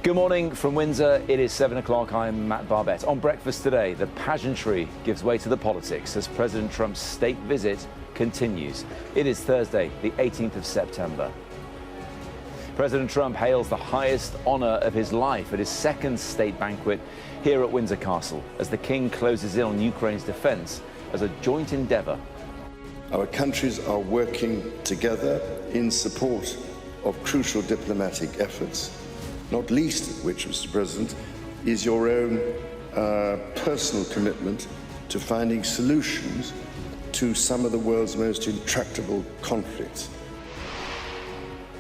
Good morning from Windsor. It is 7 o'clock. I'm Matt Barbett. On Breakfast today, the pageantry gives way to the politics as President Trump's state visit continues. It is Thursday, the 18th of September. President Trump hails the highest honour of his life at his second state banquet here at Windsor Castle as the King closes in on Ukraine's defence as a joint endeavour. Our countries are working together in support of crucial diplomatic efforts, not least of which, Mr. President, is your own personal commitment to finding solutions to some of the world's most intractable conflicts.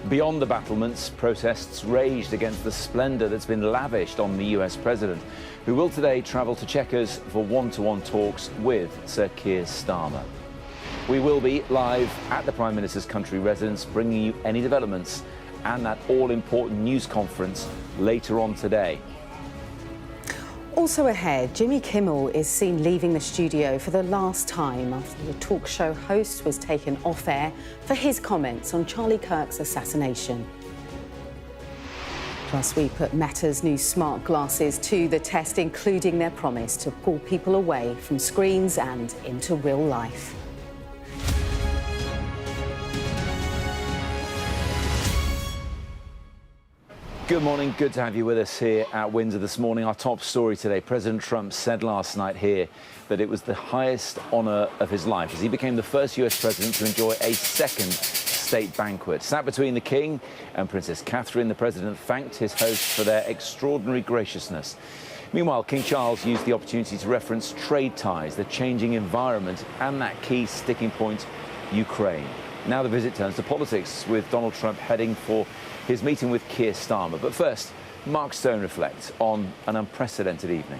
Beyond the battlements, protests raged against the splendour that's been lavished on the US President, who will today travel to Chequers for one-to-one talks with Sir Keir Starmer. We will be live at the Prime Minister's country residence, bringing you any developments and that all-important news conference later on today. Also ahead, Jimmy Kimmel is seen leaving the studio for the last time after the talk show host was taken off air for his comments on Charlie Kirk's assassination. Plus, we put Meta's new smart glasses to the test, including their promise to pull people away from screens and into real life. Good morning. Good to have you with us here at Windsor this morning. Our top story today, President Trump said last night here that it was the highest honour of his life as he became the first US president to enjoy a second state banquet. Sat between the King and Princess Catherine, the president thanked his hosts for their extraordinary graciousness. Meanwhile, King Charles used the opportunity to reference trade ties, the changing environment and that key sticking point, Ukraine. Now the visit turns to politics, with Donald Trump heading for his meeting with Keir Starmer. But first, Mark Stone reflects on an unprecedented evening.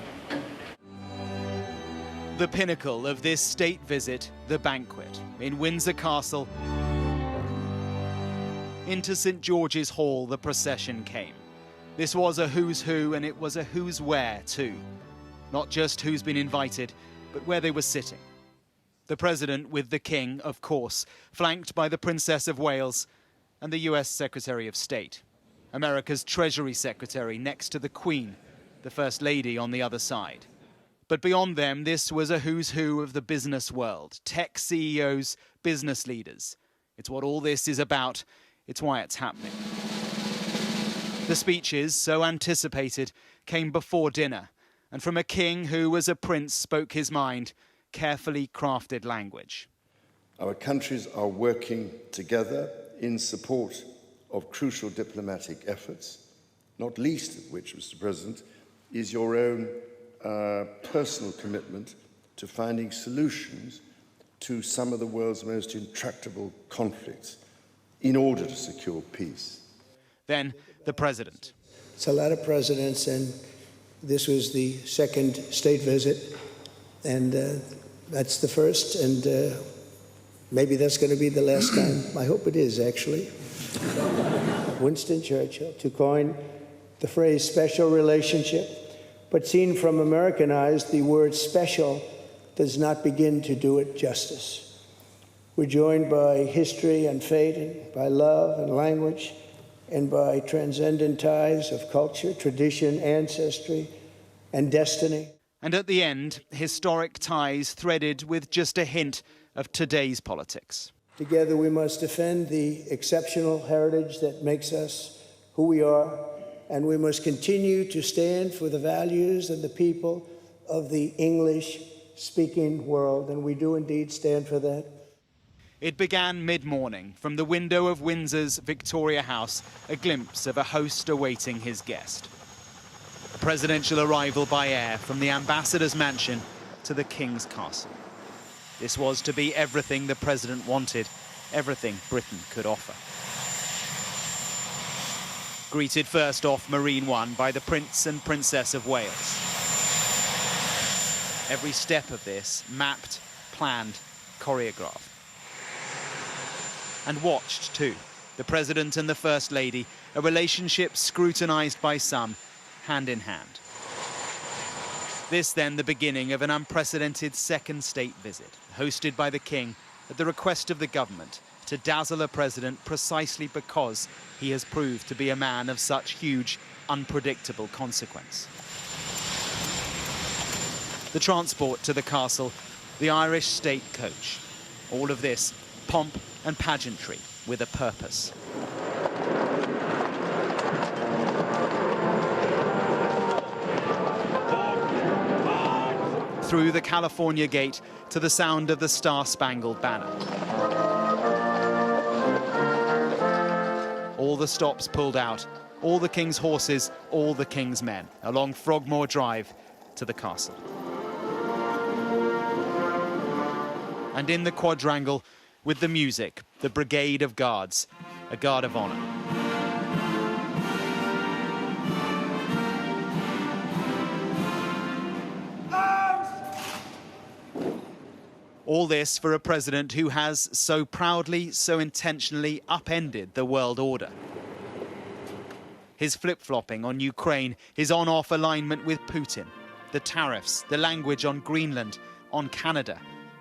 The pinnacle of this state visit, the banquet in Windsor Castle. Into St George's Hall the procession came. This was a who's who, and it was a who's where too. Not just who's been invited, but where they were sitting. The President with the King, of course, flanked by the Princess of Wales and the US Secretary of State. America's Treasury Secretary next to the Queen, the First Lady on the other side. But beyond them, this was a who's who of the business world. Tech CEOs, business leaders. It's what all this is about. It's why it's happening. The speeches, so anticipated, came before dinner, and from a king who, as a prince, spoke his mind, carefully crafted language. Our countries are working together in support of crucial diplomatic efforts, not least of which, Mr. President, is your own personal commitment to finding solutions to some of the world's most intractable conflicts in order to secure peace. Then the President. It's a lot of presidents, and this was the second state visit, and that's the first, and maybe that's going to be the last time. I hope it is, actually. Winston Churchill, to coin the phrase special relationship, but seen from American eyes, the word special does not begin to do it justice. We're joined by history and fate, and by love and language, and by transcendent ties of culture, tradition, ancestry, and destiny. And at the end, historic ties threaded with just a hint of today's politics. Together we must defend the exceptional heritage that makes us who we are, and we must continue to stand for the values and the people of the English-speaking world, and we do indeed stand for that. It began mid-morning. From the window of Windsor's Victoria House, a glimpse of a host awaiting his guest. A presidential arrival by air from the ambassador's mansion to the King's castle. This was to be everything the president wanted, everything Britain could offer. Greeted first off Marine One by the Prince and Princess of Wales. Every step of this mapped, planned, choreographed. And watched too. The President and the First Lady, a relationship scrutinised by some, hand in hand. This then the beginning of an unprecedented second state visit, hosted by the King at the request of the government to dazzle a president precisely because he has proved to be a man of such huge, unpredictable consequence. The transport to the castle, the Irish state coach. All of this, pomp and pageantry with a purpose. Through the California Gate to the sound of the Star-Spangled Banner. All the stops pulled out, all the King's horses, all the King's men, along Frogmore Drive to the castle. And in the quadrangle, with the music, the brigade of guards, a guard of honour. All this for a president who has so proudly, so intentionally upended the world order. His flip-flopping on Ukraine, his on-off alignment with Putin, the tariffs, the language on Greenland, on Canada,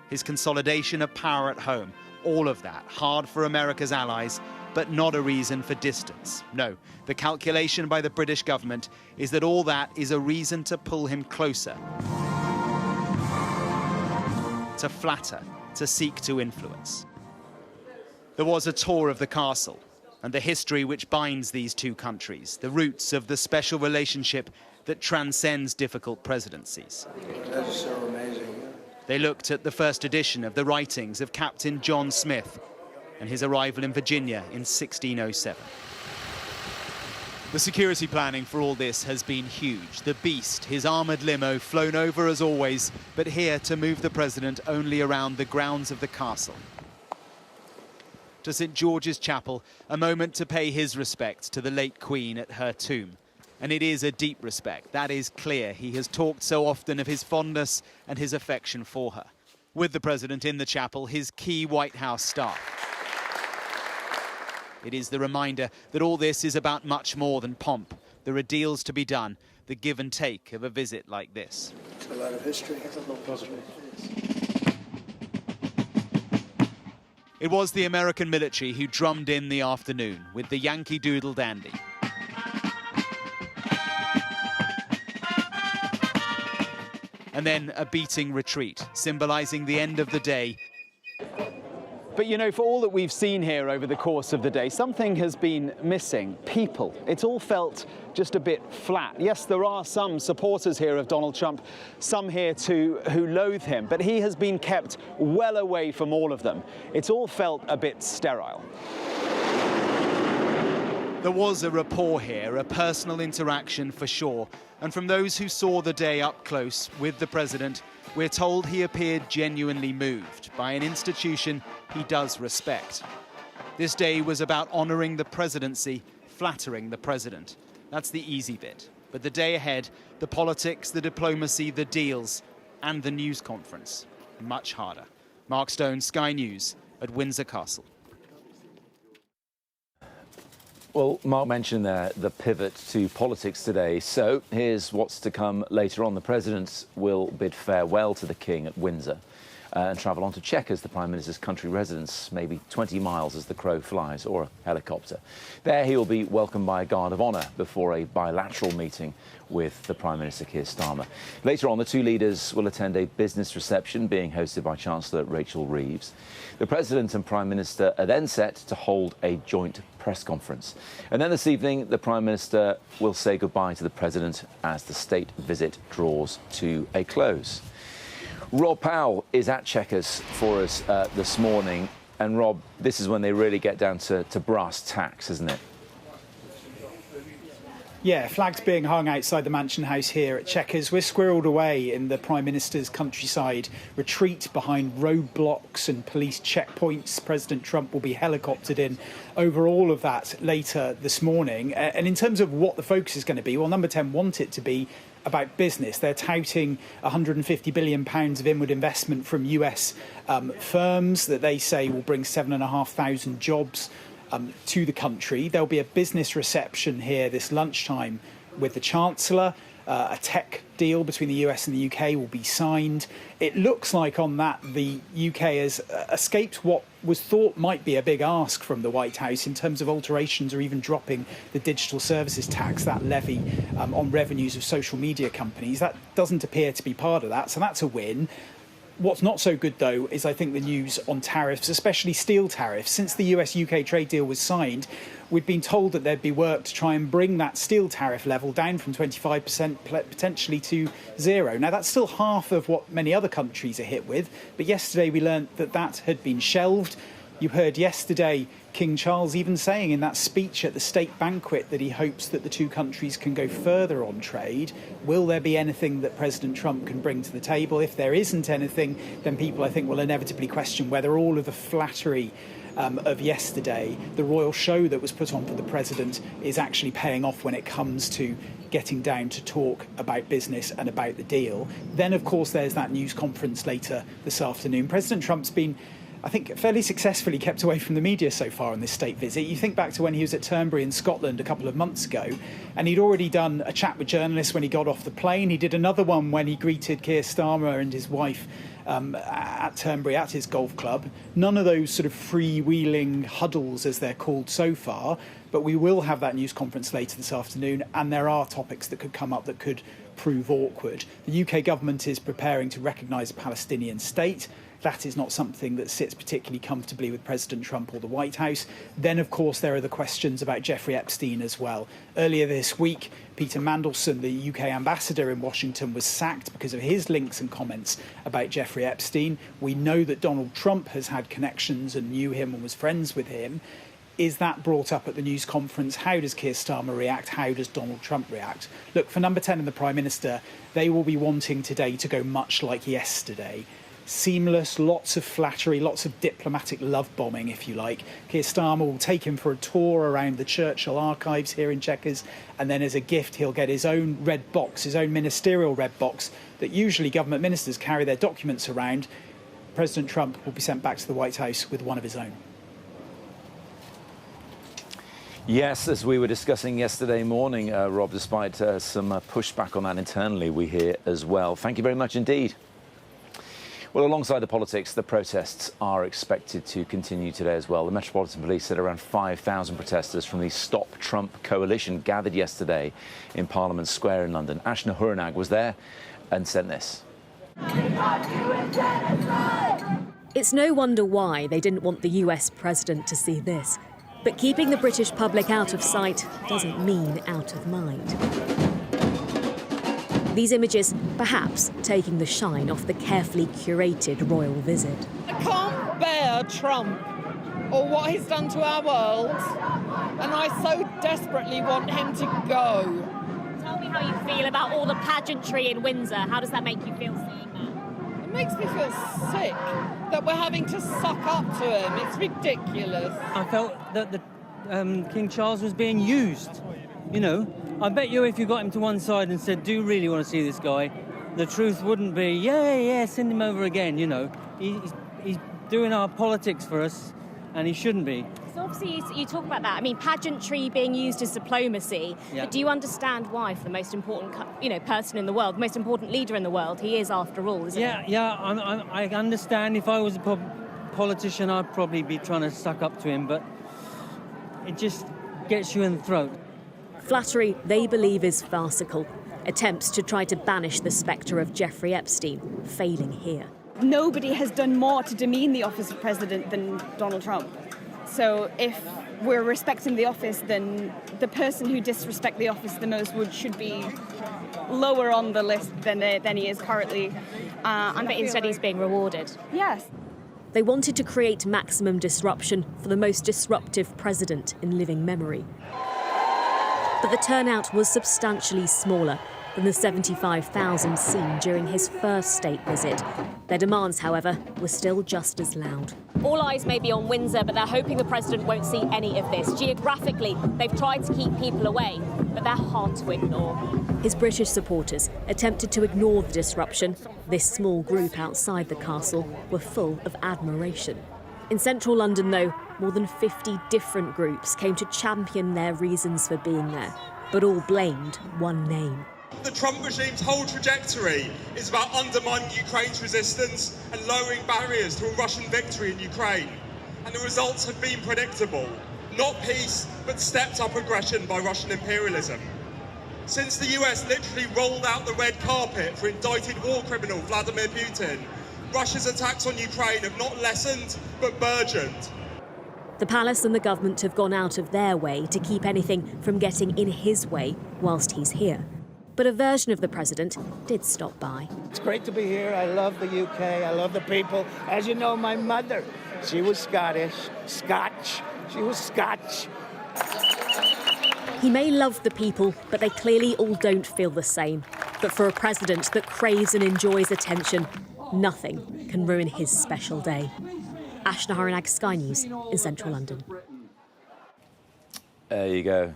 his consolidation of power at home, all of that hard for America's allies, but not a reason for distance. No, the calculation by the British government is that all that is a reason to pull him closer, to flatter, to seek to influence. There was a tour of the castle and the history which binds these two countries, the roots of the special relationship that transcends difficult presidencies. That is so amazing. They looked at the first edition of the writings of Captain John Smith and his arrival in Virginia in 1607. The security planning for all this has been huge. The Beast, his armoured limo, flown over as always, but here to move the president only around the grounds of the castle. To St George's Chapel, a moment to pay his respects to the late Queen at her tomb. And it is a deep respect, that is clear. He has talked so often of his fondness and his affection for her. With the president in the chapel, his key White House staff. It is the reminder that all this is about much more than pomp. There are deals to be done, the give and take of a visit like this. It's a lot of history. It's a lot of history. It was the American military who drummed in the afternoon with the Yankee Doodle Dandy. And then a beating retreat, symbolising the end of the day. But, you know, for all that we've seen here over the course of the day, something has been missing. People. It's all felt just a bit flat. Yes, there are some supporters here of Donald Trump, some here too who loathe him, but he has been kept well away from all of them. It's all felt a bit sterile. There was a rapport here, a personal interaction for sure. And from those who saw the day up close with the president, we're told he appeared genuinely moved by an institution he does respect. This day was about honouring the presidency, flattering the president. That's the easy bit. But the day ahead, the politics, the diplomacy, the deals, and the news conference, much harder. Mark Stone, Sky News at Windsor Castle. Well, Mark mentioned there the pivot to politics today. So here's what's to come later on. The president will bid farewell to the King at Windsor and travel on to Chequers, the Prime Minister's country residence, maybe 20 miles as the crow flies, or a helicopter. There he will be welcomed by a guard of honour before a bilateral meeting with the Prime Minister Keir Starmer. Later on, the two leaders will attend a business reception being hosted by Chancellor Rachel Reeves. The President and Prime Minister are then set to hold a joint press conference. And then this evening, the Prime Minister will say goodbye to the President as the state visit draws to a close. Rob Powell is at Chequers for us this morning. And Rob, this is when they really get down to brass tacks, isn't it? Yeah, flags being hung outside the Mansion House here at Chequers. We're squirreled away in the Prime Minister's countryside retreat behind roadblocks and police checkpoints. President Trump will be helicoptered in over all of that later this morning. And in terms of what the focus is going to be, well, Number 10 want it to be about business. They're touting £150 billion of inward investment from US firms that they say will bring 7,500 jobs to the country. There'll be a business reception here this lunchtime with the Chancellor. A tech deal between the US and the UK will be signed. It looks like on that the UK has escaped what was thought might be a big ask from the White House in terms of alterations or even dropping the digital services tax, that levy on revenues of social media companies. That doesn't appear to be part of that, so that's a win. What's not so good, though, is I think the news on tariffs, especially steel tariffs. Since the US-UK trade deal was signed, we'd been told that there'd be work to try and bring that steel tariff level down from 25% potentially to 0. Now, that's still half of what many other countries are hit with, but yesterday we learnt that that had been shelved. You heard yesterday King Charles even saying in that speech at the state banquet that he hopes that the two countries can go further on trade. Will there be anything that President Trump can bring to the table? If there isn't anything, then people, I think, will inevitably question whether all of the flattery of yesterday, the royal show that was put on for the president, is actually paying off when it comes to getting down to talk about business and about the deal. Then, of course, there's that news conference later this afternoon. President Trump's been, I think, fairly successfully kept away from the media so far on this state visit. You think back to when he was at Turnberry in Scotland a couple of months ago, and he'd already done a chat with journalists when he got off the plane. He did another one when he greeted Keir Starmer and his wife at Turnberry at his golf club. None of those sort of freewheeling huddles, as they're called so far, but we will have that news conference later this afternoon, and there are topics that could come up that could prove awkward. The UK government is preparing to recognise a Palestinian state. That is not something that sits particularly comfortably with President Trump or the White House. Then, of course, there are the questions about Jeffrey Epstein as well. Earlier this week, Peter Mandelson, the UK ambassador in Washington, was sacked because of his links and comments about Jeffrey Epstein. We know that Donald Trump has had connections and knew him and was friends with him. Is that brought up at the news conference? How does Keir Starmer react? How does Donald Trump react? Look, for Number 10 and the Prime Minister, they will be wanting today to go much like yesterday. Seamless, lots of flattery, lots of diplomatic love bombing, if you like. Keir Starmer will take him for a tour around the Churchill archives here in Chequers, and then as a gift he'll get his own red box, his own ministerial red box that usually government ministers carry their documents around. President Trump will be sent back to the White House with one of his own. Yes, as we were discussing yesterday morning, Rob, despite some pushback on that internally, we hear as well. Thank you very much indeed. Well, alongside the politics, the protests are expected to continue today as well. The Metropolitan Police said around 5,000 protesters from the Stop Trump coalition gathered yesterday in Parliament Square in London. Ashna Huranag was there and sent this. It's no wonder why they didn't want the US president to see this. But keeping the British public out of sight doesn't mean out of mind. These images, perhaps taking the shine off the carefully curated royal visit. I can't bear Trump or what he's done to our world, and I so desperately want him to go. Tell me how you feel about all the pageantry in Windsor. How does that make you feel seeing that? It makes me feel sick that we're having to suck up to him. It's ridiculous. I felt that the King Charles was being used, you know. I bet you if you got him to one side and said, do you really want to see this guy, the truth wouldn't be, yeah, send him over again, you know. He's doing our politics for us, and he shouldn't be. So obviously you talk about that. I mean, pageantry being used as diplomacy, yeah. But do you understand why for the most important person in the world, the most important leader in the world, he is after all, isn't he? Yeah, I understand. If I was a politician, I'd probably be trying to suck up to him, but it just gets you in the throat. Flattery, they believe, is farcical. Attempts to try to banish the spectre of Jeffrey Epstein, failing here. Nobody has done more to demean the office of president than Donald Trump. So if we're respecting the office, then the person who disrespects the office the most should be lower on the list than he is currently. But instead he's being rewarded. Yes. They wanted to create maximum disruption for the most disruptive president in living memory. But the turnout was substantially smaller than the 75,000 seen during his first state visit. Their demands, however, were still just as loud. All eyes may be on Windsor, but they're hoping the president won't see any of this. Geographically, they've tried to keep people away, but they're hard to ignore. His British supporters attempted to ignore the disruption. This small group outside the castle were full of admiration. In central London, though, more than 50 different groups came to champion their reasons for being there, but all blamed one name. The Trump regime's whole trajectory is about undermining Ukraine's resistance and lowering barriers to a Russian victory in Ukraine. And the results have been predictable. Not peace, but stepped up aggression by Russian imperialism. Since the US literally rolled out the red carpet for indicted war criminal Vladimir Putin, Russia's attacks on Ukraine have not lessened, but burgeoned. The palace and the government have gone out of their way to keep anything from getting in his way whilst he's here. But a version of the president did stop by. It's great to be here. I love the UK. I love the people. As you know, my mother, she was Scotch. She was Scotch. He may love the people, but they clearly all don't feel the same. But for a president that craves and enjoys attention, nothing can ruin his special day. Ashna Haranag, Sky News in central London. There you go.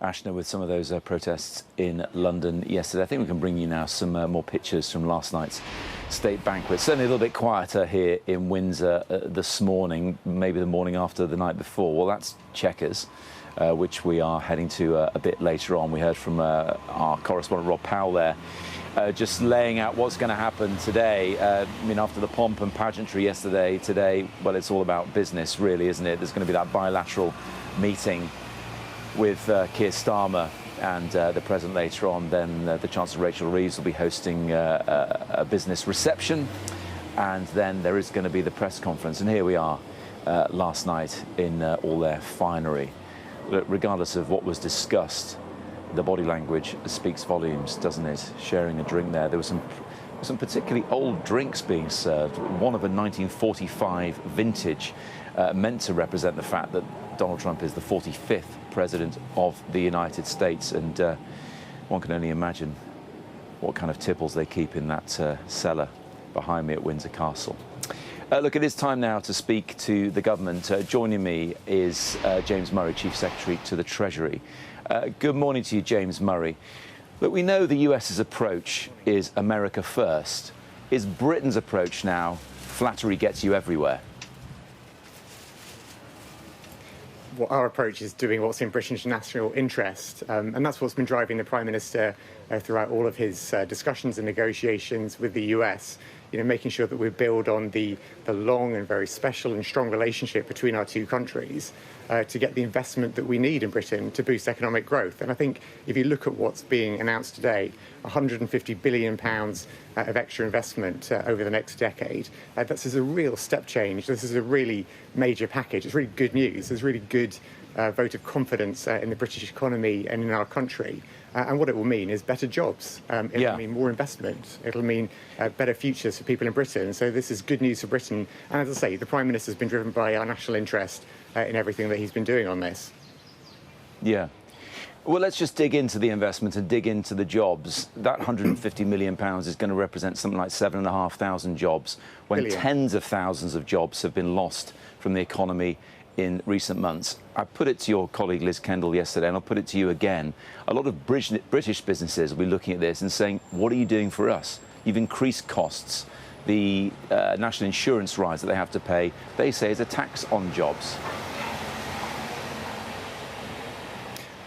Ashna with some of those protests in London yesterday. I think we can bring you now some more pictures from last night's state banquet. Certainly a little bit quieter here in Windsor this morning, maybe the morning after the night before. Well, that's Chequers, which we are heading to a bit later on. We heard from our correspondent Rob Powell there, just laying out what's going to happen today. I mean, after the pomp and pageantry yesterday, today, well, it's all about business, really, isn't it? There's going to be that bilateral meeting with Keir Starmer and the President later on. Then the Chancellor Rachel Reeves will be hosting a business reception. And then there is going to be the press conference. And here we are last night in all their finery. Regardless of what was discussed, the body language speaks volumes, doesn't it? Sharing a drink there. There was some particularly old drinks being served. One of a 1945 vintage, meant to represent the fact that Donald Trump is the 45th president of the United States, and one can only imagine what kind of tipples they keep in that cellar behind me at Windsor Castle. Look, it is time now to speak to the government. Joining me is James Murray, Chief Secretary to the Treasury. Good morning to you, James Murray. Look, we know the US's approach is America first. Is Britain's approach now flattery gets you everywhere? Well, our approach is doing what's in British national interest, and that's what's been driving the Prime Minister throughout all of his discussions and negotiations with the US. You know, making sure that we build on the long and very special and strong relationship between our two countries to get the investment that we need in Britain to boost economic growth. And I think if you look at what's being announced today, £150 billion of extra investment over the next decade, this is a real step change. This is a really major package. It's really good news. There's really good vote of confidence in the British economy and in our country. And what it will mean is better jobs. It'll mean more investment. It'll mean better futures for people in Britain. So this is good news for Britain. And as I say, the Prime Minister has been driven by our national interest in everything that he's been doing on this. Yeah. Well, let's just dig into the investment and dig into the jobs. That £150 million is going to represent something like 7,500 jobs, when tens of thousands of jobs have been lost from the economy in recent months. I put it to your colleague Liz Kendall yesterday, and I'll put it to you again. A lot of British businesses will be looking at this and saying, what are you doing for us? You've increased costs. The national insurance rise that they have to pay, they say, is a tax on jobs.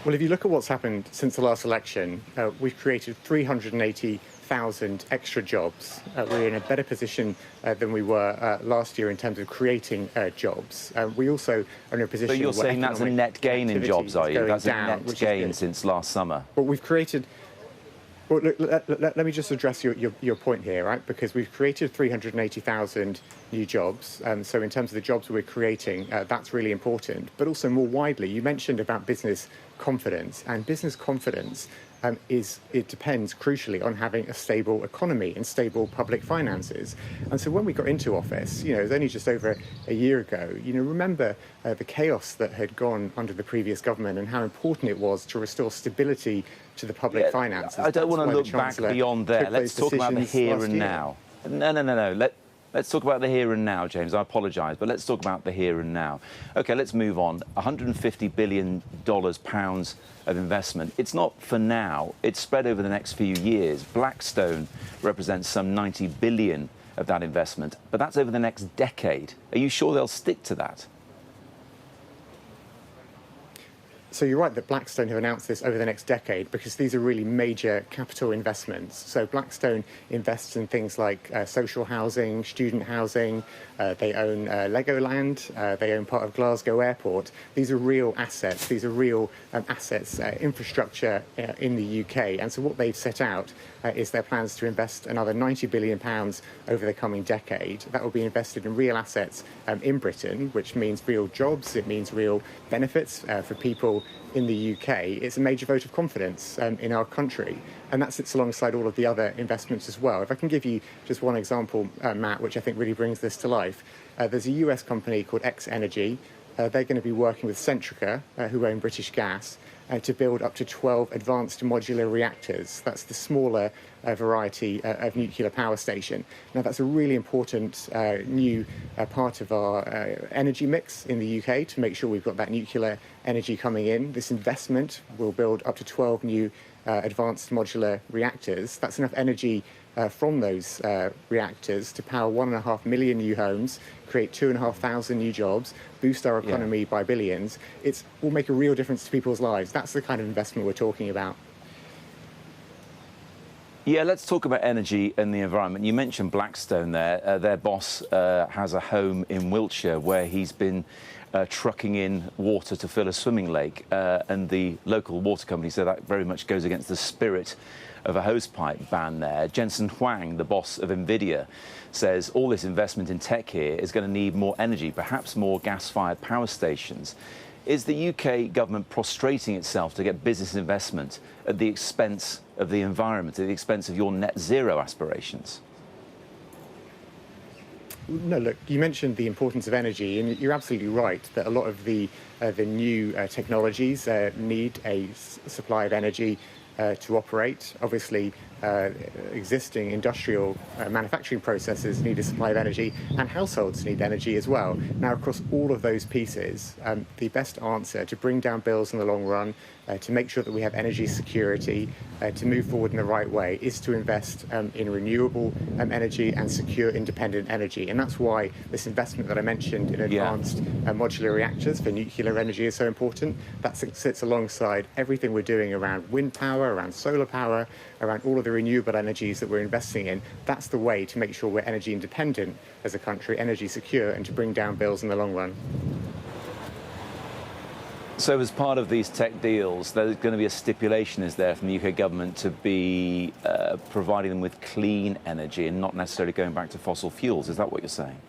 Well, if you look at what's happened since the last election, we've created 380,000 extra jobs. We're in a better position than we were last year in terms of creating jobs. We also are in a position. So you're saying that's a net gain in jobs, are you? That's a net gain since last summer. But we've created. Well, look, let me just address your point here, right? Because we've created 380,000 new jobs. So in terms of the jobs we're creating, that's really important. But also more widely, you mentioned about business confidence, and business confidence it depends crucially on having a stable economy and stable public finances. And so when we got into office, it was only just over a year ago, remember the chaos that had gone under the previous government and how important it was to restore stability to the public finances. I don't want to look back beyond there. Let's talk about the here and now. No. Let's talk about the here and now, James. I apologise, but let's talk about the here and now. OK, let's move on. £150 billion pounds of investment. It's not for now. It's spread over the next few years. Blackstone represents some 90 billion of that investment, but that's over the next decade. Are you sure they'll stick to that? So you're right that Blackstone have announced this over the next decade because these are really major capital investments. So Blackstone invests in things like social housing, student housing. They own Legoland. They own part of Glasgow Airport. These are real assets. These are real assets, infrastructure in the UK. And so what they've set out is their plans to invest another £90 billion over the coming decade. That will be invested in real assets in Britain, which means real jobs. It means real benefits for people in the UK. It's a major vote of confidence in our country, and that sits alongside all of the other investments as well. If I can give you just one example, Matt, which I think really brings this to life, there's a US company called X Energy. They're going to be working with Centrica, who own British Gas, to build up to 12 advanced modular reactors. That's the smaller variety of nuclear power station. Now, that's a really important new part of our energy mix in the UK to make sure we've got that nuclear energy coming in. This investment will build up to 12 new advanced modular reactors. That's enough energy from those reactors to power 1.5 million new homes, create 2,500 new jobs, boost our economy by billions. It will make a real difference to people's lives. That's the kind of investment we're talking about. Yeah, let's talk about energy and the environment. You mentioned Blackstone there. Their boss has a home in Wiltshire where he's been trucking in water to fill a swimming lake. And the local water company said that very much goes against the spirit of a hosepipe ban there. Jensen Huang, the boss of NVIDIA, says all this investment in tech here is going to need more energy, perhaps more gas-fired power stations. Is the UK government prostrating itself to get business investment at the expense of the environment, at the expense of your net zero aspirations? No, look, you mentioned the importance of energy, and you're absolutely right that a lot of the new technologies need a supply of energy to operate. Obviously, existing industrial manufacturing processes need a supply of energy, and households need energy as well. Now, across all of those pieces, the best answer to bring down bills in the long run, to make sure that we have energy security, to move forward in the right way, is to invest in renewable energy and secure independent energy. And that's why this investment that I mentioned in advanced modular reactors for nuclear energy is so important. That sits alongside everything we're doing around wind power, around solar power, around all of the renewable energies that we're investing in. That's the way to make sure we're energy independent as a country, energy secure, and to bring down bills in the long run. So as part of these tech deals, there's going to be a stipulation, is there, from the UK government to be providing them with clean energy and not necessarily going back to fossil fuels? Is that what you're saying?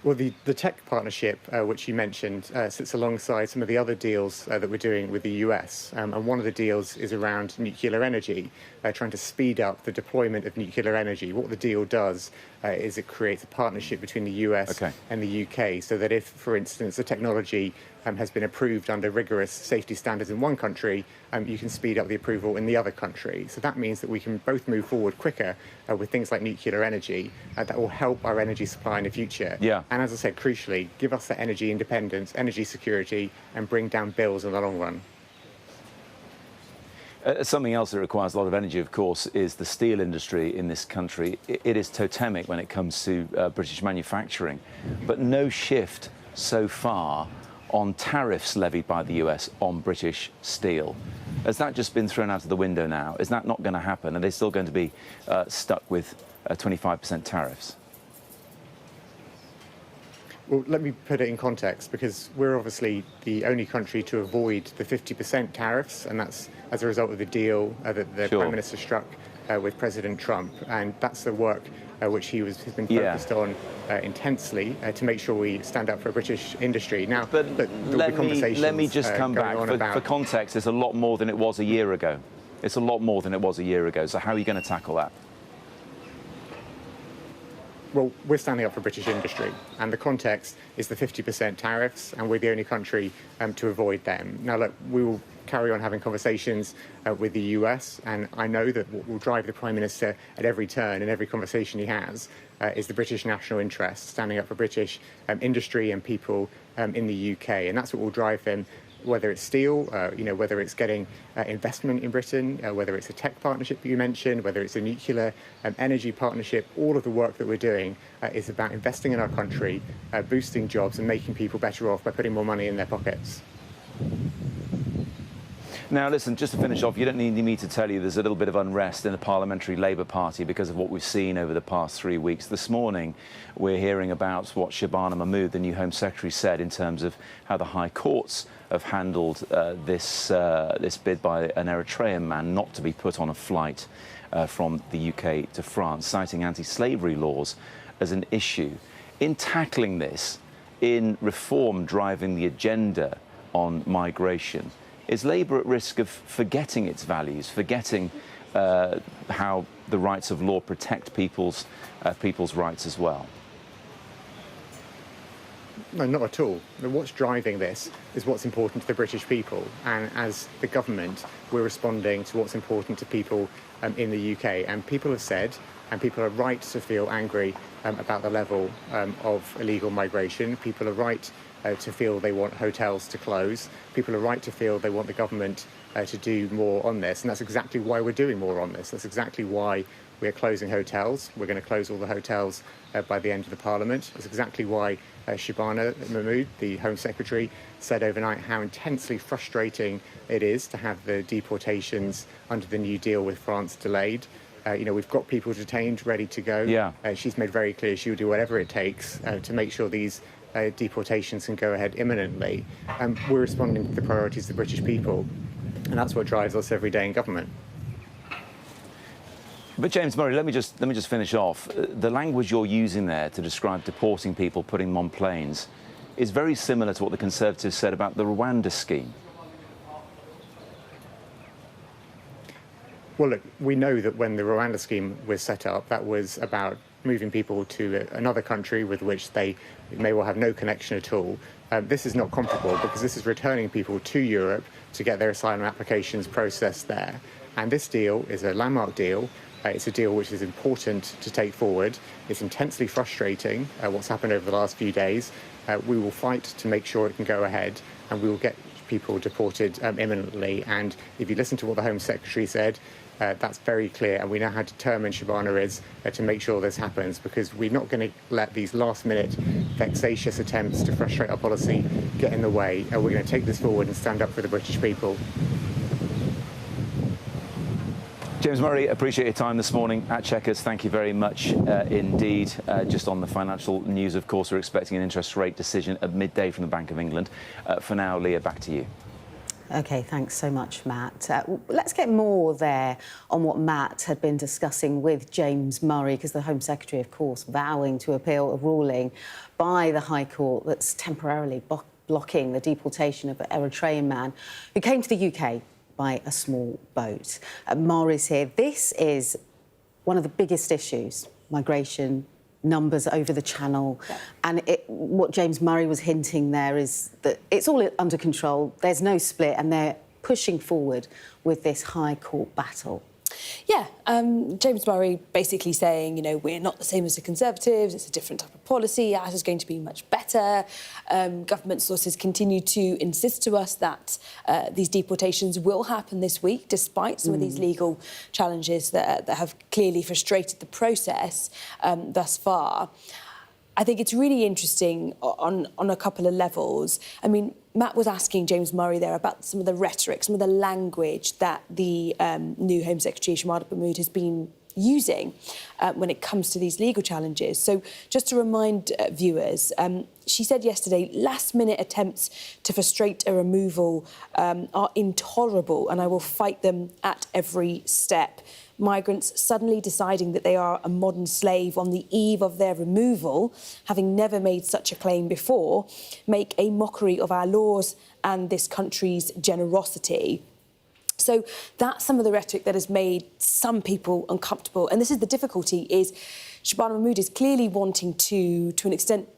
Well, the tech partnership, which you mentioned, sits alongside some of the other deals that we're doing with the US. And one of the deals is around nuclear energy, trying to speed up the deployment of nuclear energy. What the deal does is it creates a partnership between the US and the UK, so that if, for instance, the technology has been approved under rigorous safety standards in one country, you can speed up the approval in the other country. So that means that we can both move forward quicker with things like nuclear energy that will help our energy supply in the future. And as I said, crucially, give us that energy independence, energy security, and bring down bills in the long run. Something else that requires a lot of energy, of course, is the steel industry in this country. It is totemic when it comes to British manufacturing, but no shift so far on tariffs levied by the US on British steel. Has that just been thrown out of the window now? Is that not going to happen? Are they still going to be stuck with 25% tariffs? Well, let me put it in context, because we're obviously the only country to avoid the 50% tariffs, and that's as a result of the deal that the Prime Minister struck with President Trump. And that's the work which he has been focused on intensely to make sure we stand up for a British industry. Now, but let me just come back. For context, it's a lot more than it was a year ago. It's a lot more than it was a year ago. So how are you going to tackle that? Well, we're standing up for British industry, and the context is the 50% tariffs, and we're the only country to avoid them. Now, look, we will carry on having conversations with the US, and I know that what will drive the Prime Minister at every turn and every conversation he has is the British national interest, standing up for British industry and people in the UK, and that's what will drive him whether it's steel, whether it's getting investment in Britain, whether it's a tech partnership that you mentioned, whether it's a nuclear energy partnership. All of the work that we're doing is about investing in our country, boosting jobs and making people better off by putting more money in their pockets. Now, listen, just to finish off, you don't need me to tell you there's a little bit of unrest in the Parliamentary Labour Party because of what we've seen over the past 3 weeks. This morning, we're hearing about what Shabana Mahmood, the new Home Secretary, said in terms of how the High Courts have handled this bid by an Eritrean man not to be put on a flight from the UK to France, citing anti-slavery laws as an issue. In tackling this, in reform driving the agenda on migration, is Labour at risk of forgetting its values, forgetting how the rights of law protect people's rights as well? No, not at all. What's driving this is what's important to the British people. And as the government, we're responding to what's important to people in the UK. And people have said, and people are right to feel angry about the level of illegal migration. People are right to feel they want hotels to close. People are right to feel they want the government to do more on this. And that's exactly why we're doing more on this. That's exactly why we're closing hotels. We're going to close all the hotels by the end of the Parliament. That's exactly why Shabana Mahmood, the Home Secretary, said overnight how intensely frustrating it is to have the deportations under the new deal with France delayed. We've got people detained, ready to go. Yeah. She's made very clear she'll do whatever it takes to make sure these deportations can go ahead imminently. We're responding to the priorities of the British people, and that's what drives us every day in government. But James Murray, let me just finish off. The language you're using there to describe deporting people, putting them on planes, is very similar to what the Conservatives said about the Rwanda scheme. Well, look, we know that when the Rwanda scheme was set up, that was about moving people to another country with which they may well have no connection at all. This is not comparable because this is returning people to Europe to get their asylum applications processed there. And this deal is a landmark deal. It's a deal which is important to take forward. It's intensely frustrating, what's happened over the last few days. We will fight to make sure it can go ahead, and we will get people deported imminently. And if you listen to what the Home Secretary said, that's very clear, and we know how determined Shabana is to make sure this happens, because we're not going to let these last-minute vexatious attempts to frustrate our policy get in the way. We're going to take this forward and stand up for the British people. James Murray, appreciate your time this morning at Chequers. Thank you very much indeed. Just on the financial news, of course, we're expecting an interest rate decision at midday from the Bank of England. For now, Leah, back to you. OK, thanks so much, Matt. Let's get more there on what Matt had been discussing with James Murray, because the Home Secretary, of course, vowing to appeal a ruling by the High Court that's temporarily blocking the deportation of an Eritrean man who came to the UK by a small boat. Murray's here. This is one of the biggest issues, migration, numbers over the channel. Yeah. And what James Murray was hinting there is that it's all under control, there's no split, and they're pushing forward with this High Court battle. Yeah, James Murray basically saying, we're not the same as the Conservatives, it's a different type of policy, ours is going to be much better. Government sources continue to insist to us that these deportations will happen this week, despite some of these legal challenges that have clearly frustrated the process thus far. I think it's really interesting on a couple of levels. I mean, Matt was asking James Murray there about some of the rhetoric, some of the language that the new Home Secretary, Shabana Mahmood, has been using when it comes to these legal challenges. So just to remind viewers, she said yesterday, last-minute attempts to frustrate a removal are intolerable, and I will fight them at every step. Migrants suddenly deciding that they are a modern slave on the eve of their removal, having never made such a claim before, make a mockery of our laws and this country's generosity. So that's some of the rhetoric that has made some people uncomfortable. And this is the difficulty, is Shabana Mahmood is clearly wanting to an extent,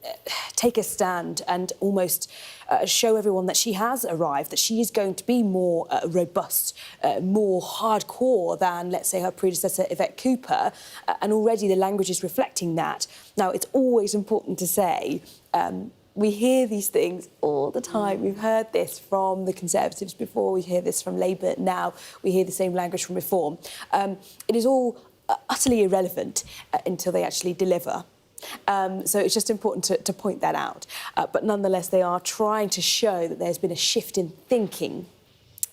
take a stand and almost show everyone that she has arrived, that she is going to be more robust, more hardcore than, let's say, her predecessor, Yvette Cooper. And already the language is reflecting that. Now, it's always important to say we hear these things all the time. We've heard this from the Conservatives before, we hear this from Labour now, we hear the same language from Reform. It is all utterly irrelevant until they actually deliver. So it's just important to point that out. But nonetheless, they are trying to show that there's been a shift in thinking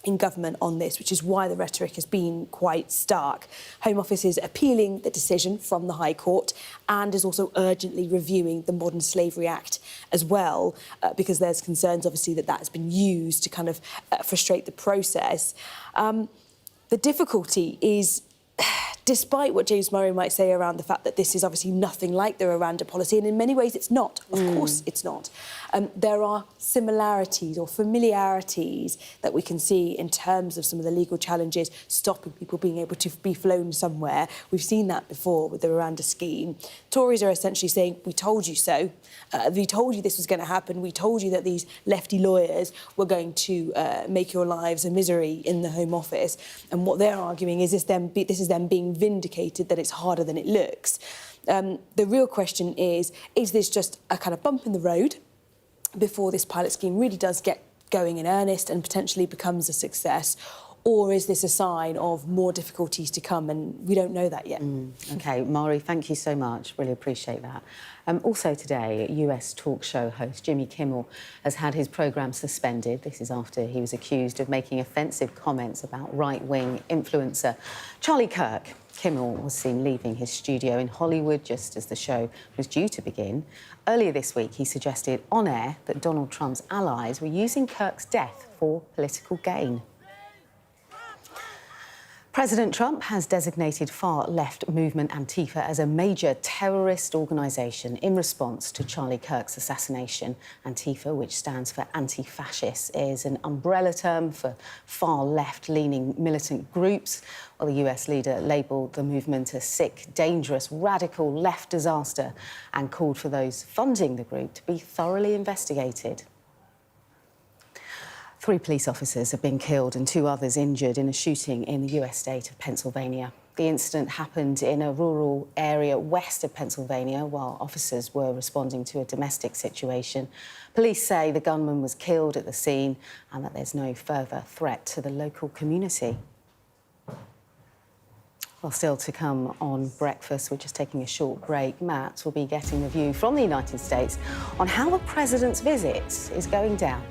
in government on this, which is why the rhetoric has been quite stark. Home Office is appealing the decision from the High Court and is also urgently reviewing the Modern Slavery Act as well, because there's concerns, obviously, that has been used to kind of frustrate the process. The difficulty is, despite what James Murray might say around the fact that this is obviously nothing like the Rwanda policy, and in many ways it's not, of course it's not, there are similarities or familiarities that we can see in terms of some of the legal challenges stopping people being able to be flown somewhere. We've seen that before with the Rwanda scheme. Tories are essentially saying, we told you so, we told you this was going to happen, we told you that these lefty lawyers were going to make your lives a misery in the Home Office, and what they're arguing is this is them being vindicated that it's harder than it looks. The real question is this just a kind of bump in the road before this pilot scheme really does get going in earnest and potentially becomes a success? Or is this a sign of more difficulties to come? And we don't know that yet. OK, Mari, thank you so much. Really appreciate that. Also today, US talk show host Jimmy Kimmel has had his programme suspended. This is after he was accused of making offensive comments about right-wing influencer Charlie Kirk. Kimmel was seen leaving his studio in Hollywood just as the show was due to begin. Earlier this week, he suggested on air that Donald Trump's allies were using Kirk's death for political gain. President Trump has designated far-left movement Antifa as a major terrorist organisation in response to Charlie Kirk's assassination. Antifa, which stands for anti-fascist, is an umbrella term for far-left-leaning militant groups. Well, the US leader labelled the movement a sick, dangerous, radical left disaster and called for those funding the group to be thoroughly investigated. 3 police officers have been killed and 2 others injured in a shooting in the US state of Pennsylvania. The incident happened in a rural area west of Pennsylvania while officers were responding to a domestic situation. Police say the gunman was killed at the scene and that there's no further threat to the local community. Well, still to come on Breakfast, we're just taking a short break. Matt will be getting the view from the United States on how the president's visit is going down.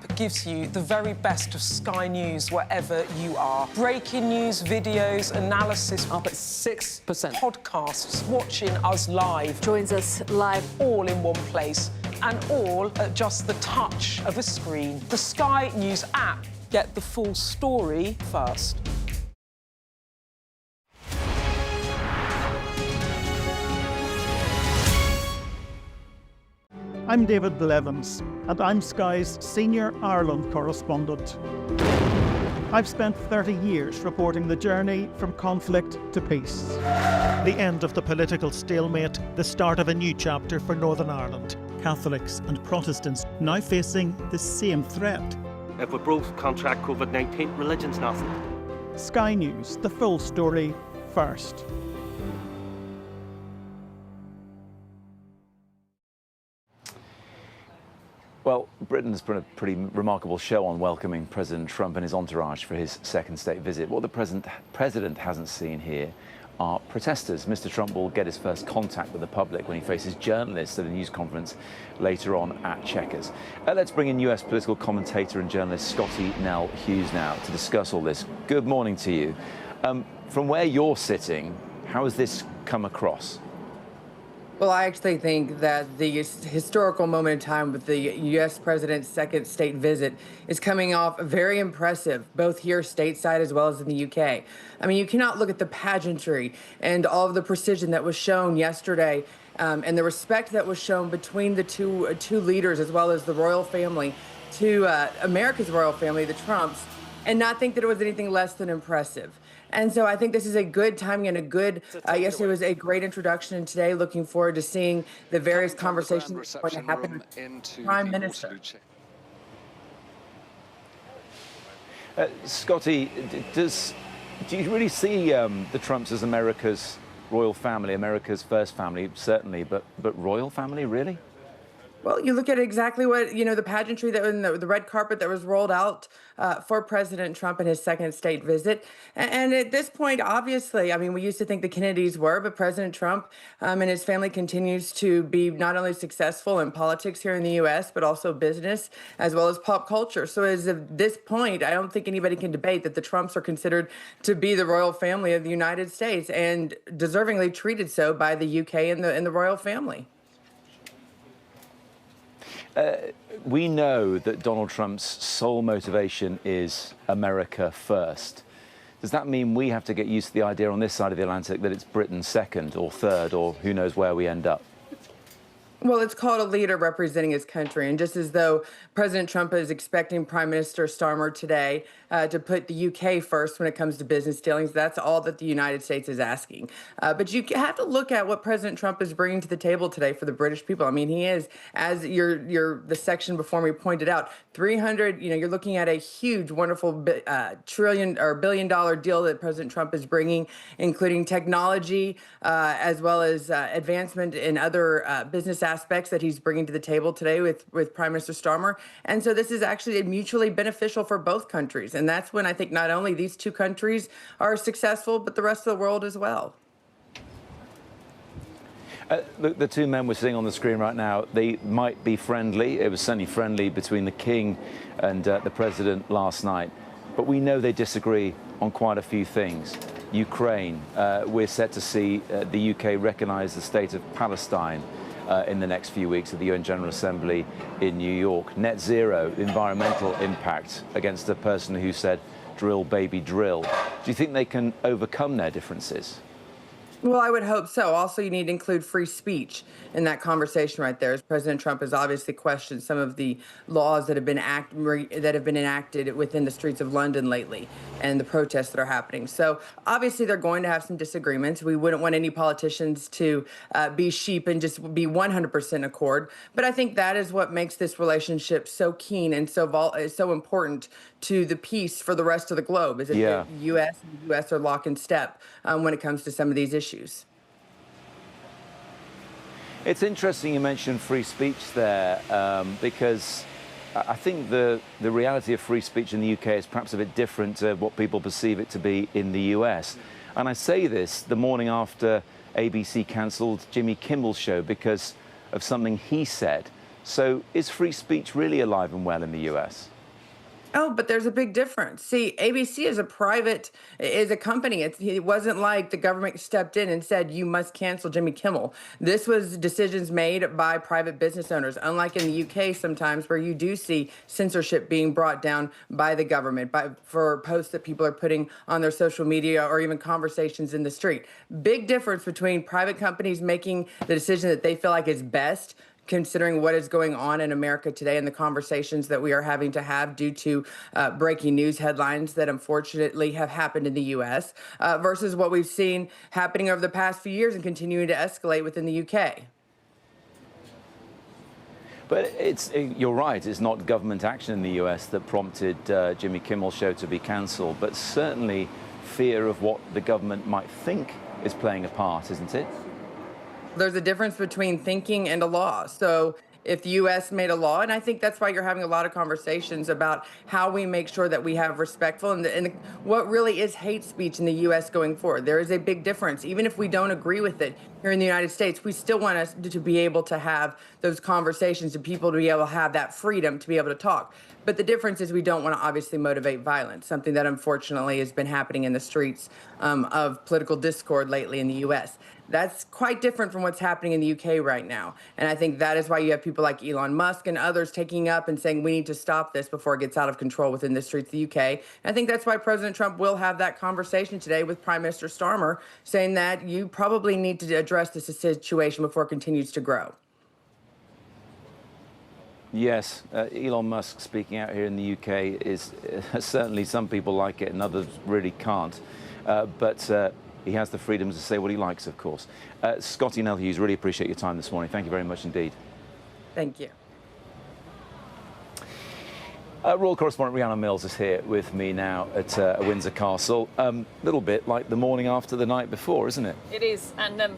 app gives you the very best of Sky News wherever you are. Breaking news, videos, analysis up at 6%. Podcasts, watching us live. Joins us live. All in one place and all at just the touch of a screen. The Sky News app. Get the full story first. I'm David Blevins, and I'm Sky's senior Ireland correspondent. I've spent 30 years reporting the journey from conflict to peace. The end of the political stalemate, the start of a new chapter for Northern Ireland. Catholics and Protestants now facing the same threat. If we both contract COVID-19, religion's nothing. Sky News, the full story first. Well, Britain's put a pretty remarkable show on welcoming President Trump and his entourage for his second state visit. What the president hasn't seen here are protesters. Mr. Trump will get his first contact with the public when he faces journalists at a news conference later on at Chequers. Let's bring in US political commentator and journalist Scotty Nell Hughes now to discuss all this. Good morning to you. From where you're sitting, how has this come across? Well, I actually think that the historical moment in time with the U.S. president's second state visit is coming off very impressive, both here stateside as well as in the U.K. I mean, you cannot look at the pageantry and all of the precision that was shown yesterday and the respect that was shown between the two leaders as well as the royal family to America's royal family, the Trumps, and not think that it was anything less than impressive. And so I think this is a good timing and a good, yesterday was a great introduction, and today looking forward to seeing the various conversations that are going to happen with the Prime Minister. Scotty, do you really see the Trumps as America's royal family, America's first family, certainly, but royal family, really? Well, you look at exactly what, the pageantry that was in the red carpet that was rolled out for President Trump in his second state visit. And at this point, obviously, I mean, we used to think the Kennedys were, but President Trump and his family continues to be not only successful in politics here in the U.S., but also business as well as pop culture. So as of this point, I don't think anybody can debate that the Trumps are considered to be the royal family of the United States and deservingly treated so by the U.K. and the royal family. We know that Donald Trump's sole motivation is America first. Does that mean we have to get used to the idea on this side of the Atlantic that it's Britain second or third, or who knows where we end up? Well, it's called a leader representing his country. And just as though President Trump is expecting Prime Minister Starmer today to put the UK first when it comes to business dealings, that's all that the United States is asking. But you have to look at what President Trump is bringing to the table today for the British people. I mean, he is, as the section before me pointed out, 300, you're looking at a huge, wonderful trillion or billion-dollar deal that President Trump is bringing, including technology as well as advancement in other business aspects that he's bringing to the table today with Prime Minister Starmer. And so this is actually mutually beneficial for both countries. And that's when I think not only these two countries are successful, but the rest of the world as well. The two men we're seeing on the screen right now, they might be friendly. It was certainly friendly between the King and the President last night. But we know they disagree on quite a few things. Ukraine, we're set to see the UK recognise the state of Palestine in the next few weeks at the UN General Assembly in New York. Net zero environmental impact against a person who said, drill, baby, drill. Do you think they can overcome their differences? Well, I would hope so. Also, you need to include free speech in that conversation right there, as President Trump has obviously questioned some of the laws that have been enacted within the streets of London lately and the protests that are happening. So obviously they're going to have some disagreements. We wouldn't want any politicians to be sheep and just be 100% accord. But I think that is what makes this relationship so keen and so important to the peace for the rest of the globe, is that the U.S. and the U.S. are lock in step when it comes to some of these issues. It's interesting you mentioned free speech there, because I think the reality of free speech in the UK is perhaps a bit different to what people perceive it to be in the US. And I say this the morning after ABC cancelled Jimmy Kimmel's show because of something he said. So is free speech really alive and well in the US? Oh, but there's a big difference. See, ABC is a company. It wasn't like the government stepped in and said, you must cancel Jimmy Kimmel. This was decisions made by private business owners, unlike in the UK sometimes where you do see censorship being brought down by the government for posts that people are putting on their social media or even conversations in the street. Big difference between private companies making the decision that they feel like is best, considering what is going on in America today and the conversations that we are having to have due to breaking news headlines that unfortunately have happened in the U.S. Versus what we've seen happening over the past few years and continuing to escalate within the U.K. But you're right, it's not government action in the US that prompted Jimmy Kimmel's show to be cancelled, but certainly fear of what the government might think is playing a part, isn't it? There's a difference between thinking and a law. So if the U.S. made a law, and I think that's why you're having a lot of conversations about how we make sure that we have respectful and what really is hate speech in the U.S. going forward. There is a big difference. Even if we don't agree with it here in the United States, we still want us to be able to have those conversations and people to be able to have that freedom to be able to talk. But the difference is we don't want to obviously motivate violence, something that unfortunately has been happening in the streets of political discord lately in the U.S. That's quite different from what's happening in the UK right now. And I think that is why you have people like Elon Musk and others taking up and saying we need to stop this before it gets out of control within the streets of the UK. And I think that's why President Trump will have that conversation today with Prime Minister Starmer, saying that you probably need to address this situation before it continues to grow. Yes, Elon Musk speaking out here in the UK is certainly some people like it and others really can't. But he has the freedom to say what he likes, of course. Scotty Nell Hughes, really appreciate your time this morning. Thank you very much indeed. Thank you. Royal correspondent Rhiannon Mills is here with me now at Windsor Castle. A little bit like the morning after the night before, isn't it? It is, and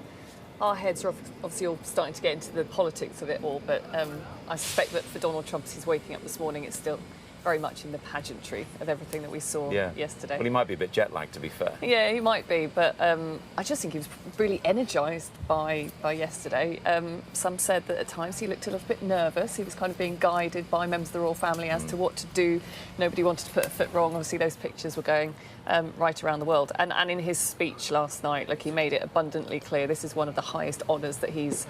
our heads are obviously all starting to get into the politics of it all, but I suspect that for Donald Trump, as he's waking up this morning, it's still very much in the pageantry of everything that we saw yesterday. Well, he might be a bit jet-lagged, to be fair. Yeah, he might be, but I just think he was really energised by yesterday. Some said that at times he looked a little bit nervous. He was kind of being guided by members of the royal family as to what to do. Nobody wanted to put a foot wrong. Obviously, those pictures were going right around the world. And in his speech last night, look, he made it abundantly clear this is one of the highest honours that he's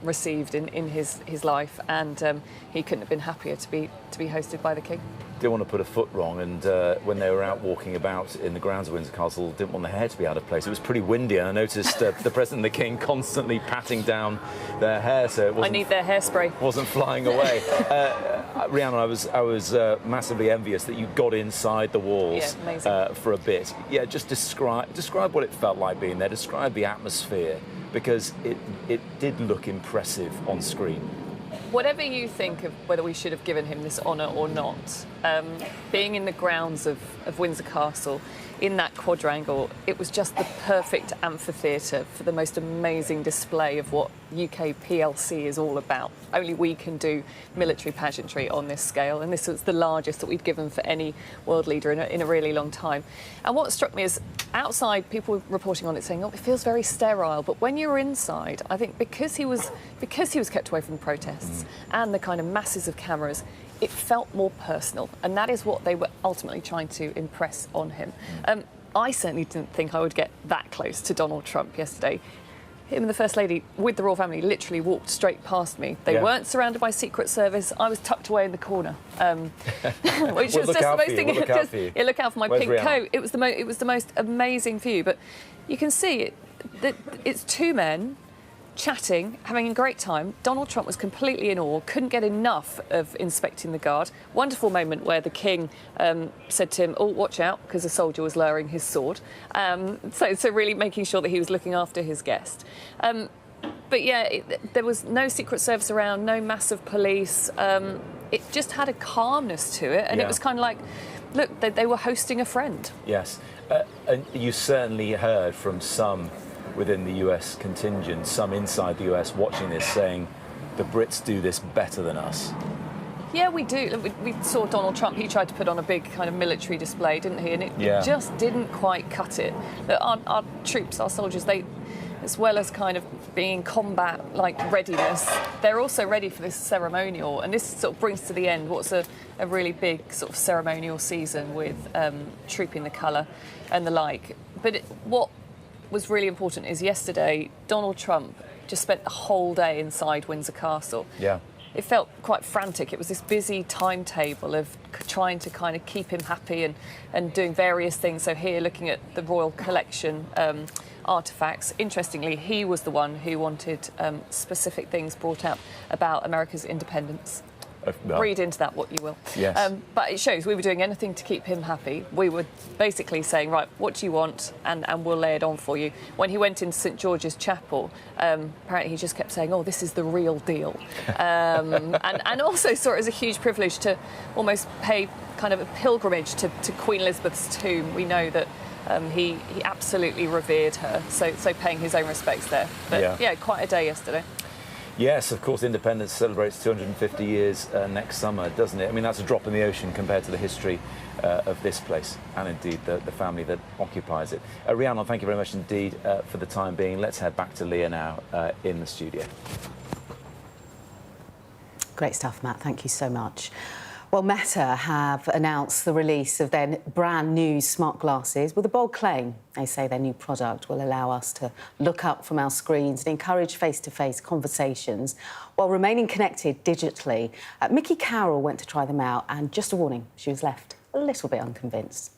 received in his life, and he couldn't have been happier to be hosted by the King. Didn't want to put a foot wrong, and when they were out walking about in the grounds of Windsor Castle, didn't want the hair to be out of place. It was pretty windy, and I noticed the President and the King constantly patting down their hair, so it wasn't, I need their hairspray. Wasn't flying away. Rhiannon, I was massively envious that you got inside the walls for a bit. Yeah, just describe what it felt like being there. Describe the atmosphere, because it did look impressive on screen. Whatever you think of whether we should have given him this honour or not, being in the grounds of Windsor Castle, in that quadrangle, it was just the perfect amphitheatre for the most amazing display of what UK PLC is all about. Only we can do military pageantry on this scale, and this was the largest that we'd given for any world leader in a really long time. And what struck me is, outside, people were reporting on it saying, oh, it feels very sterile, but when you were inside, I think because he was kept away from the protests and the kind of masses of cameras, it felt more personal, and that is what they were ultimately trying to impress on him. I certainly didn't think I would get that close to Donald Trump yesterday. Him and the First Lady, with the royal family, literally walked straight past me. They weren't surrounded by Secret Service. I was tucked away in the corner, which was just the most thing. Look out for my pink coat. It was the most amazing view. But you can see it's two men chatting, having a great time. Donald Trump was completely in awe, couldn't get enough of inspecting the guard. Wonderful moment where the King said to him, oh, watch out, because a soldier was lowering his sword. So really making sure that he was looking after his guest. But yeah, there was no Secret Service around, no massive police. It just had a calmness to it, and it was kind of like, look, they were hosting a friend. Yes, and you certainly heard from some within the US contingent, some inside the US watching this saying the Brits do this better than us. Yeah, we do. We saw Donald Trump, he tried to put on a big kind of military display, didn't he? And it just didn't quite cut it. Our troops, our soldiers, they as well as kind of being combat like readiness, they're also ready for this ceremonial, and this sort of brings to the end what's a really big sort of ceremonial season with Trooping the Colour and the like. But what was really important is yesterday Donald Trump just spent the whole day inside Windsor Castle. Yeah. It felt quite frantic. It was this busy timetable of trying to kind of keep him happy and doing various things. So here, looking at the royal collection artefacts. Interestingly, he was the one who wanted specific things brought out about America's independence. Well, read into that what you will. Yes. But it shows we were doing anything to keep him happy. We were basically saying, right, what do you want? And we'll lay it on for you. When he went into St George's Chapel, apparently he just kept saying, oh, this is the real deal. And also saw it as a huge privilege to almost pay kind of a pilgrimage to Queen Elizabeth's tomb. We know that he absolutely revered her, so paying his own respects there. But yeah, quite a day yesterday. Yes, of course, independence celebrates 250 years next summer, doesn't it? I mean, that's a drop in the ocean compared to the history of this place and indeed the family that occupies it. Rhiannon, thank you very much indeed for the time being. Let's head back to Leah now in the studio. Great stuff, Matt. Thank you so much. Well, Meta have announced the release of their brand new smart glasses with a bold claim. They say their new product will allow us to look up from our screens and encourage face-to-face conversations while remaining connected digitally. Mickey Carroll went to try them out, and just a warning, she was left a little bit unconvinced.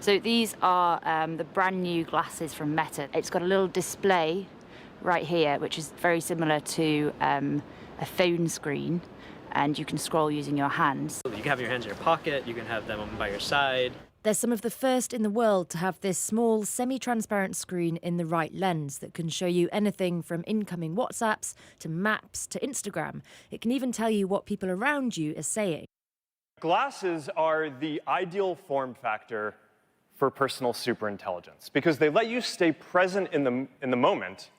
So these are the brand new glasses from Meta. It's got a little display right here, which is very similar to a phone screen, and you can scroll using your hands. You can have your hands in your pocket, you can have them by your side. They're some of the first in the world to have this small, semi-transparent screen in the right lens that can show you anything from incoming WhatsApps to maps to Instagram. It can even tell you what people around you are saying. Glasses are the ideal form factor for personal superintelligence because they let you stay present in the moment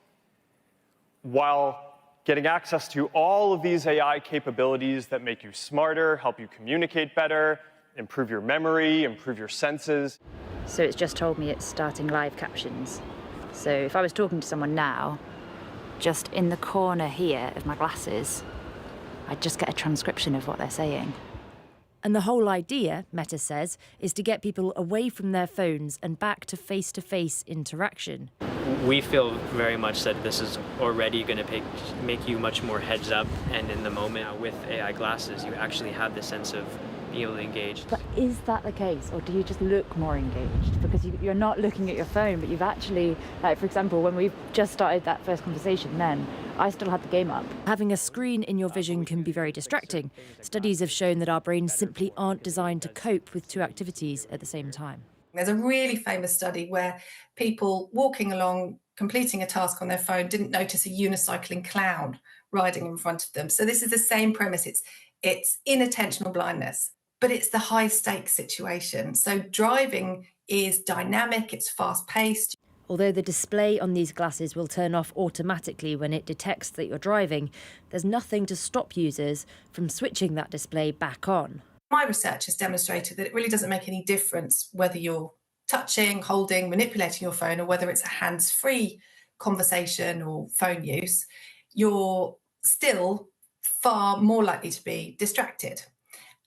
while getting access to all of these AI capabilities that make you smarter, help you communicate better, improve your memory, improve your senses. So it's just told me it's starting live captions. So if I was talking to someone now, just in the corner here of my glasses, I'd just get a transcription of what they're saying. And the whole idea, Meta says, is to get people away from their phones and back to face-to-face interaction. We feel very much that this is already going to make you much more heads up and in the moment. With AI glasses, you actually have the sense of being able to engage. But is that the case, or do you just look more engaged? Because you're not looking at your phone, but you've actually, like for example, when we just started that first conversation then, I still had the game up. Having a screen in your vision can be very distracting. Studies have shown that our brains simply aren't designed to cope with two activities at the same time. There's a really famous study where people walking along, completing a task on their phone, didn't notice a unicycling clown riding in front of them. So this is the same premise. It's inattentional blindness, but it's the high stakes situation. So driving is dynamic, it's fast paced. Although the display on these glasses will turn off automatically when it detects that you're driving, there's nothing to stop users from switching that display back on. My research has demonstrated that it really doesn't make any difference whether you're touching, holding, manipulating your phone, or whether it's a hands-free conversation or phone use. You're still far more likely to be distracted.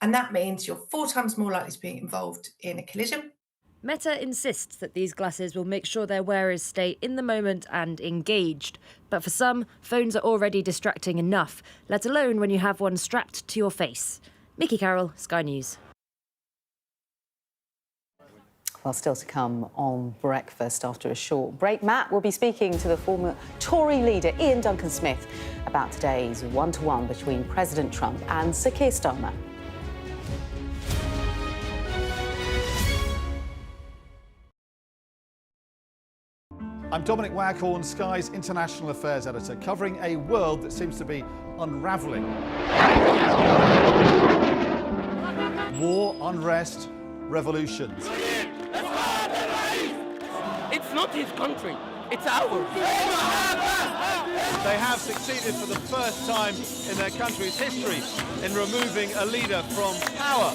And that means you're 4 times more likely to be involved in a collision. Meta insists that these glasses will make sure their wearers stay in the moment and engaged. But for some, phones are already distracting enough, let alone when you have one strapped to your face. Mickey Carroll, Sky News. Well, still to come on Breakfast after a short break. Matt will be speaking to the former Tory leader Ian Duncan-Smith about today's one-to-one between President Trump and Sir Keir Starmer. I'm Dominic Waghorn, Sky's International Affairs Editor, covering a world that seems to be unravelling. War, unrest, revolutions. It's not his country, it's ours. They have succeeded for the first time in their country's history in removing a leader from power.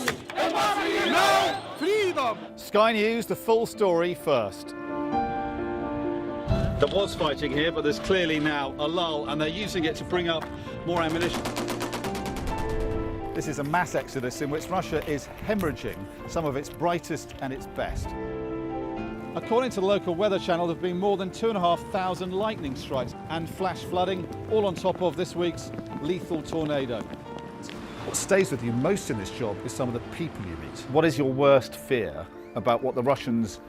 No freedom! Sky News, the full story first. There was fighting here, but there's clearly now a lull, and they're using it to bring up more ammunition. This is a mass exodus in which Russia is hemorrhaging some of its brightest and its best. According to the local weather channel, there have been more than 2,500 lightning strikes and flash flooding, all on top of this week's lethal tornado. What stays with you most in this job is some of the people you meet. What is your worst fear about what the Russians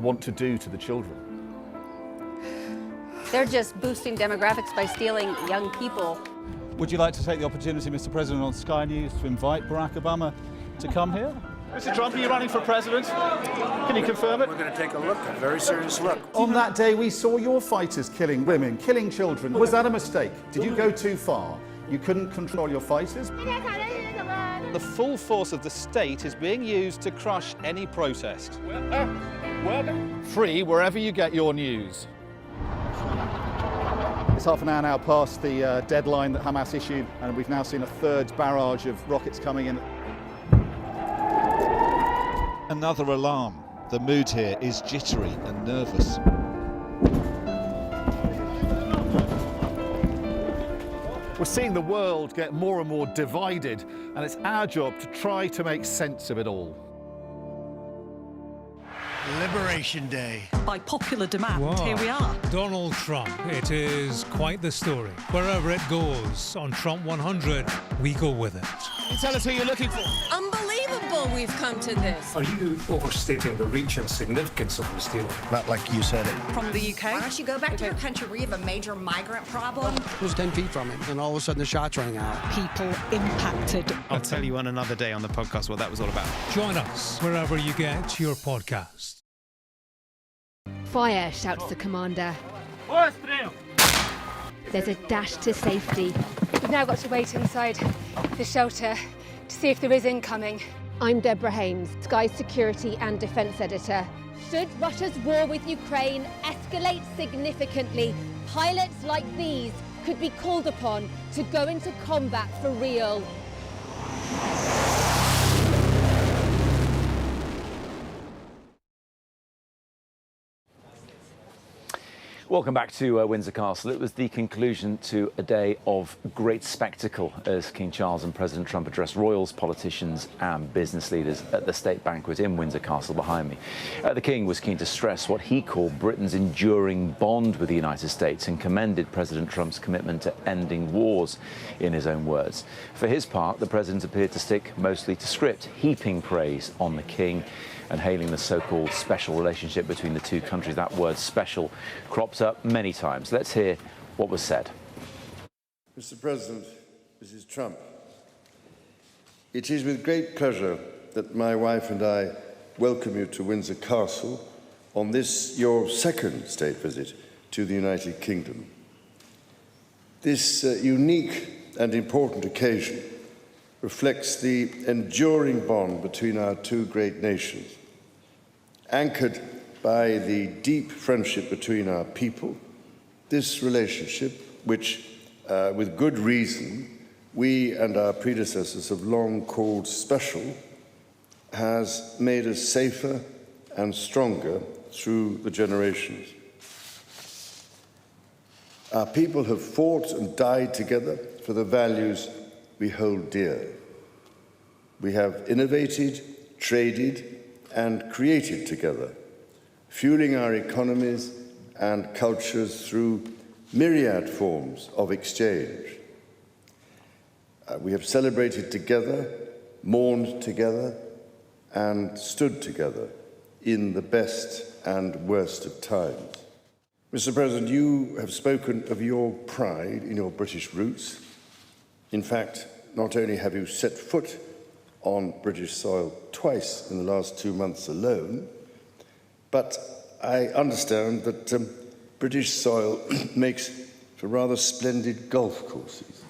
want to do to the children? They're just boosting demographics by stealing young people. Would you like to take the opportunity, Mr. President, on Sky News to invite Barack Obama to come here? Mr. Trump, are you running for president? Can you confirm it? We're going to take a look, a very serious look. On that day, we saw your fighters killing women, killing children. Was that a mistake? Did you go too far? You couldn't control your fighters? The full force of the state is being used to crush any protest. Free wherever you get your news. It's half an hour now past the deadline that Hamas issued, and we've now seen a third barrage of rockets coming in. Another alarm. The mood here is jittery and nervous. We're seeing the world get more and more divided, and it's our job to try to make sense of it all. Liberation Day. By popular demand, here we are. Donald Trump. It is quite the story. Wherever it goes, on Trump 100, we go with it. Can you tell us who you're looking for? Unbelievable we've come to this. Are you overstating the reach and significance of this deal? Not like you said it. From the UK. Why don't you go back to your country where you have a major migrant problem? It was 10 feet from it, and all of a sudden the shots rang out. People impacted. I'll tell you on another day on the podcast what that was all about. Join us wherever you get your podcast. Fire, shouts the commander. There's a dash to safety. We've now got to wait inside the shelter to see if there is incoming. I'm Deborah Hames, Sky Security and Defence Editor. Should Russia's war with Ukraine escalate significantly, pilots like these could be called upon to go into combat for real. Welcome back to Windsor Castle. It was the conclusion to a day of great spectacle as King Charles and President Trump addressed royals, politicians and business leaders at the state banquet in Windsor Castle behind me. The King was keen to stress what he called Britain's enduring bond with the United States and commended President Trump's commitment to ending wars, in his own words. For his part, the President appeared to stick mostly to script, heaping praise on the King and hailing the so-called special relationship between the two countries. That word special crops up many times. Let's hear what was said. Mr. President, Mrs. Trump, it is with great pleasure that my wife and I welcome you to Windsor Castle on this, your second state visit to the United Kingdom. This unique and important occasion reflects the enduring bond between our two great nations, anchored by the deep friendship between our people. This relationship, which, with good reason, we and our predecessors have long called special, has made us safer and stronger through the generations. Our people have fought and died together for the values we hold dear. We have innovated, traded, and created together, fueling our economies and cultures through myriad forms of exchange. We have celebrated together, mourned together, and stood together in the best and worst of times. Mr. President, you have spoken of your pride in your British roots. In fact, not only have you set foot on British soil twice in the last 2 months alone, but I understand that British soil makes for rather splendid golf courses.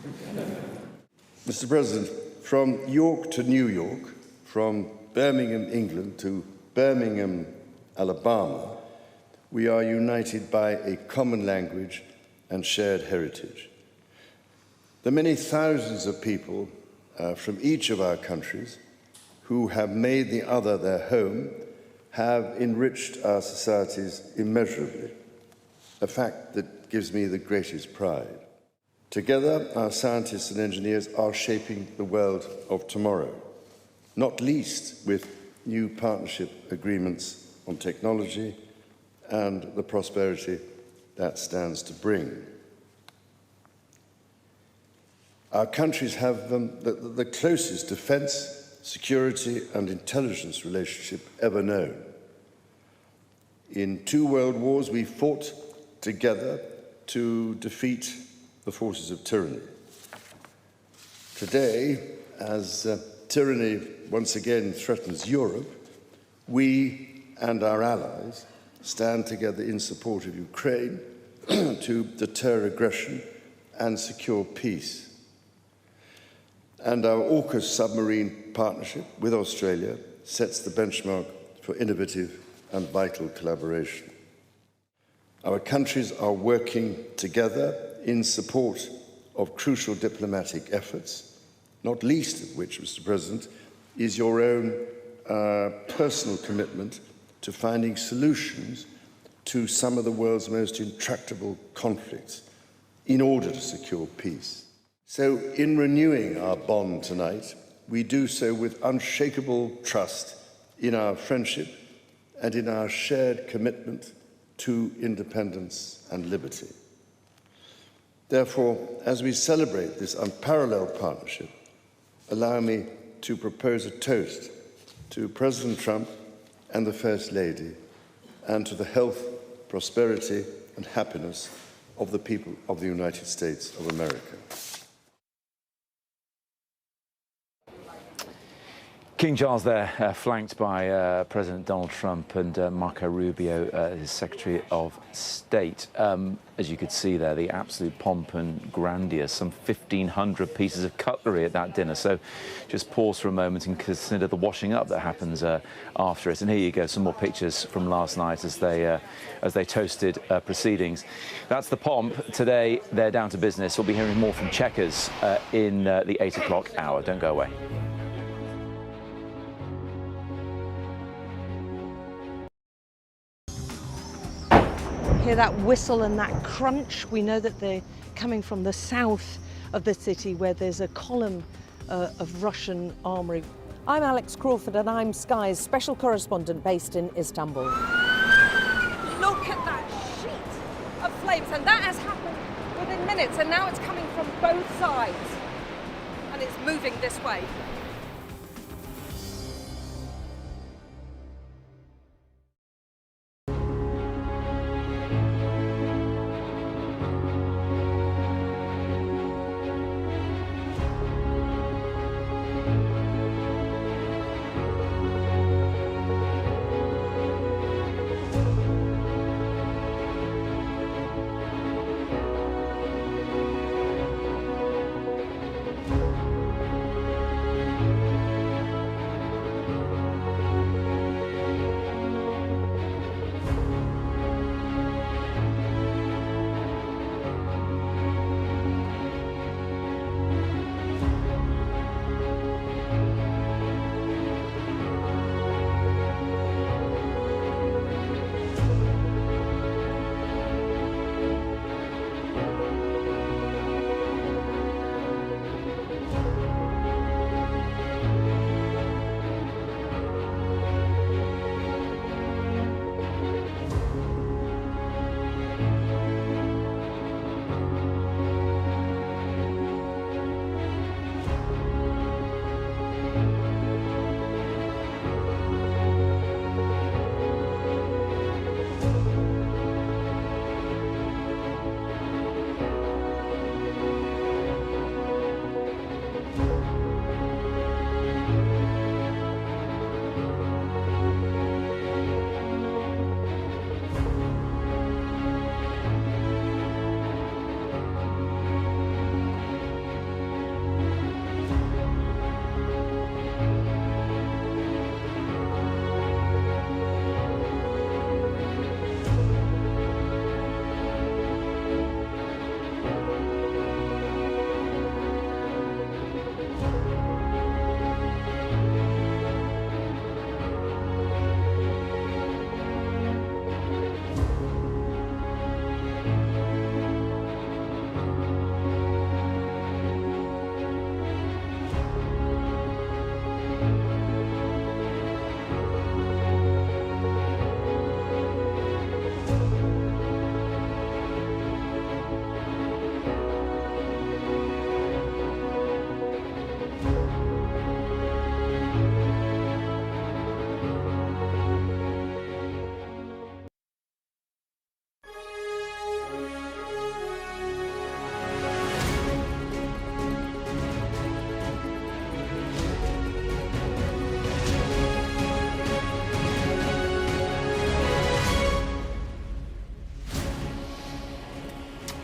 Mr. President, from York to New York, from Birmingham, England to Birmingham, Alabama, we are united by a common language and shared heritage. The many thousands of people from each of our countries who have made the other their home have enriched our societies immeasurably. a fact that gives me the greatest pride. Together, our scientists and engineers are shaping the world of tomorrow, not least with new partnership agreements on technology and the prosperity that stands to bring. Our countries have the closest defence, security and intelligence relationship ever known. In 2 world wars, we fought together to defeat the forces of tyranny. Today, as tyranny once again threatens Europe, we and our allies stand together in support of Ukraine to deter aggression and secure peace. And our AUKUS submarine partnership with Australia sets the benchmark for innovative and vital collaboration. Our countries are working together in support of crucial diplomatic efforts, not least of which, Mr. President, is your own personal commitment to finding solutions to some of the world's most intractable conflicts in order to secure peace. So, in renewing our bond tonight, we do so with unshakable trust in our friendship and in our shared commitment to independence and liberty. Therefore, as we celebrate this unparalleled partnership, allow me to propose a toast to President Trump and the First Lady, and to the health, prosperity and happiness of the people of the United States of America. King Charles there, flanked by President Donald Trump and Marco Rubio, his Secretary of State. As you could see there, the absolute pomp and grandeur, some 1,500 pieces of cutlery at that dinner. So just pause for a moment and consider the washing up that happens after it. And here you go, some more pictures from last night as they toasted proceedings. That's the pomp. Today, they're down to business. We'll be hearing more from Chequers in the 8 o'clock hour. Don't go away. Hear that whistle and that crunch. We know that they're coming from the south of the city where there's a column of Russian armoury. I'm Alex Crawford and I'm Sky's special correspondent based in Istanbul. Look at that sheet of flames, and that has happened within minutes, and now it's coming from both sides and it's moving this way.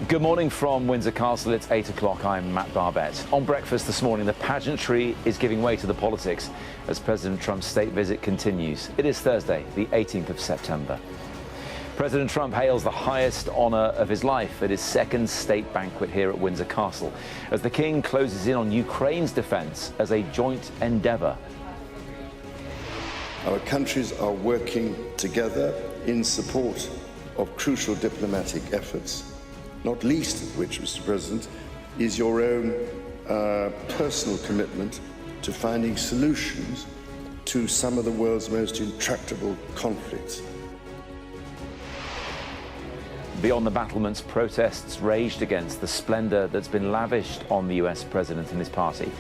Good morning from Windsor Castle. It's 8 o'clock. I'm Matt Barbett. On breakfast this morning, the pageantry is giving way to the politics as President Trump's state visit continues. It is Thursday, the 18th of September. President Trump hails the highest honour of his life at his second state banquet here at Windsor Castle, as the King closes in on Ukraine's defence as a joint endeavour. Our countries are working together in support of crucial diplomatic efforts, not least of which, Mr. President, is your own personal commitment to finding solutions to some of the world's most intractable conflicts. Beyond the battlements, protests raged against the splendour that's been lavished on the US President and his party,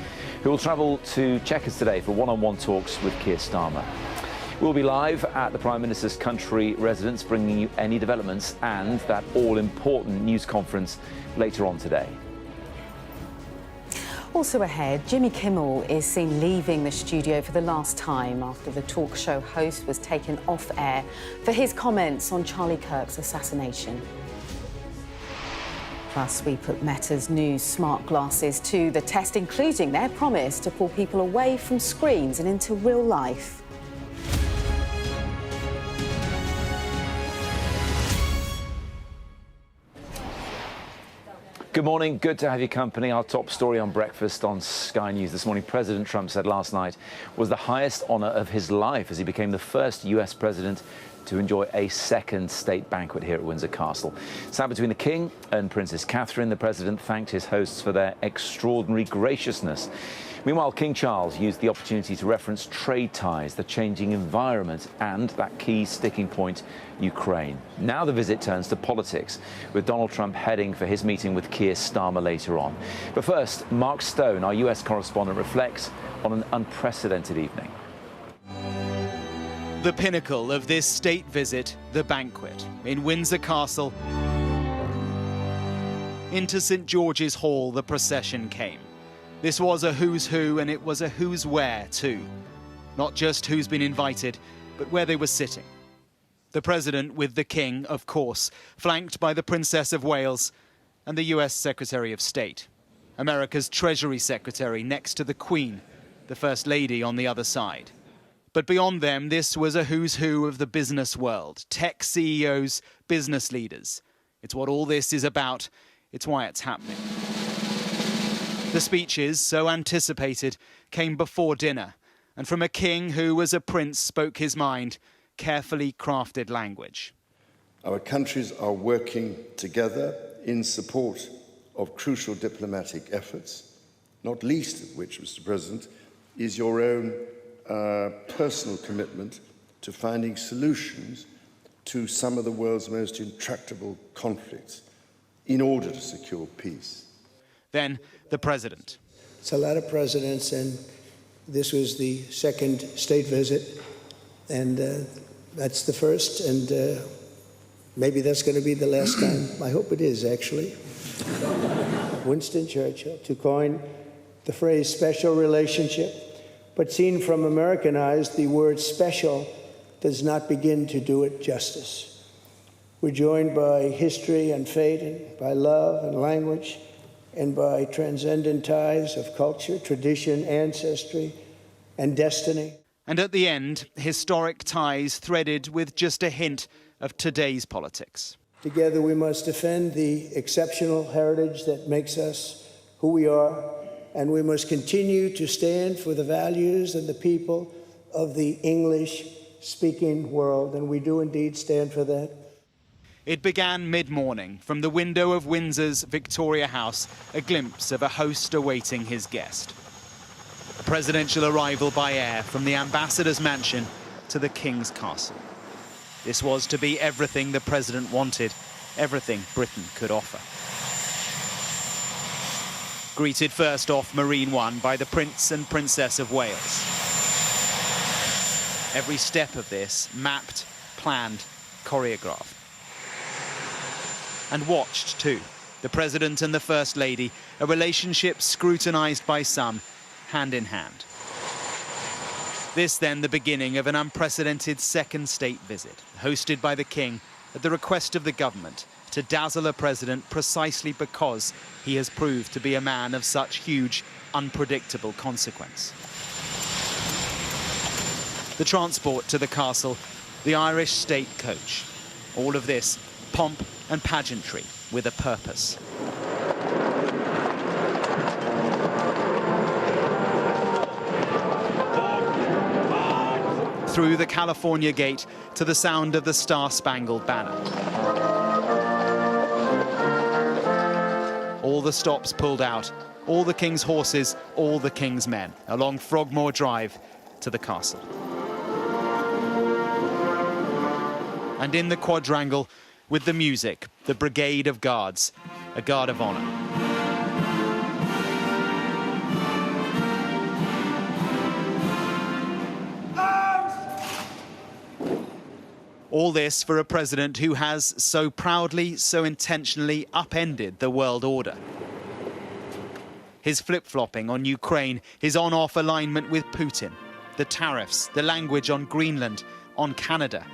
who will travel to Chequers today for one-on-one talks with Keir Starmer. We'll be live at the Prime Minister's country residence, bringing you any developments and that all-important news conference later on today. Also ahead, Jimmy Kimmel is seen leaving the studio for the last time after the talk show host was taken off air for his comments on Charlie Kirk's assassination. Plus, we put Meta's new smart glasses to the test, including their promise to pull people away from screens and into real life. Good morning. Good to have your company. Our top story on breakfast on Sky News this morning. President Trump said last night was the highest honour of his life as he became the first US president to enjoy a second state banquet here at Windsor Castle. Sat between the King and Princess Catherine, the president thanked his hosts for their extraordinary graciousness. Meanwhile, King Charles used the opportunity to reference trade ties, the changing environment and that key sticking point, Ukraine. Now the visit turns to politics, with Donald Trump heading for his meeting with Keir Starmer later on. But first, Mark Stone, our US correspondent, reflects on an unprecedented evening. The pinnacle of this state visit, the banquet, in Windsor Castle. Into St George's Hall the procession came. This was a who's who, and it was a who's where too. Not just who's been invited, but where they were sitting. The President with the King, of course, flanked by the Princess of Wales and the US Secretary of State. America's Treasury Secretary next to the Queen, the First Lady on the other side. But beyond them, this was a who's who of the business world. Tech CEOs, business leaders. It's what all this is about. It's why it's happening. The speeches, so anticipated, came before dinner, and from a king who, as a prince, spoke his mind, carefully crafted language. Our countries are working together in support of crucial diplomatic efforts, not least of which, Mr. President, is your own personal commitment to finding solutions to some of the world's most intractable conflicts in order to secure peace. Then the President. It's a lot of presidents, and this was the second state visit, and that's the first, and maybe that's going to be the last time. I hope it is, actually. Winston Churchill, to coin the phrase special relationship, but seen from American eyes, the word special does not begin to do it justice. We're joined by history and fate, and by love and language, and by transcendent ties of culture, tradition, ancestry, and destiny. And at the end, historic ties threaded with just a hint of today's politics. Together we must defend the exceptional heritage that makes us who we are, and we must continue to stand for the values and the people of the English-speaking world, and we do indeed stand for that. It began mid-morning. From the window of Windsor's Victoria House, a glimpse of a host awaiting his guest. A presidential arrival by air from the ambassador's mansion to the King's castle. This was to be everything the president wanted, everything Britain could offer. Greeted first off Marine One by the Prince and Princess of Wales. Every step of this mapped, planned, choreographed. And watched too. The President and the First Lady, a relationship scrutinised by some, hand in hand. This then the beginning of an unprecedented second state visit, hosted by the King at the request of the government to dazzle a president precisely because he has proved to be a man of such huge, unpredictable consequence. The transport to the castle, the Irish state coach. All of this, pomp and pageantry with a purpose. Through the California Gate to the sound of the Star-Spangled Banner. All the stops pulled out, all the King's horses, all the King's men, along Frogmore Drive to the castle. And in the quadrangle, with the music, the brigade of guards, a guard of honour. All this for a president who has so proudly, so intentionally upended the world order. His flip-flopping on Ukraine, his on-off alignment with Putin, the tariffs, the language on Greenland, on Canada,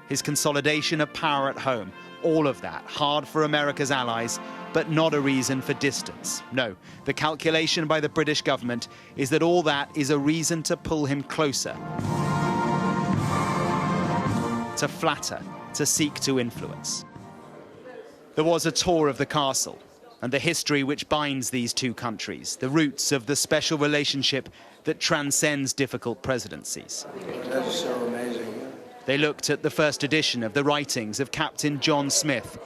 his consolidation of power at home, all of that hard for America's allies, but not a reason for distance. No, the calculation by the British government is that all that is a reason to pull him closer, to flatter, to seek to influence. There was a tour of the castle and the history which binds these two countries, the roots of the special relationship that transcends difficult presidencies. That's so amazing. They looked at the first edition of the writings of Captain John Smith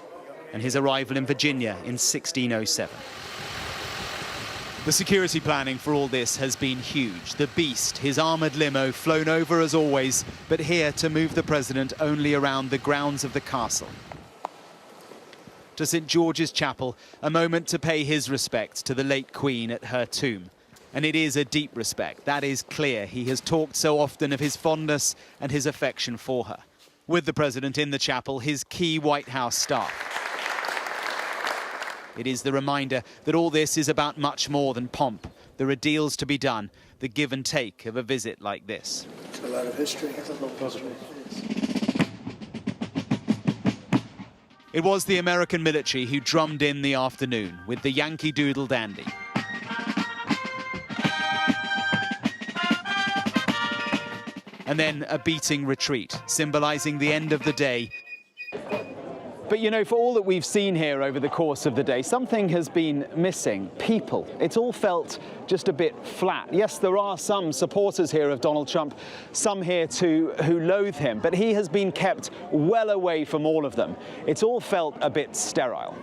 and his arrival in Virginia in 1607. The security planning for all this has been huge. The Beast, his armoured limo, flown over as always, but here to move the president only around the grounds of the castle. To St George's Chapel, a moment to pay his respects to the late Queen at her tomb. And it is a deep respect, that is clear. He has talked so often of his fondness and his affection for her. With the president in the chapel, his key White House staff. It is the reminder that all this is about much more than pomp. There are deals to be done, the give and take of a visit like this. It's a lot of history. It was the American military who drummed in the afternoon with the Yankee Doodle Dandy. And then a beating retreat, symbolising the end of the day. But, you know, for all that we've seen here over the course of the day, something has been missing. People. It's all felt just a bit flat. Yes, there are some supporters here of Donald Trump, some here too who loathe him, but he has been kept well away from all of them. It's all felt a bit sterile.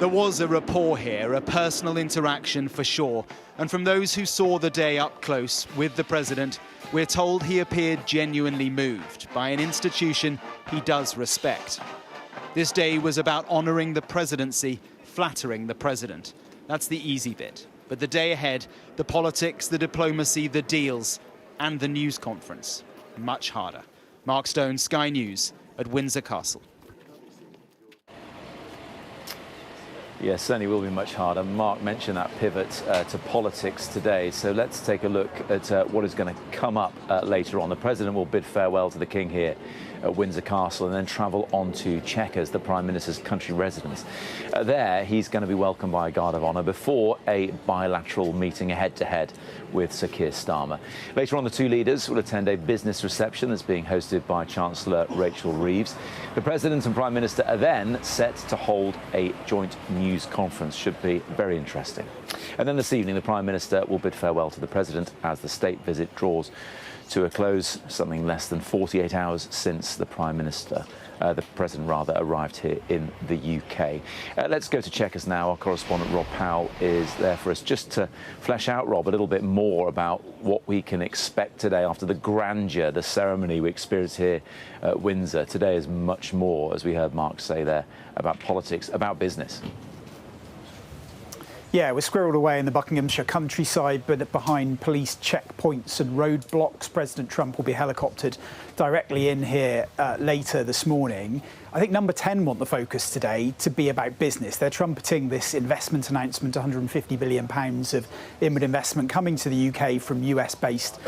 There was a rapport here, a personal interaction for sure. And from those who saw the day up close with the president, we're told he appeared genuinely moved by an institution he does respect. This day was about honouring the presidency, flattering the president. That's the easy bit. But the day ahead, the politics, the diplomacy, the deals, and the news conference, much harder. Mark Stone, Sky News at Windsor Castle. Yes, certainly will be much harder. Mark mentioned that pivot to politics today. So let's take a look at what is going to come up later on. The president will bid farewell to the King here at Windsor Castle and then travel on to Chequers, the Prime Minister's country residence. There, he's going to be welcomed by a guard of honour before a bilateral meeting, a head-to-head with Sir Keir Starmer. Later on, the two leaders will attend a business reception that's being hosted by Chancellor Rachel Reeves. The President and Prime Minister are then set to hold a joint news conference. Should be very interesting. And then this evening, the Prime Minister will bid farewell to the President as the state visit draws to a close, something less than 48 hours since the President arrived here in the UK. Let's go to Chequers now. Our correspondent Rob Powell is there for us just to flesh out, Rob, a little bit more about what we can expect today after the grandeur, the ceremony we experienced here at Windsor. Today is much more, as we heard Mark say there, about politics, about business. Yeah, we're squirreled away in the Buckinghamshire countryside, but behind police checkpoints and roadblocks. President Trump will be helicoptered directly in here later this morning. I think Number 10 want the focus today to be about business. They're trumpeting this investment announcement, £150 billion of inward investment coming to the UK from US-based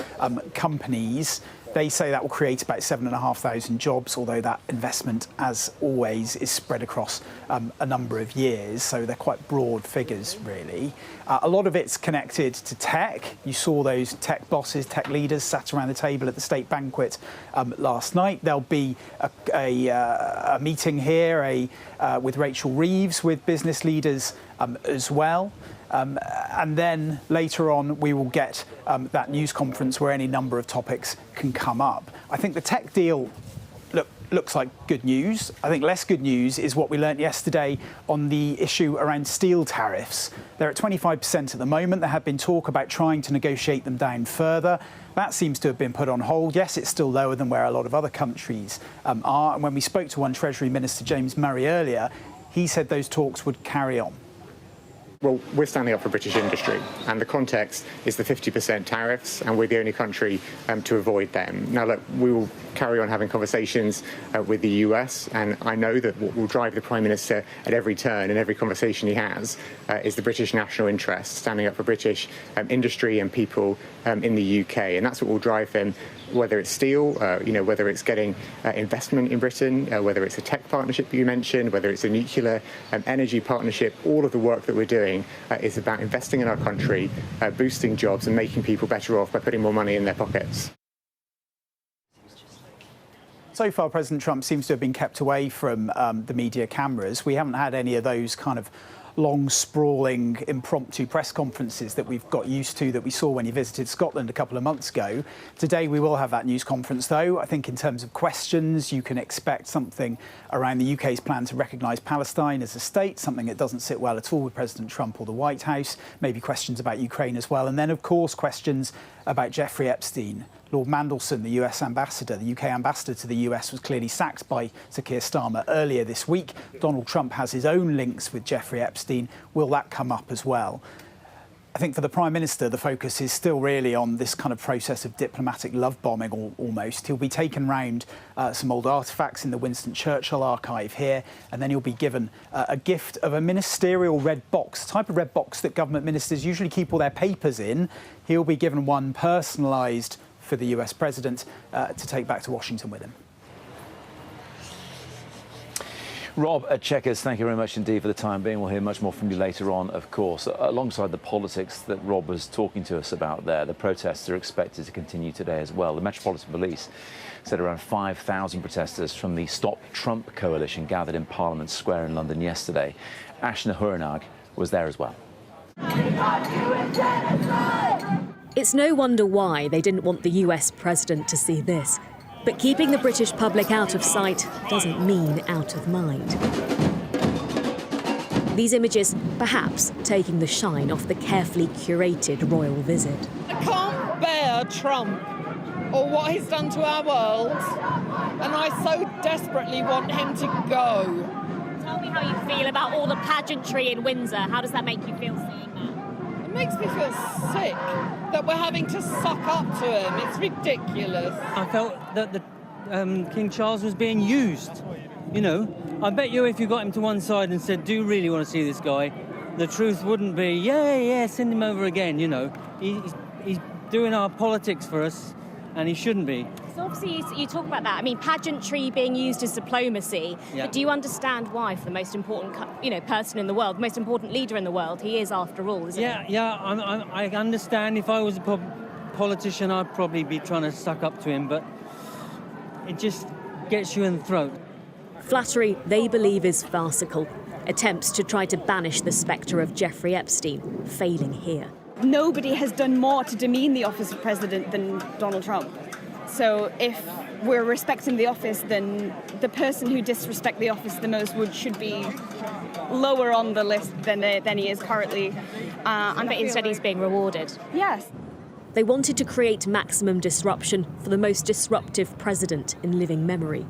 companies. They say that will create about 7,500 jobs, although that investment, as always, is spread across a number of years. So they're quite broad figures, really. A lot of it's connected to tech. You saw those tech bosses, tech leaders sat around the table at the state banquet last night. There'll be a meeting here with Rachel Reeves, with business leaders as well. And then later on, we will get that news conference where any number of topics can come up. I think the tech deal looks like good news. I think less good news is what we learnt yesterday on the issue around steel tariffs. They're at 25% at the moment. There had been talk about trying to negotiate them down further. That seems to have been put on hold. Yes, it's still lower than where a lot of other countries are. And when we spoke to one Treasury Minister, James Murray, earlier, he said those talks would carry on. Well, we're standing up for British industry, and the context is the 50% tariffs, and we're the only country to avoid them. Now, look, we will carry on having conversations with the US, and I know that what will drive the Prime Minister at every turn and every conversation he has is the British national interest, standing up for British industry and people in the UK, and that's what will drive them. Whether it's steel, whether it's getting investment in Britain, whether it's a tech partnership that you mentioned, whether it's a nuclear energy partnership, all of the work that we're doing is about investing in our country, boosting jobs and making people better off by putting more money in their pockets. So far, President Trump seems to have been kept away from the media cameras. We haven't had any of those kind of long, sprawling, impromptu press conferences that we've got used to, that we saw when he visited Scotland a couple of months ago. Today, we will have that news conference, though. I think in terms of questions, you can expect something around the UK's plan to recognise Palestine as a state, something that doesn't sit well at all with President Trump or the White House, maybe questions about Ukraine as well. And then, of course, questions about Jeffrey Epstein. Lord Mandelson, the US ambassador, the UK ambassador to the US, was clearly sacked by Sir Keir Starmer earlier this week. Donald Trump has his own links with Jeffrey Epstein. Will that come up as well? I think for the Prime Minister, the focus is still really on this kind of process of diplomatic love bombing, almost. He'll be taken round some old artefacts in the Winston Churchill archive here, and then he'll be given a gift of a ministerial red box, the type of red box that government ministers usually keep all their papers in. He'll be given one personalised for the US president to take back to Washington with him. Rob at Chequers, thank you very much indeed for the time being. We'll hear much more from you later on, of course. Alongside the politics that Rob was talking to us about there, the protests are expected to continue today as well. The Metropolitan Police said around 5,000 protesters from the Stop Trump coalition gathered in Parliament Square in London yesterday. Ashna Huranag was there as well. It's no wonder why they didn't want the US president to see this. But keeping the British public out of sight doesn't mean out of mind. These images, perhaps taking the shine off the carefully curated royal visit. I can't bear Trump or what he's done to our world, and I so desperately want him to go. Tell me how you feel about all the pageantry in Windsor. How does that make you feel seeing that? It makes me feel sick that we're having to suck up to him. It's ridiculous. I felt that the King Charles was being used. You know, I bet you if you got him to one side and said, do you really want to see this guy? The truth wouldn't be, yeah, send him over again, you know. He's doing our politics for us, and he shouldn't be. So obviously you talk about that. I mean, pageantry being used as diplomacy. Yeah. But do you understand why, for the most important, person in the world, the most important leader in the world, he is after all, isn't he? Yeah. I understand. If I was a politician, I'd probably be trying to suck up to him, but it just gets you in the throat. Flattery, they believe, is farcical. Attempts to try to banish the spectre of Jeffrey Epstein, failing here. Nobody has done more to demean the office of president than Donald Trump. So if we're respecting the office, then the person who disrespects the office the most should be lower on the list than he is currently. But instead he's being rewarded. Yes. They wanted to create maximum disruption for the most disruptive president in living memory.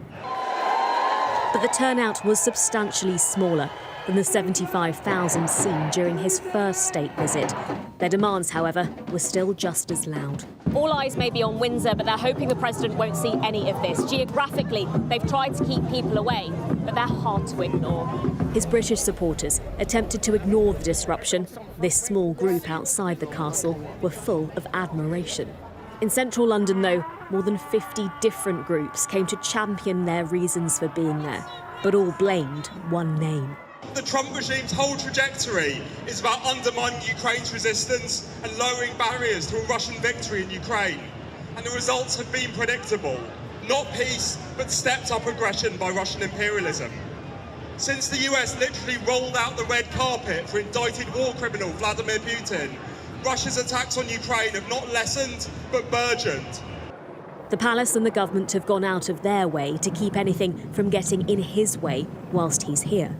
But the turnout was substantially smaller than the 75,000 seen during his first state visit. Their demands, however, were still just as loud. All eyes may be on Windsor, but they're hoping the president won't see any of this. Geographically, they've tried to keep people away, but they're hard to ignore. His British supporters attempted to ignore the disruption. This small group outside the castle were full of admiration. In central London, though, more than 50 different groups came to champion their reasons for being there, but all blamed one name. The Trump regime's whole trajectory is about undermining Ukraine's resistance and lowering barriers to a Russian victory in Ukraine. And the results have been predictable. Not peace, but stepped-up aggression by Russian imperialism. Since the US literally rolled out the red carpet for indicted war criminal Vladimir Putin, Russia's attacks on Ukraine have not lessened, but burgeoned. The palace and the government have gone out of their way to keep anything from getting in his way whilst he's here.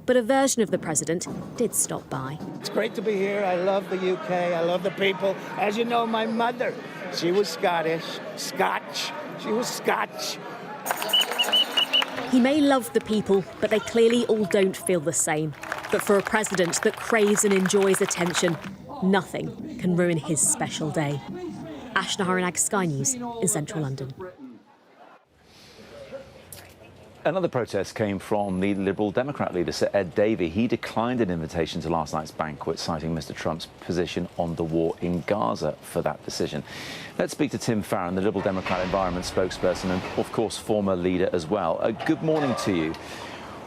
But a version of the president did stop by. It's great to be here. I love the UK. I love the people. As you know, my mother, she was Scottish. Scotch. She was Scotch. He may love the people, but they clearly all don't feel the same. But for a president that craves and enjoys attention, nothing can ruin his special day. Ashna Haranag, Sky News in central London. Another protest came from the Liberal Democrat leader, Sir Ed Davey. He declined an invitation to last night's banquet, citing Mr Trump's position on the war in Gaza for that decision. Let's speak to Tim Farron, the Liberal Democrat environment spokesperson and, of course, former leader as well. Good morning to you.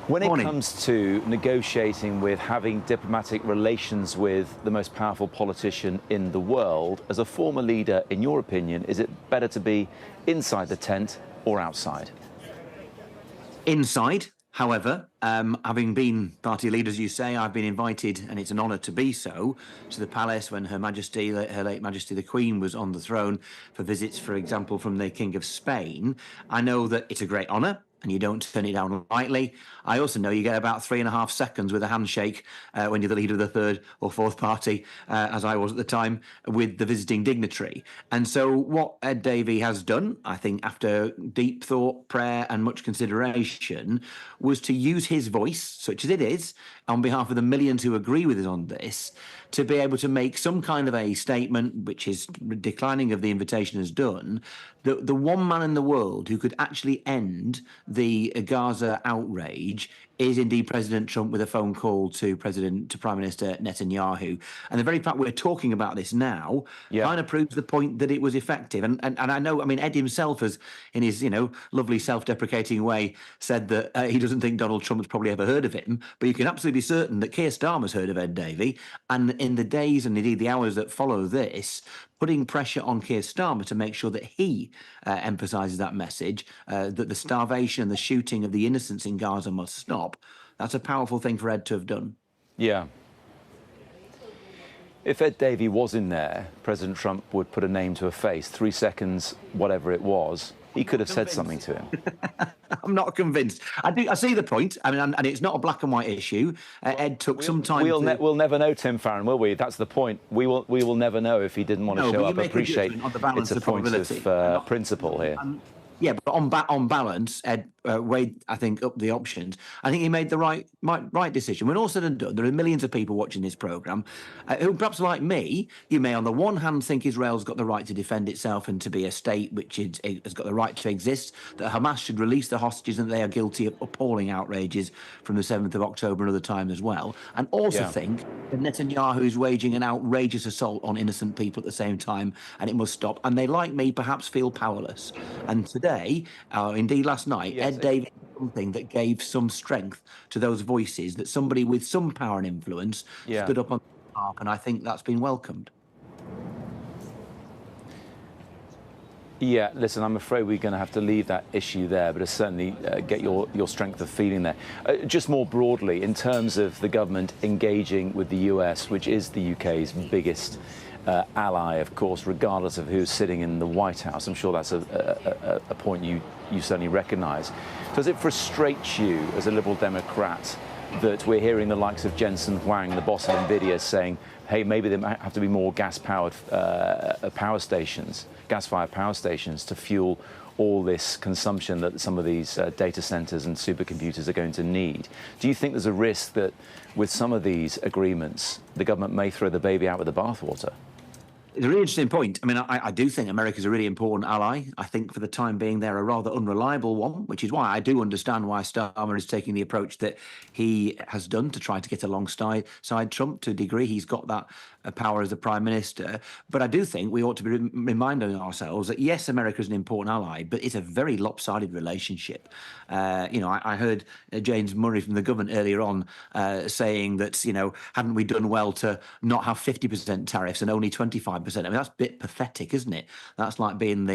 When it comes to negotiating with having diplomatic relations with the most powerful politician in the world, as a former leader, in your opinion, is it better to be inside the tent or outside? Inside, however, having been party leader, as you say, I've been invited, and it's an honour to be so, to the palace when Her Majesty, Her late Majesty the Queen, was on the throne for visits, for example, from the King of Spain. I know that it's a great honour, and you don't turn it down lightly. I also know you get about 3.5 seconds with a handshake when you're the leader of the third or fourth party, as I was at the time, with the visiting dignitary. And so what Ed Davey has done, I think, after deep thought, prayer and much consideration, was to use his voice, such as it is, on behalf of the millions who agree with us on this, to be able to make some kind of a statement, which his declining of the invitation has done, that the one man in the world who could actually end the Gaza outrage is indeed President Trump, with a phone call to Prime Minister Netanyahu. And the very fact we're talking about this now kind of proves the point that it was effective. And I know, I mean, Ed himself has, in his, lovely self-deprecating way, said that he doesn't think Donald Trump's probably ever heard of him. But you can absolutely be certain that Keir Starmer's heard of Ed Davey. And in the days and indeed the hours that follow this, putting pressure on Keir Starmer to make sure that he emphasises that message, that the starvation and the shooting of the innocents in Gaza must stop. That's a powerful thing for Ed to have done. Yeah. If Ed Davey was in there, President Trump would put a name to a face. 3 seconds, whatever it was, he could have said something to him. I'm not convinced. I see the point. I mean, and it's not a black and white issue. Ed took some time. We'll never know, Tim Farron, will we? That's the point. We will never know if he didn't want to show up. Appreciate it's a point of principle here. Yeah, but on balance, Ed weighed, I think, up the options. I think he made the right decision. When all said and done, there are millions of people watching this programme who, perhaps like me, you may on the one hand think Israel's got the right to defend itself and to be a state which has got the right to exist, that Hamas should release the hostages and they are guilty of appalling outrages from the 7th of October and other time as well. And also think that Netanyahu is waging an outrageous assault on innocent people at the same time, and it must stop. And they, like me, perhaps feel powerless. And today, indeed last night, Ed Davey did something that gave some strength to those voices, that somebody with some power and influence stood up on the top, and I think that's been welcomed. Yeah, listen, I'm afraid we're going to have to leave that issue there, but I certainly get your strength of feeling there. Just more broadly, in terms of the government engaging with the US, which is the UK's biggest ally, of course, regardless of who's sitting in the White House. I'm sure that's a point you certainly recognise. Does it frustrate you as a Liberal Democrat that we're hearing the likes of Jensen Huang, the boss of NVIDIA, saying, hey, maybe there might have to be more gas-fired power stations to fuel all this consumption that some of these data centres and supercomputers are going to need? Do you think there's a risk that with some of these agreements, the government may throw the baby out with the bathwater? It's a really interesting point. I mean, I do think America's a really important ally. I think for the time being, they're a rather unreliable one, which is why I do understand why Starmer is taking the approach that he has done to try to get alongside Trump to a degree. He's got that power as the Prime Minister. But I do think we ought to be reminding ourselves that, yes, America's an important ally, but it's a very lopsided relationship. I heard James Murray from the government earlier on saying that, hadn't we done well to not have 50% tariffs and only 25%? I mean, that's a bit pathetic, isn't it? That's like being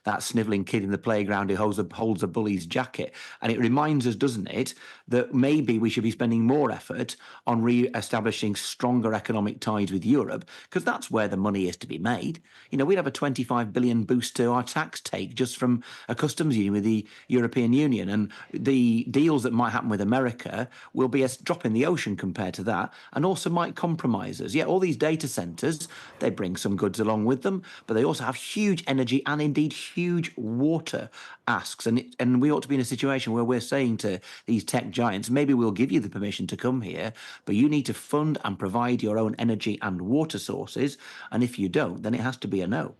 that snivelling kid in the playground who holds a bully's jacket. And it reminds us, doesn't it, that maybe we should be spending more effort on re-establishing stronger economic ties with Europe, because that's where the money is to be made. We'd have a 25 billion boost to our tax take just from a customs union with the European Union. And the deals that might happen with America will be a drop in the ocean compared to that, and also might compromise us. Yeah, all these data centres, they bring some goods along with them, but they also have huge energy and indeed huge water asks. And we ought to be in a situation where we're saying to these tech giants, maybe we'll give you the permission to come here, but you need to fund and provide your own energy and water sources. And if you don't, then it has to be a no.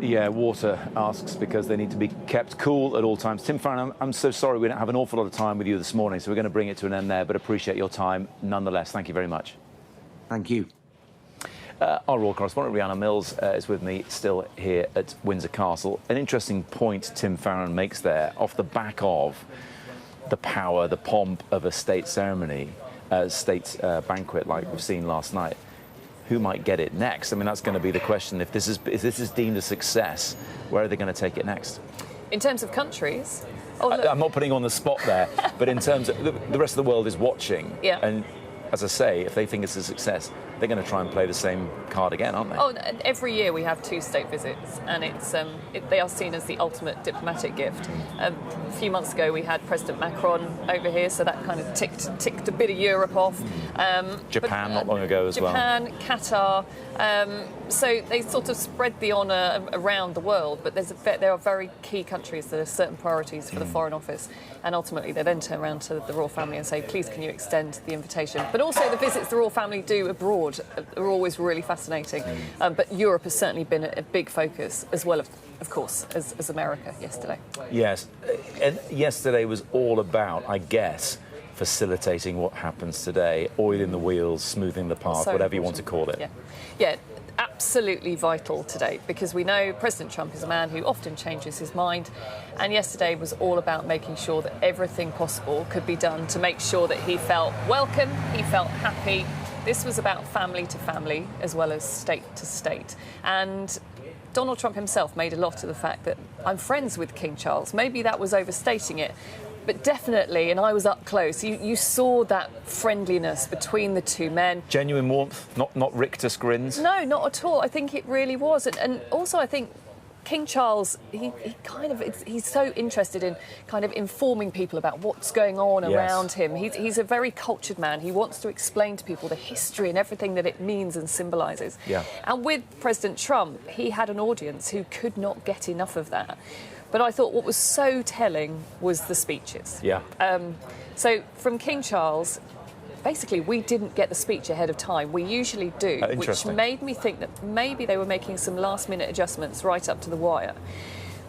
Yeah, water asks because they need to be kept cool at all times. Tim Farron, I'm so sorry we don't have an awful lot of time with you this morning, so we're going to bring it to an end there, but appreciate your time nonetheless. Thank you very much. Thank you. Our royal correspondent, Rhianna Mills, is with me still here at Windsor Castle. An interesting point Tim Farron makes there, off the back of the power, the pomp of a state ceremony, state banquet like we've seen last night. Who might get it next? I mean, that's going to be the question. If this is deemed a success, where are they going to take it next? In terms of countries? I'm not putting you on the spot there, but in terms of the rest of the world is watching. Yeah. And as I say, if they think it's a success, they're going to try and play the same card again, aren't they? Oh, every year we have 2 state visits, and they are seen as the ultimate diplomatic gift. A few months ago we had President Macron over here, so that kind of ticked a bit of Europe off. Japan not long ago as well. Japan, Qatar. So they sort of spread the honour around the world, but there are very key countries that are certain priorities for the Foreign Office, and ultimately they then turn around to the royal family and say, please can you extend the invitation. But also the visits the royal family do abroad are always really fascinating. But Europe has certainly been a big focus, as well, of course, as America yesterday. Yes, and yesterday was all about, I guess, facilitating what happens today, oiling the wheels, smoothing the path, whatever you want to call it. Yeah, absolutely vital today, because we know President Trump is a man who often changes his mind, and yesterday was all about making sure that everything possible could be done to make sure that he felt welcome, he felt happy. This was about family to family as well as state to state. And Donald Trump himself made a lot of the fact that I'm friends with King Charles. Maybe that was overstating it, but definitely, and I was up close, you saw that friendliness between the two men. Genuine warmth, not rictus grins? No, not at all. I think it really was. And also I think King Charles, he's so interested in kind of informing people about what's going on around him. He's a very cultured man. He wants to explain to people the history and everything that it means and symbolises. Yeah. And with President Trump, he had an audience who could not get enough of that. But I thought what was so telling was the speeches. Yeah. So from King Charles, basically, we didn't get the speech ahead of time. We usually do, which made me think that maybe they were making some last-minute adjustments right up to the wire.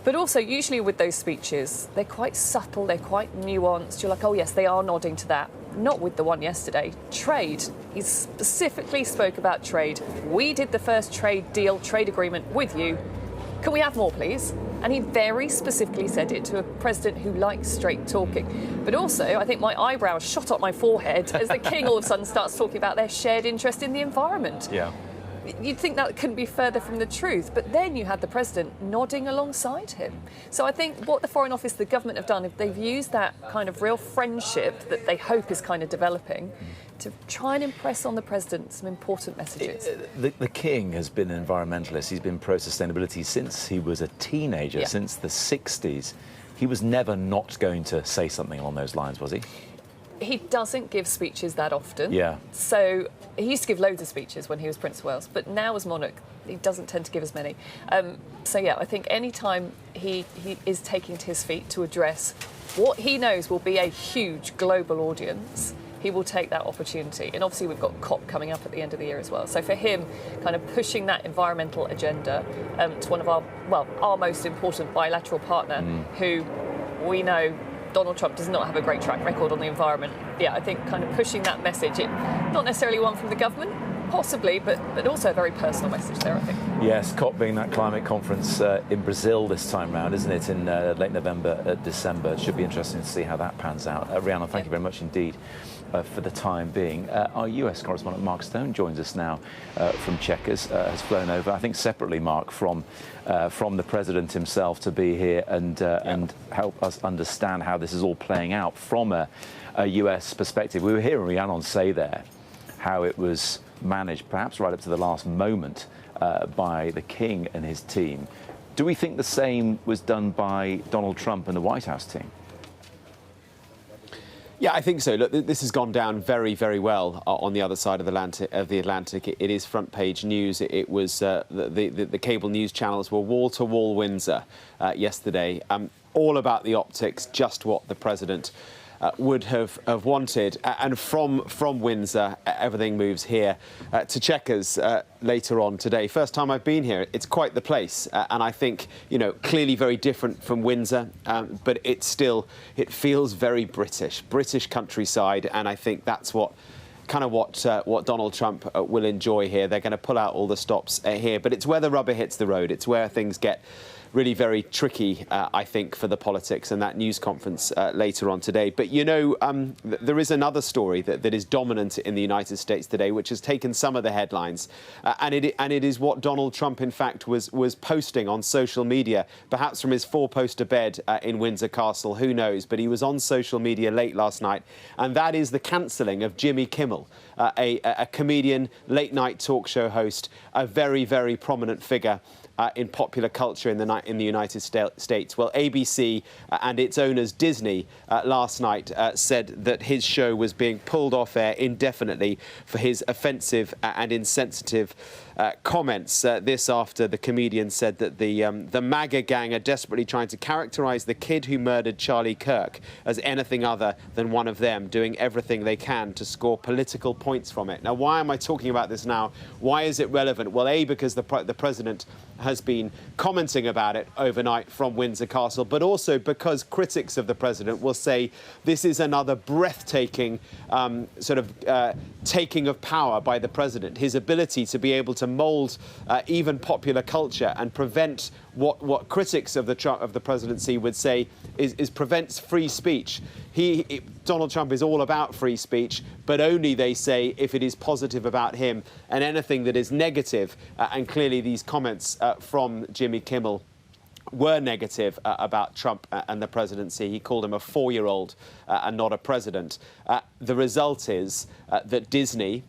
But also, usually with those speeches, they're quite subtle, they're quite nuanced. You're like, oh, yes, they are nodding to that. Not with the one yesterday. Trade. He specifically spoke about trade. We did the first trade agreement with you. Can we have more, please? And he very specifically said it to a president who likes straight talking. But also, I think my eyebrows shot up my forehead as the king all of a sudden starts talking about their shared interest in the environment. Yeah. You'd think that couldn't be further from the truth, but then you had the president nodding alongside him. So I think what the Foreign Office, the government have done, if they've used that kind of real friendship that they hope is kind of developing to try and impress on the president some important messages. The king has been an environmentalist. He's been pro-sustainability since he was a teenager, since the 60s. He was never not going to say something along those lines, was he? He doesn't give speeches that often. Yeah. So he used to give loads of speeches when he was Prince of Wales, but now as monarch, he doesn't tend to give as many. So yeah, I think any time he is taking to his feet to address what he knows will be a huge global audience, he will take that opportunity. And obviously we've got COP coming up at the end of the year as well. So for him, kind of pushing that environmental agenda to one of our most important bilateral partner, who we know Donald Trump does not have a great track record on the environment. Yeah, I think kind of pushing that message, not necessarily one from the government, possibly, but also a very personal message there, I think. Yes, COP being that climate conference in Brazil this time round, isn't it, in late November, December. It should be interesting to see how that pans out. Rhiannon, thank you very much indeed for the time being. Our US correspondent Mark Stone joins us now from Chequers, has flown over, I think separately, Mark, from the president himself to be here and help us understand how this is all playing out from a US perspective. We were hearing Rhiannon say there how it was managed, perhaps right up to the last moment, by the King and his team. Do we think the same was done by Donald Trump and the White House team? Yeah, I think so. Look, this has gone down very, very well on the other side of the Atlantic. It is front page news. It was the cable news channels were wall to wall Windsor yesterday, all about the optics, just what the president would have wanted. And from Windsor, everything moves here to Chequers later on today. First time I've been here. It's quite the place. And I think, you know, clearly very different from Windsor, but it feels very British countryside. And I think that's what Donald Trump will enjoy here. They're going to pull out all the stops here. But it's where the rubber hits the road. It's where things get really very tricky, I think, for the politics and that news conference later on today. But, you know, there is another story that is dominant in the United States today, which has taken some of the headlines. And it is what Donald Trump, in fact, was posting on social media, perhaps from his four-poster bed in Windsor Castle, who knows. But he was on social media late last night. And that is the cancelling of Jimmy Kimmel, a comedian, late-night talk show host, a very, very prominent figure in popular culture in the United States. Well, ABC and its owners, Disney, last night said that his show was being pulled off air indefinitely for his offensive and insensitive comments. This after the comedian said that the MAGA gang are desperately trying to characterise the kid who murdered Charlie Kirk as anything other than one of them, doing everything they can to score political points from it. Now, why am I talking about this now? Why is it relevant? Well, A, because the president has been commenting about it overnight from Windsor Castle, but also because critics of the president will say this is another breathtaking taking of power by the president. His ability to be able to mould even popular culture and prevent what critics of the presidency would say is prevents free speech. Donald Trump is all about free speech, but only, they say, if it is positive about him, and anything that is negative, and clearly these comments from Jimmy Kimmel were negative about Trump and the presidency. He called him a 4-year-old and not a president. The result is that Disney,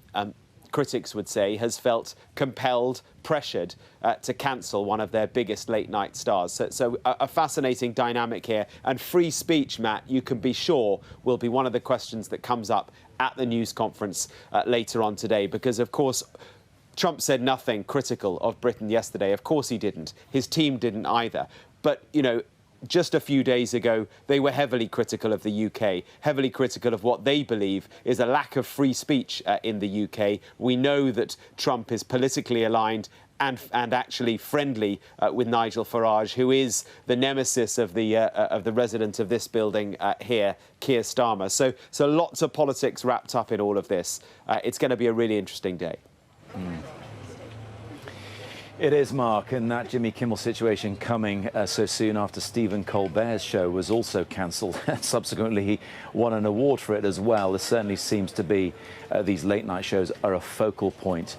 critics would say, has felt compelled, pressured to cancel one of their biggest late-night stars. So a fascinating dynamic here. And free speech, Matt, you can be sure, will be one of the questions that comes up at the news conference later on today, because, of course, Trump said nothing critical of Britain yesterday. Of course he didn't. His team didn't either. But, you know, just a few days ago, they were heavily critical of the UK, heavily critical of what they believe is a lack of free speech in the UK. We know that Trump is politically aligned and actually friendly with Nigel Farage, who is the nemesis of the resident of this building here, Keir Starmer. So lots of politics wrapped up in all of this. It's going to be a really interesting day. It is, Mark, and that Jimmy Kimmel situation coming so soon after Stephen Colbert's show was also cancelled. Subsequently, he won an award for it as well. There certainly seems to be these late-night shows are a focal point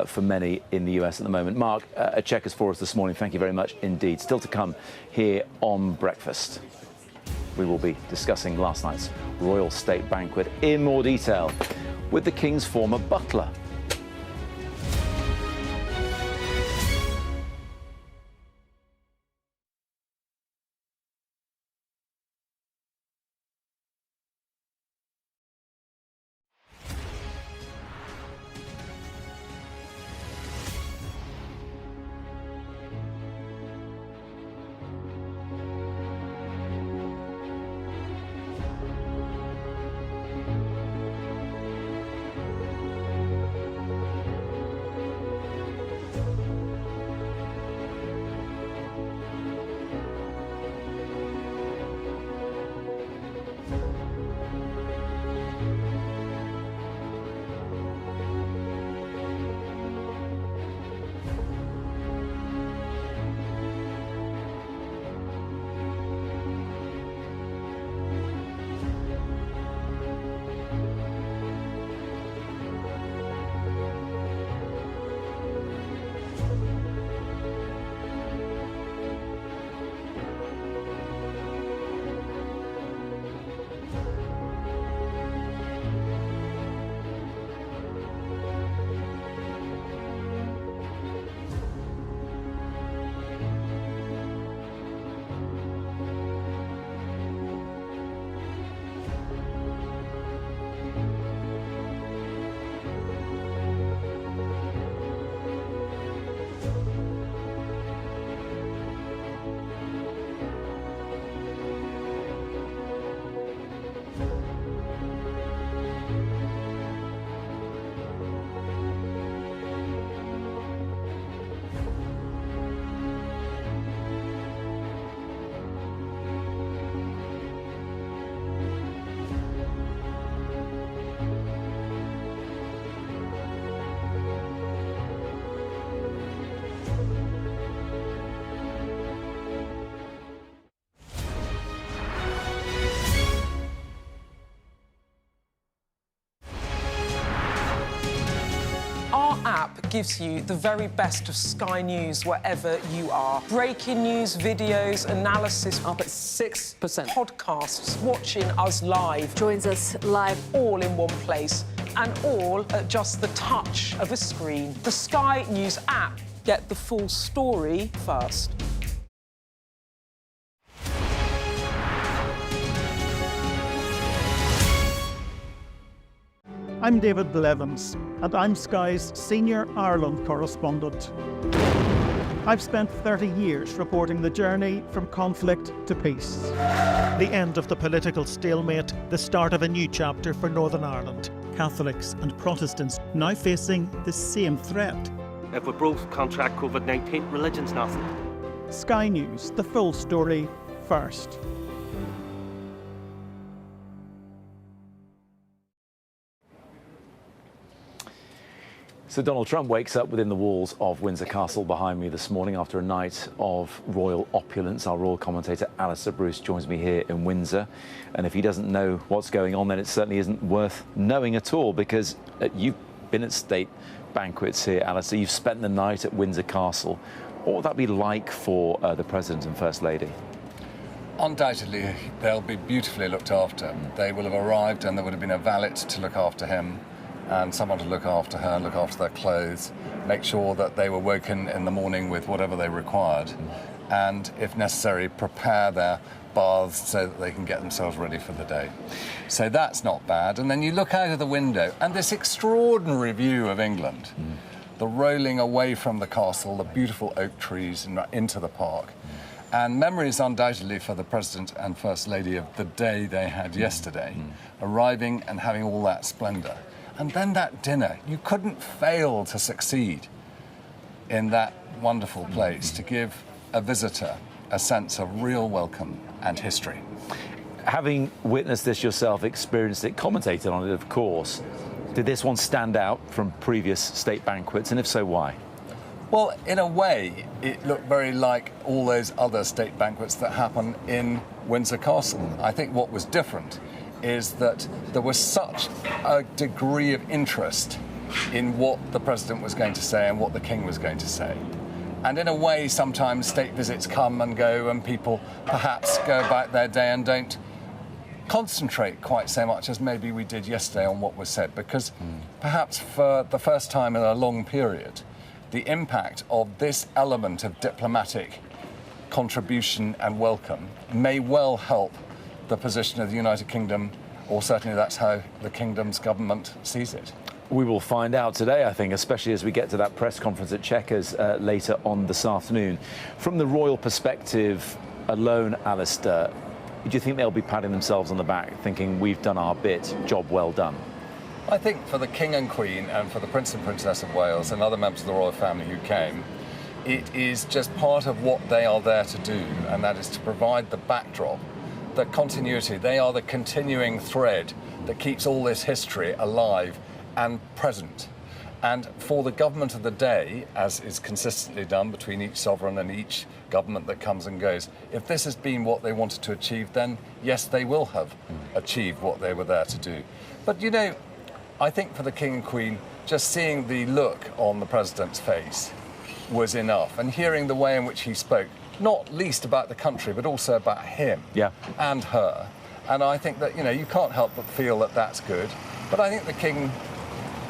for many in the US at the moment. Mark, at Chequers for us this morning, thank you very much indeed. Still to come here on Breakfast, we will be discussing last night's royal state banquet in more detail with the King's former butler. app gives you the very best of Sky News wherever you are. Breaking news, videos, analysis, up at 6%. Podcasts, watching us live. Joins us live. All in one place, and all at just the touch of a screen. The Sky News app. Get the full story first. I'm David Blevins, and I'm Sky's senior Ireland correspondent. I've spent 30 years reporting the journey from conflict to peace. The end of the political stalemate, the start of a new chapter for Northern Ireland. Catholics and Protestants now facing the same threat. If we both contract COVID-19, religion's nothing. Sky News, the full story first. So Donald Trump wakes up within the walls of Windsor Castle behind me this morning after a night of royal opulence. Our royal commentator Alistair Bruce joins me here in Windsor. And if he doesn't know what's going on, then it certainly isn't worth knowing at all, because you've been at state banquets here, Alistair. You've spent the night at Windsor Castle. What would that be like for the President and First Lady? Undoubtedly, they'll be beautifully looked after. They will have arrived and there would have been a valet to look after him, and someone to look after her, look after their clothes, make sure that they were woken in the morning with whatever they required, and, if necessary, prepare their baths so that they can get themselves ready for the day. So that's not bad. And then you look out of the window, and this extraordinary view of England, the rolling away from the castle, the beautiful oak trees, and into the park. And memories, undoubtedly, for the President and First Lady of the day they had yesterday, arriving and having all that splendour. And then that dinner, you couldn't fail to succeed in that wonderful place to give a visitor a sense of real welcome and history. Having witnessed this yourself, experienced it, commentated on it, of course, did this one stand out from previous state banquets, and if so, why? Well, in a way, it looked very like all those other state banquets that happen in Windsor Castle. I think what was different is that there was such a degree of interest in what the President was going to say and what the King was going to say. And in a way, sometimes state visits come and go, and people perhaps go about their day and don't concentrate quite so much as maybe we did yesterday on what was said, because perhaps for the first time in a long period, the impact of this element of diplomatic contribution and welcome may well help the position of the United Kingdom, or certainly that's how the Kingdom's government sees it. We will find out today, I think, especially as we get to that press conference at Chequers later on this afternoon. From the royal perspective alone, Alistair, do you think they'll be patting themselves on the back, thinking we've done our bit, job well done? I think for the King and Queen and for the Prince and Princess of Wales and other members of the royal family who came, it is just part of what they are there to do, and that is to provide the backdrop, the continuity. They are the continuing thread that keeps all this history alive and present. And for the government of the day, as is consistently done between each sovereign and each government that comes and goes, if this has been what they wanted to achieve, then yes, they will have achieved what they were there to do. But you know, I think for the King and Queen, just seeing the look on the President's face was enough, and hearing the way in which he spoke, not least about the country, but also about him and her. And I think that, you know, you can't help but feel that that's good. But I think the King,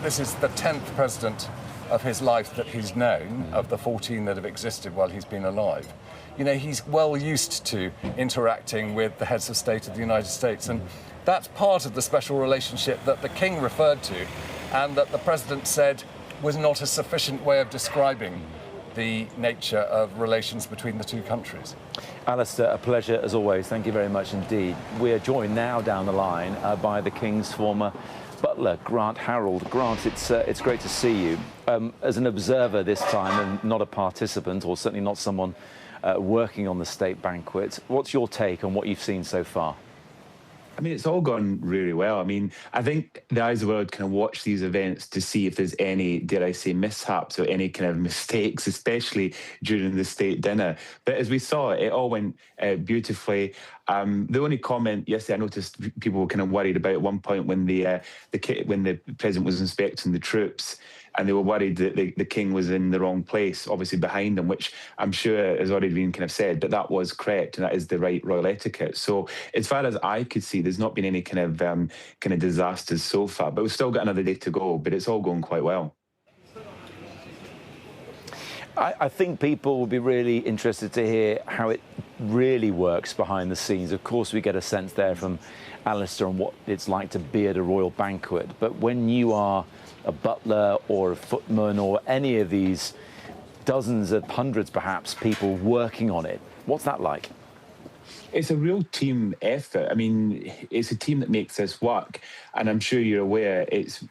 this is the 10th president of his life that he's known, of the 14 that have existed while he's been alive. You know, he's well used to interacting with the heads of state of the United States. And that's part of the special relationship that the King referred to, and that the President said was not a sufficient way of describing the nature of relations between the two countries. Alistair, a pleasure as always. Thank you very much indeed. We are joined now down the line by the King's former butler, Grant Harold. Grant, it's great to see you. As an observer this time and not a participant, or certainly not someone working on the state banquet, what's your take on what you've seen so far? I mean, it's all gone really well. I mean, I think the eyes of the world kind of watch these events to see if there's any, dare I say, mishaps or any kind of mistakes, especially during the state dinner. But as we saw, it all went beautifully. The only comment yesterday, I noticed people were kind of worried about at one point when the president was inspecting the troops, and they were worried that the king was in the wrong place, obviously behind him, which I'm sure has already been kind of said, but that was correct, and that is the right royal etiquette. So as far as I could see, there's not been any kind of disasters so far, but we've still got another day to go, but it's all going quite well. I think people will be really interested to hear how it really works behind the scenes. Of course, we get a sense there from Alistair on what it's like to be at a royal banquet. But when you are a butler or a footman or any of these dozens of hundreds, perhaps, people working on it, what's that like? It's a real team effort. I mean, it's a team that makes this work. And I'm sure you're aware it's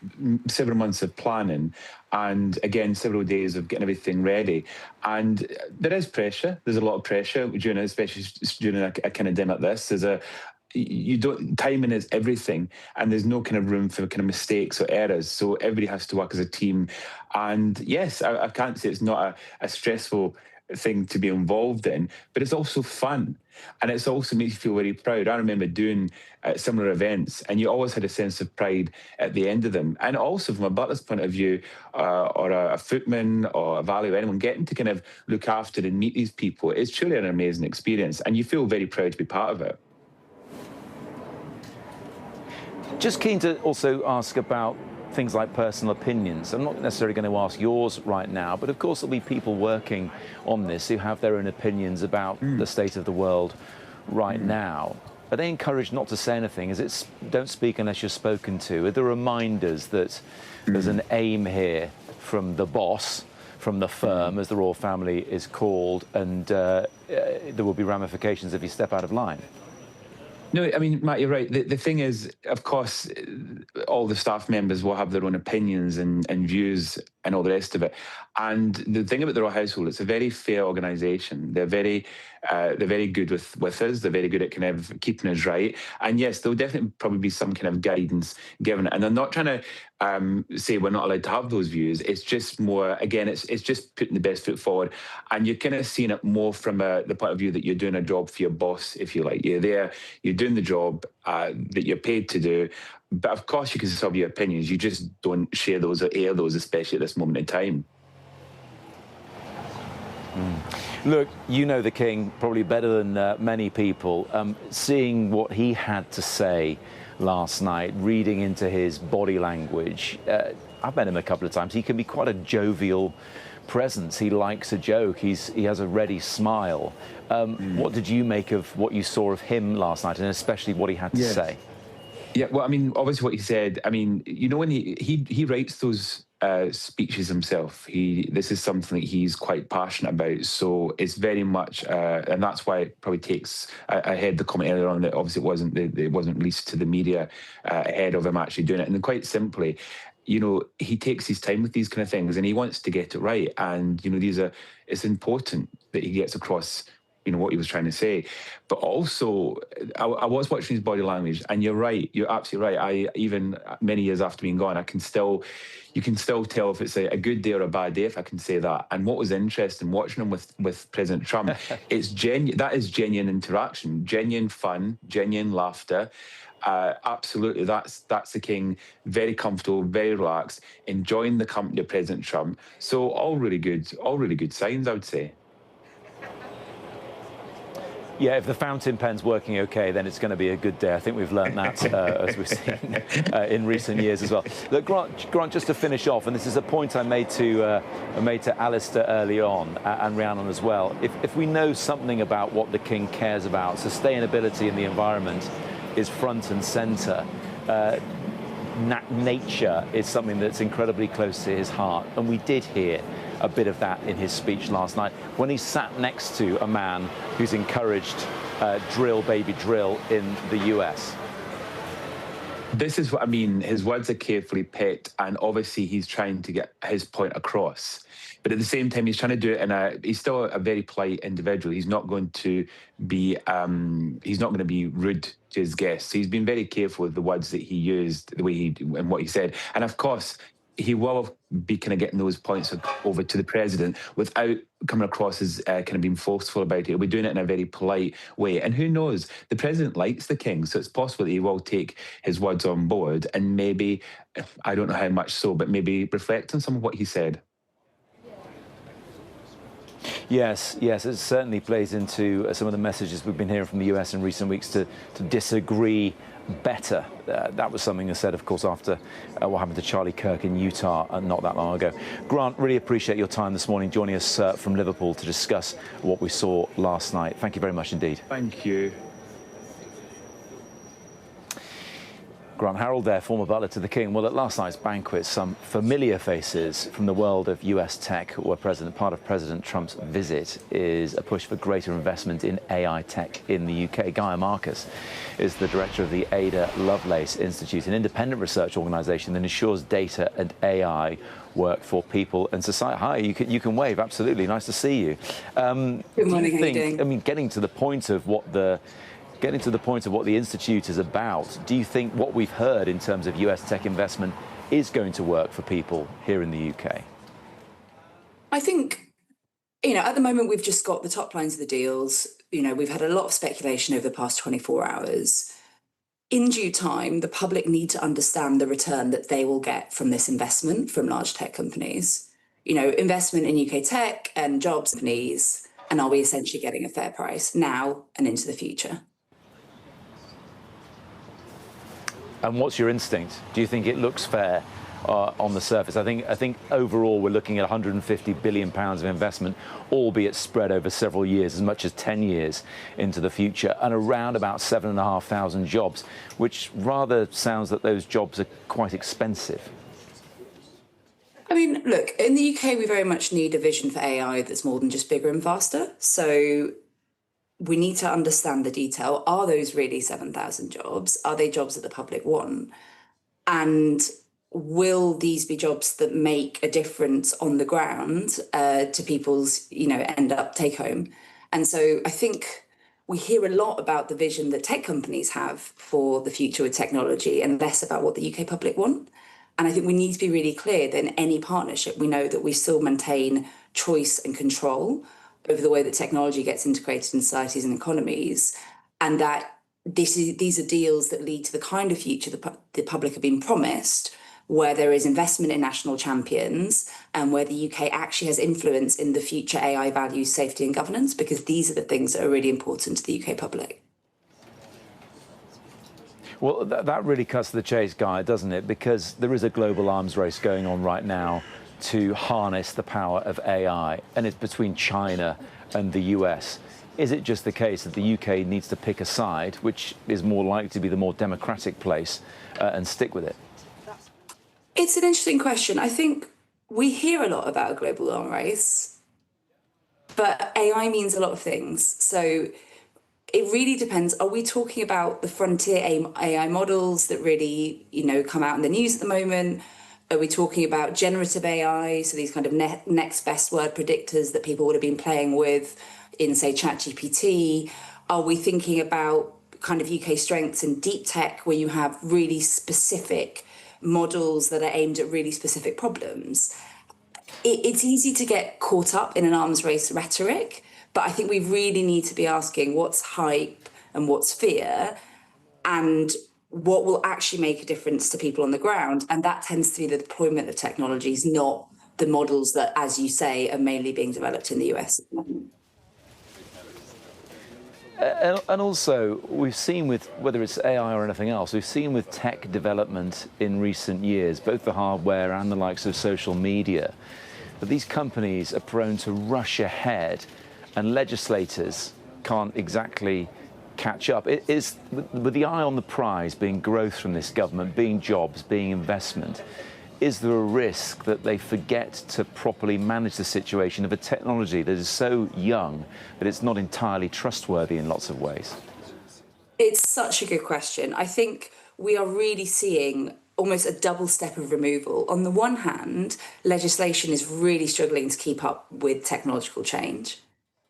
several months of planning and, again, several days of getting everything ready. And there is pressure. There's a lot of pressure, especially during a kind of dinner like this. Timing is everything, and there's no kind of room for kind of mistakes or errors. So everybody has to work as a team. And, yes, I can't say it's not a stressful thing to be involved in, but it's also fun, and it also makes you feel very proud. I remember doing similar events, and you always had a sense of pride at the end of them. And also from a butler's point of view, or a footman or a valet or anyone, getting to kind of look after and meet these people, it's truly an amazing experience, and you feel very proud to be part of it. Just keen to also ask about things like personal opinions. I'm not necessarily going to ask yours right now, but of course there'll be people working on this who have their own opinions about the state of the world right now. Are they encouraged not to say anything? Is it don't speak unless you're spoken to? Are there reminders that there's an aim here from the boss, from the firm, as the royal family is called, and there will be ramifications if you step out of line? No, I mean, Matt, you're right. The thing is, of course, all the staff members will have their own opinions and views and all the rest of it. And the thing about the Royal Household, it's a very fair organisation. They're very good with us. They're very good at kind of keeping us right. And yes, there'll definitely probably be some kind of guidance given. And I'm not trying to say we're not allowed to have those views. It's just more, again, it's just putting the best foot forward. And you're kind of seeing it more from the point of view that you're doing a job for your boss, if you like. You're there, you're doing the job that you're paid to do. But of course, you can still have your opinions. You just don't share those or air those, especially at this moment in time. Look, you know the King probably better than many people. Seeing what he had to say last night, reading into his body language, I've met him a couple of times. He can be quite a jovial presence. He likes a joke. He has a ready smile. What did you make of what you saw of him last night, and especially what he had to say? Yeah, well, I mean, obviously what he said, I mean, you know, when he writes those speeches himself, this is something that he's quite passionate about, so it's very much, and that's why it probably takes ahead the comment earlier on that obviously it wasn't released to the media ahead of him actually doing it. And then quite simply, you know, he takes his time with these kind of things, and he wants to get it right. And, you know, it's important that he gets across, you know, what he was trying to say. But also, I was watching his body language, and you're right, you're absolutely right. Even many years after being gone, you can still tell if it's a good day or a bad day, if I can say that. And what was interesting watching him with President Trump, that is genuine interaction, genuine fun, genuine laughter. Absolutely, that's the King, very comfortable, very relaxed, enjoying the company of President Trump. So all really good signs, I would say. Yeah, if the fountain pen's working okay, then it's going to be a good day. I think we've learned that, as we've seen in recent years as well. Look, Grant, just to finish off, and this is a point I made to Alistair early on, and Rhiannon as well. If we know something about what the King cares about, sustainability in the environment is front and centre. Nature is something that's incredibly close to his heart, and we did hear a bit of that in his speech last night when he sat next to a man who's encouraged drill, baby, drill in the US. This is what I mean. His words are carefully picked, and obviously he's trying to get his point across. But at the same time, he's trying to do it he's still a very polite individual. He's not going to be rude to his guests. He's been very careful with the words that he used, the way and what he said. And of course, he will be kind of getting those points over to the president without coming across as kind of being forceful about it. He'll be doing it in a very polite way. And who knows, the president likes the king, so it's possible that he will take his words on board and maybe, I don't know how much so, but maybe reflect on some of what he said. Yes, it certainly plays into some of the messages we've been hearing from the US in recent weeks to disagree better. That was something said, of course, after what happened to Charlie Kirk in Utah not that long ago. Grant, really appreciate your time this morning, joining us from Liverpool to discuss what we saw last night. Thank you very much indeed. Thank you. Grant Harold there, former butler to the King. Well, at last night's banquet, some familiar faces from the world of US tech were present. Part of President Trump's visit is a push for greater investment in AI tech in the UK. Gaia Marcus is the director of the Ada Lovelace Institute, an independent research organisation that ensures data and AI work for people and society. Hi, you can wave, absolutely. Nice to see you. Good morning, how are you doing? I mean, getting to the point of what the Institute is about, do you think what we've heard in terms of US tech investment is going to work for people here in the UK? I think, at the moment, we've just got the top lines of the deals. We've had a lot of speculation over the past 24 hours. In due time, the public need to understand the return that they will get from this investment from large tech companies. Investment in UK tech and jobs companies, and are we essentially getting a fair price now and into the future? And what's your instinct? Do you think it looks fair on the surface? I think overall we're looking at £150 billion of investment, albeit spread over several years, as much as 10 years into the future, and around about 7,500 jobs, which rather sounds that those jobs are quite expensive. I mean, look, in the UK, we very much need a vision for AI that's more than just bigger and faster. So we need to understand the detail. Are those really 7,000 jobs? Are they jobs that the public want? And will these be jobs that make a difference on the ground to people's, end up take home? And so I think we hear a lot about the vision that tech companies have for the future with technology and less about what the UK public want. And I think we need to be really clear that in any partnership, we know that we still maintain choice and control over the way that technology gets integrated in societies and economies, and that these are deals that lead to the kind of future the public have been promised, where there is investment in national champions and where the UK actually has influence in the future AI values, safety and governance, because these are the things that are really important to the UK public. Well, that really cuts to the chase, Guy, doesn't it? Because there is a global arms race going on right now to harness the power of AI, and it's between China and the US. Is it just the case that the UK needs to pick a side, which is more likely to be the more democratic place, and stick with it? It's an interesting question. I think we hear a lot about a global arms race, but AI means a lot of things. So it really depends. Are we talking about the frontier AI models that really, come out in the news at the moment? Are we talking about generative AI, so these kind of next best word predictors that people would have been playing with in, say, ChatGPT? Are we thinking about kind of UK strengths in deep tech, where you have really specific models that are aimed at really specific problems? It's easy to get caught up in an arms race rhetoric, but I think we really need to be asking what's hype and what's fear, and what will actually make a difference to people on the ground. And that tends to be the deployment of technologies, not the models that, as you say, are mainly being developed in the US. And also, we've seen with, whether it's AI or anything else, we've seen with tech development in recent years, both the hardware and the likes of social media, that these companies are prone to rush ahead, and legislators can't exactly catch up. It is, with the eye on the prize being growth from this government, being jobs, being investment, is there a risk that they forget to properly manage the situation of a technology that is so young that it's not entirely trustworthy in lots of ways? It's such a good question. I think we are really seeing almost a double step of removal. On the one hand, legislation is really struggling to keep up with technological change.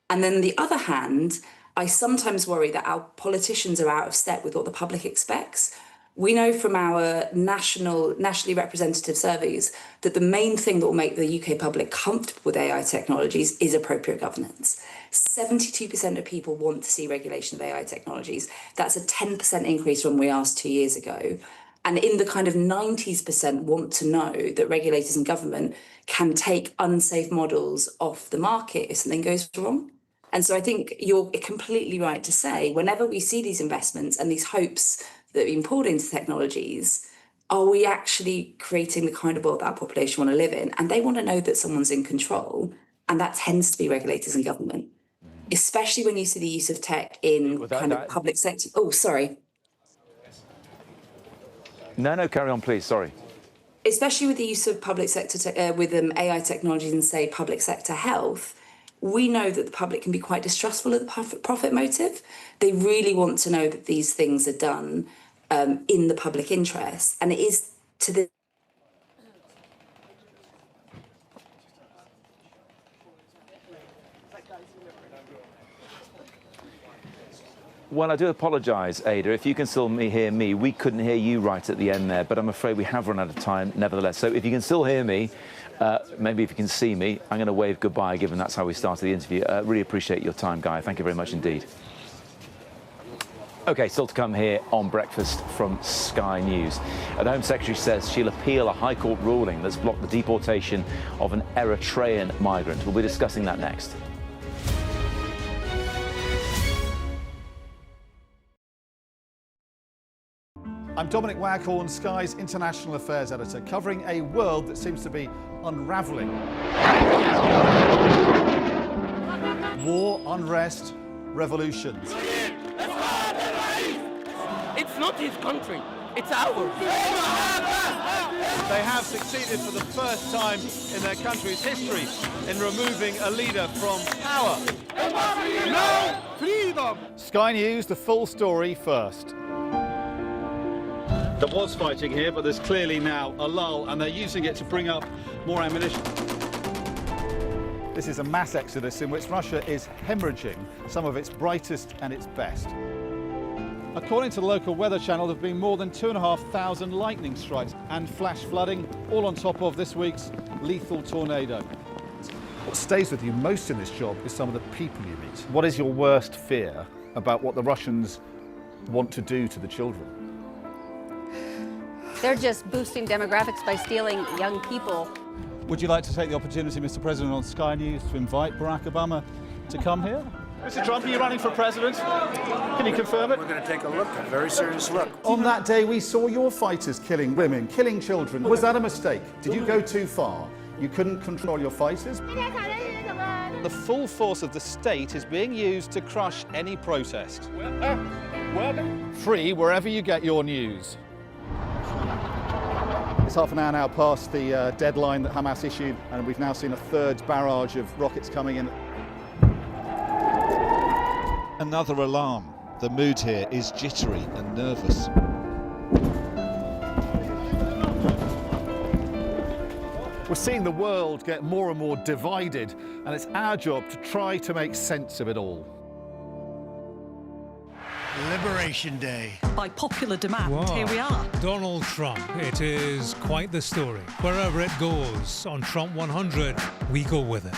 And then on the other hand, I sometimes worry that our politicians are out of step with what the public expects. We know from our nationally representative surveys that the main thing that will make the UK public comfortable with AI technologies is appropriate governance. 72% of people want to see regulation of AI technologies. That's a 10% increase from when we asked 2 years ago. And in the kind of 90% want to know that regulators and government can take unsafe models off the market if something goes wrong. And so I think you're completely right to say, whenever we see these investments and these hopes that are being poured into technologies, are we actually creating the kind of world that our population want to live in? And they want to know that someone's in control. And that tends to be regulators and government, especially when you see the use of tech in public sector. Oh, sorry. No, carry on, please. Sorry. Especially with the use of public sector, AI technologies and, say, public sector health, we know that the public can be quite distrustful of the profit motive. They really want to know that these things are done in the public interest. And it is to the... Well, I do apologise, Ada. If you can still hear me, we couldn't hear you right at the end there, but I'm afraid we have run out of time nevertheless. So if you can still hear me, maybe if you can see me, I'm going to wave goodbye, given that's how we started the interview. Really appreciate your time, Guy. Thank you very much indeed. OK, still to come here on Breakfast from Sky News. The Home Secretary says she'll appeal a High Court ruling that's blocked the deportation of an Eritrean migrant. We'll be discussing that next. I'm Dominic Waghorn, Sky's International Affairs Editor, covering a world that seems to be unravelling. War, unrest, revolutions. It's not his country, it's ours. They have succeeded for the first time in their country's history in removing a leader from power. No freedom! Sky News, the full story first. There was fighting here, but there's clearly now a lull, and they're using it to bring up more ammunition. This is a mass exodus in which Russia is hemorrhaging some of its brightest and its best. According to the local weather channel, there have been more than 2,500 lightning strikes and flash flooding, all on top of this week's lethal tornado. What stays with you most in this job is some of the people you meet. What is your worst fear about what the Russians want to do to the children? They're just boosting demographics by stealing young people. Would you like to take the opportunity, Mr. President, on Sky News to invite Barack Obama to come here? Mr. Trump, are you running for president? Can you confirm it? We're going to take a look, a very serious look. On that day, we saw your fighters killing women, killing children. Was that a mistake? Did you go too far? You couldn't control your fighters? The full force of the state is being used to crush any protest. Free wherever you get your news. It's half an hour now past the deadline that Hamas issued, and we've now seen a third barrage of rockets coming in. Another alarm. The mood here is jittery and nervous. We're seeing the world get more and more divided, and it's our job to try to make sense of it all. Liberation Day. By popular demand, Wow. here we are. Donald Trump. It is quite the story. Wherever it goes, on Trump 100, we go with it.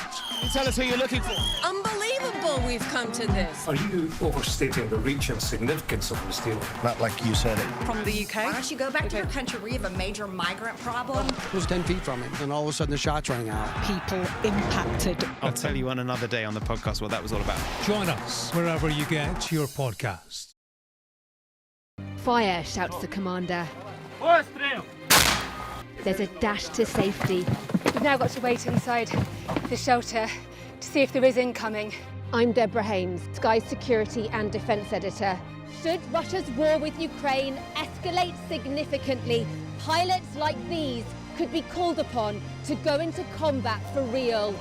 Tell us who you're looking for. Unbelievable we've come to this. Are you overstating the reach and significance of this deal? Not like you said it. From the UK. Why don't you go back to your country where you have a major migrant problem? It was 10 feet from him, and all of a sudden the shots rang out. People impacted. I'll tell you on another day on the podcast what that was all about. Join us wherever you get your podcast. Fire, shouts the commander. There's a dash to safety. We've now got to wait inside the shelter to see if there is incoming. I'm Deborah Hames, Sky's security and defence editor. Should Russia's war with Ukraine escalate significantly, pilots like these could be called upon to go into combat for real.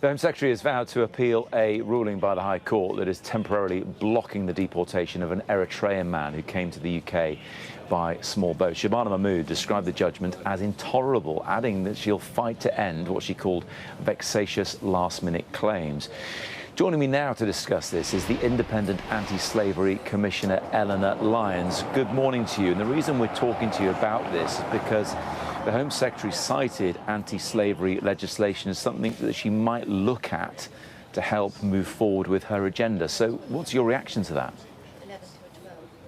The Home Secretary has vowed to appeal a ruling by the High Court that is temporarily blocking the deportation of an Eritrean man who came to the UK by small boats. Shabana Mahmood described the judgment as intolerable, adding that she'll fight to end what she called vexatious last-minute claims. Joining me now to discuss this is the independent anti-slavery commissioner Eleanor Lyons. Good morning to you. And the reason we're talking to you about this is because the Home Secretary cited anti-slavery legislation as something that she might look at to help move forward with her agenda. So what's your reaction to that?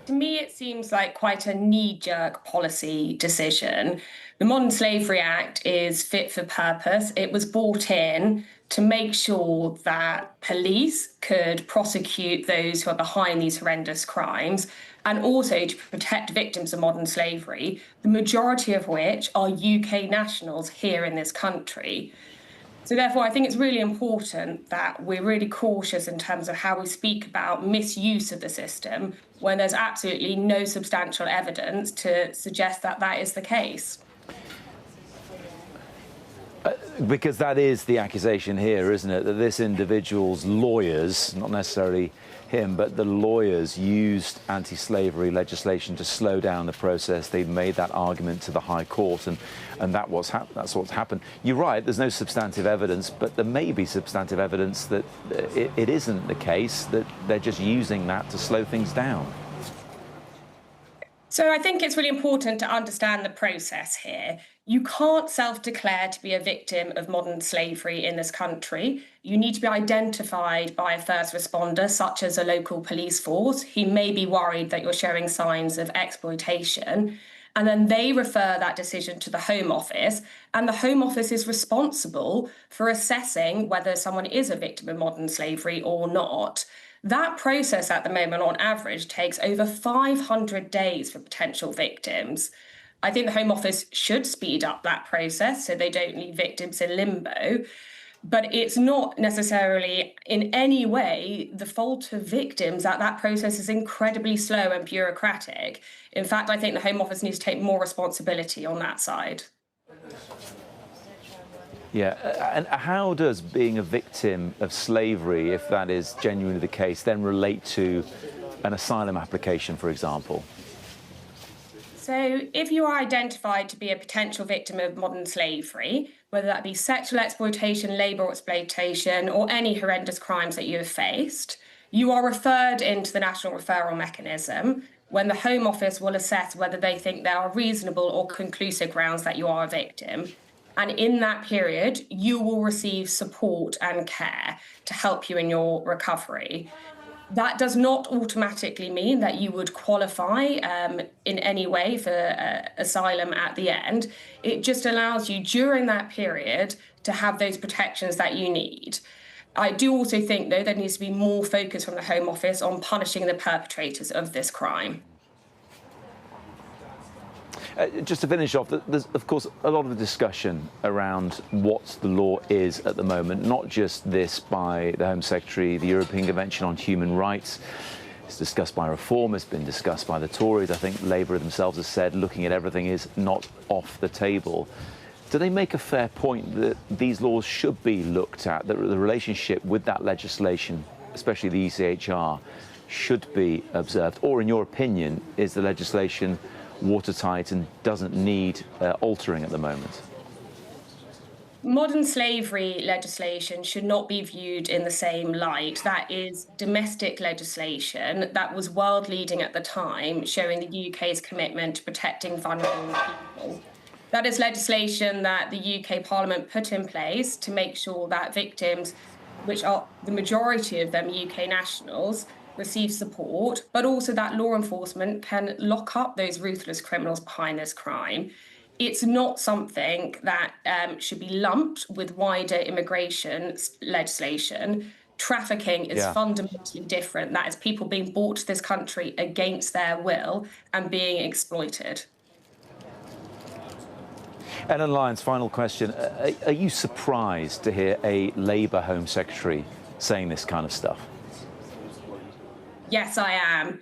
To me, it seems like quite a knee-jerk policy decision. The Modern Slavery Act is fit for purpose. It was brought in to make sure that police could prosecute those who are behind these horrendous crimes, and also to protect victims of modern slavery, the majority of which are UK nationals here in this country. So therefore, I think it's really important that we're really cautious in terms of how we speak about misuse of the system when there's absolutely no substantial evidence to suggest that that is the case. Because that is the accusation here, isn't it? That this individual's lawyers, not necessarily him, but the lawyers used anti-slavery legislation to slow down the process. They made that argument to the High Court, and that's what's happened. You're right, there's no substantive evidence, but there may be substantive evidence that it isn't the case, that they're just using that to slow things down. So I think it's really important to understand the process here. You can't self-declare to be a victim of modern slavery in this country. You need to be identified by a first responder, such as a local police force, who may be worried that you're showing signs of exploitation. And then they refer that decision to the Home Office, and the Home Office is responsible for assessing whether someone is a victim of modern slavery or not. That process at the moment, on average, takes over 500 days for potential victims. I think the Home Office should speed up that process so they don't leave victims in limbo. But it's not necessarily in any way the fault of victims that that process is incredibly slow and bureaucratic. In fact, I think the Home Office needs to take more responsibility on that side. Yeah, and how does being a victim of slavery, if that is genuinely the case, then relate to an asylum application, for example? So if you are identified to be a potential victim of modern slavery, whether that be sexual exploitation, labour exploitation, or any horrendous crimes that you have faced, you are referred into the National Referral Mechanism when the Home Office will assess whether they think there are reasonable or conclusive grounds that you are a victim. And in that period, you will receive support and care to help you in your recovery. That does not automatically mean that you would qualify in any way for asylum at the end. It just allows you during that period to have those protections that you need. I do also think, though, there needs to be more focus from the Home Office on punishing the perpetrators of this crime. Just to finish off, there's, of course, a lot of discussion around what the law is at the moment, not just this by the Home Secretary, the European Convention on Human Rights. It's discussed by Reform, it's been discussed by the Tories. I think Labour themselves has said looking at everything is not off the table. Do they make a fair point that these laws should be looked at, that the relationship with that legislation, especially the ECHR, should be observed? Or, in your opinion, is the legislation watertight and doesn't need altering at the moment? Modern slavery legislation should not be viewed in the same light. That is domestic legislation that was world leading at the time, showing the UK's commitment to protecting vulnerable people. That is legislation that the UK Parliament put in place to make sure that victims, which are the majority of them UK nationals, receive support, but also that law enforcement can lock up those ruthless criminals behind this crime. It's not something that should be lumped with wider immigration legislation. Trafficking is fundamentally different. That is people being brought to this country against their will and being exploited. Ellen Lyons, final question. Are you surprised to hear a Labour Home Secretary saying this kind of stuff? Yes, I am.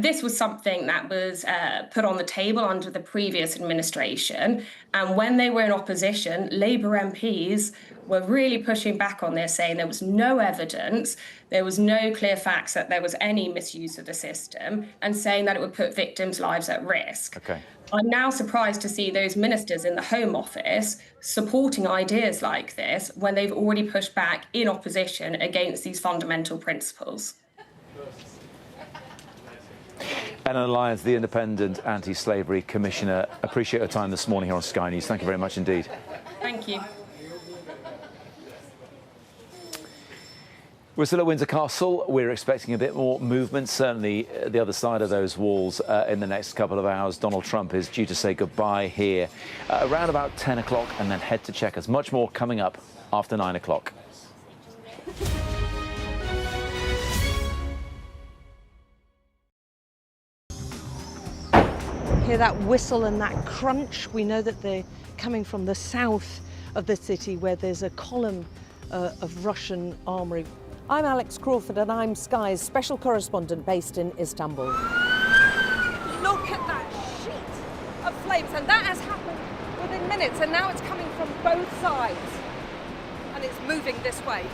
This was something that was put on the table under the previous administration. And when they were in opposition, Labour MPs were really pushing back on this, saying there was no evidence, there was no clear facts that there was any misuse of the system, and saying that it would put victims' lives at risk. Okay. I'm now surprised to see those ministers in the Home Office supporting ideas like this when they've already pushed back in opposition against these fundamental principles. Ellen Lyons, the Independent Anti-Slavery Commissioner, appreciate your time this morning here on Sky News. Thank you very much indeed. Thank you. We're still at Windsor Castle. We're expecting a bit more movement, certainly the other side of those walls in the next couple of hours. Donald Trump is due to say goodbye here around about 10 o'clock and then head to Chequers. Much more coming up after 9 o'clock. Hear that whistle and that crunch? We know that they're coming from the south of the city where there's a column of Russian armory. I'm Alex Crawford and I'm Sky's special correspondent based in Istanbul. Look at that sheet of flames, and that has happened within minutes, and now it's coming from both sides and it's moving this way.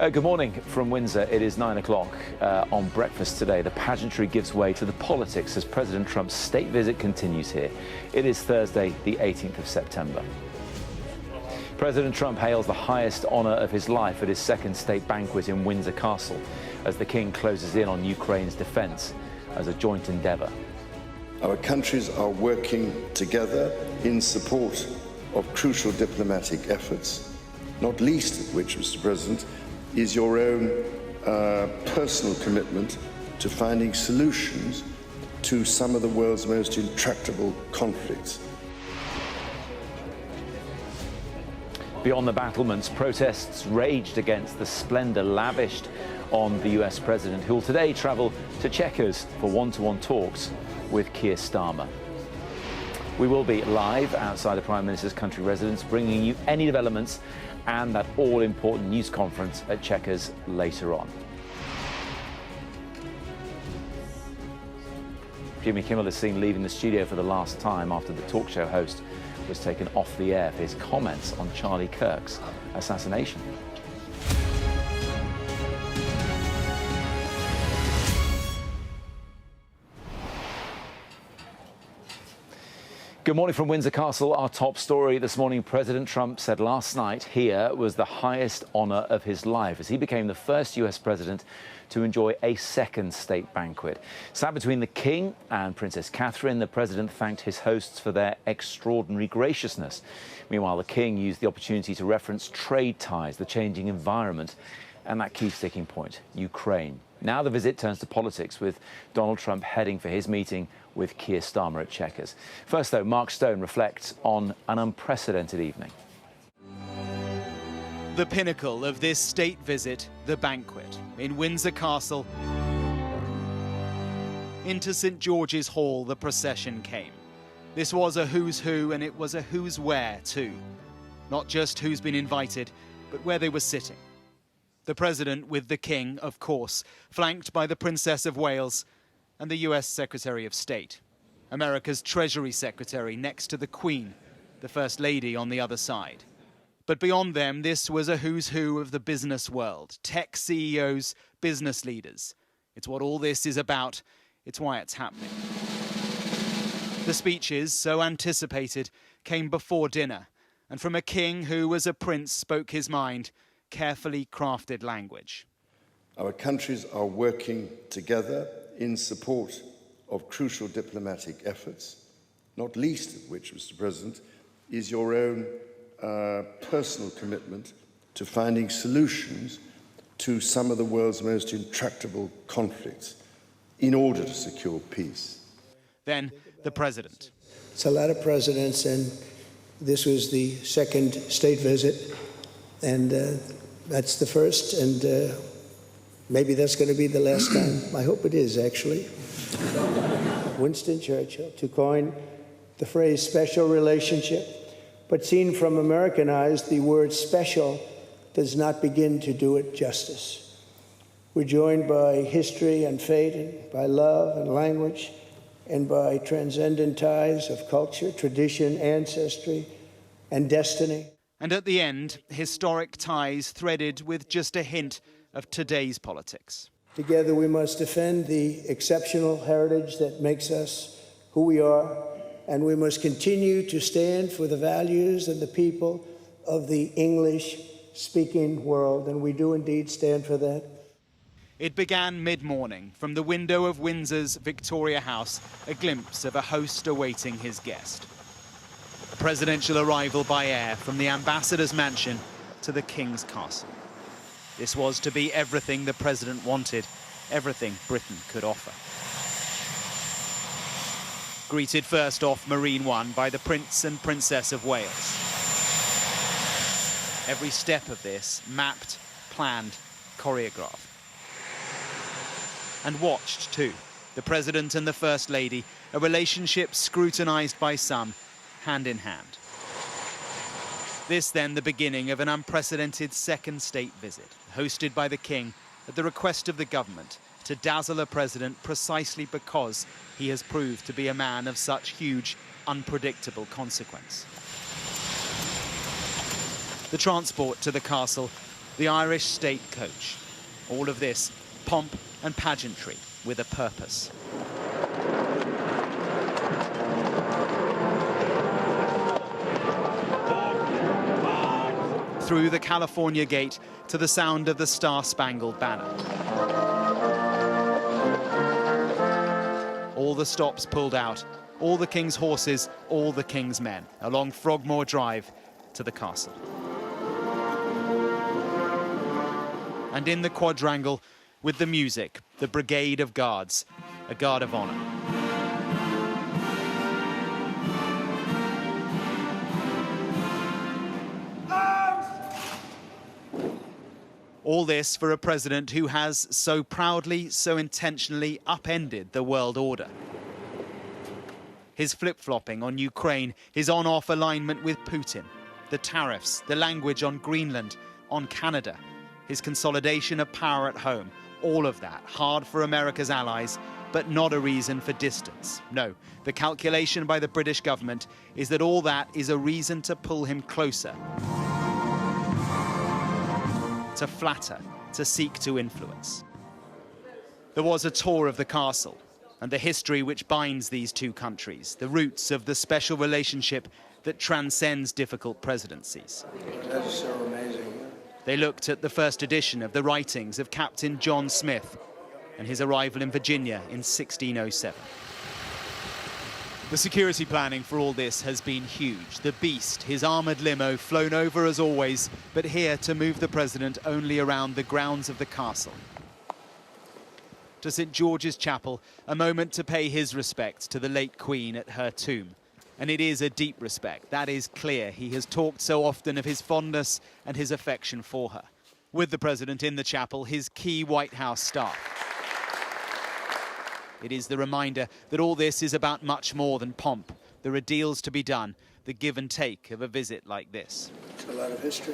Good morning from Windsor. It is 9 o'clock on breakfast today. The pageantry gives way to the politics as President Trump's state visit continues here. It is Thursday, the 18th of September. President Trump hails the highest honor of his life at his second state banquet in Windsor Castle as the king closes in on Ukraine's defense as a joint endeavor. Our countries are working together in support of crucial diplomatic efforts, not least of which, Mr. President, is your own personal commitment to finding solutions to some of the world's most intractable conflicts. Beyond the battlements, protests raged against the splendor lavished on the US president, who will today travel to Chequers for one-to-one talks with Keir Starmer. We will be live outside the Prime Minister's country residence, bringing you any developments and that all-important news conference at Chequers later on. Jimmy Kimmel is seen leaving the studio for the last time after the talk show host was taken off the air for his comments on Charlie Kirk's assassination. Good morning from Windsor Castle. Our top story this morning: President Trump said last night here was the highest honour of his life as he became the first US president to enjoy a second state banquet. Sat between the King and Princess Catherine, the president thanked his hosts for their extraordinary graciousness. Meanwhile, the King used the opportunity to reference trade ties, the changing environment, and that key sticking point, Ukraine. Now the visit turns to politics, with Donald Trump heading for his meeting with Keir Starmer at Chequers. First, though, Mark Stone reflects on an unprecedented evening. The pinnacle of this state visit, the banquet in Windsor Castle. Into St George's Hall the procession came. This was a who's who, and it was a who's where too. Not just who's been invited, but where they were sitting. The President with the King, of course, flanked by the Princess of Wales and the US Secretary of State. America's Treasury Secretary next to the Queen, the First Lady on the other side. But beyond them, this was a who's who of the business world. Tech CEOs, business leaders. It's what all this is about. It's why it's happening. The speeches, so anticipated, came before dinner. And from a king who, as a prince, spoke his mind, carefully crafted language. Our countries are working together in support of crucial diplomatic efforts, not least of which, Mr. President, is your own personal commitment to finding solutions to some of the world's most intractable conflicts in order to secure peace. Then the President. It's a lot of presidents, and this was the second state visit, and that's the first, and maybe that's going to be the last time. I hope it is, actually. Winston Churchill, to coin the phrase special relationship, but seen from American eyes, the word special does not begin to do it justice. We're joined by history and fate, and by love and language, and by transcendent ties of culture, tradition, ancestry, and destiny. And at the end, historic ties threaded with just a hint of today's politics. Together we must defend the exceptional heritage that makes us who we are, and we must continue to stand for the values and the people of the English-speaking world, and we do indeed stand for that. It began mid-morning. From the window of Windsor's Victoria House, a glimpse of a host awaiting his guest. A presidential arrival by air from the ambassador's mansion to the King's castle. This was to be everything the president wanted, everything Britain could offer. Greeted first off Marine One by the Prince and Princess of Wales. Every step of this mapped, planned, choreographed. And watched too, the President and the First Lady, a relationship scrutinised by some, hand in hand. This then the beginning of an unprecedented second state visit, hosted by the King at the request of the government to dazzle a president precisely because he has proved to be a man of such huge, unpredictable consequence. The transport to the castle, the Irish state coach. All of this, pomp and pageantry with a purpose. Through the California Gate to the sound of the Star-Spangled Banner. All the stops pulled out, all the King's horses, all the King's men, along Frogmore Drive to the castle. And in the quadrangle, with the music, the Brigade of Guards, a guard of honour. All this for a president who has so proudly, so intentionally upended the world order. His flip-flopping on Ukraine, his on-off alignment with Putin, the tariffs, the language on Greenland, on Canada, his consolidation of power at home, all of that hard for America's allies, but not a reason for distance. No, the calculation by the British government is that all that is a reason to pull him closer, to flatter, to seek to influence. There was a tour of the castle and the history which binds these two countries, the roots of the special relationship that transcends difficult presidencies. That is so amazing. They looked at the first edition of the writings of Captain John Smith and his arrival in Virginia in 1607. The security planning for all this has been huge. The Beast, his armoured limo, flown over as always, but here to move the president only around the grounds of the castle. To St George's Chapel, a moment to pay his respects to the late Queen at her tomb. And it is a deep respect, that is clear. He has talked so often of his fondness and his affection for her. With the president in the chapel, his key White House staff. It is the reminder that all this is about much more than pomp. There are deals to be done, the give and take of a visit like this. It's a lot of history.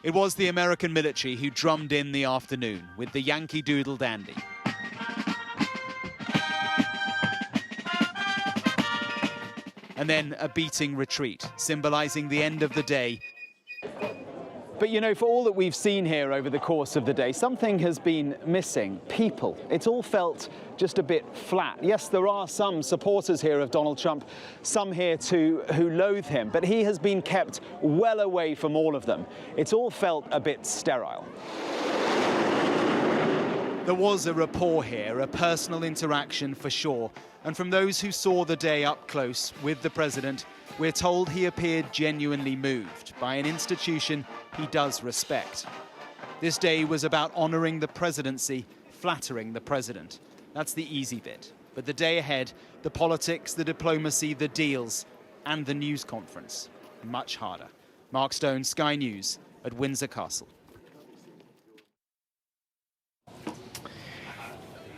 It was the American military who drummed in the afternoon with the Yankee Doodle Dandy. And then a beating retreat, symbolising the end of the day. But, you know, for all that we've seen here over the course of the day, something has been missing. People. It's all felt just a bit flat. Yes, there are some supporters here of Donald Trump, some here too who loathe him, but he has been kept well away from all of them. It's all felt a bit sterile. There was a rapport here, a personal interaction for sure. And from those who saw the day up close with the president, we're told he appeared genuinely moved by an institution he does respect. This day was about honouring the presidency, flattering the president. That's the easy bit. But the day ahead, the politics, the diplomacy, the deals, and the news conference, much harder. Mark Stone, Sky News at Windsor Castle.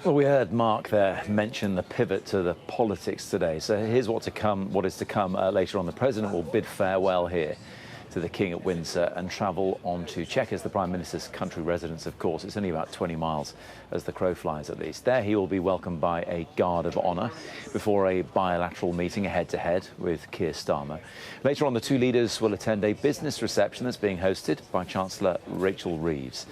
Well, we heard Mark there mention the pivot to the politics today. So here's what is to come later on. The president will bid farewell here to the King at Windsor and travel on to Chequers, the Prime Minister's country residence, of course. It's only about 20 miles as the crow flies, at least. There he will be welcomed by a guard of honour before a bilateral meeting, a head-to-head with Keir Starmer. Later on, the two leaders will attend a business reception that's being hosted by Chancellor Rachel Reeves.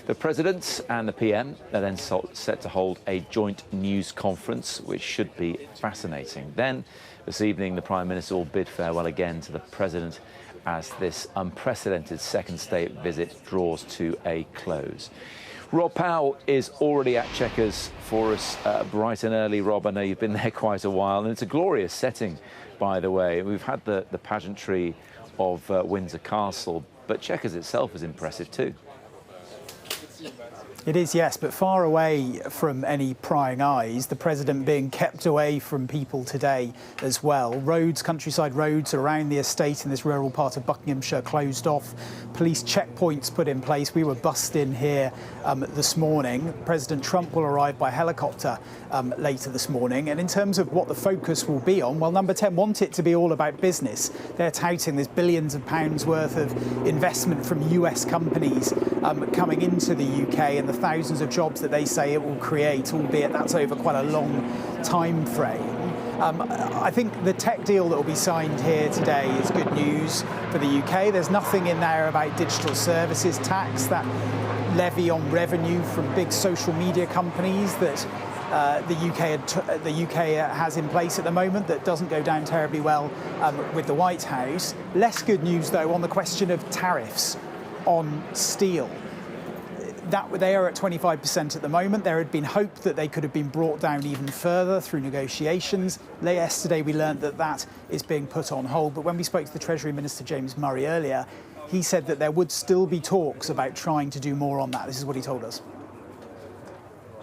The President and the PM are then set to hold a joint news conference, which should be fascinating. Then, this evening, the Prime Minister will bid farewell again to the President as this unprecedented second state visit draws to a close. Rob Powell is already at Chequers for us bright and early. Rob, I know you've been there quite a while, and it's a glorious setting, by the way. We've had the pageantry of Windsor Castle, but Chequers itself is impressive too. It is, yes, but far away from any prying eyes. The president being kept away from people today as well. Roads, countryside roads around the estate in this rural part of Buckinghamshire closed off. Police checkpoints put in place. We were bussed in here this morning. President Trump will arrive by helicopter later this morning. And in terms of what the focus will be on, well, Number 10 want it to be all about business. They're touting there's billions of pounds worth of investment from US companies coming into the UK and the thousands of jobs that they say it will create, albeit that's over quite a long time frame. I think the tech deal that will be signed here today is good news for the UK. There's nothing in there about digital services tax, that levy on revenue from big social media companies that the UK has in place at the moment that doesn't go down terribly well with the White House. Less good news, though, on the question of tariffs on steel. They are at 25% at the moment. There had been hope that they could have been brought down even further through negotiations. Yesterday we learned that that is being put on hold. But when we spoke to the Treasury Minister James Murray earlier, he said that there would still be talks about trying to do more on that. This is what he told us.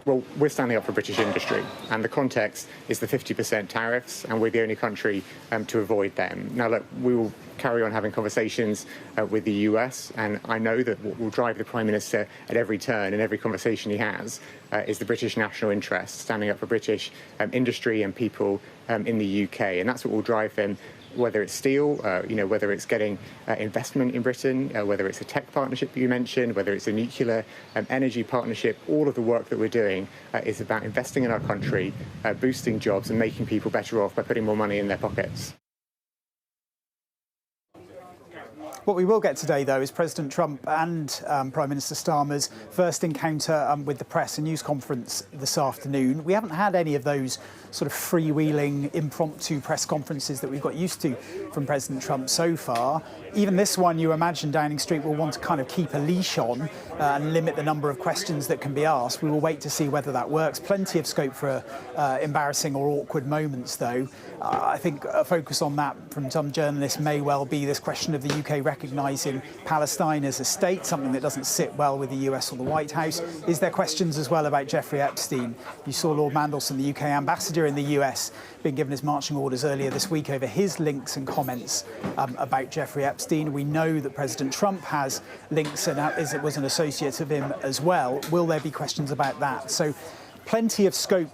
Well, we're standing up for British industry, and the context is the 50% tariffs, and we're the only country to avoid them. Now, look, we will carry on having conversations with the US, and I know that what will drive the Prime Minister at every turn and every conversation he has is the British national interest, standing up for British industry and people in the UK, and that's what will drive him. Whether it's steel, whether it's getting investment in Britain, whether it's a tech partnership that you mentioned, whether it's a nuclear energy partnership, all of the work that we're doing is about investing in our country, boosting jobs and making people better off by putting more money in their pockets. What we will get today, though, is President Trump and Prime Minister Starmer's first encounter with the press, a news conference this afternoon. We haven't had any of those sort of freewheeling, impromptu press conferences that we've got used to from President Trump so far. Even this one, you imagine Downing Street will want to kind of keep a leash on and limit the number of questions that can be asked. We will wait to see whether that works. Plenty of scope for embarrassing or awkward moments, though. I think a focus on that from some journalists may well be this question of the UK recognising Palestine as a state, something that doesn't sit well with the US or the White House. Is there questions as well about Jeffrey Epstein? You saw Lord Mandelson, the UK ambassador in the US, being given his marching orders earlier this week over his links and comments about Jeffrey Epstein. We know that President Trump has links and was an associate of him as well. Will there be questions about that? So plenty of scope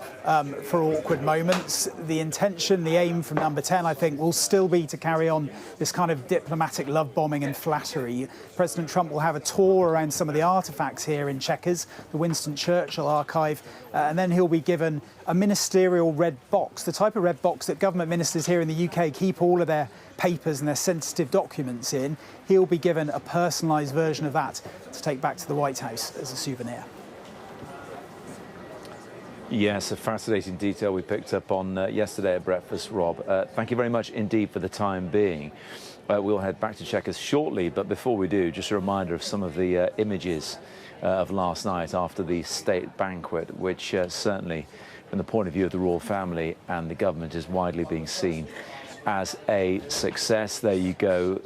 for awkward moments. The intention, the aim from number 10, I think, will still be to carry on this kind of diplomatic love bombing and flattery. President Trump will have a tour around some of the artefacts here in Chequers, the Winston Churchill archive, and then he'll be given a ministerial red box, the type of red box that government ministers here in the UK keep all of their papers and their sensitive documents in. He'll be given a personalised version of that to take back to the White House as a souvenir. Yes, a fascinating detail we picked up on yesterday at breakfast, Rob. Thank you very much indeed for the time being. We'll head back to Chequers shortly, but before we do, just a reminder of some of the images of last night after the state banquet, which certainly, from the point of view of the royal family and the government, is widely being seen as a success. There you go,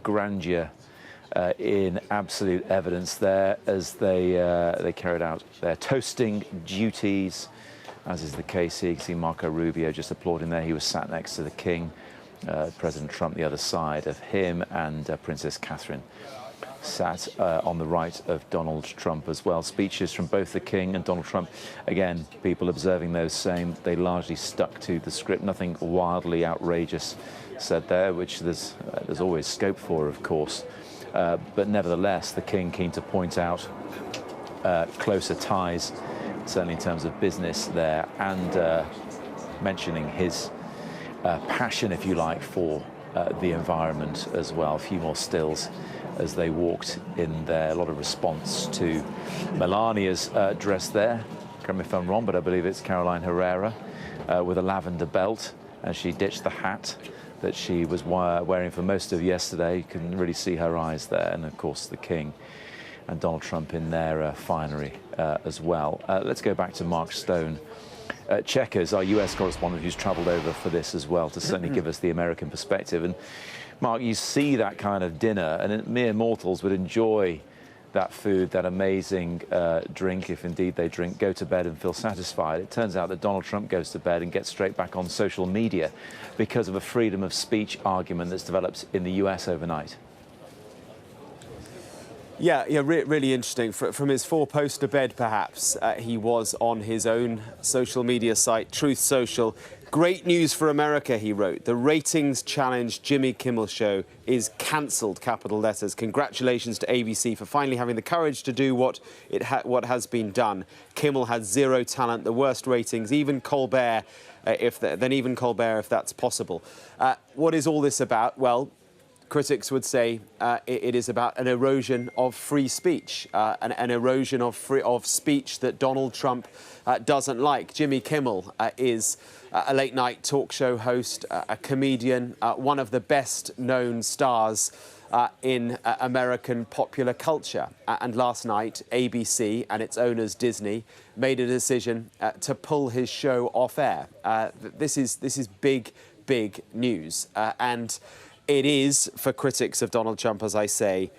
grandeur in absolute evidence there as they carried out their toasting duties, as is the case here. You can see Marco Rubio just applauding there. He was sat next to the King, President Trump the other side of him, and Princess Catherine sat on the right of Donald Trump as well. Speeches from both the King and Donald Trump. Again, people observing those same, they largely stuck to the script. Nothing wildly outrageous said there, which there's always scope for, of course. But nevertheless, the King keen to point out closer ties, certainly in terms of business there, and mentioning his passion, if you like, for the environment as well. A few more stills as they walked in there. A lot of response to Melania's dress there. Correct me if I'm wrong, but I believe it's Caroline Herrera with a lavender belt, as she ditched the hat that she was wearing for most of yesterday. You can really see her eyes there, and of course the King and Donald Trump in their finery as well. Let's go back to Mark Stone. Chequers, our US correspondent, who's travelled over for this as well to certainly give us the American perspective. And Mark, you see that kind of dinner, and mere mortals would enjoy that food, that amazing drink, if indeed they drink, go to bed and feel satisfied. It turns out that Donald Trump goes to bed and gets straight back on social media because of a freedom of speech argument that's developed in the US overnight. Yeah, really interesting. From his four-post to bed, perhaps, he was on his own social media site, Truth Social. Great news for America, he wrote. The ratings challenge Jimmy Kimmel show is cancelled, capital letters. Congratulations to ABC for finally having the courage to do what has been done. Kimmel had zero talent, the worst ratings, even Colbert, if that's possible. What is all this about? Well, critics would say it is about an erosion of free speech, an erosion of speech that Donald Trump doesn't like. Jimmy Kimmel is a late-night talk show host, a comedian, one of the best-known stars in American popular culture. And last night, ABC and its owners, Disney, made a decision to pull his show off air. This is big news. And it is, for critics of Donald Trump, as I say,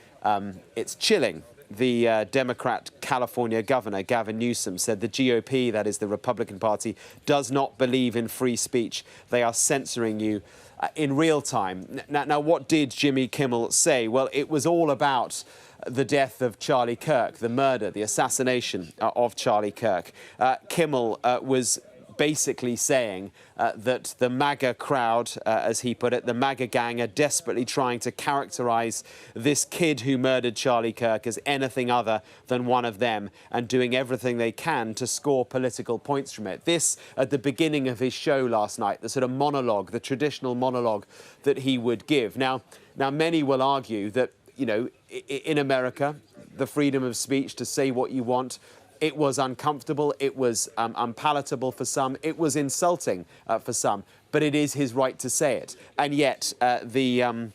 it's chilling. the Democrat California governor, Gavin Newsom, said the GOP, that is the Republican Party, does not believe in free speech. They are censoring you in real time. Now, what did Jimmy Kimmel say? Well, it was all about the death of Charlie Kirk, the murder, the assassination of Charlie Kirk. Kimmel was basically saying that the MAGA crowd, as he put it, the MAGA gang, are desperately trying to characterise this kid who murdered Charlie Kirk as anything other than one of them, and doing everything they can to score political points from it. This, at the beginning of his show last night, the sort of monologue, the traditional monologue that he would give. Now many will argue that, you know, in America, the freedom of speech to say what you want, it was uncomfortable, it was unpalatable for some, it was insulting for some, but it is his right to say it. And yet the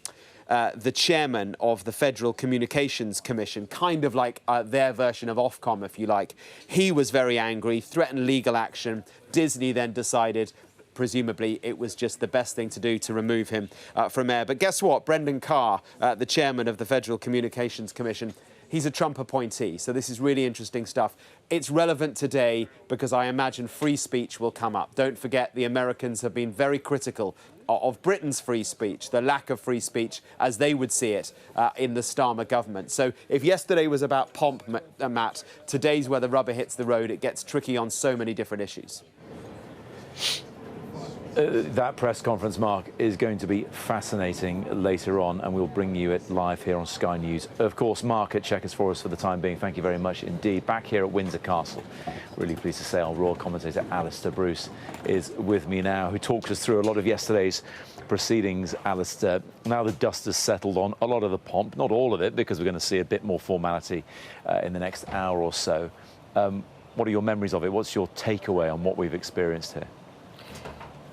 chairman of the Federal Communications Commission, kind of like their version of Ofcom, if you like, he was very angry, threatened legal action. Disney then decided, presumably, it was just the best thing to do to remove him from air. But guess what? Brendan Carr, the chairman of the Federal Communications Commission, he's a Trump appointee, so this is really interesting stuff. It's relevant today because I imagine free speech will come up. Don't forget, the Americans have been very critical of Britain's free speech, the lack of free speech, as they would see it in the Starmer government. So if yesterday was about Pomp, Matt, today's where the rubber hits the road. It gets tricky on so many different issues. That press conference, Mark, is going to be fascinating later on, and we'll bring you it live here on Sky News. Of course, Mark at Chequers for us for the time being. Thank you very much indeed. Back here at Windsor Castle, really pleased to say our royal commentator Alistair Bruce is with me now, who talks us through a lot of yesterday's proceedings. Alistair, now the dust has settled on a lot of the pomp, not all of it, because we're going to see a bit more formality in the next hour or so. What are your memories of it? What's your takeaway on what we've experienced here?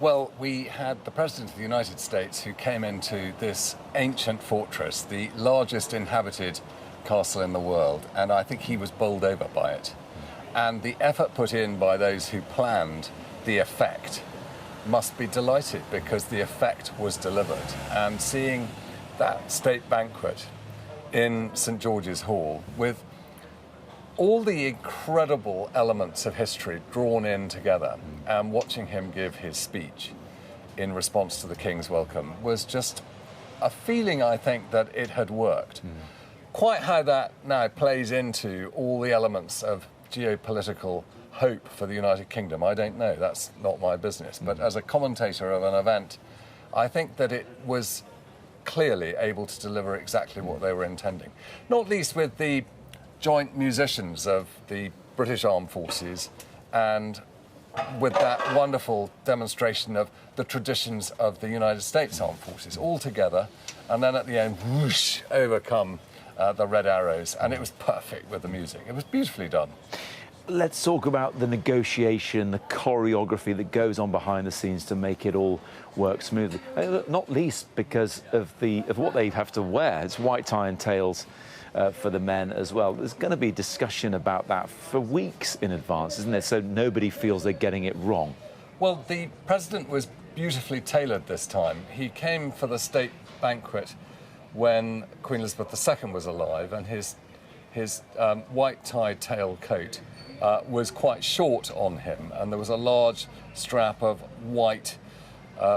Well, we had the President of the United States who came into this ancient fortress, the largest inhabited castle in the world, and I think he was bowled over by it. And the effort put in by those who planned the effect must be delighted, because the effect was delivered. And seeing that state banquet in St. George's Hall with all the incredible elements of history drawn in together, and watching him give his speech in response to the King's welcome was just a feeling, I think, that it had worked. Quite how that now plays into all the elements of geopolitical hope for the United Kingdom, I don't know. That's not my business. But as a commentator of an event, I think that it was clearly able to deliver exactly what they were intending. Not least with the joint musicians of the British Armed Forces, and with that wonderful demonstration of the traditions of the United States Armed Forces all together, and then at the end, whoosh, overcome the red arrows, and it was perfect with the music. It was beautifully done. Let's talk about the negotiation, the choreography that goes on behind the scenes to make it all work smoothly. Not least because of what they have to wear. It's white tie and tails for the men as well. There's going to be discussion about that for weeks in advance, isn't there? So nobody feels they're getting it wrong. Well, the president was beautifully tailored this time. He came for the state banquet when Queen Elizabeth II was alive, and his white tie tail coat was quite short on him, and there was a large strap of white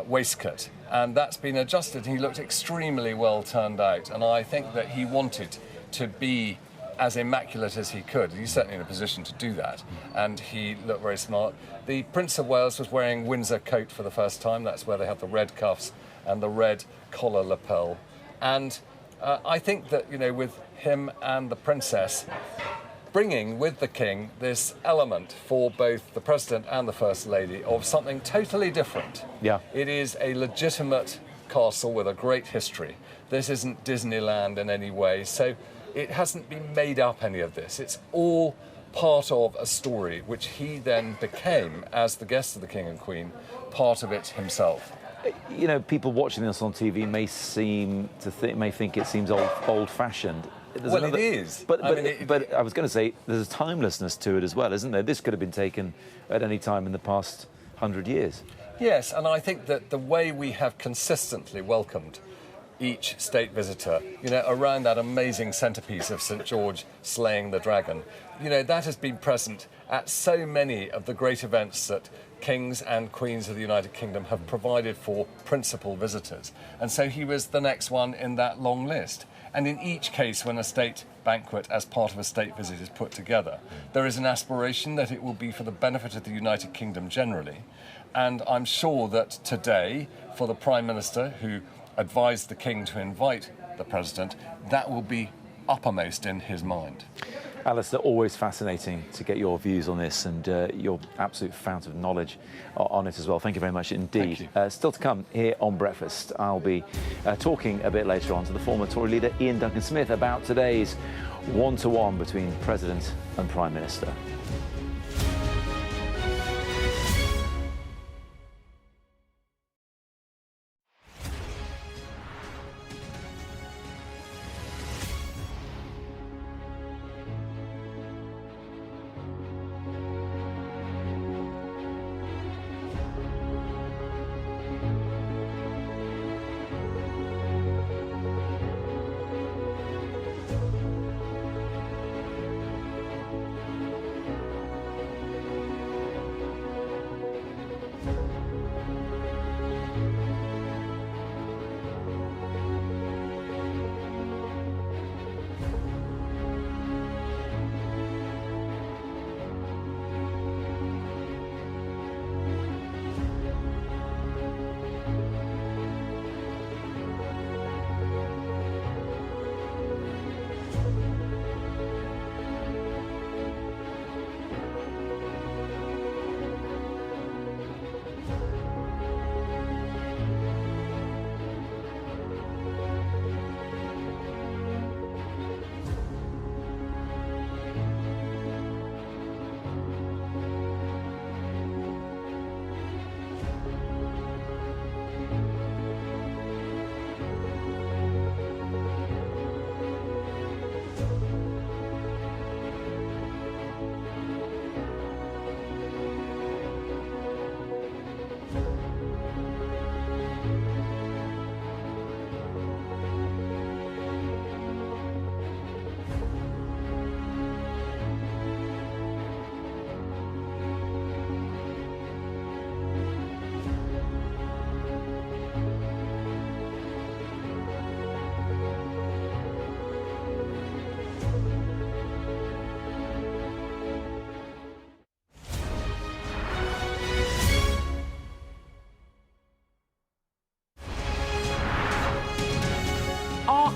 waistcoat, and that's been adjusted. He looked extremely well turned out, and I think that he wanted to be as immaculate as he could. He's certainly in a position to do that, and he looked very smart. The Prince of Wales was wearing Windsor coat for the first time. That's where they have the red cuffs and the red collar lapel. And I think that, you know, with him and the Princess bringing with the King this element for both the President and the First Lady of something totally different. Yeah. It is a legitimate castle with a great history. This isn't Disneyland in any way, so it hasn't been made up, any of this. It's all part of a story which he then became, as the guest of the King and Queen, part of it himself. You know, people watching this on TV may think it seems old-fashioned. Well, it is. But I was going to say, there's a timelessness to it as well, isn't there? This could have been taken at any time in the past 100 years. Yes, and I think that the way we have consistently welcomed each state visitor, you know, around that amazing centrepiece of St George slaying the dragon. You know, that has been present at so many of the great events that kings and queens of the United Kingdom have provided for principal visitors. And so he was the next one in that long list. And in each case, when a state banquet as part of a state visit is put together, there is an aspiration that it will be for the benefit of the United Kingdom generally. And I'm sure that today, for the Prime Minister who advised the King to invite the President, that will be uppermost in his mind. Alistair, always fascinating to get your views on this and your absolute fount of knowledge on it as well. Thank you very much indeed. Still to come here on Breakfast, I'll be talking a bit later on to the former Tory leader Ian Duncan Smith about today's one-to-one between President and Prime Minister.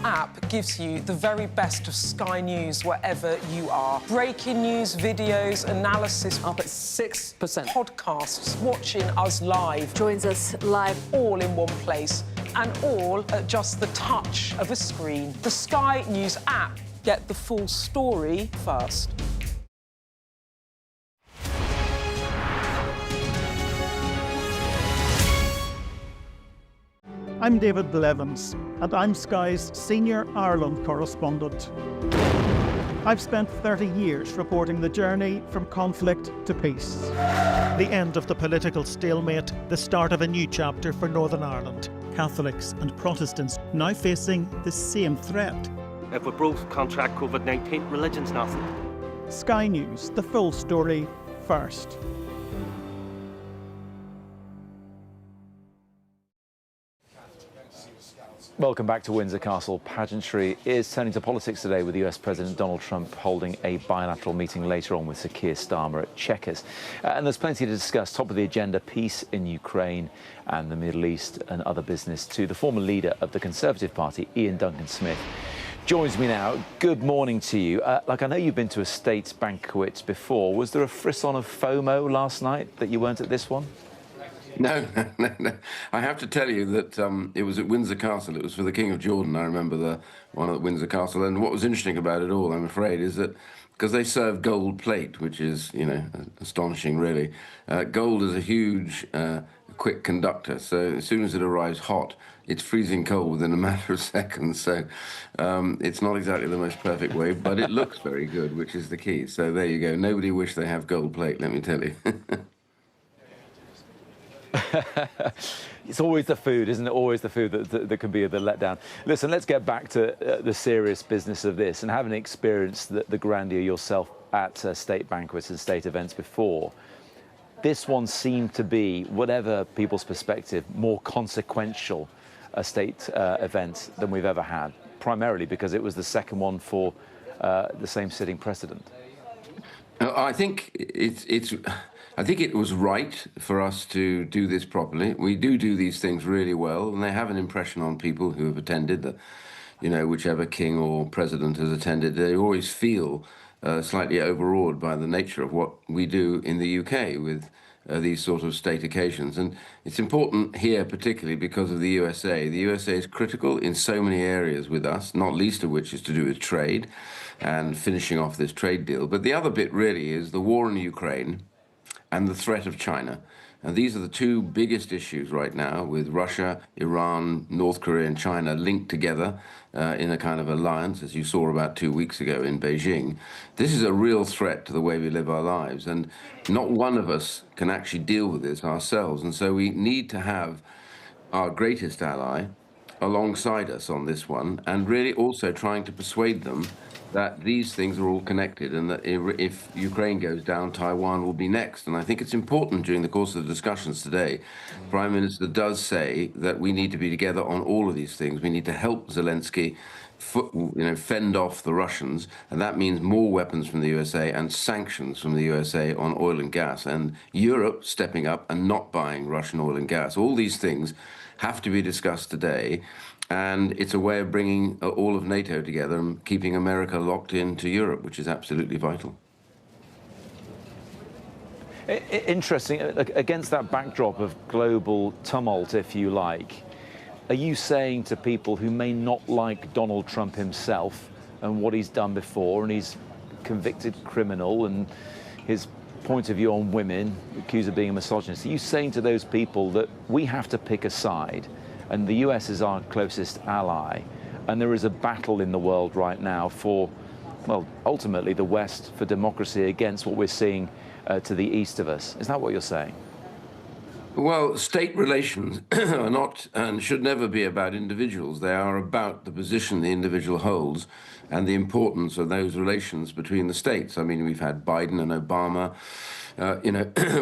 App gives you the very best of Sky News wherever you are. Breaking news, videos, analysis, up at 6%. Podcasts, watching us live. Joins us live. All in one place, and all at just the touch of a screen. The Sky News app. Get the full story first. I'm David Blevins, and I'm Sky's senior Ireland correspondent. I've spent 30 years reporting the journey from conflict to peace. The end of the political stalemate, the start of a new chapter for Northern Ireland. Catholics and Protestants now facing the same threat. If we both contract COVID-19, religion's nothing. Sky News, the full story first. Welcome back to Windsor Castle. Pageantry is turning to politics today with US President Donald Trump holding a bilateral meeting later on with Sir Keir Starmer at Chequers. And there's plenty to discuss. Top of the agenda, peace in Ukraine and the Middle East and other business too. The former leader of the Conservative Party, Ian Duncan Smith, joins me now. Good morning to you. I know you've been to a state banquet before. Was there a frisson of FOMO last night that you weren't at this one? No. I have to tell you that it was at Windsor Castle. It was for the King of Jordan. I remember the one at Windsor Castle. And what was interesting about it all, I'm afraid, is that because they serve gold plate, which is, astonishing, really. Gold is a huge, quick conductor. So as soon as it arrives hot, it's freezing cold within a matter of seconds. So it's not exactly the most perfect way, but it looks very good, which is the key. So there you go. Nobody wished they have gold plate, let me tell you. It's always the food, isn't it? Always the food that can be the letdown. Listen, let's get back to the serious business of this. And having experienced the grandeur yourself at state banquets and state events before, this one seemed to be, whatever people's perspective, more consequential a state event than we've ever had, primarily because it was the second one for the same sitting president. I think I think it was right for us to do this properly. We do these things really well, and they have an impression on people who have attended that, you know, whichever king or president has attended, they always feel slightly overawed by the nature of what we do in the UK with these sort of state occasions. And it's important here, particularly because of the USA. The USA is critical in so many areas with us, not least of which is to do with trade and finishing off this trade deal. But the other bit really is the war in Ukraine and the threat of China. And these are the two biggest issues right now, with Russia, Iran, North Korea and China linked together in a kind of alliance, as you saw about 2 weeks ago in Beijing. This is a real threat to the way we live our lives, and not one of us can actually deal with this ourselves. And so we need to have our greatest ally alongside us on this one, and really also trying to persuade them that these things are all connected, and that if Ukraine goes down, Taiwan will be next. And I think it's important during the course of the discussions today, the Prime Minister does say that we need to be together on all of these things. We need to help Zelensky fend off the Russians, and that means more weapons from the USA and sanctions from the USA on oil and gas, and Europe stepping up and not buying Russian oil and gas. All these things have to be discussed today. And it's a way of bringing all of NATO together and keeping America locked into Europe, which is absolutely vital. Interesting. Against that backdrop of global tumult, if you like, are you saying to people who may not like Donald Trump himself and what he's done before, and he's a convicted criminal, and his point of view on women, accused of being a misogynist, are you saying to those people that we have to pick a side? And the US is our closest ally, and there is a battle in the world right now for, well, ultimately the West, for democracy against what we're seeing to the east of us. Is that what you're saying? Well, state relations are not and should never be about individuals. They are about the position the individual holds and the importance of those relations between the states. I mean, we've had Biden and Obama,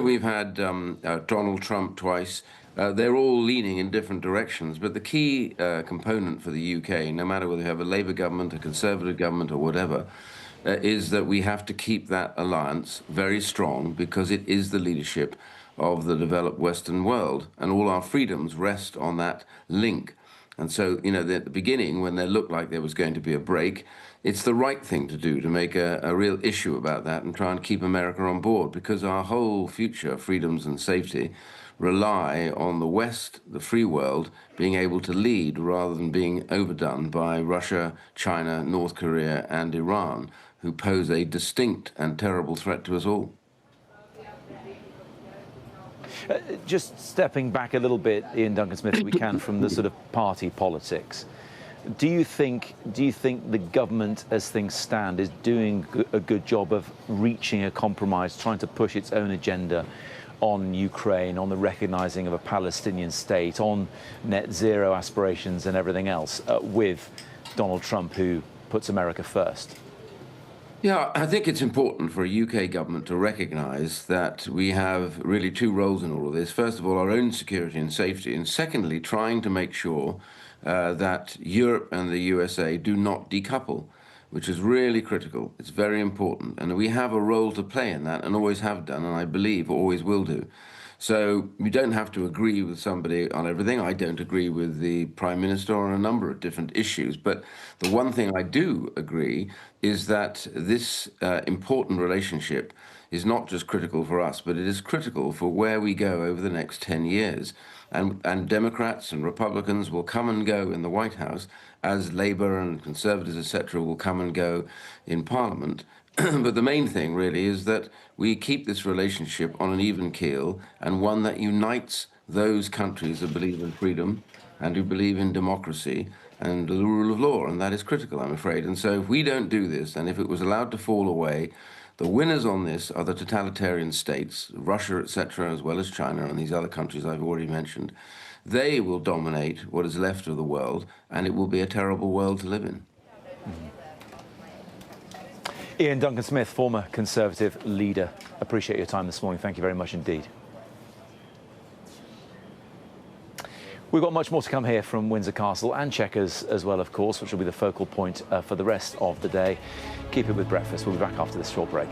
we've had Donald Trump twice. They're all leaning in different directions, but the key component for the UK, no matter whether you have a Labour government, a Conservative government or whatever, is that we have to keep that alliance very strong, because it is the leadership of the developed Western world, and all our freedoms rest on that link. And so, you know, at the beginning, when there looked like there was going to be a break, it's the right thing to do, to make a real issue about that and try and keep America on board, because our whole future, freedoms and safety, rely on the West, the free world, being able to lead rather than being overdone by Russia, China, North Korea and Iran, who pose a distinct and terrible threat to us all. Just stepping back a little bit, Ian Duncan-Smith, if we can, from the sort of party politics. Do you think the government, as things stand, is doing a good job of reaching a compromise, trying to push its own agenda on Ukraine, on the recognising of a Palestinian state, on net zero aspirations and everything else, with Donald Trump, who puts America first? Yeah, I think it's important for a UK government to recognise that we have really two roles in all of this. First of all, our own security and safety, and secondly, trying to make sure that Europe and the USA do not decouple, which is really critical. It's very important, and we have a role to play in that, and always have done, and I believe always will do. So we don't have to agree with somebody on everything. I don't agree with the Prime Minister on a number of different issues, but the one thing I do agree is that this important relationship is not just critical for us, but it is critical for where we go over the next 10 years. And Democrats and Republicans will come and go in the White House, as Labour and Conservatives, etc., will come and go in Parliament. But the main thing really is that we keep this relationship on an even keel, and one that unites those countries that believe in freedom and who believe in democracy and the rule of law, and that is critical, I'm afraid. And so if we don't do this, and if it was allowed to fall away, The winners on this are the totalitarian states, Russia, etc., as well as China and these other countries I've already mentioned. They will dominate what is left of the world, and it will be a terrible world to live in. Ian Duncan-Smith, former Conservative leader. Appreciate your time this morning. Thank you very much indeed. We've got much more to come here from Windsor Castle and Chequers as well, of course, which will be the focal point for the rest of the day. Keep it with breakfast. We'll be back after this short break.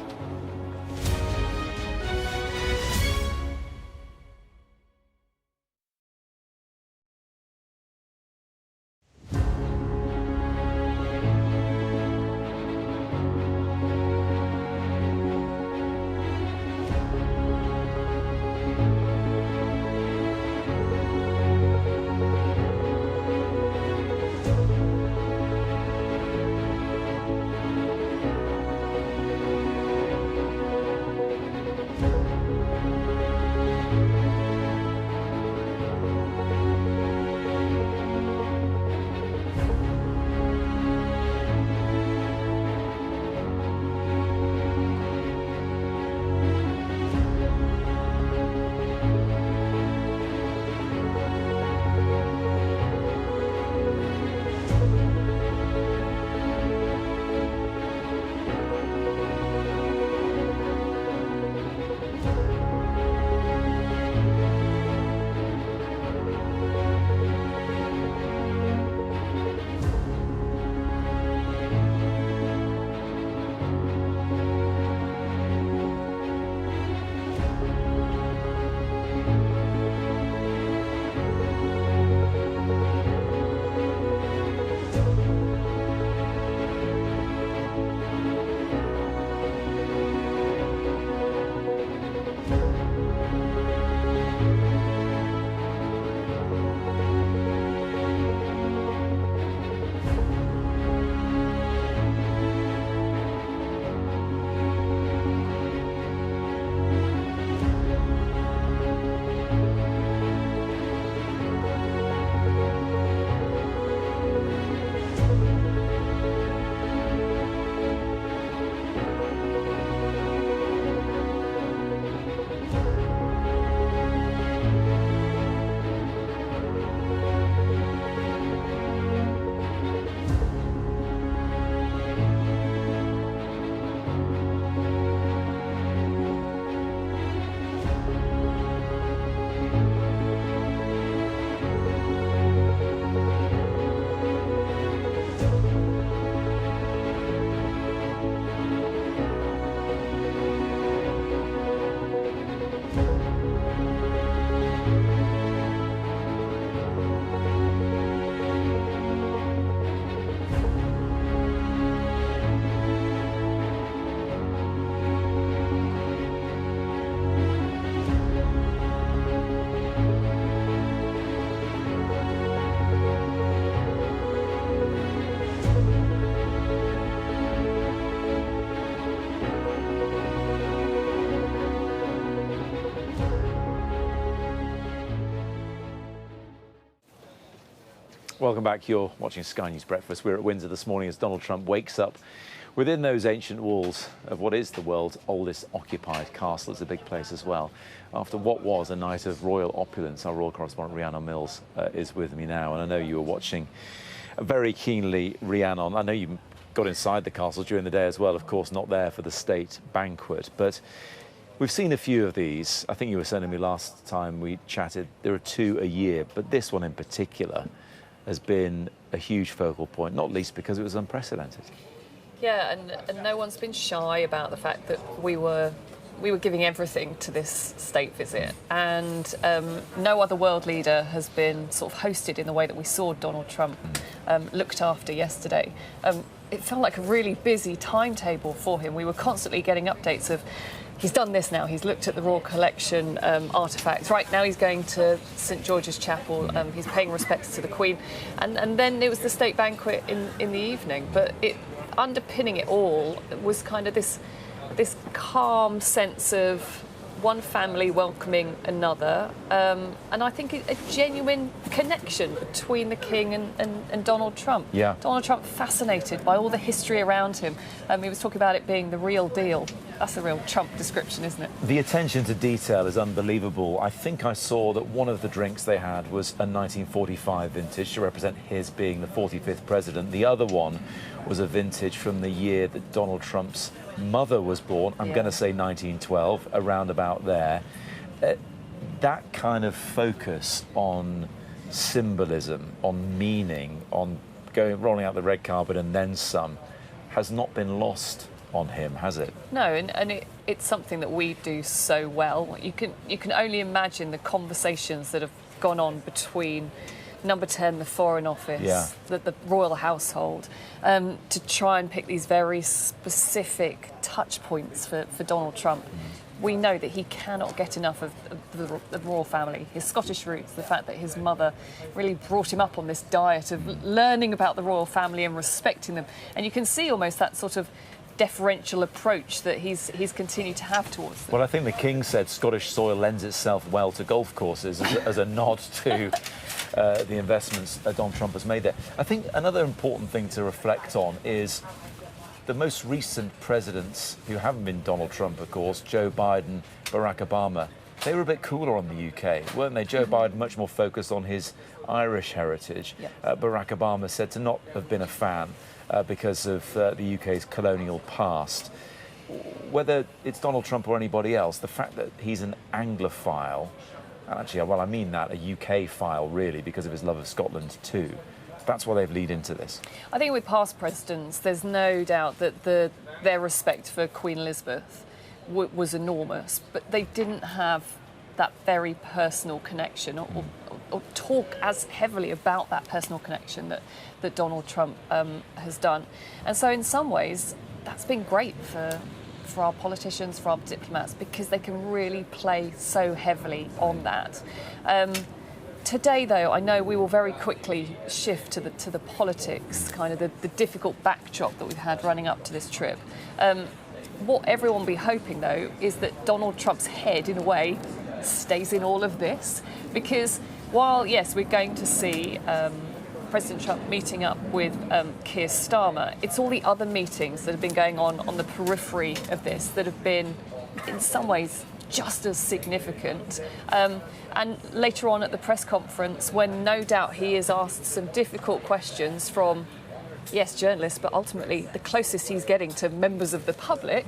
Welcome back. You're watching Sky News Breakfast. We're at Windsor this morning as Donald Trump wakes up within those ancient walls of what is the world's oldest occupied castle. It's a big place as well. After what was a night of royal opulence, our royal correspondent Rhiannon Mills is with me now. And I know you were watching very keenly, Rhiannon. I know you got inside the castle during the day as well, of course, not there for the state banquet. But we've seen a few of these. I think you were saying to me last time we chatted, there are 2 a year, but this one in particular has been a huge focal point, not least because it was unprecedented. Yeah, and no one's been shy about the fact that we were giving everything to this state visit, and no other world leader has been sort of hosted in the way that we saw Donald Trump looked after yesterday. It felt like a really busy timetable for him. We were constantly getting updates of, he's done this now, he's looked at the Royal Collection artefacts. Right now he's going to St George's Chapel, he's paying respects to the Queen. And then it was the state banquet in the evening. But underpinning it all was kind of this calm sense of one family welcoming another. And I think a genuine connection between the King and Donald Trump. Yeah. Donald Trump fascinated by all the history around him. He was talking about it being the real deal. that's a real Trump description, isn't it? The attention to detail is unbelievable. I think I saw that one of the drinks they had was a 1945 vintage to represent his being the 45th president. The other one was a vintage from the year that Donald Trump's mother was born. I'm going to say 1912, around about there. That kind of focus on symbolism, on meaning, on rolling out the red carpet and then some, has not been lost on him, has it? No, and it's something that we do so well. You can only imagine the conversations that have gone on between Number 10, the Foreign Office, the royal household, to try and pick these very specific touch points for Donald Trump. We know that he cannot get enough of the royal family, his Scottish roots, the fact that his mother really brought him up on this diet of learning about the royal family and respecting them. And you can see almost that sort of deferential approach that he's continued to have towards them. Well, I think the King said Scottish soil lends itself well to golf courses as a nod to the investments Donald Trump has made there. I think another important thing to reflect on is the most recent presidents, who haven't been Donald Trump, of course, Joe Biden, Barack Obama, they were a bit cooler on the UK, weren't they? Joe Biden much more focused on his Irish heritage. Barack Obama said to not have been a fan because of the UK's colonial past. Whether it's Donald Trump or anybody else, the fact that he's an Anglophile, and actually, well, I mean that, a UK file, really, because of his love of Scotland too. That's why they've lead into this. I think with past presidents, there's no doubt that their respect for Queen Elizabeth was enormous, but they didn't have that very personal connection or talk as heavily about that personal connection that Donald Trump has done. And so in some ways, that's been great for our politicians, for our diplomats, because they can really play so heavily on that. Today, though, I know we will very quickly shift to the politics, kind of the difficult backdrop that we've had running up to this trip. What everyone will be hoping, though, is that Donald Trump's head, in a way, stays in all of this. Because while, yes, we're going to see President Trump meeting up with Keir Starmer, it's all the other meetings that have been going on the periphery of this that have been, in some ways, just as significant. And later on at the press conference, when no doubt he is asked some difficult questions from, yes, journalists, but ultimately the closest he's getting to members of the public,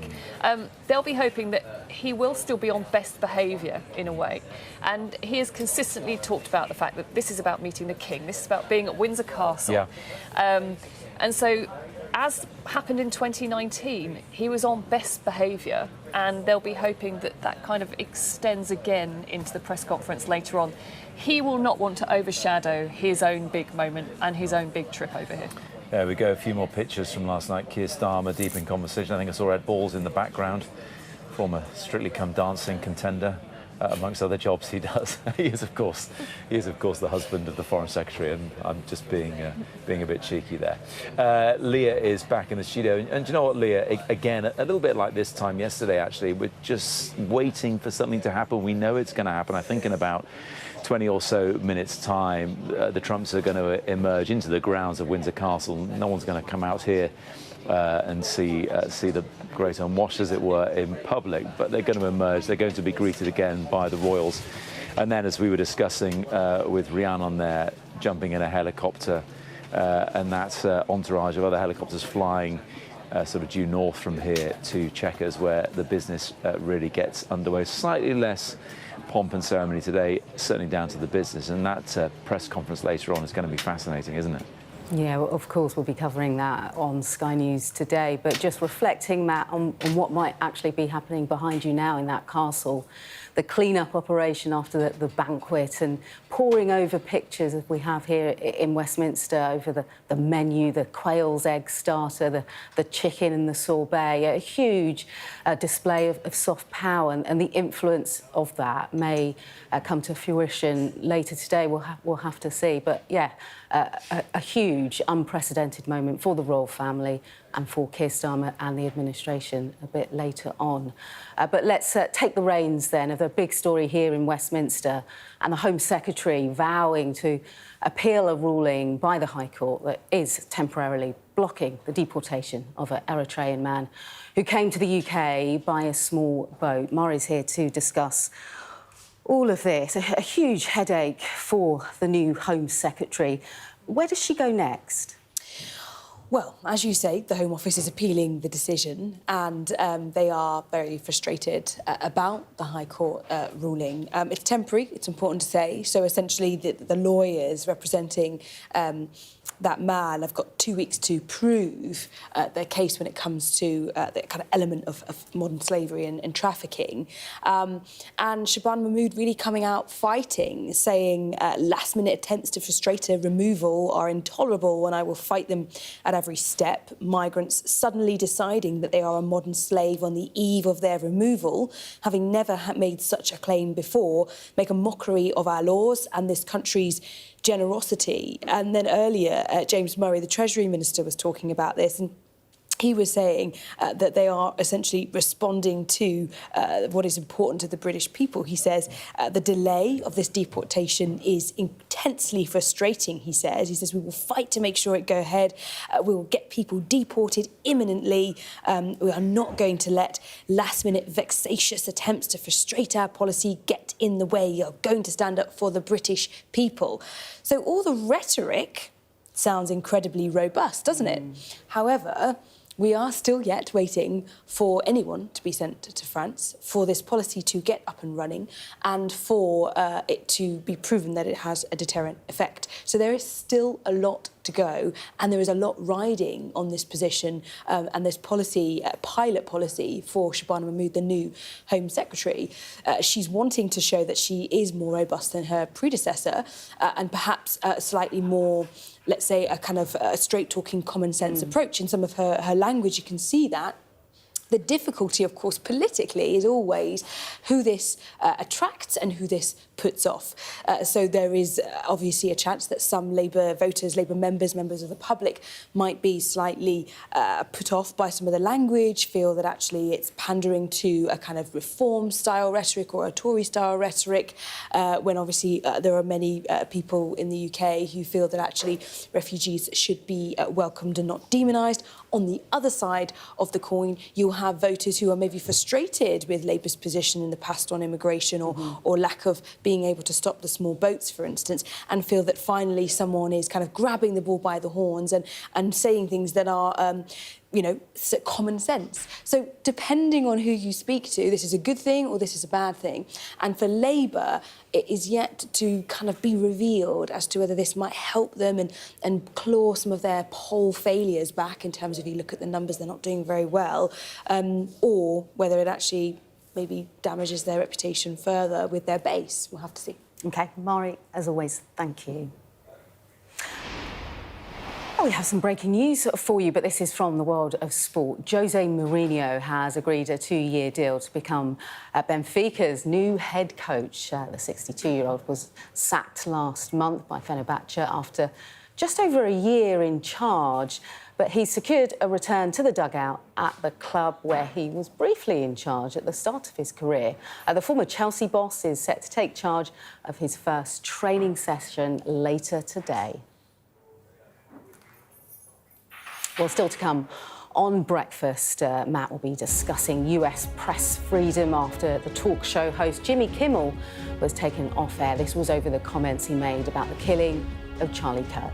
they'll be hoping that he will still be on best behaviour in a way. And he has consistently talked about the fact that this is about meeting the King, this is about being at Windsor Castle. And so, as happened in 2019, he was on best behaviour, and they'll be hoping that that kind of extends again into the press conference later on. He will not want to overshadow his own big moment and his own big trip over here. There we go, a few more pictures from last night. Keir Starmer deep in conversation. I think I saw Ed Balls in the background, former Strictly Come Dancing contender. Amongst other jobs he does. he is of course the husband of the Foreign Secretary, and I'm just being a bit cheeky there. Leah is back in the studio, and do you know what, Leah, again, a little bit like this time yesterday, actually, we're just waiting for something to happen. We know it's going to happen. I think in about 20 or so minutes' time, the Trumps are going to emerge into the grounds of Windsor Castle. No one's going to come out here and see the great unwashed, as it were, in public, but they're going to emerge. They're going to be greeted again by the royals, and then, as we were discussing with Rhiannon there, jumping in a helicopter, and that entourage of other helicopters flying sort of due north from here to Chequers, where the business really gets underway. Slightly less pomp and ceremony today, certainly down to the business, and that press conference later on is going to be fascinating, isn't it? Yeah, well, of course, we'll be covering that on Sky News today, but just reflecting, Matt, on what might actually be happening behind you now in that castle, the clean-up operation after the banquet, and poring over pictures as we have here in Westminster over the menu, the quail's egg starter, the chicken and the sorbet, a huge display of soft power, and the influence of that may come to fruition later today. We'll have to see, but yeah, a huge, unprecedented moment for the royal family and for Keir Starmer and the administration a bit later on. But let's take the reins then of the big story here in Westminster, and the Home Secretary vowing to appeal a ruling by the High Court that is temporarily blocking the deportation of an Eritrean man who came to the UK by a small boat. Murray's here to discuss all of this. A huge headache for the new Home Secretary. Where does she go next? Well, as you say, the Home Office is appealing the decision, and they are very frustrated about the High Court ruling. It's temporary, it's important to say. So essentially, the lawyers representing that man have got 2 weeks to prove their case when it comes to the kind of element of modern slavery and trafficking. And Shabana Mahmood really coming out fighting, saying last-minute attempts to frustrate a removal are intolerable and I will fight them at every step. Migrants suddenly deciding that they are a modern slave on the eve of their removal, having never made such a claim before, make a mockery of our laws and this country's generosity. And then earlier, James Murray, the Treasury Minister, was talking about this, and he was saying that they are essentially responding to what is important to the British people. He says the delay of this deportation is intensely frustrating, he says. He says we will fight to make sure it go ahead. We will get people deported imminently. We are not going to let last-minute vexatious attempts to frustrate our policy get in the way. You're going to stand up for the British people. So all the rhetoric sounds incredibly robust, doesn't it? However, we are still yet waiting for anyone to be sent to France, for this policy to get up and running, and for it to be proven that it has a deterrent effect. So there is still a lot to go, and there is a lot riding on this position and this policy, pilot policy for Shabana Mahmood, the new Home Secretary. She's wanting to show that she is more robust than her predecessor and perhaps slightly more, let's say, a kind of a straight-talking, common-sense approach. In some of her language, you can see that. The difficulty, of course, politically is always who this attracts and who this puts off. So there is obviously a chance that some Labour voters, Labour members of the public might be slightly put off by some of the language, feel that actually it's pandering to a kind of reform-style rhetoric or a Tory-style rhetoric, when obviously there are many people in the UK who feel that actually refugees should be welcomed and not demonised. On the other side of the coin, you'll have voters who are maybe frustrated with Labour's position in the past on immigration or lack of being able to stop the small boats, for instance, and feel that finally someone is kind of grabbing the bull by the horns and saying things that are you know, common sense. So depending on who you speak to, this is a good thing or this is a bad thing. And for Labour, it is yet to kind of be revealed as to whether this might help them and claw some of their poll failures back in terms of, you look at the numbers, they're not doing very well, or whether it actually maybe damages their reputation further with their base. We'll have to see. OK, Mari, as always, thank you. We have some breaking news for you, but this is from the world of sport. Jose Mourinho has agreed a 2-year deal to become Benfica's new head coach. The 62-year-old was sacked last month by Fenerbahce after just over a year in charge, but he secured a return to the dugout at the club where he was briefly in charge at the start of his career. The former Chelsea boss is set to take charge of his first training session later today. Well, still to come on Breakfast, Matt will be discussing US press freedom after the talk show host Jimmy Kimmel was taken off air. This was over the comments he made about the killing of Charlie Kirk.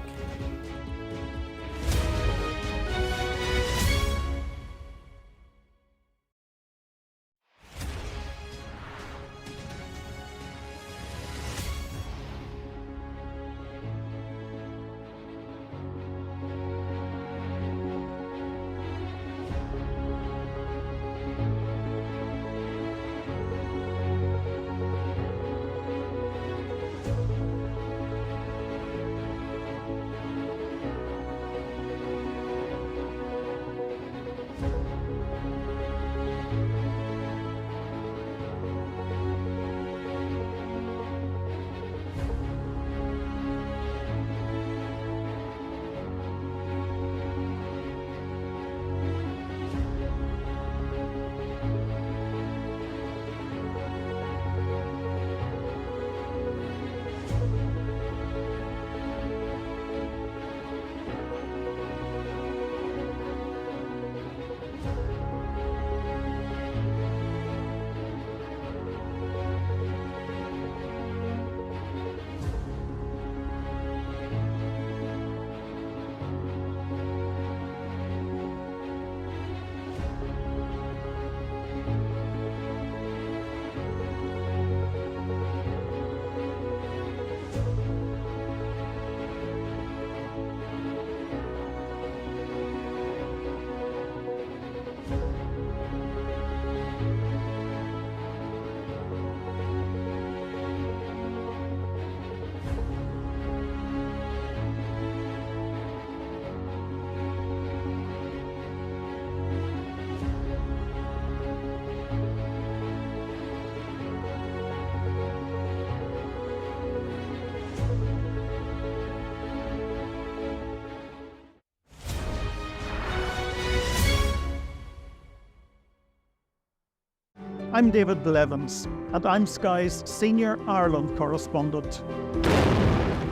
I'm David Blevins, and I'm Sky's senior Ireland correspondent.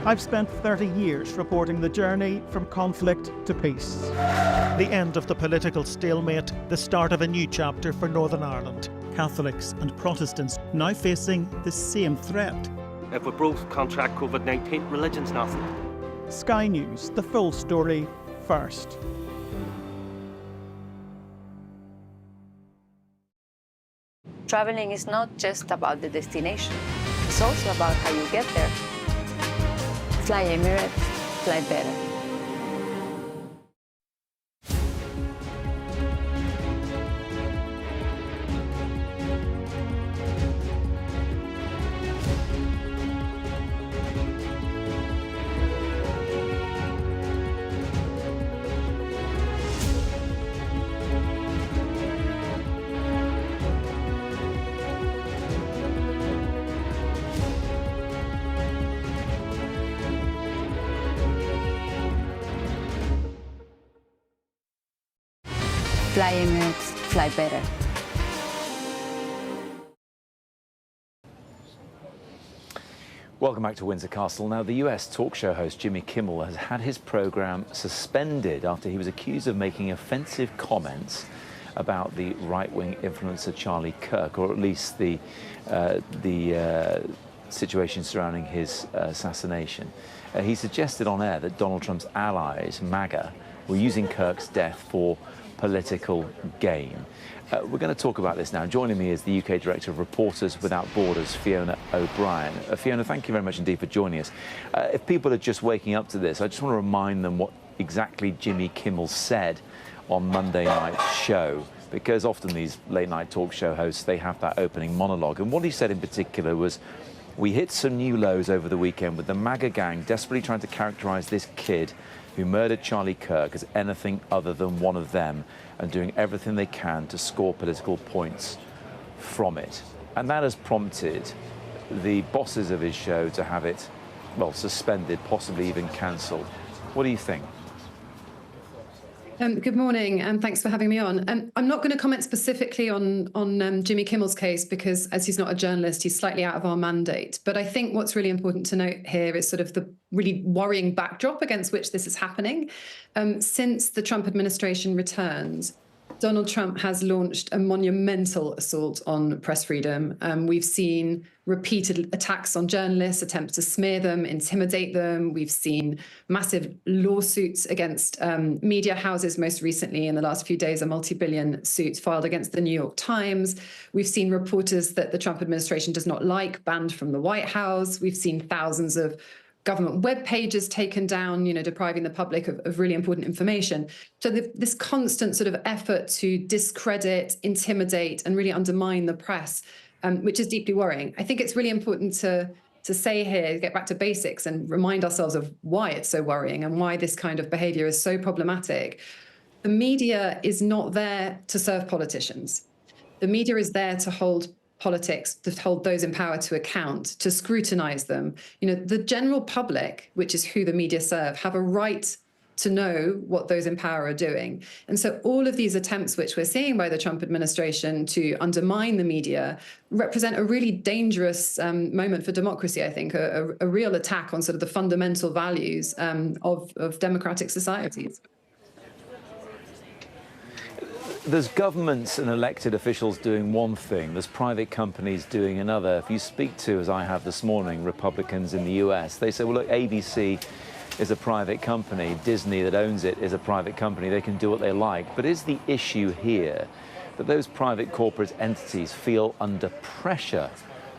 I've spent 30 years reporting the journey from conflict to peace. The end of the political stalemate, the start of a new chapter for Northern Ireland. Catholics and Protestants now facing the same threat. If we both contract COVID-19, religion's nothing. Sky News, the full story first. Traveling is not just about the destination. It's also about how you get there. Fly Emirates, fly better. Fly Emirates, fly better. Welcome back to Windsor Castle. Now, the US talk show host Jimmy Kimmel has had his program suspended after he was accused of making offensive comments about the right-wing influencer Charlie Kirk, or at least the situation surrounding his assassination. He suggested on air that Donald Trump's allies, MAGA, were using Kirk's death for political gain. We're going to talk about this now. Joining me is the UK Director of Reporters Without Borders, Fiona O'Brien. Fiona, thank you very much indeed for joining us. If people are just waking up to this, I just want to remind them what exactly Jimmy Kimmel said on Monday night's show, because often these late-night talk show hosts, they have that opening monologue. And what he said in particular was, "We hit some new lows over the weekend with the MAGA gang desperately trying to characterize this kid who murdered Charlie Kirk as anything other than one of them and doing everything they can to score political points from it." And that has prompted the bosses of his show to have it, well, suspended, possibly even cancelled. What do you think? Good morning, and thanks for having me on. I'm not going to comment specifically on Jimmy Kimmel's case because, as he's not a journalist, he's slightly out of our mandate. But I think what's really important to note here is sort of the really worrying backdrop against which this is happening. Since the Trump administration returned, Donald Trump has launched a monumental assault on press freedom. We've seen repeated attacks on journalists, attempts to smear them, intimidate them. We've seen massive lawsuits against media houses. Most recently, in the last few days, a multi-billion suit filed against the New York Times. We've seen reporters that the Trump administration does not like banned from the White House. We've seen thousands of government web pages taken down, depriving the public of really important information. So this constant sort of effort to discredit, intimidate, and really undermine the press, which is deeply worrying. I think it's really important to say here, get back to basics and remind ourselves of why it's so worrying and why this kind of behavior is so problematic. The media is not there to serve politicians. The media is there to hold politics, to hold those in power to account, to scrutinize them. The general public, which is who the media serve, have a right to know what those in power are doing. And so all of these attempts which we're seeing by the Trump administration to undermine the media represent a really dangerous moment for democracy, I think, a real attack on sort of the fundamental values of democratic societies. There's governments and elected officials doing one thing, there's private companies doing another. If you speak to, as I have this morning, Republicans in the US, they say, well, look, ABC is a private company, Disney that owns it is a private company, they can do what they like. But is the issue here that those private corporate entities feel under pressure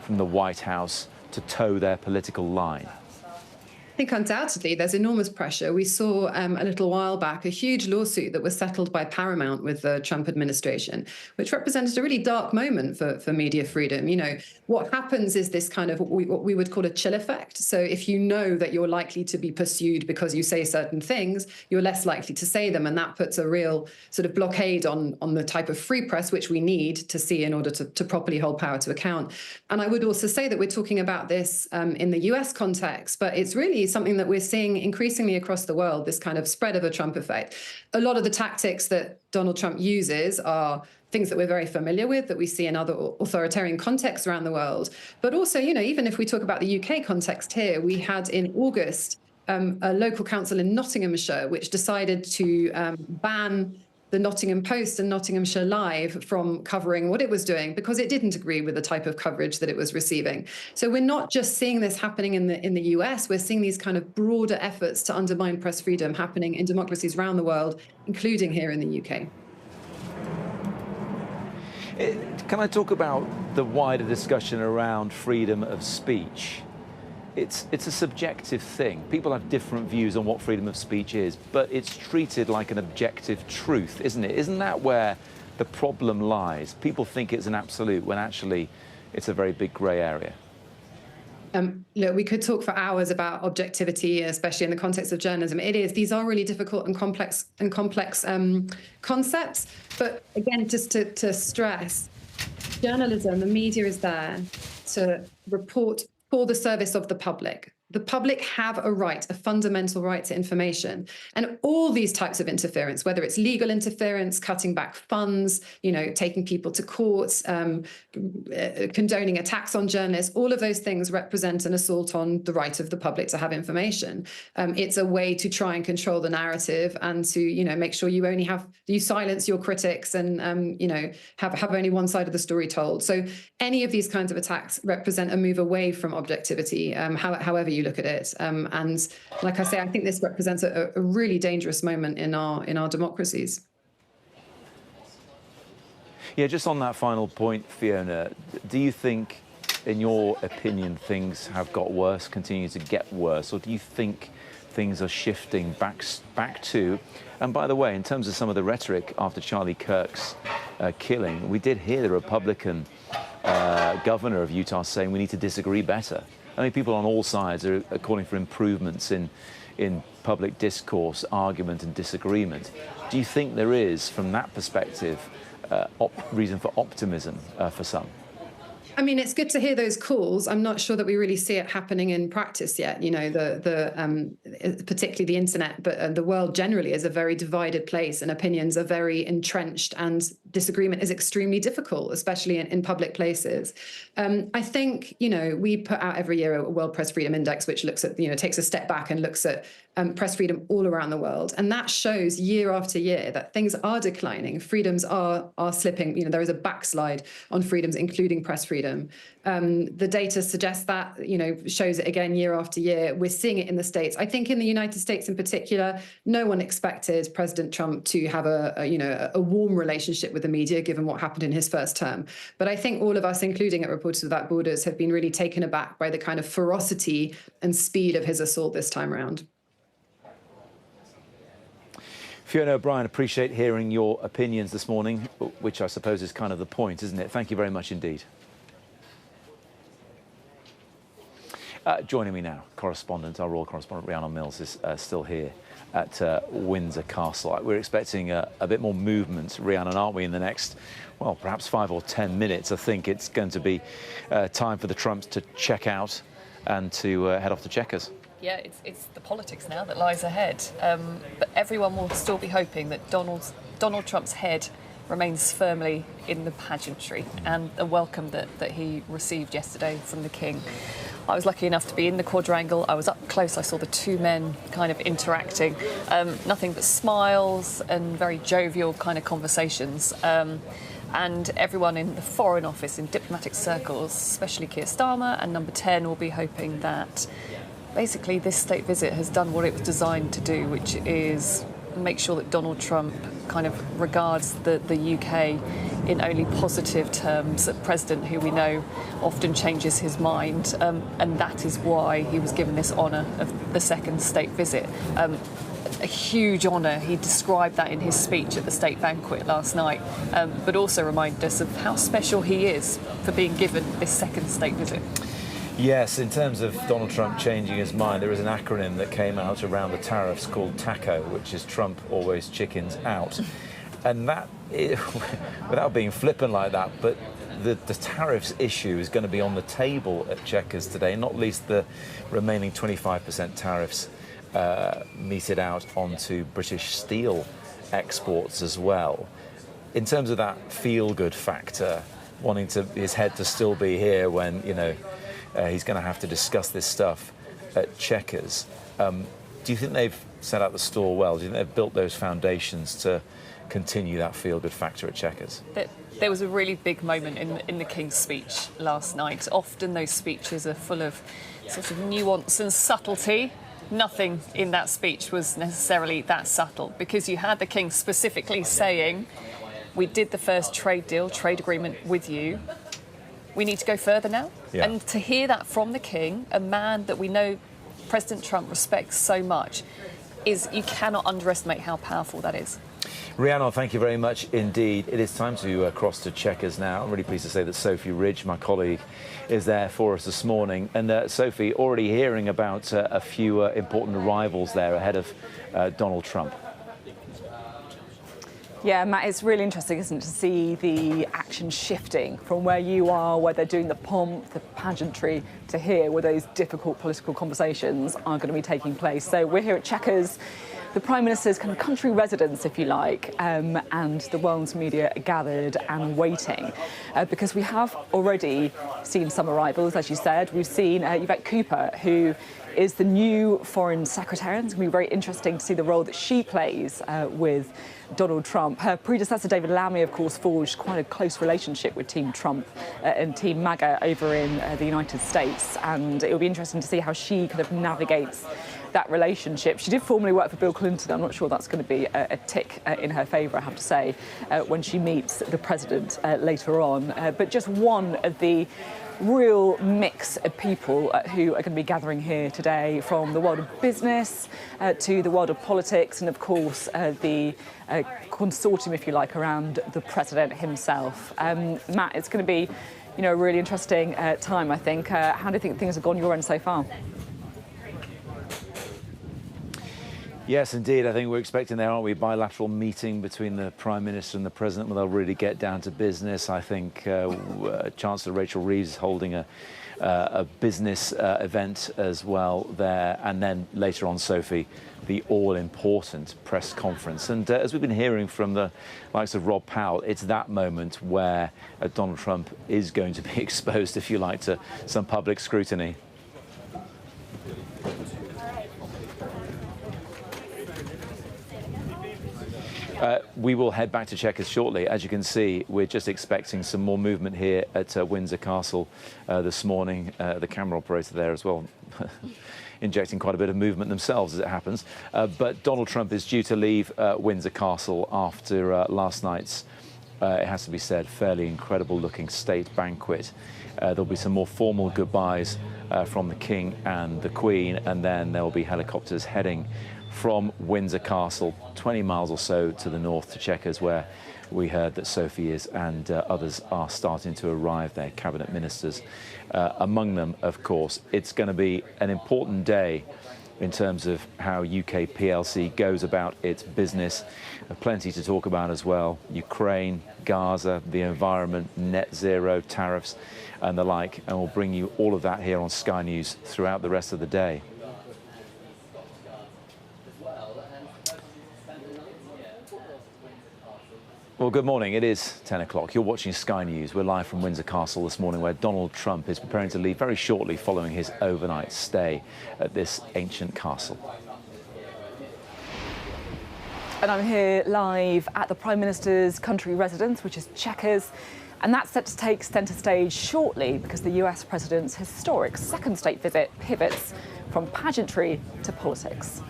from the White House to toe their political line? I think undoubtedly there's enormous pressure. We saw a little while back a huge lawsuit that was settled by Paramount with the Trump administration, which represented a really dark moment for media freedom. What happens is this kind of what we would call a chill effect. So if you know that you're likely to be pursued because you say certain things, you're less likely to say them. And that puts a real sort of blockade on the type of free press which we need to see in order to properly hold power to account. And I would also say that we're talking about this in the US context, but it's really something that we're seeing increasingly across the world, this kind of spread of a Trump effect. A lot of the tactics that Donald Trump uses are things that we're very familiar with, that we see in other authoritarian contexts around the world. But also, even if we talk about the UK context here, we had in August a local council in Nottinghamshire which decided to ban the Nottingham Post and Nottinghamshire Live from covering what it was doing because it didn't agree with the type of coverage that it was receiving. So we're not just seeing this happening in the US, we're seeing these kind of broader efforts to undermine press freedom happening in democracies around the world, including here in the UK. Can I talk about the wider discussion around freedom of speech? It's a subjective thing. People have different views on what freedom of speech is, but it's treated like an objective truth, isn't it? Isn't that where the problem lies? People think it's an absolute when actually it's a very big grey area. Look, we could talk for hours about objectivity, especially in the context of journalism. These are really difficult and complex concepts. But again, just to stress, journalism, the media is there to report for the service of the public. The public have a right, a fundamental right to information. And all these types of interference, whether it's legal interference, cutting back funds, taking people to court, condoning attacks on journalists, all of those things represent an assault on the right of the public to have information. It's a way to try and control the narrative and to, make sure you silence your critics and, have only one side of the story told. So any of these kinds of attacks represent a move away from objectivity, however you look at it. And like I say, I think this represents a really dangerous moment in our democracies. Yeah, just on that final point, Fiona, do you think, in your opinion, things have got worse, continue to get worse, or do you think things are shifting back to? And by the way, in terms of some of the rhetoric after Charlie Kirk's killing, we did hear the Republican governor of Utah saying we need to disagree better. I mean, people on all sides are calling for improvements in public discourse, argument and disagreement. Do you think there is, from that perspective, reason for optimism for some? I mean, it's good to hear those calls. I'm not sure that we really see it happening in practice yet. Particularly the internet, but the world generally is a very divided place, and opinions are very entrenched, and disagreement is extremely difficult, especially in public places. I think, we put out every year a World Press Freedom Index, which looks at, takes a step back and looks at press freedom all around the world. And that shows year after year that things are declining. Freedoms are slipping. There is a backslide on freedoms, including press freedom. The data suggests that, shows it again year after year. We're seeing it in the States. I think in the United States in particular, no one expected President Trump to have a warm relationship with the media, given what happened in his first term. But I think all of us, including at Reporters Without Borders, have been really taken aback by the kind of ferocity and speed of his assault this time around. Fiona O'Brien, appreciate hearing your opinions this morning, which I suppose is kind of the point, isn't it? Thank you very much indeed. Joining me now, our royal correspondent Rhiannon Mills is still here at Windsor Castle. We're expecting a bit more movement, Rhiannon, aren't we, in the next, well, perhaps 5 or 10 minutes. I think it's going to be time for the Trumps to check out and to head off to Chequers. Yeah, it's the politics now that lies ahead. But everyone will still be hoping that Donald Trump's head remains firmly in the pageantry and the welcome that he received yesterday from the King. I was lucky enough to be in the quadrangle. I was up close. I saw the two men kind of interacting. Nothing but smiles and very jovial kind of conversations. And everyone in the Foreign Office, in diplomatic circles, especially Keir Starmer and Number 10, will be hoping that basically this state visit has done what it was designed to do, which is make sure that Donald Trump kind of regards the UK in only positive terms, a president who we know often changes his mind, and that is why he was given this honour of the second state visit. A huge honour. He described that in his speech at the state banquet last night, but also reminded us of how special he is for being given this second state visit. Yes, in terms of Donald Trump changing his mind, there is an acronym that came out around the tariffs called TACO, which is Trump always chickens out. And that, without being flippant like that, but the tariffs issue is going to be on the table at Chequers today, not least the remaining 25% tariffs meted out onto British steel exports as well. in terms of that feel-good factor, wanting his head to still be here when, you know, he's going to have to discuss this stuff at Chequers, do you think they've set out the stall well? Do you think they've built those foundations to continue that feel-good factor at Chequers? There was a really big moment in the King's speech last night. Often those speeches are full of sort of nuance and subtlety. Nothing in that speech was necessarily that subtle, because you had the King specifically saying, we did the first trade agreement with you. We need to go further now. Yeah. And to hear that from the King, a man that we know President Trump respects so much, you cannot underestimate how powerful that is. Rhiannon, thank you very much indeed. It is time to cross to Chequers now. I'm really pleased to say that Sophie Ridge, my colleague, is there for us this morning. And Sophie, already hearing about a few important arrivals there ahead of Donald Trump. Yeah, Matt, it's really interesting, isn't it, to see the action shifting from where you are, where they're doing the pomp, the pageantry, to here, where those difficult political conversations are going to be taking place. So we're here at Chequers, the Prime Minister's kind of country residence, if you like, and the world's media are gathered and waiting, because we have already seen some arrivals, as you said. We've seen Yvette Cooper, who is the new Foreign Secretary, and it's going to be very interesting to see the role that she plays with Donald Trump. Her predecessor, David Lammy, of course, forged quite a close relationship with Team Trump and Team MAGA over in the United States, and it will be interesting to see how she kind of navigates that relationship. She did formerly work for Bill Clinton. I'm not sure that's going to be a tick in her favour, I have to say, when she meets the president later on. But just one of the real mix of people who are going to be gathering here today, from the world of business to the world of politics, and of course the consortium, if you like, around the president himself. Matt, it's going to be, you know, a really interesting time, I think. How do you think things have gone your end so far? Yes, indeed. I think we're expecting there, aren't we, bilateral meeting between the Prime Minister and the President, where they'll really get down to business. I think Chancellor Rachel Reeves is holding a business event as well there. And then later on, Sophie, the all-important press conference. And as we've been hearing from the likes of Rob Powell, it's that moment where Donald Trump is going to be exposed, if you like, to some public scrutiny. We will head back to Chequers shortly. As you can see, we're just expecting some more movement here at Windsor Castle this morning. The camera operator there as well, injecting quite a bit of movement themselves as it happens. But Donald Trump is due to leave Windsor Castle after last night's, it has to be said, fairly incredible-looking state banquet. There'll be some more formal goodbyes from the King and the Queen, and then there will be helicopters heading from Windsor Castle, 20 miles or so to the north to Chequers, where we heard that Sophie is, and others are starting to arrive there, cabinet ministers among them, of course. It's going to be an important day in terms of how UK PLC goes about its business. Plenty to talk about as well. Ukraine, Gaza, the environment, net zero, tariffs and the like. And we'll bring you all of that here on Sky News throughout the rest of the day. Well, good morning. It is 10 o'clock. You're watching Sky News. We're live from Windsor Castle this morning, where Donald Trump is preparing to leave very shortly following his overnight stay at this ancient castle. And I'm here live at the Prime Minister's country residence, which is Chequers. And that's set to take centre stage shortly, because the US President's historic second state visit pivots from pageantry to politics.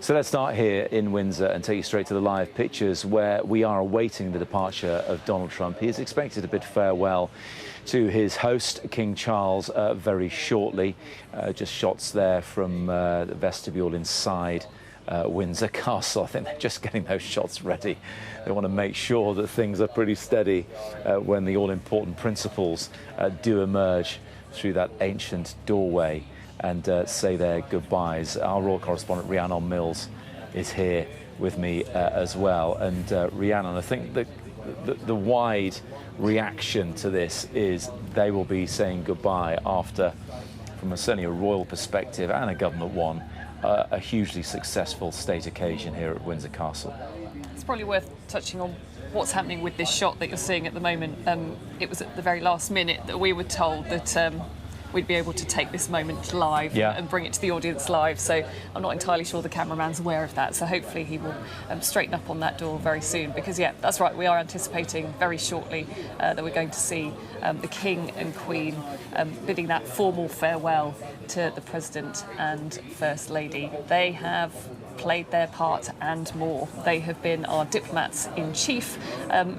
So let's start here in Windsor and take you straight to the live pictures, where we are awaiting the departure of Donald Trump. He is expected to bid farewell to his host, King Charles, very shortly. Just shots there from the vestibule inside Windsor Castle. I think they're just getting those shots ready. They want to make sure that things are pretty steady when the all-important principals do emerge through that ancient doorway and say their goodbyes. Our royal correspondent Rhiannon Mills is here with me as well. And Rhiannon, I think the wide reaction to this is they will be saying goodbye after, from certainly a royal perspective and a government one, a hugely successful state occasion here at Windsor Castle. It's probably worth touching on what's happening with this shot that you're seeing at the moment. It was at the very last minute that we were told that we'd be able to take this moment live and bring it to the audience live. So I'm not entirely sure the cameraman's aware of that. So hopefully he will straighten up on that door very soon. Because, yeah, that's right, we are anticipating very shortly that we're going to see the King and Queen bidding that formal farewell to the President and First Lady. They have played their part and more. They have been our diplomats in chief,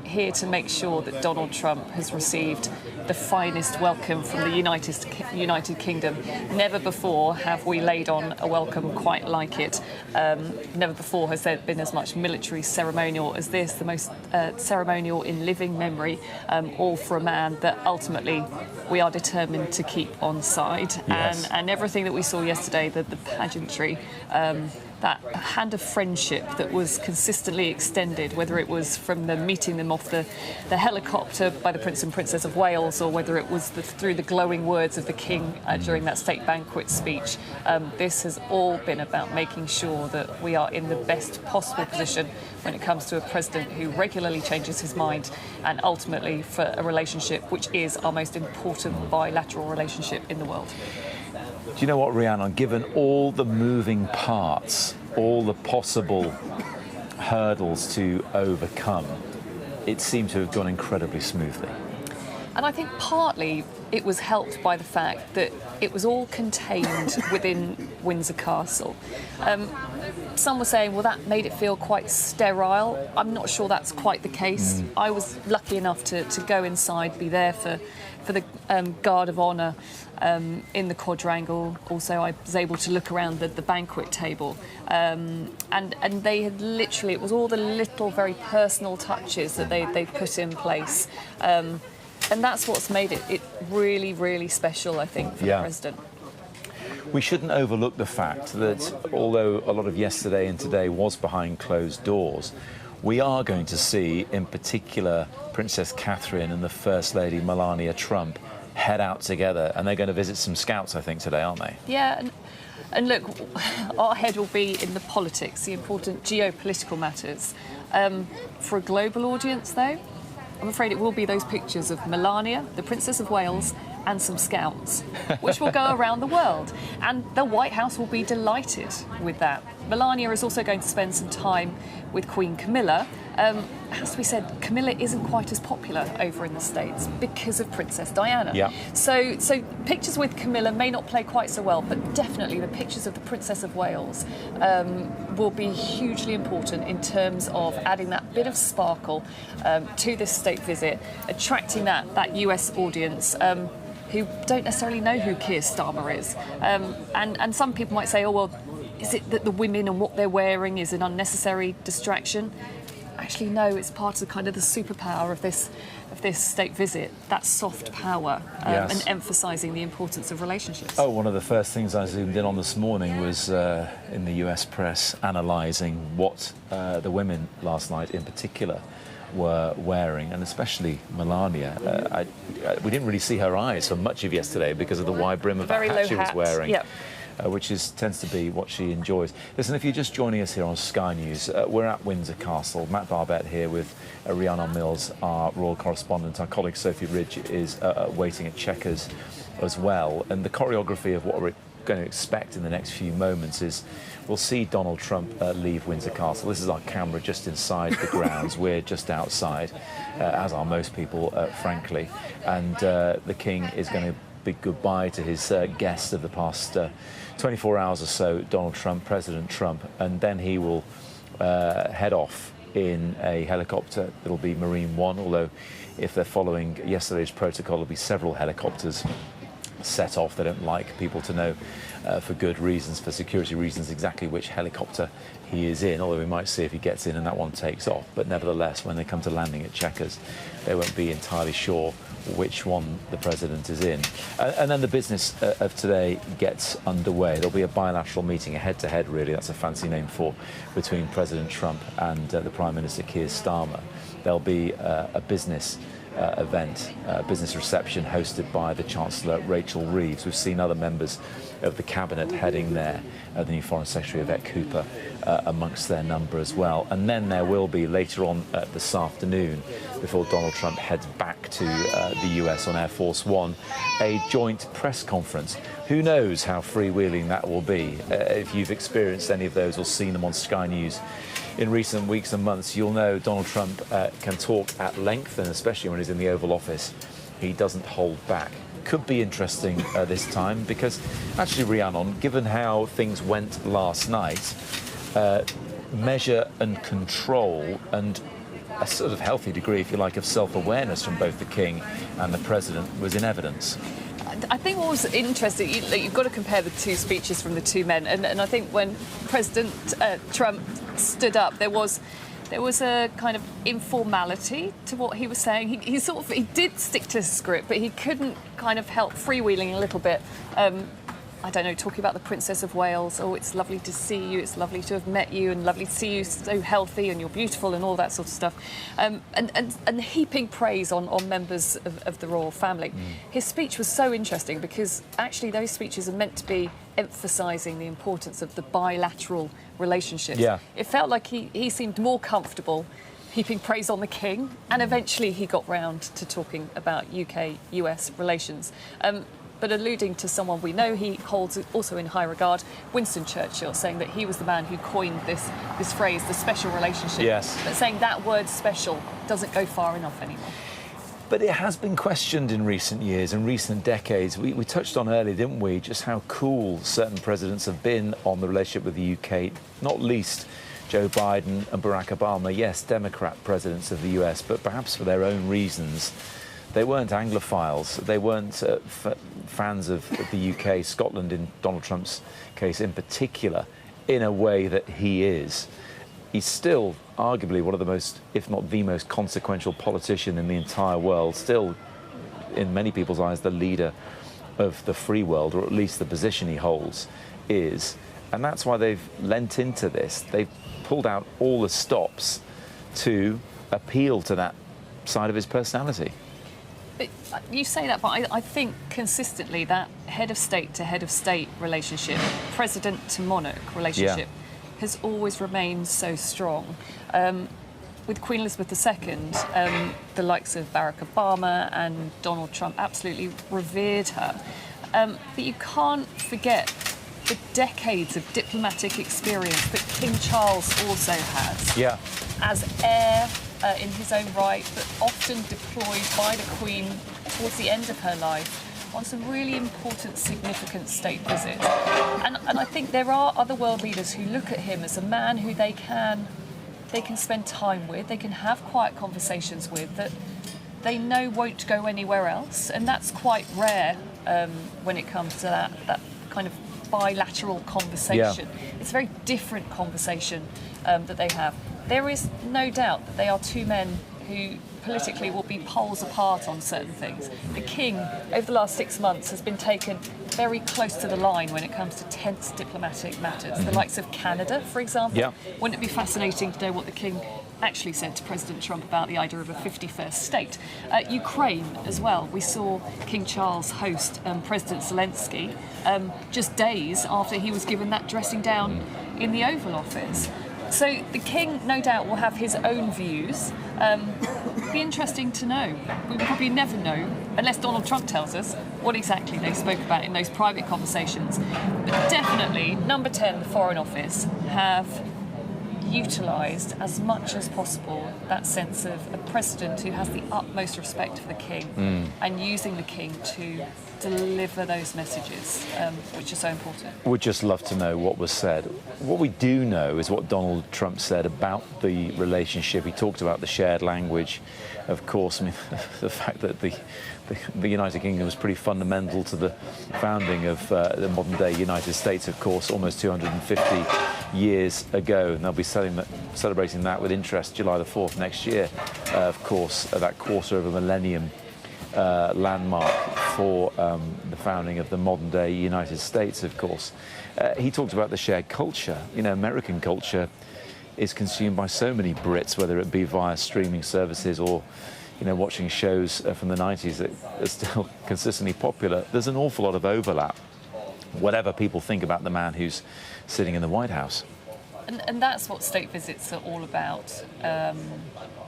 here to make sure that Donald Trump has received the finest welcome from the United Kingdom. Never before have we laid on a welcome quite like it. Never before has there been as much military ceremonial as this, the most ceremonial in living memory, all for a man that ultimately we are determined to keep on side. Yes. And everything that we saw yesterday, the pageantry, that hand of friendship that was consistently extended, whether it was from the meeting them off the helicopter by the Prince and Princess of Wales, or whether it was through the glowing words of the King during that state banquet speech. This has all been about making sure that we are in the best possible position when it comes to a president who regularly changes his mind, and ultimately for a relationship which is our most important bilateral relationship in the world. Do you know what, Rhiannon? Given all the moving parts, all the possible hurdles to overcome, it seemed to have gone incredibly smoothly. And I think partly it was helped by the fact that it was all contained within Windsor Castle. Some were saying, well, that made it feel quite sterile. I'm not sure that's quite the case. I was lucky enough to go inside, be there for the Guard of Honour in the quadrangle. Also, I was able to look around the banquet table. And they had literally, it was all the little, very personal touches that they put in place. And that's what's made it really, really special, I think, for the President. We shouldn't overlook the fact that although a lot of yesterday and today was behind closed doors, we are going to see, in particular, Princess Catherine and the First Lady Melania Trump head out together, and they're going to visit some scouts, I think, today, aren't they? Yeah, and look, our head will be in the politics, the important geopolitical matters. For a global audience, though, I'm afraid it will be those pictures of Melania, the Princess of Wales, and some scouts, which will go around the world. And the White House will be delighted with that. Melania is also going to spend some time with Queen Camilla. It has to be said, Camilla isn't quite as popular over in the States because of Princess Diana. Yeah. So pictures with Camilla may not play quite so well, but definitely the pictures of the Princess of Wales will be hugely important in terms of adding that bit of sparkle to this state visit, attracting that US audience who don't necessarily know who Keir Starmer is. And some people might say, oh, well, is it that the women and what they're wearing is an unnecessary distraction? Actually, no, it's part of kind of the superpower of this state visit, that soft power, and emphasising the importance of relationships. Oh, one of the first things I zoomed in on this morning was in the US press analysing what the women last night in particular were wearing, and especially Melania. We didn't really see her eyes for much of yesterday because of the wide brim of the hat she was wearing. Yep. Which tends to be what she enjoys. Listen, if you're just joining us here on Sky News, we're at Windsor Castle. Matt Barbette here with Rhiannon Mills, our royal correspondent. Our colleague Sophie Ridge is waiting at Chequers as well. And the choreography of what we're going to expect in the next few moments is we'll see Donald Trump leave Windsor Castle. This is our camera just inside the grounds. We're just outside, as are most people, frankly. And the King is going to bid goodbye to his guests of the past 24 hours or so, Donald Trump, President Trump, and then he will head off in a helicopter. It'll be Marine One, although if they're following yesterday's protocol, there'll be several helicopters set off. They don't like people to know, for good reasons, for security reasons, exactly which helicopter he is in, although we might see if he gets in and that one takes off. But nevertheless, when they come to landing at Chequers, they won't be entirely sure which one the president is in. And then the business of today gets underway. There'll be a bilateral meeting, a head-to-head, really, that's a fancy name for, between President Trump and the Prime Minister Keir Starmer. There'll be a business event, business reception hosted by the Chancellor Rachel Reeves. We've seen other members of the cabinet heading there, the new Foreign Secretary Yvette Cooper amongst their number as well. And then there will be later on this afternoon, before Donald Trump heads back to the US on Air Force One, a joint press conference. Who knows how freewheeling that will be? If you've experienced any of those or seen them on Sky News in recent weeks and months, you'll know Donald Trump can talk at length, and especially when he's in the Oval Office, he doesn't hold back. Could be interesting this time, because actually, Rhiannon, given how things went last night, measure and control and a sort of healthy degree, if you like, of self-awareness from both the King and the President was in evidence. I think what was interesting, you've got to compare the two speeches from the two men, and I think when President Trump stood up, there was a kind of informality to what he was saying. He did stick to his script, but he couldn't kind of help freewheeling a little bit. I don't know, talking about the Princess of Wales. Oh, it's lovely to see you. It's lovely to have met you, and lovely to see you so healthy and you're beautiful and all that sort of stuff. And heaping praise on members of the royal family. His speech was so interesting because actually those speeches are meant to be emphasising the importance of the bilateral relationships. Yeah. It felt like he seemed more comfortable heaping praise on the King, and eventually he got round to talking about UK-US relations. But alluding to someone we know he holds also in high regard, Winston Churchill, saying that he was the man who coined this phrase, the special relationship. Yes. But saying that word special doesn't go far enough anymore. But it has been questioned in recent years, in recent decades. We touched on earlier, didn't we, just how cool certain presidents have been on the relationship with the UK, not least Joe Biden and Barack Obama. Yes, Democrat presidents of the US, but perhaps for their own reasons. They weren't Anglophiles. They weren't fans of the UK, Scotland in Donald Trump's case in particular, in a way that he is. He's still arguably one of the most, if not the most consequential politician in the entire world, still, in many people's eyes, the leader of the free world, or at least the position he holds is. And that's why they've lent into this. They've pulled out all the stops to appeal to that side of his personality. You say that, but I think consistently that head of state to head of state relationship, president to monarch relationship, has always remained so strong. With Queen Elizabeth II, the likes of Barack Obama and Donald Trump absolutely revered her. But you can't forget the decades of diplomatic experience that King Charles also has. Yeah. As heir in his own right, but often deployed by the Queen towards the end of her life on some really important, significant state visits. And I think there are other world leaders who look at him as a man who they can spend time with, they can have quiet conversations with, that they know won't go anywhere else. And that's quite rare when it comes to that kind of bilateral conversation. Yeah. It's a very different conversation that they have. There is no doubt that they are two men who politically will be poles apart on certain things. The King, over the last 6 months, has been taken very close to the line when it comes to tense diplomatic matters. The likes of Canada, for example. Yeah. Wouldn't it be fascinating to know what the King actually said to President Trump about the idea of a 51st state? Ukraine as well. We saw King Charles host President Zelensky just days after he was given that dressing down in the Oval Office. So the King, no doubt, will have his own views. It'd be interesting to know. We will probably never know, unless Donald Trump tells us, what exactly they spoke about in those private conversations. But definitely, number 10, the Foreign Office, have utilised as much as possible that sense of a president who has the utmost respect for the King and using the King to deliver those messages, which are so important. We'd just love to know what was said. What we do know is what Donald Trump said about the relationship. He talked about the shared language, of course. I mean, the fact that the United Kingdom was pretty fundamental to the founding of the modern-day United States, of course, almost 250 years ago. And they'll be celebrating that with interest July the 4th next year, of course, that quarter of a millennium landmark for the founding of the modern-day United States, of course. He talked about the shared culture. You know, American culture is consumed by so many Brits, whether it be via streaming services or, watching shows from the 90s that are still consistently popular, there's an awful lot of overlap, whatever people think about the man who's sitting in the White House. And that's what state visits are all about.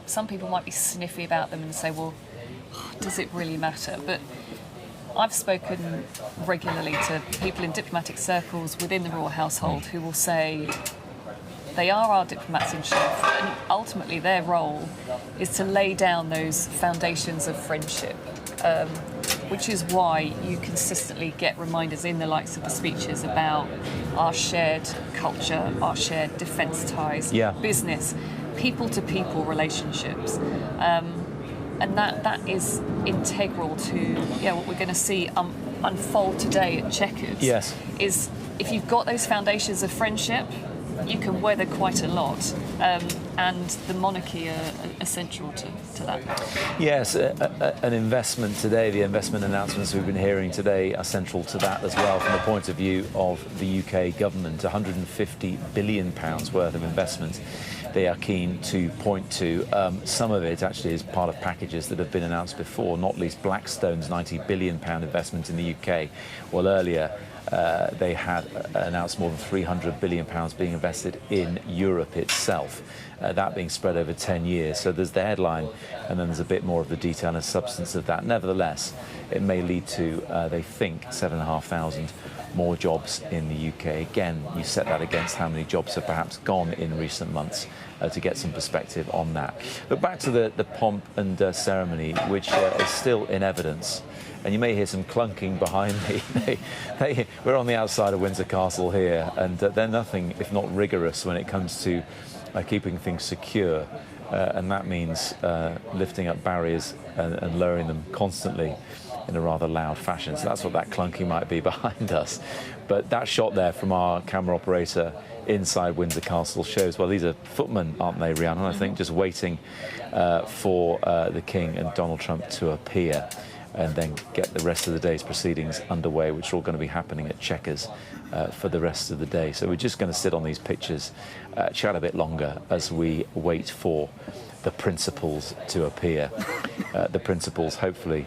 Some people might be sniffy about them and say, well, does it really matter? But I've spoken regularly to people in diplomatic circles within the royal household who will say they are our diplomats in chief, and ultimately their role is to lay down those foundations of friendship, which is why you consistently get reminders in the likes of the speeches about our shared culture, our shared defence ties, business, people-to-people relationships. And that is integral to what we're going to see unfold today at Chequers. Yes. Is if you've got those foundations of friendship, you can weather quite a lot, and the monarchy are essential to that. Yes, an investment today, the investment announcements we've been hearing today are central to that as well from the point of view of the UK government. £150 billion worth of investment they are keen to point to. Some of it actually is part of packages that have been announced before, not least Blackstone's £90 billion investment in the UK. Well, earlier they had announced more than £300 billion being invested in Europe itself, that being spread over 10 years. So there's the headline, and then there's a bit more of the detail and substance of that. Nevertheless, it may lead to, they think, 7,500 more jobs in the UK. Again, you set that against how many jobs have perhaps gone in recent months to get some perspective on that. But back to the pomp and ceremony, which is still in evidence. And you may hear some clunking behind me. We're on the outside of Windsor Castle here, and they're nothing if not rigorous when it comes to keeping things secure. And that means lifting up barriers and lowering them constantly in a rather loud fashion. So that's what that clunking might be behind us. But that shot there from our camera operator inside Windsor Castle shows, well, these are footmen, aren't they, Rhiannon? I think just waiting for the King and Donald Trump to appear and then get the rest of the day's proceedings underway, which are all going to be happening at Chequers for the rest of the day. So we're just going to sit on these pictures, chat a bit longer as we wait for the principals to appear. The principals, hopefully,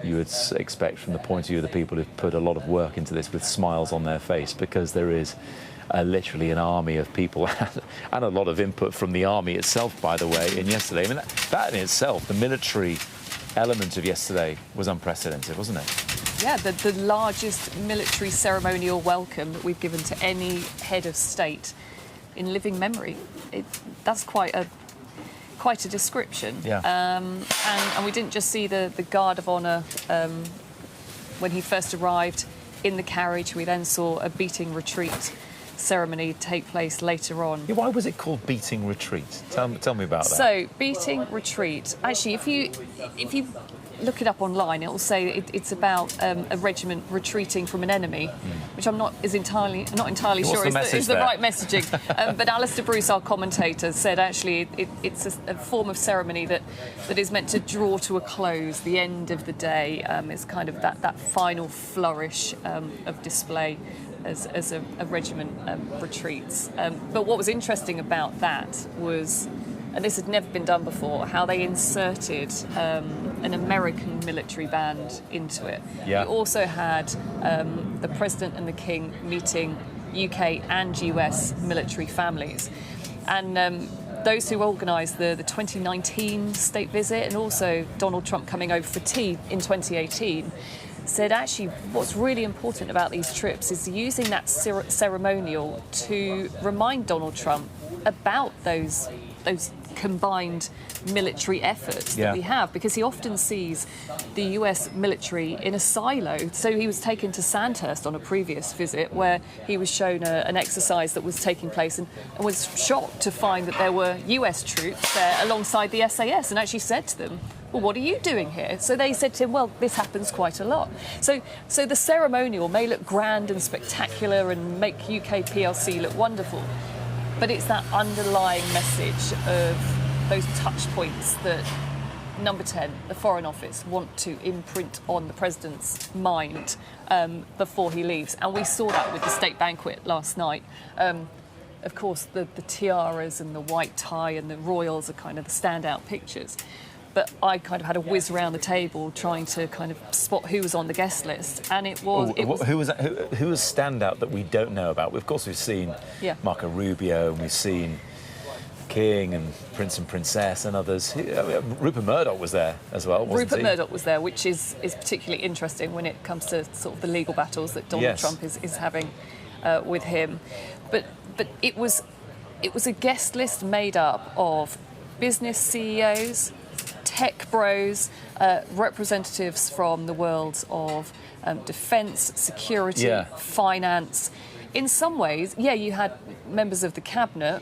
you would expect from the point of view of the people who've put a lot of work into this with smiles on their face, because there is literally an army of people and a lot of input from the army itself, by the way, in yesterday. I mean, that in itself, the military element of yesterday was unprecedented, wasn't it? Yeah, the largest military ceremonial welcome that we've given to any head of state in living memory. That's quite a description. Yeah. And we didn't just see the guard of honour when he first arrived in the carriage. We then saw a beating retreat ceremony take place later on. Yeah, why was it called beating retreat? Tell me about that. So, beating retreat. Actually, if you look it up online, it will say it's about a regiment retreating from an enemy, which I'm not entirely sure is the right messaging. But Alistair Bruce, our commentator, said actually it's a form of ceremony that is meant to draw to a close the end of the day. It's kind of that final flourish of display as a regiment retreats. But what was interesting about that was, and this had never been done before, how they inserted an American military band into it. Yeah. We also had the President and the King meeting UK and US military families. And those who organised the 2019 state visit, and also Donald Trump coming over for tea in 2018, said actually what's really important about these trips is using that ceremonial to remind Donald Trump about those combined military efforts that we have, because he often sees the US military in a silo. So he was taken to Sandhurst on a previous visit where he was shown an exercise that was taking place and was shocked to find that there were US troops there alongside the SAS, and actually said to them, well, what are you doing here? So they said to him, well, this happens quite a lot. So the ceremonial may look grand and spectacular and make UK PLC look wonderful, but it's that underlying message of those touch points that Number 10, the Foreign Office, want to imprint on the President's mind before he leaves. And we saw that with the state banquet last night. Of course, the tiaras and the white tie and the royals are kind of the standout pictures. but I kind of had a whiz around the table trying to kind of spot who was on the guest list, and it was... Who was standout that we don't know about? Of course, we've seen Marco Rubio, and we've seen King and Prince and Princess and others. Rupert Murdoch was there as well, wasn't he? Rupert Murdoch was there, which is particularly interesting when it comes to sort of the legal battles that Donald Trump is having with him. But it was a guest list made up of business CEOs, tech bros, representatives from the worlds of defence, security, finance. In some ways, you had members of the cabinet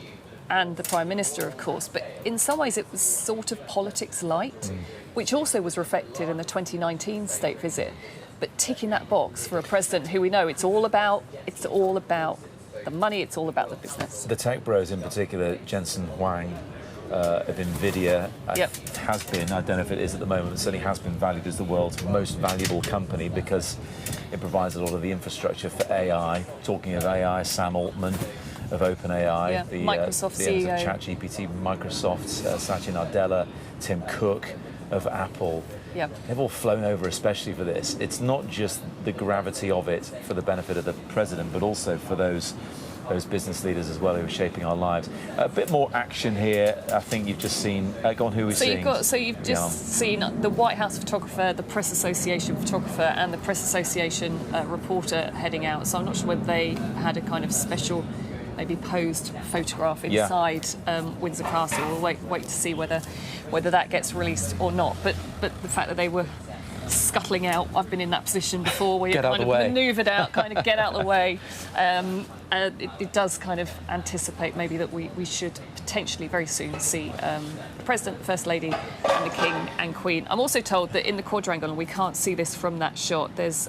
and the Prime Minister, of course, but in some ways it was sort of politics light, which also was reflected in the 2019 state visit. But ticking that box for a president who we know it's all about the money, it's all about the business. The tech bros in particular, Jensen Huang of NVIDIA, has been, I don't know if it is at the moment, but certainly has been valued as the world's most valuable company because it provides a lot of the infrastructure for AI. Talking of AI, Sam Altman of OpenAI, the Microsoft CEO of ChatGPT, Microsoft's Satya Nadella, Tim Cook of Apple. They've all flown over especially for this. It's not just the gravity of it for the benefit of the president, but also for those business leaders as well who are shaping our lives. A bit more action here. I think you've just seen... go on, who are we seeing? You've just seen the White House photographer, the Press Association photographer and the Press Association reporter heading out. So I'm not sure whether they had a kind of special maybe posed photograph inside Windsor Castle. We'll wait to see whether that gets released or not. But the fact that they were scuttling out, I've been in that position before where you're kind of manoeuvred out, kind of get out of the way. It does kind of anticipate maybe that we should potentially very soon see the President, the First Lady and the King and Queen. I'm also told that in the quadrangle, and we can't see this from that shot, there's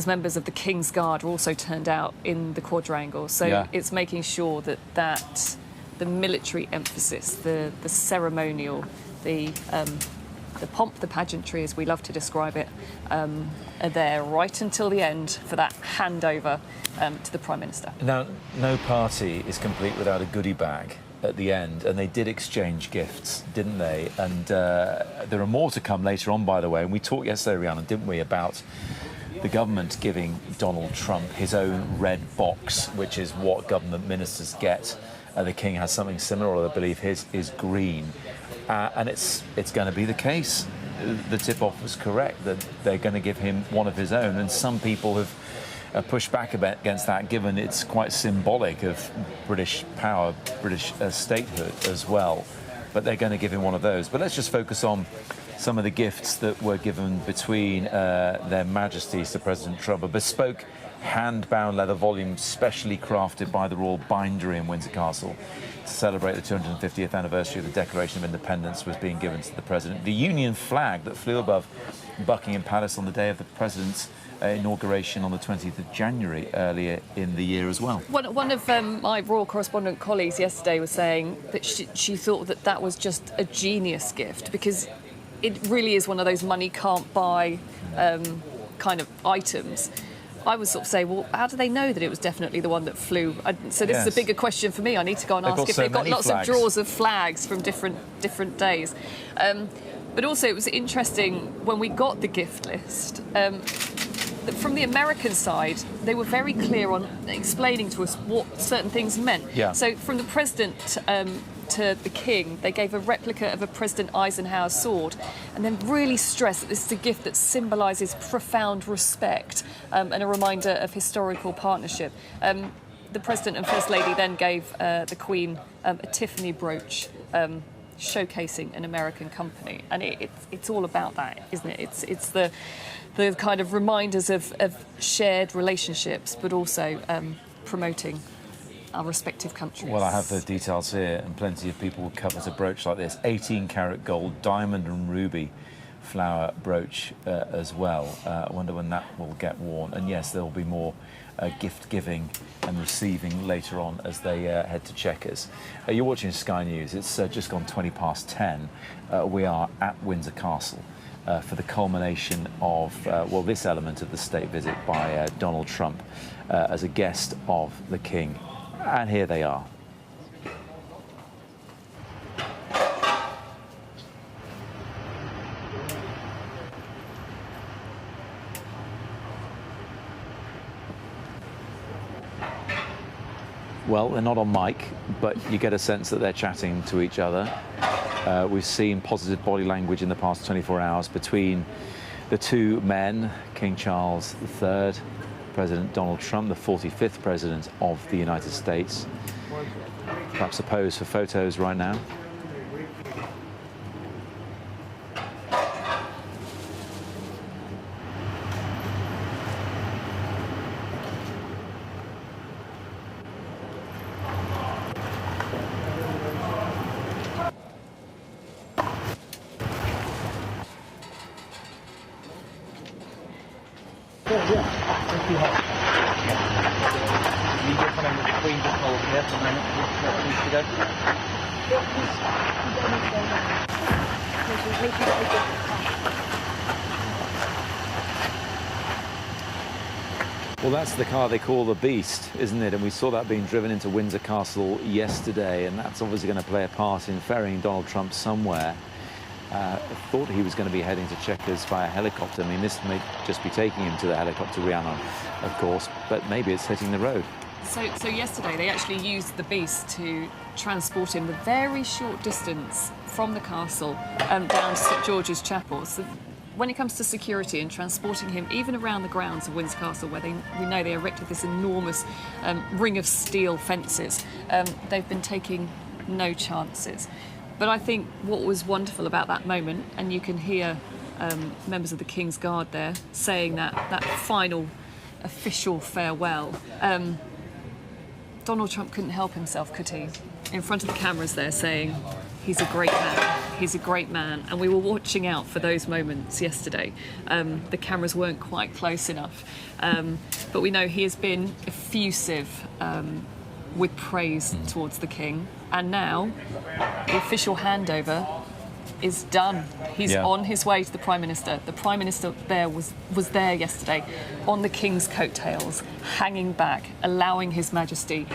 members of the King's Guard also turned out in the quadrangle. So it's making sure that the military emphasis, the ceremonial, the pomp, the pageantry, as we love to describe it, are there right until the end for that handover to the Prime Minister. Now, no party is complete without a goodie bag at the end, and they did exchange gifts, didn't they? And there are more to come later on, by the way. And we talked yesterday, Rihanna, didn't we, about the government giving Donald Trump his own red box, which is what government ministers get. The King has something similar, I believe his is green. And it's going to be the case. The tip-off was correct, that they're going to give him one of his own. And some people have pushed back a bit against that, given it's quite symbolic of British power, British statehood as well. But they're going to give him one of those. But let's just focus on some of the gifts that were given between their Majesties to President Trump. A bespoke hand-bound leather volume specially crafted by the Royal Bindery in Windsor Castle to celebrate the 250th anniversary of the Declaration of Independence was being given to the President. The Union flag that flew above Buckingham Palace on the day of the President's inauguration on the 20th of January earlier in the year as well. One of my Royal Correspondent colleagues yesterday was saying that she thought that was just a genius gift because it really is one of those money can't buy kind of items. I was sort of saying, well, how do they know that it was definitely the one that flew? So this is a bigger question for me. I need to go and ask if they've got lots of drawers of flags from different days. But also it was interesting when we got the gift list. From the American side, they were very clear on explaining to us what certain things meant. So from the President to the King, they gave a replica of a President Eisenhower's sword and then really stressed that this is a gift that symbolises profound respect and a reminder of historical partnership. The President and First Lady then gave the Queen a Tiffany brooch showcasing an American company. And it's all about that, isn't it? It's the kind of reminders of shared relationships, but also promoting our respective countries. Well, I have the details here, and plenty of people would covet a brooch like this. 18-carat gold, diamond and ruby flower brooch as well. I wonder when that will get worn. And yes, there will be more gift-giving and receiving later on as they head to Chequers. You're watching Sky News. It's just gone 10:20. We are at Windsor Castle for the culmination of, this element of the state visit by Donald Trump as a guest of the King. And here they are. Well, they're not on mic, but you get a sense that they're chatting to each other. We've seen positive body language in the past 24 hours between the two men, King Charles III, President Donald Trump, the 45th President of the United States. Perhaps a pose for photos right now. Well, that's the car they call the Beast, isn't it? And we saw that being driven into Windsor Castle yesterday, and that's obviously going to play a part in ferrying Donald Trump somewhere. I thought he was going to be heading to Chequers via helicopter. I mean, this may just be taking him to the helicopter, Rhiannon, of course, but maybe it's hitting the road. So yesterday they actually used the Beast to transport him the very short distance from the castle down to St George's Chapel. So when it comes to security and transporting him even around the grounds of Windsor Castle, where we know they erected this enormous ring of steel fences, they've been taking no chances. But I think what was wonderful about that moment, and you can hear members of the King's Guard there saying that final official farewell, Donald Trump couldn't help himself, could he? In front of the cameras there saying, he's a great man, he's a great man. And we were watching out for those moments yesterday. The cameras weren't quite close enough. But we know he has been effusive with praise towards the King. And now, the official handover is done. He's on his way to the Prime Minister. The Prime Minister there was there yesterday on the King's coattails, hanging back, allowing His Majesty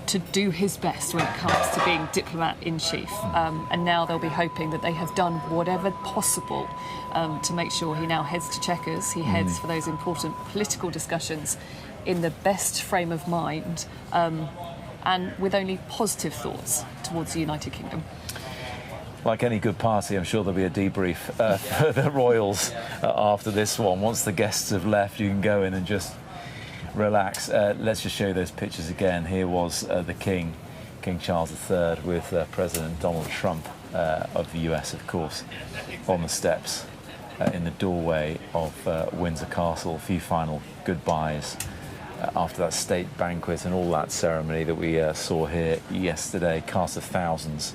to do his best when it comes to being diplomat-in-chief. And now they'll be hoping that they have done whatever possible to make sure he now heads to Chequers. He heads for those important political discussions in the best frame of mind and with only positive thoughts towards the United Kingdom. Like any good party, I'm sure there'll be a debrief for the royals after this one. Once the guests have left, you can go in and just relax. Let's just show you those pictures again. Here was the King, King Charles III, with President Donald Trump of the US, of course, on the steps in the doorway of Windsor Castle. A few final goodbyes after that state banquet and all that ceremony that we saw here yesterday. Cast of thousands.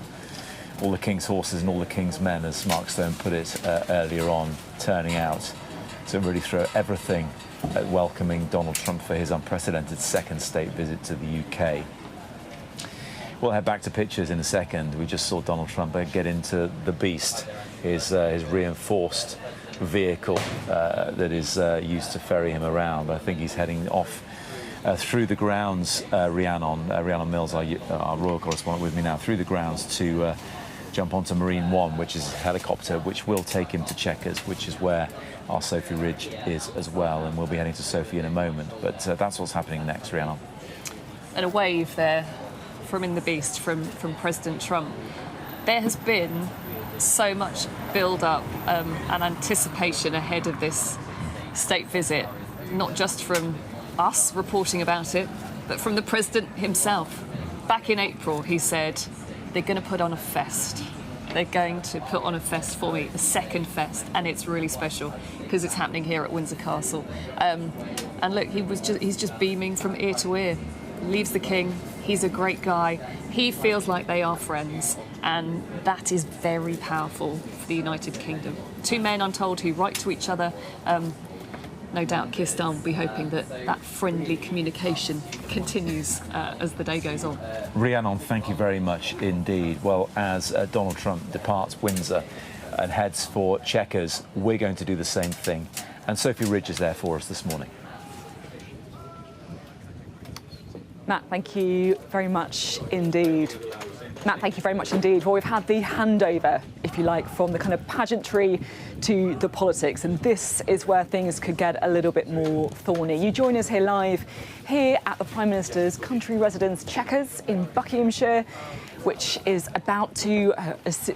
All the King's horses and all the King's men, as Mark Stone put it earlier on, turning out to really throw everything at welcoming Donald Trump for his unprecedented second state visit to the UK. We'll head back to pictures in a second. We just saw Donald Trump get into the Beast, his reinforced vehicle that is used to ferry him around. I think he's heading off through the grounds, Rhiannon Mills, our royal correspondent, with me now, through the grounds to jump onto Marine One, which is a helicopter which will take him to Chequers, which is where our Sophie Ridge is as well, and we'll be heading to Sophie in a moment. But that's what's happening next, Rhiannon. And a wave there from in the Beast from President Trump. There has been so much build-up and anticipation ahead of this state visit, not just from us reporting about it, but from the President himself. Back in April, he said, they're going to put on a fest. They're going to put on a fest for me, a second fest, and it's really special because it's happening here at Windsor Castle. And look, he's just beaming from ear to ear. Leaves the King. He's a great guy. He feels like they are friends, and that is very powerful for the United Kingdom. Two men, I'm told, who write to each other. No doubt Keir Starmer will be hoping that that friendly communication continues as the day goes on. Rhiannon, thank you very much indeed. Well, as Donald Trump departs Windsor and heads for Chequers, we're going to do the same thing. And Sophie Ridge is there for us this morning. Matt, thank you very much indeed. Matt, thank you very much indeed. Well, we've had the handover, if you like, from the kind of pageantry to the politics, and this is where things could get a little bit more thorny. You join us here live, here at the Prime Minister's country residence, Chequers, in Buckinghamshire, which is about to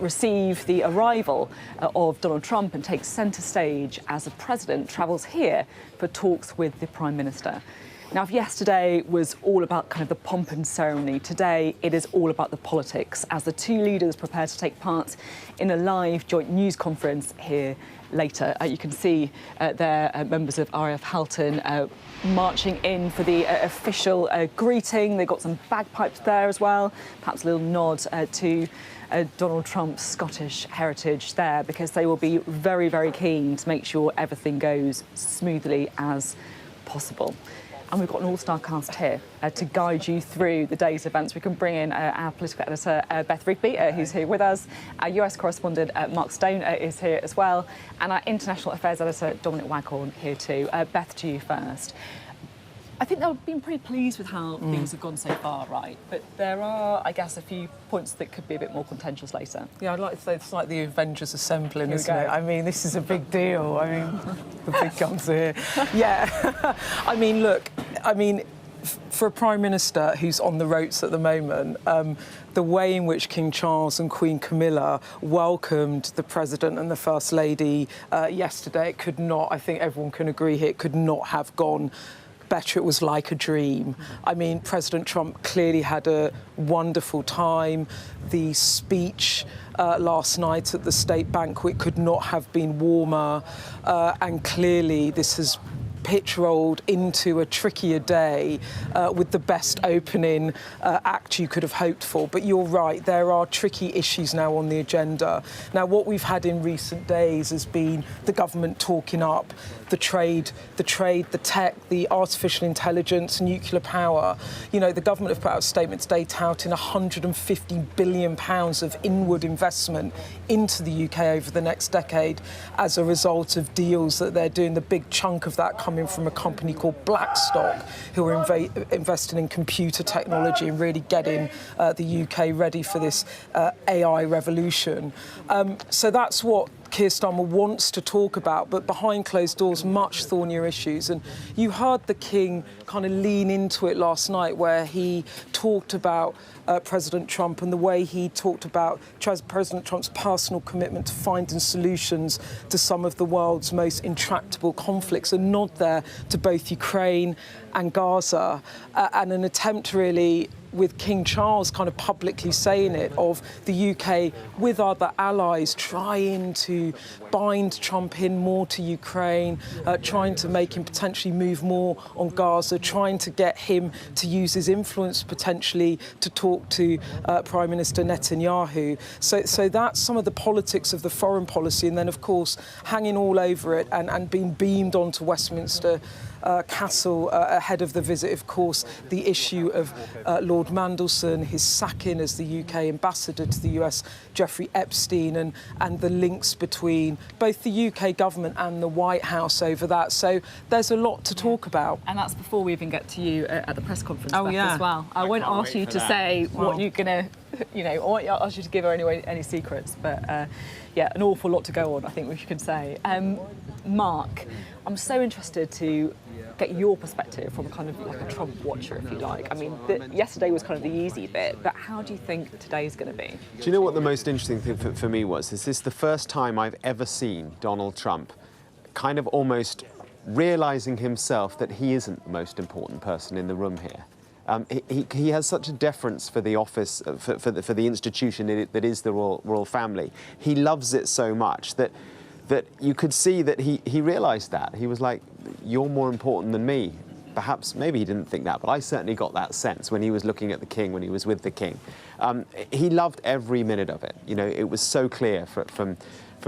receive the arrival of Donald Trump and take centre stage as the President travels here for talks with the Prime Minister. Now, if yesterday was all about kind of the pomp and ceremony, today it is all about the politics as the two leaders prepare to take part in a live joint news conference here later. You can see there members of RAF Halton marching in for the official greeting. They've got some bagpipes there as well, perhaps a little nod to Donald Trump's Scottish heritage there, because they will be very, very keen to make sure everything goes smoothly as possible. And we've got an all-star cast here to guide you through the day's events. We can bring in our political editor, Beth Rigby, who's here with us. Our US correspondent, Mark Stone, is here as well. And our international affairs editor, Dominic Waghorn, here too. Beth, to you first. I think they've been pretty pleased with how things have gone so far, right? But there are, I guess, a few points that could be a bit more contentious later. Yeah, I'd like to say it's like the Avengers assembling, isn't it? I mean, this is a big deal. I mean, the big guns are here. Yeah. I mean, look, for a Prime Minister who's on the ropes at the moment, the way in which King Charles and Queen Camilla welcomed the President and the First Lady yesterday, it could not, I think everyone can agree here, it could not have gone better. It was like a dream. I mean, President Trump clearly had a wonderful time. The speech last night at the state banquet could not have been warmer. And clearly this has pitch rolled into a trickier day with the best opening act you could have hoped for. But you're right, there are tricky issues now on the agenda. Now, what we've had in recent days has been the government talking up the trade, the tech, the artificial intelligence, nuclear power. You know, the government have put out a statement today touting £150 billion of inward investment into the UK over the next decade as a result of deals that they're doing, the big chunk of that coming from a company called Blackstock, who are investing in computer technology and really getting the UK ready for this AI revolution. So that's what Keir Starmer wants to talk about, but behind closed doors, much thornier issues. And you heard the King kind of lean into it last night, where he talked about President Trump and the way he talked about President Trump's personal commitment to finding solutions to some of the world's most intractable conflicts, a nod there to both Ukraine and Gaza, and an attempt really with King Charles kind of publicly saying it, of the UK with other allies trying to bind Trump in more to Ukraine, trying to make him potentially move more on Gaza, trying to get him to use his influence potentially to talk to Prime Minister Netanyahu. So that's some of the politics of the foreign policy, and then of course hanging all over it and being beamed onto Westminster Castle ahead of the visit, of course, the issue of Lord Mandelson, his sacking as the UK ambassador to the US, Jeffrey Epstein, and the links between both the UK government and the White House over that. So there's a lot to talk about. And that's before we even get to you at the press conference, Beth, as well. I won't ask you to say what you're going to, I won't ask you to give her any secrets, but yeah, an awful lot to go on, I think we could say. Mark, I'm so interested to get your perspective from kind of like a Trump watcher, if you like. I mean, yesterday was kind of the easy bit, but how do you think today's going to be? Do you know what the most interesting thing for me was? Is this the first time I've ever seen Donald Trump kind of almost realising himself that he isn't the most important person in the room here. He has such a deference for the office, for the institution that is the royal family. He loves it so much that you could see that he realised that. He was like, you're more important than me. Perhaps, maybe he didn't think that, but I certainly got that sense when he was looking at the King, when he was with the King. He loved every minute of it. You know, it was so clear from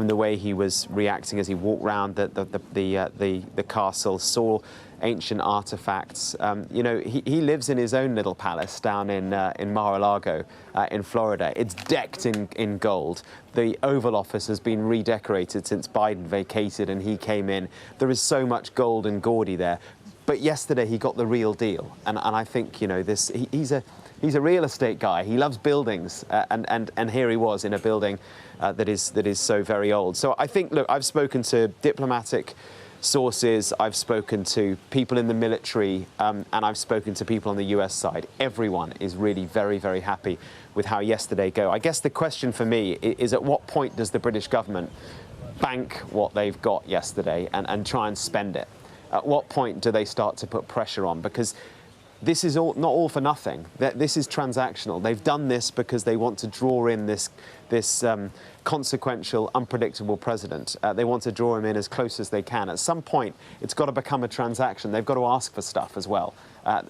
the way he was reacting as he walked around the castle, saw ancient artifacts. You know, he lives in his own little palace down in Mar-a-Lago in Florida. It's decked in gold. The Oval Office has been redecorated since Biden vacated and he came in. There is so much gold and gaudy there. But yesterday he got the real deal, and I think, you know, he's He's a real estate guy. He loves buildings, and here he was in a building that is so very old. So I think, look, I've spoken to diplomatic sources, I've spoken to people in the military, and I've spoken to people on the US side. Everyone is really very, very happy with how yesterday go. I guess the question for me is, at what point does the British government bank what they've got yesterday and try and spend it? At what point do they start to put pressure on? Because this is not all for nothing. This is transactional. They've done this because they want to draw in this consequential, unpredictable president. They want to draw him in as close as they can. At some point, it's got to become a transaction. They've got to ask for stuff as well,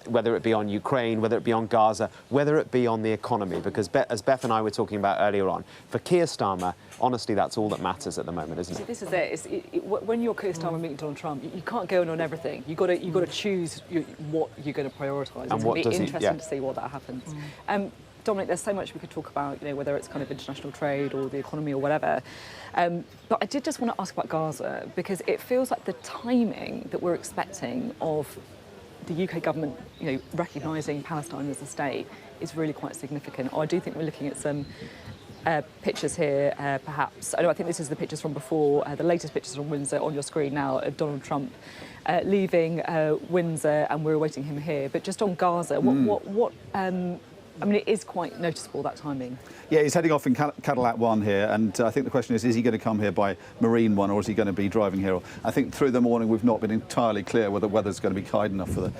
whether it be on Ukraine, whether it be on Gaza, whether it be on the economy. Because as Beth and I were talking about earlier on, for Keir Starmer, honestly, that's all that matters at the moment, isn't it? This is it. When you're Keir Starmer meeting Donald Trump, you can't go in on everything. You've got to choose what you're going to prioritise. It's going to be interesting to see what that happens. Dominic, there's so much we could talk about, whether it's kind of international trade or the economy or whatever. But I did just want to ask about Gaza, because it feels like the timing that we're expecting of the UK government, recognising Palestine as a state is really quite significant. I do think we're looking at some pictures here, perhaps. I think this is the pictures from before, the latest pictures from Windsor on your screen now, of Donald Trump leaving Windsor, and we're awaiting him here. But just on Gaza, it is quite noticeable, that timing. Yeah, he's heading off in Cadillac 1 here, and I think the question is he going to come here by Marine 1, or is he going to be driving here? I think through the morning we've not been entirely clear whether the weather's going to be kind enough for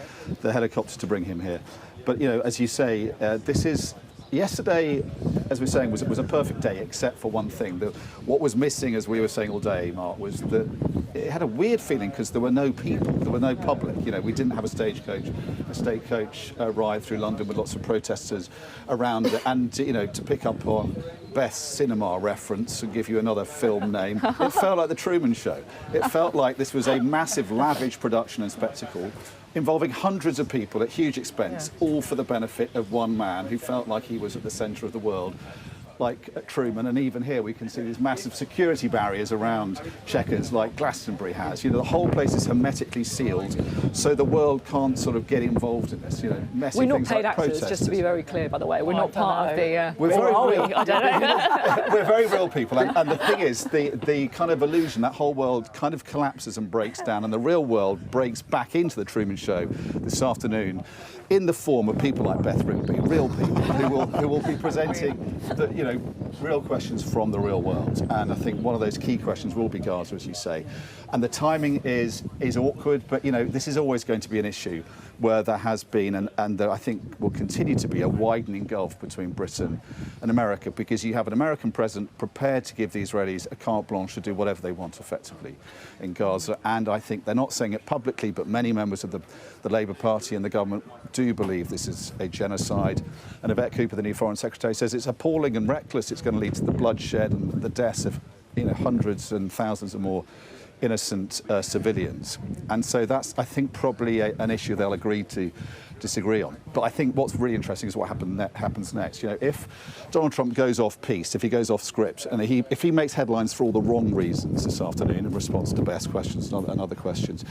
the helicopters to bring him here. But, as you say, this is... Yesterday, as we were saying, was a perfect day, except for one thing. What was missing, as we were saying all day, Mark, was that it had a weird feeling because there were no people, there were no public. We didn't have a stagecoach ride through London with lots of protesters around it. And, to pick up on Beth's cinema reference and give you another film name, it felt like The Truman Show. It felt like this was a massive, lavish production and spectacle involving hundreds of people at huge expense, all for the benefit of one man who felt like he was at the centre of the world, like Truman. And even here we can see these massive security barriers around Chequers, like Glastonbury has. The whole place is hermetically sealed, so the world can't sort of get involved in this. Messy We're not things paid like actors, protesters. just to be very clear, by the way. We're not part of the... We're very real. I don't know. We're very real people, and the thing is, the kind of illusion, that whole world kind of collapses and breaks down, and the real world breaks back into the Truman Show this afternoon, in the form of people like Beth Rigby, real people who will be presenting real questions from the real world. And I think one of those key questions will be Gaza, as you say. And the timing is awkward, but this is always going to be an issue where there has been, and there I think will continue to be, a widening gulf between Britain and America, because you have an American president prepared to give the Israelis a carte blanche to do whatever they want effectively in Gaza. And I think they're not saying it publicly, but many members of the Labour Party and the government do believe this is a genocide. And Yvette Cooper, the new Foreign Secretary, says it's appalling and reckless. It's going to lead to the bloodshed and the deaths of hundreds and thousands of more innocent civilians. And so that's, I think, probably an issue they'll agree to disagree on. But I think what's really interesting is what happens next. If Donald Trump goes off piece, if he goes off script, and if he makes headlines for all the wrong reasons this afternoon in response to Beth's questions and other questions,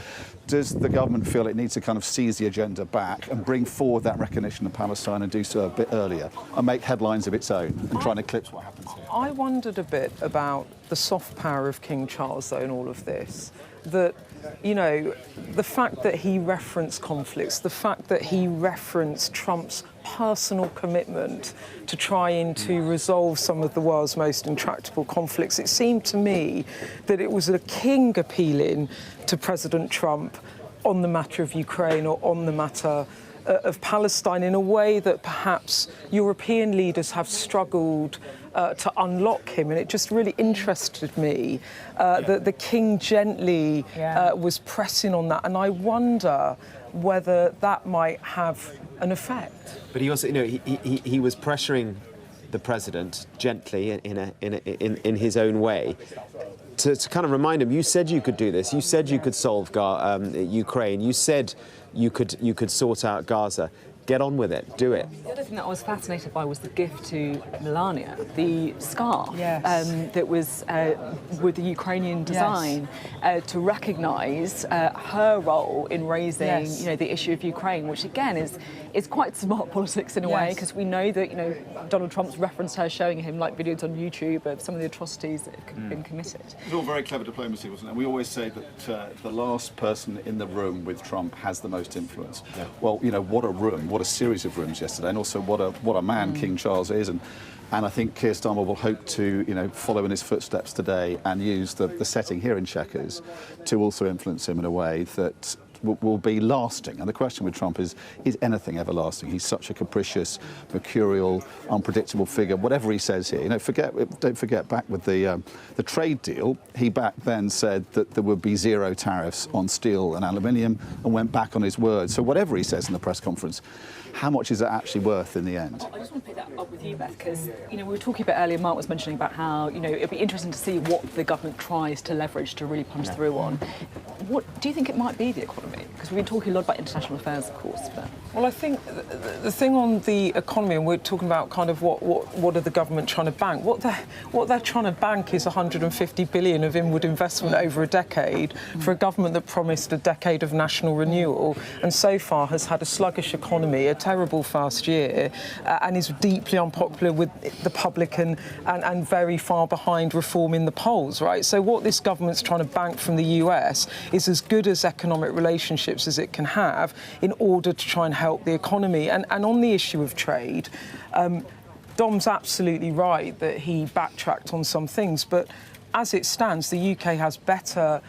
does the government feel it needs to kind of seize the agenda back and bring forward that recognition of Palestine and do so a bit earlier and make headlines of its own and try and eclipse what happens here? I wondered a bit about the soft power of King Charles, though, in all of this. That, the fact that he referenced conflicts, the fact that he referenced Trump's personal commitment to trying to resolve some of the world's most intractable conflicts, it seemed to me that it was a king appealing to President Trump on the matter of Ukraine or on the matter of Palestine in a way that perhaps European leaders have struggled to unlock him. And it just really interested me that the king gently was pressing on that. And I wonder whether that might have an effect. But he also, he was pressuring the president gently in his own way to kind of remind him, you said you could do this. You said you could solve Ukraine. You said you could sort out Gaza. get on with it, do it. The other thing that I was fascinated by was the gift to Melania, the scarf that was with the Ukrainian design to recognise her role in raising, you know, the issue of Ukraine, which again is quite smart politics in a way, because we know that, you know, Donald Trump's referenced her showing him like videos on YouTube of some of the atrocities that have been committed. It was all very clever diplomacy, wasn't it? And we always say that the last person in the room with Trump has the most influence. Yeah. Well, you know, what a room, what a series of rooms yesterday, and also what a man King Charles is, and I think Keir Starmer will hope to, you know, follow in his footsteps today and use the setting here in Chequers to also influence him in a way that will be lasting. And the question with Trump is anything ever lasting? He's such a capricious, mercurial, unpredictable figure. Whatever he says here, you know, don't forget back with the trade deal, he back then said that there would be 0 tariffs on steel and aluminium, and went back on his word. So whatever he says in the press conference, how much is it actually worth in the end? I just want to pick that up with you, Beth, because, you know, we were talking about earlier, Mark was mentioning about how, you know, it'd be interesting to see what the government tries to leverage to really punch through on. What do you think it might be, the economy? Because we've been talking a lot about international affairs, of course. But... Well, I think the thing on the economy, and we're talking about kind of what are the government trying to bank? What they're trying to bank is 150 billion of inward investment over a decade for a government that promised a decade of national renewal, and so far has had a sluggish economy, a terrible first year, and is deeply unpopular with the public and very far behind reform in the polls, right? So what this government's trying to bank from the US is as good as economic relationships as it can have in order to try and help the economy. And on the issue of trade, Dom's absolutely right that he backtracked on some things, but as it stands, the UK has better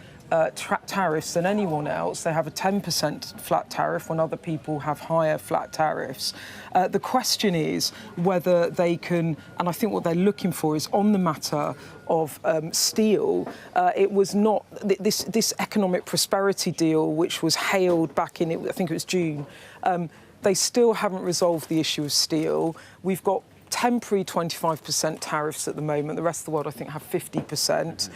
tariffs than anyone else. They have a 10% flat tariff when other people have higher flat tariffs. The question is whether they can, and I think what they're looking for is on the matter of steel, it was not this economic prosperity deal, which was hailed back in, I think it was June. They still haven't resolved the issue of steel. We've got temporary 25% tariffs at the moment. The rest of the world, I think, have 50%.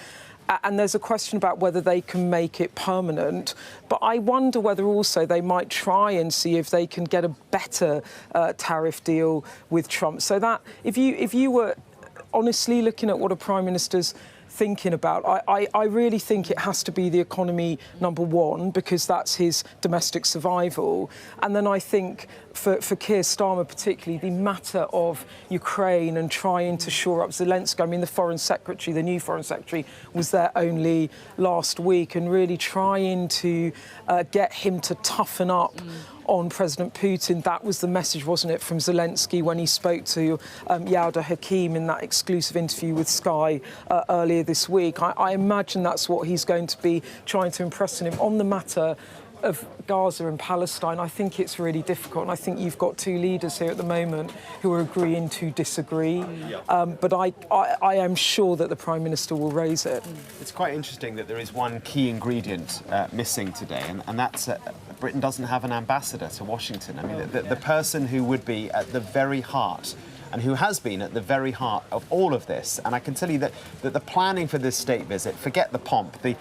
And there's a question about whether they can make it permanent. But I wonder whether also they might try and see if they can get a better tariff deal with Trump. So that if you were honestly looking at what a Prime Minister's thinking about, I really think it has to be the economy, number one, because that's his domestic survival. And then I think for Keir Starmer particularly, the matter of Ukraine and trying to shore up Zelensky. I mean, the Foreign Secretary, the new Foreign Secretary, was there only last week, and really trying to get him to toughen up on President Putin. That was the message, wasn't it, from Zelensky when he spoke to Yauda Hakim in that exclusive interview with Sky earlier this week. I imagine that's what he's going to be trying to impress on him. On the matter of Gaza and Palestine, I think it's really difficult, and I think you've got two leaders here at the moment who are agreeing to disagree. But I am sure that the Prime Minister will raise it. It's quite interesting that there is one key ingredient missing today, and that's Britain doesn't have an ambassador to Washington. I mean, the person who would be at the very heart and who has been at the very heart of all of this. And I can tell you that the planning for this state visit, forget the pomp, the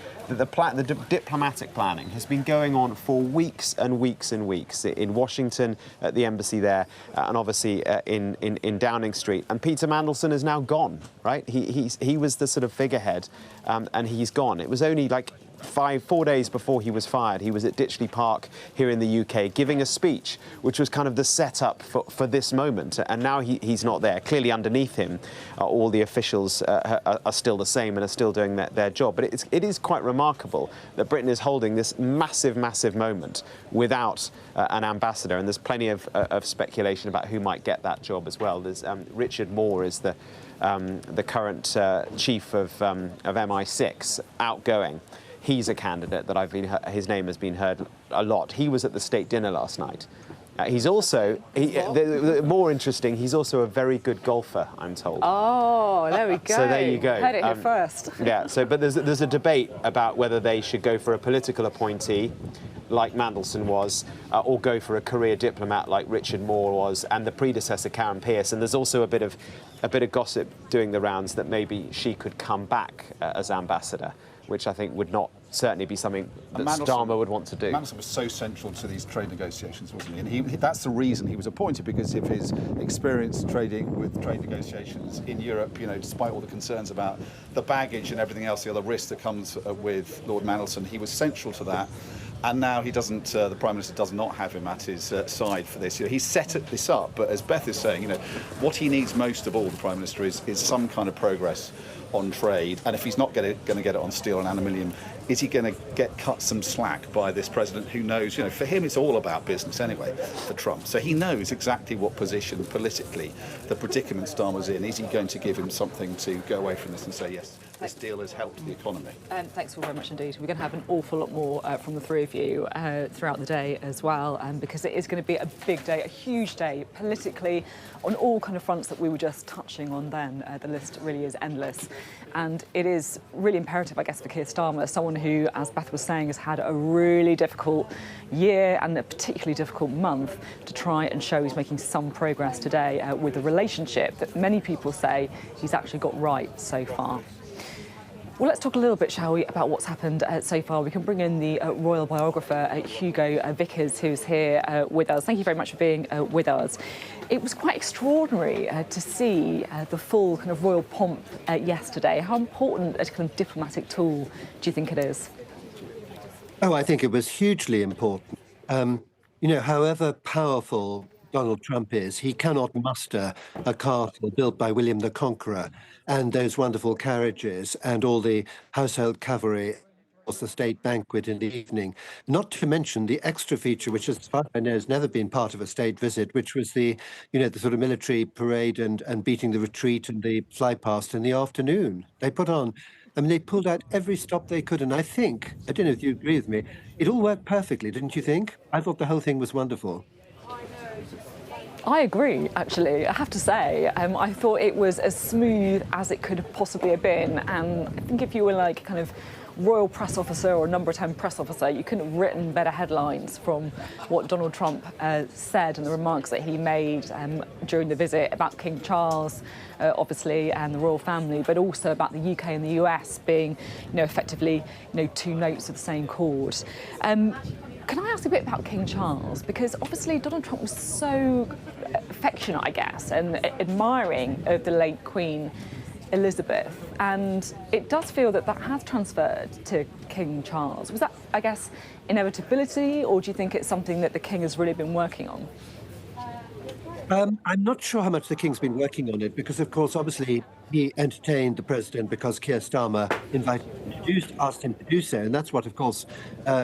diplomatic planning has been going on for weeks and weeks and weeks in Washington, at the embassy there, and obviously in Downing Street. And Peter Mandelson is now gone, right? He was the sort of figurehead, and he's gone. It was only like 4 days before he was fired, he was at Ditchley Park here in the UK giving a speech, which was kind of the setup for this moment. And now he's not there. Clearly underneath him, all the officials are still the same and are still doing their job. But it is quite remarkable that Britain is holding this massive, massive moment without an ambassador. And there's plenty of speculation about who might get that job as well. There's Richard Moore is the current chief of MI6, outgoing. He's a candidate that his name has been heard a lot. He was at the state dinner last night. He's also, more interesting, he's also a very good golfer, I'm told. Oh, there we go. So there you go. Heard it here first. Yeah, but there's a debate about whether they should go for a political appointee, like Mandelson was, or go for a career diplomat like Richard Moore was, and the predecessor, Karen Pierce. And there's also a bit of gossip doing the rounds that maybe she could come back as ambassador, which I think would not certainly be something that Starmer would want to do. Mandelson was so central to these trade negotiations, wasn't he? And that's the reason he was appointed, because of his experience trading with trade negotiations in Europe, you know, despite all the concerns about the baggage and everything else, the other risk that comes with Lord Mandelson. He was central to that. And now he doesn't, the Prime Minister does not have him at his side for this. You know, he's set this up, but as Beth is saying, you know, what he needs most of all, the Prime Minister, is some kind of progress on trade. And if he's not going to get it on steel and aluminium, is he going to get cut some slack by this president who knows, you know, for him it's all about business anyway, for Trump. So he knows exactly what position politically the predicament Starmer's in. Is he going to give him something to go away from this and say, yes, this deal has helped the economy? Thanks all very much indeed. We're going to have an awful lot more from the three of you throughout the day as well, because it is going to be a big day, a huge day, politically, on all kind of fronts that we were just touching on then. The list really is endless. And it is really imperative, I guess, for Keir Starmer, someone who, as Beth was saying, has had a really difficult year and a particularly difficult month, to try and show he's making some progress today with a relationship that many people say he's actually got right so far. Well, let's talk a little bit, shall we, about what's happened so far. We can bring in the royal biographer, Hugo Vickers, who's here with us. Thank you very much for being with us. It was quite extraordinary to see the full kind of royal pomp yesterday. How important a kind of diplomatic tool do you think it is? Oh, I think it was hugely important. You know, however powerful Donald Trump is, he cannot muster a castle built by William the Conqueror and those wonderful carriages and all the household cavalry, the state banquet in the evening, not to mention the extra feature, which as far as I know has never been part of a state visit, which was the, you know, the sort of military parade and beating the retreat and the fly past in the afternoon. They put on, I mean, they pulled out every stop they could, and I think, I don't know if you agree with me, it all worked perfectly, didn't you think? I thought the whole thing was wonderful. I agree, actually. I have to say, I thought it was as smooth as it could have possibly have been. And I think if you were like kind of royal press officer or number 10 press officer, you couldn't have written better headlines from what Donald Trump said and the remarks that he made during the visit about King Charles, obviously, and the royal family, but also about the UK and the US being, you know, effectively, you know, two notes of the same chord. Can I ask a bit about King Charles? Because obviously Donald Trump was so affectionate, I guess, and admiring of the late Queen Elizabeth. And it does feel that that has transferred to King Charles. Was that, I guess, inevitability, or do you think it's something that the King has really been working on? I'm not sure how much the King's been working on it, because, of course, obviously, he entertained the president because Keir Starmer asked him to do so, and that's what, of course,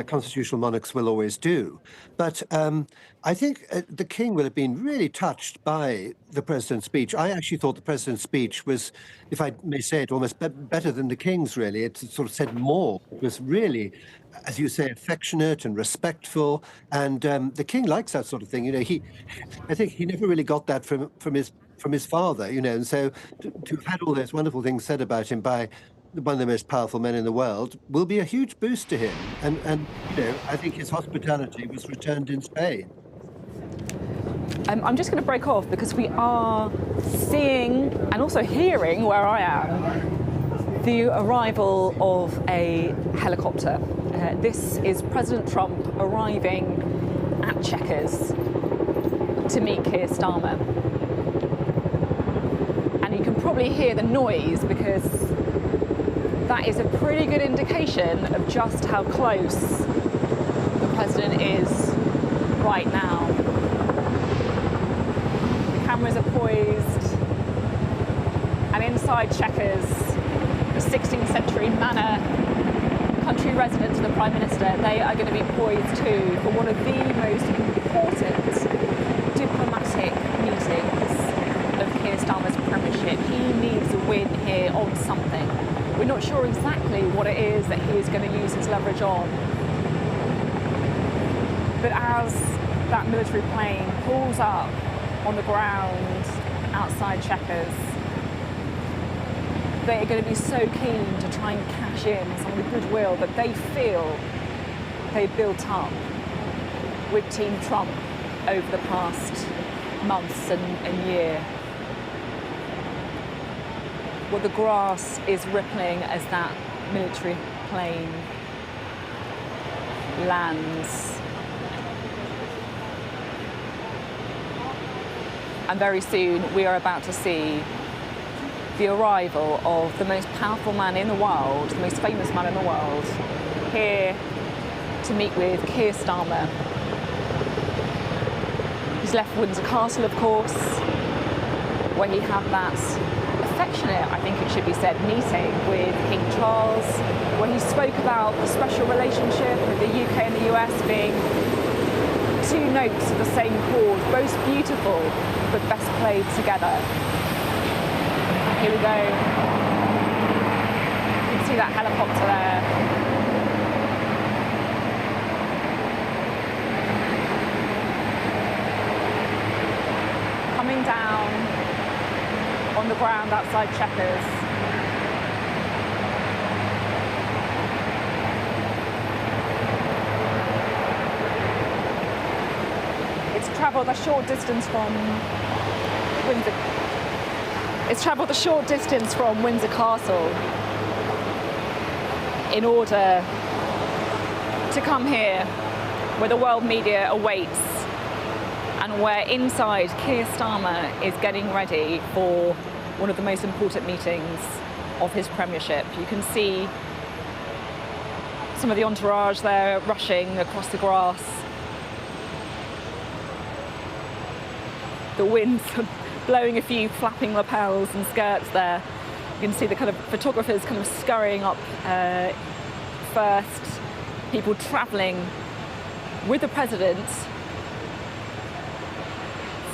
constitutional monarchs will always do. But I think the King will have been really touched by the president's speech. I actually thought the president's speech was, if I may say it, almost better than the King's, really. It sort of said more. It was really, as you say, affectionate and respectful, and the King likes that sort of thing. You know, I think he never really got that from his father, you know, and so to have had all those wonderful things said about him by one of the most powerful men in the world will be a huge boost to him. And you know, I think his hospitality was returned in Spain. I'm just going to break off because we are seeing and also hearing where I am the arrival of a helicopter. This is President Trump arriving at Chequers to meet Keir Starmer. And you can probably hear the noise because that is a pretty good indication of just how close the president is right now. The cameras are poised, and inside Chequers, the 16th century manor, country residence of the Prime Minister, they are going to be poised too for one of the most important diplomatic meetings of Keir Starmer's premiership. He needs a win here on something. We're not sure exactly what it is that he is going to use his leverage on. But as that military plane pulls up on the ground outside Chequers, they are going to be so keen to try and cash in some of the goodwill that they feel they built up with Team Trump over the past months and year. Well, the grass is rippling as that military plane lands. And very soon we are about to see the arrival of the most powerful man in the world, the most famous man in the world, here to meet with Keir Starmer. He's left Windsor Castle, of course, where he had that affectionate, I think it should be said, meeting with King Charles, where he spoke about the special relationship with the UK and the US being two notes of the same chord, both beautiful but best played together. Here we go. You can see that helicopter there. Coming down on the ground outside Chequers. It's travelled a short distance from Windsor. It's travelled a short distance from Windsor Castle in order to come here where the world media awaits and where inside Keir Starmer is getting ready for one of the most important meetings of his premiership. You can see some of the entourage there rushing across the grass. The wind's blowing a few flapping lapels and skirts there. You can see the kind of photographers kind of scurrying up first, people travelling with the president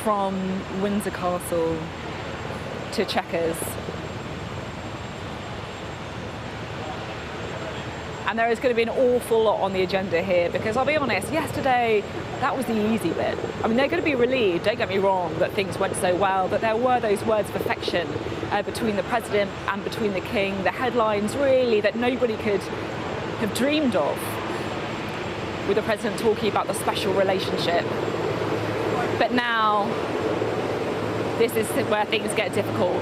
from Windsor Castle to Chequers. And there is going to be an awful lot on the agenda here because I'll be honest, yesterday that was the easy bit. I mean, they're going to be relieved, don't get me wrong, that things went so well, but there were those words of affection between the president and between the king, the headlines really that nobody could have dreamed of, with the president talking about the special relationship. But now, this is where things get difficult.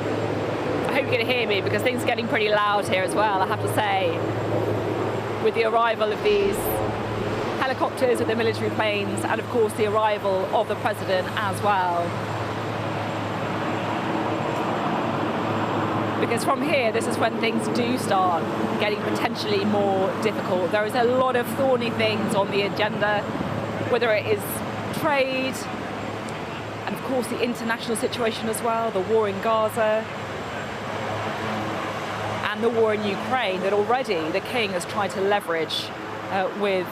I hope you can hear me because things are getting pretty loud here as well, I have to say, with the arrival of these helicopters with the military planes and of course the arrival of the president as well. Because from here, this is when things do start getting potentially more difficult. There is a lot of thorny things on the agenda, whether it is trade, and of course the international situation as well, the war in Gaza, and the war in Ukraine that already the king has tried to leverage with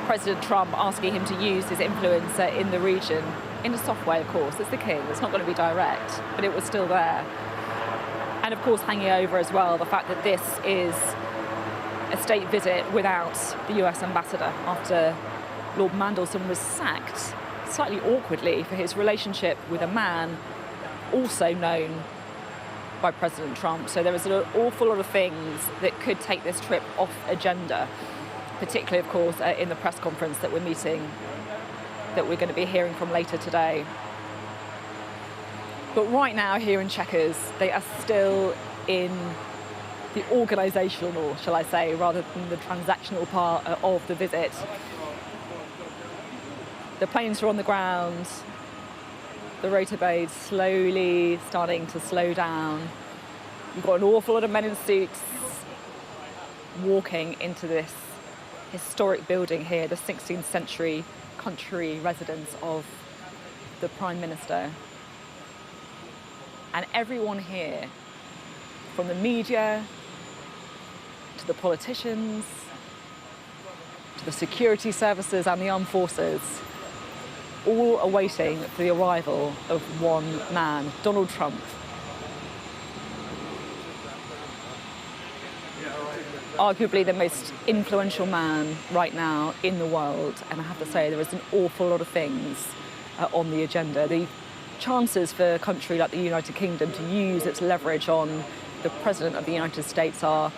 President Trump asking him to use his influence in the region. In a soft way, of course. It's the king. It's not going to be direct, but it was still there. And of course, hanging over as well, the fact that this is a state visit without the US ambassador after Lord Mandelson was sacked, slightly awkwardly, for his relationship with a man also known by President Trump. So there is an awful lot of things that could take this trip off agenda, particularly, of course, in the press conference that we're going to be hearing from later today. But right now, here in Chequers, they are still in the organisational, or shall I say, rather than the transactional part of the visit. The planes are on the ground, the rotorblades slowly starting to slow down. You've got an awful lot of men in suits walking into this historic building here, the 16th century country residence of the Prime Minister. And everyone here, from the media, to the politicians, to the security services and the armed forces, all are waiting for the arrival of one man, Donald Trump. Arguably the most influential man right now in the world, and I have to say there is an awful lot of things on the agenda. The chances for a country like the United Kingdom to use its leverage on the President of the United States are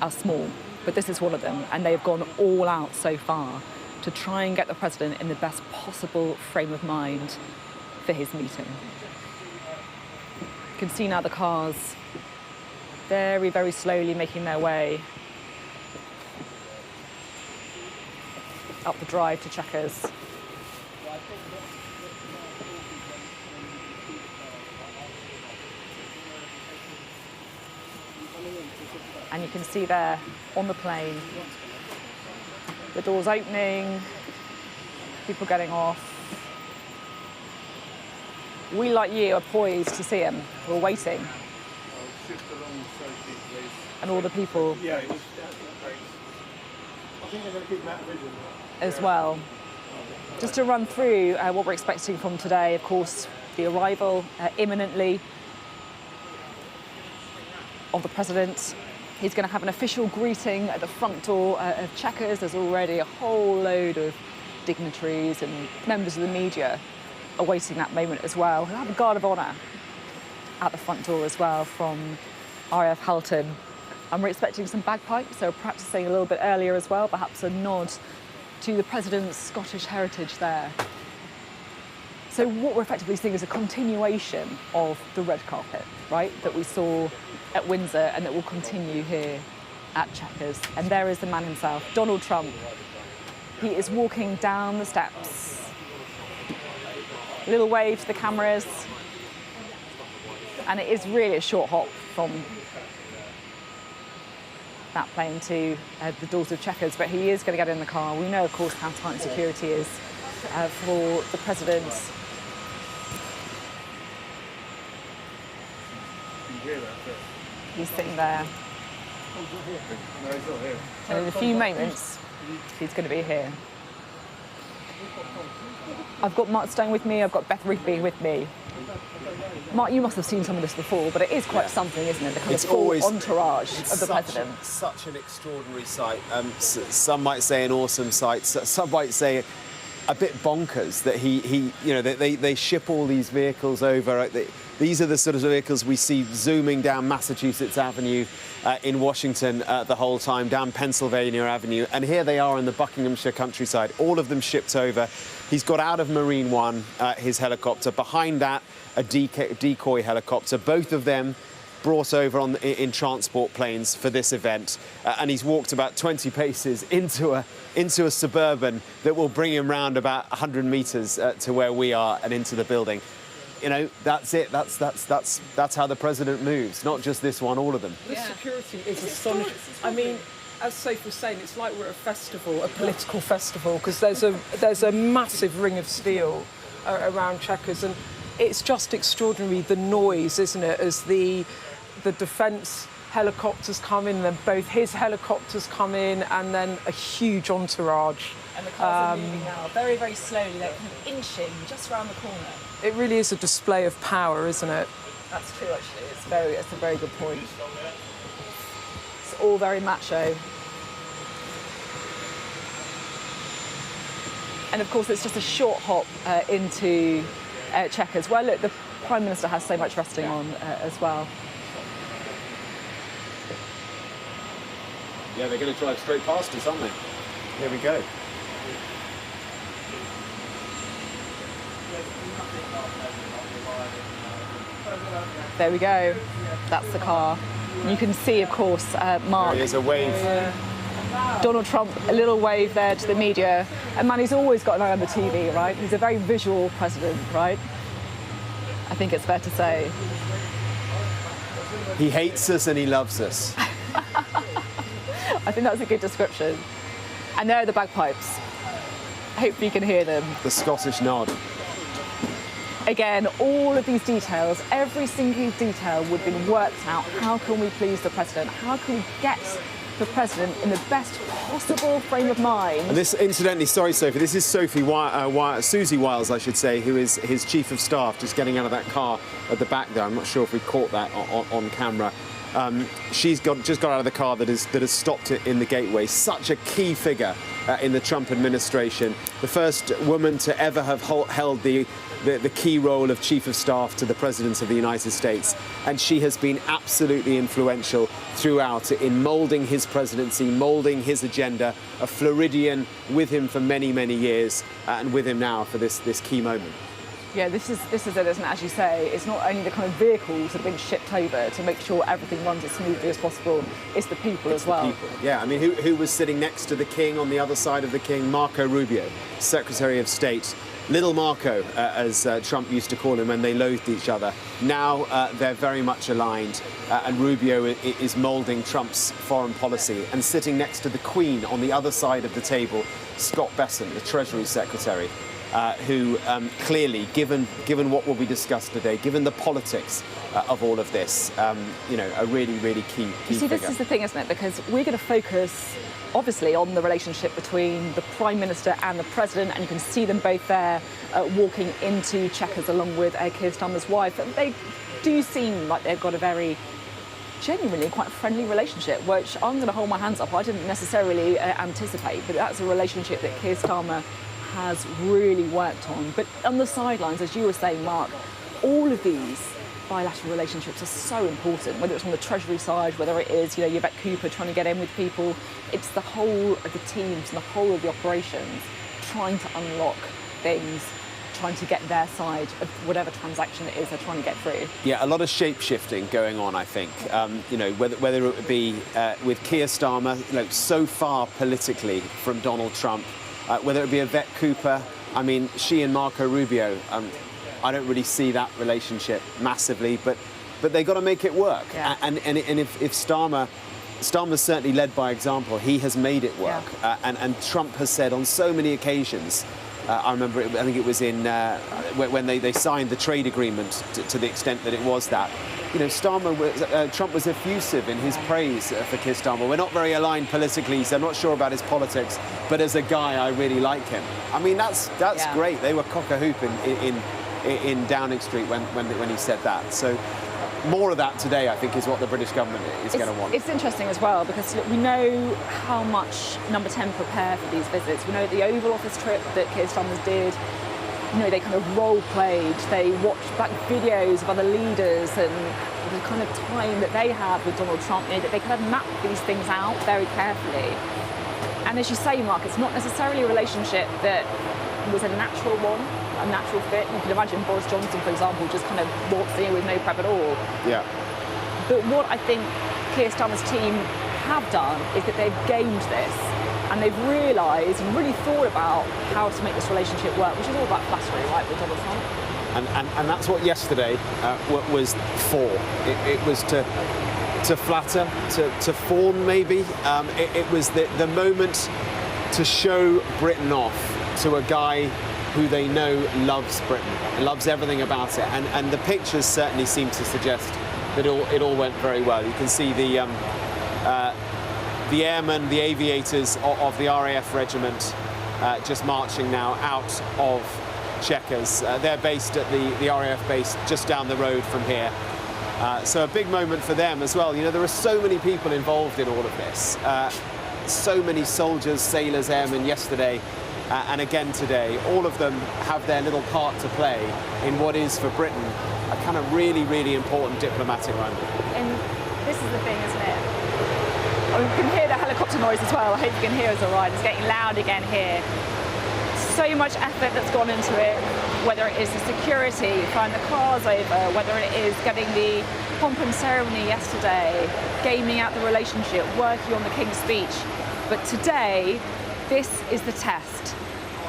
small, but this is one of them, and they have gone all out so far to try and get the President in the best possible frame of mind for his meeting. You can see now the cars very, very slowly making their way up the drive to Chequers. And you can see there on the plane, the doors opening, people getting off. We, like you, are poised to see him. We're waiting. And all the people as well. Just to run through what we're expecting from today, of course, the arrival imminently of the president. He's going to have an official greeting at the front door of Chequers. There's already a whole load of dignitaries and members of the media awaiting that moment as well. He'll have a guard of honour at the front door as well from RAF Halton. And we're expecting some bagpipes, so practising a little bit earlier as well, perhaps a nod to the president's Scottish heritage there. So what we're effectively seeing is a continuation of the red carpet, right, that we saw at Windsor and that will continue here at Chequers. And there is the man himself, Donald Trump. He is walking down the steps. A little wave to the cameras. And it is really a short hop from that plane to the doors of Chequers, but he is going to get in the car. We know, of course, how tight security is for the president. He's sitting there. And in a few moments, he's going to be here. I've got Mark Stone with me, I've got Beth Rigby with me. Mark, you must have seen some of this before, but it is quite something, isn't it? The kind of full entourage of the president. Such an extraordinary sight. Some might say an awesome sight. Some might say a bit bonkers that they ship all these vehicles over. These are the sort of vehicles we see zooming down Massachusetts Avenue in Washington the whole time, down Pennsylvania Avenue. And here they are in the Buckinghamshire countryside, all of them shipped over. He's got out of Marine One, his helicopter. Behind that, a decoy helicopter. Both of them brought over in transport planes for this event. And he's walked about 20 paces into a Suburban that will bring him round about 100 metres to where we are and into the building. You know, that's it. That's how the president moves. Not just this one, all of them. The security is astonishing. I mean, as Sophie was saying, it's like we're at a festival, a political festival, because there's a massive ring of steel around Chequers, and it's just extraordinary, the noise, isn't it, as the defence helicopters come in, then both his helicopters come in, and then a huge entourage. And the cars are moving now, very, very slowly, like kind of inching just around the corner. It really is a display of power, isn't it? That's true, actually. It's a very good point. It's all very macho. And of course, it's just a short hop into Chequers. Well, look, the Prime Minister has so much resting on as well. Yeah, they're going to drive straight past us, aren't they? Here we go. There we go. That's the car. You can see, of course, Mark. There's a wave. Donald Trump, a little wave there to the media. And man, he's always got an eye on the TV, right? He's a very visual president, right? I think it's fair to say. He hates us and he loves us. I think that's a good description. And there are the bagpipes. Hopefully you can hear them. The Scottish nod. Again, all of these details, every single detail would have been worked out. How can we please the president? How can we get the president in the best possible frame of mind? And this, incidentally, sorry, Sophie, this is Susie Wiles, I should say, who is his chief of staff, just getting out of that car at the back there. I'm not sure if we caught that on camera. She's just got out of the car that has stopped it in the gateway. Such a key figure in the Trump administration. The first woman to ever have held the key role of Chief of Staff to the President of the United States. And she has been absolutely influential throughout in moulding his presidency, moulding his agenda, a Floridian with him for many, many years, and with him now for this key moment. Yeah, this is it, isn't it? As you say, it's not only the kind of vehicles that have been shipped over to make sure everything runs as smoothly as possible, it's the people as well. People. Yeah, I mean, who was sitting next to the king on the other side of the king? Marco Rubio, Secretary of State. Little Marco, as Trump used to call him when they loathed each other. Now they're very much aligned, and Rubio is moulding Trump's foreign policy. And sitting next to the Queen on the other side of the table, Scott Bessent, the Treasury Secretary, who clearly, given what will be discussed today, given the politics of all of this, you know, a really, really key You see, figure. this is the thing, isn't it? Because we're going to focus, obviously, on the relationship between the Prime Minister and the President, and you can see them both there walking into Chequers along with Keir Starmer's wife. And they do seem like they've got a very genuinely quite friendly relationship, which I'm going to hold my hands up. I didn't necessarily anticipate, but that's a relationship that Keir Starmer has really worked on. But on the sidelines, as you were saying, Mark, all of these bilateral relationships are so important, whether it's on the Treasury side, whether it is, you know, Yvette Cooper trying to get in with people. It's the whole of the teams and the whole of the operations trying to unlock things, trying to get their side of whatever transaction it is they're trying to get through. Yeah, a lot of shape-shifting going on, I think. You know, whether it would be with Keir Starmer, you know, so far politically from Donald Trump, whether it be Yvette Cooper, I mean, she and Marco Rubio, I don't really see that relationship massively, but they've got to make it work. Yeah. And if Starmer's certainly led by example, he has made it work. Yeah. And Trump has said on so many occasions, I remember, I think it was in when they signed the trade agreement to the extent that it was that. You know, Trump was effusive in his praise for Keir Starmer. We're not very aligned politically, so I'm not sure about his politics, but as a guy, I really like him. I mean, that's Yeah. great. They were cock-a-hoop in Downing Street when he said that. So more of that today, I think, is what the British government is going to want. It's interesting as well, because look, we know how much Number 10 prepare for these visits. We know the Oval Office trip that Keir Starmer did, you know, they kind of role-played, they watched back videos of other leaders and the kind of time that they had with Donald Trump, you know, that they kind of mapped these things out very carefully. And as you say, Mark, it's not necessarily a relationship that was a natural one, a natural fit. You can imagine Boris Johnson, for example, just kind of waltzing in with no prep at all. Yeah. But what I think Keir Starmer's team have done is that they've gamed this and they've realised and really thought about how to make this relationship work, which is all about flattery, right, with Donald Trump. And that's what yesterday was for. It was to flatter, to form maybe. It was the moment to show Britain off to a guy who they know loves Britain, loves everything about it. And the pictures certainly seem to suggest that it all went very well. You can see the airmen, the aviators of the RAF regiment just marching now out of Chequers. They're based at the RAF base just down the road from here. So a big moment for them as well. You know, there are so many people involved in all of this. So many soldiers, sailors, airmen yesterday and again today. All of them have their little part to play in what is for Britain a kind of really, really important diplomatic moment. And this is the thing, isn't it? I mean, you can hear the helicopter noise as well. I hope you can hear us all right. It's getting loud again here. So much effort that's gone into it, whether it is the security, flying the cars over, whether it is getting the pomp and ceremony yesterday, gaming out the relationship, working on the King's speech. But today, this is the test,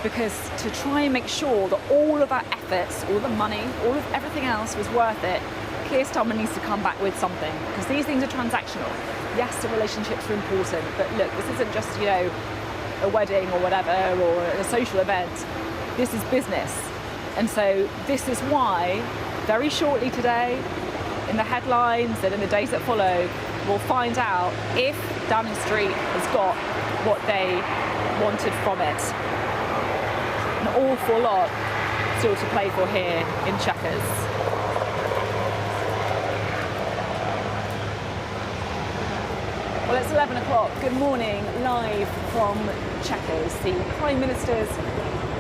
because to try and make sure that all of our efforts, all the money, all of everything else was worth it, Keir Starmer needs to come back with something, because these things are transactional. Yes, the relationships are important, but look, this isn't just, you know, a wedding or whatever, or a social event. This is business. And so this is why, very shortly today, in the headlines and in the days that follow, we'll find out if Downing Street has got what they wanted from it. An awful lot still to play for here in Chequers. Well, it's 11 o'clock. Good morning, live from Chequers, the Prime Minister's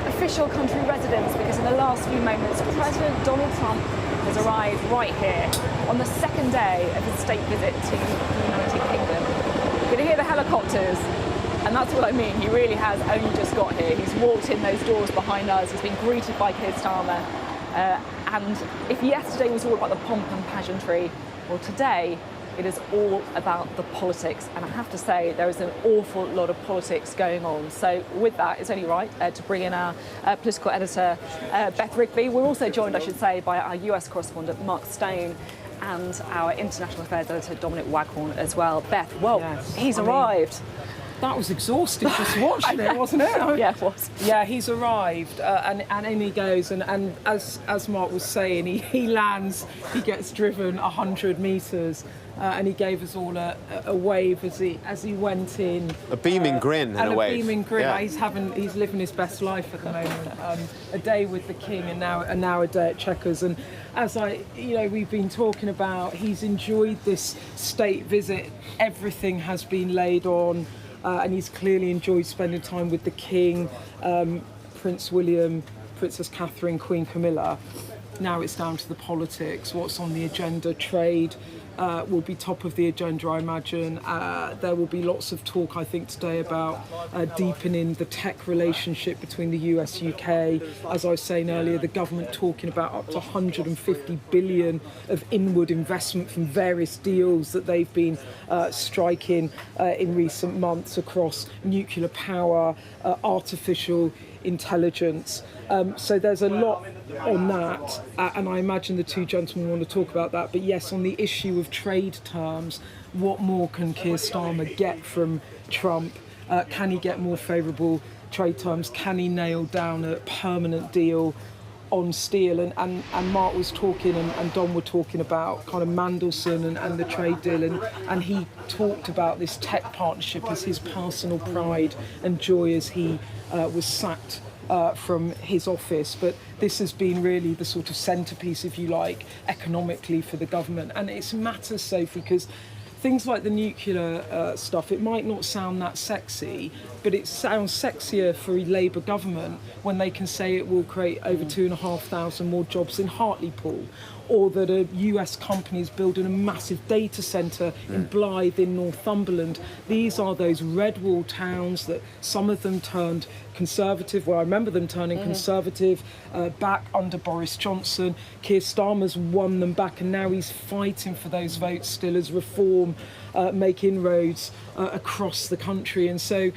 official country residence, because in the last few moments, President Donald Trump has arrived right here on the second day of his state visit to the United Kingdom. You're going to hear the helicopters, and that's what I mean. He really has only just got here. He's walked in those doors behind us. He's been greeted by Keir Starmer. And if yesterday was all about the pomp and pageantry, well, today it is all about the politics. And I have to say, there is an awful lot of politics going on. So with that, it's only right to bring in our political editor, Beth Rigby. We're also joined, I should say, by our US correspondent, Mark Stone, and our international affairs editor, Dominic Waghorn, as well. Beth, well, he's arrived. That was exhausting just watching it, wasn't it? Yeah, it was. Yeah, he's arrived, and in he goes, and as Mark was saying, he lands, he gets driven 100 metres, and he gave us all a wave as he went in. A beaming grin and a wave. beaming grin. Yeah. He's living his best life at the moment. A day with the King, and now a day at Chequers. And as we've been talking about, he's enjoyed this state visit. Everything has been laid on. And he's clearly enjoyed spending time with the King, Prince William, Princess Catherine, Queen Camilla. Now it's down to the politics. What's on the agenda? Trade will be top of the agenda, I imagine. There will be lots of talk, I think, today about deepening the tech relationship between the US, UK. As I was saying earlier, the government talking about up to 150 billion of inward investment from various deals that they've been striking in recent months across nuclear power, artificial intelligence. So there's a lot on that, and I imagine the two gentlemen want to talk about that. But yes, on the issue of trade terms, what more can Keir Starmer get from Trump? Can he get more favourable trade terms? Can he nail down a permanent deal on steel? And Mark was talking and Don were talking about kind of Mandelson and the trade deal, and he talked about this tech partnership as his personal pride and joy as he was sacked from his office. But this has been really the sort of centrepiece, if you like, economically for the government. And it matters, Sophie, because things like the nuclear stuff, it might not sound that sexy, but it sounds sexier for a Labour government when they can say it will create over 2,500 more jobs in Hartlepool, or that a US company is building a massive data centre in Blythe in Northumberland. These are those red wall towns that some of them turned Conservative. Well, I remember them turning Conservative back under Boris Johnson. Keir Starmer's won them back, and now he's fighting for those votes still as Reform make inroads across the country. And so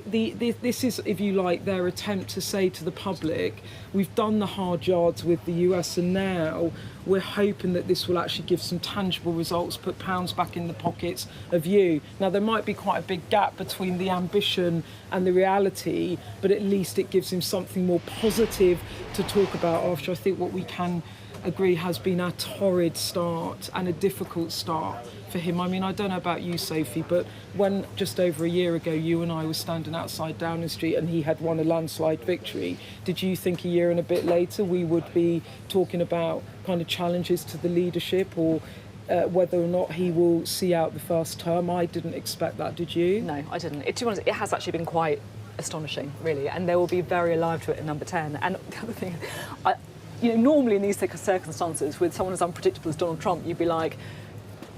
this is, if you like, their attempt to say to the public, we've done the hard yards with the US, and now we're hoping that this will actually give some tangible results, put pounds back in the pockets of you. Now, there might be quite a big gap between the ambition and the reality, but at least it gives him something more positive to talk about after, I think, what we can agree has been a torrid start and a difficult start for him. I mean, I don't know about you, Sophie, but when just over a year ago you and I were standing outside Downing Street and he had won a landslide victory, did you think a year and a bit later we would be talking about kind of challenges to the leadership, or whether or not he will see out the first term? I didn't expect that, did you? No, I didn't. To be honest, it has actually been quite astonishing, really, and they will be very alive to it in number 10. And the other thing, normally in these circumstances, with someone as unpredictable as Donald Trump, you'd be like,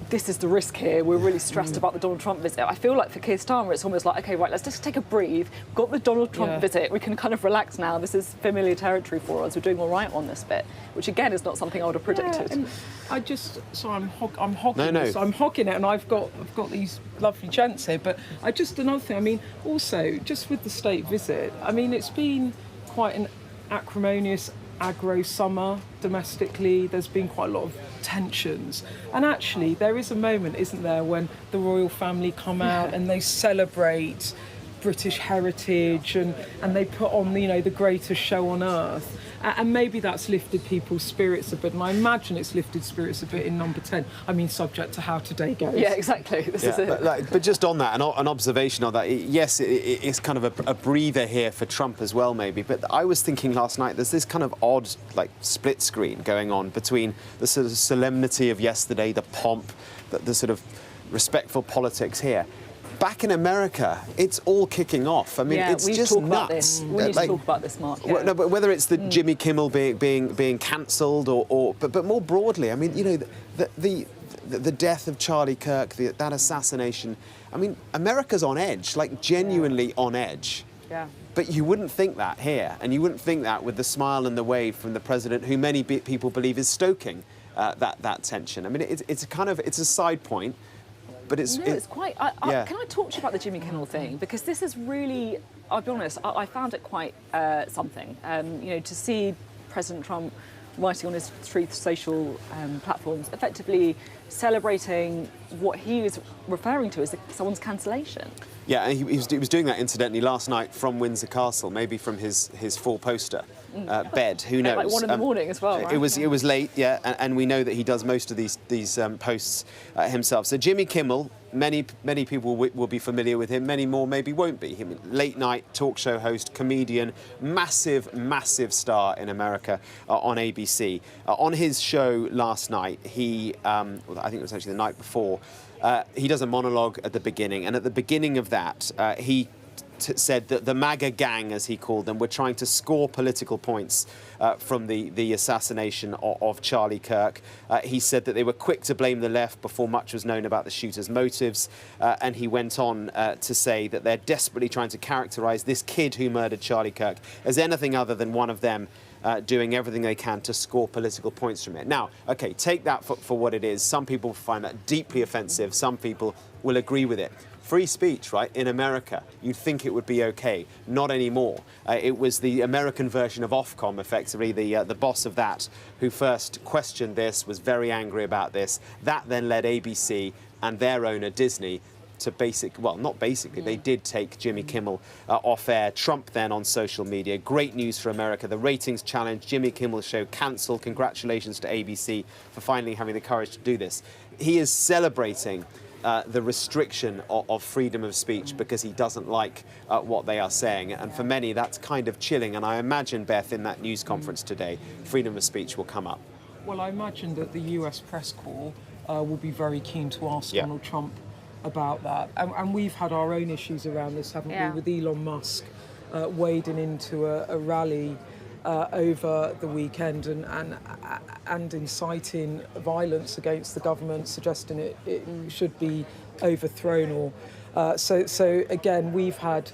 this is the risk here. We're really stressed about the Donald Trump visit. I feel like for Keir Starmer, it's almost like, OK, right, let's just take a breathe. We've got the Donald Trump visit. We can kind of relax now. This is familiar territory for us. We're doing all right on this bit, which, again, is not something I would have predicted. And I'm hogging this. I'm hogging it, and I've got these lovely gents here. But another thing, I mean, also, just with the state visit, I mean, it's been quite an acrimonious aggro summer domestically. There's been quite a lot of tensions, and actually there is a moment, isn't there, when the royal family come out and they celebrate British heritage and they put on the greatest show on earth, and maybe that's lifted people's spirits a bit, and I imagine it's lifted spirits a bit in number 10. I mean, subject to how today goes. Yeah, exactly. This is it. But just on that, an observation on that, yes, it's kind of a breather here for Trump as well, maybe, but I was thinking last night, there's this kind of odd, split screen going on between the sort of solemnity of yesterday, the pomp, the sort of respectful politics here. Back in America, it's all kicking off. I mean, it's just nuts. We need to talk about this, Mark. Yeah. No, but whether it's the Jimmy Kimmel being cancelled, but more broadly, I mean, the death of Charlie Kirk, that assassination. I mean, America's on edge, genuinely on edge. Yeah. But you wouldn't think that here, and you wouldn't think that with the smile and the wave from the president, who many people believe is stoking that tension. I mean, it's a side point, but it's... No, it's quite... yeah. Can I talk to you about the Jimmy Kimmel thing? Because this is really... I'll be honest, I found it quite something. To see President Trump writing on his Truth social platforms, effectively celebrating what he was referring to as someone's cancellation. Yeah, and he was doing that, incidentally, last night from Windsor Castle, maybe from his four-poster bed. Who knows? Like 1 in the morning as well, right? It was late, yeah, and we know that he does most of these posts himself. So Jimmy Kimmel, many people will be familiar with him. Many more maybe won't be. Late-night talk show host, comedian, massive star in America on ABC. On his show last night, he, I think it was actually the night before, he does a monologue at the beginning, and at the beginning of that, he said that the MAGA gang, as he called them, were trying to score political points from the assassination of Charlie Kirk. He said that they were quick to blame the left before much was known about the shooter's motives, and he went on to say that they're desperately trying to characterise this kid who murdered Charlie Kirk as anything other than one of them doing everything they can to score political points from it. Now, OK, take that for what it is. Some people find that deeply offensive. Some people will agree with it. Free speech, right, in America, you'd think it would be OK. Not anymore. It was the American version of Ofcom, effectively, the boss of that, who first questioned this, was very angry about this. That then led ABC and their owner, Disney, to they did take Jimmy Kimmel off air. Trump then on social media. Great news for America. The ratings challenge, Jimmy Kimmel's show cancelled. Congratulations to ABC for finally having the courage to do this. He is celebrating the restriction of freedom of speech because he doesn't like what they are saying. And for many, that's kind of chilling. And I imagine, Beth, in that news conference today, freedom of speech will come up. Well, I imagine that the US press corps will be very keen to ask Donald Trump about that. And we've had our own issues around this, haven't we, with Elon Musk wading into a rally over the weekend and inciting violence against the government, suggesting it should be overthrown. Or so again, we've had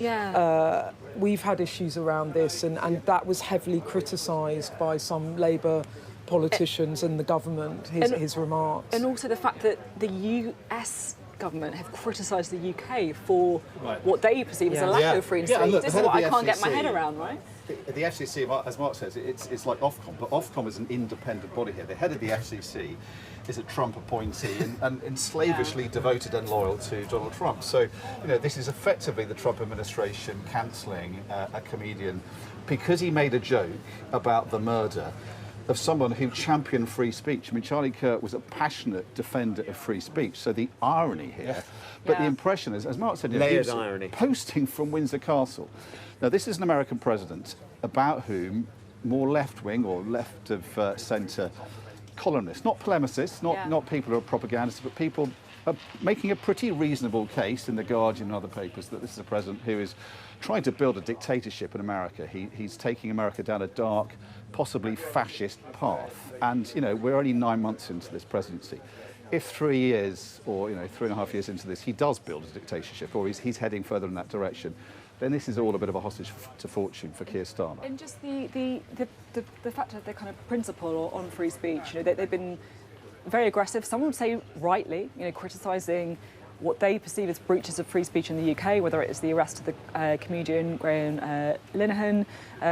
issues around this, and that was heavily criticised by some Labour politicians and the government. His remarks, and also the fact that the US government have criticised the UK for what they perceive as a lack of freedom of speech. This is what I can't get my head around, right? The FCC, as Mark says, it's like Ofcom, but Ofcom is an independent body here. The head of the FCC is a Trump appointee and slavishly devoted and loyal to Donald Trump. So, this is effectively the Trump administration cancelling a comedian because he made a joke about the murder of someone who championed free speech. I mean, Charlie Kirk was a passionate defender of free speech. So the irony here, but the impression is, as Mark said, layered irony. Posting from Windsor Castle. Now, this is an American president about whom more left-wing or left of centre columnists, not polemicists, not people who are propagandists, but people are making a pretty reasonable case in The Guardian and other papers that this is a president who is trying to build a dictatorship in America. He's taking America down a dark, possibly fascist path. And, we're only 9 months into this presidency. If 3 years or, 3.5 years into this, he does build a dictatorship or he's heading further in that direction, then this is all a bit of a hostage to fortune for Keir Starmer. And just the fact that their kind of principle on free speech, they've been very aggressive. Some would say rightly, criticising what they perceive as breaches of free speech in the UK, whether it is the arrest of the comedian Graham Linehan,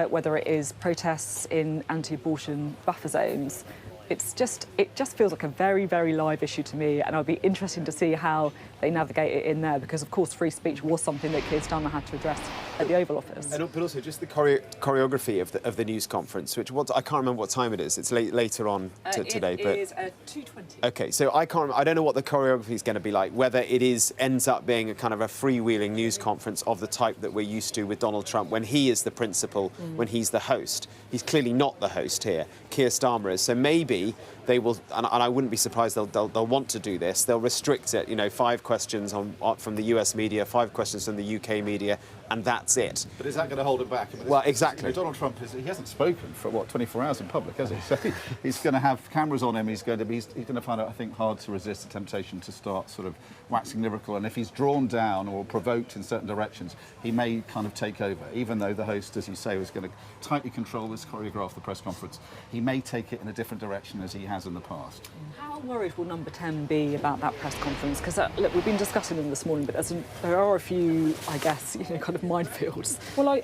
whether it is protests in anti-abortion buffer zones. It just feels like a very, very live issue to me, and it'll be interesting to see how they navigate it in there, because of course free speech was something that Keir Starmer had to address at the Oval Office. But also just the choreography of the news conference, which I can't remember what time it is. It's later on today. It is 2:20. Okay, so I don't know what the choreography is going to be like. Whether it ends up being a kind of a freewheeling news conference of the type that we're used to with Donald Trump, when he is the principal, when he's the host. He's clearly not the host here. Keir Starmer is. So maybe they will, and I wouldn't be surprised they'll want to do this. They'll restrict it. 5 questions from the US media, 5 questions from the UK media, and that's it. But is that going to hold him back? I mean, Well, exactly. Donald Trump he hasn't spoken for, 24 hours in public, has he? So he's going to have cameras on him. He's going to find it, I think, hard to resist the temptation to start sort of waxing lyrical. And if he's drawn down or provoked in certain directions, he may kind of take over. Even though the host, as you say, was going to tightly control this, choreograph the press conference, he may take it in a different direction as he has in the past. How worried will Number 10 be about that press conference? Because, look, we've been discussing them this morning, but there are a few, I guess, kind of minefields. Well,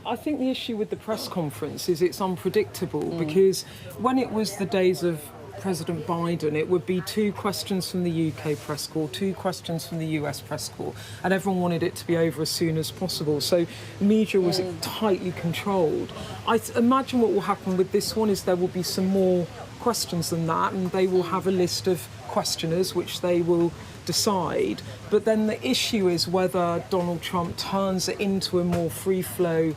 I think the issue with the press conference is it's unpredictable because when it was the days of President Biden, it would be 2 questions from the UK press corps, 2 questions from the US press corps, and everyone wanted it to be over as soon as possible. So media was tightly controlled. I imagine what will happen with this one is there will be some more questions than that, and they will have a list of questioners which they will decide. But then the issue is whether Donald Trump turns it into a more free-flow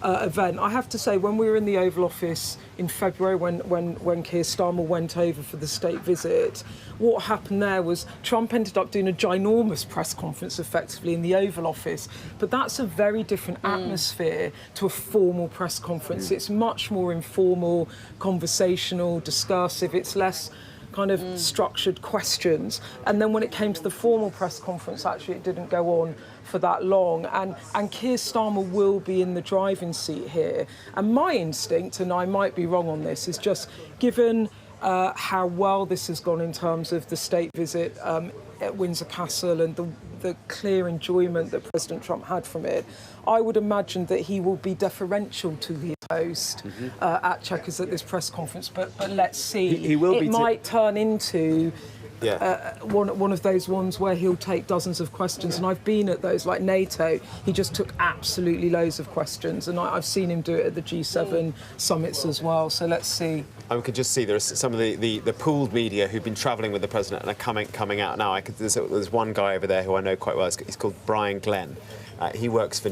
event. I have to say, when we were in the Oval Office in February, when Keir Starmer went over for the state visit, what happened there was Trump ended up doing a ginormous press conference effectively in the Oval Office, but that's a very different atmosphere to a formal press conference. It's much more informal, conversational, discursive. It's less kind of structured questions. And then when it came to the formal press conference, actually it didn't go on for that long. And Keir Starmer will be in the driving seat here. And my instinct, and I might be wrong on this, is just given how well this has gone in terms of the state visit at Windsor Castle and the clear enjoyment that President Trump had from it, I would imagine that he will be deferential to his host at Chequers at this press conference. But let's see. He will be. It might turn into one of those ones where he'll take dozens of questions, and I've been at those, like NATO. He just took absolutely loads of questions, and I've seen him do it at the G7 summits as well. So let's see. And we can just see there's some of the pooled media who've been travelling with the president and are coming out now. There's one guy over there who I know quite well. He's called Brian Glenn. He works for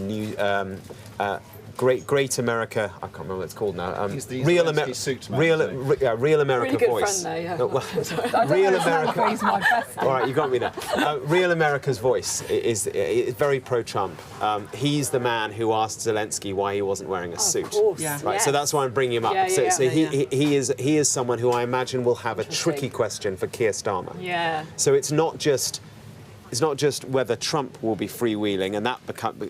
Great America. I can't remember what it's called now. Real America Voice. Friend there, Real America. He's my best friend. All right, you got me there. Real America's Voice is very pro-Trump. He's the man who asked Zelensky why he wasn't wearing a suit. Of course. Yeah. Right. Yes. So that's why I'm bringing him up. He is someone who I imagine will have a tricky question for Keir Starmer. Yeah. So it's not just whether Trump will be freewheeling and that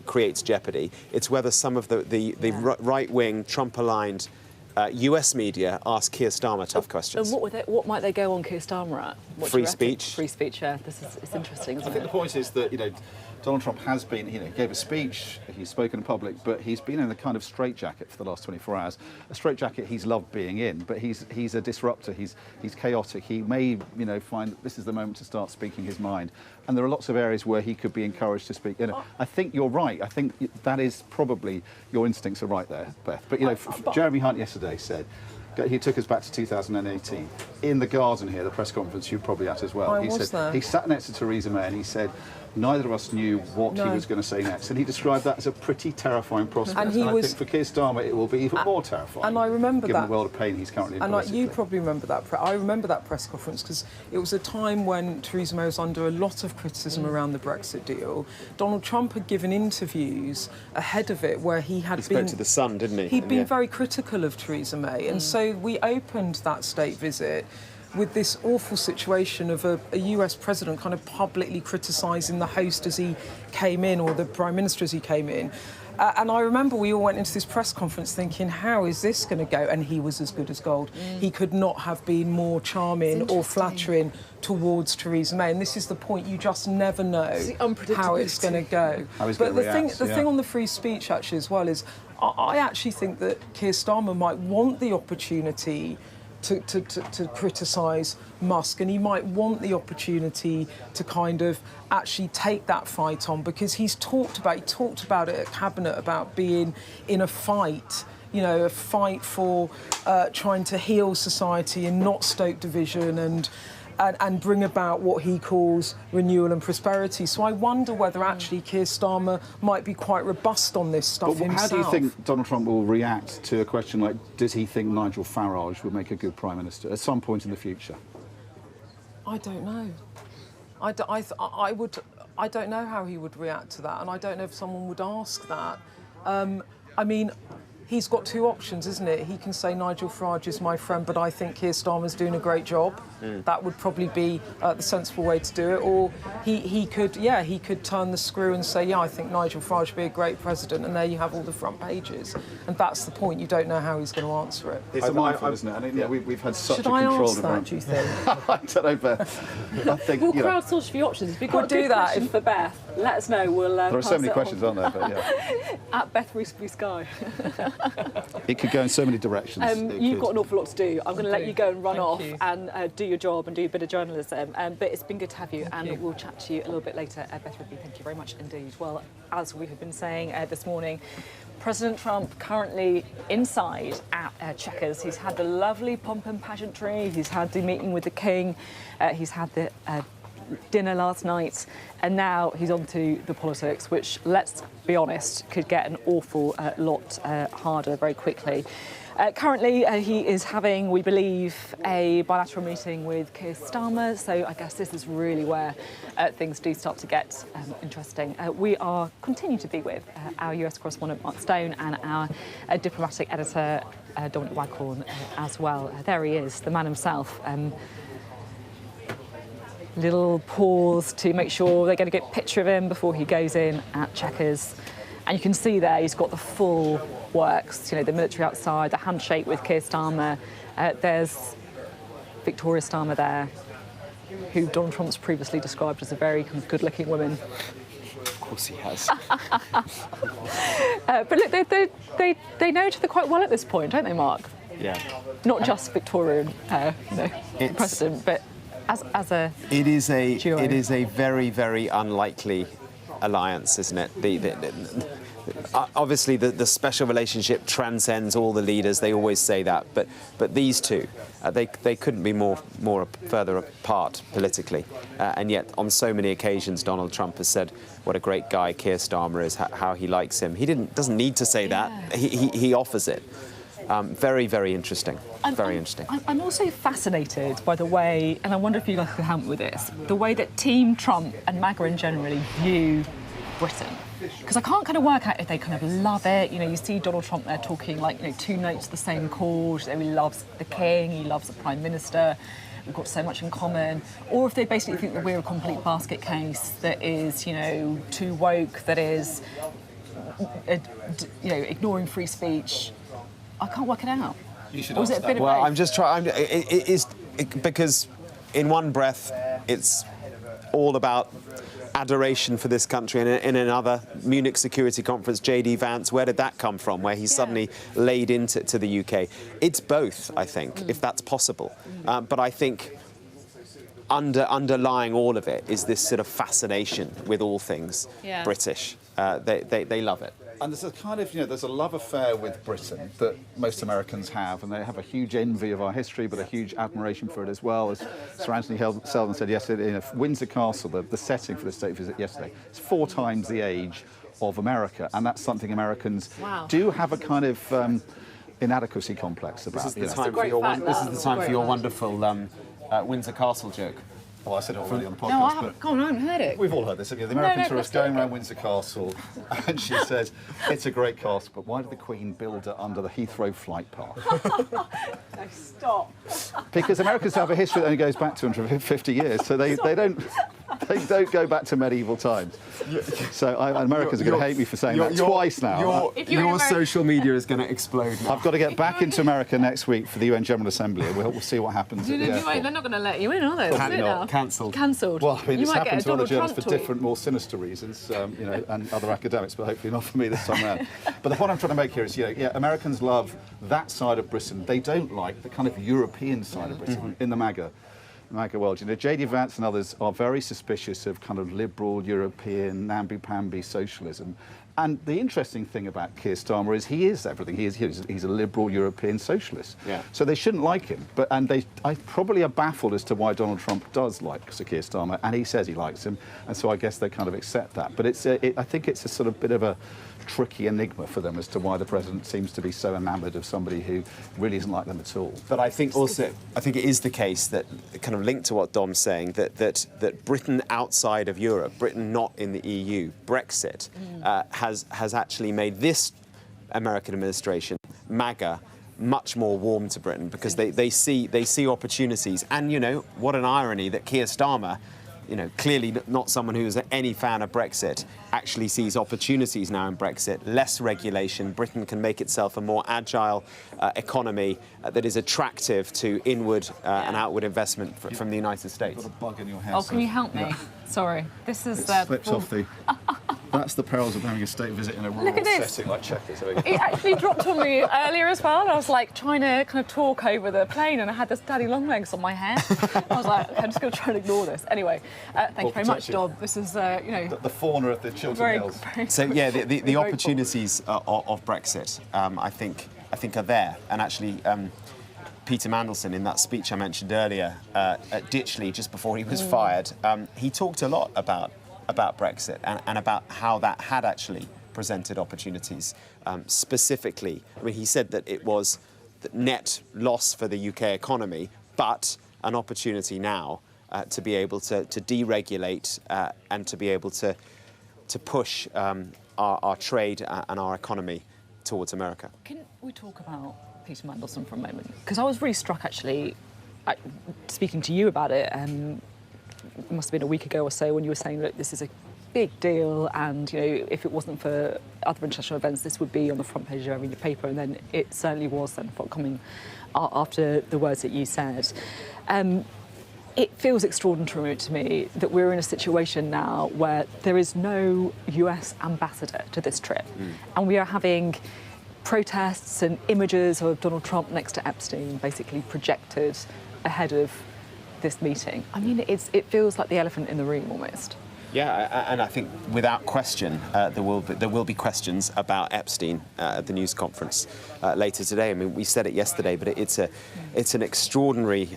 creates jeopardy. It's whether some of the right-wing, Trump-aligned US media ask Keir Starmer tough questions. And what might they go on Keir Starmer at? Free speech. Free speech, yeah. It's interesting, isn't it? I think the point is that, Donald Trump has been, he gave a speech, he's spoken in public, but he's been in a kind of straitjacket for the last 24 hours. A straitjacket he's loved being in, but he's a disruptor, he's chaotic. He may, find that this is the moment to start speaking his mind. And there are lots of areas where he could be encouraged to speak. I think you're right. I think that is probably, your instincts are right there, Beth. But, Jeremy Hunt yesterday said, he took us back to 2018. In the garden here, the press conference you're probably at as well. He sat next to Theresa May and he said, neither of us knew what he was going to say next. And he described that as a pretty terrifying prospect. And I think for Keir Starmer, it will be even more terrifying. And I remember given that. the world of pain he's currently in. And you probably remember that. I remember that press conference because it was a time when Theresa May was under a lot of criticism around the Brexit deal. Donald Trump had given interviews ahead of it where he spoke to The Sun, didn't he? He'd been very critical of Theresa May. And so we opened that state visit with this awful situation of a US president kind of publicly criticising the host as he came in, or the Prime Minister as he came in. And I remember we all went into this press conference thinking, how is this going to go? And he was as good as gold. He could not have been more charming or flattering towards Theresa May. And this is the point, you just never know how it's going to go. But the thing on the free speech actually as well is, I actually think that Keir Starmer might want the opportunity to criticise Musk, and he might want the opportunity to kind of actually take that fight on, because he talked about it at Cabinet about being in a fight, a fight for trying to heal society and not stoke division and bring about what he calls renewal and prosperity. So I wonder whether actually Keir Starmer might be quite robust on this stuff himself. How do you think Donald Trump will react to a question like, does he think Nigel Farage would make a good Prime Minister at some point in the future? I don't know. I would... I don't know how he would react to that, and I don't know if someone would ask that. I mean, he's got two options, isn't it? He can say Nigel Farage is my friend, but I think Keir Starmer's doing a great job. That would probably be the sensible way to do it. Or he could turn the screw and say, yeah, I think Nigel Farage would be a great president, and there you have all the front pages. And that's the point. You don't know how he's going to answer it. It's a minefield, isn't it? And we've had such Should a I controlled ask that, do you think? I don't know, Beth. I think, We'll you know, crowdsource for your options. If you've got We'll a do good that question for Beth, let us know. We'll there are so pass many it questions, on. aren't there? But, yeah. At Beth Reesby Sky. It could go in so many directions. You've got an awful lot to do. I'm going to let you go and run off you. and do your job and do a bit of journalism. But it's been good to have you, and we'll chat to you a little bit later. Beth Reesby, thank you very much indeed. Well, as we have been saying this morning, President Trump currently inside at Chequers. He's had the lovely pomp and pageantry. He's had the meeting with the King. He's had the dinner last night, and now he's on to the politics, which, let's be honest, could get an awful lot harder very quickly. Currently, he is having, we believe, a bilateral meeting with Keir Starmer, so I guess this is really where things do start to get interesting. We are continue to be with our US correspondent Mark Stone and our diplomatic editor Dominic Waghorn as well. There he is, the man himself. Little pause to make sure they're going to get a picture of him before he goes in at Chequers. And you can see there he's got the full works, you know, the military outside, the handshake with Keir Starmer. There's Victoria Starmer there, who Donald Trump's previously described as a very kind of good-looking woman. Of course he has. But look, they know each other quite well at this point, don't they, Mark? Yeah. Not just Victorian, president, but as a It is a duo. It is a very, very unlikely alliance, isn't it? Obviously, the special relationship transcends all the leaders. They always say that, but these two, they couldn't be more further apart politically. And yet, on so many occasions, Donald Trump has said what a great guy Keir Starmer is, how he likes him. He doesn't need to say that. He offers it. Very, very interesting. Very interesting. I'm also fascinated by the way, and I wonder if you guys could help me with this, the way that Team Trump and MAGA generally view Britain. Because I can't kind of work out if they kind of love it. You know, you see Donald Trump there talking like, you know, two notes to the same chord. He loves the King, he loves the Prime Minister. We've got so much in common. Or if they basically think that we're a complete basket case that is, you know, too woke, that is, you know, ignoring free speech. I can't work it out. You should or is it a bit of Well, both? I'm just trying. Because in one breath, it's all about adoration for this country, and in another, Munich Security Conference, J.D. Vance, where did that come from, where he's suddenly laid into the UK? It's both, I think, if that's possible. But I think underlying all of it is this sort of fascination with all things British. They love it. And there's a kind of, there's a love affair with Britain that most Americans have, and they have a huge envy of our history, but a huge admiration for it as well. As Sir Anthony Selden said yesterday, in Windsor Castle, the setting for the state visit yesterday, it's 4 times the age of America, and that's something Americans do have a kind of inadequacy complex about. This is the time for your wonderful Windsor Castle joke. Well, I said it already on the podcast. No, I haven't heard it. We've all heard this. The American tourist going around Windsor Castle, and she says, it's a great castle, but why did the Queen build it under the Heathrow flight path? No, stop. Because Americans have a history that only goes back 250 years, so they don't go back to medieval times. So Americans are going to hate me for saying that twice now. Your social media is going to explode now. I've got to get back into America next week for the UN General Assembly, and we'll see what happens. They're not going to let you in, are they? Probably not. Cancelled. Well, I mean, it's happened to other journalists for tweet. different, more sinister reasons, and other academics, but hopefully not for me this time around. But the point I'm trying to make here is, Americans love that side of Britain. They don't like the kind of European side of Britain in the MAGA world. J.D. Vance and others are very suspicious of kind of liberal European namby-pamby socialism. And the interesting thing about Keir Starmer is he is everything. He's a liberal European socialist. Yeah. So they shouldn't like him. And they probably are baffled as to why Donald Trump does like Sir Keir Starmer, and he says he likes him. And so I guess they kind of accept that. But I think it's a sort of bit of a tricky enigma for them as to why the president seems to be so enamoured of somebody who really isn't like them at all. But I think also, I think it is the case that, kind of linked to what Dom's saying, that Britain outside of Europe, Britain not in the EU, Brexit, has actually made this American administration, MAGA, much more warm to Britain, because they see opportunities. And, you know, what an irony that Keir Starmer, you know, clearly not someone who is any fan of Brexit, actually sees opportunities now in Brexit, less regulation. Britain can make itself a more agile economy that is attractive to inward and outward investment from the United States. You've got a bug in your house. Oh, can you help me? Sorry. This is... It slips off the... That's the perils of having a state visit in a rural setting like Chequers. It actually dropped on me earlier as well, and I was like trying to kind of talk over the plane, and I had this daddy long legs on my head. I was like, okay, I'm just going to try and ignore this. Anyway, thank you very much, Dom. This is, you know... The fauna of the Chiltern Hills. So, yeah, the opportunities of Brexit, I think are there. And actually, Peter Mandelson, in that speech I mentioned earlier at Ditchley, just before he was fired, he talked a lot about Brexit and about how that had actually presented opportunities. Specifically, I mean, he said that it was the net loss for the UK economy, but an opportunity now to be able to deregulate and to be able to push our trade and our economy towards America. Can we talk about Peter Mandelson for a moment? Because I was really struck, actually, speaking to you about it, it must have been a week ago or so, when you were saying, look, this is a big deal, and, you know, if it wasn't for other international events, this would be on the front page of every newspaper, and then it certainly was then coming after the words that you said. It feels extraordinary to me that we're in a situation now where there is no US ambassador to this trip, and we are having protests and images of Donald Trump next to Epstein basically projected ahead of this meeting. I mean, it feels like the elephant in the room almost. Yeah, and I think without question there will be questions about Epstein at the news conference later today. I mean, we said it yesterday, but it's an extraordinary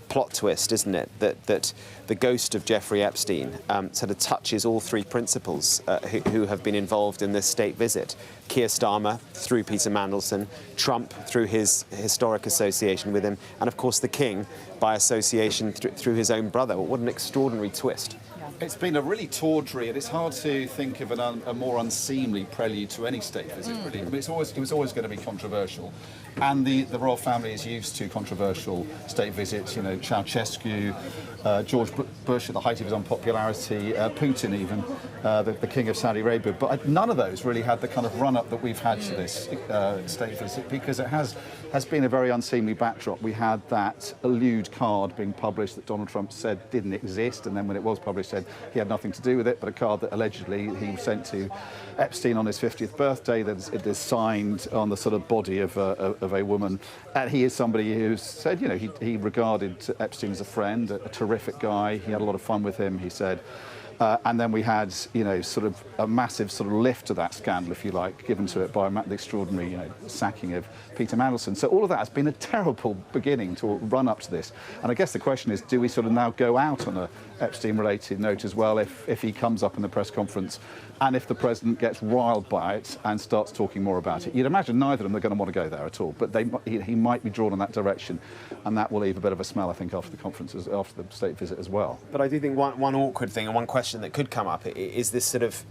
plot twist, isn't it? That the ghost of Jeffrey Epstein sort of touches all three principals who have been involved in this state visit. Keir Starmer through Peter Mandelson, Trump through his historic association with him, and of course the King by association through his own brother. What an extraordinary twist. It's been a really tawdry, and it's hard to think of a more unseemly prelude to any state visit, really. I mean, it was always going to be controversial. And the royal family is used to controversial state visits, you know, Ceausescu, George Bush at the height of his unpopularity, Putin even, the King of Saudi Arabia. But none of those really had the kind of run-up that we've had to this state visit, because it has been a very unseemly backdrop. We had that allude card being published that Donald Trump said didn't exist, and then when it was published said he had nothing to do with it, but a card that allegedly he sent to Epstein on his 50th birthday that is signed on the sort of body of a woman. And he is somebody who said, you know, he regarded Epstein as a friend, a terrific guy. He had a lot of fun with him, he said. And then we had, you know, sort of a massive sort of lift to that scandal, if you like, given to it by the extraordinary, you know, sacking of Peter Mandelson. So all of that has been a terrible beginning to run up to this. And I guess the question is, do we sort of now go out on a Epstein-related note as well if he comes up in the press conference and if the president gets riled by it and starts talking more about it? You'd imagine neither of them are going to want to go there at all, but he might be drawn in that direction, and that will leave a bit of a smell, I think, after the conference, after the state visit as well. But I do think one awkward thing and one question that could come up is this sort of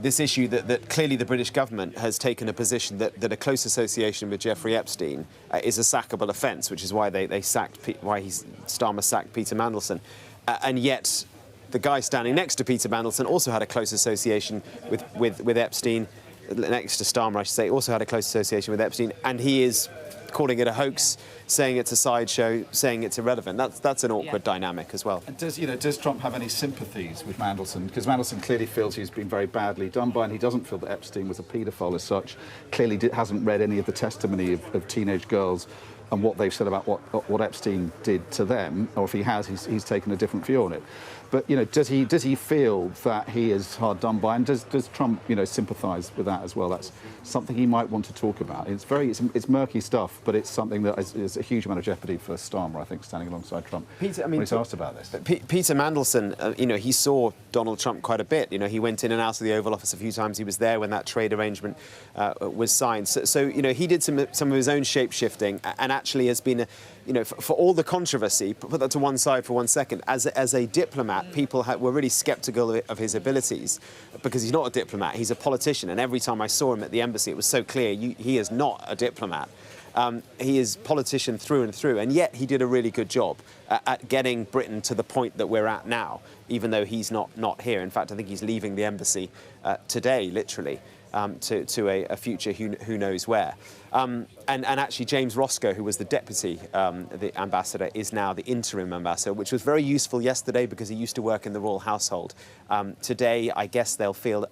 this issue that clearly the British government has taken a position that a close association with Jeffrey Epstein is a sackable offence, which is why Starmer sacked Peter Mandelson, and yet the guy standing next to Peter Mandelson also had a close association with Epstein. Next to Starmer, I should say, also had a close association with Epstein, and he is calling it a hoax, saying it's a sideshow, saying it's irrelevant. That's an awkward dynamic as well. And does Trump have any sympathies with Mandelson? Because Mandelson clearly feels he's been very badly done by, and he doesn't feel that Epstein was a paedophile as such. Clearly hasn't read any of the testimony of teenage girls and what they've said about what Epstein did to them, or if he has, he's taken a different view on it. But does he feel that he is hard done by, and does Trump sympathise with that as well? That's something he might want to talk about. It's murky stuff, but it's something that is a huge amount of jeopardy for Starmer, I think, standing alongside Trump. Peter, when he's asked about this, Peter Mandelson, he saw Donald Trump quite a bit. He went in and out of the Oval Office a few times. He was there when that trade arrangement was signed. So he did some of his own shape shifting, and actually has been, for all the controversy, put that to one side for 1 second. As a diplomat, people were really sceptical of his abilities because he's not a diplomat. He's a politician, and every time I saw him at the embassy, it was so clear he is not a diplomat. He is politician through and through, and yet he did a really good job at getting Britain to the point that we're at now, even though he's not here. In fact, I think he's leaving the embassy today, literally, to a future who knows where. And actually, James Roscoe, who was the deputy the ambassador, is now the interim ambassador, which was very useful yesterday because he used to work in the royal household. Today, I guess they'll feel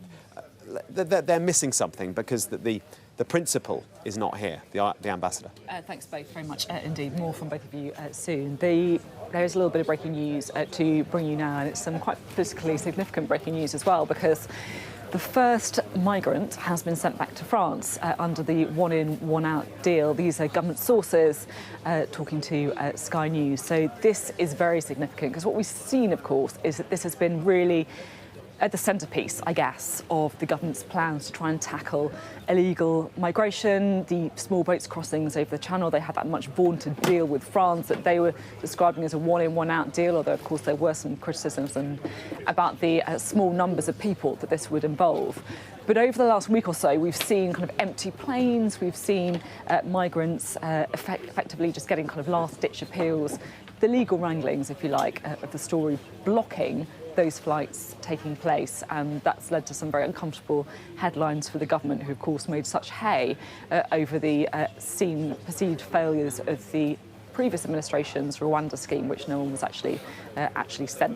that they're missing something because the principal is not here, the ambassador. Thanks both very much indeed. More from both of you soon. There is a little bit of breaking news to bring you now, and it's some quite politically significant breaking news as well, because the first migrant has been sent back to France under the one-in, one-out deal. These are government sources talking to Sky News. So this is very significant because what we've seen, of course, is that this has been really at the centrepiece, I guess, of the government's plans to try and tackle illegal migration, the small boats crossings over the Channel. They had that much vaunted deal with France that they were describing as a one-in, one-out deal, although, of course, there were some criticisms about the small numbers of people that this would involve. But over the last week or so, we've seen kind of empty planes, we've seen migrants effectively just getting kind of last-ditch appeals, the legal wranglings, if you like, of the story blocking those flights taking place, and that's led to some very uncomfortable headlines for the government, who of course made such hay over the perceived failures of the previous administration's Rwanda scheme, which no one was actually sent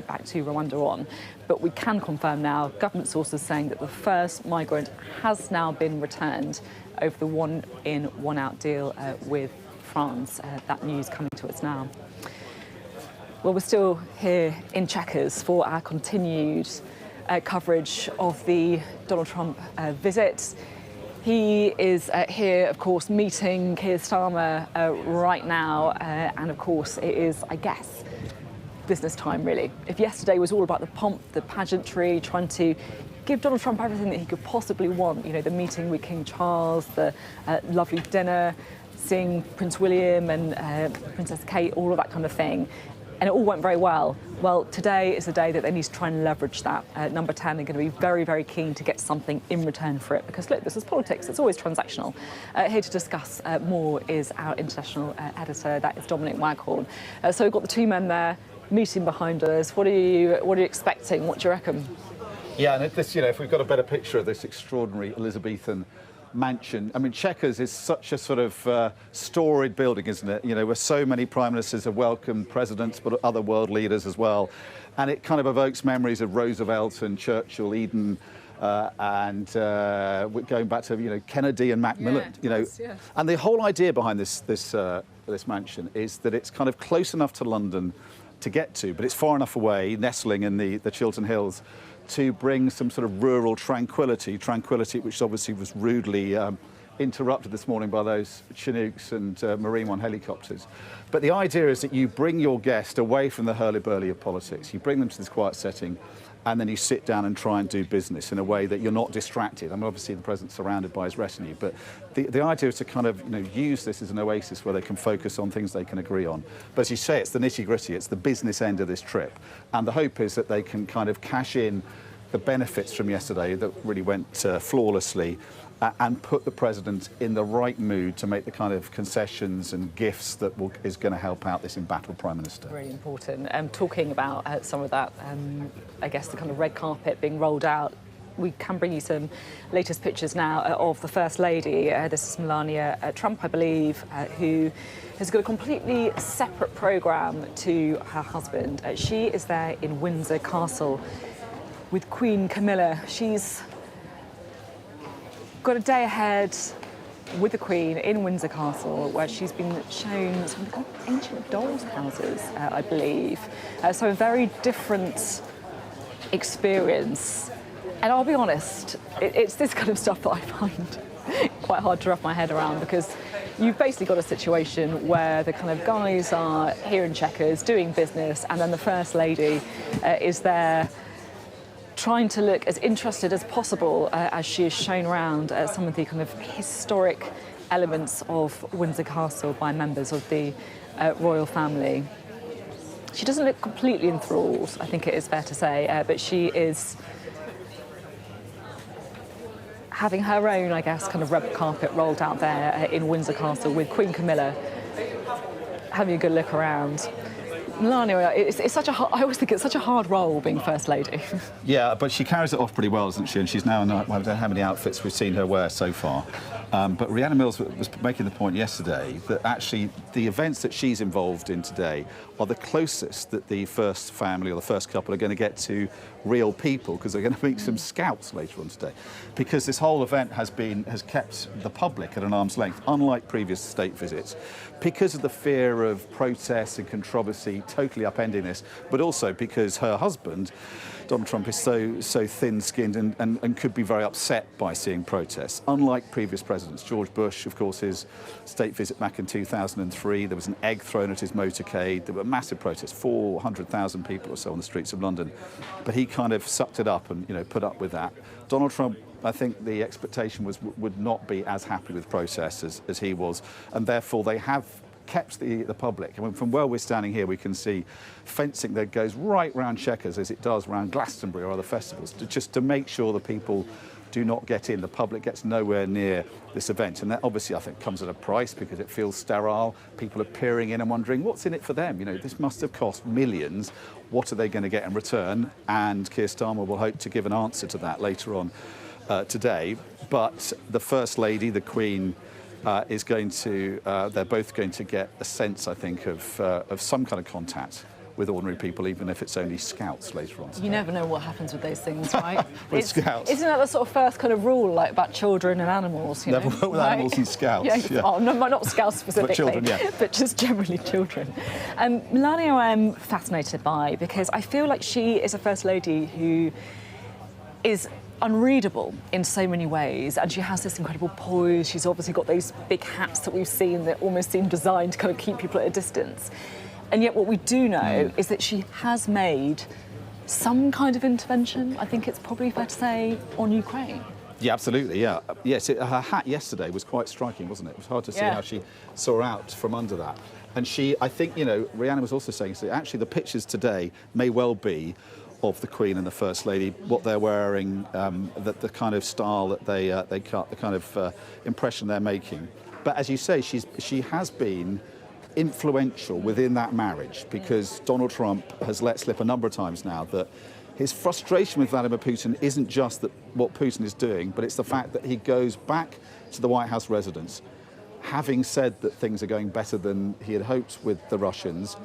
back to Rwanda on. But we can confirm now, government sources saying that the first migrant has now been returned over the one-in, one-out deal with France. That news coming to us now. Well, we're still here in Chequers for our continued coverage of the Donald Trump visit. He is here, of course, meeting Keir Starmer right now, and of course it is, I guess, business time, really. If yesterday was all about the pomp, the pageantry, trying to give Donald Trump everything that he could possibly want, the meeting with King Charles, the lovely dinner, seeing Prince William and Princess Kate, all of that kind of thing, and it all went very well. Well, today is the day that they need to try and leverage that. Number 10 are going to be very, very keen to get something in return for it, because, look, this is politics. It's always transactional. Here to discuss more is our international editor, that is Dominic Waghorn. So we've got the two men there, meeting behind us. What are you expecting? What do you reckon? Yeah, and this, if we've got a better picture of this extraordinary Elizabethan mansion. I mean, Chequers is such a sort of storied building, isn't it? Where so many prime ministers have welcomed presidents, but other world leaders as well. And it kind of evokes memories of Roosevelt and Churchill, Eden, and going back to Kennedy and Macmillan. Yeah. And the whole idea behind this mansion is that it's kind of close enough to London to get to, but it's far enough away, nestling in the Chiltern Hills, to bring some sort of rural tranquility which obviously was rudely interrupted this morning by those Chinooks and Marine One helicopters. But the idea is that you bring your guest away from the hurly-burly of politics. You bring them to this quiet setting, and then you sit down and try and do business in a way that you're not distracted. I mean, obviously the president's surrounded by his retinue, but the idea is to kind of use this as an oasis where they can focus on things they can agree on. But as you say, it's the nitty-gritty, it's the business end of this trip, and the hope is that they can kind of cash in the benefits from yesterday that really went flawlessly, and put the president in the right mood to make the kind of concessions and gifts that is going to help out this embattled prime minister. Really important. Talking about some of that, I guess the kind of red carpet being rolled out, we can bring you some latest pictures now of the First Lady. This is Melania Trump, I believe, who has got a completely separate programme to her husband. She is there in Windsor Castle with Queen Camilla. She's got a day ahead, with the Queen in Windsor Castle, where she's been shown some of the kind of ancient dolls' houses, I believe. So a very different experience. And I'll be honest, it's this kind of stuff that I find quite hard to wrap my head around, because you've basically got a situation where the kind of guys are here in Chequers doing business, and then the First Lady is there trying to look as interested as possible as she is shown around some of the kind of historic elements of Windsor Castle by members of the royal family. She doesn't look completely enthralled, I think it is fair to say, but she is having her own, I guess, kind of red carpet rolled out there in Windsor Castle with Queen Camilla having a good look around. Melania, it's such a I always think it's such a hard role being First Lady. Yeah, but she carries it off pretty well, doesn't she? And she's now in, I don't know how many outfits we've seen her wear so far. But Rhiannon Mills was making the point yesterday that actually the events that she's involved in today are the closest that the first family or the first couple are going to get to real people, because they're going to meet some scouts later on today. Because this whole event has kept the public at an arm's length, unlike previous state visits, because of the fear of protests and controversy totally upending this, but also because her husband, Donald Trump, is so thin-skinned and could be very upset by seeing protests. Unlike previous presidents, George Bush, of course, his state visit back in 2003, there was an egg thrown at his motorcade. There were massive protests, 400,000 people or so on the streets of London. But he kind of sucked it up and, put up with that. Donald Trump, I think the expectation would not be as happy with protests as he was, and therefore they have kept the public. I mean, from where we're standing here, we can see fencing that goes right round Chequers, as it does around Glastonbury or other festivals, just to make sure the people do not get in. The public gets nowhere near this event, and that obviously I think comes at a price, because it feels sterile. People are peering in and wondering what's in it for them. This must have cost millions. What are they going to get in return? And Keir Starmer will hope to give an answer to that later on today. But the First Lady, the Queen, is going to, they're both going to get a sense, I think, of some kind of contact with ordinary people, even if it's only scouts later on today. You never know what happens with those things, right? With scouts. Isn't that the sort of first kind of rule, like, about children and animals? Never work with animals and scouts. Yeah. Oh, no, not scouts specifically, but children, yeah. But just generally children. Melania, I'm fascinated by, because I feel like she is a First Lady who is unreadable in so many ways, and she has this incredible poise. She's obviously got those big hats that we've seen that almost seem designed to kind of keep people at a distance. And yet what we do know is that she has made some kind of intervention, I think it's probably fair to say, on Ukraine. Yeah, absolutely, yeah. Yes, her hat yesterday was quite striking, wasn't it? It was hard to see how she saw out from under that. And she, I think, Rhiannon was also saying, so actually the pictures today may well be of the Queen and the First Lady, what they're wearing, the kind of style that they cut, the kind of impression they're making. But as you say, she has been influential within that marriage, because Donald Trump has let slip a number of times now that his frustration with Vladimir Putin isn't just that what Putin is doing, but it's the fact that he goes back to the White House residence, having said that things are going better than he had hoped with the Russians.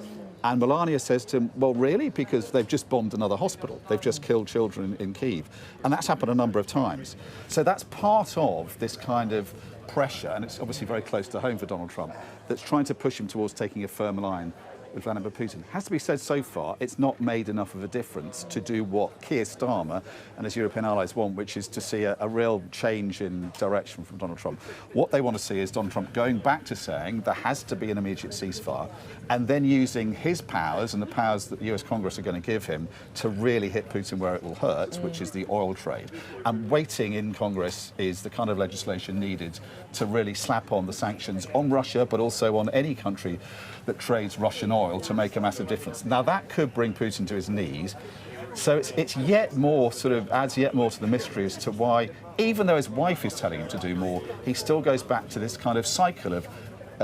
And Melania says to him, well, really? Because they've just bombed another hospital. They've just killed children in Kyiv. And that's happened a number of times. So that's part of this kind of pressure, and it's obviously very close to home for Donald Trump, that's trying to push him towards taking a firm line with Vladimir Putin. Has to be said, so far, it's not made enough of a difference to do what Keir Starmer and his European allies want, which is to see a real change in direction from Donald Trump. What they want to see is Donald Trump going back to saying there has to be an immediate ceasefire, and then using his powers and the powers that the US Congress are going to give him to really hit Putin where it will hurt, which is the oil trade. And waiting in Congress is the kind of legislation needed to really slap on the sanctions on Russia, but also on any country that trades Russian oil, to make a massive difference. Now that could bring Putin to his knees. So it's yet more, adds yet more to the mystery as to why, even though his wife is telling him to do more, he still goes back to this kind of cycle of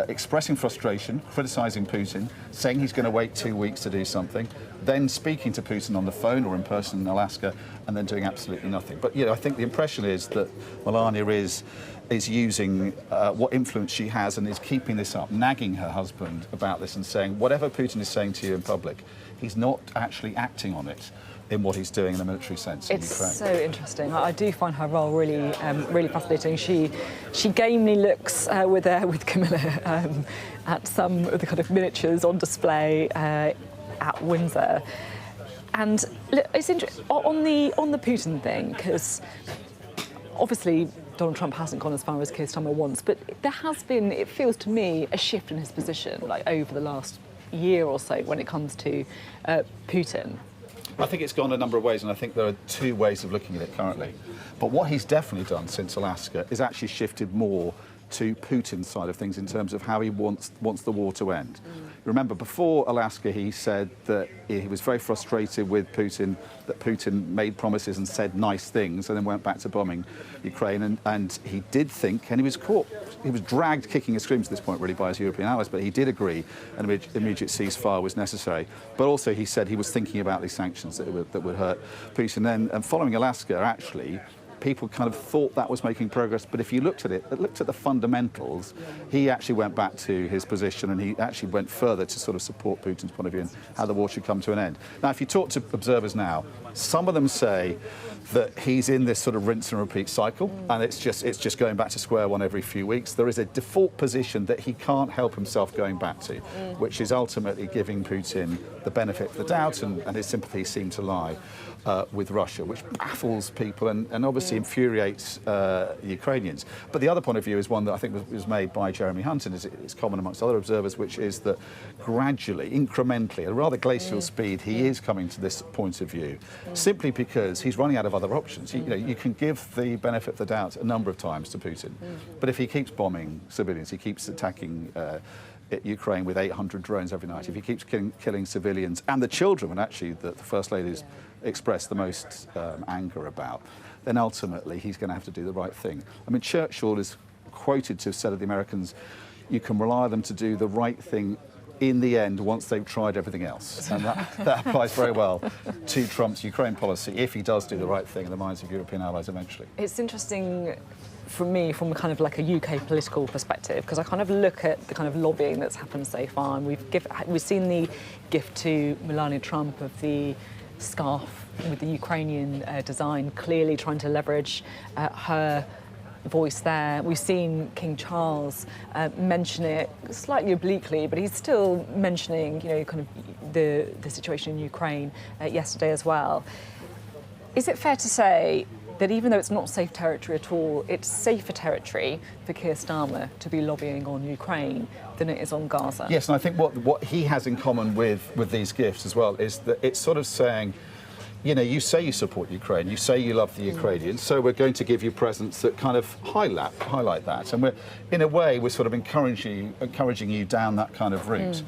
expressing frustration, criticising Putin, saying he's going to wait 2 weeks to do something, then speaking to Putin on the phone or in person in Alaska, and then doing absolutely nothing. But I think the impression is that Melania is using what influence she has and is keeping this up, nagging her husband about this and saying, whatever Putin is saying to you in public, he's not actually acting on it. in what he's doing in a military sense in Ukraine. It's so interesting. I do find her role really, really fascinating. She gamely looks with Camilla at some of the kind of miniatures on display at Windsor. And look, it's interesting on the Putin thing, because obviously Donald Trump hasn't gone as far as Keir Starmer wants, but there has been, it feels to me, a shift in his position, like over the last year or so when it comes to Putin. I think it's gone a number of ways, and I think there are two ways of looking at it currently. But what he's definitely done since Alaska is actually shifted more to Putin's side of things in terms of how he wants the war to end. Remember, before Alaska, he said that he was very frustrated with Putin, that Putin made promises and said nice things and then went back to bombing Ukraine. And he did think, and he was caught, he was dragged kicking and screaming to this point really by his European allies, but he did agree an immediate ceasefire was necessary. But also he said he was thinking about these sanctions that would hurt Putin. And following Alaska, actually, people kind of thought that was making progress, but if you looked at the fundamentals, he actually went back to his position, and he actually went further to sort of support Putin's point of view and how the war should come to an end. Now, if you talk to observers now, some of them say that he's in this sort of rinse and repeat cycle, and it's just going back to square one every few weeks. There is a default position that he can't help himself going back to, which is ultimately giving Putin the benefit of the doubt, and his sympathies seem to lie with Russia, which baffles people and obviously infuriates Ukrainians. But the other point of view is one that I think was made by Jeremy Hunt, and is common amongst other observers, which is that gradually, incrementally, at a rather glacial speed, he is coming to this point of view, simply because he's running out of other options. You can give the benefit of the doubt a number of times to Putin, but if he keeps bombing civilians, he keeps attacking Ukraine with 800 drones every night, if he keeps killing civilians and the children, and actually the First Lady's expressed the most anger about, then ultimately he's going to have to do the right thing. I mean, Churchill is quoted to have said of the Americans, you can rely on them to do the right thing in the end once they've tried everything else. And that applies very well to Trump's Ukraine policy, if he does do the right thing in the minds of European allies eventually. It's interesting for me from kind of like a UK political perspective, because I kind of look at the kind of lobbying that's happened so far, and we've seen the gift to Melania Trump of the scarf with the Ukrainian design, clearly trying to leverage her voice there. We've seen King Charles mention it slightly obliquely, but he's still mentioning, kind of the situation in Ukraine yesterday as well. Is it fair to say that even though it's not safe territory at all, it's safer territory for Keir Starmer to be lobbying on Ukraine than it is on Gaza? Yes, and I think what he has in common with these gifts as well is that it's sort of saying, you say you support Ukraine, you say you love the Ukrainians, so we're going to give you presents that kind of highlight that. And we're sort of encouraging you down that kind of route.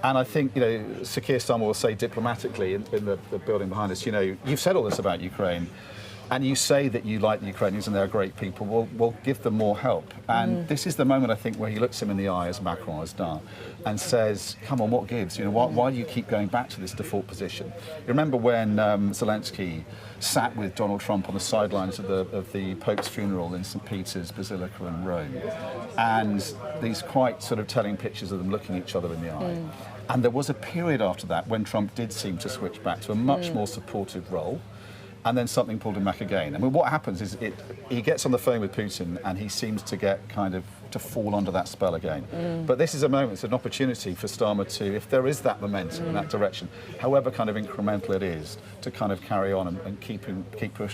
And I think, Sir Keir Starmer will say diplomatically in the building behind us, you've said all this about Ukraine, and you say that you like the Ukrainians and they're great people, we'll give them more help. And this is the moment, I think, where he looks him in the eye, as Macron has done, and says, come on, what gives? Why do you keep going back to this default position? You remember when Zelensky sat with Donald Trump on the sidelines of the Pope's funeral in St. Peter's Basilica in Rome, and these quite sort of telling pictures of them looking each other in the eye. And there was a period after that when Trump did seem to switch back to a much more supportive role. And then something pulled him back again. I mean, what happens is he gets on the phone with Putin and he seems to get to fall under that spell again. But this is a moment, it's an opportunity for Starmer to, if there is that momentum in that direction, however kind of incremental it is, to kind of carry on and keep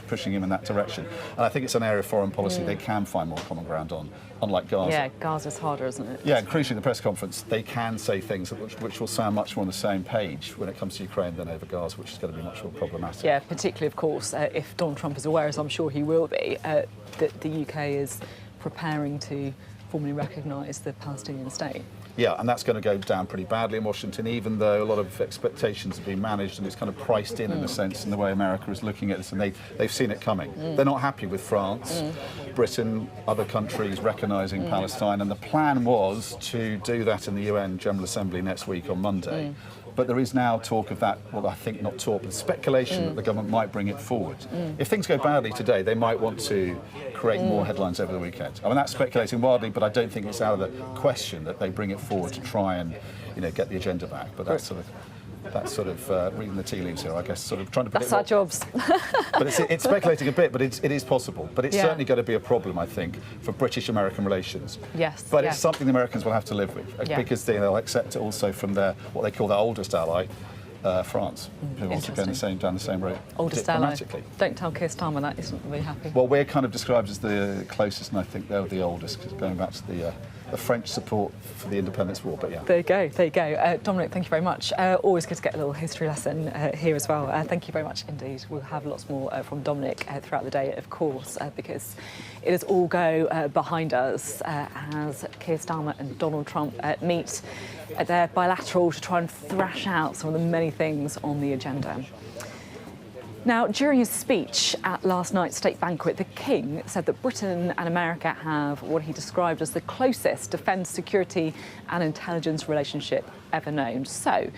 pushing him in that direction. And I think it's an area of foreign policy they can find more common ground on, unlike Gaza. Yeah, Gaza's harder, isn't it? Yeah, and crucially in the press conference, they can say things which will sound much more on the same page when it comes to Ukraine than over Gaza, which is going to be much more problematic. Yeah, particularly, of course, if Donald Trump is aware, as I'm sure he will be, that the UK is preparing to formally recognise the Palestinian state. Yeah, and that's going to go down pretty badly in Washington, even though a lot of expectations have been managed and it's kind of priced in a sense, in the way America is looking at this, and they've seen it coming. They're not happy with France, Britain, other countries recognising Palestine, and the plan was to do that in the UN General Assembly next week on Monday. But there is now talk of that, well, I think not talk, but speculation that the government might bring it forward. If things go badly today, they might want to create more headlines over the weekend. I mean, that's speculating wildly, but I don't think it's out of the question that they bring it forward to try and, get the agenda back. But that's sort of... That's sort of reading the tea leaves here, I guess, sort of trying to predict. That's our jobs. But it's speculating a bit, but it is possible. But it's Yeah. certainly going to be a problem, I think, for British-American relations. Yes. But yeah. it's something the Americans will have to live with, Yeah. because they'll accept it also from their, what they call their oldest ally, France, who wants to go down the same road Oldest ally. diplomatically. Don't tell Keir Starmer that, isn't really happy. Well, we're kind of described as the closest, and I think they're the oldest, 'cause going back to the French support for the Independence War. But yeah. There you go, there you go. Dominic, thank you very much. Always good to get a little history lesson here as well. Thank you very much indeed. We'll have lots more from Dominic throughout the day, of course, because it is all go behind us as Keir Starmer and Donald Trump meet at their bilateral to try and thrash out some of the many things on the agenda. Now, during his speech at last night's state banquet, the King said that Britain and America have what he described as the closest defence, security and intelligence relationship ever known. So,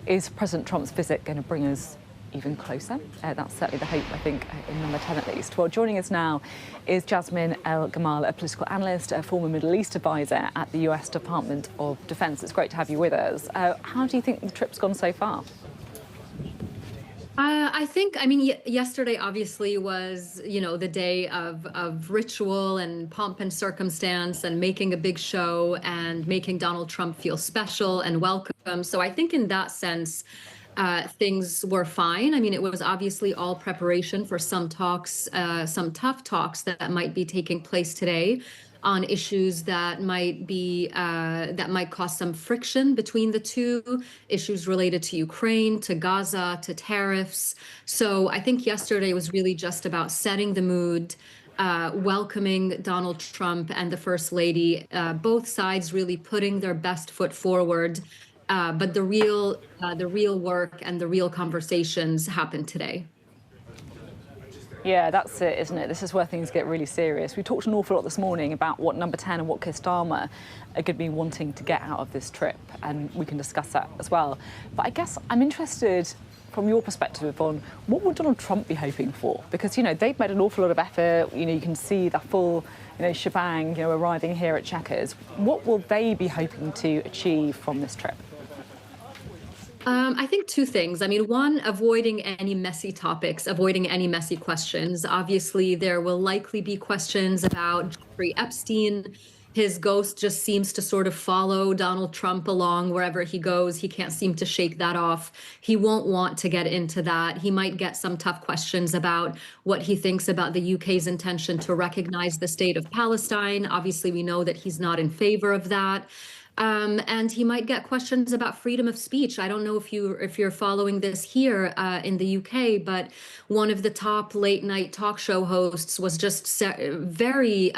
is President Trump's visit going to bring us even closer? That's certainly the hope, I think, in number 10 at least. Well, joining us now is Jasmine El-Gamal, a political analyst, a former Middle East advisor at the US Department of Defence. It's great to have you with us. How do you think the trip's gone so far? I mean, yesterday obviously was, the day of ritual and pomp and circumstance and making a big show and making Donald Trump feel special and welcome. So I think in that sense, things were fine. I mean, it was obviously all preparation for some talks, some tough talks that might be taking place today on issues that might cause some friction between the two, issues related to Ukraine, to Gaza, to tariffs. So I think yesterday was really just about setting the mood, welcoming Donald Trump and the First Lady, both sides really putting their best foot forward. But the real work and the real conversations happened today. Yeah, that's it, isn't it? This is where things get really serious. We talked an awful lot this morning about what number 10 and what Keir Starmer are going to be wanting to get out of this trip, and we can discuss that as well. But I guess I'm interested from your perspective on what would Donald Trump be hoping for? Because, they've made an awful lot of effort. You can see the full, shebang, arriving here at Chequers. What will they be hoping to achieve from this trip? I think two things. I mean, one, avoiding any messy topics, avoiding any messy questions. Obviously, there will likely be questions about Jeffrey Epstein. His ghost just seems to sort of follow Donald Trump along wherever he goes. He can't seem to shake that off. He won't want to get into that. He might get some tough questions about what he thinks about the UK's intention to recognize the state of Palestine. Obviously, we know that he's not in favor of that. And he might get questions about freedom of speech. I don't know if you're following this here in the UK, but one of the top late night talk show hosts was just very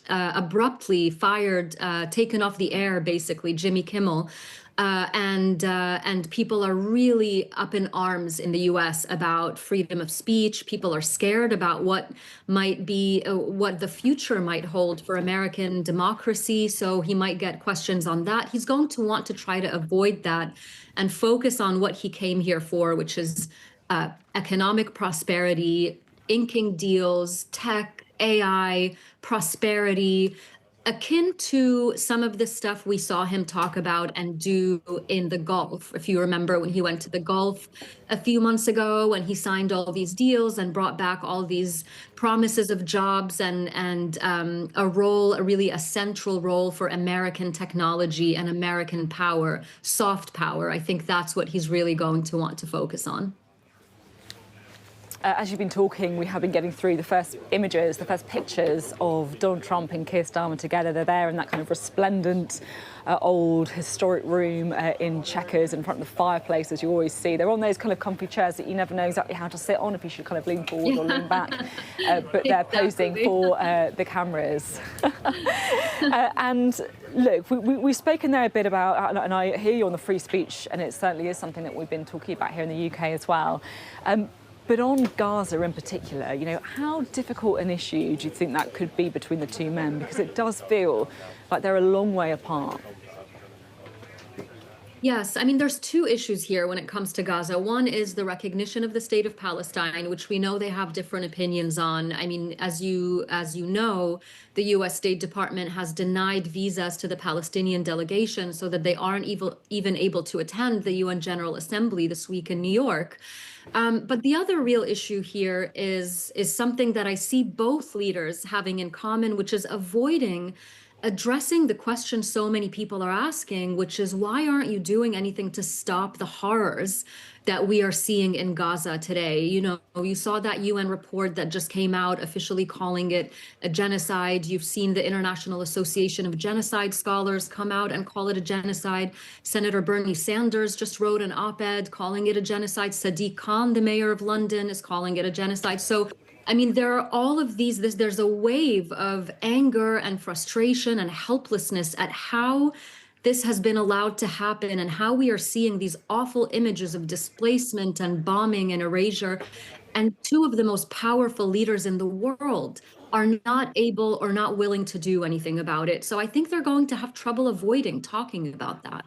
abruptly fired, taken off the air, basically, Jimmy Kimmel. And people are really up in arms in the US about freedom of speech. People are scared about what the future might hold for American democracy. So he might get questions on that. He's going to want to try to avoid that and focus on what he came here for, which is economic prosperity, inking deals, tech, AI, prosperity, akin to some of the stuff we saw him talk about and do in the Gulf. If you remember when he went to the Gulf a few months ago, when he signed all these deals and brought back all these promises of jobs and a central role for American technology and American power, soft power. I think that's what he's really going to want to focus on. As you've been talking, we have been getting through the first images, the first pictures of Donald Trump and Keir Starmer together. They're there in that kind of resplendent, old, historic room in Chequers in front of the fireplace, as you always see. They're on those kind of comfy chairs that you never know exactly how to sit on, if you should kind of lean forward or lean back. But they're posing for the cameras. And look, we've spoken there a bit about, and I hear you on the free speech, and it certainly is something that we've been talking about here in the UK as well. But on Gaza in particular, how difficult an issue do you think that could be between the two men? Because it does feel like they're a long way apart. Yes, I mean, there's two issues here when it comes to Gaza. One is the recognition of the state of Palestine, which we know they have different opinions on. I mean, as you know, the U.S. State Department has denied visas to the Palestinian delegation so that they aren't even able to attend the UN General Assembly this week in New York. But the other real issue here is something that I see both leaders having in common, which is addressing the question so many people are asking, which is, why aren't you doing anything to stop the horrors that we are seeing in Gaza today? You know, you saw that UN report that just came out officially calling it a genocide. You've seen the International Association of Genocide Scholars come out and call it a genocide. Senator Bernie Sanders just wrote an op-ed calling it a genocide. Sadiq Khan, the mayor of London, is calling it a genocide. So I mean, there are all of these, there's a wave of anger and frustration and helplessness at how this has been allowed to happen and how we are seeing these awful images of displacement and bombing and erasure. And two of the most powerful leaders in the world are not able or not willing to do anything about it. So I think they're going to have trouble avoiding talking about that.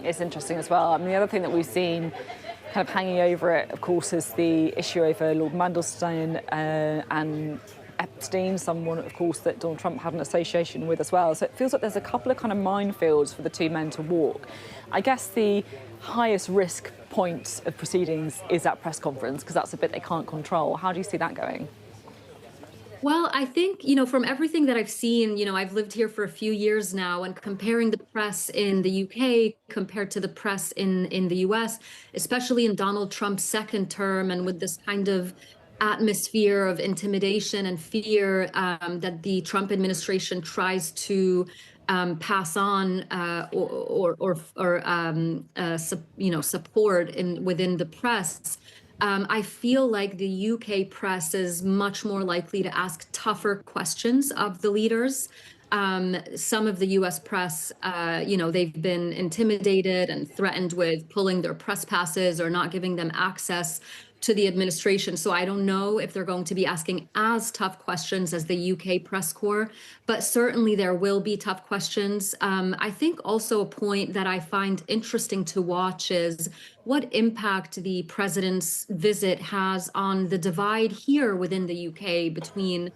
It's interesting as well. I mean, the other thing that we've seen kind of hanging over it, of course, is the issue over Lord Mandelstein and Epstein, someone, of course, that Donald Trump had an association with as well. So it feels like there's a couple of kind of minefields for the two men to walk. I guess the highest risk point of proceedings is that press conference, because that's the bit they can't control. How do you see that going? Well, I think, you know, from everything that I've seen, you know, I've lived here for a few years now, and comparing the press in the UK compared to the press in the US, especially in Donald Trump's second term, and with this kind of atmosphere of intimidation and fear that the Trump administration tries to pass on support within the press. I feel like the UK press is much more likely to ask tougher questions of the leaders. Some of the US press, they've been intimidated and threatened with pulling their press passes or not giving them access to the administration. So I don't know if they're going to be asking as tough questions as the UK press corps, but certainly there will be tough questions. I think also a point that I find interesting to watch is what impact the president's visit has on the divide here within the UK between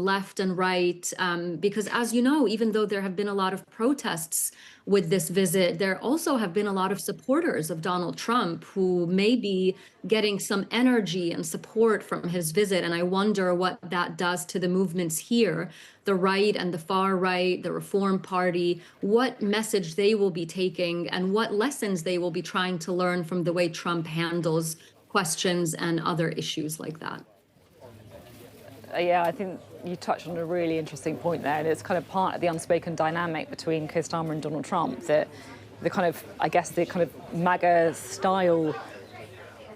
left and right, because as you know, even though there have been a lot of protests with this visit, there also have been a lot of supporters of Donald Trump who may be getting some energy and support from his visit. And I wonder what that does to the movements here, the right and the far right, the Reform Party, what message they will be taking and what lessons they will be trying to learn from the way Trump handles questions and other issues like that. Yeah, I think you touched on a really interesting point there, and it's kind of part of the unspoken dynamic between Keir Starmer and Donald Trump, that the kind of MAGA style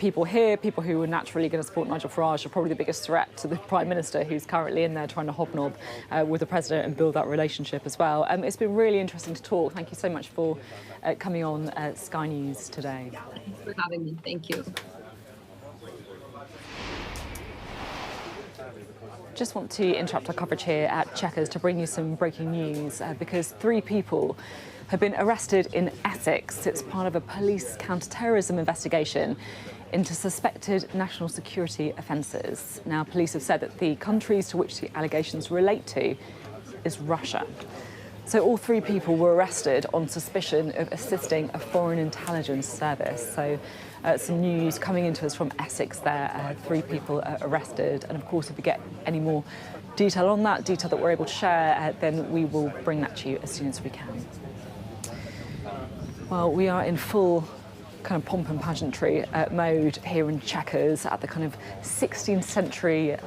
people here, people who are naturally going to support Nigel Farage, are probably the biggest threat to the Prime Minister, who's currently in there trying to hobnob with the President and build that relationship as well. It's been really interesting to talk. Thank you so much for coming on Sky News today. Thanks for having me. Thank you. Just want to interrupt our coverage here at Chequers to bring you some breaking news because 3 people have been arrested in Essex. It's part of a police counter-terrorism investigation into suspected national security offences. Now, police have said that the countries to which the allegations relate to is Russia. So all 3 people were arrested on suspicion of assisting a foreign intelligence service. So some news coming into us from Essex there, 3 people arrested. And of course, if we get any more detail on that, detail that we're able to share, then we will bring that to you as soon as we can. Well, we are in full kind of pomp and pageantry mode here in Chequers at the kind of 16th century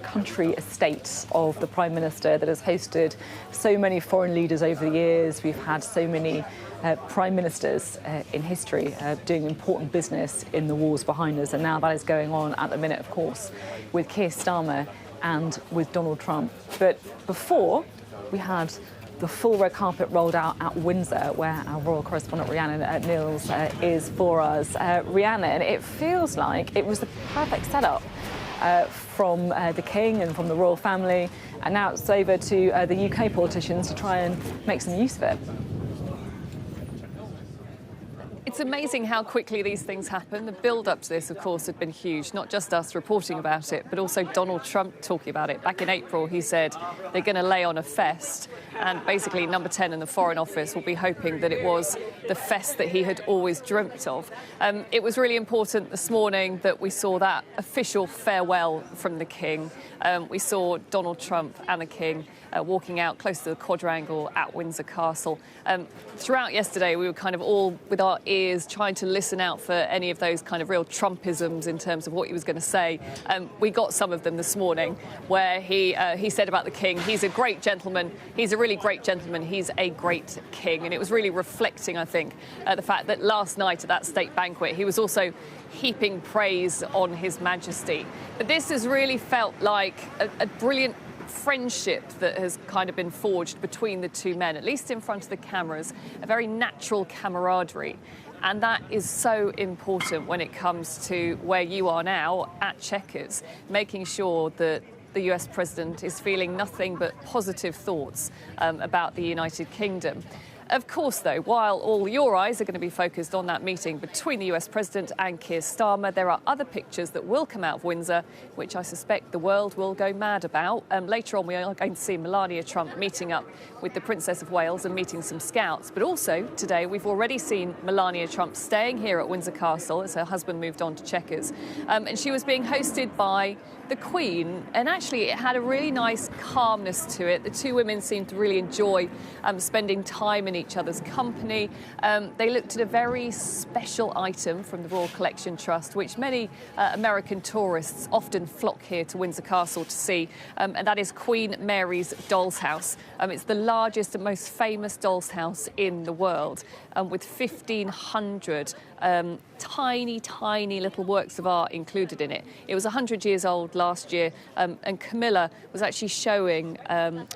country estate of the Prime Minister that has hosted so many foreign leaders over the years. We've had so many Prime Ministers in history doing important business in the wars behind us, and now that is going on at the minute, of course, with Keir Starmer and with Donald Trump. But before, we had the full red carpet rolled out at Windsor, where our royal correspondent Rhiannon Niels is for us. Rhiannon, it feels like it was the perfect setup from the King and from the royal family, and now it's over to the UK politicians to try and make some use of it. It's amazing how quickly these things happen. The build-up to this, of course, had been huge, not just us reporting about it, but also Donald Trump talking about it. Back in April, he said they're going to lay on a fest, and basically Number 10 in the Foreign Office will be hoping that it was the fest that he had always dreamt of. It was really important this morning that we saw that official farewell from the King. We saw Donald Trump and the King walking out close to the quadrangle at Windsor Castle. Throughout yesterday, we were kind of all with our ears trying to listen out for any of those kind of real Trumpisms in terms of what he was going to say. We got some of them this morning, where he said about the King, he's a great gentleman, he's a really great gentleman, he's a great king. And it was really reflecting, I think, the fact that last night at that state banquet, he was also heaping praise on His Majesty. But this has really felt like a brilliant friendship that has kind of been forged between the two men, at least in front of the cameras, a very natural camaraderie. And that is so important when it comes to where you are now at Chequers, making sure that the US president is feeling nothing but positive thoughts about the United Kingdom. Of course, though, while all your eyes are going to be focused on that meeting between the US President and Keir Starmer, there are other pictures that will come out of Windsor, which I suspect the world will go mad about. Later on, we are going to see Melania Trump meeting up with the Princess of Wales and meeting some scouts. But also, today, we've already seen Melania Trump staying here at Windsor Castle as her husband moved on to Chequers. And she was being hosted by the Queen, and actually it had a really nice calmness to it. The two women seemed to really enjoy spending time in each other's company. They looked at a very special item from the Royal Collection Trust, which many American tourists often flock here to Windsor Castle to see, and that is Queen Mary's doll's house. It's the largest and most famous doll's house in the world, with 1,500 tiny little works of art included in it. It was 100 years old last year, and Camilla was actually showing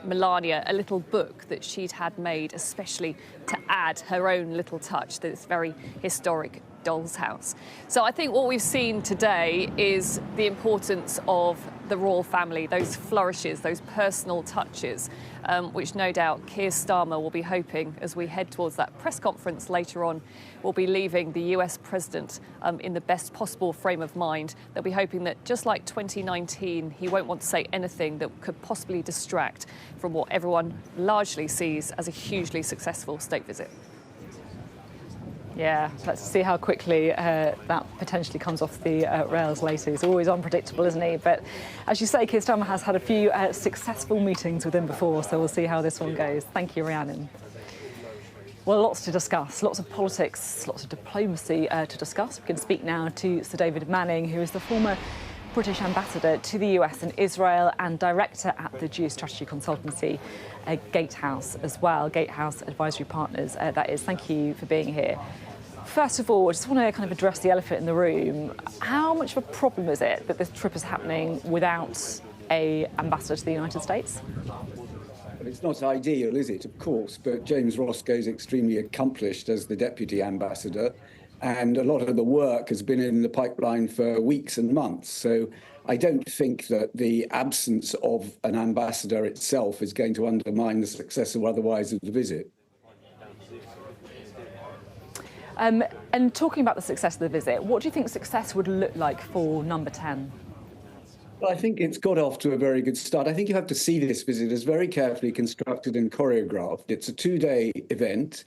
Melania a little book that she'd had made especially to add her own little touch to this very historic doll's house. So I think what we've seen today is the importance of the royal family, those flourishes, those personal touches, which no doubt Keir Starmer will be hoping, as we head towards that press conference later on, will be leaving the US president in the best possible frame of mind. They'll be hoping that, just like 2019, he won't want to say anything that could possibly distract from what everyone largely sees as a hugely successful state visit. Yeah, let's see how quickly that potentially comes off the rails later. He's always unpredictable, isn't he? But as you say, Keir Starmer has had a few successful meetings with him before, so we'll see how this one goes. Thank you, Rhiannon. Well, lots to discuss, lots of politics, lots of diplomacy to discuss. We can speak now to Sir David Manning, who is the former British ambassador to the US and Israel and director at the geostrategy consultancy Gatehouse as well, Gatehouse Advisory Partners, that is. Thank you for being here. First of all, I just want to kind of address the elephant in the room. How much of a problem is it that this trip is happening without an ambassador to the United States? Well, it's not ideal, is it? Of course, but James Roscoe is extremely accomplished as the deputy ambassador, and a lot of the work has been in the pipeline for weeks and months. So I don't think that the absence of an ambassador itself is going to undermine the success or otherwise of the visit. And talking about the success of the visit, what do you think success would look like for Number 10? Well, I think it's got off to a very good start. I think you have to see this visit as very carefully constructed and choreographed. It's a two-day event.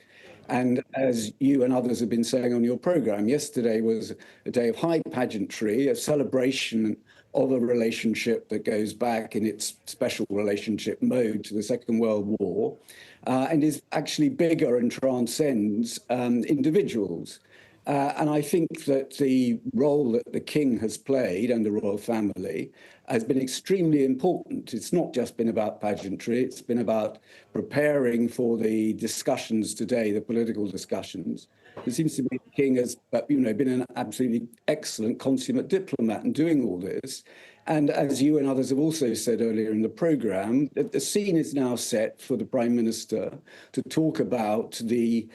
And as you and others have been saying on your programme, yesterday was a day of high pageantry, a celebration of a relationship that goes back in its special relationship mode to the Second World War, and is actually bigger and transcends individuals. And I think that the role that the King has played and the royal family has been extremely important. It's not just been about pageantry, it's been about preparing for the discussions today, the political discussions, It seems to me the king has, been an absolutely excellent consummate diplomat in doing all this. And as you and others have also said earlier in the programme, the scene is now set for the Prime Minister to talk about the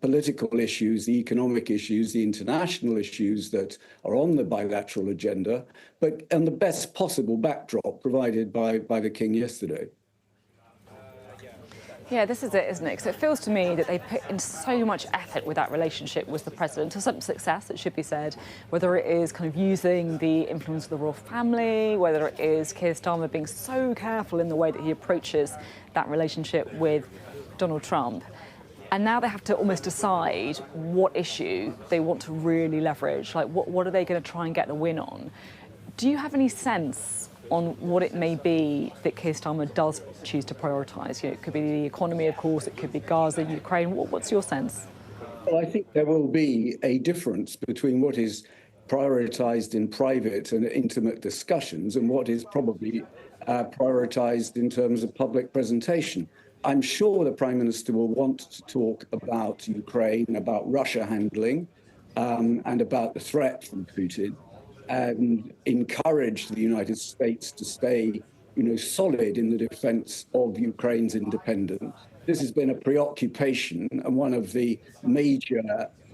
political issues, the economic issues, the international issues that are on the bilateral agenda, but on the best possible backdrop provided by the King yesterday. Yeah, this is it, isn't it? Because it feels to me that they put in so much effort with that relationship with the president, to some success, it should be said, whether it is kind of using the influence of the royal family, whether it is Keir Starmer being so careful in the way that he approaches that relationship with Donald Trump. And now they have to almost decide what issue they want to really leverage. Like, what are they going to try and get the win on? Do you have any sense on what it may be that Keir Starmer does choose to prioritise? It could be the economy, of course, it could be Gaza, Ukraine. What's your sense? Well, I think there will be a difference between what is prioritised in private and intimate discussions and what is probably prioritised in terms of public presentation. I'm sure the Prime Minister will want to talk about Ukraine, about Russia handling, and about the threat from Putin, and encourage the United States to stay, solid in the defence of Ukraine's independence. This has been a preoccupation and one of the major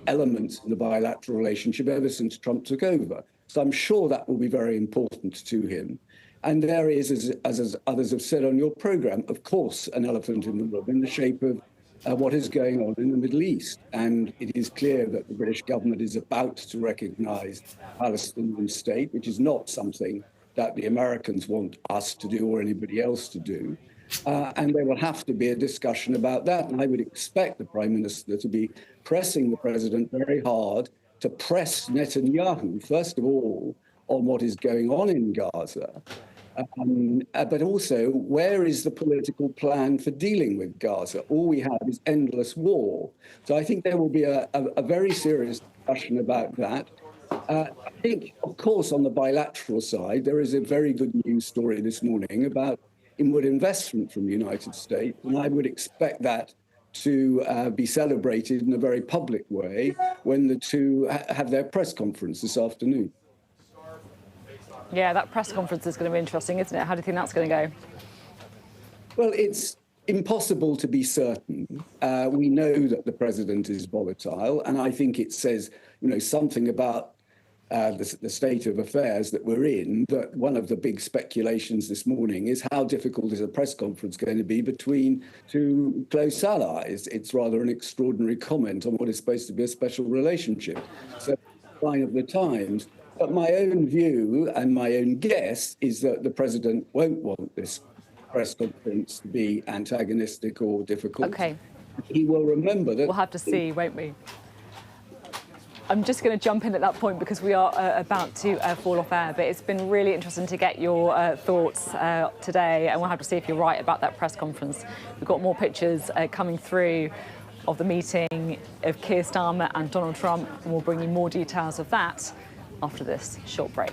elements in the bilateral relationship ever since Trump took over. So I'm sure that will be very important to him. And there is, as others have said on your programme, of course, an elephant in the room in the shape of what is going on in the Middle East. And it is clear that the British government is about to recognise a Palestinian state, which is not something that the Americans want us to do or anybody else to do. And there will have to be a discussion about that. And I would expect the Prime Minister to be pressing the President very hard to press Netanyahu, first of all, on what is going on in Gaza. But also, where is the political plan for dealing with Gaza? All we have is endless war. So I think there will be a very serious discussion about that. I think, of course, on the bilateral side, there is a very good news story this morning about inward investment from the United States, and I would expect that to be celebrated in a very public way when the two have their press conference this afternoon. Yeah, that press conference is going to be interesting, isn't it? How do you think that's going to go? Well, it's impossible to be certain. We know that the president is volatile, and I think it says, something about the state of affairs that we're in. That one of the big speculations this morning is how difficult is a press conference going to be between two close allies. It's rather an extraordinary comment on what is supposed to be a special relationship. So, sign of the times. But my own view and my own guess is that the president won't want this press conference to be antagonistic or difficult. OK. He will remember that. We'll have to see, won't we? I'm just going to jump in at that point because we are about to fall off air. But it's been really interesting to get your thoughts today. And we'll have to see if you're right about that press conference. We've got more pictures coming through of the meeting of Keir Starmer and Donald Trump. And we'll bring you more details of that after this short break.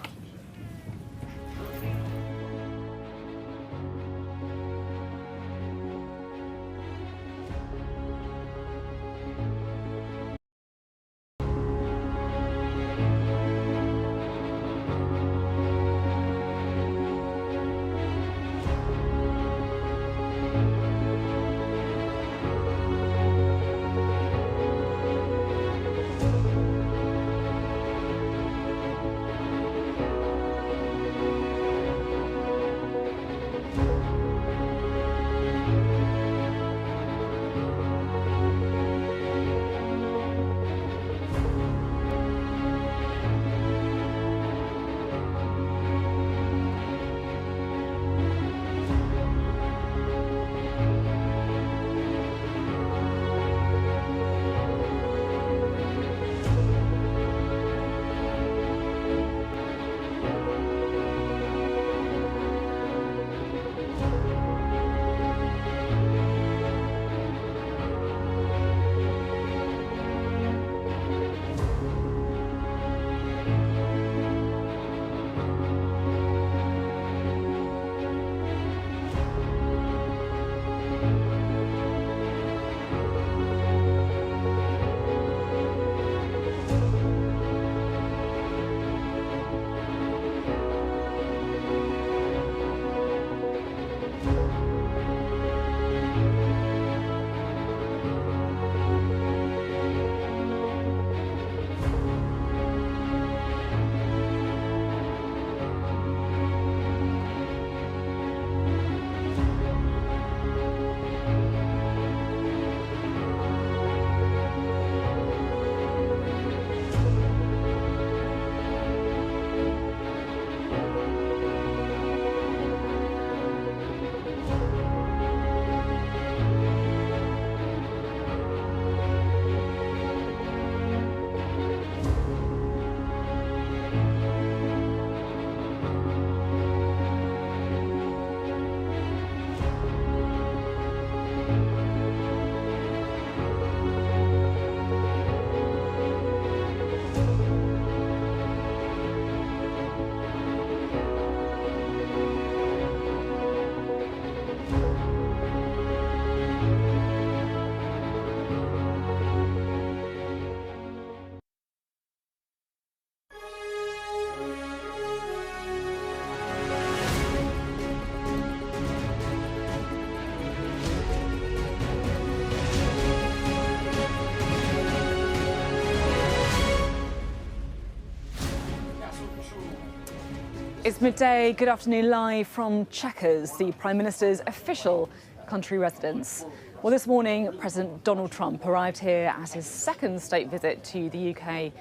It's midday. Good afternoon, live from Chequers, the Prime Minister's official country residence. Well, this morning, President Donald Trump arrived here as his second state visit to the UK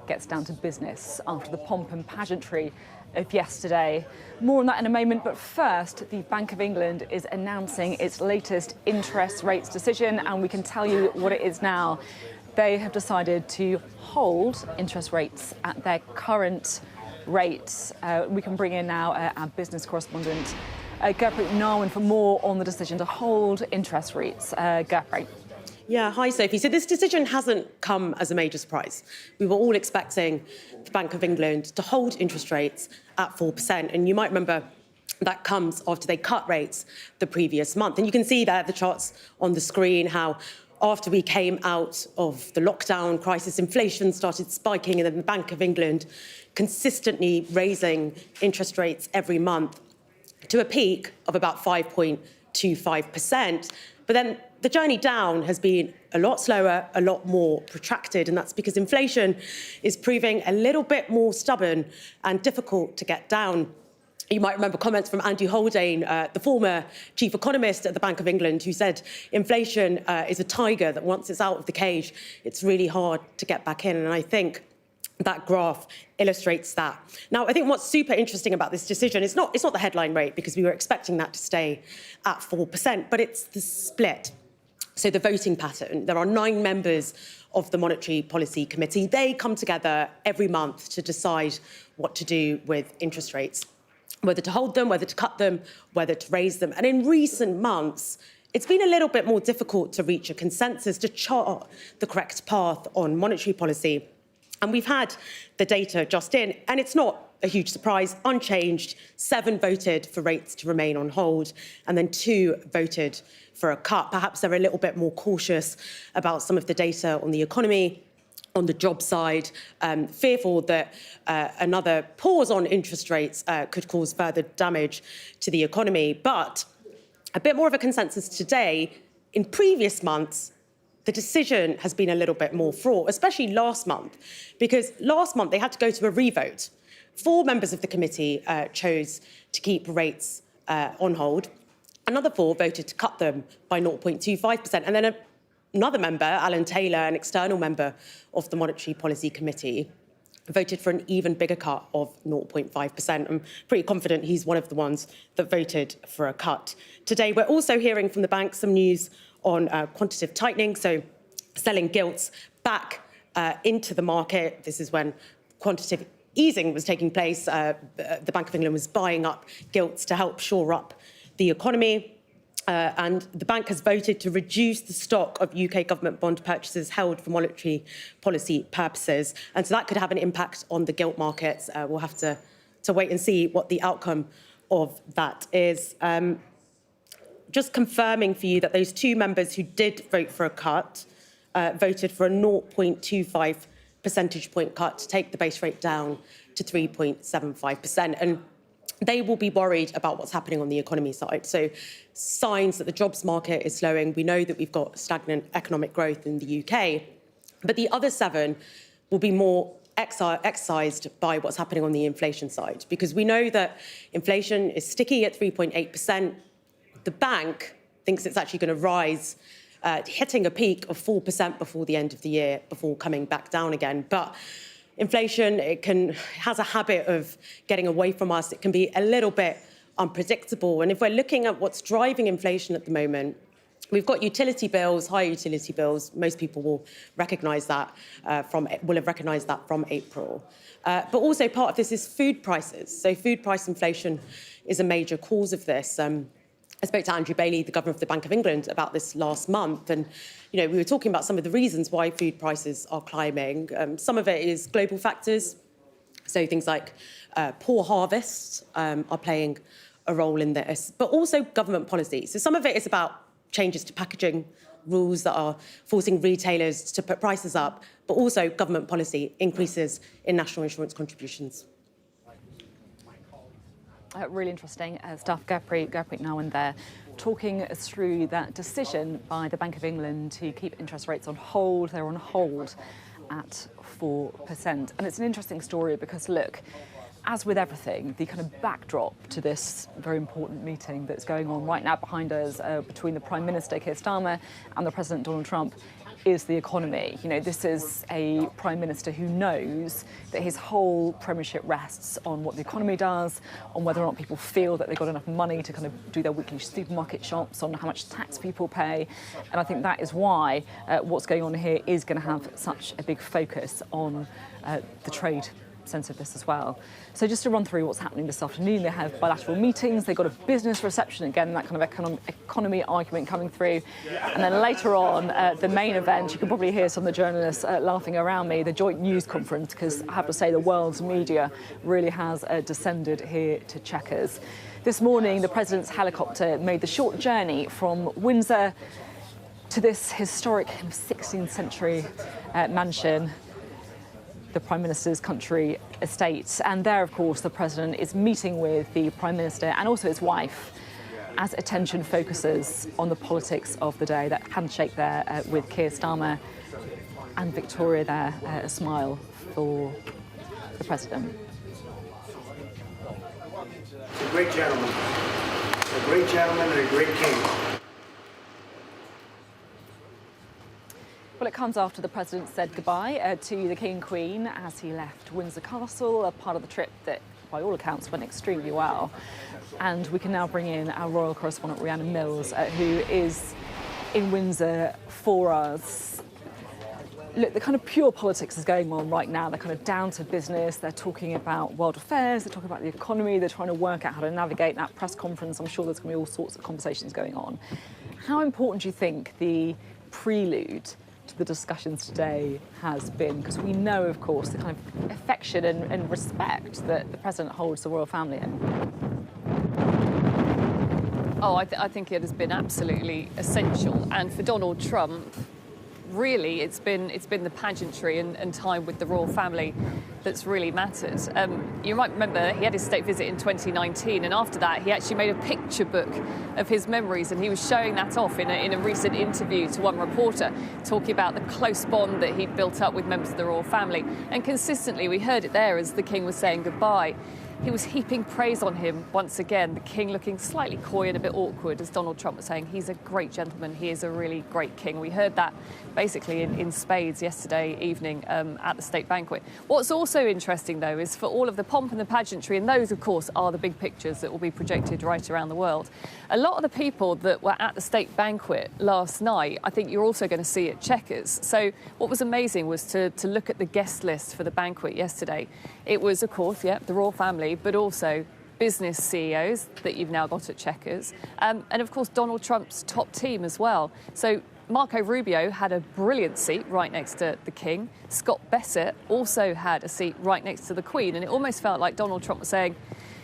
gets down to business after the pomp and pageantry of yesterday. More on that in a moment, but first, the Bank of England is announcing its latest interest rates decision, and we can tell you what it is now. They have decided to hold interest rates at their current rates. We can bring in now our business correspondent, Gurpreet Narwan, for more on the decision to hold interest rates. Gurpreet. Yeah, hi, Sophie. So this decision hasn't come as a major surprise. We were all expecting the Bank of England to hold interest rates at 4%. And you might remember that comes after they cut rates the previous month. And you can see there the charts on the screen, how after we came out of the lockdown crisis, inflation started spiking, and then the Bank of England consistently raising interest rates every month to a peak of about 5.25%. But then the journey down has been a lot slower, a lot more protracted, and that's because inflation is proving a little bit more stubborn and difficult to get down. You might remember comments from Andy Haldane, the former chief economist at the Bank of England, who said inflation is a tiger that once it's out of the cage, it's really hard to get back in. And I think that graph illustrates that. Now, I think what's super interesting about this decision is it's not the headline rate, because we were expecting that to stay at 4%, but it's the split. So the voting pattern. There are 9 members of the Monetary Policy Committee. They come together every month to decide what to do with interest rates, whether to hold them, whether to cut them, whether to raise them. And in recent months, it's been a little bit more difficult to reach a consensus to chart the correct path on monetary policy. And we've had the data just in, and it's not a huge surprise, unchanged. 7 voted for rates to remain on hold, and then 2 voted for a cut. Perhaps they're a little bit more cautious about some of the data on the economy, on the job side, fearful that another pause on interest rates could cause further damage to the economy. But a bit more of a consensus today. In previous months, the decision has been a little bit more fraught, especially last month, because last month they had to go to a revote. 4 members of the committee chose to keep rates on hold. Another 4 voted to cut them by 0.25%. And then another member, Alan Taylor, an external member of the Monetary Policy Committee, voted for an even bigger cut of 0.5%. I'm pretty confident he's one of the ones that voted for a cut. Today, we're also hearing from the bank some news on quantitative tightening, so selling gilts back into the market. This is when quantitative easing was taking place. The Bank of England was buying up gilts to help shore up the economy. And the bank has voted to reduce the stock of UK government bond purchases held for monetary policy purposes. And so that could have an impact on the gilt markets. We'll have to wait and see what the outcome of that is. Just confirming for you that those 2 members who did vote for a cut voted for a 0.25 percentage point cut to take the base rate down to 3.75%. And they will be worried about what's happening on the economy side. So signs that the jobs market is slowing. We know that we've got stagnant economic growth in the UK. But the other 7 will be more excised by what's happening on the inflation side, because we know that inflation is sticky at 3.8%. The bank thinks it's actually going to rise, hitting a peak of 4% before the end of the year, before coming back down again. But inflation, has a habit of getting away from us. It can be a little bit unpredictable. And if we're looking at what's driving inflation at the moment, we've got utility bills, high utility bills. Most people will recognise that will have recognised that from April. But also part of this is food prices. So food price inflation is a major cause of this. I spoke to Andrew Bailey, the governor of the Bank of England, about this last month. And, we were talking about some of the reasons why food prices are climbing. Some of it is global factors. So things like poor harvests are playing a role in this, but also government policy. So some of it is about changes to packaging rules that are forcing retailers to put prices up, but also government policy increases in national insurance contributions. Really interesting stuff. Gurpreet Narwan there, talking us through that decision by the Bank of England to keep interest rates on hold. They're on hold at 4%. And it's an interesting story because, look, as with everything, the kind of backdrop to this very important meeting that's going on right now behind us between the Prime Minister, Keir Starmer, and the President, Donald Trump, is the economy. You know, this is a Prime Minister who knows that his whole premiership rests on what the economy does, on whether or not people feel that they've got enough money to kind of do their weekly supermarket shops, on how much tax people pay. And I think that is why what's going on here is going to have such a big focus on the trade sense of this as well. So just to run through what's happening this afternoon, they have bilateral meetings, they've got a business reception, again, that kind of economy argument coming through. And then later on, the main event, you can probably hear some of the journalists laughing around me, the joint news conference, because I have to say the world's media really has descended here to Chequers. This morning, the President's helicopter made the short journey from Windsor to this historic 16th century mansion, the Prime Minister's country estate. And there, of course, the President is meeting with the Prime Minister and also his wife as attention focuses on the politics of the day. That handshake there with Keir Starmer and Victoria there, a smile for the President. He's a great gentleman. A great gentleman and a great king. Well, it comes after the President said goodbye to the King and Queen as he left Windsor Castle, a part of the trip that, by all accounts, went extremely well. And we can now bring in our royal correspondent, Rhiannon Mills, who is in Windsor for us. Look, the kind of pure politics is going on right now. They're kind of down to business. They're talking about world affairs. They're talking about the economy. They're trying to work out how to navigate that press conference. I'm sure there's going to be all sorts of conversations going on. How important do you think the prelude to the discussions today has been? Because we know, of course, the kind of affection and respect that the President holds the royal family in. Oh, I think it has been absolutely essential. And for Donald Trump, really, it's been the pageantry and time with the royal family that's really mattered. You might remember he had his state visit in 2019, and after that he actually made a picture book of his memories, and he was showing that off in a recent interview to one reporter, talking about the close bond that he'd built up with members of the royal family. And consistently we heard it there as the King was saying goodbye. He was heaping praise on him once again, the King looking slightly coy and a bit awkward as Donald Trump was saying he's a great gentleman, he is a really great king. We heard that basically in spades yesterday evening at the state banquet. What's also interesting, though, is for all of the pomp and the pageantry, and those, of course, are the big pictures that will be projected right around the world. A lot of the people that were at the state banquet last night, I think you're also going to see at Chequers. So what was amazing was to look at the guest list for the banquet yesterday. It was, of course, the royal family, but also business CEOs that you've now got at Chequers, and of course Donald Trump's top team as well. So Marco Rubio had a brilliant seat right next to the King. Scott Bessent also had a seat right next to the Queen, and it almost felt like Donald Trump was saying,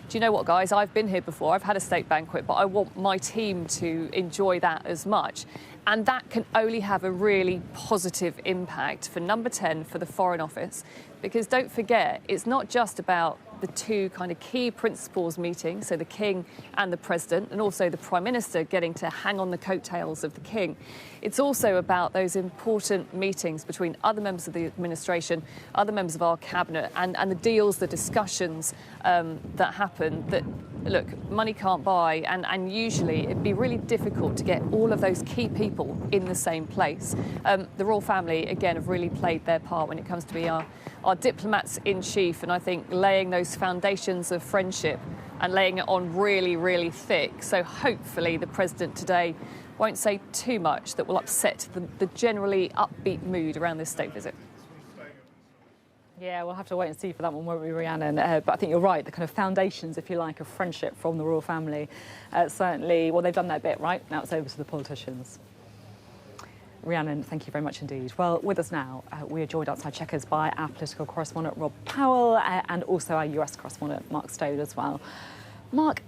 do you know what, guys, I've been here before, I've had a state banquet, but I want my team to enjoy that as much. And that can only have a really positive impact for number 10 for the Foreign Office, because don't forget, it's not just about the two kind of key principals meeting, so the King and the President, and also the Prime Minister getting to hang on the coattails of the King. It's also about those important meetings between other members of the administration, other members of our cabinet, and the deals, the discussions that happen that, look, money can't buy, and usually it'd be really difficult to get all of those key people in the same place. The royal family, again, have really played their part when it comes to be our diplomats in chief, and I think laying those foundations of friendship and laying it on really, really thick. So hopefully the President today won't say too much that will upset the generally upbeat mood around this state visit. Yeah, we'll have to wait and see for that one, won't we, Rhiannon? But I think you're right, the kind of foundations, if you like, of friendship from the royal family, certainly, well, they've done their bit, right? Now it's over to the politicians. Rhiannon, thank you very much indeed. Well, with us now, we are joined outside Chequers by our political correspondent, Rob Powell, and also our US correspondent, Mark Stode, as well. Mark,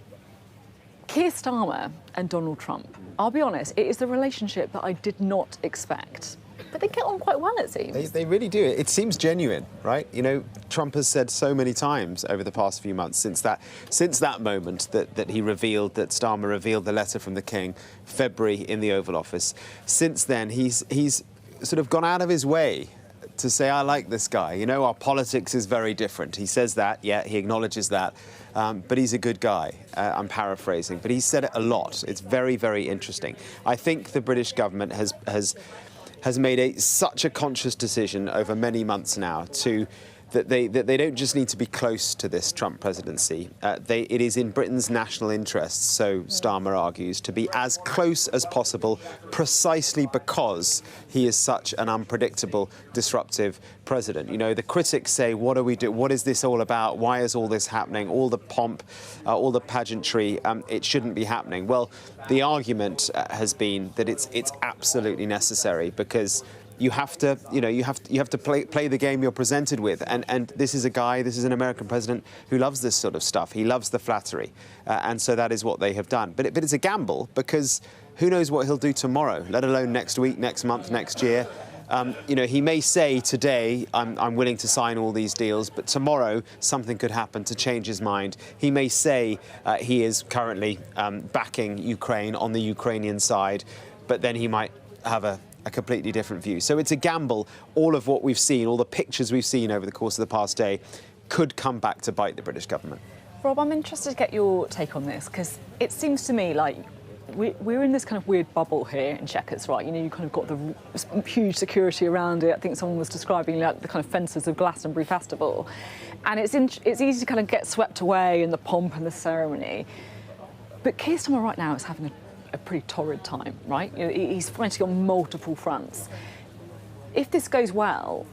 Keir Starmer and Donald Trump, I'll be honest, it is the relationship that I did not expect. But they get on quite well, it seems. They really do. It seems genuine, right? You know, Trump has said so many times over the past few months since that moment that he revealed, that Starmer revealed the letter from the King, February in the Oval Office. Since then, he's sort of gone out of his way to say, I like this guy. You know, our politics is very different. He says that, yeah, he acknowledges that. But he's a good guy. I'm paraphrasing, but he said it a lot. It's very, very interesting. I think the British government has made such a conscious decision over many months now that they don't just need to be close to this Trump presidency. It is in Britain's national interests, so Starmer argues, to be as close as possible, precisely because he is such an unpredictable, disruptive president. You know, the critics say, what do we do? What is this all about? Why is all this happening? All the pomp, all the pageantry, it shouldn't be happening. Well, the argument has been that it's absolutely necessary because you have to play the game you're presented with, and this is an American president who loves this sort of stuff. He loves the flattery, and so that is what they have done. But it's a gamble because who knows what he'll do tomorrow, let alone next week, next month, next year. You know, he may say today, I'm willing to sign all these deals, but tomorrow something could happen to change his mind. He may say he is currently backing Ukraine on the Ukrainian side, but then he might have a completely different view. So it's a gamble. All of what we've seen, all the pictures we've seen over the course of the past day could come back to bite the British government. Rob, I'm interested to get your take on this, because it seems to me like we're in this kind of weird bubble here in Chequers, right? You know, you kind of got the huge security around it. I think someone was describing like the kind of fences of Glastonbury Festival. And it's easy to kind of get swept away in the pomp and the ceremony. But Keir Starmer right now is having a pretty torrid time, right? You know, he's fighting on multiple fronts. If this goes well,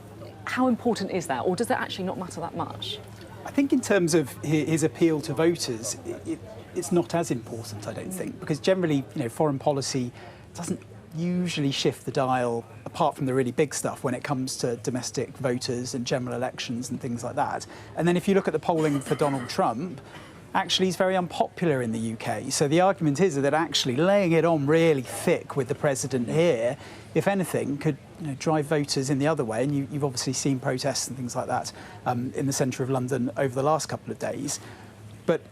how important is that? Or does it actually not matter that much? I think in terms of his appeal to voters, it's not as important, I don't think, because generally, you know, foreign policy doesn't usually shift the dial, apart from the really big stuff, when it comes to domestic voters and general elections and things like that. And then if you look at the polling for Donald Trump, actually he's very unpopular in the UK. So the argument is that actually laying it on really thick with the president here, if anything, could drive voters in the other way. And you've obviously seen protests and things like that in the centre of London over the last couple of days. But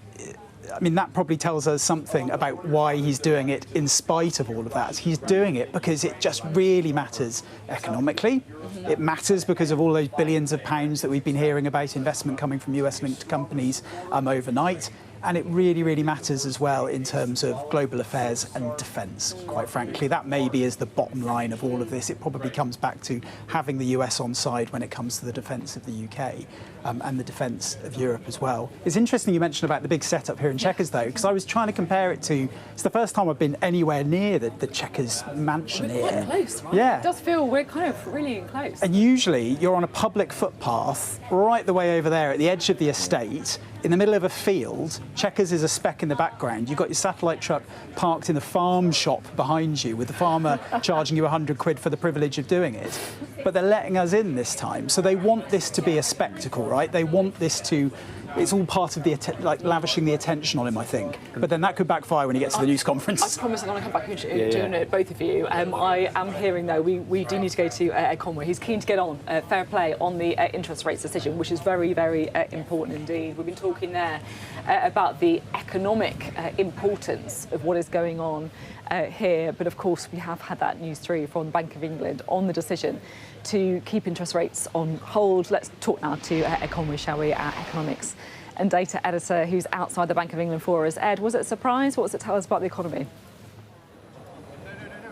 I mean, that probably tells us something about why he's doing it in spite of all of that. He's doing it because it just really matters economically. It matters because of all those billions of pounds that we've been hearing about investment coming from US-linked companies overnight. And it really, really matters as well in terms of global affairs and defence, quite frankly. That maybe is the bottom line of all of this. It probably comes back to having the US on side when it comes to the defence of the UK and the defence of Europe as well. It's interesting you mentioned about the big setup here in Chequers, though, because I was trying to compare it to, it's the first time I've been anywhere near the Chequers mansion here. We're quite close, right? Yeah. It does feel we're kind of really close. And usually you're on a public footpath right the way over there at the edge of the estate, in the middle of a field. Chequers is a speck in the background. You've got your satellite truck parked in the farm shop behind you, with the farmer charging you 100 quid for the privilege of doing it. But they're letting us in this time. So they want this to be a spectacle, right? They want this to... It's all part of the lavishing the attention on him, I think. But then that could backfire when he gets to the news conference. I promise I'm going to come back and do both of you. I am hearing, though, we do need to go to Ed Conway. He's keen to get on fair play on the interest rates decision, which is very, very important indeed. We've been talking there about the economic importance of what is going on here. But, of course, we have had that news through from the Bank of England on the decision to keep interest rates on hold. Let's talk now to Ed Conway, shall we, our economics and data editor who's outside the Bank of England for us. Ed, was it a surprise? What does it tell us about the economy?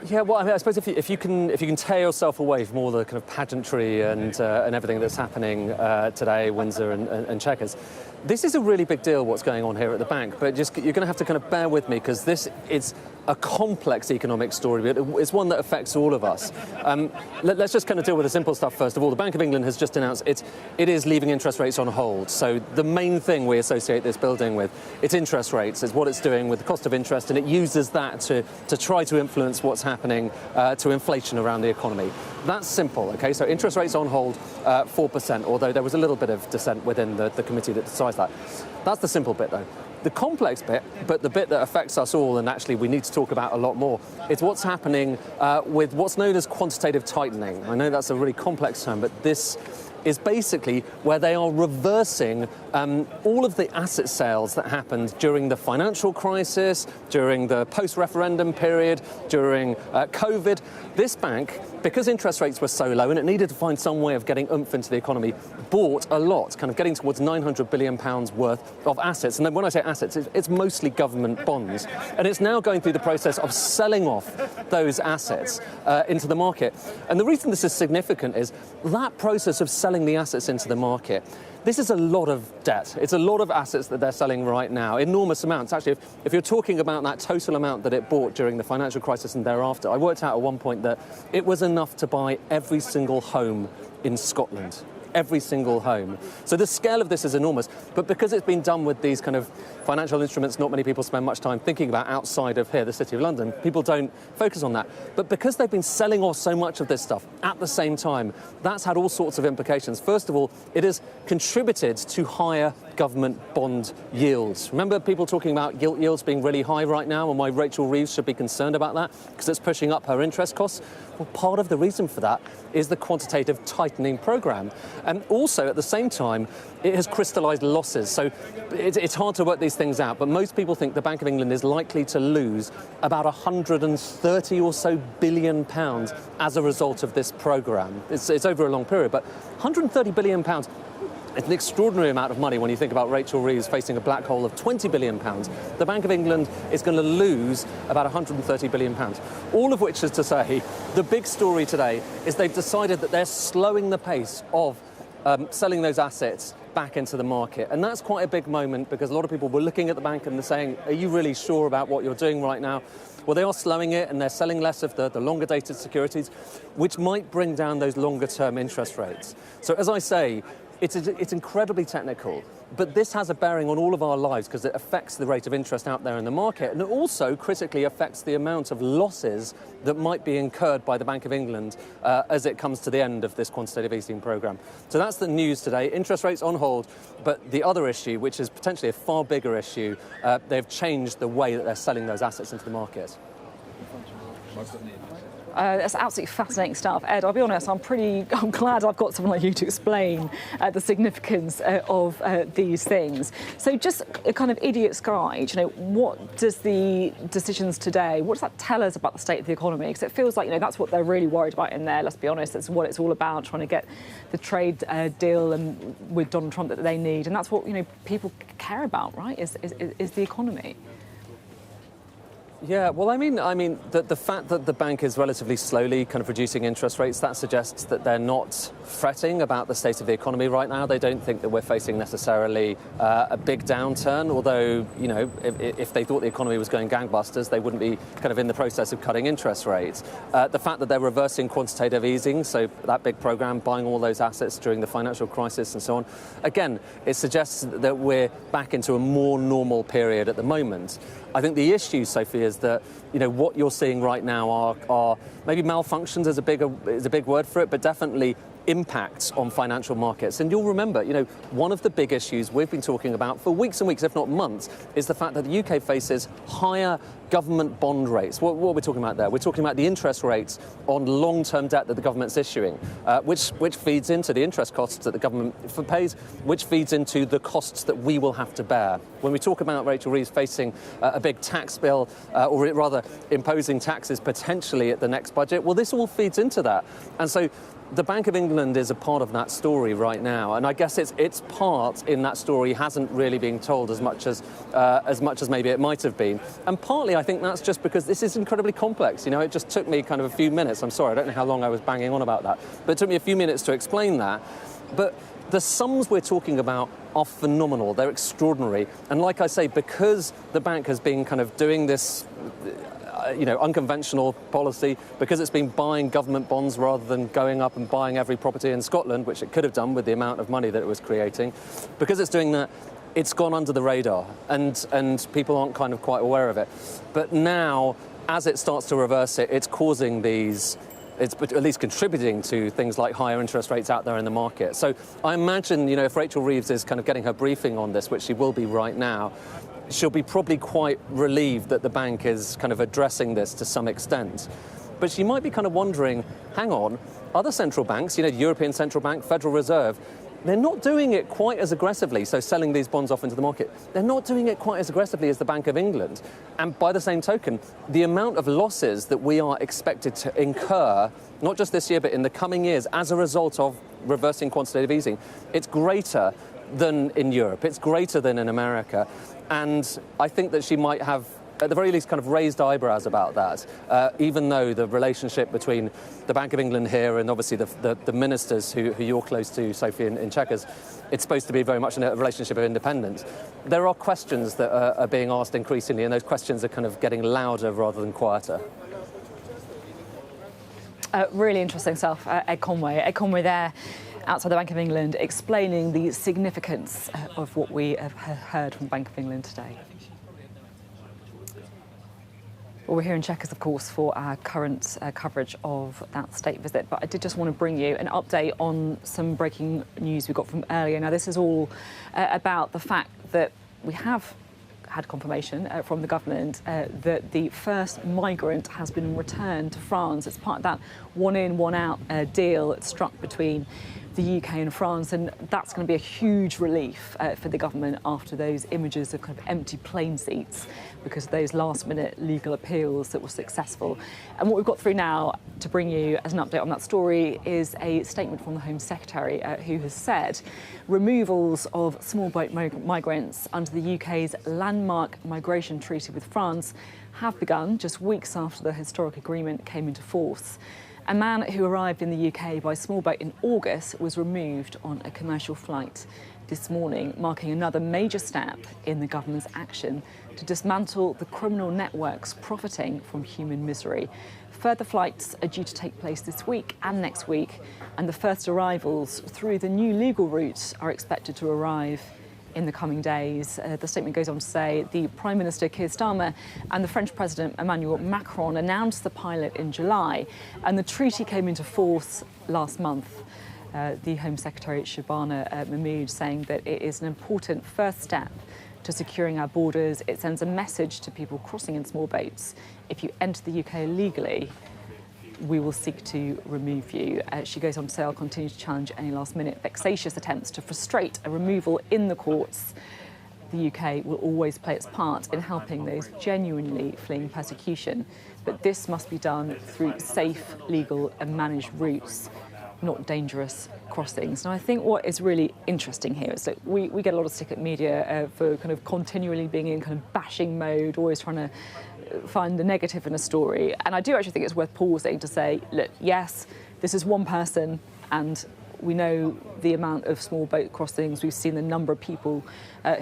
Yeah, well, I mean, I suppose if you can tear yourself away from all the kind of pageantry and everything that's happening today, Windsor and Chequers, this is a really big deal. What's going on here at the bank? But just you're going to have to kind of bear with me, because this is a complex economic story, but it's one that affects all of us. Let's just kind of deal with the simple stuff first of all. The Bank of England has just announced it is leaving interest rates on hold. So the main thing we associate this building with, it's interest rates. It's what it's doing with the cost of interest, and it uses that to try to influence what's happening to inflation around the economy. That's simple, OK? So interest rates on hold, 4%, although there was a little bit of dissent within the committee that decides that. That's the simple bit, though. The complex bit, but the bit that affects us all, and actually we need to talk about a lot more, is what's happening with what's known as quantitative tightening. I know that's a really complex term, but this is basically where they are reversing all of the asset sales that happened during the financial crisis, during the post-referendum period, during COVID. This bank, because interest rates were so low and it needed to find some way of getting oomph into the economy, bought a lot, kind of getting towards £900 billion worth of assets. And then when I say assets, it's mostly government bonds. And it's now going through the process of selling off those assets into the market. And the reason this is significant is that process of selling the assets into the market. This is a lot of debt. It's a lot of assets that they're selling right now, enormous amounts. Actually, if you're talking about that total amount that it bought during the financial crisis and thereafter, I worked out at one point that it was enough to buy every single home in Scotland. Every single home. So the scale of this is enormous, but because it's been done with these kind of financial instruments not many people spend much time thinking about outside of here, the City of London, people don't focus on that. But because they've been selling off so much of this stuff at the same time, that's had all sorts of implications. First of all, it has contributed to higher government bond yields. Remember people talking about gilt yields being really high right now and why Rachel Reeves should be concerned about that because it's pushing up her interest costs? Well, part of the reason for that is the quantitative tightening programme. And also, at the same time, it has crystallised losses. So it's hard to work these things out, but most people think the Bank of England is likely to lose about 130 or so billion pounds as a result of this programme. It's over a long period, but 130 billion pounds. It's an extraordinary amount of money when you think about Rachel Reeves facing a black hole of £20 billion. The Bank of England is going to lose about £130 billion. All of which is to say, the big story today is they've decided that they're slowing the pace of selling those assets back into the market. And that's quite a big moment because a lot of people were looking at the bank and they're saying, are you really sure about what you're doing right now? Well, they are slowing it and they're selling less of the longer dated securities, which might bring down those longer term interest rates. So as I say, it's incredibly technical, but this has a bearing on all of our lives because it affects the rate of interest out there in the market, and it also critically affects the amount of losses that might be incurred by the Bank of England as it comes to the end of this quantitative easing programme. So that's the news today. Interest rates on hold, but the other issue, which is potentially a far bigger issue, they've changed the way that they're selling those assets into the market. That's absolutely fascinating stuff. Ed, I'll be honest, I'm glad I've got someone like you to explain the significance of these things. So just a kind of idiot's guide, what does the decisions today, what does that tell us about the state of the economy? Because it feels like, that's what they're really worried about in there, let's be honest. It's what it's all about, trying to get the trade deal and with Donald Trump that they need. And that's what, people care about, right, is the economy. Yeah, well, I mean, the fact that the bank is relatively slowly kind of reducing interest rates, that suggests that they're not fretting about the state of the economy right now. They don't think that we're facing necessarily a big downturn, although, if they thought the economy was going gangbusters, they wouldn't be kind of in the process of cutting interest rates. The fact that they're reversing quantitative easing, so that big programme, buying all those assets during the financial crisis and so on, again, it suggests that we're back into a more normal period at the moment. I think the issue, Sophie, is that what you're seeing right now are maybe malfunctions is a big word for it, but definitely impacts on financial markets. And you'll remember, one of the big issues we've been talking about for weeks and weeks, if not months, is the fact that the UK faces higher government bond rates. What are we talking about there? We're talking about the interest rates on long-term debt that the government's issuing, which feeds into the interest costs that the government pays, which feeds into the costs that we will have to bear. When we talk about Rachel Reeves facing a big tax bill, or rather imposing taxes potentially at the next budget, well, this all feeds into that. And so the Bank of England is a part of that story right now, and I guess its part in that story hasn't really been told as much as maybe it might have been. And partly I think that's just because this is incredibly complex. It just took me kind of a few minutes. I'm sorry, I don't know how long I was banging on about that, but it took me a few minutes to explain that. But the sums we're talking about are phenomenal. They're extraordinary. And like I say, because the bank has been kind of doing this unconventional policy, because it's been buying government bonds rather than going up and buying every property in Scotland, which it could have done with the amount of money that it was creating. Because it's doing that, it's gone under the radar, and people aren't kind of quite aware of it. But now, as it starts to reverse it, it's causing these, it's at least contributing to things like higher interest rates out there in the market. So I imagine, if Rachel Reeves is kind of getting her briefing on this, which she will be right now, she'll be probably quite relieved that the bank is kind of addressing this to some extent. But she might be kind of wondering, hang on, other central banks, you know, the European Central Bank, Federal Reserve, they're not doing it quite as aggressively, so selling these bonds off into the market. They're not doing it quite as aggressively as the Bank of England. And by the same token, the amount of losses that we are expected to incur, not just this year, but in the coming years, as a result of reversing quantitative easing, it's greater than in Europe, it's greater than in America. And I think that she might have, at the very least, kind of raised eyebrows about that, even though the relationship between the Bank of England here and obviously the ministers who you're close to, Sophie, in Chequers, it's supposed to be very much a relationship of independence. There are questions that are being asked increasingly, and those questions are kind of getting louder rather than quieter. Really interesting stuff, Ed Conway. Ed Conway there outside the Bank of England explaining the significance of what we have heard from the Bank of England today. Well, we're here in Chequers, of course, for our current coverage of that state visit. But I did just want to bring you an update on some breaking news we got from earlier. Now, this is all about the fact that we have had confirmation from the government that the first migrant has been returned to France. It's part of that one-in, one-out deal that's struck between the UK and France, and that's going to be a huge relief for the government after those images of kind of empty plane seats because of those last-minute legal appeals that were successful. And what we've got through now to bring you as an update on that story is a statement from the Home Secretary who has said removals of small boat migrants under the UK's landmark migration treaty with France have begun just weeks after the historic agreement came into force. A man who arrived in the UK by small boat in August was removed on a commercial flight this morning, marking another major step in the government's action to dismantle the criminal networks profiting from human misery. Further flights are due to take place this week and next week, and the first arrivals through the new legal routes are expected to arrive in the coming days. The statement goes on to say the Prime Minister Keir Starmer and the French President Emmanuel Macron announced the pilot in July, and the treaty came into force last month. The Home Secretary Shabana Mahmood saying that it is an important first step to securing our borders. It sends a message to people crossing in small boats. If you enter the UK illegally, we will seek to remove you. She goes on to say, I'll continue to challenge any last-minute vexatious attempts to frustrate a removal in the courts. The UK will always play its part in helping those genuinely fleeing persecution, but this must be done through safe, legal and managed routes, not dangerous crossings. Now, I think what is really interesting here is that we get a lot of stick at media for kind of continually being in kind of bashing mode, always trying to find the negative in a story. And I do actually think it's worth pausing to say, look, yes, this is one person, and we know the amount of small boat crossings. We've seen the number of people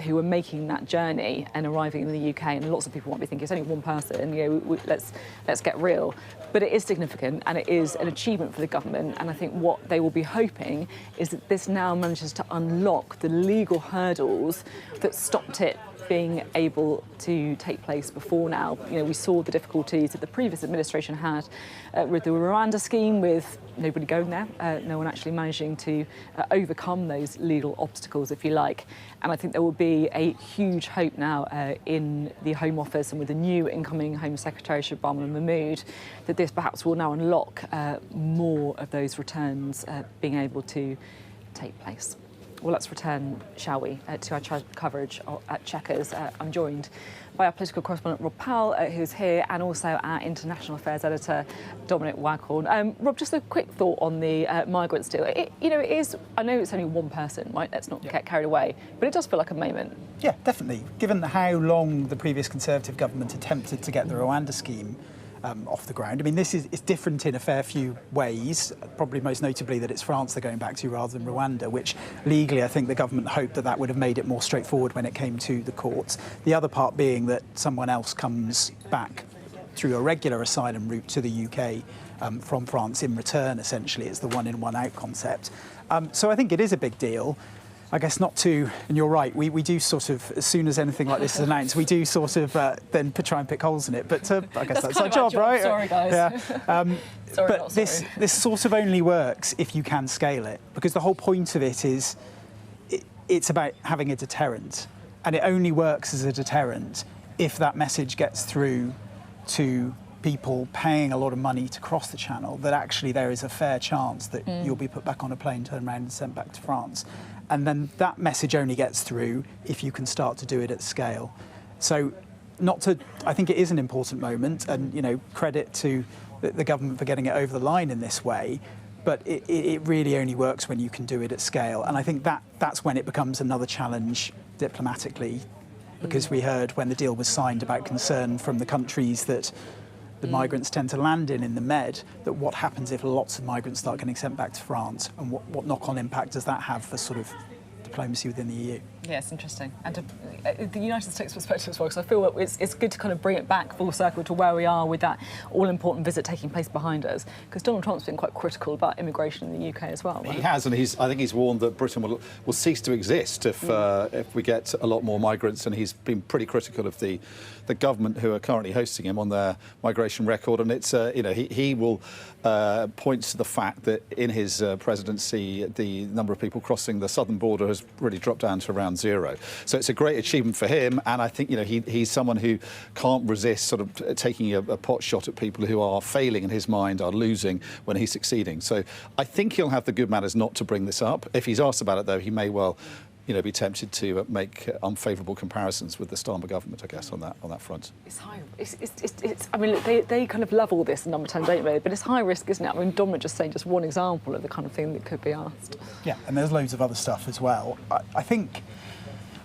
who are making that journey and arriving in the UK, and lots of people might be thinking it's only one person. You know, let's get real. But it is significant, and it is an achievement for the government. And I think what they will be hoping is that this now manages to unlock the legal hurdles that stopped it being able to take place before now. You know, we saw the difficulties that the previous administration had with the Rwanda scheme, with nobody going there, no one actually managing to overcome those legal obstacles, if you like. And I think there will be a huge hope now in the Home Office and with the new incoming Home Secretary, Shabana Mahmood, that this perhaps will now unlock more of those returns being able to take place. Well, let's return, shall we, to our coverage at Chequers. I'm joined by our political correspondent, Rob Powell, who's here, and also our international affairs editor, Dominic Waghorn. Rob, just a quick thought on the migrants deal. It is, I know it's only one person, right? Let's not get carried away, but it does feel like a moment. Yeah, definitely. Given how long the previous Conservative government attempted to get the Rwanda scheme off the ground. I mean, this is different in a fair few ways, probably most notably that it's France they're going back to rather than Rwanda, which legally I think the government hoped that would have made it more straightforward when it came to the courts. The other part being that someone else comes back through a regular asylum route to the UK from France in return, essentially. It's the one-in, one-out concept. So I think it is a big deal. I guess not to, and you're right, we do sort of, as soon as anything like this is announced, we do sort of then try and pick holes in it. But I guess that's our job, right? Sorry, guys. Yeah. But this sort of only works if you can scale it, because the whole point of it is it's about having a deterrent. And it only works as a deterrent if that message gets through to people paying a lot of money to cross the channel, that actually there is a fair chance that you'll be put back on a plane, turned around and sent back to France. And then that message only gets through if you can start to do it at scale. So I think it is an important moment, and, you know, credit to the government for getting it over the line in this way, but it really only works when you can do it at scale. And I think that's when it becomes another challenge diplomatically, because we heard when the deal was signed about concern from the countries that the migrants tend to land in the Med, that what happens if lots of migrants start getting sent back to France, and what knock-on impact does that have for sort of diplomacy within the EU? Yeah, it's interesting. And the United States perspective as well, because I feel it's good to kind of bring it back full circle to where we are with that all-important visit taking place behind us, because Donald Trump's been quite critical about immigration in the UK as well. Right? He has, and I think he's warned that Britain will cease to exist if we get a lot more migrants, and he's been pretty critical of the government who are currently hosting him on their migration record. And it's you know, he will point to the fact that in his presidency the number of people crossing the southern border has really dropped down to around zero. So it's a great achievement for him, and I think, you know, he's someone who can't resist sort of taking a pot shot at people who are failing in his mind, are losing when he's succeeding. So I think he'll have the good manners not to bring this up. If he's asked about it, though, he may well, you know, be tempted to make unfavourable comparisons with the Starmer government, I guess, on that front. It's high. I mean, look, they kind of love all this in number 10, don't they? But it's high risk, isn't it? I mean, Dominic just saying just one example of the kind of thing that could be asked. Yeah, and there's loads of other stuff as well. I think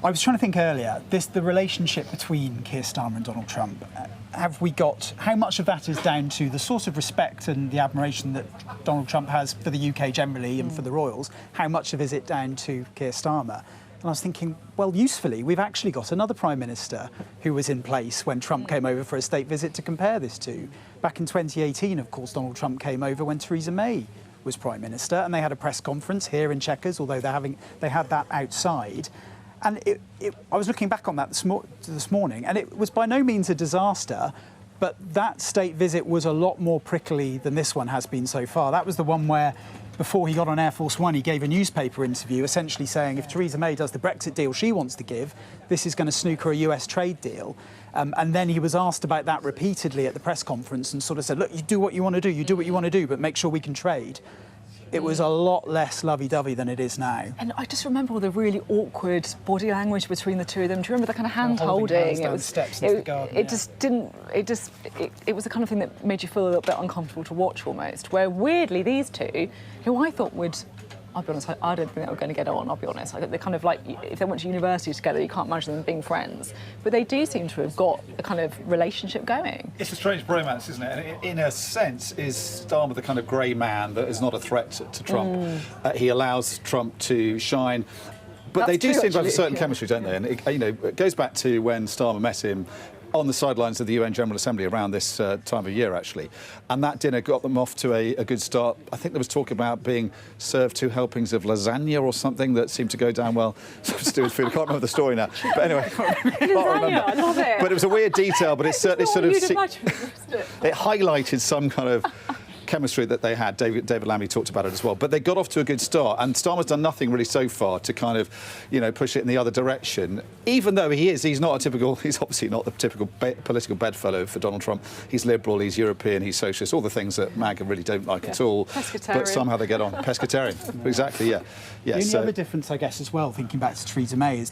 I was trying to think earlier, the relationship between Keir Starmer and Donald Trump, how much of that is down to the sort of respect and the admiration that Donald Trump has for the UK generally and for the royals? How much of it is it down to Keir Starmer? And I was thinking, well, usefully, we've actually got another Prime Minister who was in place when Trump came over for a state visit to compare this to. Back in 2018, of course, Donald Trump came over when Theresa May was Prime Minister, and they had a press conference here in Chequers, although they had that outside. And I was looking back on that this morning, and it was by no means a disaster, but that state visit was a lot more prickly than this one has been so far. That was the one where, before he got on Air Force One, he gave a newspaper interview essentially saying if Theresa May does the Brexit deal she wants to give, this is going to snooker a US trade deal. And then he was asked about that repeatedly at the press conference and sort of said, look, you do what you want to do, you do what you want to do, but make sure we can trade. It was a lot less lovey-dovey than it is now. And I just remember all the really awkward body language between the two of them. Do you remember the kind of hand-holding? It was steps into the garden. It just didn't. It was the kind of thing that made you feel a little bit uncomfortable to watch almost. Where weirdly these two, who I thought would, I'll be honest, I don't think they were going to get on, I'll be honest. I think they're kind of like, if they went to university together, you can't imagine them being friends. But they do seem to have got a kind of relationship going. It's a strange bromance, isn't it? And in a sense, is Starmer the kind of grey man that is not a threat to Trump? He allows Trump to shine. But they do seem to have a certain chemistry, don't they? And it goes back to when Starmer met him on the sidelines of the UN General Assembly around this time of year, actually. And that dinner got them off to a good start. I think there was talk about being served 2 helpings of lasagna or something that seemed to go down well. Something to do with food. I can't remember the story now. But anyway, Lasagna, I love it. But it was a weird detail, but it certainly sort of... It highlighted some kind of chemistry that they had. David Lammy talked about it as well. But they got off to a good start, and Starmer's done nothing really so far to kind of, push it in the other direction. Even though he's obviously not the typical political bedfellow for Donald Trump. He's liberal, he's European, he's socialist, all the things that MAGA really don't like at all. But somehow they get on. Pescatarian, exactly, yeah. The only other difference, I guess, as well, thinking back to Theresa May, is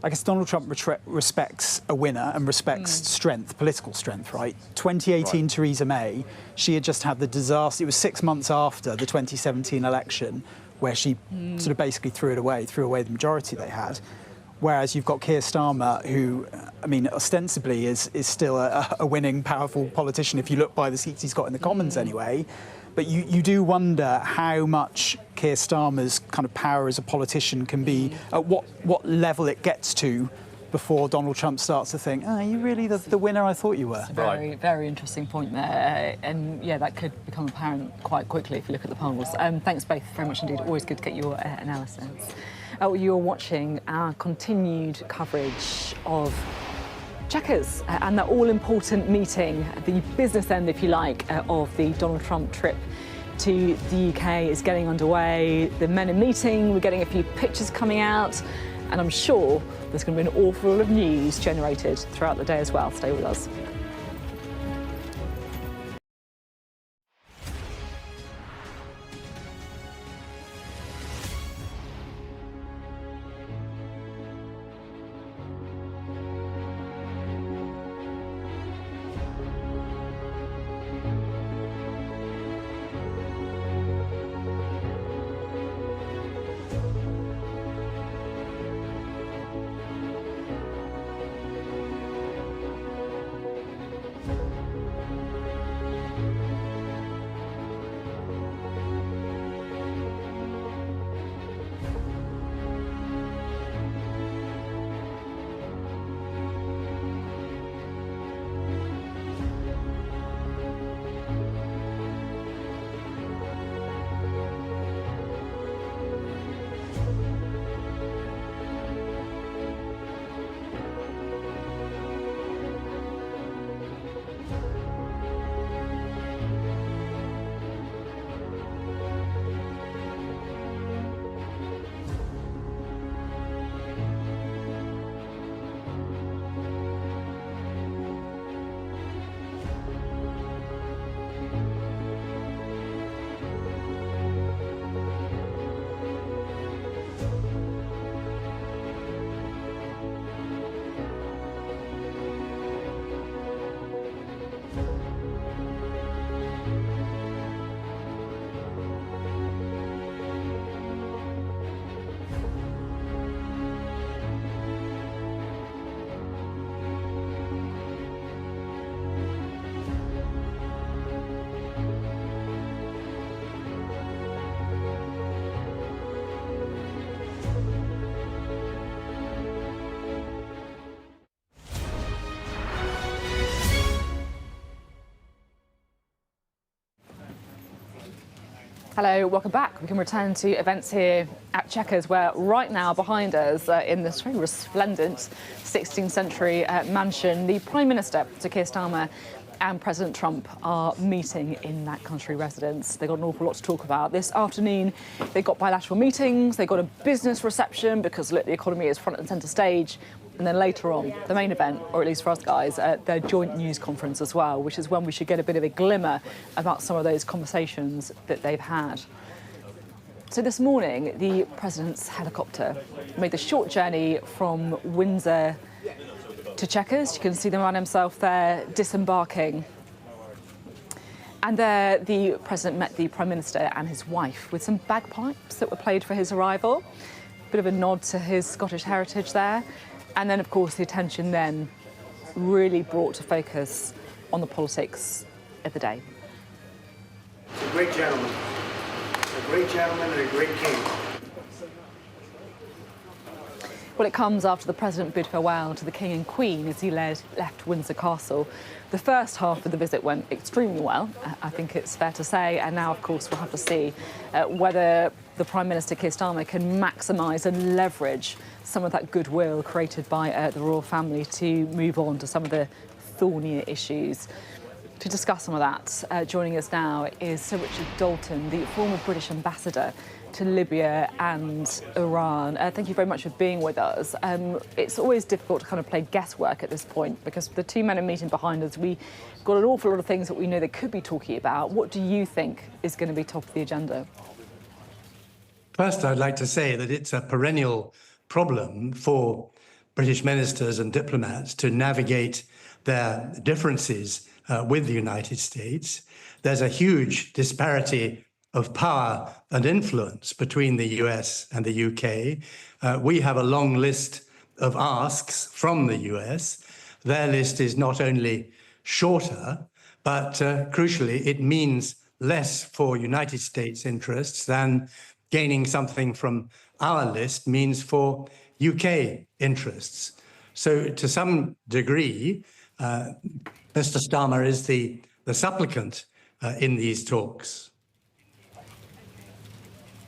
I guess Donald Trump respects a winner and respects strength, political strength, right? 2018 Theresa May, she had just had the disaster. It was 6 months after the 2017 election where she sort of basically threw away the majority they had. Whereas you've got Keir Starmer, who, ostensibly is still a winning, powerful politician if you look by the seats he's got in the Commons anyway. But you do wonder how much Keir Starmer's kind of power as a politician can be, at what level it gets to before Donald Trump starts to think, are you really the winner I thought you were? Very, very interesting point there. And yeah, that could become apparent quite quickly if you look at the polls. Thanks both very much indeed. Always good to get your analysis. You're watching our continued coverage of Chequers and that all-important meeting, the business end, if you like, of the Donald Trump trip to the UK is getting underway. The men are meeting, we're getting a few pictures coming out, and I'm sure there's going to be an awful lot of news generated throughout the day as well. Stay with us. Hello, welcome back. We can return to events here at Chequers, where right now behind us, in this very resplendent 16th century mansion, the Prime Minister, Sir Keir Starmer, and President Trump are meeting in that country residence. They've got an awful lot to talk about. This afternoon, they've got bilateral meetings, they've got a business reception because, look, the economy is front and centre stage. And then later on, the main event, or at least for us guys, their joint news conference as well, which is when we should get a bit of a glimmer about some of those conversations that they've had. So this morning, the President's helicopter made the short journey from Windsor to Chequers. You can see the man himself there disembarking. And there, the President met the Prime Minister and his wife with some bagpipes that were played for his arrival. Bit of a nod to his Scottish heritage there. And then, of course, the attention then really brought to focus on the politics of the day. He's a great gentleman. A great gentleman and a great king. Well, it comes after the President bid farewell to the King and Queen as he left Windsor Castle. The first half of the visit went extremely well, I think it's fair to say, and now, of course, we'll have to see whether the Prime Minister, Keir Starmer, can maximise and leverage some of that goodwill created by the royal family to move on to some of the thornier issues. To discuss some of that, joining us now is Sir Richard Dalton, the former British ambassador to Libya and Iran. Thank you very much for being with us. It's always difficult to kind of play guesswork at this point because the two men are meeting behind us. We've got an awful lot of things that we know they could be talking about. What do you think is going to be top of the agenda? First, I'd like to say that it's a perennial problem for British ministers and diplomats to navigate their differences with the United States. There's a huge disparity of power and influence between the US and the UK. We have a long list of asks from the US. Their list is not only shorter, but crucially, it means less for United States interests than gaining something from our list means for UK interests. So to some degree, Mr. Starmer is the supplicant in these talks.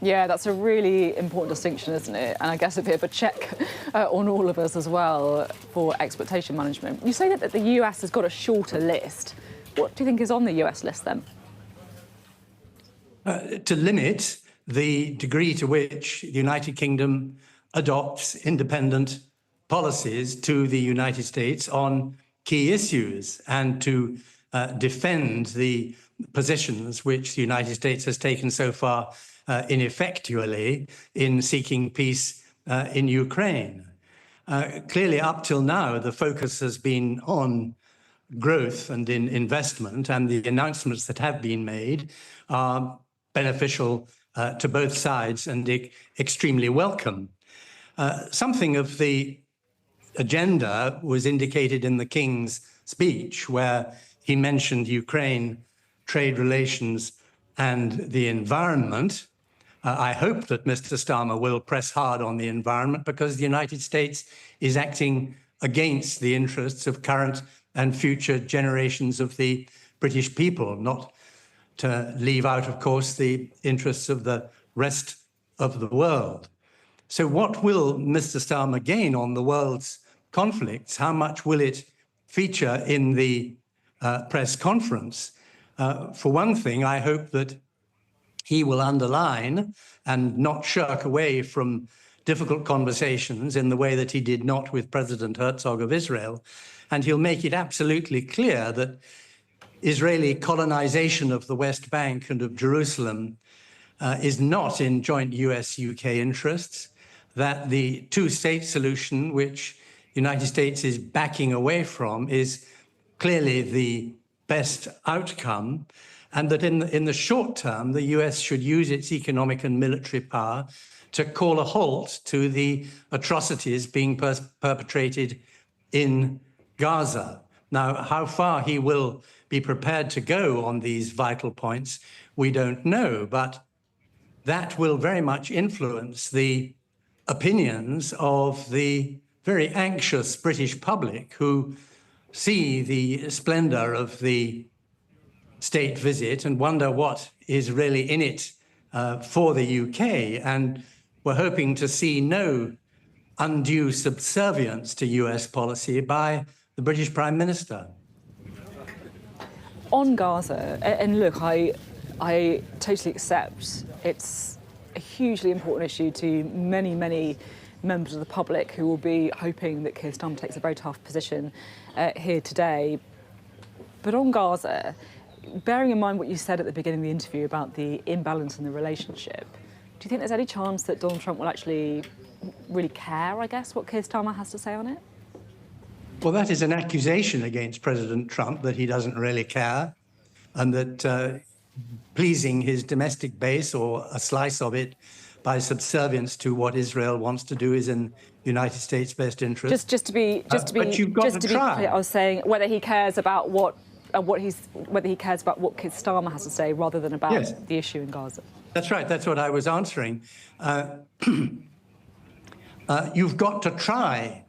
Yeah, that's a really important distinction, isn't it? And I guess a bit of a check on all of us as well for expectation management. You say that the US has got a shorter list. What do you think is on the US list then? To limit the degree to which the United Kingdom adopts independent policies to the United States on key issues and to defend the positions which the United States has taken so far ineffectually in seeking peace in Ukraine. Clearly, up till now, the focus has been on growth and in investment, and the announcements that have been made are beneficial to both sides and extremely welcome. Something of the agenda was indicated in the King's speech, where he mentioned Ukraine, trade relations, and the environment. I hope that Mr. Starmer will press hard on the environment because the United States is acting against the interests of current and future generations of the British people, not to leave out, of course, the interests of the rest of the world. So what will Mr. Starmer gain on the world's conflicts? How much will it feature in the press conference? For one thing, I hope that he will underline and not shirk away from difficult conversations in the way that he did not with President Herzog of Israel. And he'll make it absolutely clear that Israeli colonization of the West Bank and of Jerusalem is not in joint US-UK interests, that the two-state solution, which the United States is backing away from, is clearly the best outcome, and that in the short term, the US should use its economic and military power to call a halt to the atrocities being perpetrated in Gaza. Now, how far he will be prepared to go on these vital points, we don't know, but that will very much influence the opinions of the very anxious British public who see the splendor of the state visit and wonder what is really in it for the UK, and we're hoping to see no undue subservience to US policy by the British Prime Minister. On Gaza, and look, I totally accept it's a hugely important issue to many, many members of the public who will be hoping that Keir Starmer takes a very tough position here today. But on Gaza, bearing in mind what you said at the beginning of the interview about the imbalance in the relationship, do you think there's any chance that Donald Trump will actually really care, I guess, what Keir Starmer has to say on it? Well, that is an accusation against President Trump that he doesn't really care, and that pleasing his domestic base or a slice of it by subservience to what Israel wants to do is in the United States' best interest. Just to be clear, I was saying whether he cares about whether he cares about what Keir Starmer has to say rather than about the issue in Gaza. That's right. That's what I was answering. You've got to try,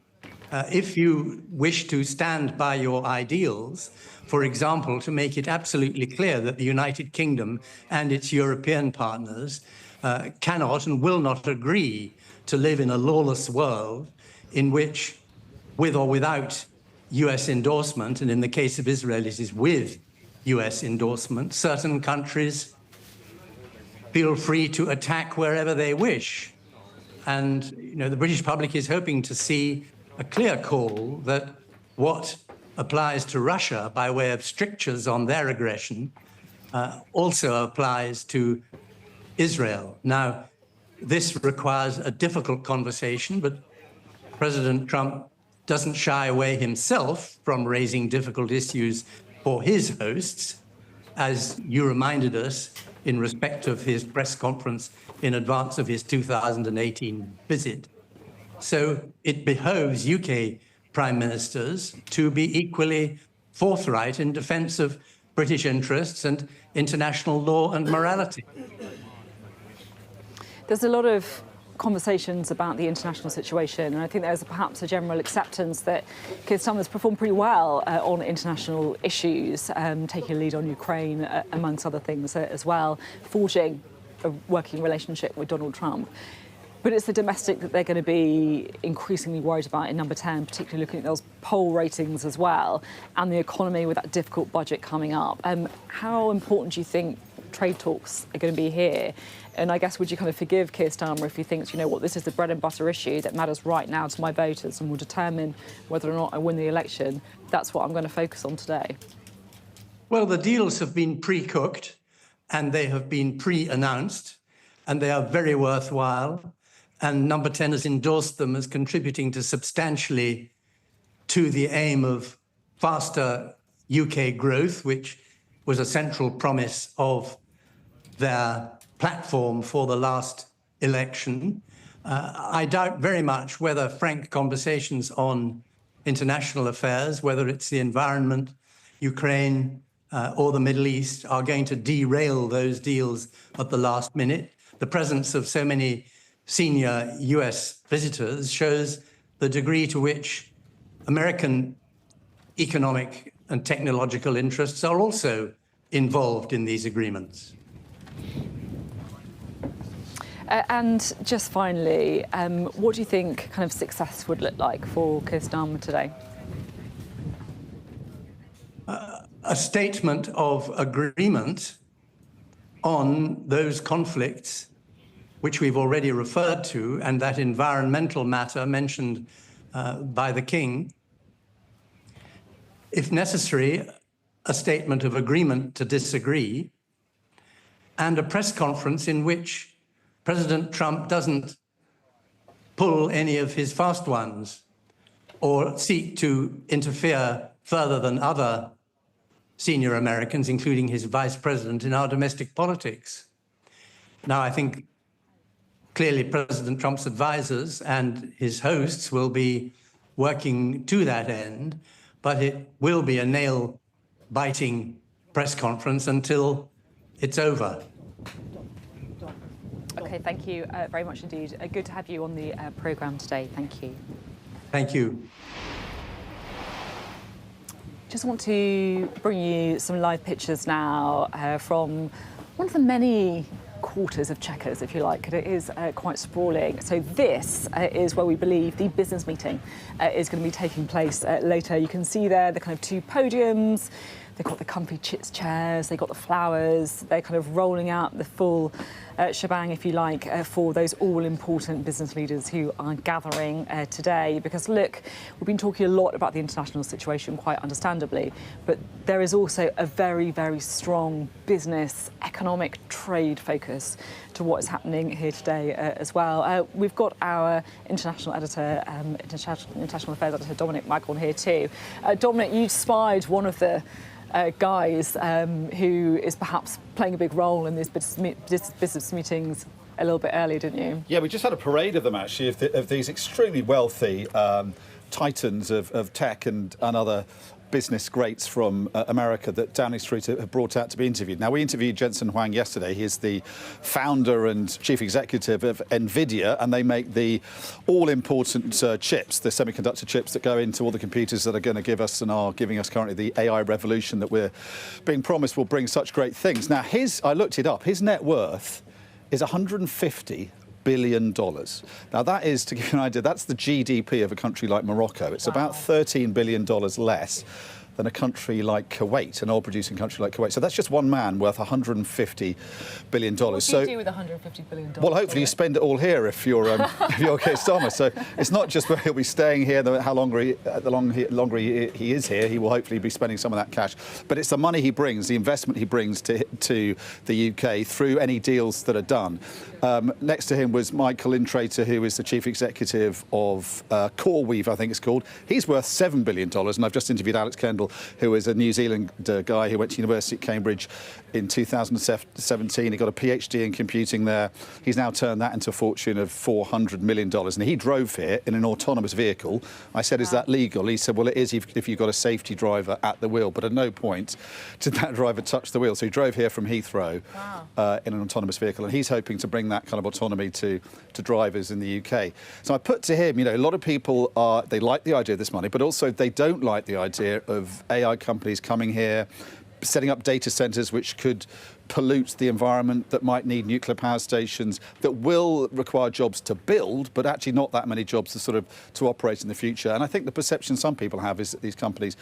if you wish to stand by your ideals, for example, to make it absolutely clear that the United Kingdom and its European partners cannot and will not agree to live in a lawless world in which, with or without US endorsement, and in the case of Israel, it is with US endorsement, certain countries feel free to attack wherever they wish. And, you know, the British public is hoping to see a clear call that what applies to Russia by way of strictures on their aggression also applies to Israel. Now, this requires a difficult conversation, but President Trump doesn't shy away himself from raising difficult issues for his hosts, as you reminded us in respect of his press conference in advance of his 2018 visit. So it behoves UK prime ministers to be equally forthright in defense of British interests and international law and morality. There's a lot of conversations about the international situation, and I think there's perhaps a general acceptance that Keir Starmer has performed pretty well on international issues, taking a lead on Ukraine, amongst other things as well, forging a working relationship with Donald Trump. But it's the domestic that they're going to be increasingly worried about in number 10, particularly looking at those poll ratings as well, and the economy with that difficult budget coming up. How important do you think trade talks are going to be here? And I guess, would you kind of forgive Keir Starmer if he thinks, you know what, this is the bread and butter issue that matters right now to my voters and will determine whether or not I win the election? That's what I'm going to focus on today. Well, the deals have been pre-cooked and they have been pre-announced, and they are very worthwhile. And number 10 has endorsed them as contributing to substantially to the aim of faster UK growth, which was a central promise of their platform for the last election. I doubt very much whether frank conversations on international affairs, whether it's the environment, Ukraine, or the Middle East, are going to derail those deals at the last minute. The presence of so many senior US visitors shows the degree to which American economic and technological interests are also involved in these agreements. And just finally, what do you think kind of success would look like for Keir Starmer today? A statement of agreement on those conflicts which we've already referred to, and that environmental matter mentioned by the King. If necessary, a statement of agreement to disagree, and a press conference in which President Trump doesn't pull any of his fast ones or seek to interfere further than other senior Americans, including his vice president, in our domestic politics. Now, I think clearly President Trump's advisors and his hosts will be working to that end, but it will be a nail-biting press conference until it's over. OK, thank you very much indeed. Good to have you on the programme today. Thank you. Thank you. Just want to bring you some live pictures now from one of the many headquarters of Chequers, if you like, and it is quite sprawling. So this is where we believe the business meeting is going to be taking place later. You can see there the kind of two podiums. They've got the comfy chairs, they've got the flowers, they're kind of rolling out the full shebang, if you like, for those all-important business leaders who are gathering today. Because, look, we've been talking a lot about the international situation, quite understandably, but there is also a very, very strong business, economic, trade focus to what is happening here today as well. We've got our international editor, international affairs editor, Dominic Maghorn, here too. Dominic, you spied one of the guys who is perhaps playing a big role in these business meetings a little bit earlier, didn't you? Yeah, we just had a parade of them, actually, of these extremely wealthy titans of tech and other business greats from America that Downing Street have brought out to be interviewed. Now, we interviewed Jensen Huang yesterday. He is the founder and chief executive of NVIDIA, and they make the all-important chips, the semiconductor chips that go into all the computers that are going to give us and are giving us currently the AI revolution that we're being promised will bring such great things. Now, I looked it up, his net worth is $150 billion. Now, that is, to give you an idea, that's the GDP of a country like Morocco. It's about $13 billion less than a country like Kuwait, an oil-producing country like Kuwait. So that's just one man worth $150 billion. What do you do with $150 billion? Well, hopefully you spend it all here if you're Keir Starmer. So it's not just where he'll be staying here, how longer he is here, he will hopefully be spending some of that cash. But it's the money he brings, the investment he brings to the UK through any deals that are done. Next to him was Michael Intrater, who is the chief executive of CoreWeave, I think it's called. He's worth $7 billion, and I've just interviewed Alex Kendall, who is a New Zealand guy who went to University at Cambridge in 2017. He got a PhD in computing there. He's now turned that into a fortune of $400 million, and he drove here in an autonomous vehicle. I said, is that legal? He said, well, it is if you've got a safety driver at the wheel, but at no point did that driver touch the wheel. So he drove here from Heathrow in an autonomous vehicle, and he's hoping to bring that kind of autonomy to drivers in the UK. So I put to him, a lot of people they like the idea of this money, but also they don't like the idea of AI companies coming here, setting up data centres which could pollute the environment, that might need nuclear power stations, that will require jobs to build, but actually not that many jobs to operate in the future. And I think the perception some people have is that these companies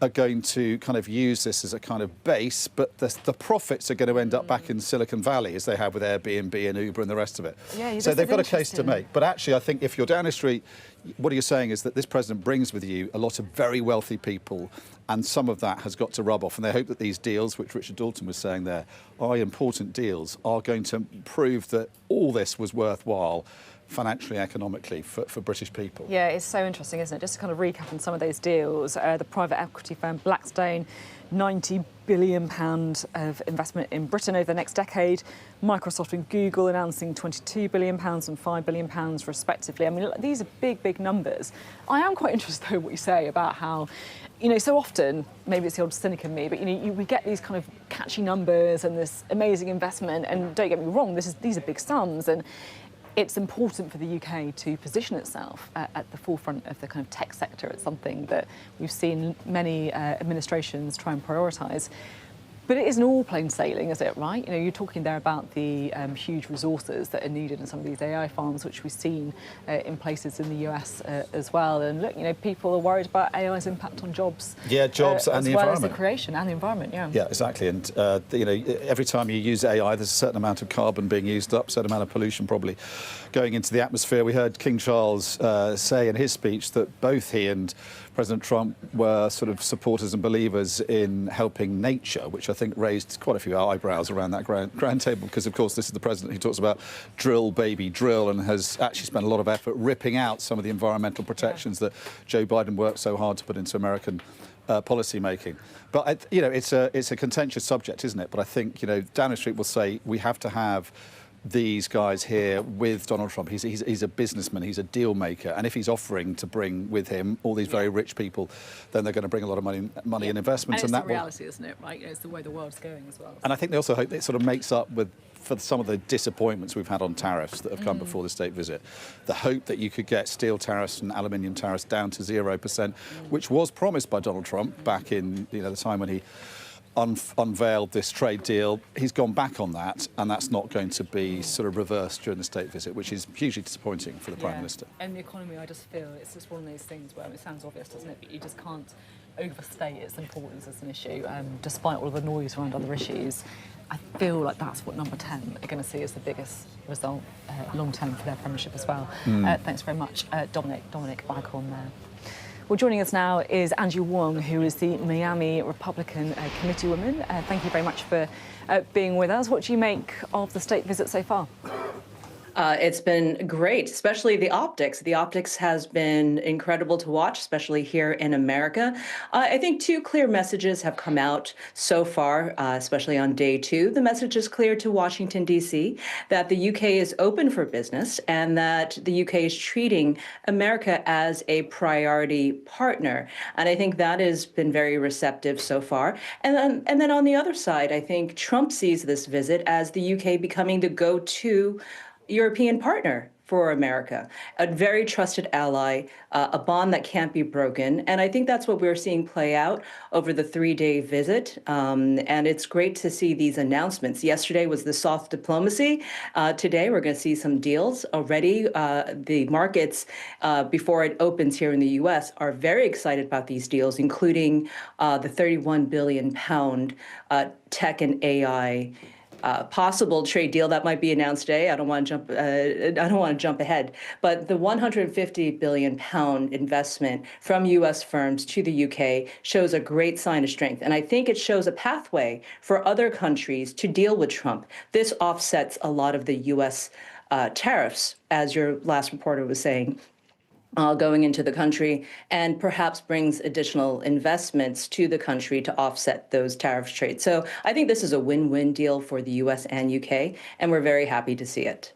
are going to kind of use this as a kind of base, but the profits are going to end up back in Silicon Valley, as they have with Airbnb and Uber and the rest of it. Yeah, so they've got a case to make. But actually, I think if you're Downing Street, what you're saying is that this president brings with you a lot of very wealthy people, and some of that has got to rub off. And they hope that these deals, which Richard Dalton was saying there, are important deals, are going to prove that all this was worthwhile financially, economically, for British people. Yeah, it's so interesting, isn't it? Just to kind of recap on some of those deals, the private equity firm Blackstone, £90 billion of investment in Britain over the next decade. Microsoft and Google announcing £22 billion and £5 billion respectively. I mean, these are big, big numbers. I am quite interested, though, what you say about how, so often, maybe it's the old cynic in me, but, we get these kind of catchy numbers and this amazing investment, and don't get me wrong, these are big sums, and it's important for the UK to position itself at the forefront of the kind of tech sector. It's something that we've seen many administrations try and prioritise. But it isn't all plain sailing, is it, right? You're talking there about the huge resources that are needed in some of these AI farms, which we've seen in places in the US as well. And look, people are worried about AI's impact on jobs. Yeah, jobs and the environment. As well as the creation and the environment, yeah. Yeah, exactly. And, every time you use AI, there's a certain amount of carbon being used up, a certain amount of pollution probably going into the atmosphere. We heard King Charles say in his speech that both he and President Trump were sort of supporters and believers in helping nature, which I think raised quite a few eyebrows around that grand table, because, of course, this is the president who talks about drill, baby, drill, and has actually spent a lot of effort ripping out some of the environmental protections that Joe Biden worked so hard to put into American policy making. But, it's a contentious subject, isn't it? But I think, Downing Street will say we have to have these guys here with Donald Trump. He's a businessman, he's a deal maker, and if he's offering to bring with him all these very rich people, then they're going to bring a lot of money and investments. And it's that the reality, isn't it, right? It's the way the world's going as well. And I think they also hope it sort of makes up for some of the disappointments we've had on tariffs that have come before the state visit. The hope that you could get steel tariffs and aluminium tariffs down to 0%, which was promised by Donald Trump back in the time when he unveiled this trade deal. He's gone back on that, and that's not going to be sort of reversed during the state visit, which is hugely disappointing for the Prime Minister. And the economy, I just feel it's just one of those things where it sounds obvious, doesn't it? But you just can't overstate its importance as an issue, despite all of the noise around other issues. I feel like that's what number 10 are going to see as the biggest result long-term for their premiership as well. Thanks very much, Dominic, back on there. Well, joining us now is Angie Wong, who is the Miami Republican committeewoman. Thank you very much for being with us. What do you make of the state visit so far? It's been great, especially the optics. The optics has been incredible to watch, especially here in America. I think two clear messages have come out so far, especially on day 2. The message is clear to Washington, D.C., that the UK is open for business and that the UK is treating America as a priority partner. And I think that has been very receptive so far. And then on the other side, I think Trump sees this visit as the UK becoming the go-to European partner for America, a very trusted ally, a bond that can't be broken. And I think that's what we're seeing play out over the 3-day visit. And it's great to see these announcements. Yesterday was the soft diplomacy. Today, we're going to see some deals already. The markets, before it opens here in the U.S., are very excited about these deals, including the £31 billion tech and AI possible trade deal that might be announced today. I don't want to jump ahead, but the £150 billion investment from U.S. firms to the UK shows a great sign of strength, and I think it shows a pathway for other countries to deal with Trump. This offsets a lot of the U.S. Tariffs, as your last reporter was saying, going into the country, and perhaps brings additional investments to the country to offset those tariff trades. So I think this is a win-win deal for the U.S. and UK, and we're very happy to see it.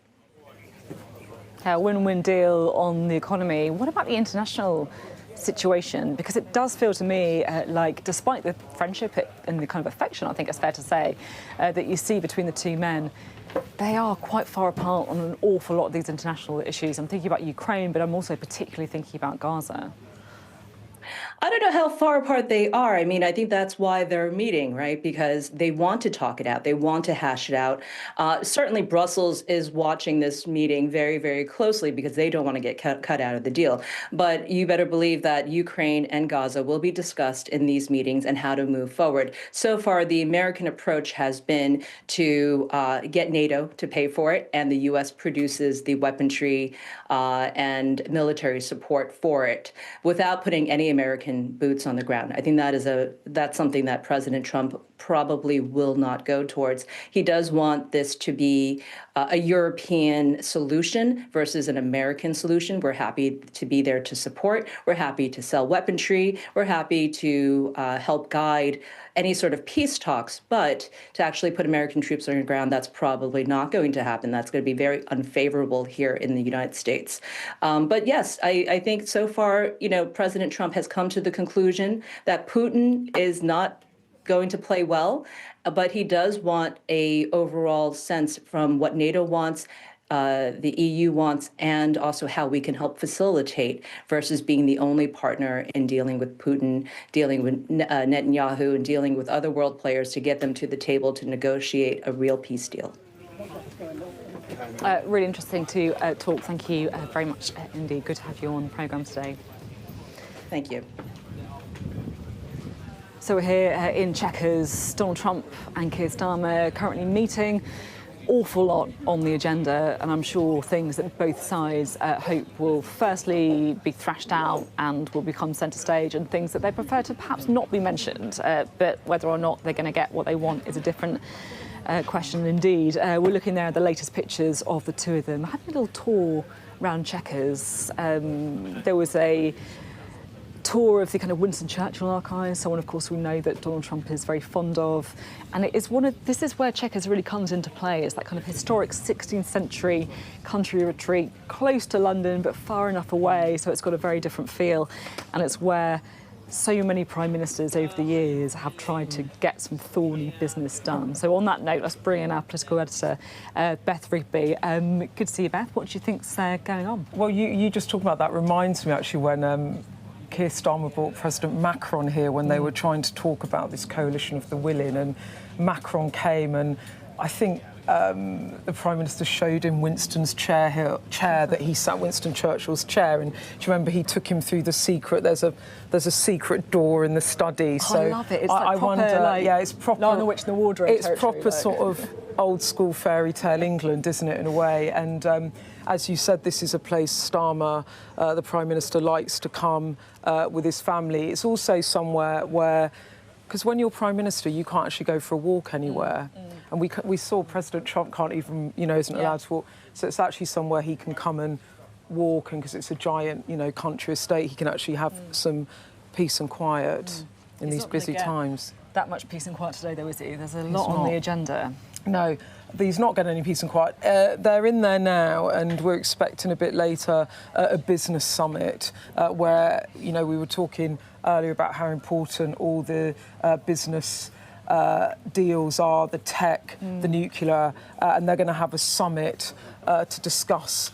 A win-win deal on the economy. What about the international situation? Because it does feel to me like, despite the friendship and the kind of affection, I think it's fair to say, that you see between the two men, they are quite far apart on an awful lot of these international issues. I'm thinking about Ukraine, but I'm also particularly thinking about Gaza. I don't know how far apart they are. I mean, I think that's why they're meeting, right? Because they want to talk it out. They want to hash it out. Certainly, Brussels is watching this meeting very, very closely because they don't want to get cut out of the deal. But you better believe that Ukraine and Gaza will be discussed in these meetings and how to move forward. So far, the American approach has been to get NATO to pay for it, and the U.S. produces the weaponry and military support for it without putting any American boots on the ground. I think that's something that President Trump probably will not go towards. He does want this to be a European solution versus an American solution. We're happy to be there to support. We're happy to sell weaponry. We're happy to help guide any sort of peace talks, but to actually put American troops on the ground, that's probably not going to happen. That's going to be very unfavorable here in the United States. But yes, I think so far, President Trump has come to the conclusion that Putin is not going to play well, but he does want a overall sense from what NATO wants, the EU wants, and also how we can help facilitate versus being the only partner in dealing with Putin, dealing with Netanyahu, and dealing with other world players to get them to the table to negotiate a real peace deal. Really interesting to talk. Thank you very much indeed. Good to have you on the programme today. Thank you. So we're here in Chequers. Donald Trump and Keir Starmer currently meeting. Awful lot on the agenda, and I'm sure things that both sides hope will firstly be thrashed out and will become centre stage, and things that they prefer to perhaps not be mentioned. But whether or not they're going to get what they want is a different question indeed. We're looking there at the latest pictures of the two of them. I had a little tour around Chequers. There was a tour of the kind of Windsor Churchill archives, someone of course we know that Donald Trump is very fond of, and it is this is where Chequers really comes into play. It's that kind of historic 16th century country retreat, close to London but far enough away, so it's got a very different feel, and it's where so many prime ministers over the years have tried to get some thorny business done. So on that note, let's bring in our political editor, Beth Rigby. Good to see you, Beth. What do you think's going on? Well, you just talking about that reminds me actually when Keir Starmer brought President Macron here when they were trying to talk about this coalition of the willing, and Macron came, and I think the Prime Minister showed him Winston's chair that he sat, Winston Churchill's chair, and do you remember he took him through the secret? There's a secret door in the study. So I love it. It's like proper, it's proper. Lion the Witch and the Wardrobe. It's proper sort of old school fairy tale England, isn't it, in a way? And as you said, this is a place Starmer, the Prime Minister, likes to come with his family. It's also somewhere where, because when you're Prime Minister, you can't actually go for a walk anywhere. And we saw President Trump can't even, isn't allowed to walk. So it's actually somewhere he can come and walk, and because it's a giant, country estate, he can actually have some peace and quiet in these busy times. That much peace and quiet today, though, is it? There's a lot on the agenda. No, he's not getting any peace and quiet. They're in there now, and we're expecting a bit later a business summit where, we were talking earlier about how important all the business deals are, the tech, the nuclear, and they're going to have a summit to discuss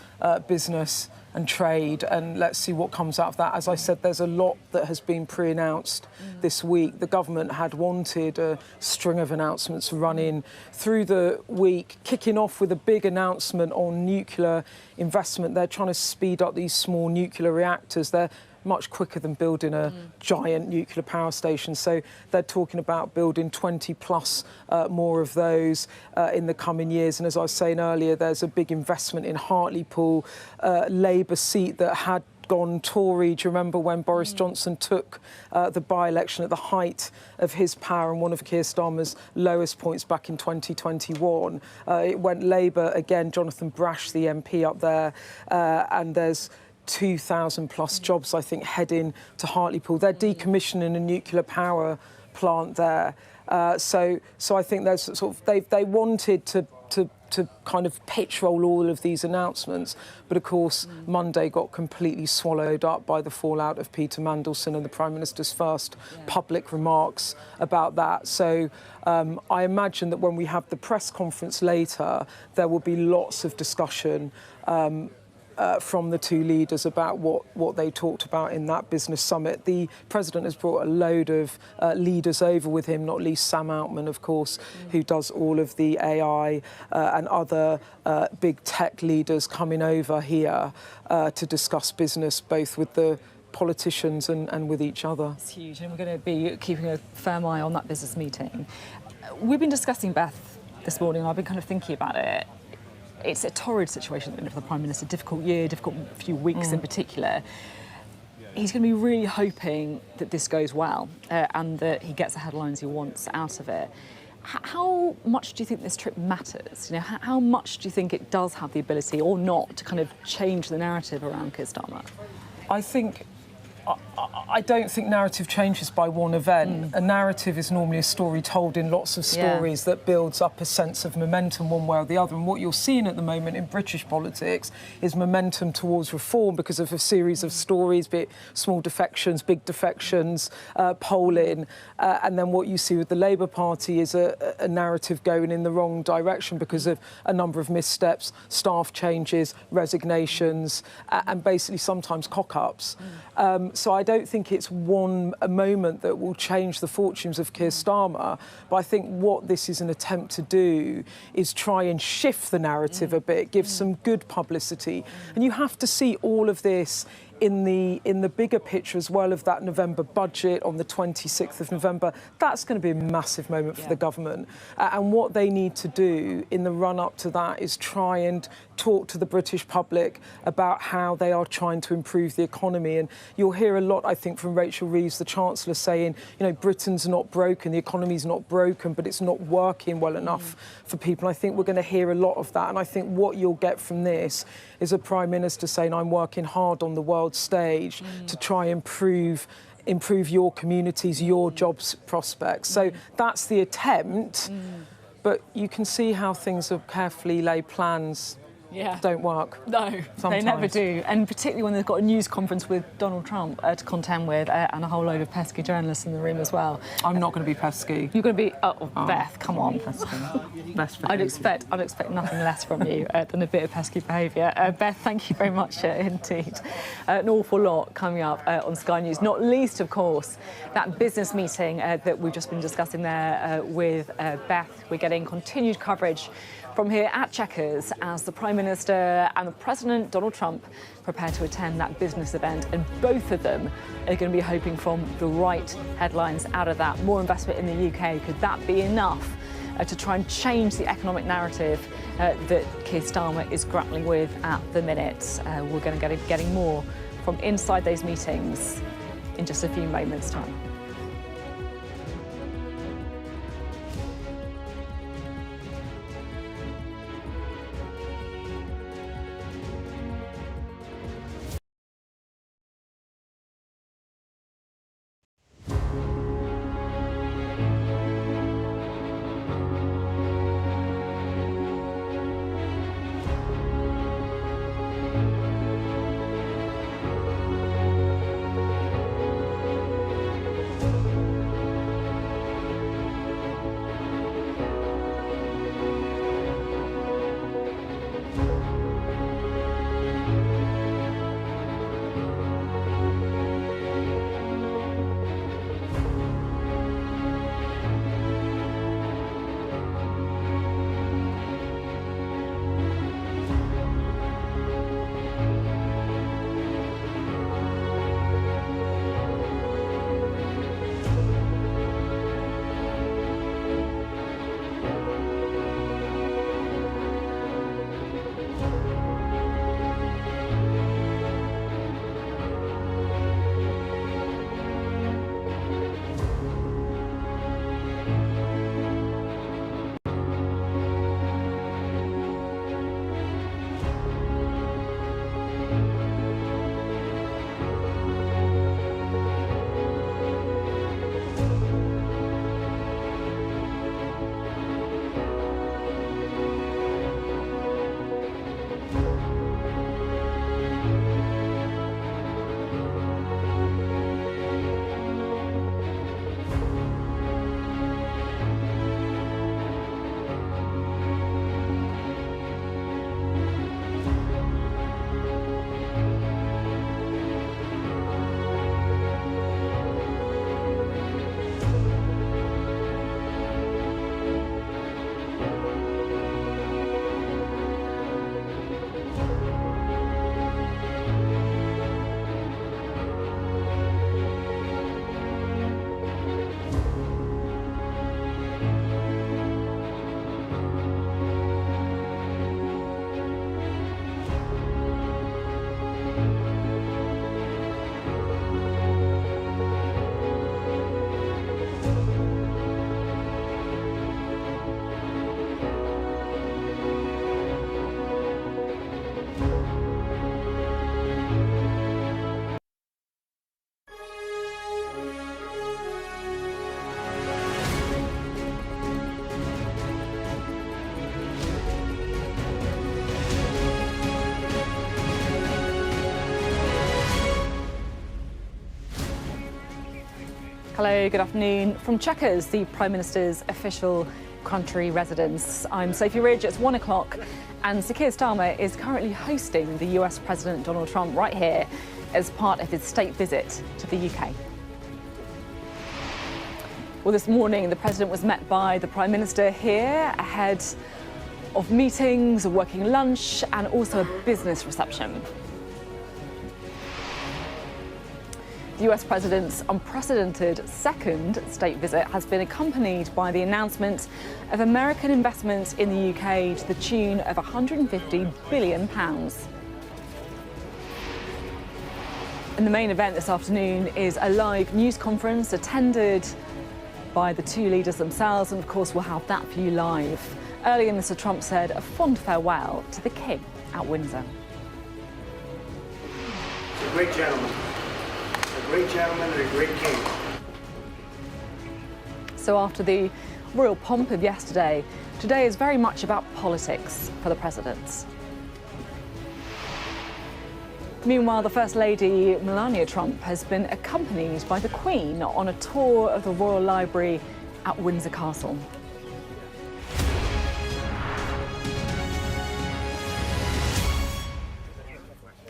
business and trade, and let's see what comes out of that. As I said, there's a lot that has been pre-announced this week. The government had wanted a string of announcements running through the week, kicking off with a big announcement on nuclear investment. They're trying to speed up these small nuclear reactors. They're much quicker than building a giant nuclear power station. So they're talking about building 20 plus more of those in the coming years. And as I was saying earlier, there's a big investment in Hartlepool, Labour seat that had gone Tory. Do you remember when Boris Johnson took the by-election at the height of his power and one of Keir Starmer's lowest points back in 2021? It went Labour again, Jonathan Brash, the MP up there, and there's 2,000 plus jobs, I think, heading to Hartlepool. They're decommissioning a nuclear power plant there. So I think there's sort of they wanted to kind of pitch roll all of these announcements, but of course Monday got completely swallowed up by the fallout of Peter Mandelson and the Prime Minister's first public remarks about that. So I imagine that when we have the press conference later, there will be lots of discussion from the two leaders about what they talked about in that business summit. The president has brought a load of leaders over with him, not least Sam Altman, of course, who does all of the AI and other big tech leaders coming over here to discuss business, both with the politicians and with each other. It's huge, and we're going to be keeping a firm eye on that business meeting. We've been discussing Beth this morning, and I've been kind of thinking about it. It's a torrid situation for the Prime Minister, difficult year, difficult few weeks in particular. He's going to be really hoping that this goes well and that he gets the headlines he wants out of it. How much do you think this trip matters? How much do you think it does have the ability or not to kind of change the narrative around Keir Starmer? I don't think narrative changes by one event. A narrative is normally a story told in lots of stories that builds up a sense of momentum one way or the other. And what you're seeing at the moment in British politics is momentum towards reform because of a series of stories, be it small defections, big defections, polling. And then what you see with the Labour Party is a narrative going in the wrong direction because of a number of missteps, staff changes, resignations, and basically sometimes cock-ups. So I don't think it's a moment that will change the fortunes of Keir Starmer, but I think what this is an attempt to do is try and shift the narrative a bit, give some good publicity. And you have to see all of this in the bigger picture as well of that November budget on the 26th of November. That's going to be a massive moment for the government. And what they need to do in the run-up to that is try and talk to the British public about how they are trying to improve the economy. And you'll hear a lot, I think, from Rachel Reeves, the Chancellor, saying, Britain's not broken, the economy's not broken, but it's not working well enough for people. I think we're going to hear a lot of that. And I think what you'll get from this is a Prime Minister saying, I'm working hard on the world stage to try and improve your communities, your jobs prospects. So that's the attempt, but you can see how things of carefully laid plans don't work. No, sometimes. They never do. And particularly when they've got a news conference with Donald Trump to contend with and a whole load of pesky journalists in the room as well. I'm not going to be pesky. You're going to be... Beth, come on. Pesky. Best behaviour. I'd expect nothing less from you than a bit of pesky behaviour. Beth, thank you very much indeed. An awful lot coming up on Sky News, not least, of course, that business meeting that we've just been discussing there with Beth. We're getting continued coverage from here at Chequers as the Prime Minister and the President, Donald Trump, prepare to attend that business event. And both of them are going to be hoping from the right headlines out of that. More investment in the UK. Could that be enough to try and change the economic narrative that Keir Starmer is grappling with at the minute? We're going to get getting more from inside those meetings in just a few moments' time. Hello, good afternoon. From Chequers, the Prime Minister's official country residence. I'm Sophie Ridge, it's 1 o'clock, and Sir Keir Starmer is currently hosting the US President Donald Trump right here as part of his state visit to the UK. Well, this morning, the President was met by the Prime Minister here ahead of meetings, a working lunch, and also a business reception. The US President's unprecedented second state visit has been accompanied by the announcement of American investment in the UK to the tune of £150 billion. And the main event this afternoon is a live news conference attended by the two leaders themselves, and of course we'll have that for you live. Earlier, Mr. Trump said a fond farewell to the King at Windsor. He's a great gentleman. A great gentleman and a great king. So after the royal pomp of yesterday, today is very much about politics for the president. Meanwhile, the First Lady, Melania Trump, has been accompanied by the Queen on a tour of the Royal Library at Windsor Castle.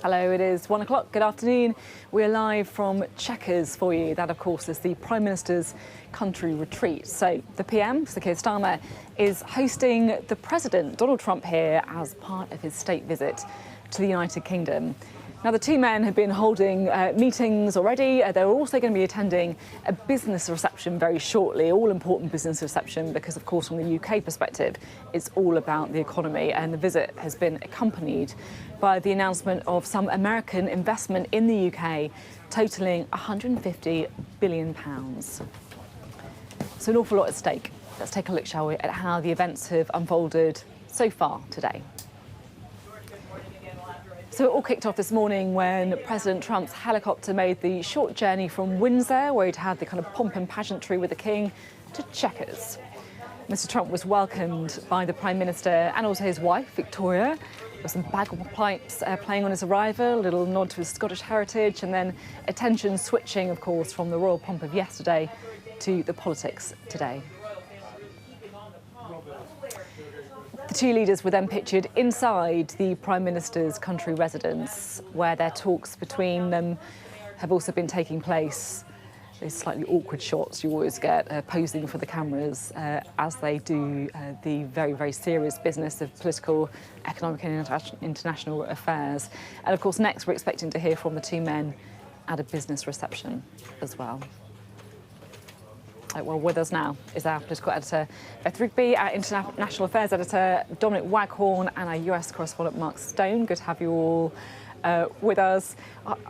Hello, it is 1 o'clock. Good afternoon. We're live from Chequers for you. That, of course, is the Prime Minister's country retreat. So the PM, Sir Keir Starmer, is hosting the President, Donald Trump, here as part of his state visit to the United Kingdom. Now, the two men have been holding meetings already. They're also going to be attending a business reception very shortly, all-important business reception, because, of course, from the UK perspective, it's all about the economy. And the visit has been accompanied by the announcement of some American investment in the UK, totalling £150 billion. So an awful lot at stake. Let's take a look, shall we, at how the events have unfolded so far today. So it all kicked off this morning when President Trump's helicopter made the short journey from Windsor, where he'd had the kind of pomp and pageantry with the King, to Chequers. Mr. Trump was welcomed by the Prime Minister and also his wife, Victoria. There were some bagpipes playing on his arrival, a little nod to his Scottish heritage, and then attention switching, of course, from the royal pomp of yesterday to the politics today. The two leaders were then pictured inside the Prime Minister's country residence, where their talks between them have also been taking place. Those slightly awkward shots you always get posing for the cameras as they do the very, very serious business of political, economic and international affairs. And of course, next we're expecting to hear from the two men at a business reception as well. Well, with us now is our political editor, Beth Rigby, our international affairs editor, Dominic Waghorn, and our US correspondent, Mark Stone. Good to have you all with us.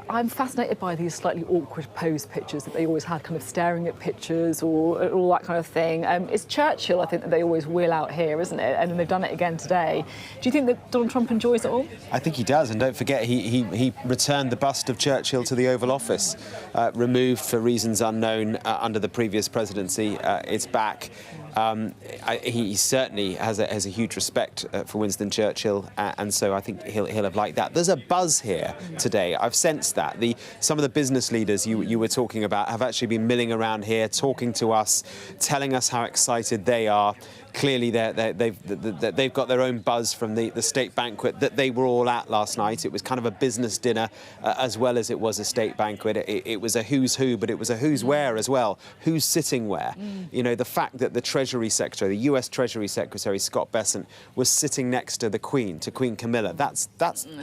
I'm fascinated by these slightly awkward pose pictures that they always had, kind of staring at pictures or all that kind of thing. It's Churchill, I think, that they always wheel out here, isn't it? And they've done it again today. Do you think that Donald Trump enjoys it all? I think he does, and don't forget, he returned the bust of Churchill to the Oval Office, removed for reasons unknown under the previous presidency. It's back. He certainly has a huge respect for Winston Churchill, and so I think he'll have liked that. There's a buzz here today. I've sensed that. Some of the business leaders you were talking about have actually been milling around here, talking to us, telling us how excited they are. Clearly, they've got their own buzz from the state banquet that they were all at last night. It was kind of a business dinner as well as it was a state banquet. It was a who's who, but it was a who's where as well. Who's sitting where? You know, the fact that the Treasury Secretary, the US Treasury Secretary, Scott Bessent, was sitting next to the Queen, to Queen Camilla. That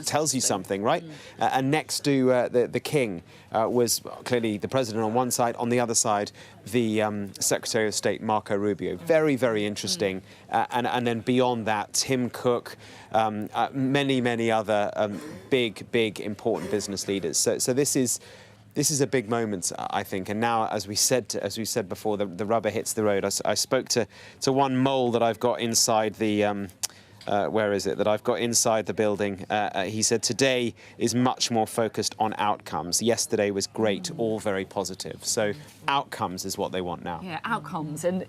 tells you something, right? And next to the King was clearly the President on one side, on the other side, the Secretary of State, Marco Rubio. Very, very interesting. And then beyond that, Tim Cook, many other big, important business leaders. So this is a big moment, I think. And now, as we said before, the rubber hits the road. I spoke to one mole that I've got inside the. Where is it that I've got inside the building? He said today is much more focused on outcomes. Yesterday was great, all very positive. So outcomes is what they want now. Yeah, outcomes. And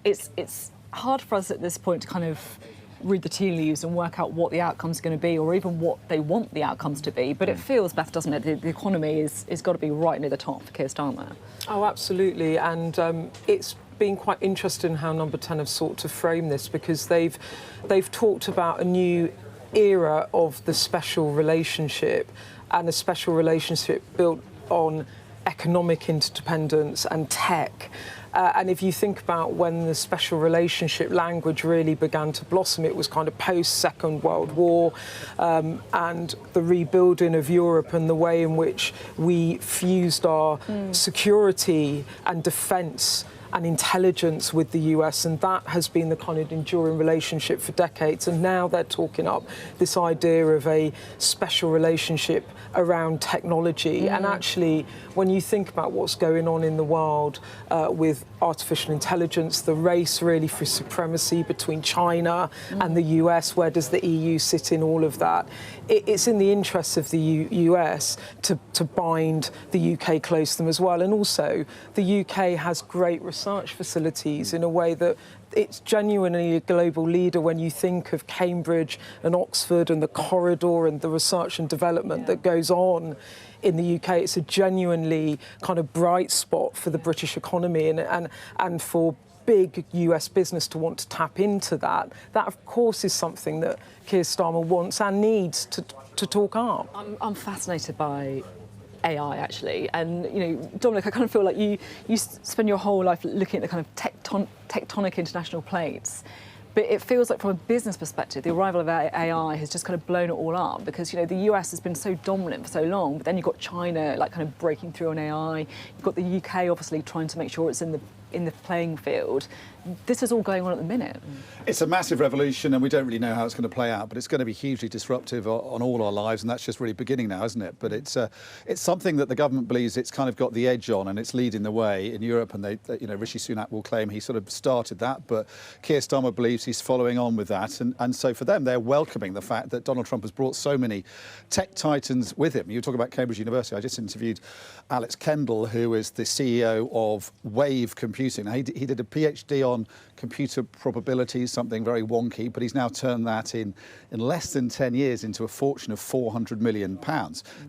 it's hard for us at this point to kind of read the tea leaves and work out what the outcome's are going to be, or even what they want the outcomes to be. But it feels, Beth, doesn't it? The economy is got to be right near the top for Keir Starmer. Oh, absolutely. And it's been quite interesting how Number 10 have sought to frame this, because they've talked about a new era of the special relationship, and a special relationship built on economic interdependence and tech. And if you think about when the special relationship language really began to blossom, it was kind of post-Second World War, and the rebuilding of Europe and the way in which we fused our security and defence and intelligence with the US, and that has been the kind of enduring relationship for decades. And now they're talking up this idea of a special relationship around technology. And actually, when you think about what's going on in the world with artificial intelligence, the race really for supremacy between China and the US, where does the EU sit in all of that? It's in the interests of the US to bind the UK close to them as well. And also, the UK has great research facilities in a way that it's genuinely a global leader when you think of Cambridge and Oxford and the corridor and the research and development that goes on in the UK. It's a genuinely kind of bright spot for the British economy and for big US business to want to tap into that. That, of course, is something that Keir Starmer wants and needs to talk up. I'm fascinated by AI, actually. And, you know, Dominic, I kind of feel like you spend your whole life looking at the kind of tectonic international plates. But it feels like from a business perspective, the arrival of AI has just kind of blown it all up because, you know, the US has been so dominant for so long, but then you've got China like kind of breaking through on AI. You've got the UK obviously trying to make sure it's in the playing field. This is all going on at the minute. It's a massive revolution and we don't really know how it's going to play out, but it's going to be hugely disruptive on all our lives, and that's just really beginning now, isn't it? But it's something that the government believes it's kind of got the edge on and it's leading the way in Europe, and you know, Rishi Sunak will claim he sort of started that, but Keir Starmer believes he's following on with that, and so for them, they're welcoming the fact that Donald Trump has brought so many tech titans with him. You talk about Cambridge University. I just interviewed Alex Kendall, who is the CEO of Wave Computing. Now, he did a PhD on computer probabilities, something very wonky, but he's now turned that in less than 10 years into a fortune of £400 million.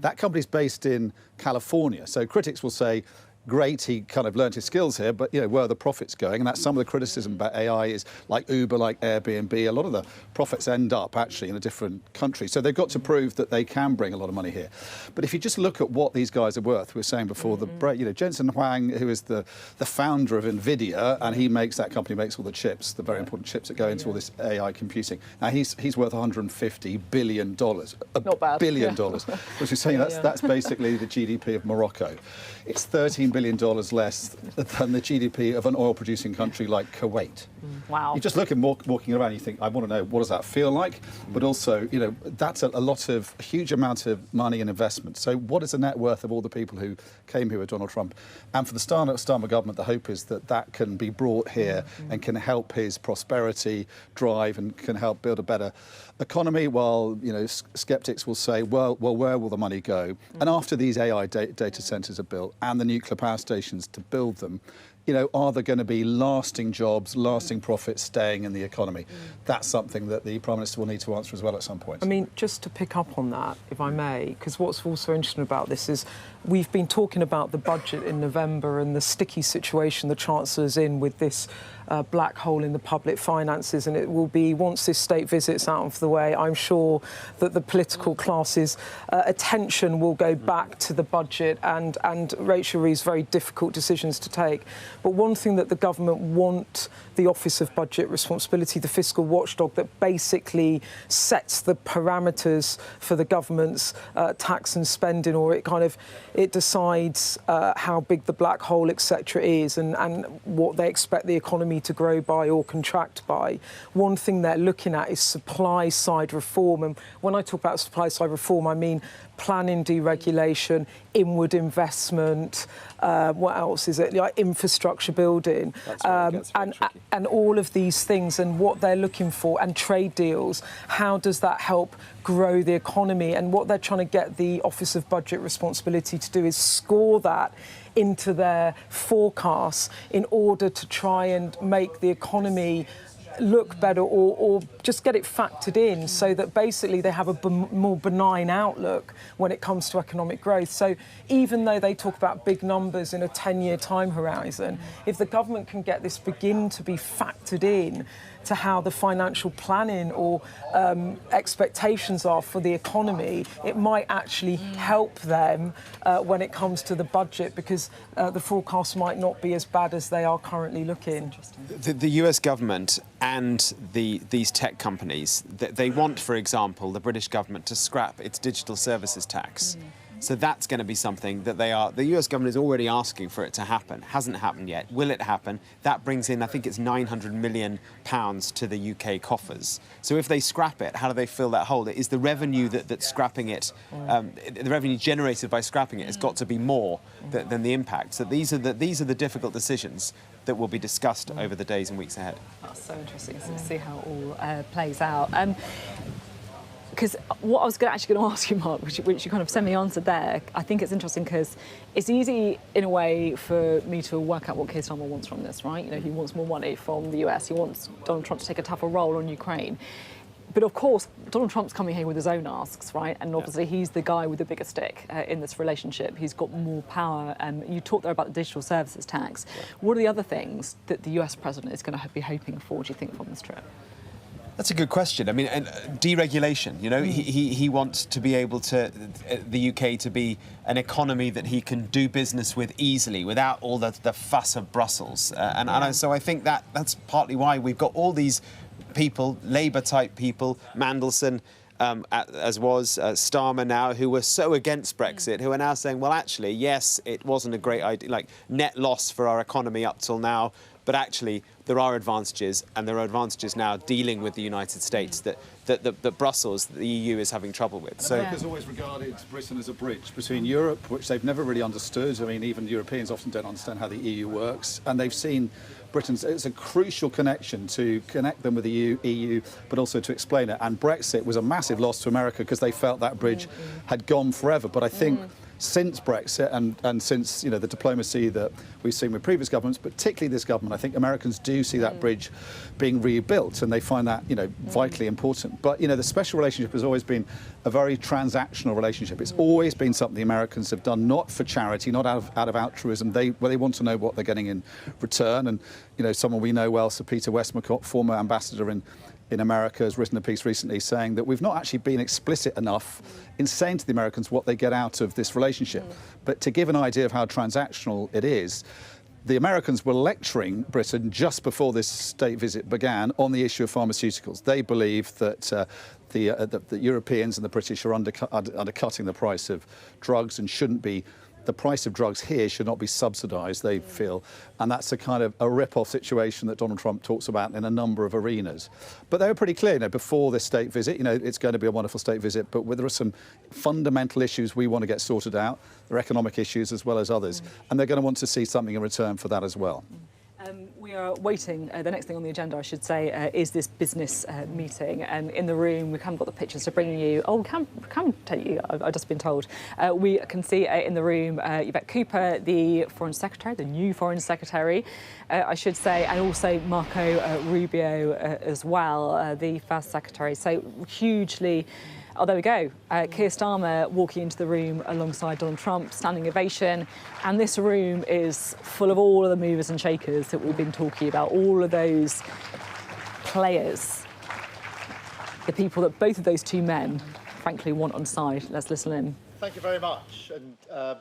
That company's based in California, so critics will say, great, he kind of learned his skills here, but, you know, where are the profits going? And that's some of the criticism about AI is like Uber, like Airbnb, a lot of the profits end up actually in a different country. So they've got to prove that they can bring a lot of money here. But if you just look at what these guys are worth, we were saying before, you know, Jensen Huang, who is the founder of NVIDIA, and that company makes all the chips, the very important chips that go into all this AI computing. Now, he's worth $150 billion. Not bad. Billion dollars. Which is saying that's basically the GDP of Morocco. It's $13 billion less than the GDP of an oil-producing country like Kuwait. Wow. You just look at walking around, you think, I want to know, what does that feel like? But also, you know, that's a huge amount of money and investment. So what is the net worth of all the people who came here with Donald Trump? And for the Starmer government, the hope is that that can be brought here and can help his prosperity drive and can help build a better economy, while, you know, skeptics will say, well, where will the money go? And after these AI data centres are built and the nuclear power stations to build them, you know, are there going to be lasting jobs, lasting profits staying in the economy? That's something that the Prime Minister will need to answer as well at some point. I mean, just to pick up on that, if I may, because what's also interesting about this is we've been talking about the budget in November and the sticky situation the Chancellor's in with this black hole in the public finances, and it will be, once this state visit's out of the way, I'm sure that the political class's attention will go back to the budget and Rachel Reeve's very difficult decisions to take. But one thing that the government want the Office of Budget Responsibility, the fiscal watchdog that basically sets the parameters for the government's tax and spending, or it decides how big the black hole, etc., is and what they expect the economy to grow by or contract by. One thing they're looking at is supply-side reform. And when I talk about supply-side reform, I mean planning deregulation, inward investment, what else is it? Like infrastructure building, and all of these things, and what they're looking for, and trade deals. How does that help grow the economy? And what they're trying to get the Office of Budget Responsibility to do is score that into their forecasts in order to try and make the economy look better, or just get it factored in so that basically they have a more benign outlook when it comes to economic growth. So even though they talk about big numbers in a 10-year time horizon, if the government can get this begin to be factored in to how the financial planning or expectations are for the economy, it might actually help them when it comes to the budget, because the forecasts might not be as bad as they are currently looking. The US government and these tech companies, they want, for example, the British government to scrap its digital services tax. So that's going to be something that the US government is already asking for it to happen. Hasn't happened yet. Will it happen? That brings in, I think it's £900 million to the UK coffers. So if they scrap it, how do they fill that hole? Is the revenue that's scrapping it, the revenue generated by scrapping it has got to be more than the impact. So these are the difficult decisions that will be discussed over the days and weeks ahead. That's so interesting to see how it all plays out. Because what I was actually going to ask you, Mark, which you kind of semi-answered there, I think it's interesting because it's easy, in a way, for me to work out what Keir Starmer wants from this, right? You know, he wants more money from the US. He wants Donald Trump to take a tougher role on Ukraine. But of course, Donald Trump's coming here with his own asks, right? And obviously he's the guy with the bigger stick in this relationship. He's got more power. You talked there about the digital services tax. What are the other things that the US president is going to be hoping for, do you think, from this trip? That's a good question. I mean, and deregulation, you know, he wants to be able to, the UK to be an economy that he can do business with easily without all the fuss of Brussels. So I think that's partly why we've got all these people, Labour-type people, Mandelson, as was Starmer now, who were so against Brexit, who are now saying, well, actually, yes, it wasn't a great idea, like net loss for our economy up till now, but actually there are advantages, and there are advantages now dealing with the United States that Brussels, the EU, is having trouble with. So America's always regarded Britain as a bridge between Europe, which they've never really understood. I mean, even Europeans often don't understand how the EU works, and they've seen Britain's, it's a crucial connection to connect them with the EU, but also to explain it. And Brexit was a massive loss to America because they felt that bridge had gone forever. But I think since Brexit and since, you know, the diplomacy that we've seen with previous governments, particularly this government, I think Americans do see that bridge being rebuilt, and they find that, you know, vitally important. But, you know, the special relationship has always been a very transactional relationship. It's always been something the Americans have done, not for charity, not out of altruism. They want to know what they're getting in return. And, you know, someone we know well, Sir Peter Westmacott, former ambassador in America, has written a piece recently saying that we've not actually been explicit enough in saying to the Americans what they get out of this relationship. But to give an idea of how transactional it is, the Americans were lecturing Britain just before this state visit began on the issue of pharmaceuticals. They believe that the Europeans and the British are undercutting the price of drugs and shouldn't be. The price of drugs here should not be subsidised, they feel. And that's a kind of a rip-off situation that Donald Trump talks about in a number of arenas. But they were pretty clear, you know, before this state visit, you know, it's going to be a wonderful state visit, but there are some fundamental issues we want to get sorted out. There are economic issues as well as others. And they're going to want to see something in return for that as well. We are waiting. The next thing on the agenda, I should say, is this business meeting. And in the room, we haven't got the pictures to bring you. Oh, can take you. I've just been told. We can see in the room Yvette Cooper, the Foreign Secretary, the new Foreign Secretary, I should say, and also Marco Rubio as well, the First Secretary. So hugely. Oh, there we go. Keir Starmer walking into the room alongside Donald Trump, standing ovation. And this room is full of all of the movers and shakers that we've been talking about, all of those players, the people that both of those two men, frankly, want on side. Let's listen in. Thank you very much, and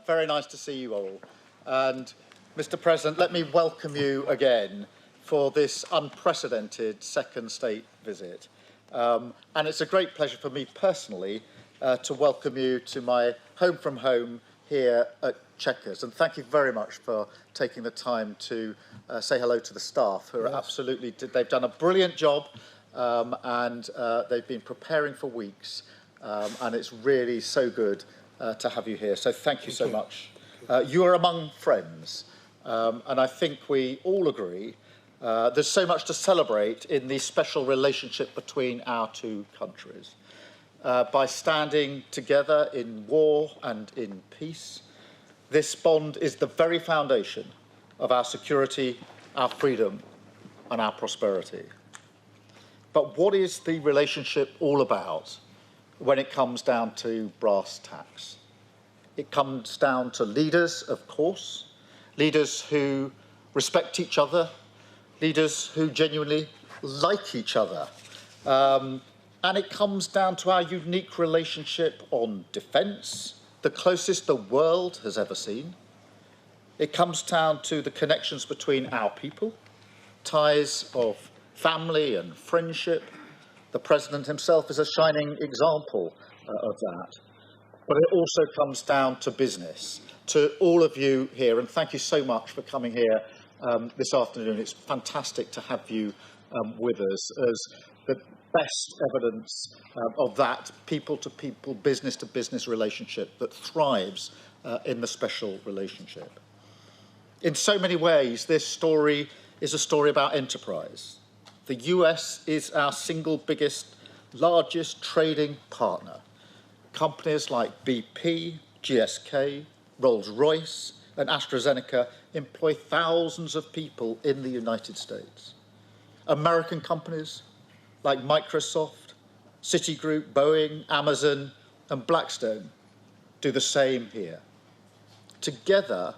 very nice to see you all. And, Mr. President, let me welcome you again for this unprecedented second state visit. And it's a great pleasure for me personally to welcome you to my home from home here at Chequers. And thank you very much for taking the time to say hello to the staff, who are absolutely, they've done a brilliant job, and they've been preparing for weeks. And it's really so good to have you here. So thank you so much. You are among friends. And I think we all agree there's so much to celebrate in the special relationship between our two countries. By standing together in war and in peace, this bond is the very foundation of our security, our freedom, and our prosperity. But what is the relationship all about when it comes down to brass tacks? It comes down to leaders, of course, leaders who respect each other, leaders who genuinely like each other. And it comes down to our unique relationship on defence, the closest the world has ever seen. It comes down to the connections between our people, ties of family and friendship. The President himself is a shining example of that. But it also comes down to business, to all of you here, and thank you so much for coming here this afternoon. It's fantastic to have you with us as the best evidence of that people-to-people, business-to-business relationship that thrives in the special relationship. In so many ways, this story is a story about enterprise. The US is our single biggest, largest trading partner. Companies like BP, GSK, Rolls-Royce, and AstraZeneca employ thousands of people in the United States. American companies like Microsoft, Citigroup, Boeing, Amazon, and Blackstone do the same here. Together,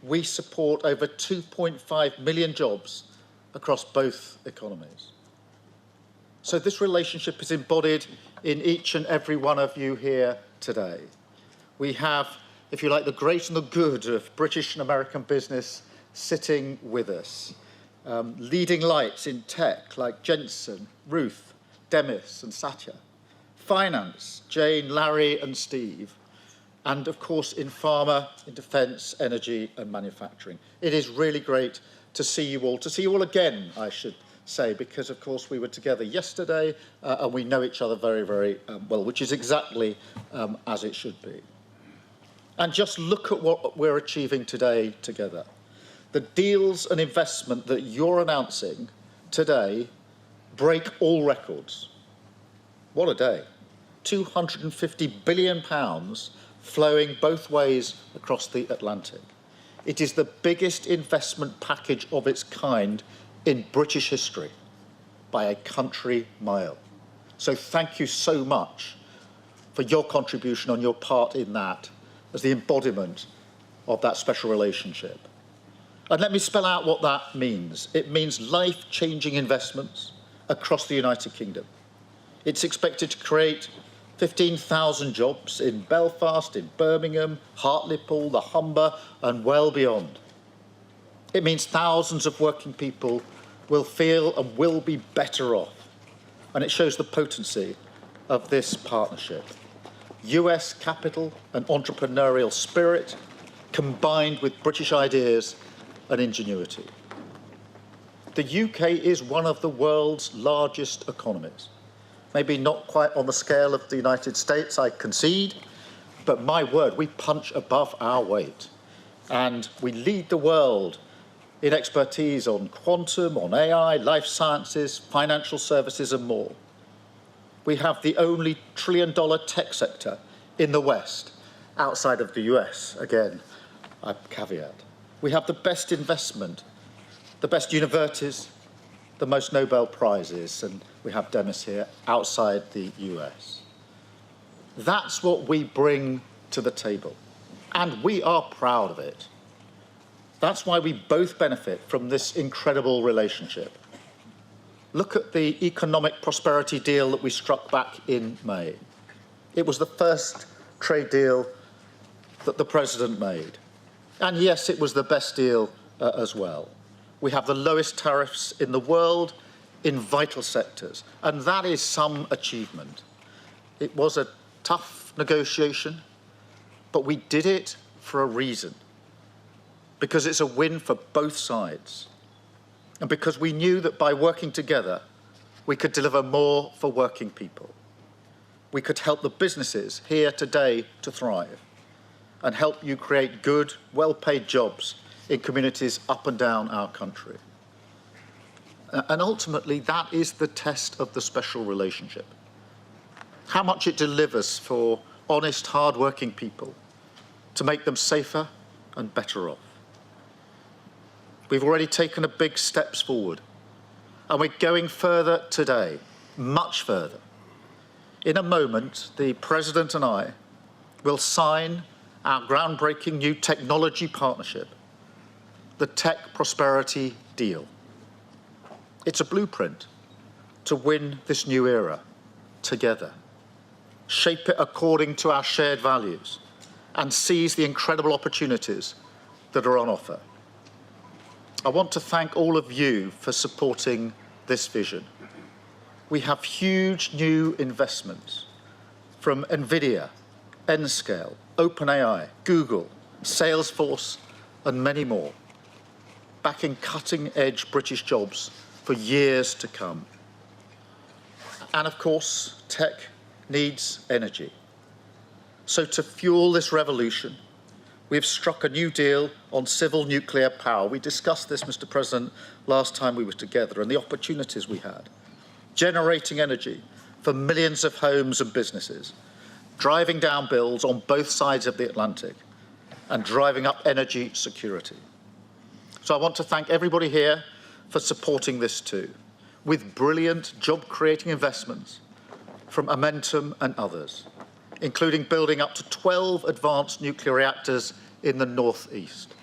we support over 2.5 million jobs across both economies. So this relationship is embodied in each and every one of you here today. We have, if you like, the great and the good of British and American business sitting with us. Leading lights in tech like Jensen, Ruth, Demis and Satya. Finance, Jane, Larry and Steve. And of course in pharma, in defence, energy and manufacturing. It is really great to see you all again, I should say, because of course we were together yesterday and we know each other very, very well, which is exactly as it should be. And just look at what we're achieving today together. The deals and investment that you're announcing today break all records. What a day. £250 billion flowing both ways across the Atlantic. It is the biggest investment package of its kind in British history by a country mile. So thank you so much for your contribution on your part in that as the embodiment of that special relationship. And let me spell out what that means. It means life-changing investments across the United Kingdom. It's expected to create 15,000 jobs in Belfast, in Birmingham, Hartlepool, the Humber, and well beyond. It means thousands of working people will feel and will be better off. And it shows the potency of this partnership. US capital and entrepreneurial spirit combined with British ideas and ingenuity. The UK is one of the world's largest economies. Maybe not quite on the scale of the United States, I concede, but my word, we punch above our weight. And we lead the world in expertise on quantum, on AI, life sciences, financial services and more. We have the only trillion-dollar tech sector in the West, outside of the US, again, I caveat. We have the best investment, the best universities, the most Nobel Prizes, and we have Demis here, outside the US. That's what we bring to the table, and we are proud of it. That's why we both benefit from this incredible relationship. Look at the economic prosperity deal that we struck back in May. It was the first trade deal that the President made. And yes, it was the best deal as well. We have the lowest tariffs in the world in vital sectors, and that is some achievement. It was a tough negotiation, but we did it for a reason, because it's a win for both sides, and because we knew that by working together, we could deliver more for working people. We could help the businesses here today to thrive, and help you create good, well-paid jobs in communities up and down our country. And ultimately, that is the test of the special relationship. How much it delivers for honest, hard-working people to make them safer and better off. We've already taken a big steps forward, and we're going further today, much further. In a moment, the President and I will sign our groundbreaking new technology partnership, the Tech Prosperity Deal. It's a blueprint to win this new era together, shape it according to our shared values, and seize the incredible opportunities that are on offer. I want to thank all of you for supporting this vision. We have huge new investments from NVIDIA, Nscale, OpenAI, Google, Salesforce, and many more, backing cutting-edge British jobs for years to come. And of course, tech needs energy. So to fuel this revolution, we've struck a new deal on civil nuclear power. We discussed this, Mr. President, last time we were together, and the opportunities we had. Generating energy for millions of homes and businesses, driving down bills on both sides of the Atlantic, and driving up energy security. So I want to thank everybody here for supporting this too, with brilliant job-creating investments from Momentum and others, including building up to 12 advanced nuclear reactors in the northeast.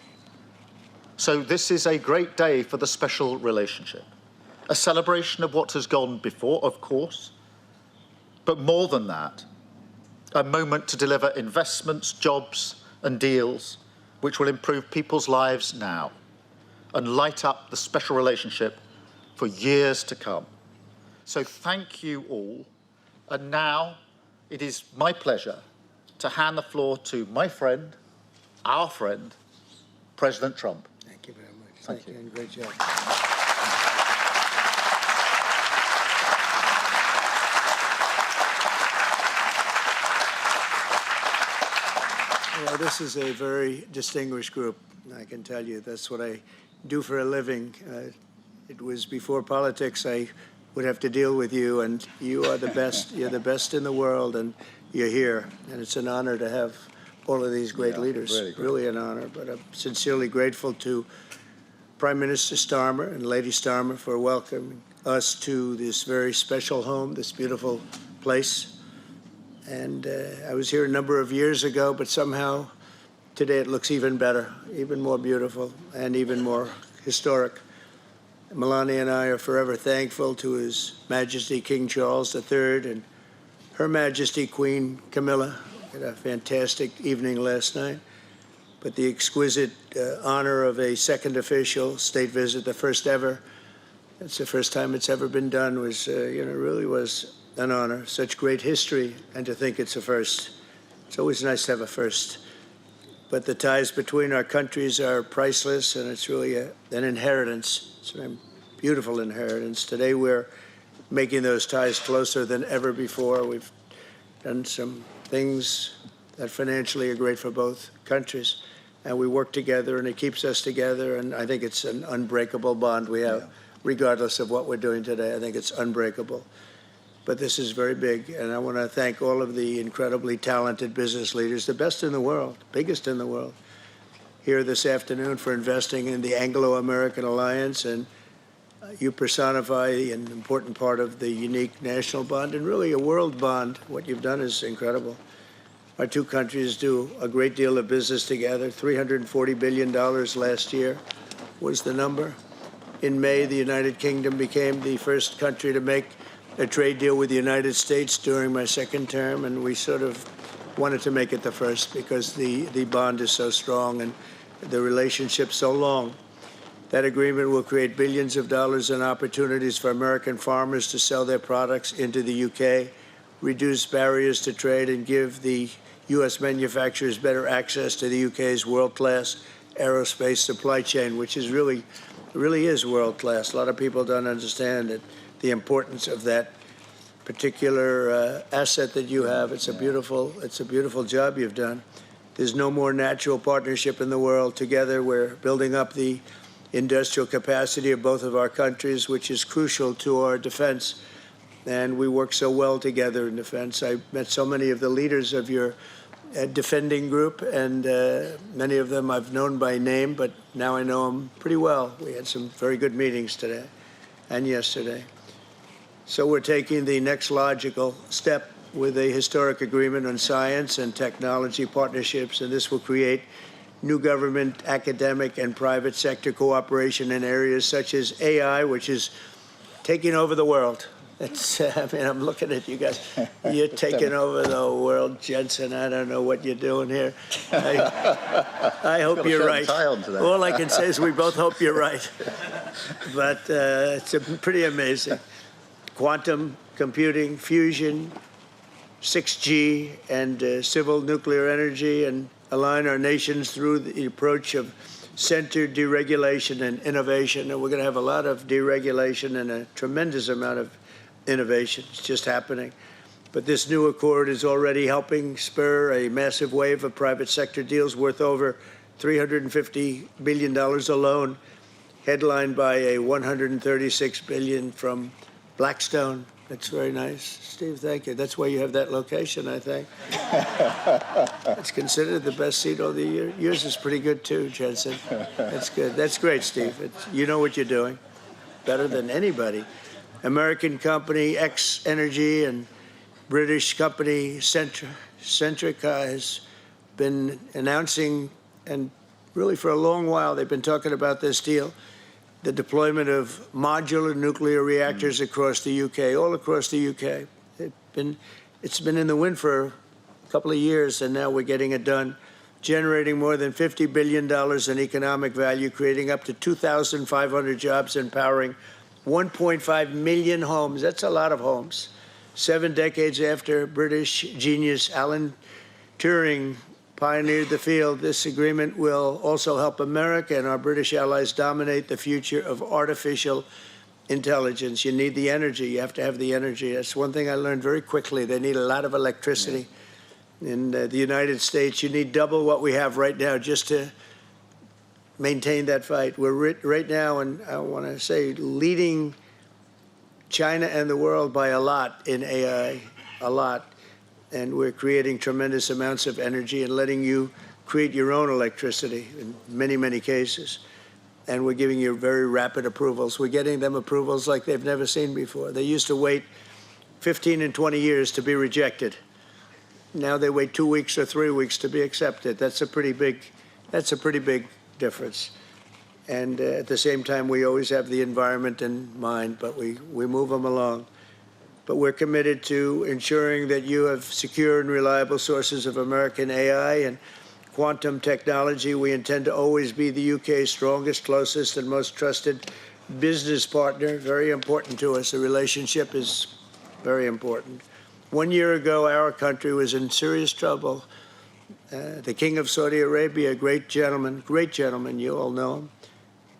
So this is a great day for the special relationship, a celebration of what has gone before, of course, but more than that, a moment to deliver investments, jobs, and deals which will improve people's lives now and light up the special relationship for years to come. So thank you all. And now it is my pleasure to hand the floor to my friend, our friend, President Trump. Thank you very much. Thank you. And great job. Well, this is a very distinguished group, I can tell you. That's what I do for a living. It was before politics. I would have to deal with you, and you are the best. You're the best in the world, and you're here. And it's an honor to have all of these great leaders. Really an honor. But I'm sincerely grateful to Prime Minister Starmer and Lady Starmer for welcoming us to this very special home, this beautiful place. And I was here a number of years ago, but somehow today it looks even better, even more beautiful, and even more historic. Melania and I are forever thankful to His Majesty King Charles III and Her Majesty Queen Camilla. We had a fantastic evening last night. But the exquisite honor of a second official state visit, the first ever, it's the first time it's ever been done, was, really was an honor. Such great history, and to think it's a first. It's always nice to have a first. But the ties between our countries are priceless, and it's really an inheritance. It's a beautiful inheritance. Today we're making those ties closer than ever before. We've done some things that financially are great for both countries, and we work together, and it keeps us together, and I think it's an unbreakable bond we have, regardless of what we're doing today. I think it's unbreakable. But this is very big, and I want to thank all of the incredibly talented business leaders, the best in the world, biggest in the world, here this afternoon for investing in the Anglo-American alliance, and you personify an important part of the unique national bond and really a world bond. What you've done is incredible. Our two countries do a great deal of business together. $340 billion last year was the number. In May, the United Kingdom became the first country to make a trade deal with the United States during my second term, and we sort of wanted to make it the first because the bond is so strong and the relationship so long. That agreement will create billions of dollars in opportunities for American farmers to sell their products into the UK, reduce barriers to trade, and give the U.S. manufacturers better access to the UK's world-class aerospace supply chain, which is really is world-class. A lot of people don't understand it, the importance of that particular asset that you have. It's a beautiful job you've done. There's no more natural partnership in the world. Together, we're building up the industrial capacity of both of our countries, which is crucial to our defense. And we work so well together in defense. I met so many of the leaders of your defending group, and many of them I've known by name, but now I know them pretty well. We had some very good meetings today and yesterday. So we're taking the next logical step with a historic agreement on science and technology partnerships, and this will create new government, academic, and private sector cooperation in areas such as AI, which is taking over the world. I'm looking at you guys. You're taking over the world, Jensen. I don't know what you're doing here. I hope you're right. All I can say is we both hope you're right. But it's pretty amazing. Quantum computing, fusion, 6G, and civil nuclear energy, and align our nations through the approach of centered deregulation and innovation. And we're going to have a lot of deregulation and a tremendous amount of innovation. It's just happening. But this new accord is already helping spur a massive wave of private sector deals worth over $350 billion alone, headlined by a $136 billion from Blackstone. That's very nice. Steve, thank you. That's why you have that location, I think. It's considered the best seat all the year. Yours is pretty good, too, Jensen. That's good. That's great, Steve. You know what you're doing better than anybody. American company, X Energy, and British company Centrica has been announcing, and really for a long while they've been talking about this deal, the deployment of modular nuclear reactors across the UK, all across the UK. It's been in the wind for a couple of years, and now we're getting it done, generating more than $50 billion in economic value, creating up to 2,500 jobs, and powering 1.5 million homes. That's a lot of homes. 7 decades after British genius Alan Turing pioneered the field, this agreement will also help America and our British allies dominate the future of artificial intelligence. You need the energy. You have to have the energy. That's one thing I learned very quickly. They need a lot of electricity. In the United States, you need double what we have right now just to maintain that fight. We're right now, and I want to say, leading China and the world by a lot in AI, a lot. And we're creating tremendous amounts of energy and letting you create your own electricity in many, many cases. And we're giving you very rapid approvals. We're getting them approvals like they've never seen before. They used to wait 15 and 20 years to be rejected. Now they wait 2 weeks or 3 weeks to be accepted. That's a pretty big difference. And at the same time, we always have the environment in mind, but we move them along. But we're committed to ensuring that you have secure and reliable sources of American AI and quantum technology. We intend to always be the UK's strongest, closest, and most trusted business partner. Very important to us. The relationship is very important. 1 year ago, our country was in serious trouble. The King of Saudi Arabia, great gentleman, you all know him.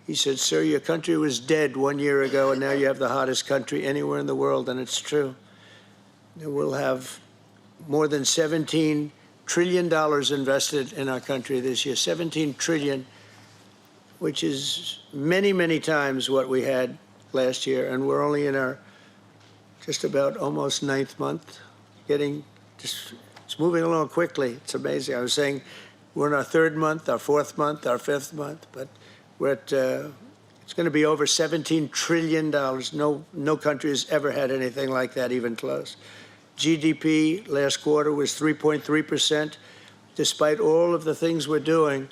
He said, "Sir, your country was dead 1 year ago, and now you have the hottest country anywhere in the world," and it's true. We'll have more than $17 trillion invested in our country this year. 17 trillion, which is many, many times what we had last year, and we're only in our just about almost 9th month. It's moving along quickly. It's amazing. I was saying we're in our 3rd month, our 4th month, our 5th month, but we're at, it's going to be over $17 trillion. No country has ever had anything like that, even close. GDP last quarter was 3.3%. Despite all of the things we're doing,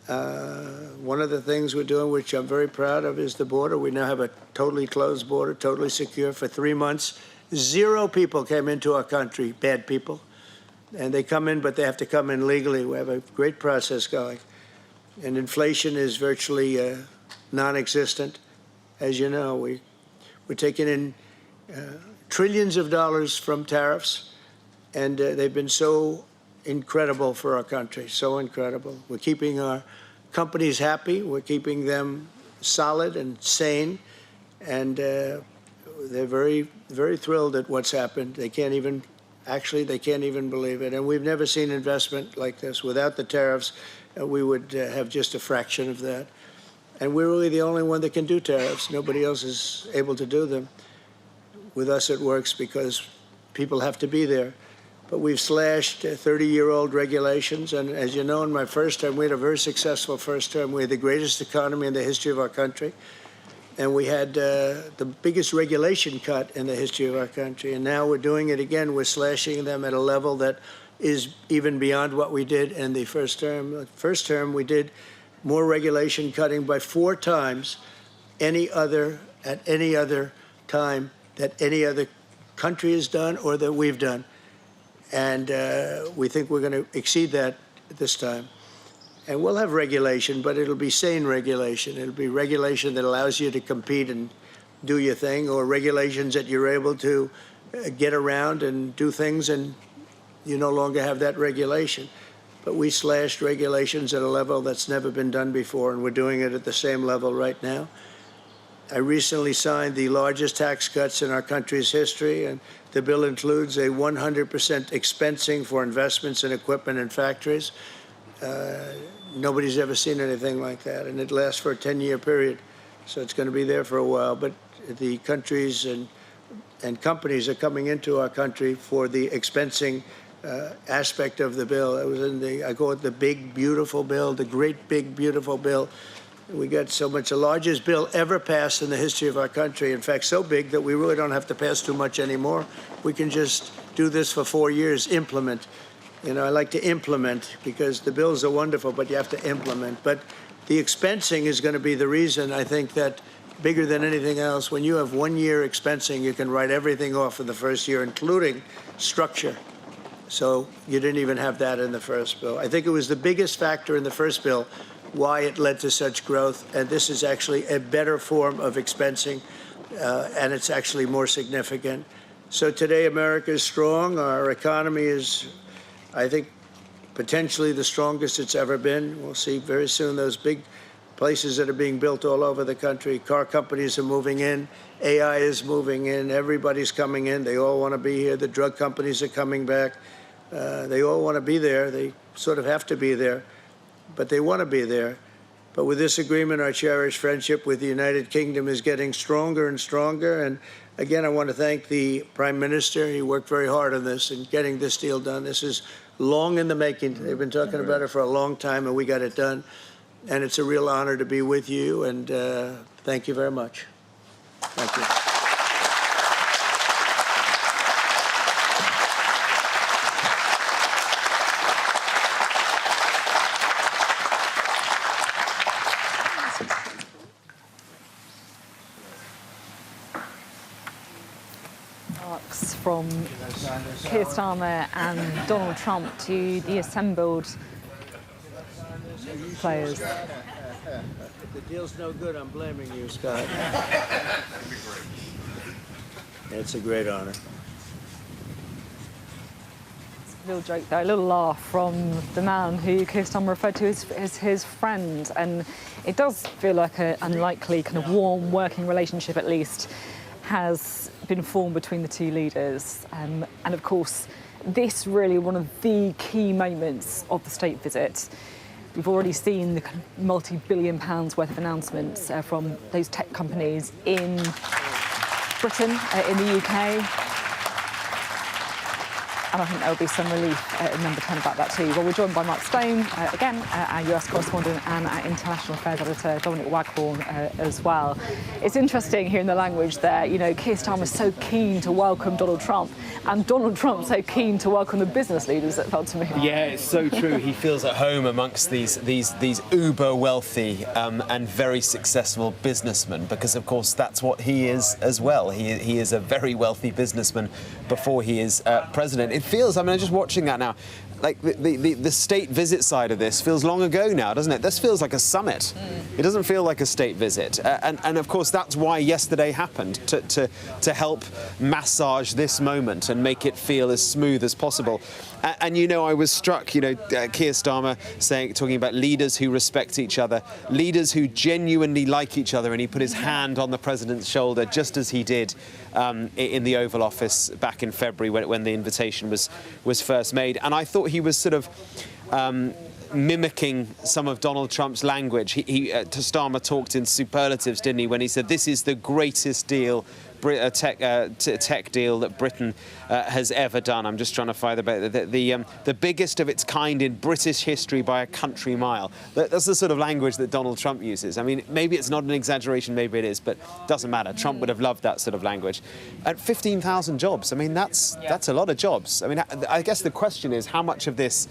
one of the things we're doing, which I'm very proud of, is the border. We now have a totally closed border, totally secure. For 3 months, 0 people came into our country, bad people. And they come in, but they have to come in legally. We have a great process going. And inflation is virtually non-existent. As you know, we're taking in trillions of dollars from tariffs, and they've been so incredible for our country, so incredible. We're keeping our companies happy. We're keeping them solid and sane, and they're very, very thrilled at what's happened. They can't even believe it. And we've never seen investment like this. Without the tariffs, we would have just a fraction of that. And we're really the only one that can do tariffs. Nobody else is able to do them. With us, it works because people have to be there. But we've slashed 30-year-old regulations. And as you know, in my first term, we had a very successful first term. We had the greatest economy in the history of our country. And we had the biggest regulation cut in the history of our country. And now we're doing it again. We're slashing them at a level that is even beyond what we did in the first term. The first term, we did more regulation cutting by 4 times at any other time that any other country has done or that we've done. And we think we're going to exceed that this time. And we'll have regulation, but it'll be sane regulation. It'll be regulation that allows you to compete and do your thing, or regulations that you're able to get around and do things, and you no longer have that regulation. But we slashed regulations at a level that's never been done before, and we're doing it at the same level right now. I recently signed the largest tax cuts in our country's history, and the bill includes a 100% expensing for investments in equipment and factories. Nobody's ever seen anything like that, and it lasts for a 10-year period, so it's going to be there for a while. But the countries and companies are coming into our country for the expensing aspect of the bill. It was in I call it the big, beautiful bill, the great, big, beautiful bill. We got so much, the largest bill ever passed in the history of our country. In fact, so big that we really don't have to pass too much anymore. We can just do this for 4 years, implement. You know, I like to implement because the bills are wonderful, but you have to implement. But the expensing is going to be the reason, I think, that bigger than anything else, when you have 1 year expensing, you can write everything off in the first year, including structure. So you didn't even have that in the first bill. I think it was the biggest factor in the first bill why it led to such growth. And this is actually a better form of expensing, and it's actually more significant. So today, America is strong. Our economy is, I think, potentially the strongest it's ever been. We'll see very soon those big places that are being built all over the country. Car companies are moving in. AI is moving in. Everybody's coming in. They all want to be here. The drug companies are coming back. They all want to be there. They sort of have to be there, but they want to be there. But with this agreement, our cherished friendship with the United Kingdom is getting stronger and stronger. And again, I want to thank the Prime Minister. He worked very hard on this and getting this deal done. This is long in the making. They've been talking about it for a long time, and we got it done. And it's a real honor to be with you. And thank you very much. Thank you. From Keir Starmer and Donald Trump to the assembled players. If the deal's no good, I'm blaming you, Scott. It's a great honor. A little joke there, a little laugh from the man who Keir Starmer referred to as his friend, and it does feel like an unlikely kind of warm working relationship, at least, has been formed between the two leaders. And of course, this really one of the key moments of the state visit. We've already seen the kind of multi-billion pounds worth of announcements from those tech companies in Britain, in the UK. And I think there'll be some relief in Number 10 about that too. Well, we're joined by Mark Stone, again, our US correspondent, and our international affairs editor, Dominic Waghorn, as well. It's interesting hearing the language there. You know, Keir Starmer so keen to welcome Donald Trump, and Donald Trump so keen to welcome the business leaders, it felt to me. Yeah, it's so true. He feels at home amongst these uber wealthy and very successful businessmen, because of course that's what he is as well. He is a very wealthy businessman before he is president. It feels, I mean, I'm just watching that now, like the state visit side of this feels long ago now, doesn't it? This feels like a summit. It doesn't feel like a state visit. And of course, that's why yesterday happened, to help massage this moment and make it feel as smooth as possible. And you know, I was struck, you know, Keir Starmer talking about leaders who respect each other, leaders who genuinely like each other, and he put his hand on the president's shoulder, just as he did in the Oval Office back in February when the invitation was first made. And I thought he was sort of mimicking some of Donald Trump's language. Starmer talked in superlatives, didn't he, when he said this is the greatest deal, tech deal that Britain has ever done. I'm just trying to find the biggest of its kind in British history by a country mile. That's the sort of language that Donald Trump uses. I mean, maybe it's not an exaggeration, maybe it is, but it doesn't matter. Trump would have loved that sort of language. At 15,000 jobs, I mean, that's a lot of jobs. I mean, I guess the question is how much of this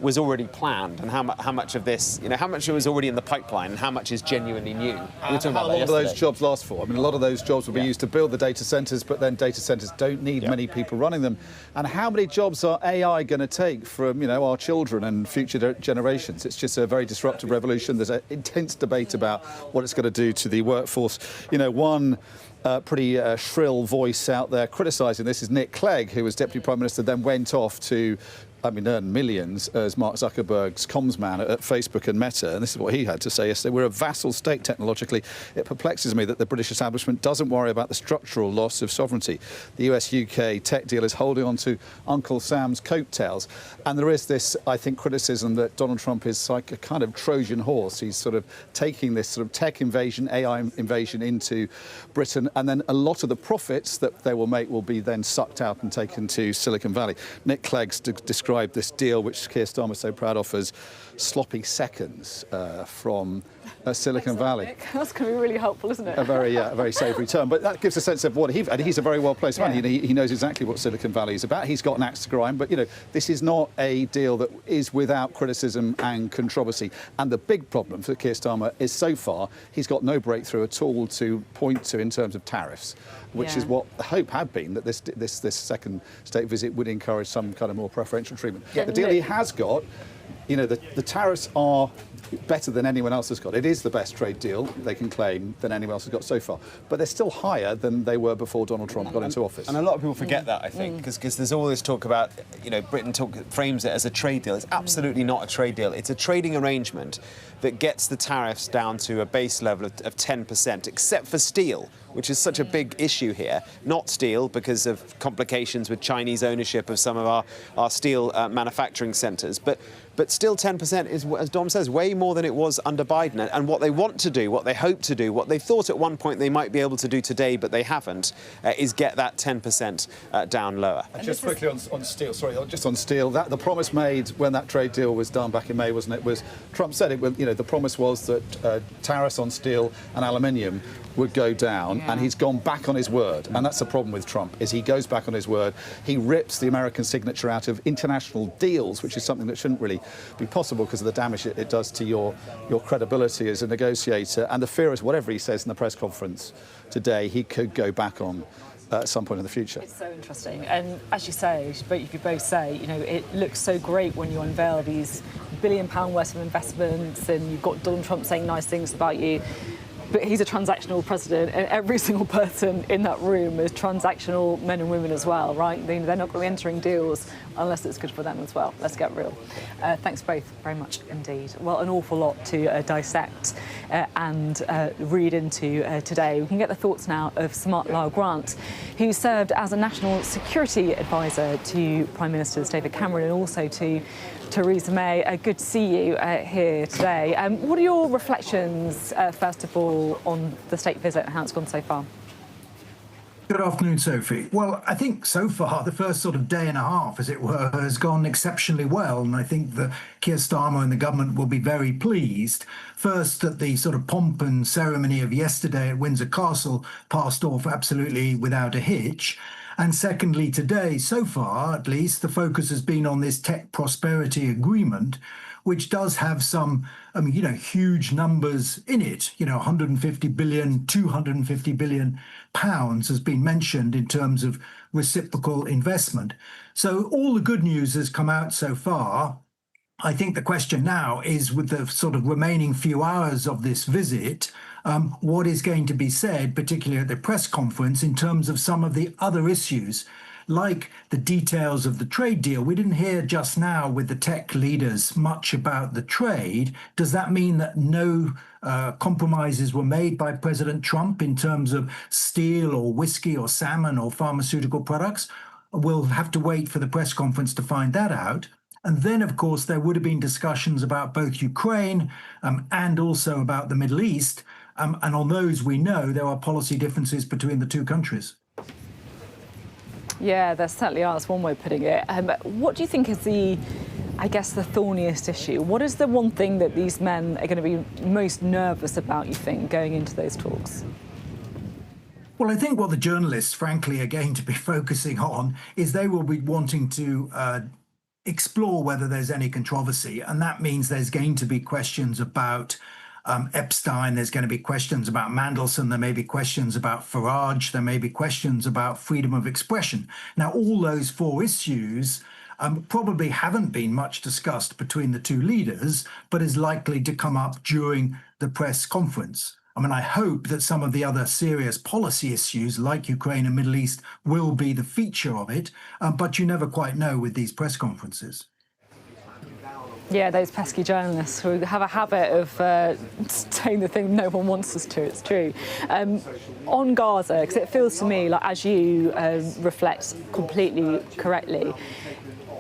was already planned, and how much of this, you know, how much was already in the pipeline, and how much is genuinely new. We were talking about how long do those jobs last for? I mean, a lot of those jobs will be used to build the data centres, but then data centres don't need many people running them. And how many jobs are AI going to take from, you know, our children and future generations? It's just a very disruptive revolution. There's an intense debate about what it's going to do to the workforce. You know, one pretty shrill voice out there criticising this is Nick Clegg, who was Deputy Prime Minister, then went off to earn millions as Mark Zuckerberg's comms man at Facebook and Meta. And this is what he had to say yesterday. We're a vassal state technologically. It perplexes me that the British establishment doesn't worry about the structural loss of sovereignty. The US-UK tech deal is holding on to Uncle Sam's coattails. And there is this, I think, criticism that Donald Trump is like a kind of Trojan horse. He's sort of taking this sort of tech invasion, AI invasion into Britain, and then a lot of the profits that they will make will be then sucked out and taken to Silicon Valley. Nick Clegg's described this deal, which Keir Starmer is so proud of, as sloppy seconds from Silicon Valley. That's going to be really helpful, isn't it? A very savoury term, but that gives a sense of what and he's a very well-placed man. He knows exactly what Silicon Valley is about. He's got an axe to grind, but, this is not a deal that is without criticism and controversy. And the big problem for Keir Starmer is, so far, he's got no breakthrough at all to point to in terms of tariffs, which is what the hope had been, that this second state visit would encourage some kind of more preferential treatment. The deal he has got, the tariffs are better than anyone else has got. It is the best trade deal, they can claim, than anyone else has got so far. But they're still higher than they were before Donald Trump got into office. And a lot of people forget that, I think, because there's all this talk about, Britain frames it as a trade deal. It's absolutely not a trade deal. It's a trading arrangement that gets the tariffs down to a base level of 10%, except for steel, which is such a big issue here. Not steel, because of complications with Chinese ownership of some of our steel manufacturing centres. But still 10% is, as Dom says, way more than it was under Biden. And what they want to do, what they hope to do, what they thought at one point they might be able to do today, but they haven't, is get that 10% down lower. Just quickly on steel, the promise made when that trade deal was done back in May, wasn't it, Trump said the promise was that tariffs on steel and aluminium would go down, and he's gone back on his word. And that's the problem with Trump, is he goes back on his word. He rips the American signature out of international deals, which is something that shouldn't really be possible because of the damage it does to your credibility as a negotiator. And the fear is, whatever he says in the press conference today, he could go back on at some point in the future. It's so interesting, and as you say, you both say, it looks so great when you unveil these £1 billion worth of investments, and you've got Donald Trump saying nice things about you. But he's a transactional president, and every single person in that room is transactional men and women as well, right? They're not going to be entering deals unless it's good for them as well. Let's get real. Thanks both very much indeed. Well, an awful lot to dissect and read into today. We can get the thoughts now of Smart Lyle Grant, who served as a national security advisor to Prime Ministers David Cameron and also to Theresa May. Good to see you here today. What are your reflections, first of all, on the state visit and how it's gone so far? Good afternoon, Sophie. Well, I think so far the first sort of day and a half, as it were, has gone exceptionally well. And I think that Keir Starmer and the government will be very pleased. First, that the sort of pomp and ceremony of yesterday at Windsor Castle passed off absolutely without a hitch. And secondly, today, so far at least, the focus has been on this tech prosperity agreement, which does have some, huge numbers in it. 150 billion, 250 billion pounds has been mentioned in terms of reciprocal investment. So all the good news has come out so far. I think the question now is, with the sort of remaining few hours of this visit, what is going to be said, particularly at the press conference, in terms of some of the other issues, like the details of the trade deal. We didn't hear just now with the tech leaders much about the trade. Does that mean that no compromises were made by President Trump in terms of steel or whiskey or salmon or pharmaceutical products? We'll have to wait for the press conference to find that out. And then, of course, there would have been discussions about both Ukraine and also about the Middle East. And on those, we know there are policy differences between the two countries. Yeah, there certainly are. That's one way of putting it. What do you think is the thorniest issue? What is the one thing that these men are going to be most nervous about, you think, going into those talks? Well, I think what the journalists, frankly, are going to be focusing on is they will be wanting to explore whether there's any controversy. And that means there's going to be questions about Epstein, there's going to be questions about Mandelson, there may be questions about Farage, there may be questions about freedom of expression. Now, all those four issues probably haven't been much discussed between the two leaders, but is likely to come up during the press conference. I hope that some of the other serious policy issues like Ukraine and Middle East will be the feature of it, but you never quite know with these press conferences. Yeah, those pesky journalists who have a habit of saying the thing no one wants us to. It's true. On Gaza, because it feels to me like, as you reflect completely correctly,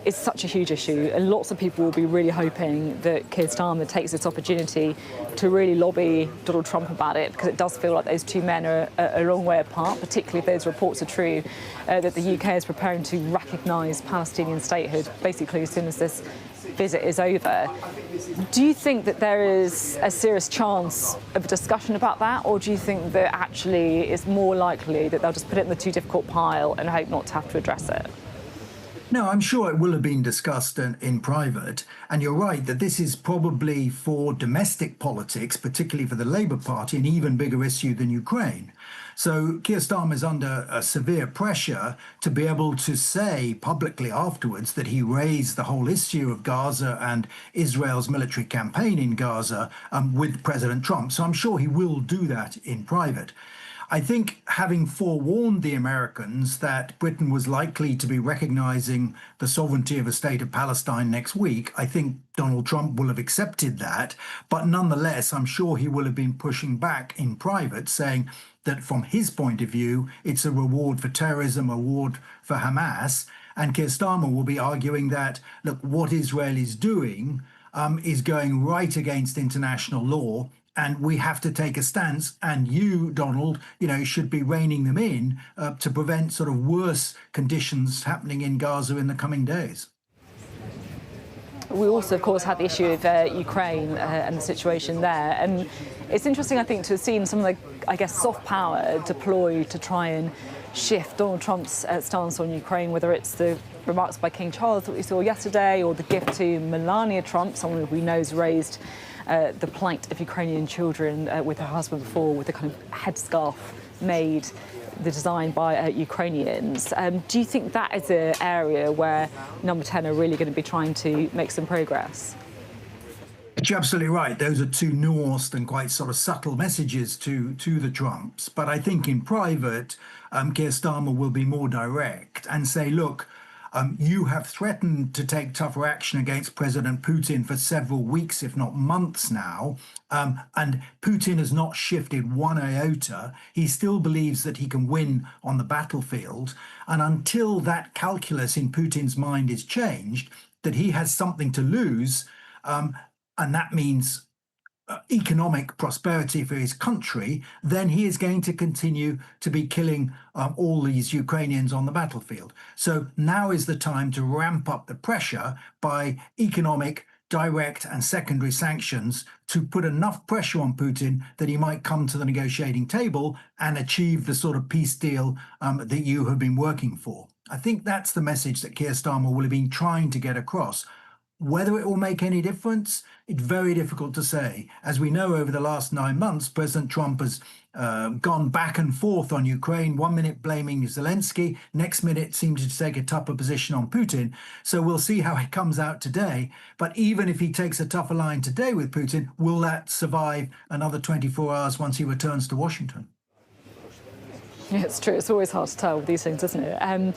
is such a huge issue, and lots of people will be really hoping that Keir Starmer takes this opportunity to really lobby Donald Trump about it, because it does feel like those two men are a long way apart, particularly if those reports are true, that the UK is preparing to recognise Palestinian statehood basically as soon as this visit is over. Do you think that there is a serious chance of a discussion about that, or do you think that actually it's more likely that they'll just put it in the too difficult pile and hope not to have to address it? No, I'm sure it will have been discussed in private. And you're right that this is probably for domestic politics, particularly for the Labour Party, an even bigger issue than Ukraine. So Keir Starmer is under severe pressure to be able to say publicly afterwards that he raised the whole issue of Gaza and Israel's military campaign in Gaza with President Trump. So I'm sure he will do that in private. I think having forewarned the Americans that Britain was likely to be recognizing the sovereignty of a state of Palestine next week, I think Donald Trump will have accepted that. But nonetheless, I'm sure he will have been pushing back in private, saying that from his point of view, it's a reward for terrorism, a reward for Hamas. And Keir Starmer will be arguing that, look, what Israel is doing is going right against international law. And we have to take a stance, and you, Donald, should be reining them in to prevent sort of worse conditions happening in Gaza in the coming days. We also, of course, had the issue of Ukraine and the situation there. And it's interesting, I think, to have seen some of the, I guess, soft power deployed to try and shift Donald Trump's stance on Ukraine, whether it's the remarks by King Charles that we saw yesterday or the gift to Melania Trump, someone who we know has raised the plight of Ukrainian children with her husband before, with a kind of headscarf made, the design by Ukrainians. Do you think that is an area where Number 10 are really going to be trying to make some progress? You're absolutely right. Those are two nuanced and quite sort of subtle messages to the Trumps. But I think in private, Keir Starmer will be more direct and say, look, you have threatened to take tougher action against President Putin for several weeks, if not months now. And Putin has not shifted one iota. He still believes that he can win on the battlefield. And until that calculus in Putin's mind is changed, that he has something to lose, and that means economic prosperity for his country, then he is going to continue to be killing all these Ukrainians on the battlefield. So now is the time to ramp up the pressure by economic, direct and secondary sanctions to put enough pressure on Putin that he might come to the negotiating table and achieve the sort of peace deal that you have been working for. I think that's the message that Keir Starmer will have been trying to get across. Whether it will make any difference, it's very difficult to say. As we know, over the last 9 months, President Trump has gone back and forth on Ukraine, 1 minute blaming Zelensky, next minute seems to take a tougher position on Putin. So we'll see how it comes out today. But even if he takes a tougher line today with Putin, will that survive another 24 hours once he returns to Washington? Yeah, it's true. It's always hard to tell with these things, isn't it?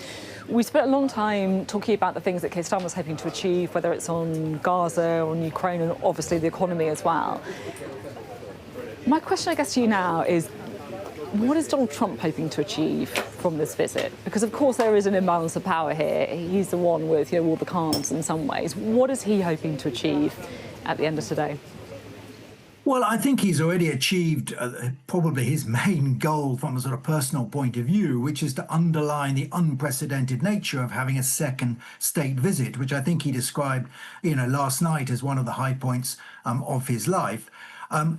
We spent a long time talking about the things that Keir Starmer was hoping to achieve, whether it's on Gaza, on Ukraine, and obviously the economy as well. My question, I guess, to you now is, what is Donald Trump hoping to achieve from this visit? Because, of course, there is an imbalance of power here. He's the one with, all the cards in some ways. What is he hoping to achieve at the end of today? Well, I think he's already achieved probably his main goal from a sort of personal point of view, which is to underline the unprecedented nature of having a second state visit, which I think he described, last night as one of the high points of his life.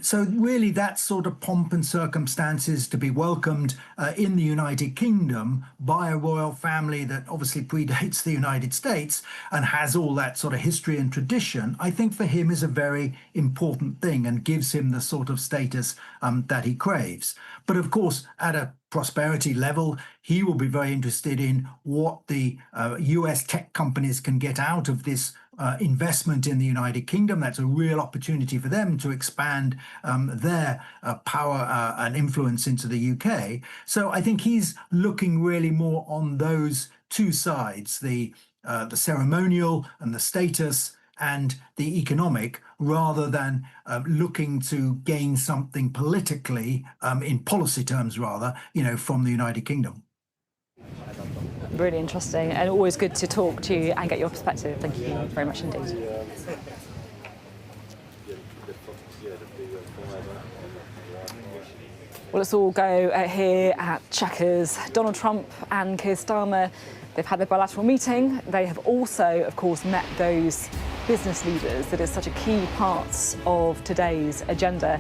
So really that sort of pomp and circumstances to be welcomed in the United Kingdom by a royal family that obviously predates the United States and has all that sort of history and tradition, I think for him is a very important thing and gives him the sort of status that he craves. But of course, at a prosperity level, he will be very interested in what the US tech companies can get out of this investment in the United Kingdom. That's a real opportunity for them to expand their power and influence into the UK. So I think he's looking really more on those two sides, the ceremonial and the status and the economic, rather than looking to gain something politically, in policy terms rather, from the United Kingdom. Really interesting, and always good to talk to you and get your perspective. Thank you very much indeed. Well, let's all go here at Chequers. Donald Trump and Keir Starmer, they've had their bilateral meeting. They have also, of course, met those business leaders that is such a key part of today's agenda.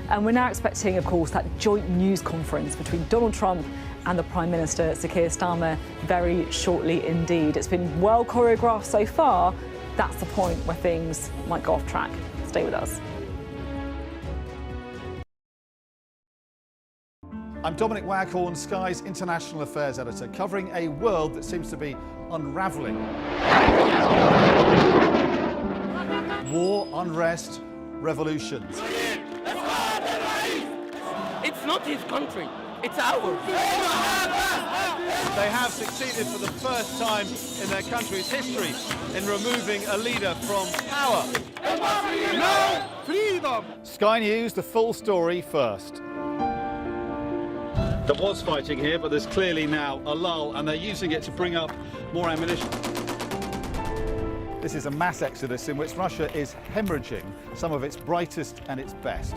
And we're now expecting, of course, that joint news conference between Donald Trump and the Prime Minister, Sir Keir Starmer, very shortly indeed. It's been well choreographed so far. That's the point where things might go off track. Stay with us. I'm Dominic Waghorn, Sky's International Affairs Editor, covering a world that seems to be unravelling. War, unrest, revolutions. It's not his country, it's ours. They have succeeded for the first time in their country's history in removing a leader from power. No freedom! Sky News, the full story first. There was fighting here, but there's clearly now a lull, and they're using it to bring up more ammunition. This is a mass exodus in which Russia is hemorrhaging some of its brightest and its best.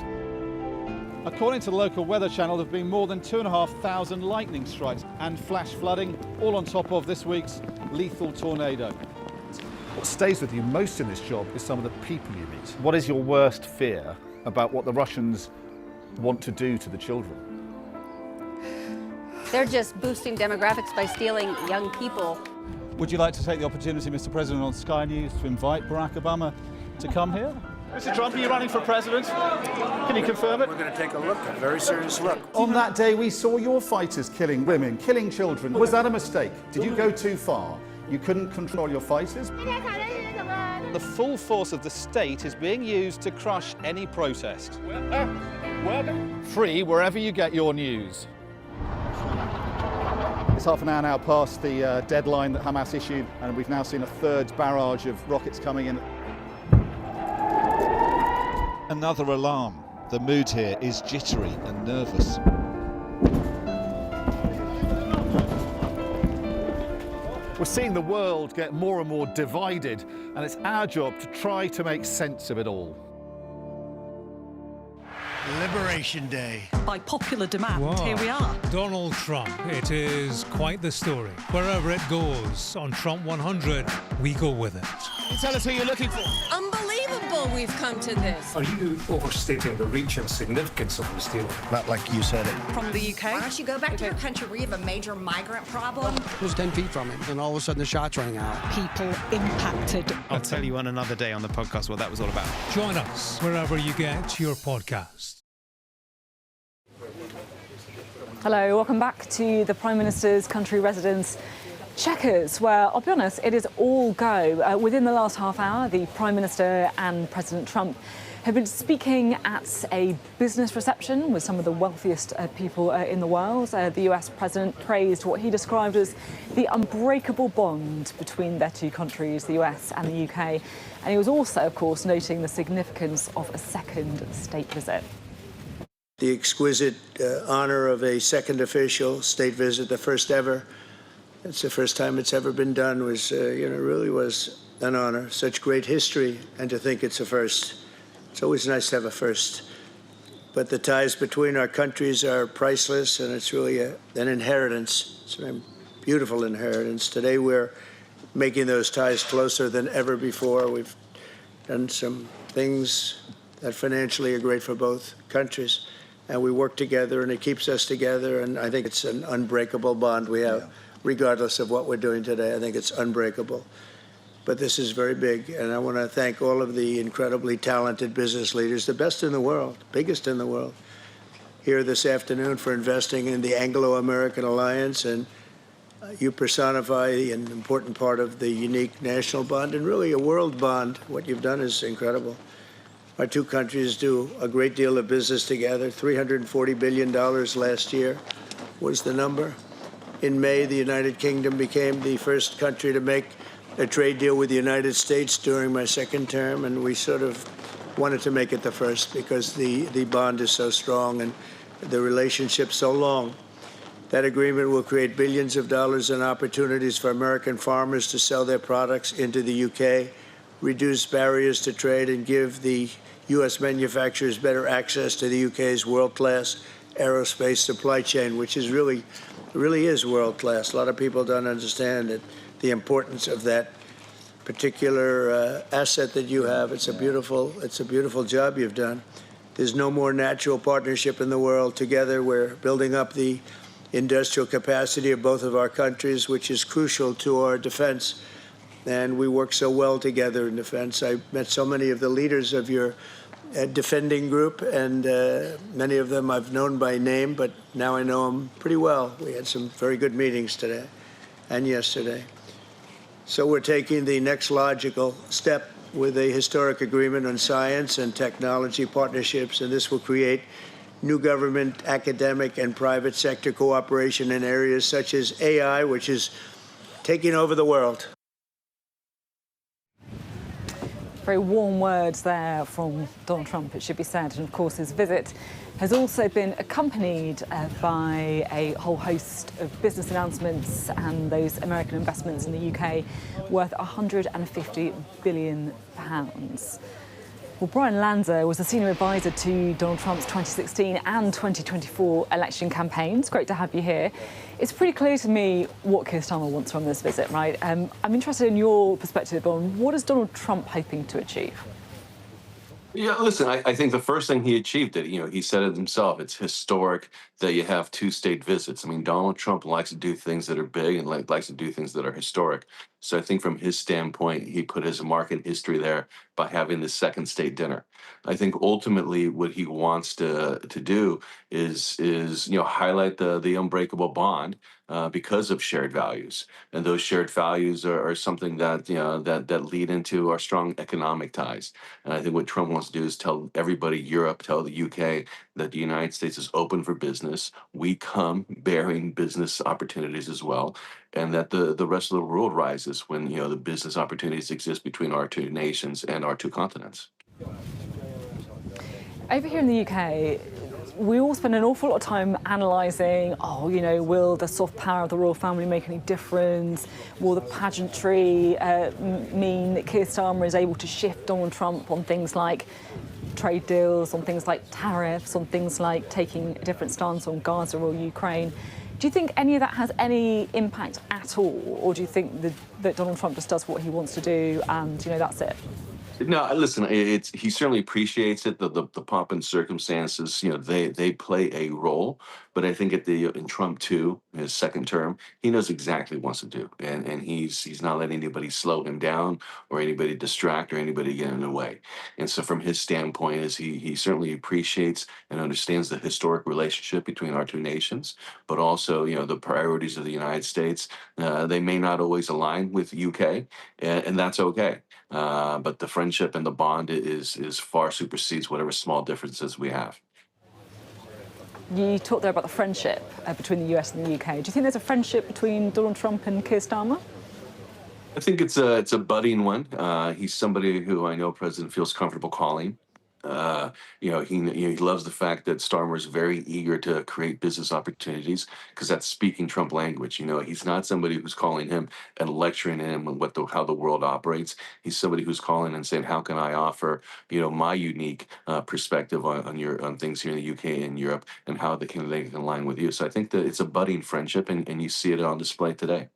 According to the local weather channel, there have been more than 2,500 lightning strikes and flash flooding, all on top of this week's lethal tornado. What stays with you most in this job is some of the people you meet. What is your worst fear about what the Russians want to do to the children? They're just boosting demographics by stealing young people. Would you like to take the opportunity, Mr. President, on Sky News to invite Barack Obama to come here? Mr. Trump, are you running for president? Can you confirm it? We're going to take a look, a very serious look. On that day, we saw your fighters killing women, killing children. Was that a mistake? Did you go too far? You couldn't control your fighters? The full force of the state is being used to crush any protest. Free wherever you get your news. It's half an hour now past the deadline that Hamas issued, and we've now seen a third barrage of rockets coming in. Another alarm. The mood here is jittery and nervous. We're seeing the world get more and more divided, and it's our job to try to make sense of it all. Liberation Day. By popular demand, here we are. Donald Trump. It is quite the story. Wherever it goes, on Trump 100, we go with it. Tell us who you're looking for. Unbelievable we've come to this. Are you overstating the reach and significance of this deal? Not like you said it. From the UK. Why don't you go back to your country where you have a major migrant problem? It was 10 feet from him, and all of a sudden the shot's running out. People impacted. I'll tell you on another day on the podcast what that was all about. Join us wherever you get your podcast. Hello, welcome back to the Prime Minister's country residence, Chequers, where, I'll be honest, it is all go. Within the last half hour, the Prime Minister and President Trump have been speaking at a business reception with some of the wealthiest people in the world. The US President praised what he described as the unbreakable bond between their two countries, the US and the UK. And he was also, of course, noting the significance of a second state visit. The exquisite honor of a second official state visit, the first ever. It's the first time it's ever been done. Was really was an honor. Such great history, and to think it's a first. It's always nice to have a first. But the ties between our countries are priceless, and it's really an inheritance. It's a beautiful inheritance. Today we're making those ties closer than ever before. We've done some things that financially are great for both countries. And we work together, and it keeps us together. And I think it's an unbreakable bond we have, regardless of what we're doing today. I think it's unbreakable. But this is very big, and I want to thank all of the incredibly talented business leaders, the best in the world, biggest in the world, here this afternoon for investing in the Anglo-American alliance. And you personify an important part of the unique national bond and really a world bond. What you've done is incredible. Our two countries do a great deal of business together. $340 billion last year was the number. In May, the United Kingdom became the first country to make a trade deal with the United States during my second term, and we sort of wanted to make it the first because the bond is so strong and the relationship so long. That agreement will create billions of dollars in opportunities for American farmers to sell their products into the UK, reduce barriers to trade, and give the U.S. manufacturers better access to the UK's world-class aerospace supply chain, which is really is world-class. A lot of people don't understand it, the importance of that particular asset that you have. It's a beautiful job you've done. There's no more natural partnership in the world. Together, we're building up the industrial capacity of both of our countries, which is crucial to our defense. And we work so well together in defense. I met so many of the leaders of your defending group, and many of them I've known by name, but now I know them pretty well. We had some very good meetings today and yesterday. So we're taking the next logical step with a historic agreement on science and technology partnerships, and this will create new government, academic, and private sector cooperation in areas such as AI, which is taking over the world. Very warm words there from Donald Trump, it should be said. And of course, his visit has also been accompanied by a whole host of business announcements and those American investments in the UK worth £150 billion. Well, Brian Lanza was a senior advisor to Donald Trump's 2016 and 2024 election campaigns. Great to have you here. It's pretty clear to me what Keir Starmer wants from this visit, right? I'm interested in your perspective on what is Donald Trump hoping to achieve? Yeah, listen, I think the first thing he achieved it, he said it himself, it's historic that you have two state visits. I mean, Donald Trump likes to do things that are big and likes to do things that are historic. So I think from his standpoint, he put his mark in history there by having the second state dinner. I think ultimately what he wants to do is highlight the unbreakable bond because of shared values, and those shared values are something that that lead into our strong economic ties. And I think what Trump wants to do is tell everybody, Europe, tell the UK that the United States is open for business. We come bearing business opportunities as well, and that the rest of the world rises when the business opportunities exist between our two nations and our two continents. Over here in the UK, we all spend an awful lot of time analysing, will the soft power of the royal family make any difference? Will the pageantry mean that Keir Starmer is able to shift Donald Trump on things like trade deals, on things like tariffs, on things like taking a different stance on Gaza or Ukraine? Do you think any of that has any impact at all? Or do you think that Donald Trump just does what he wants to do and, that's it? No, listen, he certainly appreciates it. The pomp and circumstances, they play a role. But I think in Trump too, his second term, he knows exactly what he wants to do, and he's not letting anybody slow him down or anybody distract or anybody get in the way. And so from his standpoint, is he certainly appreciates and understands the historic relationship between our two nations, but also the priorities of the United States. They may not always align with UK, and that's okay. But the friendship and the bond is far supersedes whatever small differences we have. You talked there about the friendship between the US and the UK. Do you think there's a friendship between Donald Trump and Keir Starmer? I think it's a budding one. He's somebody who I know President feels comfortable calling. He loves the fact that Starmer is very eager to create business opportunities because that's speaking Trump language. He's not somebody who's calling him and lecturing him on how the world operates. He's somebody who's calling and saying, how can I offer, my unique perspective on things here in the UK and Europe, and how they can align with you. So I think that it's a budding friendship, and you see it on display today.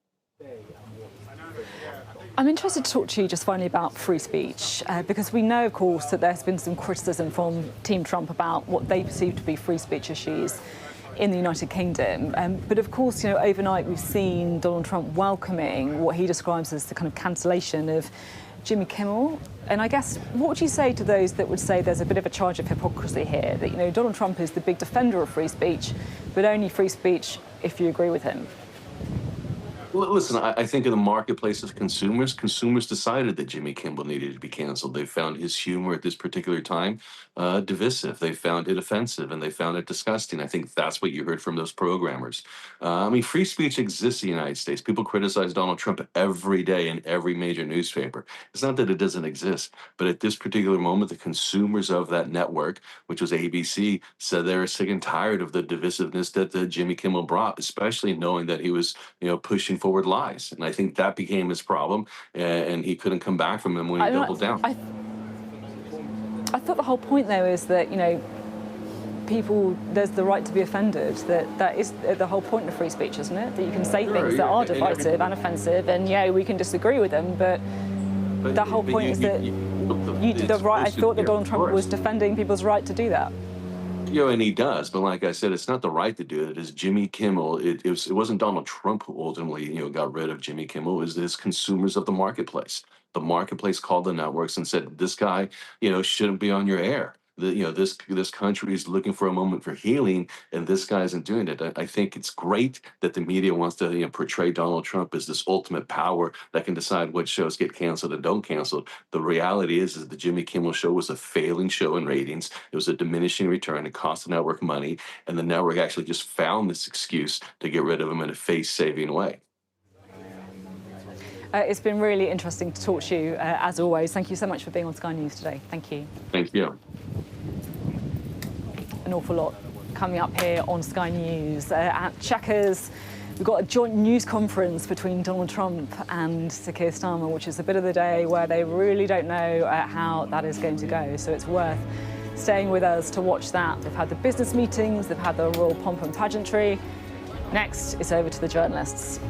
I'm interested to talk to you just finally about free speech, because we know, of course, that there's been some criticism from Team Trump about what they perceive to be free speech issues in the United Kingdom. But of course, overnight we've seen Donald Trump welcoming what he describes as the kind of cancellation of Jimmy Kimmel. And I guess, what would you say to those that would say there's a bit of a charge of hypocrisy here, that, Donald Trump is the big defender of free speech, but only free speech if you agree with him? Listen, I think in the marketplace of consumers decided that Jimmy Kimmel needed to be canceled. They found his humor at this particular time divisive. They found it offensive, and they found it disgusting. I think that's what you heard from those programmers. I mean, free speech exists in the United States. People criticize Donald Trump every day in every major newspaper. It's not that it doesn't exist, but at this particular moment, the consumers of that network, which was ABC, said they were sick and tired of the divisiveness that Jimmy Kimmel brought, especially knowing that he was, pushing forward lies. And I think that became his problem, and he couldn't come back from them when he doubled down. I thought the whole point, though, is that, people, there's the right to be offended. That is the whole point of free speech, isn't it? That you can say things that are divisive and offensive, and we can disagree with them, but the whole point is that I thought that Donald Trump was defending people's right to do that. And he does, but like I said, it's not the right to do it. It's Jimmy Kimmel. It wasn't Donald Trump who ultimately, got rid of Jimmy Kimmel. It was his consumers of the marketplace. The marketplace called the networks and said, "This guy, shouldn't be on your air. This country is looking for a moment for healing, and this guy isn't doing it." I think it's great that the media wants to portray Donald Trump as this ultimate power that can decide what shows get canceled and don't cancel. The reality is the Jimmy Kimmel Show was a failing show in ratings. It was a diminishing return. It cost the network money, and the network actually just found this excuse to get rid of him in a face-saving way. It's been really interesting to talk to you, as always. Thank you so much for being on Sky News today. Thank you. Thank you. An awful lot coming up here on Sky News. At Chequers, we've got a joint news conference between Donald Trump and Sir Keir Starmer, which is the bit of the day where they really don't know how that is going to go. So it's worth staying with us to watch that. They've had the business meetings, they've had the royal pomp and pageantry. Next, it's over to the journalists.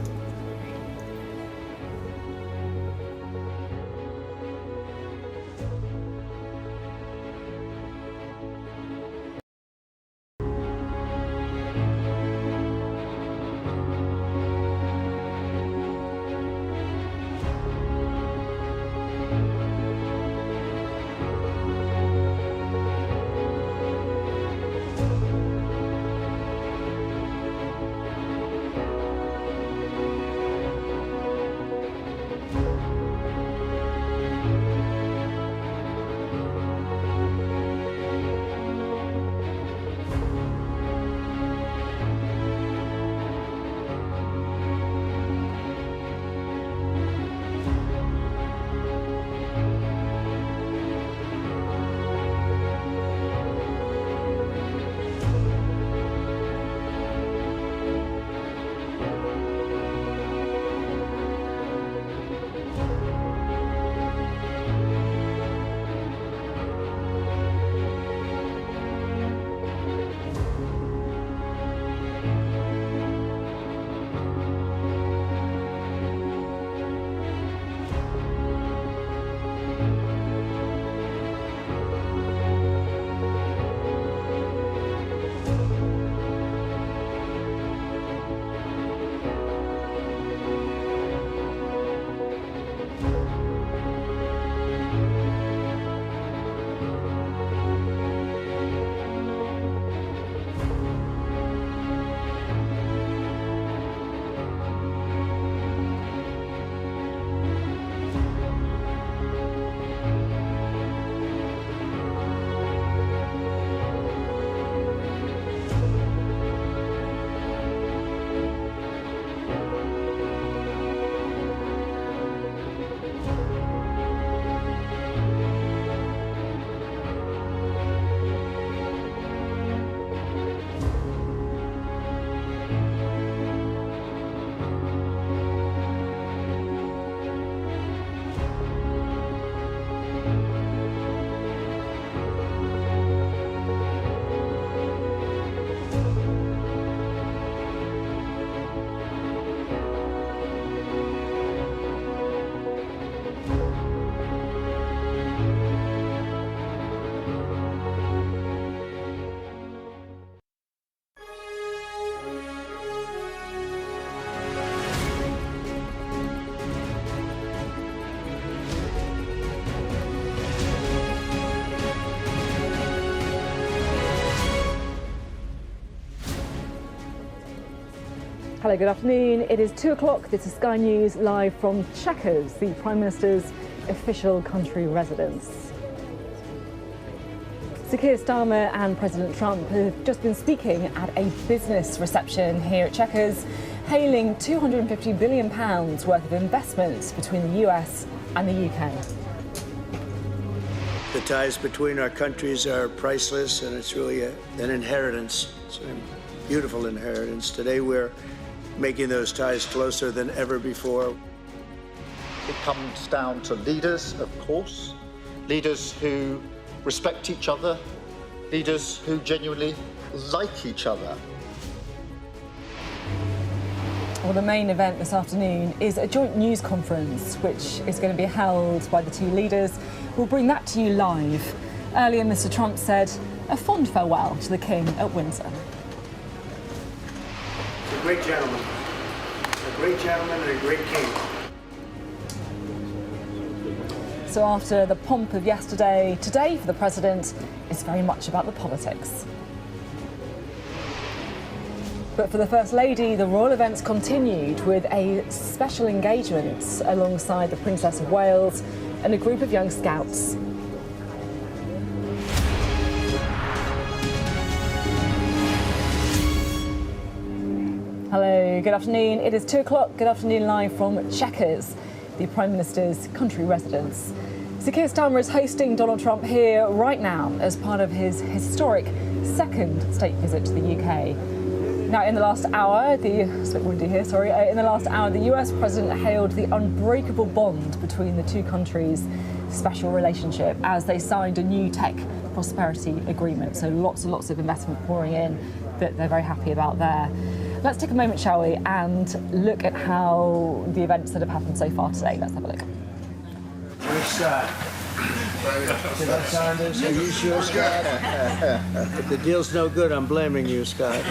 Hello, good afternoon. It is 2 o'clock. This is Sky News live from Chequers, the Prime Minister's official country residence. Sir Keir Starmer and President Trump have just been speaking at a business reception here at Chequers, hailing £250 billion worth of investments between the US and the UK. The ties between our countries are priceless, and it's really an inheritance. It's a beautiful inheritance. Today we're making those ties closer than ever before. It comes down to leaders, of course, leaders who respect each other, leaders who genuinely like each other. Well, the main event this afternoon is a joint news conference, which is going to be held by the two leaders. We'll bring that to you live. Earlier, Mr. Trump said a fond farewell to the King at Windsor. He's a great gentleman and a great king. So after the pomp of yesterday, today for the President is very much about the politics. But for the First Lady, the royal events continued with a special engagement alongside the Princess of Wales and a group of young scouts. Hello, good afternoon. It is 2 o'clock. Good afternoon, live from Chequers, the Prime Minister's country residence. Sir Keir Starmer is hosting Donald Trump here right now as part of his historic second state visit to the UK. Now, in the last hour, in the last hour, the US president hailed the unbreakable bond between the two countries' special relationship as they signed a new tech prosperity agreement. So lots and lots of investment pouring in that they're very happy about there. Let's take a moment, shall we, and look at how the events that have happened so far today. Let's have a look. Where's Scott? Did I sign this? Are you sure, Scott? If the deal's no good, I'm blaming you, Scott.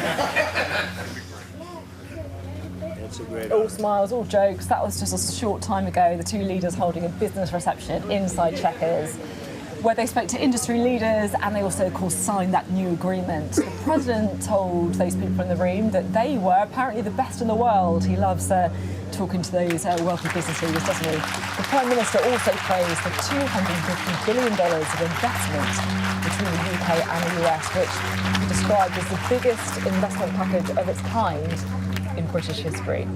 That's a great All smiles, all jokes. That was just a short time ago. The two leaders holding a business reception inside Chequers, where they spoke to industry leaders and they also, of course, signed that new agreement. The President told those people in the room that they were apparently the best in the world. He loves talking to those wealthy business leaders, doesn't he? The Prime Minister also praised the $250 billion of investment between the UK and the US, which he described as the biggest investment package of its kind in British history.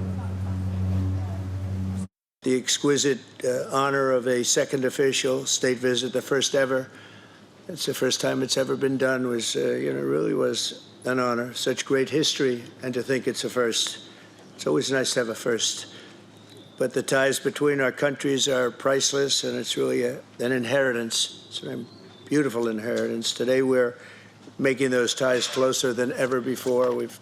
The exquisite honor of a second official state visit, the first ever. It's the first time it's ever been done. Was really was an honor. Such great history, and to think it's a first. It's always nice to have a first. But the ties between our countries are priceless, and it's really an inheritance. It's a beautiful inheritance. Today we're making those ties closer than ever before. We've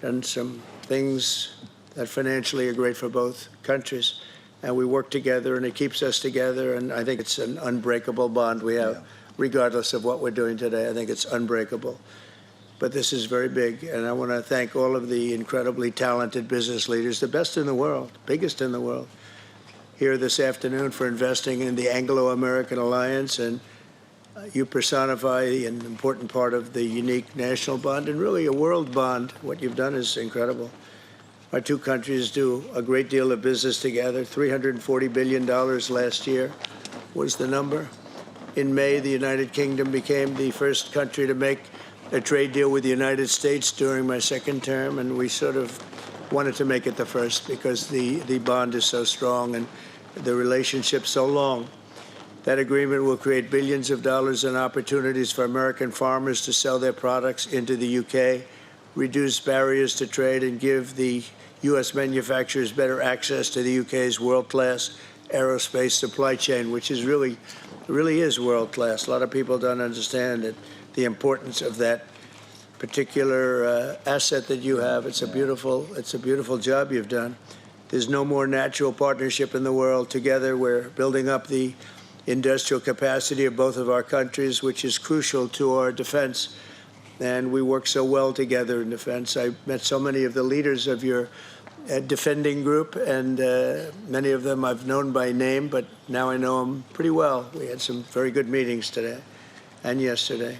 done some things that financially are great for both countries. And we work together, and it keeps us together. And I think it's an unbreakable bond we have, regardless of what we're doing today. I think it's unbreakable. But this is very big, and I want to thank all of the incredibly talented business leaders, the best in the world, biggest in the world, here this afternoon for investing in the Anglo-American alliance. And you personify an important part of the unique national bond and really a world bond. What you've done is incredible. Our two countries do a great deal of business together. $340 billion last year was the number. In May, the United Kingdom became the first country to make a trade deal with the United States during my second term, and we sort of wanted to make it the first because the bond is so strong and the relationship so long. That agreement will create billions of dollars in opportunities for American farmers to sell their products into the UK, reduce barriers to trade, and give the U.S. manufacturers better access to the UK's world-class aerospace supply chain, which is really is world-class. A lot of people don't understand it, the importance of that particular asset that you have. It's a beautiful job you've done. There's no more natural partnership in the world. Together, we're building up the industrial capacity of both of our countries, which is crucial to our defense. And we work so well together in defense. I met so many of the leaders of your defending group, and many of them I've known by name, but now I know them pretty well. We had some very good meetings today and yesterday.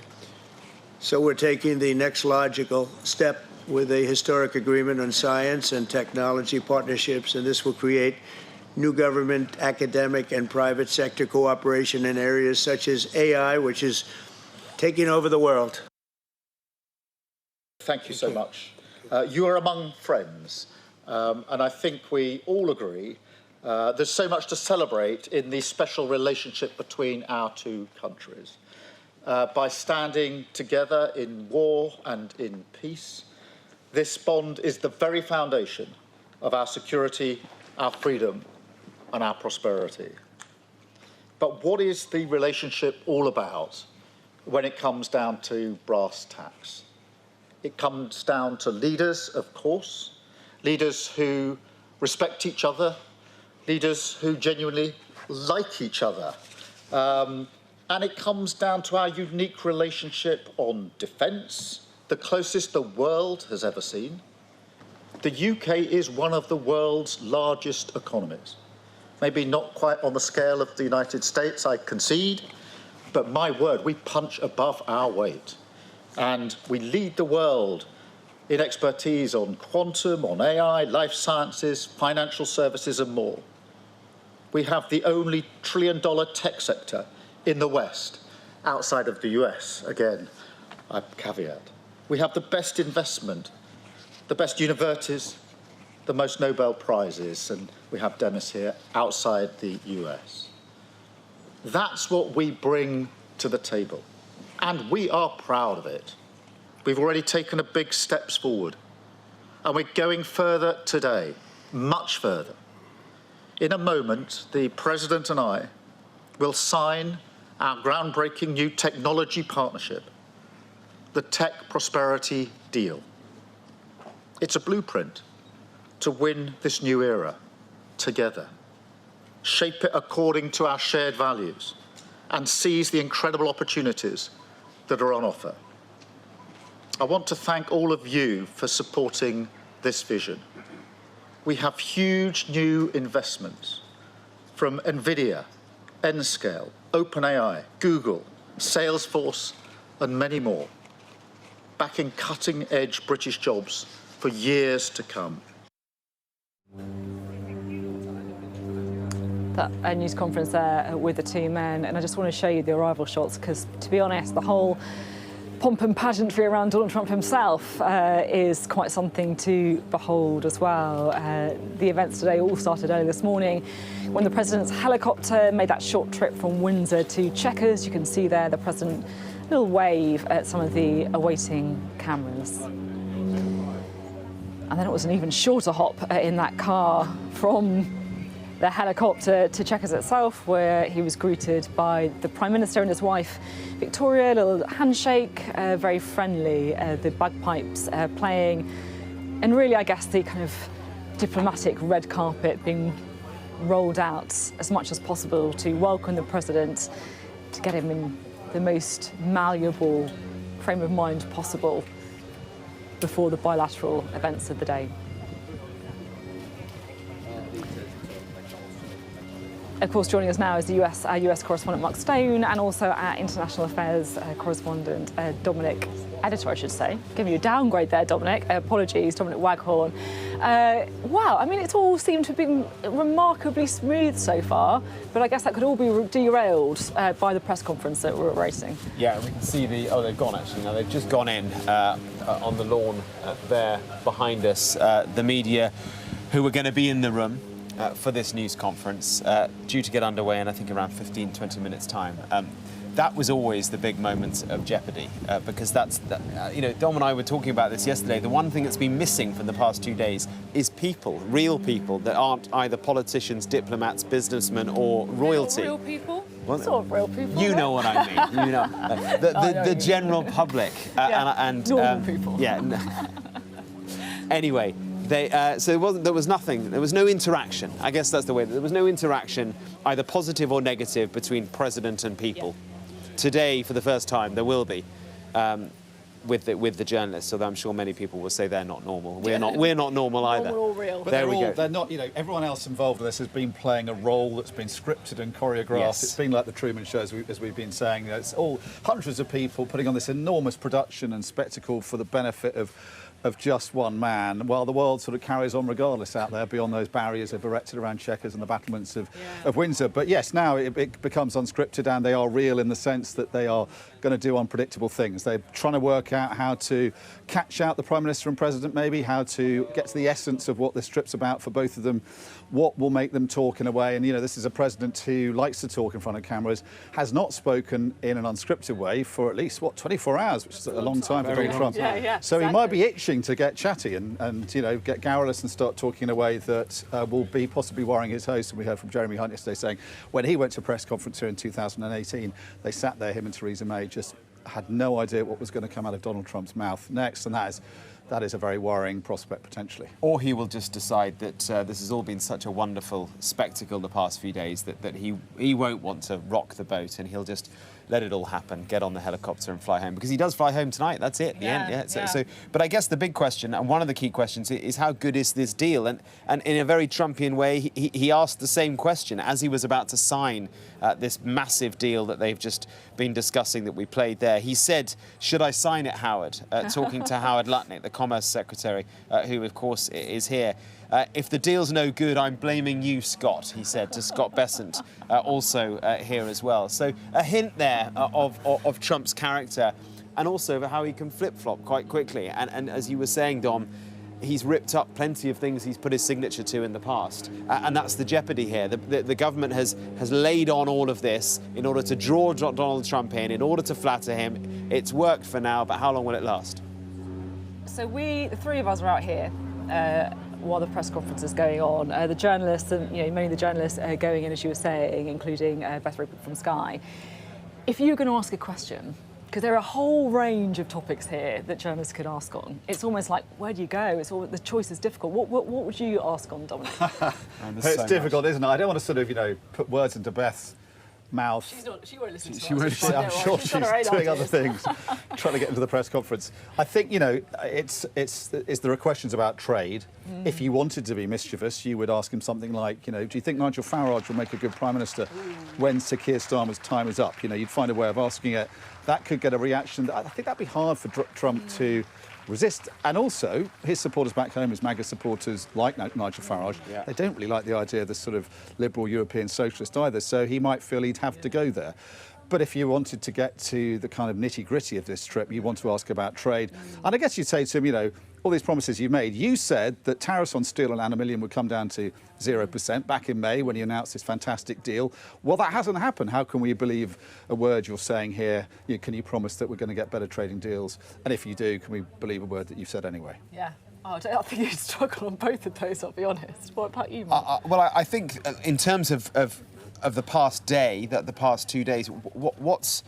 So we're taking the next logical step with a historic agreement on science and technology partnerships, and this will create new government, academic, and private sector cooperation in areas such as AI, which is taking over the world. Thank you so much. You are among friends, and I think we all agree there's so much to celebrate in the special relationship between our two countries. By standing together in war and in peace, this bond is the very foundation of our security, our freedom, and our prosperity. But what is the relationship all about when it comes down to brass tacks? It comes down to leaders, of course, leaders who respect each other, leaders who genuinely like each other. And it comes down to our unique relationship on defence, the closest the world has ever seen. The UK is one of the world's largest economies. Maybe not quite on the scale of the United States, I concede, but my word, we punch above our weight. And we lead the world in expertise on quantum, on AI, life sciences, financial services, and more. We have the only trillion-dollar tech sector in the West, outside of the US, again, I caveat. We have the best investment, the best universities, the most Nobel Prizes, and we have Dennis here, outside the US. That's what we bring to the table, and we are proud of it. We've already taken a big steps forward, and we're going further today, much further. In a moment, the President and I will sign our groundbreaking new technology partnership, the Tech Prosperity Deal. It's a blueprint to win this new era together, shape it according to our shared values, and seize the incredible opportunities that are on offer. I want to thank all of you for supporting this vision. We have huge new investments from NVIDIA, Nscale, OpenAI, Google, Salesforce, and many more, backing cutting-edge British jobs for years to come. That news conference there with the two men, and I just want to show you the arrival shots because, to be honest, the whole pomp and pageantry around Donald Trump himself is quite something to behold as well. The events today all started early this morning when the president's helicopter made that short trip from Windsor to Chequers. You can see there the president a little wave at some of the awaiting cameras. And then it was an even shorter hop in that car from the helicopter to Chequers itself, where he was greeted by the Prime Minister and his wife, Victoria, a little handshake, very friendly, the bagpipes playing, and really, I guess, the kind of diplomatic red carpet being rolled out as much as possible to welcome the President, to get him in the most malleable frame of mind possible before the bilateral events of the day. Of course, joining us now is our US correspondent Mark Stone, and also our international affairs correspondent Dominic, editor I should say. Giving you a downgrade there, Dominic. Apologies, Dominic Waghorn. Wow, I mean, it's all seemed to have been remarkably smooth so far, but I guess that could all be derailed by the press conference that we're awaiting. Yeah, we can see they've gone actually now. They've just gone in on the lawn there behind us. The media who were going to be in the room for this news conference, due to get underway in, I think, around 15, 20 minutes' time. That was always the big moment of jeopardy, because you know, Dom and I were talking about this yesterday. The one thing that's been missing from the past 2 days is people, real people that aren't either politicians, diplomats, businessmen, or royalty. Real people? What? Sort of real people. You know what I mean. You know, the general public and normal people. Yeah. Anyway. So there was nothing, there was no interaction. I guess that's the way. There was no interaction, either positive or negative, between president and people. Yeah. Today, for the first time, there will be with the journalists. So I'm sure many people will say they're not normal. We're not normal either. Normal or real. But they're not. You know, everyone else involved in this has been playing a role that's been scripted and choreographed. Yes. It's been like the Truman Show, as we've been saying. It's all hundreds of people putting on this enormous production and spectacle for the benefit of of just one man, while the world sort of carries on regardless out there beyond those barriers they've erected around Chequers and the battlements of Windsor. But yes, now it becomes unscripted, and they are real in the sense that they are going to do unpredictable things. They're trying to work out how to catch out the Prime Minister and President, maybe, how to get to the essence of what this trip's about for both of them, what will make them talk in a way. And, you know, this is a president who likes to talk in front of cameras, has not spoken in an unscripted way for at least, 24 hours, which is a long time for Donald Trump. So he might be itching to get chatty and you know, get garrulous and start talking in a way that will be possibly worrying his host. And we heard from Jeremy Hunt yesterday saying when he went to a press conference here in 2018, they sat there, him and Theresa May, just had no idea what was going to come out of Donald Trump's mouth next, and that is a very worrying prospect, potentially. Or he will just decide that this has all been such a wonderful spectacle the past few days that he won't want to rock the boat, and he'll just let it all happen, get on the helicopter and fly home. Because he does fly home tonight, that's it, the end. So, but I guess the big question, and one of the key questions, is how good is this deal? And in a very Trumpian way, he asked the same question as he was about to sign this massive deal that they've just been discussing that we played there. He said, "Should I sign it, Howard?" Talking to Howard Lutnick, the Commerce Secretary, who, of course, is here. If the deal's no good, I'm blaming you, Scott, he said to Scott Bessent, also here as well. So a hint there of Trump's character, and also of how he can flip-flop quite quickly. And as you were saying, Dom, he's ripped up plenty of things he's put his signature to in the past. And that's the jeopardy here. The government has laid on all of this in order to draw Donald Trump in order to flatter him. It's worked for now, but how long will it last? So the three of us are out here while the press conference is going on. The journalists, and many of the journalists are going in, as you were saying, including Beth Rupert from Sky. If you were going to ask a question, because there are a whole range of topics here that journalists could ask on, it's almost like, where do you go? The choice is difficult. What would you ask on, Dominic? It's difficult, isn't it? I don't want to sort of, put words into Beth's mouth. She won't listen to us. I'm sure she's doing other things, trying to get into the press conference. I think, there are questions about trade. If you wanted to be mischievous, you would ask him something like, do you think Nigel Farage will make a good Prime Minister when Sir Keir Starmer's time is up? You'd find a way of asking it. That could get a reaction. I think that'd be hard for Trump to resist. And also, his supporters back home, his MAGA supporters, like Nigel Farage, they don't really like the idea of this sort of liberal European socialist either, so he might feel he'd have to go there. But if you wanted to get to the kind of nitty-gritty of this trip, you want to ask about trade. And I guess you'd say to him, all these promises you made. You said that tariffs on steel and aluminium would come down to 0% back in May when you announced this fantastic deal. Well, that hasn't happened. How can we believe a word you're saying here? Can you promise that we're going to get better trading deals? And if you do, can we believe a word that you've said anyway? Yeah. I think you'd struggle on both of those, I'll be honest. What about you, Mark? Well, I think in terms of the past day, the past 2 days, what's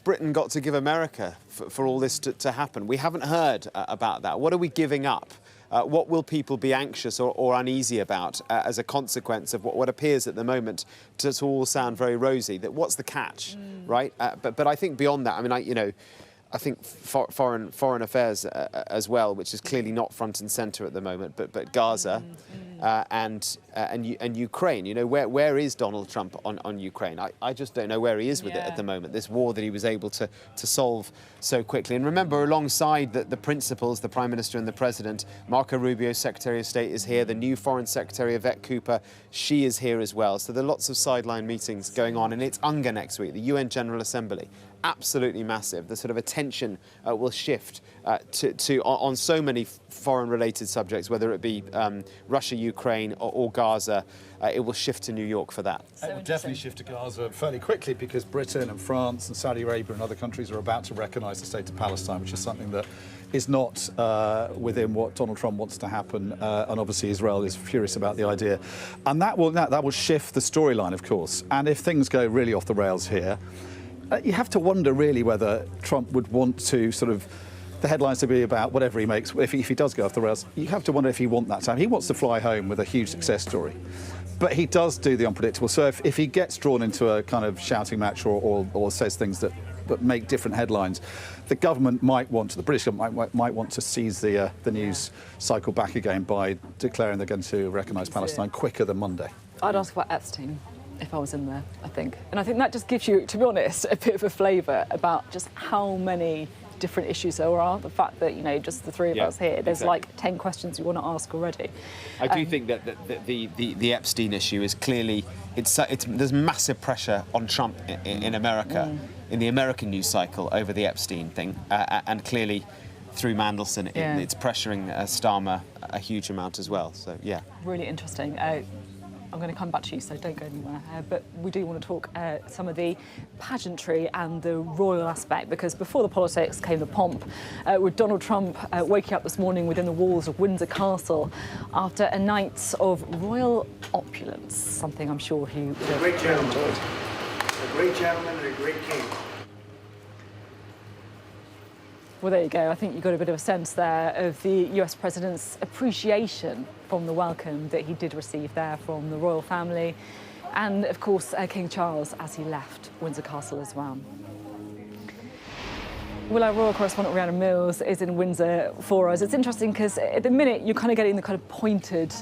Britain got to give America for all this to happen? We haven't heard about that. What are we giving up? What will people be anxious or uneasy about as a consequence of what appears at the moment to all sound very rosy? What's the catch, right? But I think beyond that, I think foreign affairs as well, which is clearly not front and centre at the moment, but Gaza and Ukraine. Where is Donald Trump on Ukraine? I just don't know where he is with it at the moment. This war that he was able to solve so quickly. And remember, alongside the principals, the Prime Minister and the President, Marco Rubio, Secretary of State, is here. The new Foreign Secretary, Yvette Cooper, she is here as well. So there are lots of sideline meetings going on. And it's UNGA next week, the UN General Assembly. Absolutely massive. The sort of attention will shift on so many foreign-related subjects, whether it be Russia, Ukraine, or Gaza. It will shift to New York for that. It will definitely shift to Gaza fairly quickly because Britain and France and Saudi Arabia and other countries are about to recognise the state of Palestine, which is something that is not within what Donald Trump wants to happen, and obviously Israel is furious about the idea, and that will shift the storyline, of course. And if things go really off the rails here, you have to wonder really whether Trump would want to sort of the headlines to be about whatever he makes. If he does go off the rails, you have to wonder if he wants that time. He wants to fly home with a huge success story. But he does do the unpredictable. So if he gets drawn into a kind of shouting match or says things that make different headlines, the government might want to, the British government might want to seize the news cycle back again by declaring they're going to recognise Palestine quicker than Monday. I'd ask about Epstein if I was in there, I think. And I think that just gives you, to be honest, a bit of a flavour about just how many different issues there are. The fact that, you know, just the three of us here, there's like 10 questions you want to ask already. I do think that the Epstein issue is clearly, there's massive pressure on Trump in America, in the American news cycle over the Epstein thing, and clearly through Mandelson, it's pressuring Starmer a huge amount as well. So, yeah. Really interesting. I'm going to come back to you, so don't go anywhere. But we do want to talk some of the pageantry and the royal aspect, because before the politics came the pomp, with Donald Trump waking up this morning within the walls of Windsor Castle after a night of royal opulence, something I'm sure he would have great gentleman. enjoyed. A great gentleman and a great king. Well, there you go. I think you got a bit of a sense there of the US President's appreciation from the welcome that he did receive there from the royal family, and of course King Charles as he left Windsor Castle as well. Well, our royal correspondent Rhiannon Mills is in Windsor for us. It's interesting because at the minute you're kind of getting the kind of pointed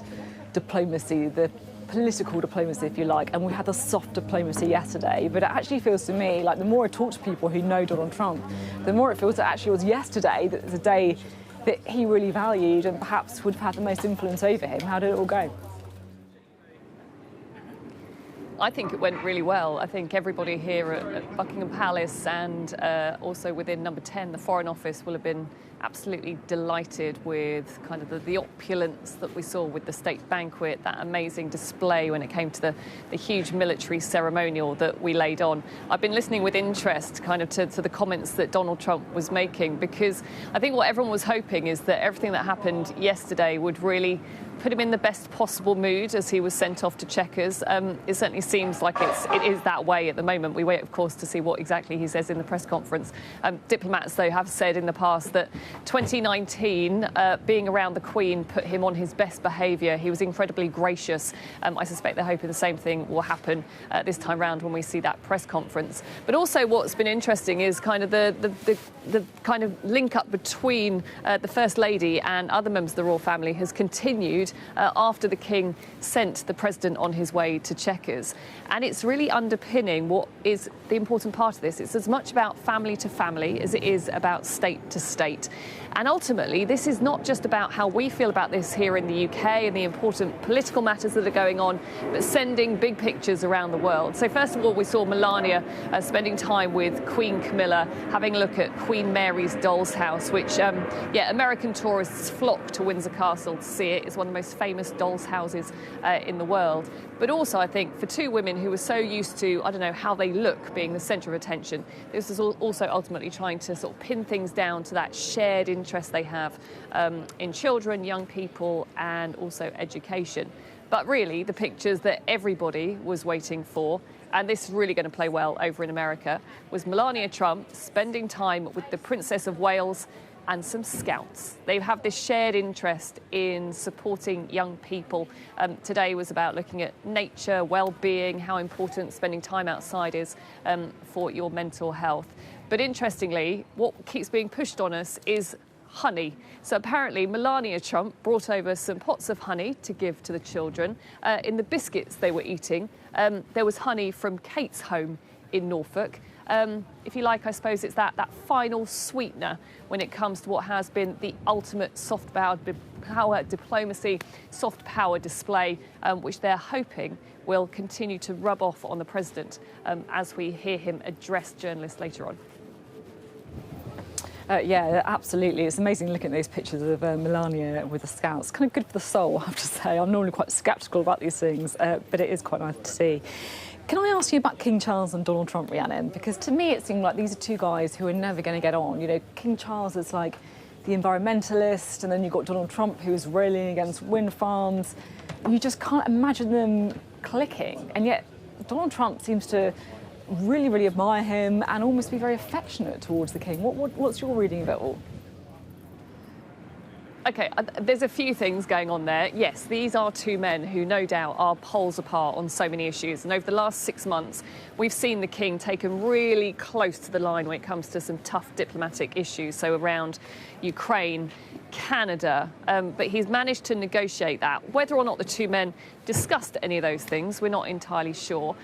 diplomacy, the political diplomacy, if you like, and we had the soft diplomacy yesterday. But it actually feels to me like the more I talk to people who know Donald Trump, the more it feels that actually was yesterday that was a day that he really valued and perhaps would have had the most influence over him. How did it all go? I think it went really well. I think everybody here at Buckingham Palace and also within Number 10, the Foreign Office, will have been absolutely delighted with kind of the opulence that we saw with the state banquet, that amazing display when it came to the huge military ceremonial that we laid on. I've been listening with interest kind of to the comments that Donald Trump was making, because I think what everyone was hoping is that everything that happened yesterday would really put him in the best possible mood as he was sent off to Chequers. It certainly seems like it is that way at the moment. We wait, of course, to see what exactly he says in the press conference. Diplomats, though, have said in the past that 2019, being around the Queen put him on his best behaviour. He was incredibly gracious. I suspect they're hoping the same thing will happen this time round when we see that press conference. But also what's been interesting is kind of the kind of link up between the First Lady and other members of the royal family has continued after the King sent the President on his way to Chequers. And it's really underpinning what is the important part of this. It's as much about family to family as it is about state to state. And ultimately, this is not just about how we feel about this here in the UK and the important political matters that are going on, but sending big pictures around the world. So first of all, we saw Melania spending time with Queen Camilla, having a look at Queen Mary's doll's house, which, American tourists flock to Windsor Castle to see it. It's one of the most famous doll's houses in the world. But also, I think, for two women who were so used to, I don't know, how they look being the centre of attention, this is also ultimately trying to sort of pin things down to that shared interest they have in children, young people, and also education. But really, the pictures that everybody was waiting for, and this is really going to play well over in America, was Melania Trump spending time with the Princess of Wales and some scouts. They have this shared interest in supporting young people. Today was about looking at nature, well-being, how important spending time outside is for your mental health. But interestingly, what keeps being pushed on us is honey. So apparently Melania Trump brought over some pots of honey to give to the children. In the biscuits they were eating, there was honey from Kate's home in Norfolk. If you like, I suppose it's that final sweetener when it comes to what has been the ultimate soft power diplomacy, soft power display, which they're hoping will continue to rub off on the president as we hear him address journalists later on. Yeah, absolutely. It's amazing looking at those pictures of Melania with the scouts. Kind of good for the soul, I have to say. I'm normally quite sceptical about these things, but it is quite nice to see. Can I ask you about King Charles and Donald Trump, Rhiannon? Because to me it seemed like these are two guys who are never going to get on. You know, King Charles is like the environmentalist, and then you've got Donald Trump who is railing against wind farms. You just can't imagine them clicking. And yet Donald Trump seems to really, really admire him and almost be very affectionate towards the King. What's your reading of it all? OK, there's a few things going on there. Yes, these are two men who no doubt are poles apart on so many issues. And over the last 6 months, we've seen the King taken really close to the line when it comes to some tough diplomatic issues. So around Ukraine, Canada, but he's managed to negotiate that. Whether or not the two men discussed any of those things, we're not entirely sure.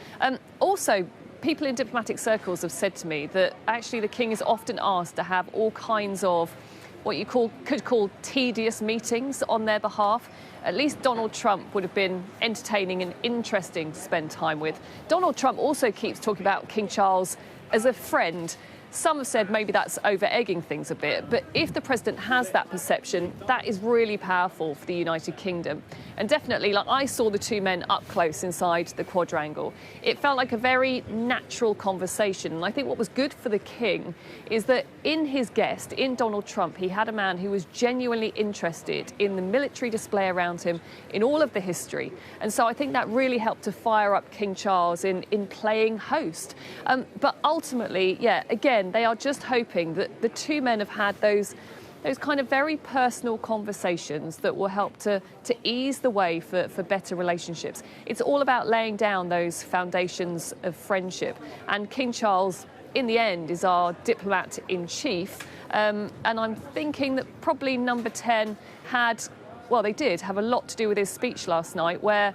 Also, people in diplomatic circles have said to me that actually the King is often asked to have all kinds of what you could call tedious meetings on their behalf. At least Donald Trump would have been entertaining and interesting to spend time with. Donald Trump also keeps talking about King Charles as a friend. Some have said maybe that's over-egging things a bit, but if the president has that perception, that is really powerful for the United Kingdom. And definitely, like, I saw the two men up close inside the quadrangle. It felt like a very natural conversation. And I think what was good for the King is that in his guest, in Donald Trump, he had a man who was genuinely interested in the military display around him, in all of the history. And so I think that really helped to fire up King Charles in playing host. But ultimately, yeah, again, they are just hoping that the two men have had those kind of very personal conversations that will help to ease the way for better relationships. It's all about laying down those foundations of friendship. And King Charles, in the end, is our diplomat-in-chief. And I'm thinking that probably number 10 they did have a lot to do with his speech last night, where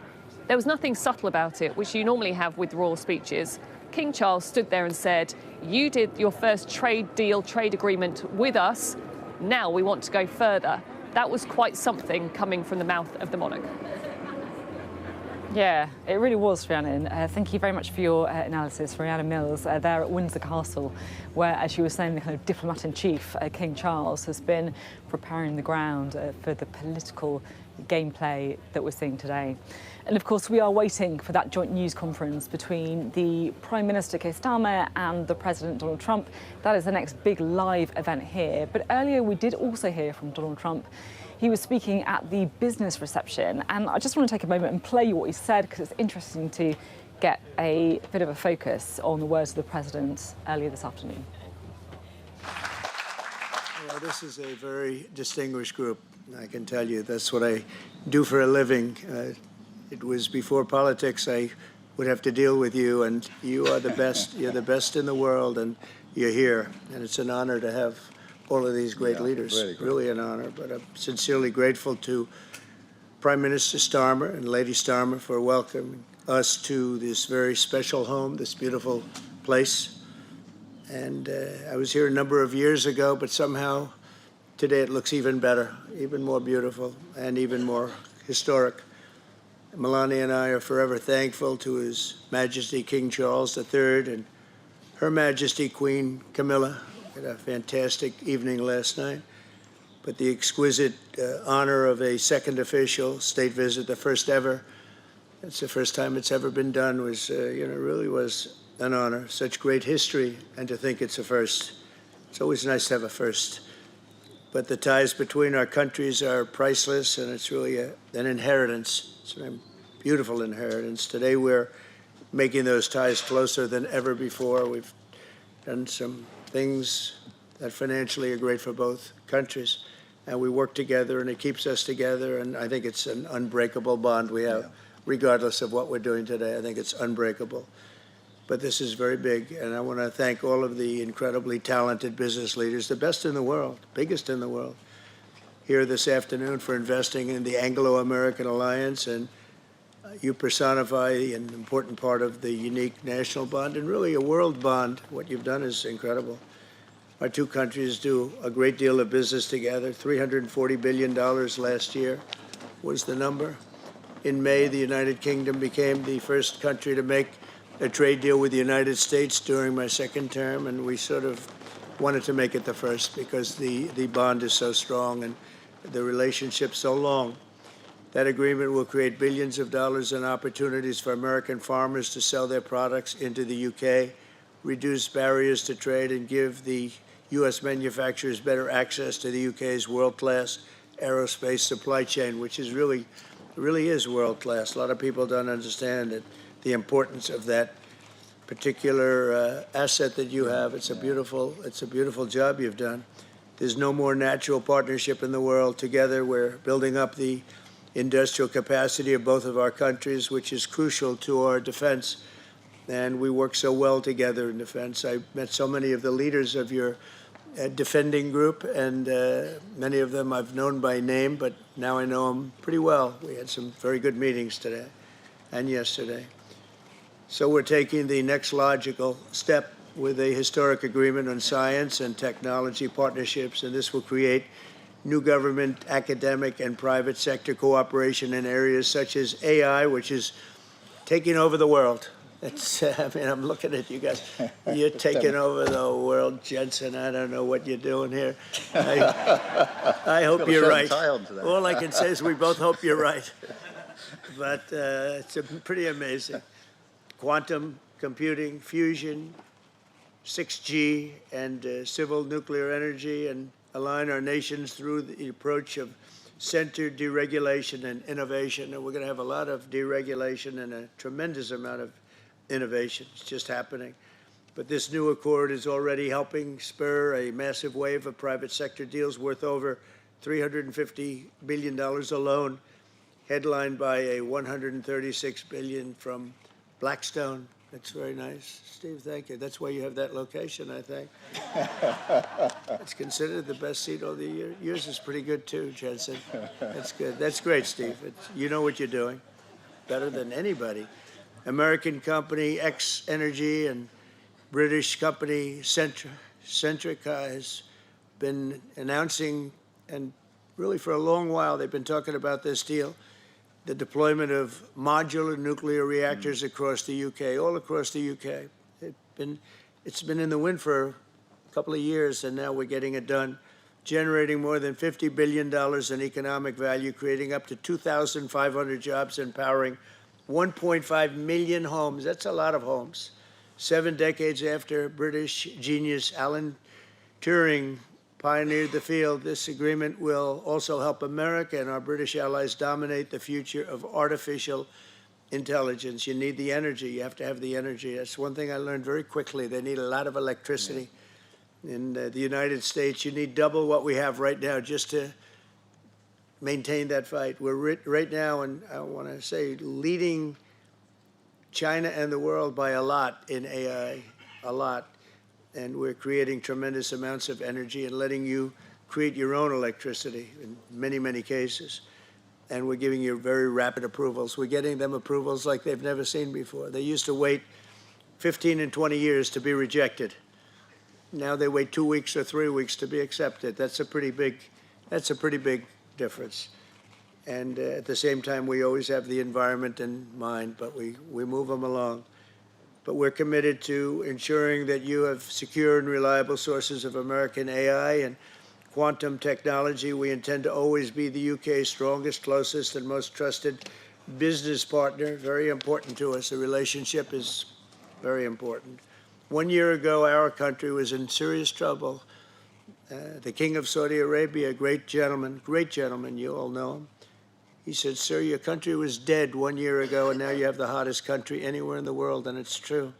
there was nothing subtle about it, which you normally have with royal speeches. King Charles stood there and said, "You did your first trade agreement with us. Now we want to go further." That was quite something coming from the mouth of the monarch. Yeah, it really was, Rhiannon. Thank you very much for your analysis, Rhiannon Mills, there at Windsor Castle, where, as you were saying, the kind of diplomat-in-chief, King Charles, has been preparing the ground for the political gameplay that we're seeing today. And of course, we are waiting for that joint news conference between the Prime Minister Keir Starmer and the President Donald Trump. That is the next big live event here. But earlier, we did also hear from Donald Trump. He was speaking at the business reception, and I just want to take a moment and play you what he said, because it's interesting to get a bit of a focus on the words of the President earlier this afternoon. Well, this is a very distinguished group, I can tell you. That's what I do for a living. It was before politics. I would have to deal with you, and you are the best. You're the best in the world, and you're here. And it's an honor to have all of these great leaders. Really an honor. But I'm sincerely grateful to Prime Minister Starmer and Lady Starmer for welcoming us to this very special home, this beautiful place. And I was here a number of years ago, but somehow today it looks even better, even more beautiful, and even more historic. Melania and I are forever thankful to His Majesty King Charles III and Her Majesty Queen Camilla. We had a fantastic evening last night. But the exquisite honor of a second official state visit, the first ever, it's the first time it's ever been done, was, really was an honor. Such great history, and to think it's a first. It's always nice to have a first. But the ties between our countries are priceless, and it's really an inheritance. It's a beautiful inheritance. Today we're making those ties closer than ever before. We've done some things that financially are great for both countries, and we work together, and it keeps us together, and I think it's an unbreakable bond we have, regardless of what we're doing today. I think it's unbreakable. But this is very big, and I want to thank all of the incredibly talented business leaders, the best in the world, biggest in the world, here this afternoon for investing in the Anglo-American alliance, and you personify an important part of the unique national bond and really a world bond. What you've done is incredible. Our two countries do a great deal of business together. $340 billion last year was the number. In May, the United Kingdom became the first country to make a trade deal with the United States during my second term, and we sort of wanted to make it the first because the bond is so strong and the relationship so long. That agreement will create billions of dollars in opportunities for American farmers to sell their products into the UK, reduce barriers to trade, and give the U.S. manufacturers better access to the UK's world-class aerospace supply chain, which is really is world-class. A lot of people don't understand it, the importance of that particular asset that you have. It's a beautiful job you've done. There's no more natural partnership in the world. Together, we're building up the industrial capacity of both of our countries, which is crucial to our defense. And we work so well together in defense. I met so many of the leaders of your defending group, and many of them I've known by name, but now I know them pretty well. We had some very good meetings today and yesterday. So we're taking the next logical step with a historic agreement on science and technology partnerships, and this will create new government, academic, and private sector cooperation in areas such as AI, which is taking over the world. It's, I mean, I'm looking at you guys. You're taking over the world, Jensen. I don't know what you're doing here. I hope you're right. All I can say is we both hope you're right. But it's pretty amazing. Quantum computing, fusion, 6G, and civil nuclear energy, and align our nations through the approach of centered deregulation and innovation. And we're going to have a lot of deregulation and a tremendous amount of innovation. It's just happening. But this new accord is already helping spur a massive wave of private sector deals worth over $350 billion alone, headlined by a $136 billion from Blackstone. That's very nice. Steve, thank you. That's why you have that location, I think. It's considered the best seat all the year. Yours is pretty good too, Jensen. That's good. That's great, Steve. You know what you're doing better than anybody. American company X Energy and British company Centrica has been announcing, and really for a long while they've been talking about this deal, the deployment of modular nuclear reactors across the UK, all across the UK. It's been in the wind for a couple of years, and now we're getting it done, generating more than $50 billion in economic value, creating up to 2,500 jobs, and powering 1.5 million homes. That's a lot of homes. 7 decades after British genius Alan Turing pioneered the field, this agreement will also help America and our British allies dominate the future of artificial intelligence. You need the energy. You have to have the energy. That's one thing I learned very quickly. They need a lot of electricity. In the United States, you need double what we have right now just to maintain that fight. We're right now, and I want to say, leading China and the world by a lot in AI, a lot. And we're creating tremendous amounts of energy and letting you create your own electricity in many, many cases. And we're giving you very rapid approvals. We're getting them approvals like they've never seen before. They used to wait 15 and 20 years to be rejected. Now they wait 2 weeks or 3 weeks to be accepted. That's a pretty big difference. And at the same time, we always have the environment in mind, but we move them along. But we're committed to ensuring that you have secure and reliable sources of American AI and quantum technology. We intend to always be the UK's strongest, closest, and most trusted business partner. Very important to us. The relationship is very important. 1 year ago, our country was in serious trouble. The King of Saudi Arabia, a great gentleman, you all know him. He said, "Sir, your country was dead 1 year ago, and now you have the hottest country anywhere in the world," and it's true.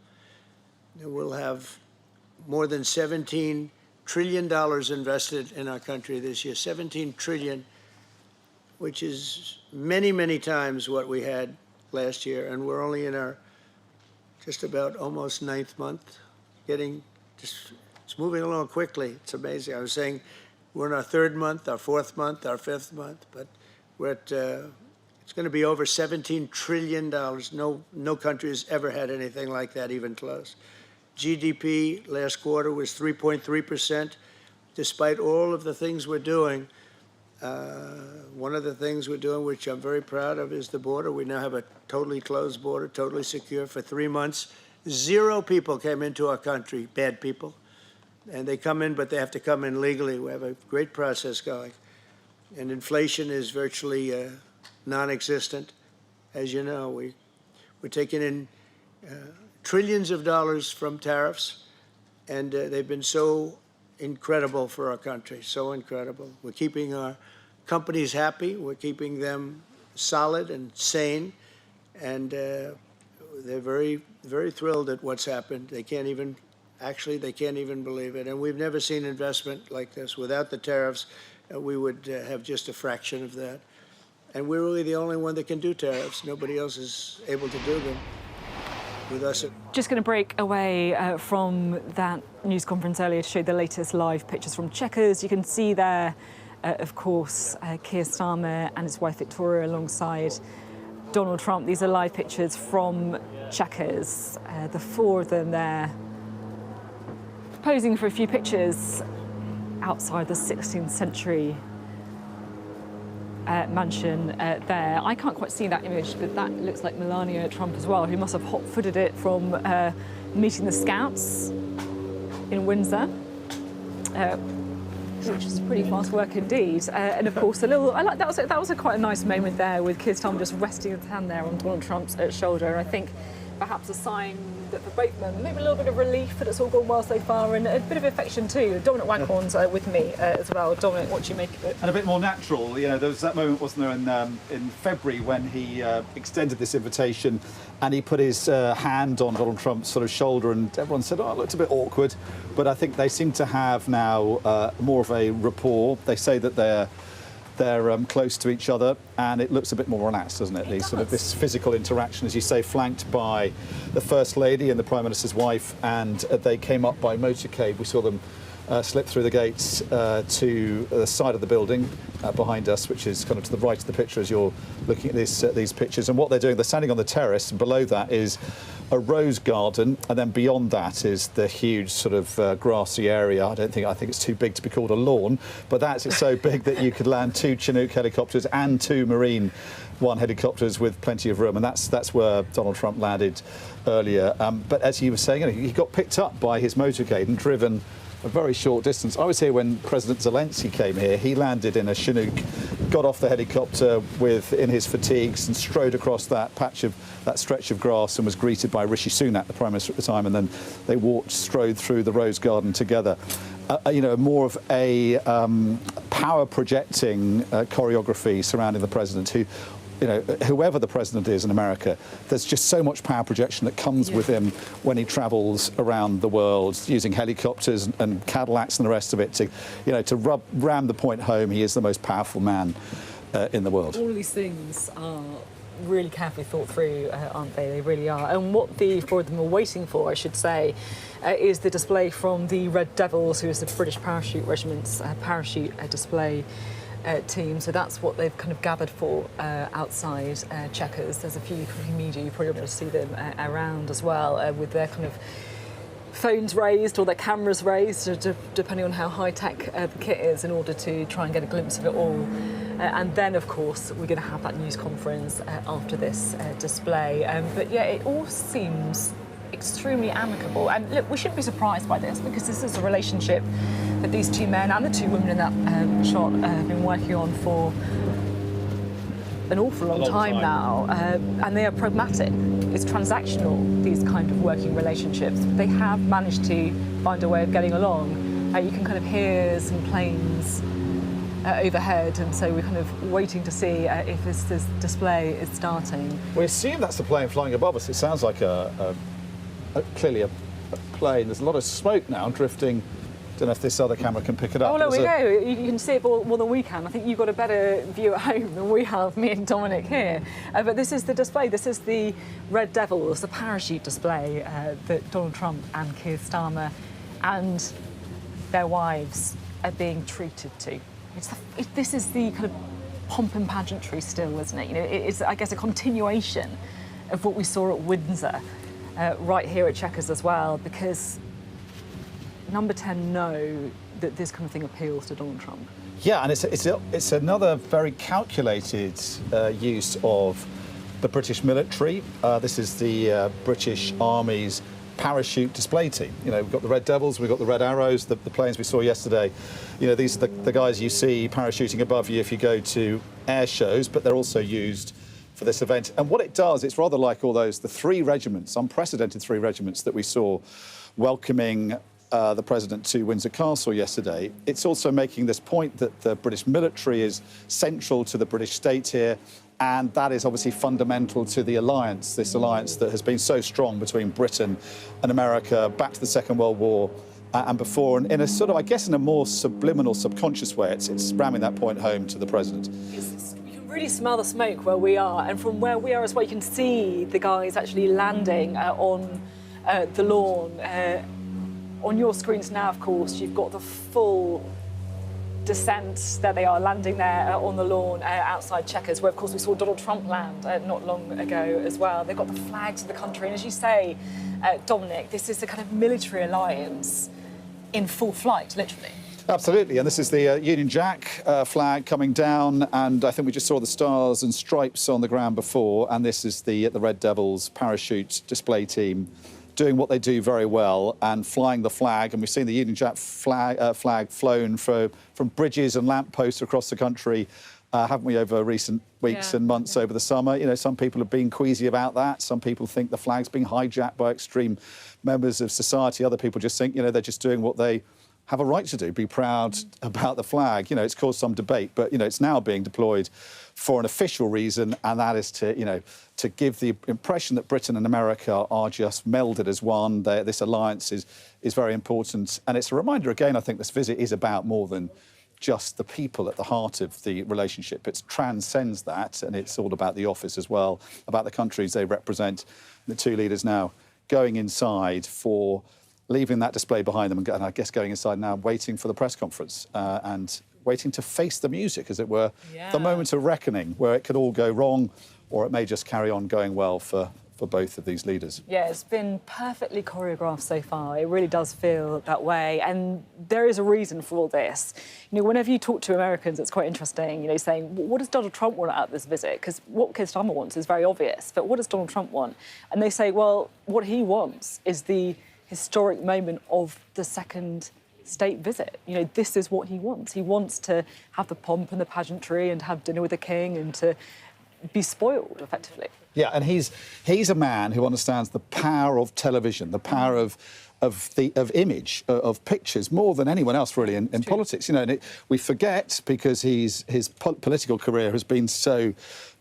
We'll have more than $17 trillion invested in our country this year, 17 trillion, which is many, many times what we had last year, and we're only in our just about almost 9th month, it's moving along quickly. It's amazing. I was saying we're in our 3rd month, our 4th month, our 5th month, but we're at, it's going to be over $17 trillion. No country has ever had anything like that, even close. GDP last quarter was 3.3%. Despite all of the things we're doing, one of the things we're doing, which I'm very proud of, is the border. We now have a totally closed border, totally secure for 3 months. 0 people came into our country, bad people. And they come in, but they have to come in legally. We have a great process going. And inflation is virtually non-existent. As you know, we're taking in trillions of dollars from tariffs, and they've been so incredible for our country, so incredible. We're keeping our companies happy. We're keeping them solid and sane, and they're very, very thrilled at what's happened. They can't even believe it. And we've never seen investment like this. Without the tariffs, we would have just a fraction of that. And we're really the only one that can do tariffs. Nobody else is able to do them. With us. Just going to break away from that news conference earlier to show the latest live pictures from Chequers. You can see there, of course, Keir Starmer and his wife Victoria alongside Donald Trump. These are live pictures from Chequers. The four of them there posing for a few pictures outside the 16th century mansion there. I can't quite see that image, but that looks like Melania Trump as well, who must have hot-footed it from meeting the Scouts in Windsor, which is pretty fast work indeed. And of course, that was quite a nice moment there, with Keir Starmer just resting his hand there on Donald Trump's shoulder. And I think perhaps a sign that for both of them, maybe a little bit of relief that it's all gone well so far, and a bit of affection too. Dominic Waghorn's with me as well. Dominic, what do you make of it? And a bit more natural. You know, there was that moment, wasn't there, in February when he extended this invitation and he put his hand on Donald Trump's sort of shoulder, and everyone said, oh, it looked a bit awkward. But I think they seem to have now more of a rapport. They say that they're close to each other, and it looks a bit more relaxed, doesn't it? This physical interaction, as you say, flanked by the First Lady and the Prime Minister's wife, and they came up by motorcade. We saw them slip through the gates to the side of the building behind us, which is kind of to the right of the picture as you're looking at these pictures. And what they're doing, they're standing on the terrace, and below that is a rose garden, and then beyond that is the huge sort of grassy area. I think it's too big to be called a lawn, but it's so big that you could land 2 Chinook helicopters and 2 Marine One helicopters with plenty of room, and that's where Donald Trump landed earlier. But as he was saying, he got picked up by his motorcade and driven a very short distance. I was here when President Zelensky came here. He landed in a Chinook, got off the helicopter in his fatigues, and strode across that stretch of grass, and was greeted by Rishi Sunak, the Prime Minister at the time, and then they strode through the Rose Garden together. More of a power projecting choreography surrounding the president, who, whoever the president is in America, there's just so much power projection that comes with him when he travels around the world, using helicopters and Cadillacs and the rest of it to ram the point home. He is the most powerful man in the world. All of these things are really carefully thought through, aren't they? They really are. And what the four of them are waiting for, I should say, is the display from the Red Devils, who is the British Parachute Regiment's parachute display team. So that's what they've kind of gathered for outside Chequers. There's a few media, you probably won't be able to see them around as well, with their kind of phones raised or their cameras raised, depending on how high-tech the kit is, in order to try and get a glimpse of it all. And then, of course, we're going to have that news conference after this display. But yeah, it all seems extremely amicable. And look, we shouldn't be surprised by this, because this is a relationship that these two men and the two women in that shot have been working on for an awful long time now. And they are pragmatic. It's transactional, these kind of working relationships. They have managed to find a way of getting along. You can kind of hear some planes overhead, and so we're kind of waiting to see if this display is starting. We assume that's the plane flying above us. It sounds like clearly a plane. There's a lot of smoke now drifting. Don't know if this other camera can pick it up. Oh, there we go. You can see it more than we can. I think you've got a better view at home than we have, me and Dominic here. But this is the display. This is the Red Devils, the parachute display that Donald Trump and Keir Starmer and their wives are being treated to. This is the kind of pomp and pageantry still, isn't it? It's, I guess, a continuation of what we saw at Windsor, right here at Chequers as well, because Number 10 know that this kind of thing appeals to Donald Trump. Yeah, and it's another very calculated use of the British military. This is the British Army's parachute display team. We've got the Red Devils, we've got the Red Arrows, the planes we saw yesterday. These are the guys you see parachuting above you if you go to air shows, but they're also used for this event. And what it does, it's rather like all the 3 regiments, unprecedented 3 regiments that we saw welcoming the president to Windsor Castle yesterday. It's also making this point that the British military is central to the British state here, and that is obviously fundamental to the alliance, this alliance that has been so strong between Britain and America back to the Second World War and before, and in a sort of, I guess, in a more subliminal, subconscious way, it's ramming that point home to the president. You can really smell the smoke where we are, and from where we are as well, you can see the guys actually landing on the lawn. On your screens now, of course, you've got the full descent. There they are, landing there on the lawn outside Chequers, where, of course, we saw Donald Trump land not long ago as well. They've got the flags of the country. And as you say, Dominic, this is a kind of military alliance in full flight, literally. Absolutely, and this is the Union Jack flag coming down, and I think we just saw the stars and stripes on the ground before, and this is the Red Devils parachute display team doing what they do very well and flying the flag, and we've seen the Union Jack flag flown from bridges and lampposts across the country, haven't we, over recent weeks and months over the summer. You know, some people have been queasy about that. Some people think the flag's being hijacked by extreme members of society. Other people just think, you know, they're just doing what they have a right to do, be proud about the flag. You know, it's caused some debate, but, you know, it's now being deployed for an official reason, and that is to, you know, to give the impression that Britain and America are just melded as one. This alliance is very important. And it's a reminder, again, I think this visit is about more than just the people at the heart of the relationship. It transcends that, and it's all about the office as well, about the countries they represent. The two leaders now going inside for leaving that display behind them and I guess going inside now, waiting for the press conference and waiting to face the music, as it were, the moment of reckoning where it could all go wrong or it may just carry on going well for both of these leaders. Yeah, it's been perfectly choreographed so far. It really does feel that way. And there is a reason for all this. You know, whenever you talk to Americans, it's quite interesting, you know, saying, what does Donald Trump want out of this visit? Because what Keir Starmer wants is very obvious, but what does Donald Trump want? And they say, well, what he wants is the historic moment of the second state visit. You know, this is what he wants. He wants to have the pomp and the pageantry and have dinner with the king and to be spoiled, effectively. Yeah, and he's a man who understands the power of television, the power of image, of pictures, more than anyone else really in politics. You know, and we forget, because his political career has been so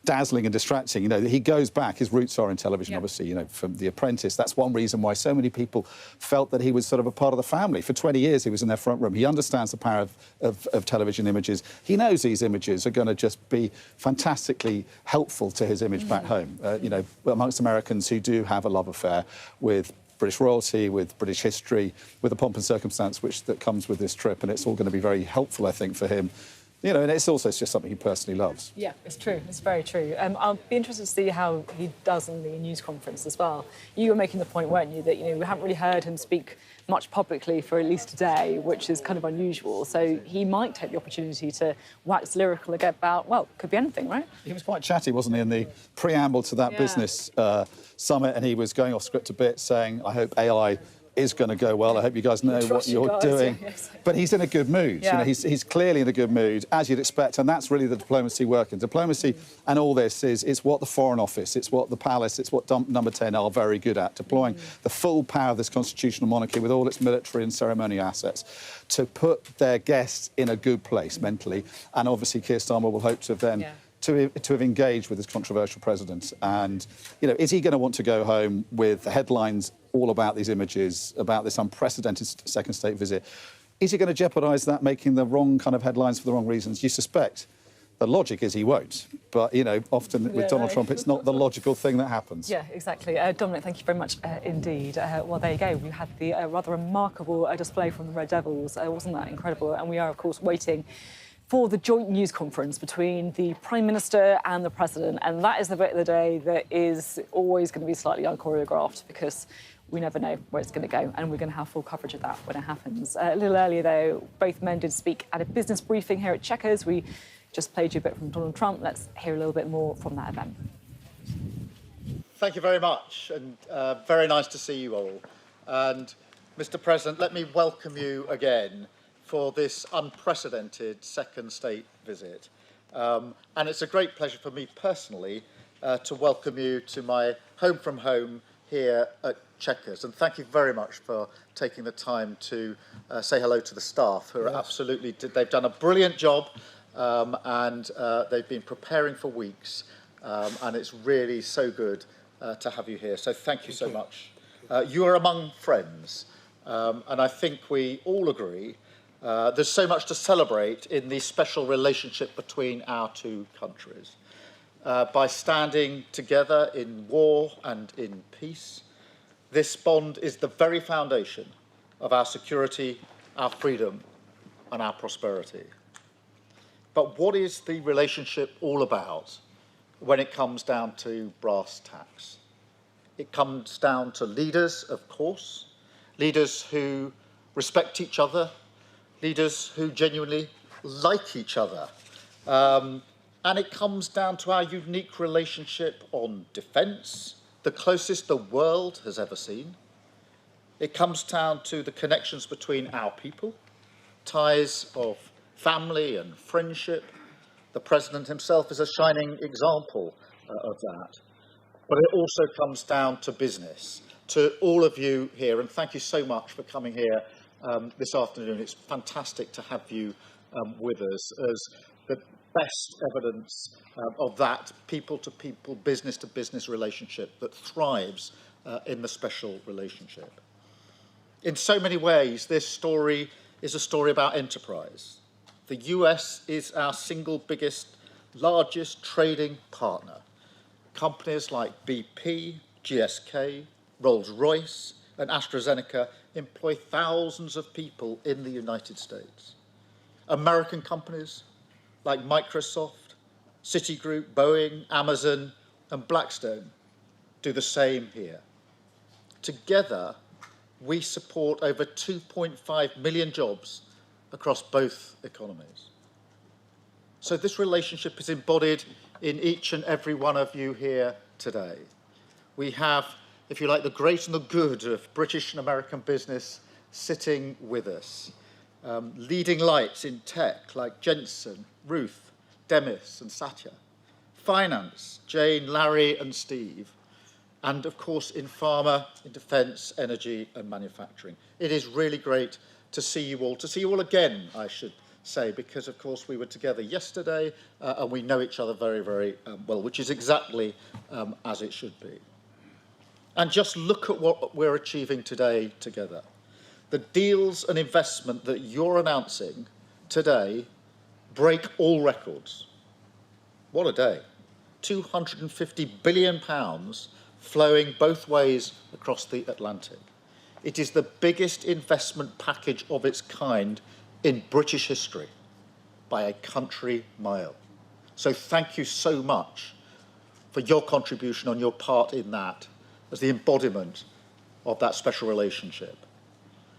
dazzling and distracting. You know, he goes back, his roots are in television, obviously, you know, from The Apprentice. That's one reason why so many people felt that he was sort of a part of the family. For 20 years, he was in their front room. He understands the power of television images. He knows these images are going to just be fantastically helpful to his image back home. You know, amongst Americans who do have a love affair with British royalty, with British history, with the pomp and circumstance that comes with this trip, and it's all going to be very helpful, I think, for him. You know, and it's just something he personally loves. Yeah, it's true. It's very true. I'll be interested to see how he does in the news conference as well. You were making the point, weren't you, that, you know, we haven't really heard him speak much publicly for at least a day, which is kind of unusual. So he might take the opportunity to wax lyrical again about, well, could be anything, right? He was quite chatty, wasn't he, in the preamble to that business summit, and he was going off script a bit, saying, I hope AI is going to go well. I hope you guys know what you're doing. But he's in a good mood. You know, he's clearly in a good mood, as you'd expect, and that's really the diplomacy working. Diplomacy and all this is what the Foreign Office, it's what the Palace, it's what Number 10 are very good at, deploying the full power of this constitutional monarchy with all its military and ceremonial assets to put their guests in a good place mentally. And obviously Keir Starmer will hope to have then to have engaged with this controversial president. And, you know, is he going to want to go home with the headlines all about these images, about this unprecedented second state visit? Is he going to jeopardise that, making the wrong kind of headlines for the wrong reasons? You suspect. The logic is he won't. But, you know, often with Donald Trump, it's not the logical thing that happens. Yeah, exactly. Dominic, thank you very much indeed. Well, there you go. We had the rather remarkable display from the Red Devils. Wasn't that incredible? And we are, of course, waiting for the joint news conference between the Prime Minister and the President. And that is the bit of the day that is always going to be slightly unchoreographed, because we never know where it's going to go, and we're going to have full coverage of that when it happens. A little earlier, though, both men did speak at a business briefing here at Chequers. We just played you a bit from Donald Trump. Let's hear a little bit more from that event. Thank you very much, and very nice to see you all. And, Mr. President, let me welcome you again for this unprecedented second state visit. And it's a great pleasure for me personally to welcome you to my home from home here at Chequers. And thank you very much for taking the time to say hello to the staff, who are absolutely, they've done a brilliant job, and they've been preparing for weeks, and it's really so good to have you here. So thank you so much. You are among friends, and I think we all agree there's so much to celebrate in the special relationship between our two countries. By standing together in war and in peace, this bond is the very foundation of our security, our freedom, and our prosperity. But what is the relationship all about when it comes down to brass tacks? It comes down to leaders, of course, leaders who respect each other, leaders who genuinely like each other. And it comes down to our unique relationship on defence, the closest the world has ever seen. It comes down to the connections between our people, ties of family and friendship. The President himself is a shining example of that. But it also comes down to business, to all of you here, and thank you so much for coming here this afternoon. It's fantastic to have you with us as the best evidence of that people-to-people, business-to-business relationship that thrives in the special relationship. In so many ways, this story is a story about enterprise. The US is our single biggest, largest trading partner. Companies like BP, GSK, Rolls-Royce, and AstraZeneca employ thousands of people in the United States. American companies like Microsoft, Citigroup, Boeing, Amazon, and Blackstone do the same here. Together, we support over 2.5 million jobs across both economies. So this relationship is embodied in each and every one of you here today. We have, if you like, the great and the good of British and American business sitting with us. Leading lights in tech like Jensen, Ruth, Demis and Satya. Finance, Jane, Larry and Steve. And of course in pharma, in defence, energy and manufacturing. It is really great to see you all again, I should say, because of course we were together yesterday and we know each other very, very well, which is exactly as it should be. And just look at what we're achieving today together. The deals and investment that you're announcing today break all records. What a day. £250 billion flowing both ways across the Atlantic. It is the biggest investment package of its kind in British history by a country mile. So thank you so much for your contribution on your part in that as the embodiment of that special relationship.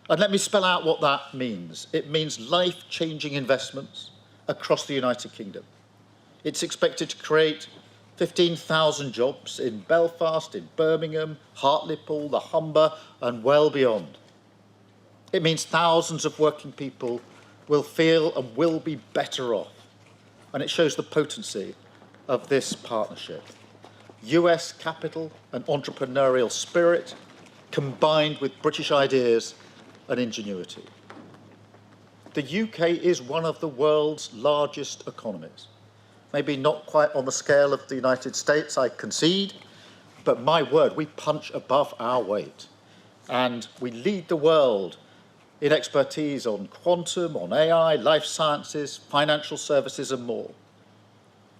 And let me spell out what that means. It means life-changing investments across the United Kingdom. It's expected to create 15,000 jobs in Belfast, in Birmingham, Hartlepool, the Humber, and well beyond. It means thousands of working people will feel and will be better off. And it shows the potency of this partnership. US capital and entrepreneurial spirit combined with British ideas and ingenuity. The UK is one of the world's largest economies. Maybe not quite on the scale of the United States, I concede, but my word, we punch above our weight. And we lead the world in expertise on quantum, on AI, life sciences, financial services, and more.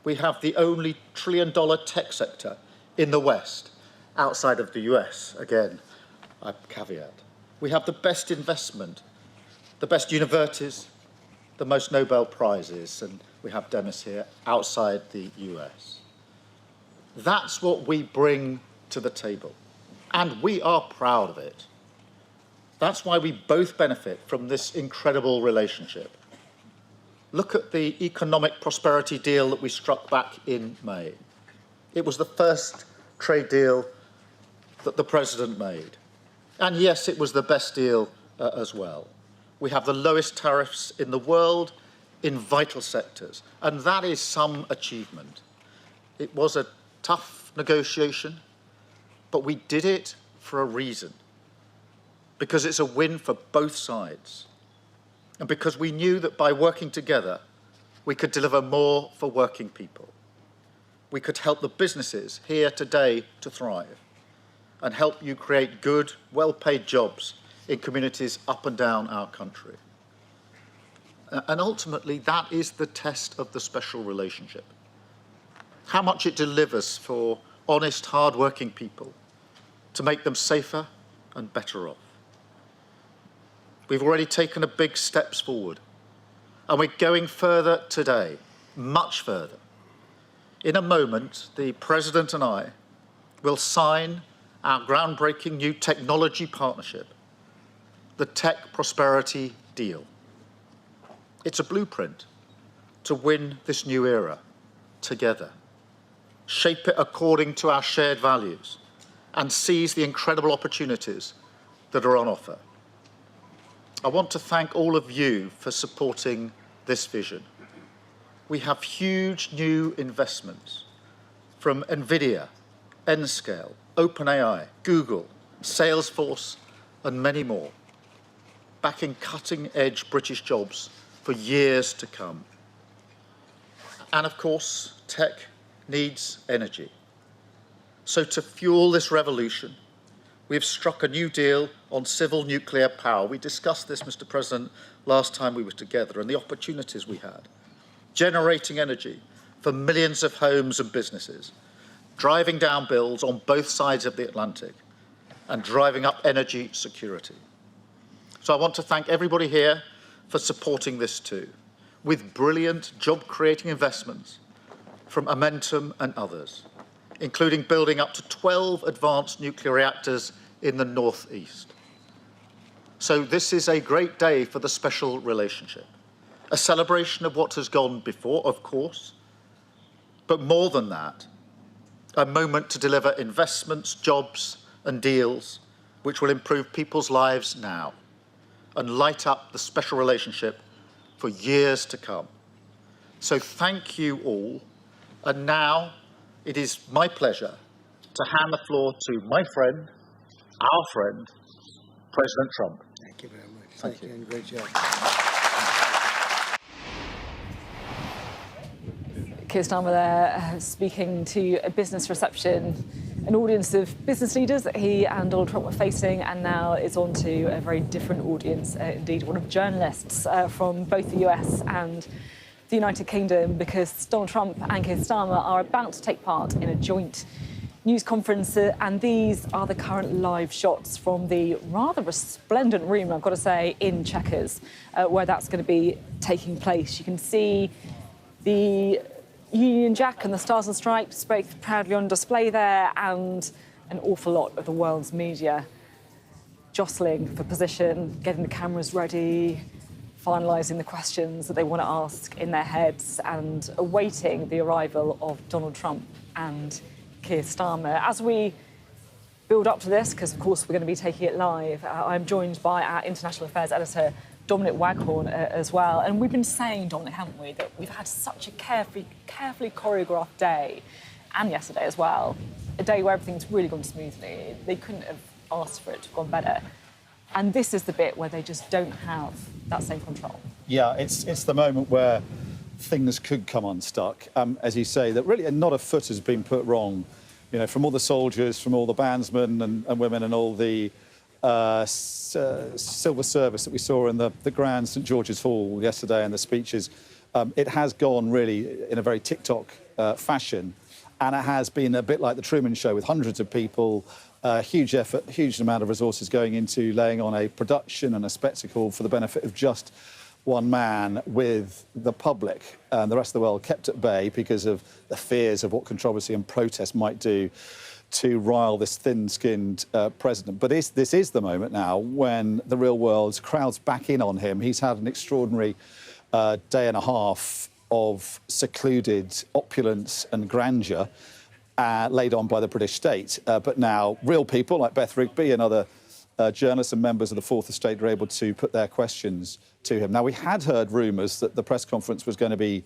We have the only trillion-dollar tech sector in the West, outside of the US, again, I caveat. We have the best investment, the best universities, the most Nobel Prizes, and we have Demis here, outside the US. That's what we bring to the table, and we are proud of it. That's why we both benefit from this incredible relationship. Look at the economic prosperity deal that we struck back in May. It was the first trade deal that the President made. And yes, it was the best deal as well. We have the lowest tariffs in the world in vital sectors, and that is some achievement. It was a tough negotiation, but we did it for a reason, because it's a win for both sides, and because we knew that by working together, we could deliver more for working people. We could help the businesses here today to thrive, and help you create good, well-paid jobs in communities up and down our country. And ultimately, that is the test of the special relationship. How much it delivers for honest, hard-working people to make them safer and better off. We've already taken a big steps forward. And we're going further today, much further. In a moment, the President and I will sign our groundbreaking new technology partnership, the Tech Prosperity Deal. It's a blueprint to win this new era together, shape it according to our shared values, and seize the incredible opportunities that are on offer. I want to thank all of you for supporting this vision. We have huge new investments from NVIDIA, Nscale, OpenAI, Google, Salesforce, and many more, backing cutting-edge British jobs for years to come. And of course, tech needs energy. So to fuel this revolution, we've struck a new deal on civil nuclear power. We discussed this, Mr. President, last time we were together, and the opportunities we had. Generating energy for millions of homes and businesses, driving down bills on both sides of the Atlantic, and driving up energy security. So I want to thank everybody here for supporting this too, with brilliant job-creating investments from Momentum and others, including building up to 12 advanced nuclear reactors in the northeast. So this is a great day for the special relationship, a celebration of what has gone before, of course, but more than that, a moment to deliver investments, jobs, and deals which will improve people's lives now and light up the special relationship for years to come. So thank you all. And now it is my pleasure to hand the floor to my friend, our friend, President Trump. Thank you very much. Thank you, and great job. Keir Starmer there speaking to a business reception, an audience of business leaders that he and Donald Trump were facing, and now it's on to a very different audience, indeed one of journalists from both the US and the United Kingdom, because Donald Trump and Keir Starmer are about to take part in a joint news conference, and these are the current live shots from the rather resplendent room, I've got to say, in Chequers, where that's going to be taking place. You can see the Union Jack and the Stars and Stripes both proudly on display there, and an awful lot of the world's media jostling for position, getting the cameras ready, finalising the questions that they want to ask in their heads, and awaiting the arrival of Donald Trump and Keir Starmer. As we build up to this, because of course we're going to be taking it live, I'm joined by our International Affairs Editor, Dominic Waghorn, as well. And we've been saying, Dominic, haven't we, that we've had such a carefully choreographed day, and yesterday as well, a day where everything's really gone smoothly. They couldn't have asked for it to have gone better. And this is the bit where they just don't have that same control. Yeah, it's the moment where things could come unstuck. As you say, that really not a foot has been put wrong, you know, from all the soldiers, from all the bandsmen and women and all the silver service that we saw in the Grand St George's Hall yesterday and the speeches. It has gone really in a very TikTok fashion, and it has been a bit like the Truman Show, with hundreds of people, huge effort, huge amount of resources going into laying on a production and a spectacle for the benefit of just one man, with the public and the rest of the world kept at bay because of the fears of what controversy and protest might do to rile this thin-skinned president. But this is the moment now when the real world crowds back in on him. He's had an extraordinary day and a half of secluded opulence and grandeur laid on by the British state. But now real people like Beth Rigby and other journalists and members of the Fourth Estate are able to put their questions to him. Now, we had heard rumours that the press conference was going to be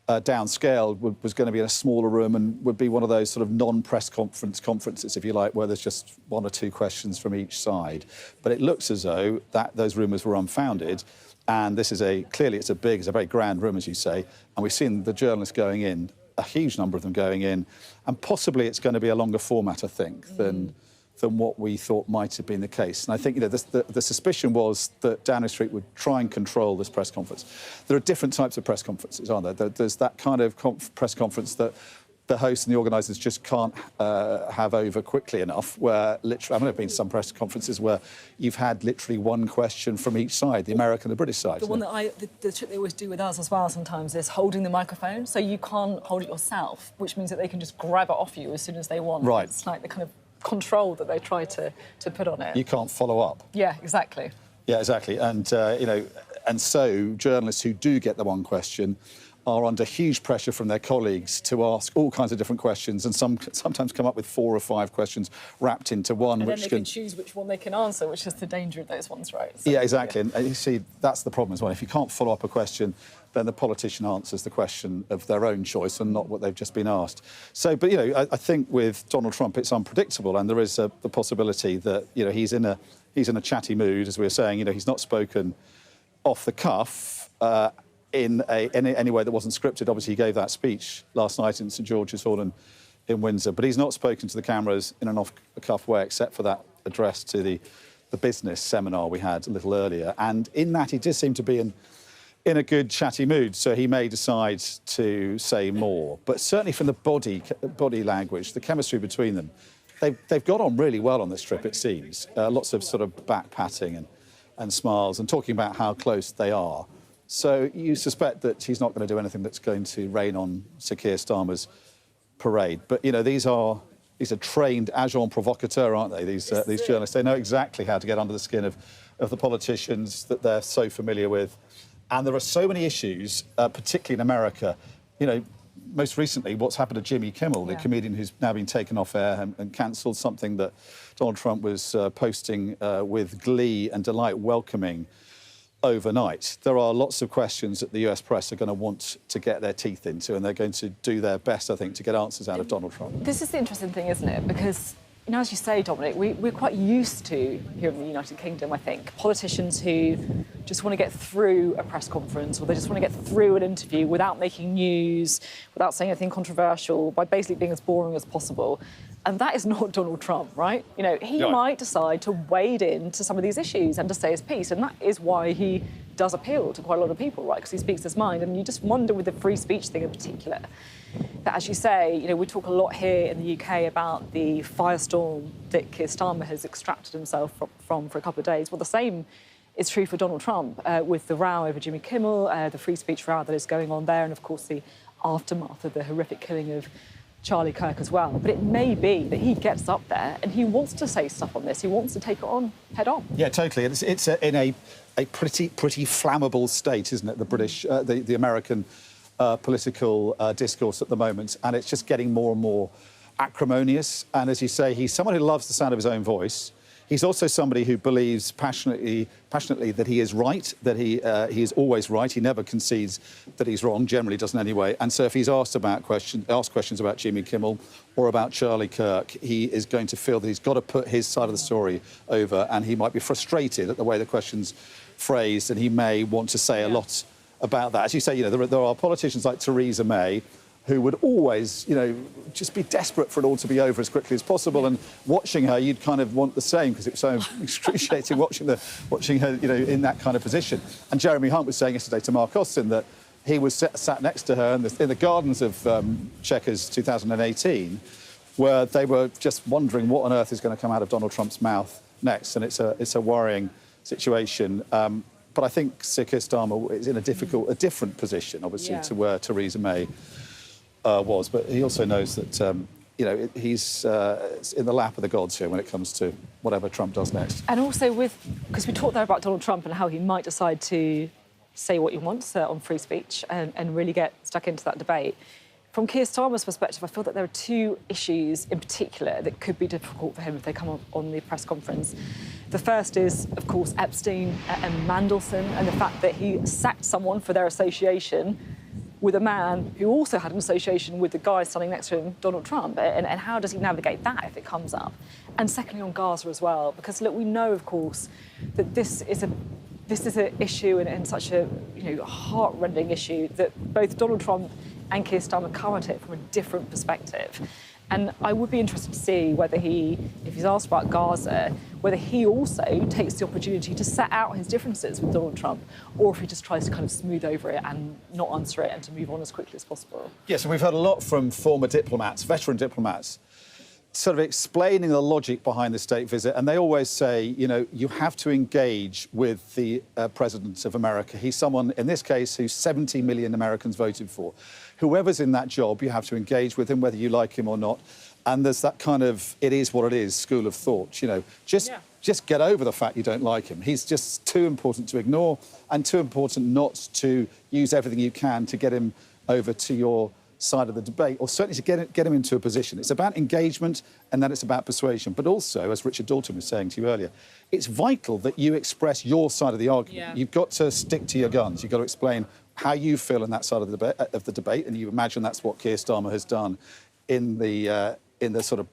downscaled, was going to be in a smaller room and would be one of those sort of non-press conferences, if you like, where there's just one or two questions from each side. But it looks as though those rumours were unfounded, and this is clearly it's a very grand room, as you say, and we've seen the journalists going in, a huge number of them going in, and possibly it's going to be a longer format, I think, than what we thought might have been the case. And I think, you know, the suspicion was that Downing Street would try and control this press conference. There are different types of press conferences, aren't there? There's that kind of press conference that the hosts and the organisers just can't have over quickly enough, where literally, I mean, there have been some press conferences where you've had literally one question from each side, the American and the British side. The one that the trick they always do with us as well sometimes is holding the microphone, so you can't hold it yourself, which means that they can just grab it off you as soon as they want. Right. It's like the kind of control that they try to put on it. You can't follow up. Yeah, exactly. Yeah, exactly. And, you know, and so journalists who do get the one question are under huge pressure from their colleagues to ask all kinds of different questions, and sometimes come up with 4 or 5 questions wrapped into one. And which then they can choose which one they can answer, which is the danger of those ones, right? So, yeah, exactly. Yeah. And you see, that's the problem as well. If you can't follow up a question, then the politician answers the question of their own choice and not what they've just been asked. So, but, you know, I think with Donald Trump, it's unpredictable, and there is the possibility that, you know, he's in a chatty mood, as we were saying. You know, he's not spoken off the cuff, in any way that wasn't scripted. Obviously, he gave that speech last night in St George's Hall in Windsor, but he's not spoken to the cameras in an off-the-cuff way, except for that address to the business seminar we had a little earlier. And in that, he did seem to be in a good chatty mood, so he may decide to say more. But certainly from the body language, the chemistry between them, they've got on really well on this trip, it seems. Lots of sort of back-patting and smiles and talking about how close they are. So you suspect that he's not going to do anything that's going to rain on Sir Keir Starmer's parade. But, you know, these are trained agents provocateurs, aren't they, these journalists? They know exactly how to get under the skin of the politicians that they're so familiar with. And there are so many issues, particularly in America. You know, most recently, what's happened to Jimmy Kimmel, the comedian who's now been taken off air and cancelled, something that Donald Trump was posting with glee and delight, welcoming overnight. There are lots of questions that the US press are going to want to get their teeth into, and they're going to do their best, I think, to get answers out of Donald Trump. This is the interesting thing, isn't it? Because, you know, as you say, Dominic, we're quite used to, here in the United Kingdom, I think, politicians who just want to get through a press conference, or they just want to get through an interview without making news, without saying anything controversial, by basically being as boring as possible. And that is not Donald Trump, right? You know, he might decide to wade into some of these issues and to say his piece, and that is why he does appeal to quite a lot of people, right? Because he speaks his mind, and you just wonder with the free speech thing in particular, that, as you say, you know, we talk a lot here in the UK about the firestorm that Keir Starmer has extracted himself from for a couple of days. Well, the same is true for Donald Trump, with the row over Jimmy Kimmel, the free speech row that is going on there, and of course the aftermath of the horrific killing of Charlie Kirk as well. But it may be that he gets up there and he wants to say stuff on this. He wants to take it on head on. Yeah, totally. It's in a pretty flammable state, isn't it? The British, the American political discourse at the moment, and it's just getting more and more acrimonious. And as you say, he's someone who loves the sound of his own voice. He's also somebody who believes passionately that he is right, that he is always right. He never concedes that he's wrong, generally doesn't anyway. And so if he's asked questions about Jimmy Kimmel or about Charlie Kirk, he is going to feel that he's got to put his side of the story over, and he might be frustrated at the way the question's phrased, and he may want to say a lot about that. As you say, you know, there are politicians like Theresa May who would always, you know, just be desperate for it all to be over as quickly as possible. And watching her, you'd kind of want the same, because it was so excruciating watching her, you know, in that kind of position. And Jeremy Hunt was saying yesterday to Mark Austin that he was sat next to her in the gardens of Chequers 2018, where they were just wondering what on earth is going to come out of Donald Trump's mouth next. And it's a worrying situation. But I think Sir Keir Starmer is in a different position, obviously, to where Theresa May was, but he also knows that you know, he's in the lap of the gods here when it comes to whatever Trump does next. And also because we talked there about Donald Trump and how he might decide to say what he wants on free speech and really get stuck into that debate. From Keir Starmer's perspective, I feel that there are 2 issues in particular that could be difficult for him if they come up on the press conference. The first is, of course, Epstein and Mandelson, and the fact that he sacked someone for their association with a man who also had an association with the guy standing next to him, Donald Trump. And how does he navigate that if it comes up? And secondly, on Gaza as well, because, look, we know, of course, that this is an issue and such a, you know, heart-rending issue that both Donald Trump and Keir Starmer come at it from a different perspective. And I would be interested to see whether if he's asked about Gaza, whether he also takes the opportunity to set out his differences with Donald Trump, or if he just tries to kind of smooth over it and not answer it and to move on as quickly as possible. Yes, and we've heard a lot from former diplomats, veteran diplomats, sort of explaining the logic behind the state visit, and they always say, you know, you have to engage with the President of America. He's someone, in this case, who 70 million Americans voted for. Whoever's in that job, you have to engage with him, whether you like him or not. And there's that kind of, it is what it is, school of thought, you know. Just get over the fact you don't like him. He's just too important to ignore and too important not to use everything you can to get him over to your side of the debate, or certainly to get him into a position. It's about engagement, and then it's about persuasion. But also, as Richard Dalton was saying to you earlier, it's vital that you express your side of the argument. Yeah. You've got to stick to your guns. You've got to explain how you feel in that side of the debate, and you imagine that's what Keir Starmer has done in the sort of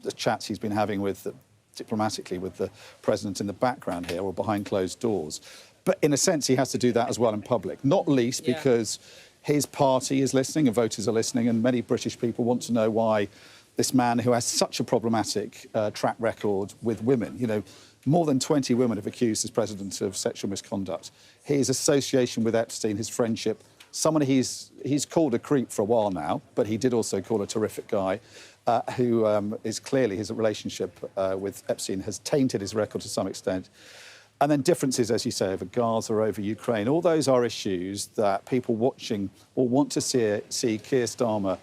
the chats he's been having with diplomatically with the president in the background here, or behind closed doors. But in a sense, he has to do that as well in public, not least because his party is listening and voters are listening, and many British people want to know why this man who has such a problematic track record with women, you know, more than 20 women have accused this president of sexual misconduct. His association with Epstein, his friendship, someone he's called a creep for a while now, but he did also call a terrific guy, who is clearly his relationship with Epstein has tainted his record to some extent. And then differences, as you say, over Gaza, over Ukraine. All those are issues that people watching or want to see Keir Starmer,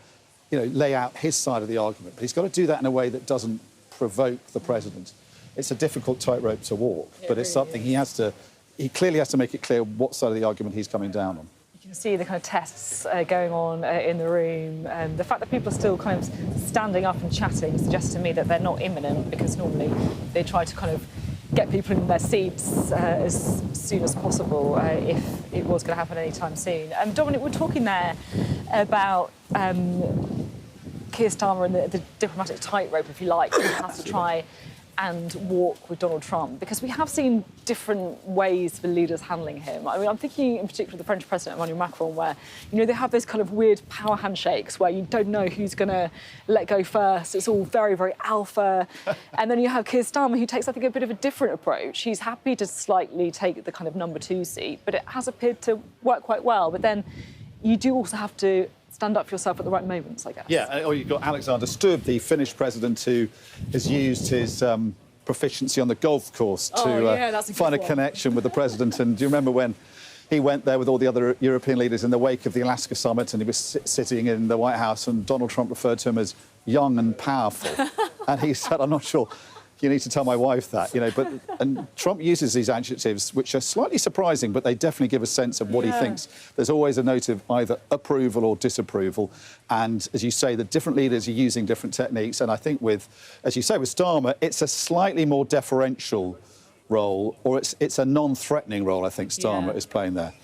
you know, lay out his side of the argument. But he's got to do that in a way that doesn't provoke the president. It's a difficult tightrope to walk, but it's something he clearly has to make it clear what side of the argument he's coming down on. You can see the kind of tests going on in the room. The fact that people are still kind of standing up and chatting suggests to me that they're not imminent, because normally they try to kind of get people in their seats as soon as possible if it was going to happen anytime soon. Dominic, we're talking there about Keir Starmer and the diplomatic tightrope, if you like, he has to try and walk with Donald Trump, because we have seen different ways for leaders handling him. I mean, I'm thinking in particular of the French President, Emmanuel Macron, where, you know, they have those kind of weird power handshakes where you don't know who's going to let go first. It's all very, very alpha. And then you have Keir Starmer, who takes, I think, a bit of a different approach. He's happy to slightly take the kind of number 2 seat, but it has appeared to work quite well. But then you do also have to stand up for yourself at the right moments, I guess. Yeah, or you've got Alexander Stubb, the Finnish president, who has used his proficiency on the golf course to find a connection with the president. And do you remember when he went there with all the other European leaders in the wake of the Alaska summit, and he was sitting in the White House, and Donald Trump referred to him as young and powerful. And he said, I'm not sure you need to tell my wife that, you know. And Trump uses these adjectives, which are slightly surprising, but they definitely give a sense of what he thinks. There's always a note of either approval or disapproval. And as you say, the different leaders are using different techniques. And I think with, as you say, with Starmer, it's a slightly more deferential role, or it's a non-threatening role, I think Starmer is playing there.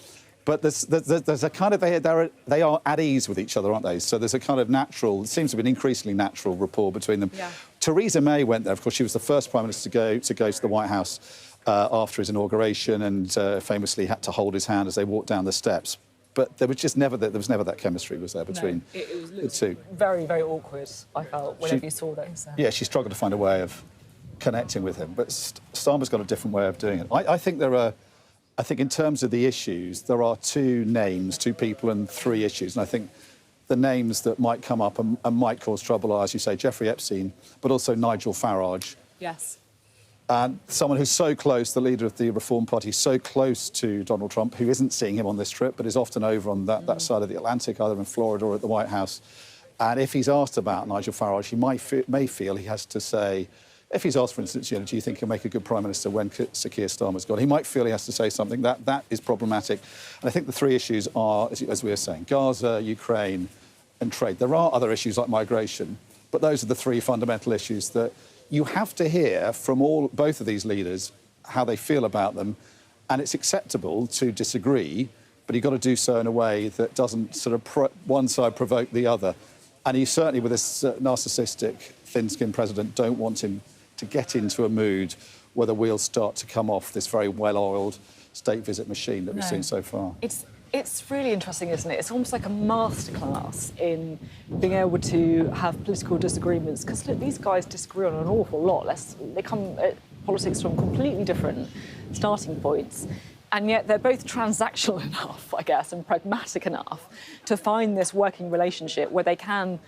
But there's a kind of, they are at ease with each other, aren't they? So there's a kind of natural, it seems to be an increasingly natural rapport between them. Yeah. Theresa May went there. Of course, she was the first Prime Minister to go to the White House after his inauguration, and famously had to hold his hand as they walked down the steps. But there was just never that chemistry, was there, between the two? Very, very awkward, I felt, whenever you saw those. Yeah, she struggled to find a way of connecting with him. But Starmer's got a different way of doing it. I think in terms of the issues, there are 2 names, 2 people and 3 issues. And I think the names that might come up and might cause trouble are, as you say, Jeffrey Epstein, but also Nigel Farage. Yes. And someone who's so close, the leader of the Reform Party, so close to Donald Trump, who isn't seeing him on this trip, but is often over on that side of the Atlantic, either in Florida or at the White House. And if he's asked about Nigel Farage, he may feel he has to say, if he's asked, for instance, you know, do you think he'll make a good Prime Minister when Sir Keir Starmer's gone? He might feel he has to say something. That is problematic. And I think the 3 issues are, as we were saying, Gaza, Ukraine and trade. There are other issues like migration, but those are the 3 fundamental issues that you have to hear from both of these leaders how they feel about them. And it's acceptable to disagree, but you've got to do so in a way that doesn't sort of one side provoke the other. And you certainly, with this narcissistic, thin-skinned president, don't want him to get into a mood where the wheels start to come off this very well-oiled state visit machine that we've seen so far. It's really interesting, isn't it? It's almost like a masterclass in being able to have political disagreements, because look, these guys disagree on an awful lot. They come at politics from completely different starting points. And yet they're both transactional enough, I guess, and pragmatic enough to find this working relationship where they can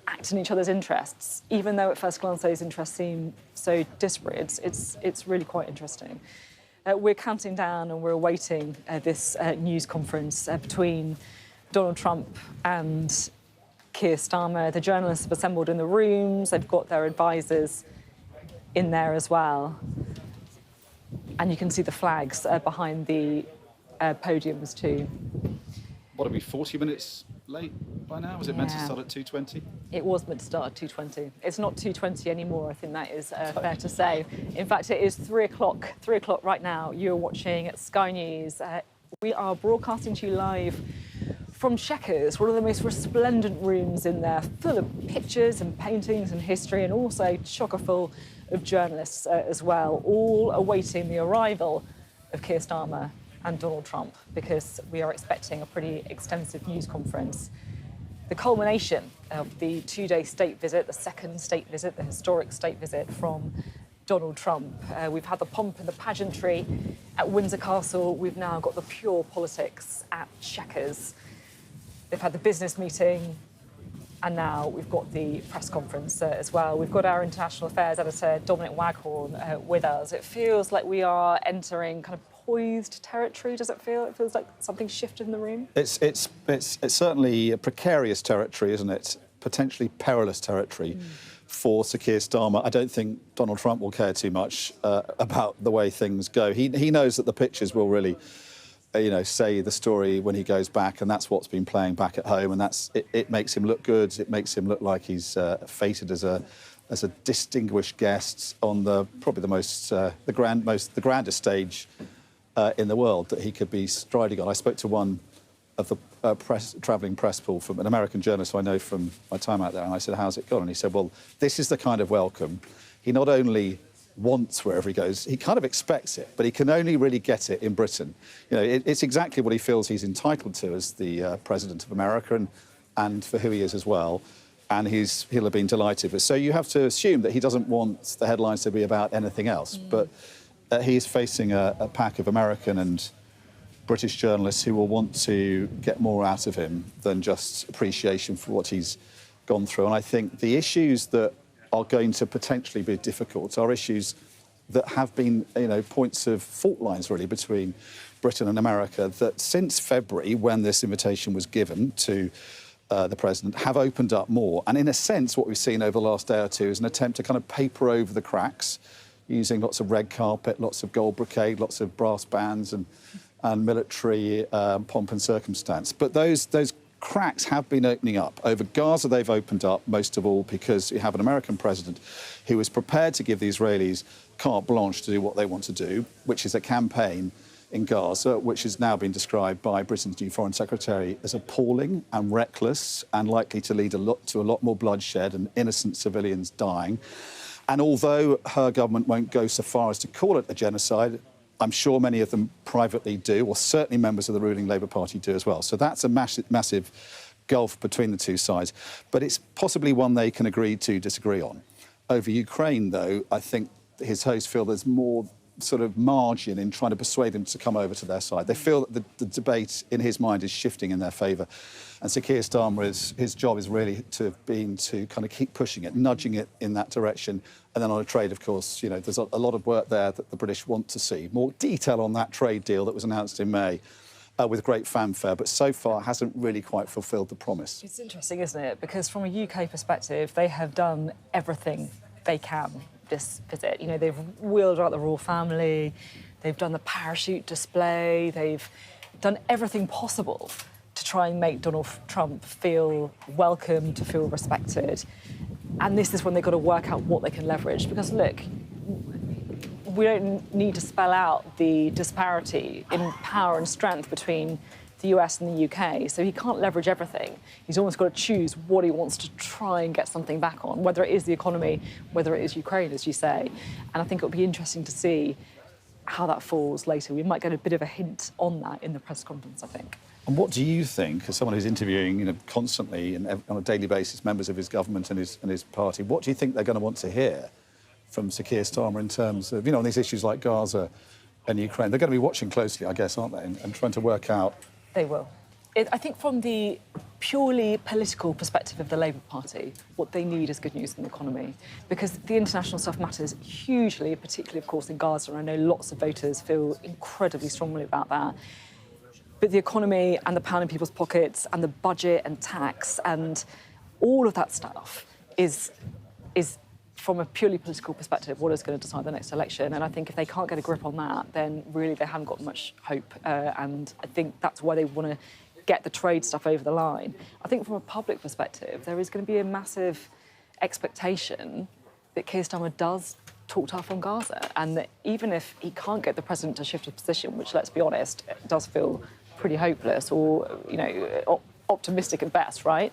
act in each other's interests, even though at first glance those interests seem so disparate. It's really quite interesting. We're counting down and we're awaiting this news conference between Donald Trump and Keir Starmer. The journalists have assembled in the rooms. They've got their advisors in there as well. And you can see the flags behind the podiums too. What are we, 40 minutes late by now? Was it meant to start at 2:20? It was meant to start at 2:20. It's not 2:20 anymore, I think that is fair to say. In fact, it is 3 o'clock. 3 o'clock right now. You're watching Sky News. We are broadcasting to you live from Chequers, one of the most resplendent rooms in there, full of pictures and paintings and history, and also chocker full of journalists as well, all awaiting the arrival of Keir Starmer and Donald Trump, because we are expecting a pretty extensive news conference. The culmination of the two-day state visit, the second state visit, the historic state visit from Donald Trump. We've had the pomp and the pageantry at Windsor Castle. We've now got the pure politics at Chequers. They've had the business meeting, and now we've got the press conference as well. We've got our international affairs editor, Dominic Waghorn, with us. It feels like we are entering kind of poised territory, does it feel? It feels like something shifted in the room? It's certainly a precarious territory, isn't it? Potentially perilous territory for Sir Keir Starmer. I don't think Donald Trump will care too much about the way things go. He knows that the pictures will really say the story when he goes back, and that's what's been playing back at home, and it makes him look good. It makes him look like he's fated as a distinguished guest on probably the grandest stage in the world that he could be striding on. I spoke to one of the travelling press pool from an American journalist who I know from my time out there, and I said, "How's it gone?" And he said, "Well, this is the kind of welcome he not only wants wherever he goes, he kind of expects it, but he can only really get it in Britain. It's exactly what he feels he's entitled to as the President of America, and for who he is as well, and he'll have been delighted with. So you have to assume that he doesn't want the headlines to be about anything else, but he's facing a pack of American and British journalists who will want to get more out of him than just appreciation for what he's gone through. And I think the issues that are going to potentially be difficult are issues that have been, points of fault lines, really, between Britain and America, that since February, when this invitation was given to the President, have opened up more. And in a sense, what we've seen over the last day or two is an attempt to kind of paper over the cracks, using lots of red carpet, lots of gold brocade, lots of brass bands and military pomp and circumstance. But those cracks have been opening up. Over Gaza, they've opened up, most of all because you have an American president who is prepared to give the Israelis carte blanche to do what they want to do, which is a campaign in Gaza, which has now been described by Britain's new Foreign Secretary as appalling and reckless and likely to lead to a lot more bloodshed and innocent civilians dying. And although her government won't go so far as to call it a genocide, I'm sure many of them privately do, or certainly members of the ruling Labour Party do as well. So that's a massive gulf between the two sides. But it's possibly one they can agree to disagree on. Over Ukraine, though, I think his hosts feel there's more sort of margin in trying to persuade them to come over to their side. They feel that the debate, in his mind, is shifting in their favour. And Sir Keir Starmer, his job is really to kind of keep pushing it, nudging it in that direction. And then on a trade, of course, there's a lot of work there that the British want to see. More detail on that trade deal that was announced in May with great fanfare, but so far hasn't really quite fulfilled the promise. It's interesting, isn't it? Because from a UK perspective, they have done everything they can this visit. They've wheeled out the royal family, they've done the parachute display, they've done everything possible to try and make Donald Trump feel welcome, to feel respected. And this is when they've got to work out what they can leverage. Because, look, we don't need to spell out the disparity in power and strength between the US and the UK. So he can't leverage everything. He's almost got to choose what he wants to try and get something back on, whether it is the economy, whether it is Ukraine, as you say. And I think it'll be interesting to see how that falls later. We might get a bit of a hint on that in the press conference, I think. And what do you think, as someone who's interviewing, constantly and on a daily basis members of his government and his party, what do you think they're going to want to hear from Sir Keir Starmer in terms of, on these issues like Gaza and Ukraine? They're going to be watching closely, I guess, aren't they, and trying to work out. They will. I think from the purely political perspective of the Labour Party, what they need is good news in the economy, because the international stuff matters hugely, particularly, of course, in Gaza. And I know lots of voters feel incredibly strongly about that. But the economy and the pound in people's pockets and the budget and tax and all of that stuff is from a purely political perspective, what is going to decide the next election. And I think if they can't get a grip on that, then really they haven't got much hope. And I think that's why they want to get the trade stuff over the line. I think from a public perspective, there is going to be a massive expectation that Keir Starmer does talk tough on Gaza, and that even if he can't get the president to shift his position, which, let's be honest, does feel pretty hopeless or, optimistic at best, right?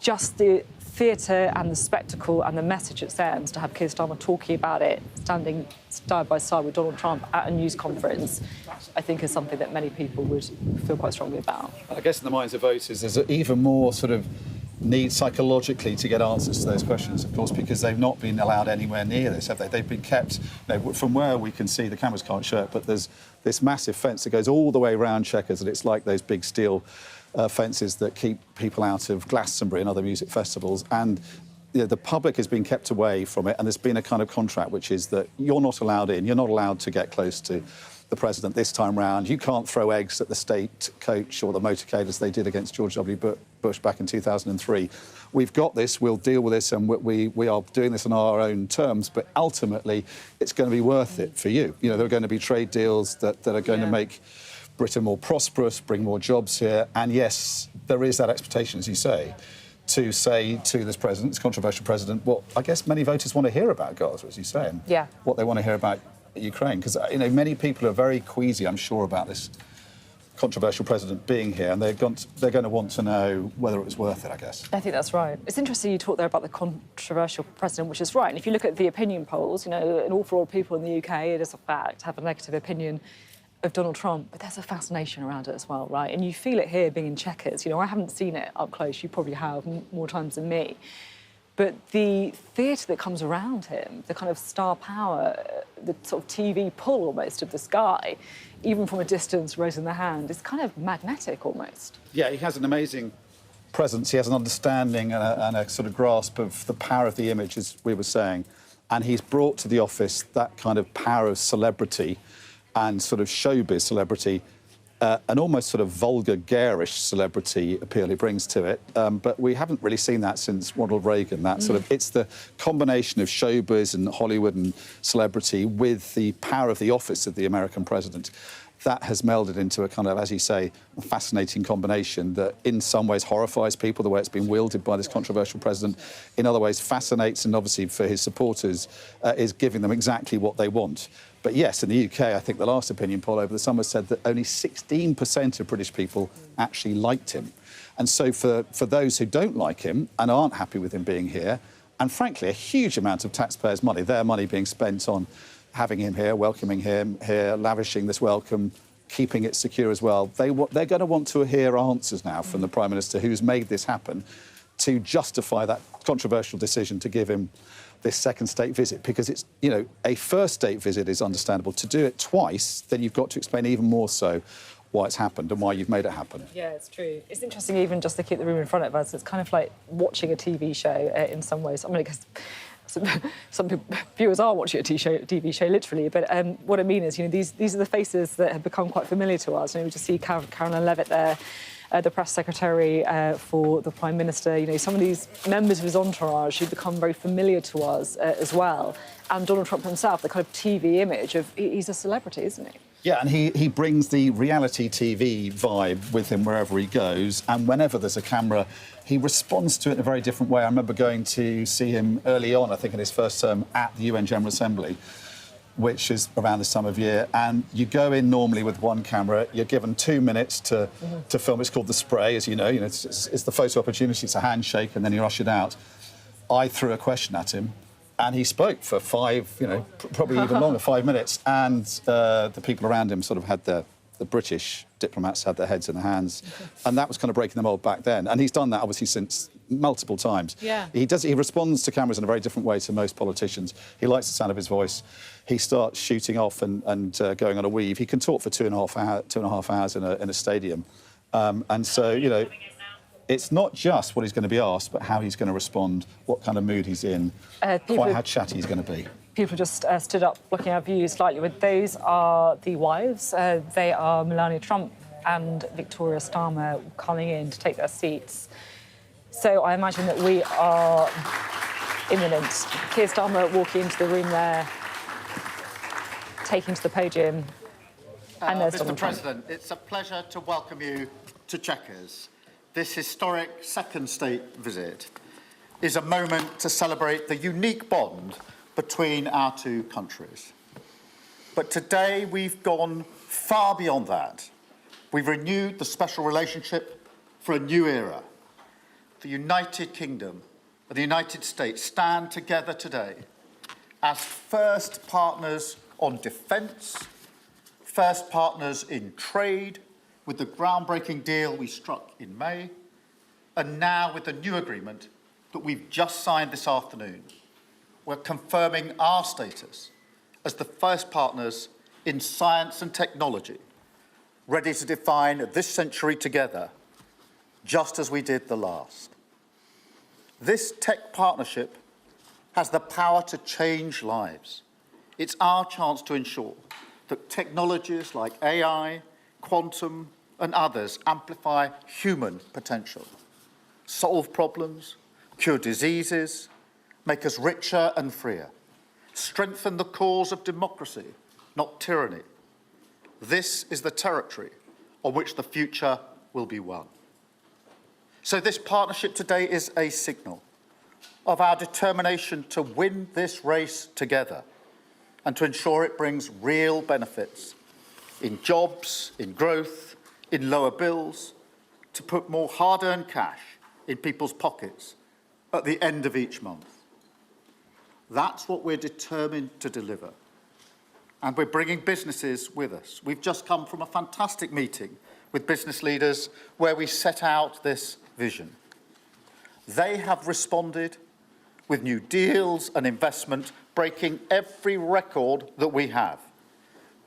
Just the theatre and the spectacle and the message it sends to have Keir Starmer talking about it, standing side by side with Donald Trump at a news conference, I think is something that many people would feel quite strongly about. I guess in the minds of voters, there's even more sort of need psychologically to get answers to those questions, of course, because they've not been allowed anywhere near this, have they? They've been kept, from where we can see, the cameras can't show it, but there's this massive fence that goes all the way around Chequers, and it's like those big steel fences that keep people out of Glastonbury and other music festivals. And the public has been kept away from it, and there's been a kind of contract which is that you're not allowed in, you're not allowed to get close to the president this time round. You can't throw eggs at the state coach or the motorcade as they did against George W. Bush back in 2003. We've got this, we'll deal with this, and we are doing this on our own terms, but ultimately it's going to be worth it for you. There are going to be trade deals that are going to make Britain more prosperous, bring more jobs here, and yes, there is that expectation, as you say, to say to this president, this controversial president, what I guess many voters want to hear about Gaza, as you say, and what they want to hear about Ukraine, because many people are very queasy, I'm sure, about this controversial president being here, and they're going to want to know whether it was worth it, I guess. I think that's right. It's interesting you talk there about the controversial president, which is right. And if you look at the opinion polls, an awful lot of people in the UK, it is a fact, have a negative opinion of Donald Trump, but there's a fascination around it as well, right? And you feel it here being in Chequers. I haven't seen it up close. You probably have more times than me. But the theatre that comes around him, the kind of star power, the sort of TV pull almost of this guy, even from a distance, raising the hand, is kind of magnetic almost. Yeah, he has an amazing presence. He has an understanding and a sort of grasp of the power of the image, as we were saying. And he's brought to the office that kind of power of celebrity and sort of showbiz celebrity, an almost sort of vulgar, garish celebrity appeal he brings to it. But we haven't really seen that since Ronald Reagan. That sort of, it's the combination of showbiz and Hollywood and celebrity with the power of the office of the American president. That has melded into a kind of, as you say, a fascinating combination that in some ways horrifies people, the way it's been wielded by this controversial president, in other ways fascinates, and obviously for his supporters is giving them exactly what they want. But yes, in the UK, I think the last opinion poll over the summer said that only 16% of British people actually liked him. And so for those who don't like him and aren't happy with him being here, and frankly, a huge amount of taxpayers' money, their money being spent on having him here, welcoming him here, lavishing this welcome, keeping it secure as well, they're going to want to hear answers now from the Prime Minister who's made this happen to justify that controversial decision to give him this second state visit, because it's, a first state visit is understandable. To do it twice, then you've got to explain even more so why it's happened and why you've made it happen. Yeah, it's true. It's interesting even just to keep the room in front of us. It's kind of like watching a TV show in some ways. I mean, I guess some viewers are watching a TV show literally, but what I mean is, these are the faces that have become quite familiar to us. We just see Caroline Levitt there, the press secretary for the Prime Minister, some of these members of his entourage who become very familiar to us as well. And Donald Trump himself, the kind of TV image of, he's a celebrity, isn't he? Yeah, and he brings the reality TV vibe with him wherever he goes, and whenever there's a camera, he responds to it in a very different way. I remember going to see him early on, I think in his first term, at the UN General Assembly, which is around this time of year, and you go in normally with one camera, you're given 2 minutes to film. It's called the spray, as you know, it's the photo opportunity, it's a handshake, and then you're ushered out. I threw a question at him, and he spoke for probably even longer, 5 minutes, and the people around him sort of had the British diplomats had their heads in their hands, and that was kind of breaking the mould back then. And he's done that, obviously, since multiple times. Yeah. He responds to cameras in a very different way to most politicians. He likes the sound of his voice. He starts shooting off and going on a weave. He can talk for 2.5 hours in a stadium. And so, you know, it's not just what he's going to be asked, but how he's going to respond, what kind of mood he's in, quite how chatty he's going to be. People just stood up, blocking our view slightly. But those are the wives. They are Melania Trump and Victoria Starmer coming in to take their seats. So I imagine that we are imminent. Keir Starmer walking into the room there, taking to the podium, and there's Mr. President, it's a pleasure to welcome you to Chequers. This historic second state visit is a moment to celebrate the unique bond between our two countries. But today we've gone far beyond that. We've renewed the special relationship for a new era. The United Kingdom and the United States stand together today as first partners on defence, first partners in trade, with the groundbreaking deal we struck in May, and now with the new agreement that we've just signed this afternoon. We're confirming our status as the first partners in science and technology, ready to define this century together, just as we did the last. This tech partnership has the power to change lives. It's our chance to ensure that technologies like AI, quantum, and others amplify human potential, solve problems, cure diseases, make us richer and freer, strengthen the cause of democracy, not tyranny. This is the territory on which the future will be won. So this partnership today is a signal of our determination to win this race together and to ensure it brings real benefits in jobs, in growth, in lower bills, to put more hard-earned cash in people's pockets at the end of each month. That's what we're determined to deliver. And we're bringing businesses with us. We've just come from a fantastic meeting with business leaders where we set out this vision. They have responded with new deals and investment, breaking every record that we have.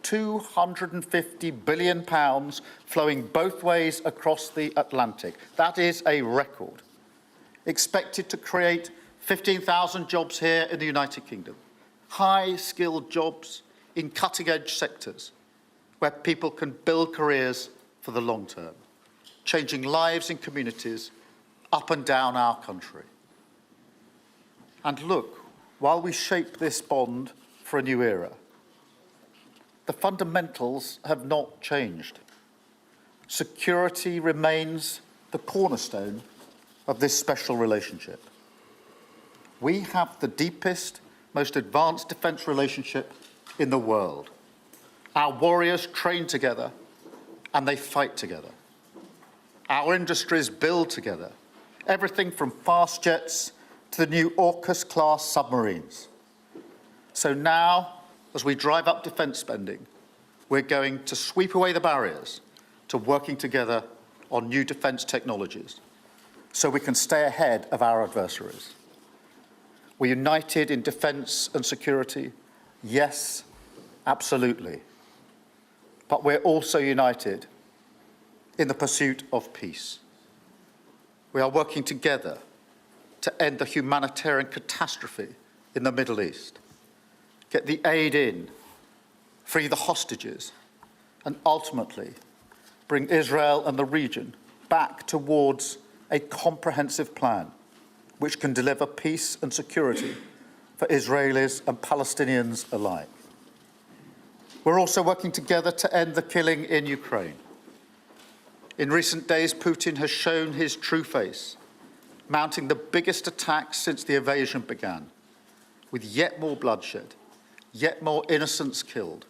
£250 billion flowing both ways across the Atlantic. That is a record. Expected to create 15,000 jobs here in the United Kingdom. High-skilled jobs in cutting-edge sectors where people can build careers for the long term, changing lives in communities up and down our country. And look, while we shape this bond for a new era, the fundamentals have not changed. Security remains the cornerstone of this special relationship. We have the deepest, most advanced defence relationship in the world. Our warriors train together and they fight together. Our industries build together, everything from fast jets to the new AUKUS-class submarines. So now, as we drive up defence spending, we're going to sweep away the barriers to working together on new defence technologies so we can stay ahead of our adversaries. We're united in defence and security, yes, absolutely. But we're also united in the pursuit of peace. We are working together to end the humanitarian catastrophe in the Middle East, get the aid in, free the hostages, and ultimately bring Israel and the region back towards a comprehensive plan which can deliver peace and security for Israelis and Palestinians alike. We're also working together to end the killing in Ukraine. In recent days, Putin has shown his true face, mounting the biggest attacks since the invasion began, with yet more bloodshed, yet more innocents killed,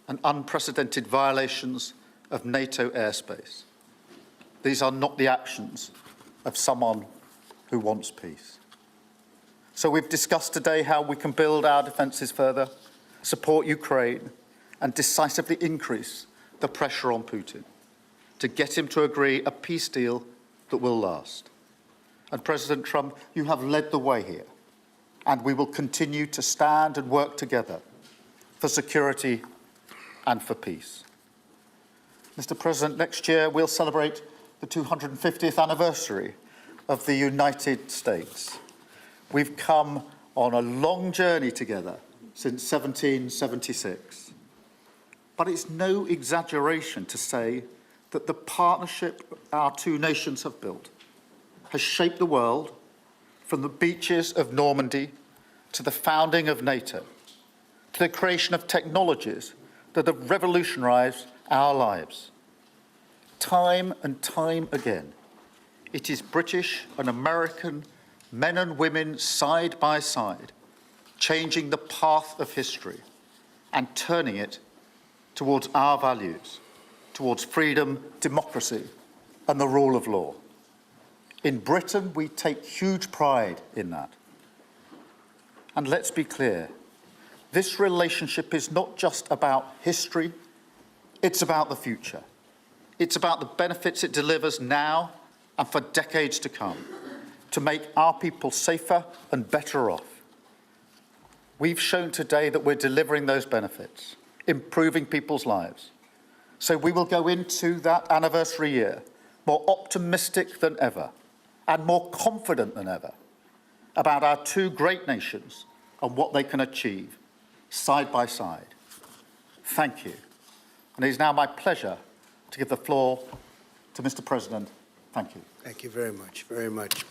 and unprecedented violations of NATO airspace. These are not the actions of someone who wants peace. So we've discussed today how we can build our defences further, support Ukraine, and decisively increase the pressure on Putin to get him to agree a peace deal that will last. And President Trump, you have led the way here, and we will continue to stand and work together for security and for peace. Mr. President, next year we'll celebrate the 250th anniversary of the United States. We've come on a long journey together since 1776. But it's no exaggeration to say that the partnership our two nations have built has shaped the world from the beaches of Normandy to the founding of NATO, to the creation of technologies that have revolutionized our lives. Time and time again, it is British and American men and women side by side, changing the path of history and turning it towards our values, towards freedom, democracy, and the rule of law. In Britain, we take huge pride in that. And let's be clear, this relationship is not just about history, it's about the future. It's about the benefits it delivers now and for decades to come, to make our people safer and better off. We've shown today that we're delivering those benefits, improving people's lives. So we will go into that anniversary year more optimistic than ever and more confident than ever about our two great nations and what they can achieve side by side. Thank you. And it is now my pleasure to give the floor to Mr. President. Thank you. Thank you very much, very much.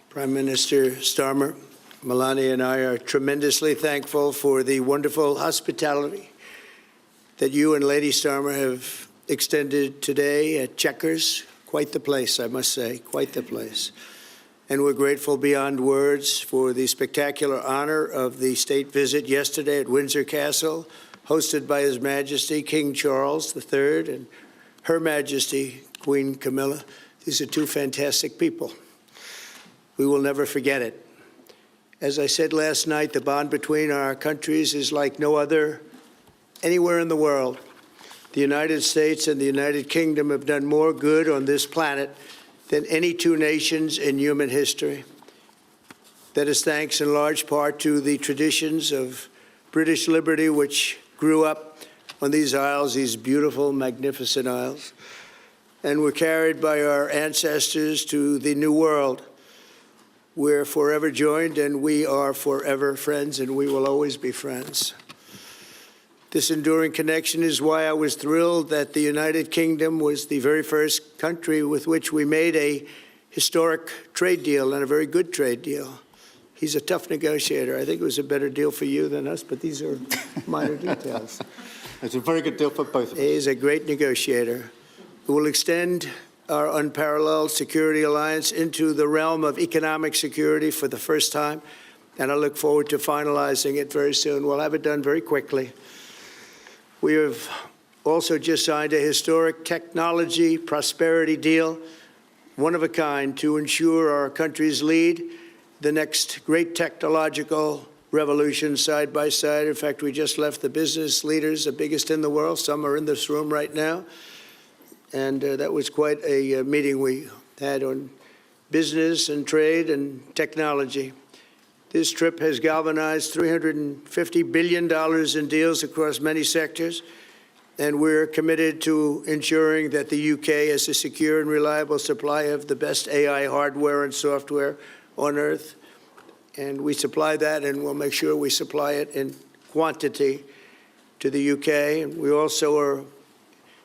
Prime Minister Starmer, Melania and I are tremendously thankful for the wonderful hospitality that you and Lady Starmer have extended today at Chequers. Quite the place, I must say, quite the place. And we're grateful beyond words for the spectacular honor of the state visit yesterday at Windsor Castle, hosted by His Majesty King Charles III and Her Majesty Queen Camilla. These are two fantastic people. We will never forget it. As I said last night, the bond between our countries is like no other anywhere in the world. The United States and the United Kingdom have done more good on this planet than any two nations in human history. That is thanks in large part to the traditions of British liberty, which grew up on these isles, these beautiful, magnificent isles, and were carried by our ancestors to the New World. We're forever joined, and we are forever friends, and we will always be friends. This enduring connection is why I was thrilled that the United Kingdom was the very first country with which we made a historic trade deal, and a very good trade deal. He's a tough negotiator. I think it was a better deal for you than us, but these are minor details. It's a very good deal for both of us. He's a great negotiator. We will extend our unparalleled security alliance into the realm of economic security for the first time, and I look forward to finalizing it very soon. We'll have it done very quickly. We have also just signed a historic technology prosperity deal, one of a kind, to ensure our countries lead the next great technological revolution side by side. In fact, we just left the business leaders, the biggest in the world. Some are in this room right now. And that was quite a meeting we had on business and trade and technology. This trip has galvanized $350 billion in deals across many sectors, and we're committed to ensuring that the UK has a secure and reliable supply of the best AI hardware and software on Earth. And we supply that, and we'll make sure we supply it in quantity to the UK. And we also are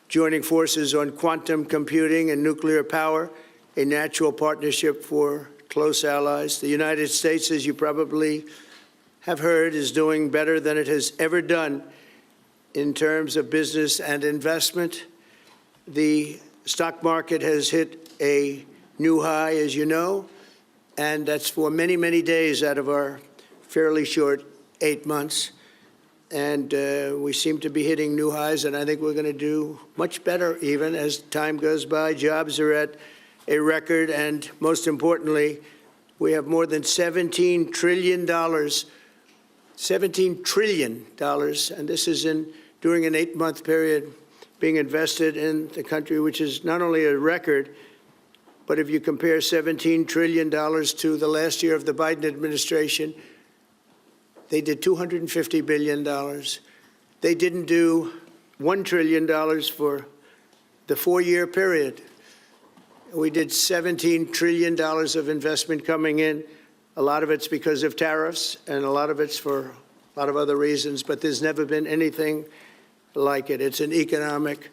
joining forces on quantum computing and nuclear power, a natural partnership for close allies. The United States, as you probably have heard, is doing better than it has ever done in terms of business and investment. The stock market has hit a new high, as you know, and that's for many, many days out of our fairly short 8 months. And we seem to be hitting new highs, and I think we're going to do much better even as time goes by. Jobs are at a record, and most importantly, we have more than $17 trillion, $17 trillion, and this is during an 8-month period being invested in the country, which is not only a record, But if you compare $17 trillion to the last year of the Biden administration, they did $250 billion. They didn't do $1 trillion for the 4-year period. We did $17 trillion of investment coming in. A lot of it's because of tariffs, and a lot of it's for a lot of other reasons, but there's never been anything like it. It's an economic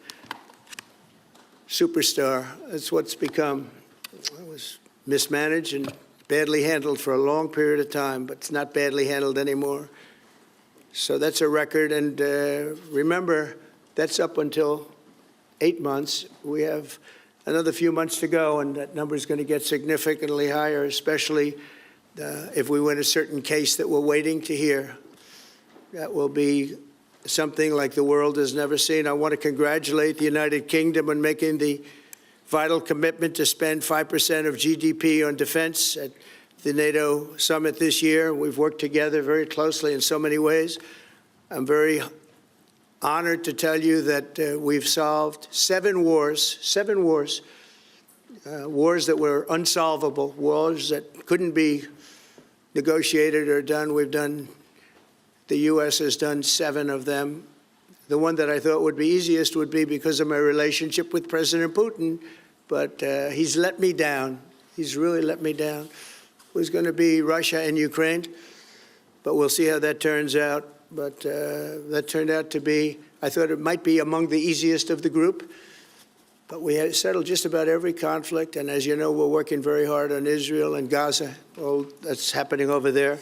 superstar. That's what's become. It was mismanaged and badly handled for a long period of time, but it's not badly handled anymore. So that's a record. And remember, that's up until 8 months. We have another few months to go, and that number is going to get significantly higher, especially if we win a certain case that we're waiting to hear. That will be something like the world has never seen. I want to congratulate the United Kingdom on making the vital commitment to spend 5% of GDP on defense at the NATO summit this year. We've worked together very closely in so many ways. I'm very honored to tell you that we've solved 7 wars, wars that were unsolvable, wars that couldn't be negotiated or done. The U.S. has done 7 of them. The one that I thought would be easiest would be because of my relationship with President Putin, but he's let me down. He's really let me down. It was going to be Russia and Ukraine, but we'll see how that turns out. But that turned out to be, I thought it might be among the easiest of the group, but we had settled just about every conflict. And as you know, we're working very hard on Israel and Gaza. All that's happening over there.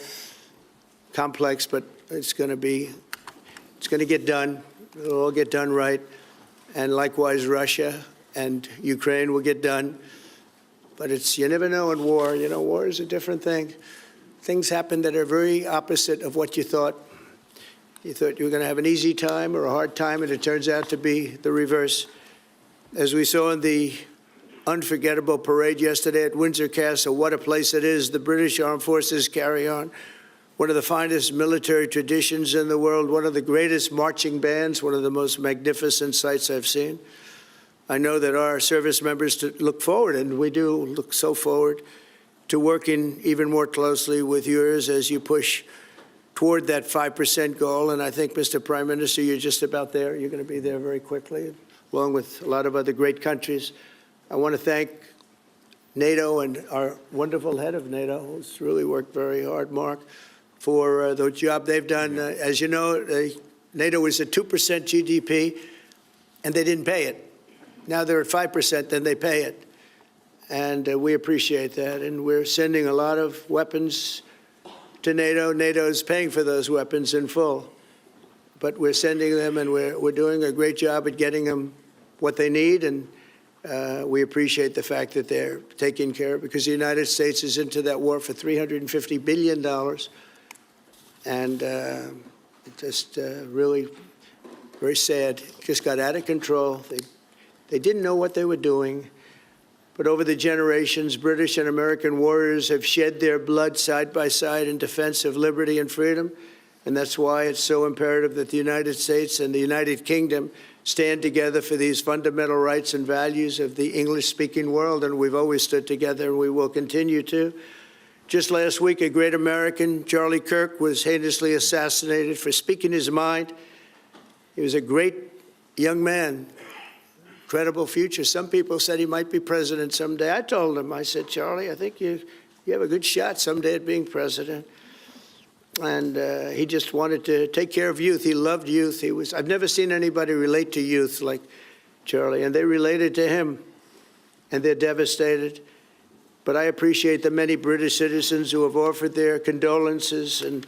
Complex, but it's going to get done. It'll all get done right. And likewise, Russia and Ukraine will get done. But you never know in war. You know, war is a different thing. Things happen that are very opposite of what you thought. You thought you were going to have an easy time or a hard time, and it turns out to be the reverse. As we saw in the unforgettable parade yesterday at Windsor Castle, what a place it is. The British Armed Forces carry on one of the finest military traditions in the world, one of the greatest marching bands, one of the most magnificent sights I've seen. I know that our service members look forward, and we do look so forward to working even more closely with yours as you push toward that 5% goal. And I think, Mr. Prime Minister, you're just about there. You're going to be there very quickly, along with a lot of other great countries. I want to thank NATO and our wonderful head of NATO, who's really worked very hard, Mark, for the job they've done. As you know, NATO was at 2% GDP, and they didn't pay it. Now they're at 5%, then they pay it. And we appreciate that. And we're sending a lot of weapons to NATO. NATO is paying for those weapons in full. But we're sending them, and we're doing a great job at getting them what they need. And we appreciate the fact that they're taking care of it, because the United States is into that war for $350 billion. And just really very sad. It just got out of control. They didn't know what they were doing. But over the generations, British and American warriors have shed their blood side by side in defense of liberty and freedom. And that's why it's so imperative that the United States and the United Kingdom stand together for these fundamental rights and values of the English-speaking world. And we've always stood together, and we will continue to. Just last week, a great American, Charlie Kirk, was heinously assassinated for speaking his mind. He was a great young man, incredible future. Some people said he might be president someday. I told him, I said, Charlie, I think you have a good shot someday at being president. And he just wanted to take care of youth. He loved youth. I've never seen anybody relate to youth like Charlie, and they related to him, and they're devastated. But I appreciate the many British citizens who have offered their condolences. And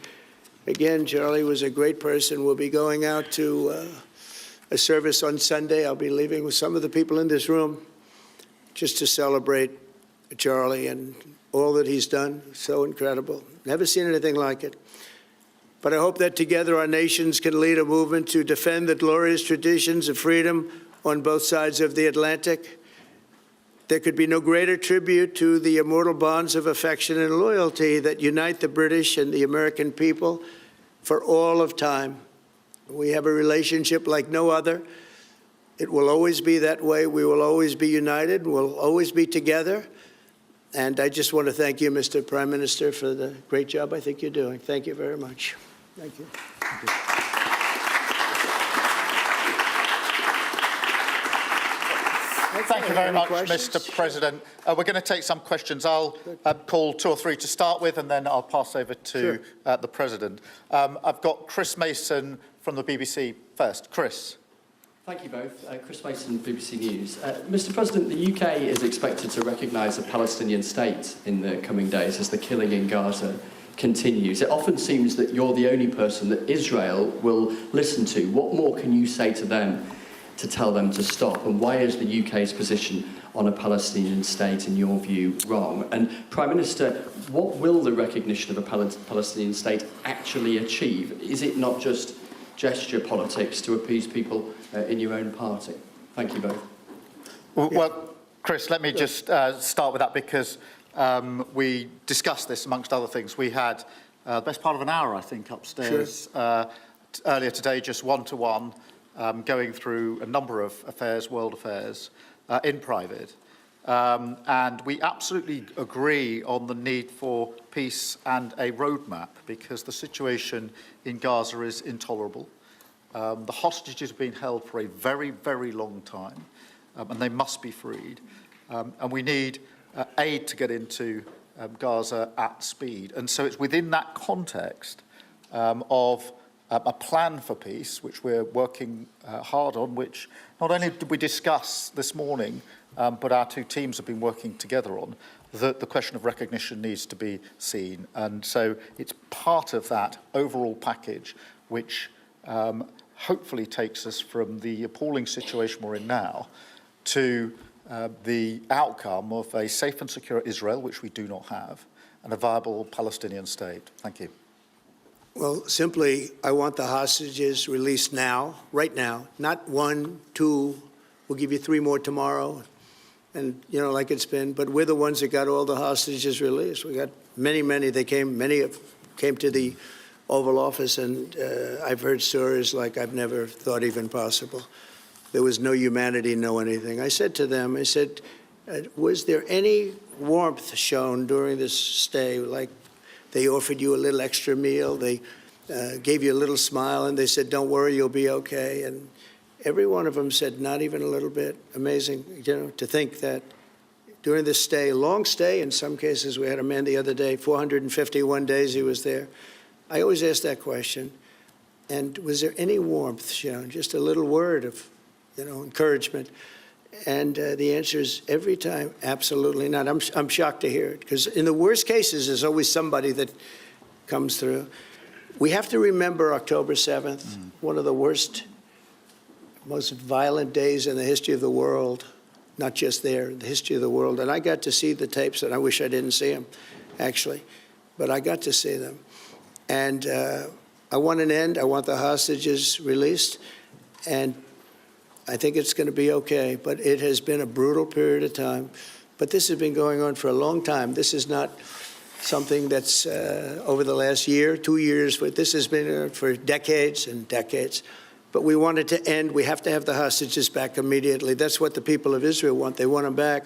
again, Charlie was a great person. We'll be going out to a service on Sunday. I'll be leaving with some of the people in this room just to celebrate Charlie and all that he's done. So incredible. Never seen anything like it. But I hope that together our nations can lead a movement to defend the glorious traditions of freedom on both sides of the Atlantic. There could be no greater tribute to the immortal bonds of affection and loyalty that unite the British and the American people for all of time. We have a relationship like no other. It will always be that way. We will always be united. We'll always be together. And I just want to thank you, Mr. Prime Minister, for the great job I think you're doing. Thank you very much. Thank you. Thank you. Thank you very much, Mr. President. We're going to take some questions. I'll call 2 or 3 to start with, and then I'll pass over to the President. I've got Chris Mason from the BBC first. Chris. Thank you both. Chris Mason, BBC News. Mr. President, the UK is expected to recognise a Palestinian state in the coming days as the killing in Gaza continues. It often seems that you're the only person that Israel will listen to. What more can you say to them to tell them to stop? And why is the UK's position on a Palestinian state, in your view, wrong? And Prime Minister, what will the recognition of a Palestinian state actually achieve? Is it not just gesture politics to appease people in your own party? Thank you both. Well, Chris, let me just start with that, because we discussed this amongst other things. We had the best part of an hour, I think, upstairs earlier today, just one-to-one, going through a number of affairs, world affairs, in private. And we absolutely agree on the need for peace and a roadmap, because the situation in Gaza is intolerable. The hostages have been held for a very, very long time, and they must be freed. And we need aid to get into Gaza at speed. And so it's within that context of a plan for peace, which we're working hard on, which not only did we discuss this morning, but our 2 teams have been working together on, that the question of recognition needs to be seen. And so it's part of that overall package which hopefully takes us from the appalling situation we're in now to the outcome of a safe and secure Israel, which we do not have, and a viable Palestinian state. Thank you. Well, simply, I want the hostages released now, right now, not 1, 2, we'll give you 3 more tomorrow, and, you know, like it's been, but we're the ones that got all the hostages released. We got many came to the Oval Office, and I've heard stories like I've never thought even possible. There was no humanity, no anything. I said to them, I said, was there any warmth shown during this stay? Like they offered you a little extra meal, they gave you a little smile, and they said, don't worry, you'll be okay. And every one of them said, not even a little bit. Amazing, you know, to think that during this stay, long stay, in some cases, we had a man the other day, 451 days he was there. I always ask that question. And was there any warmth shown? Just a little word of, you know, encouragement. And the answer is every time, absolutely not. I'm shocked to hear it, because in the worst cases, there's always somebody that comes through. We have to remember October 7th, one of the worst, most violent days in the history of the world, not just there, the history of the world. And I got to see the tapes, and I wish I didn't see them, actually, but I got to see them. And I want an end. I want the hostages released, and I think it's going to be okay. But it has been a brutal period of time. But this has been going on for a long time. This is not something that's over the last year, 2 years, but this has been for decades and decades. But we want it to end. We have to have the hostages back immediately. That's what the people of Israel want. They want them back.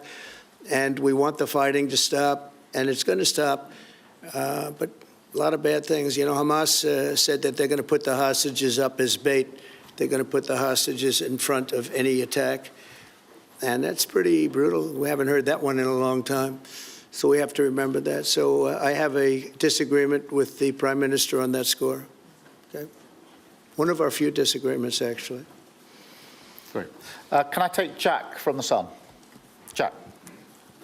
And we want the fighting to stop, and it's going to stop. But a lot of bad things. You know, Hamas said that they're going to put the hostages up as bait. They're going to put the hostages in front of any attack. And that's pretty brutal. We haven't heard that one in a long time. So we have to remember that. So I have a disagreement with the Prime Minister on that score. Okay? One of our few disagreements, actually. Great. Can I take Jack from The Sun? Jack.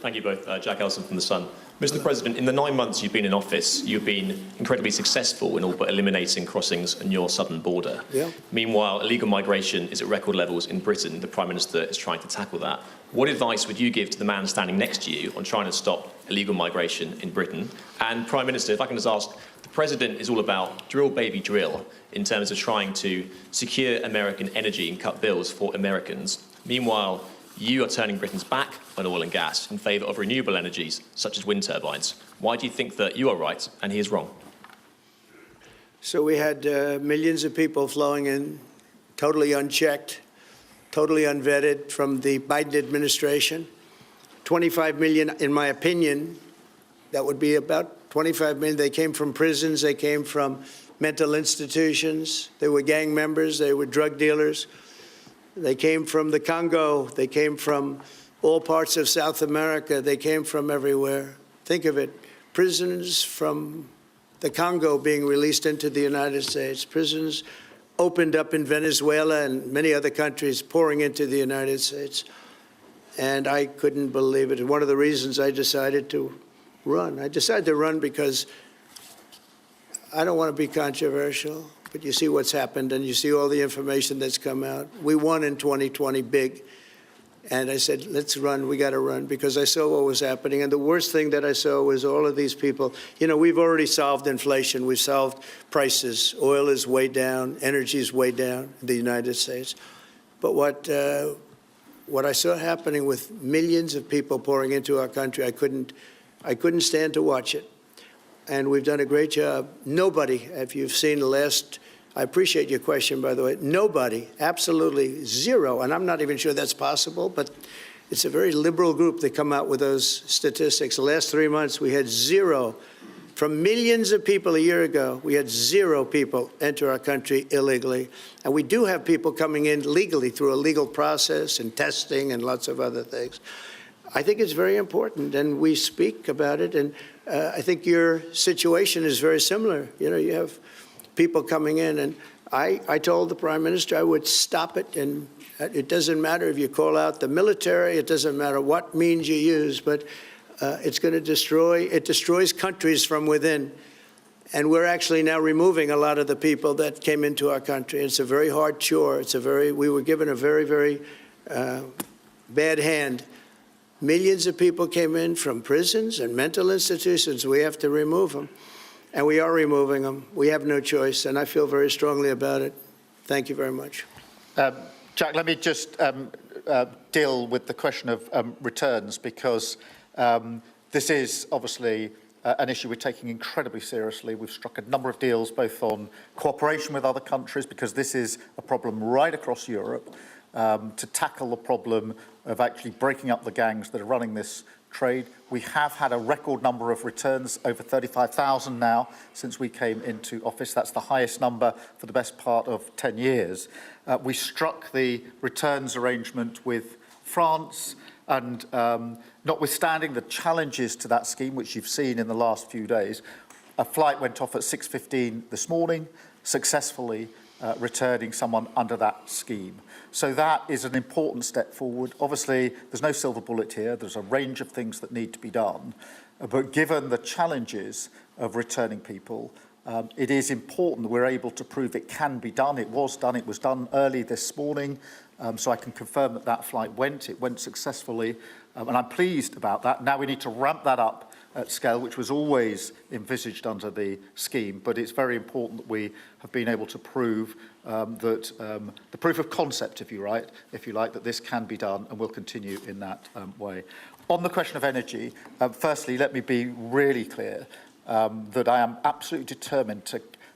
Thank you both. Jack Elson from The Sun. Mr. President, in the 9 months you've been in office, you've been incredibly successful in all but eliminating crossings on your southern border. Yeah. Meanwhile, illegal migration is at record levels in Britain. The Prime Minister is trying to tackle that. What advice would you give to the man standing next to you on trying to stop illegal migration in Britain? And Prime Minister, if I can just ask, the President is all about drill, baby, drill in terms of trying to secure American energy and cut bills for Americans. Meanwhile, you are turning Britain's back on oil and gas in favour of renewable energies, such as wind turbines. Why do you think that you are right and he is wrong? So we had millions of people flowing in, totally unchecked, totally unvetted from the Biden administration. 25 million, in my opinion, that would be about 25 million. They came from prisons, they came from mental institutions, they were gang members, they were drug dealers, they came from the Congo, they came from all parts of South America, they came from everywhere. Think of it, prisons from the Congo being released into the United States, prisons opened up in Venezuela and many other countries pouring into the United States. And I couldn't believe it. One of the reasons I decided to run. I decided to run because I don't want to be controversial, but you see what's happened and you see all the information that's come out. We won in 2020 big. And I said, let's run, we got to run, because I saw what was happening. And the worst thing that I saw was all of these people. You know, we've already solved inflation. We've solved prices. Oil is way down. Energy is way down in the United States. But what I saw happening with millions of people pouring into our country, I couldn't stand to watch it. And we've done a great job. Nobody, if you've seen the last, I appreciate your question, by the way, nobody, absolutely zero, and I'm not even sure that's possible, but it's a very liberal group that come out with those statistics. The last 3 months, we had zero. From millions of people a year ago, we had zero people enter our country illegally. And we do have people coming in legally through a legal process and testing and lots of other things. I think it's very important, and we speak about it. And I think your situation is very similar. You know, you have people coming in, and I told the Prime Minister I would stop it, and it doesn't matter if you call out the military, it doesn't matter what means you use, but it's going to destroys countries from within. And we're actually now removing a lot of the people that came into our country. It's a very hard chore. We were given a very, very bad hand. Millions of people came in from prisons and mental institutions. We have to remove them. And we are removing them. We have no choice, and I feel very strongly about it. Thank you very much. Jack, let me just deal with the question of returns, because this is obviously an issue we're taking incredibly seriously. We've struck a number of deals, both on cooperation with other countries, because this is a problem right across Europe, to tackle the problem of actually breaking up the gangs that are running this trade. We have had a record number of returns, over 35,000 now since we came into office. That's the highest number for the best part of 10 years. We struck the returns arrangement with France, and notwithstanding the challenges to that scheme, which you've seen in the last few days, a flight went off at 6:15 this morning, successfully returning someone under that scheme. So that is an important step forward. Obviously, there's no silver bullet here. There's a range of things that need to be done. But given the challenges of returning people, it is important that we're able to prove it can be done. It was done early this morning. So I can confirm that that flight went. It went successfully. And I'm pleased about that. Now we need to ramp that up at scale, which was always envisaged under the scheme. But it's very important that we have been able to prove that the proof of concept, if you like, that this can be done, and will continue in that way. On the question of energy, firstly, let me be really clear that I am absolutely determined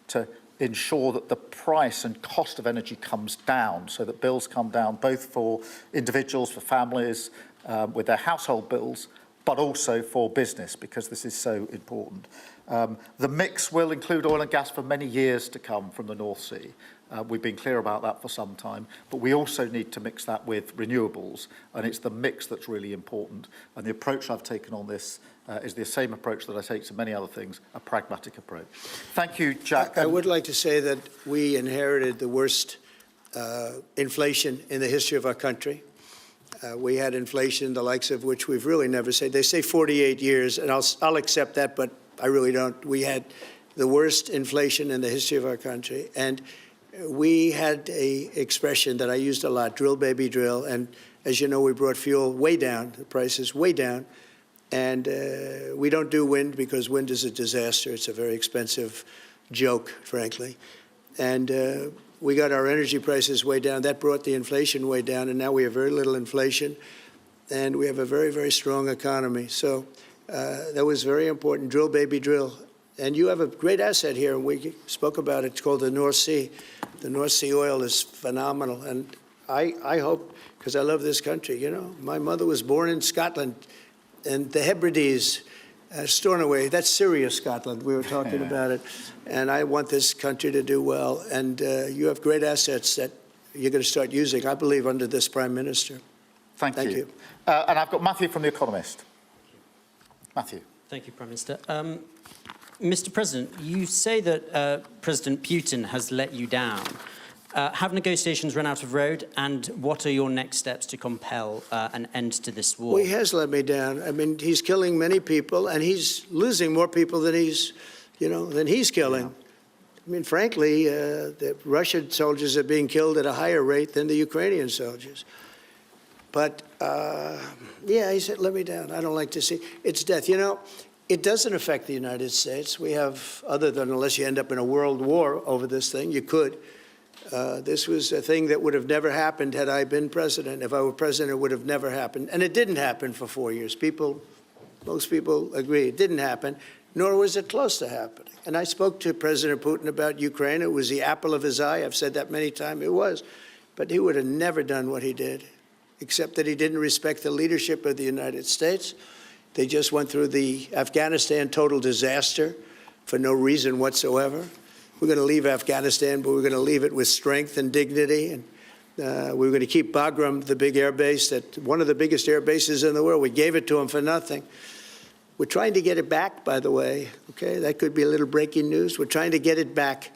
to ensure that the price and cost of energy comes down, so that bills come down both for individuals, for families, with their household bills, but also for business, because this is so important. The mix will include oil and gas for many years to come from the North Sea. We've been clear about that for some time, but we also need to mix that with renewables, and it's the mix that's really important. And the approach I've taken on this is the same approach that I take to many other things, a pragmatic approach. Thank you, Jack. I would like to say that we inherited the worst inflation in the history of our country. We had inflation, the likes of which we've really never seen. They say 48 years, and I'll accept that, but I really don't. We had the worst inflation in the history of our country. And we had a expression that I used a lot, drill, baby, drill. And as you know, we brought fuel way down, the prices way down. And we don't do wind because wind is a disaster. It's a very expensive joke, frankly. And we got our energy prices way down. That brought the inflation way down, and now we have very little inflation, and we have a very, very strong economy. So that was very important. Drill, baby, drill. And you have a great asset here, and we spoke about it. It's called the North Sea. The North Sea oil is phenomenal, and I hope, because I love this country, you know. My mother was born in Scotland, and the Hebrides, Stornoway, that's Syria, Scotland. We were talking about it. And I want this country to do well. And you have great assets that you're going to start using, I believe, under this Prime Minister. Thank you. And I've got Matthew from The Economist. Matthew. Thank you, Prime Minister. Mr. President, you say that President Putin has let you down. Have negotiations run out of road, and what are your next steps to compel an end to this war? Well, he has let me down. I mean, he's killing many people, and he's losing more people than he's killing. Yeah. I mean, frankly, the Russian soldiers are being killed at a higher rate than the Ukrainian soldiers. But, yeah, he said, let me down. I don't like to see. It's death. You know, it doesn't affect the United States. We have, other than unless you end up in a world war over this thing, you could. This was a thing that would have never happened had I been president. If I were president, it would have never happened. And it didn't happen for 4 years. Most people agree it didn't happen, nor was it close to happening. And I spoke to President Putin about Ukraine. It was the apple of his eye. I've said that many times. It was. But he would have never done what he did, except that he didn't respect the leadership of the United States. They just went through the Afghanistan total disaster for no reason whatsoever. We're going to leave Afghanistan, but we're going to leave it with strength and dignity. And we're going to keep Bagram, the big air base, one of the biggest air bases in the world. We gave it to them for nothing. We're trying to get it back, by the way. Okay, that could be a little breaking news. We're trying to get it back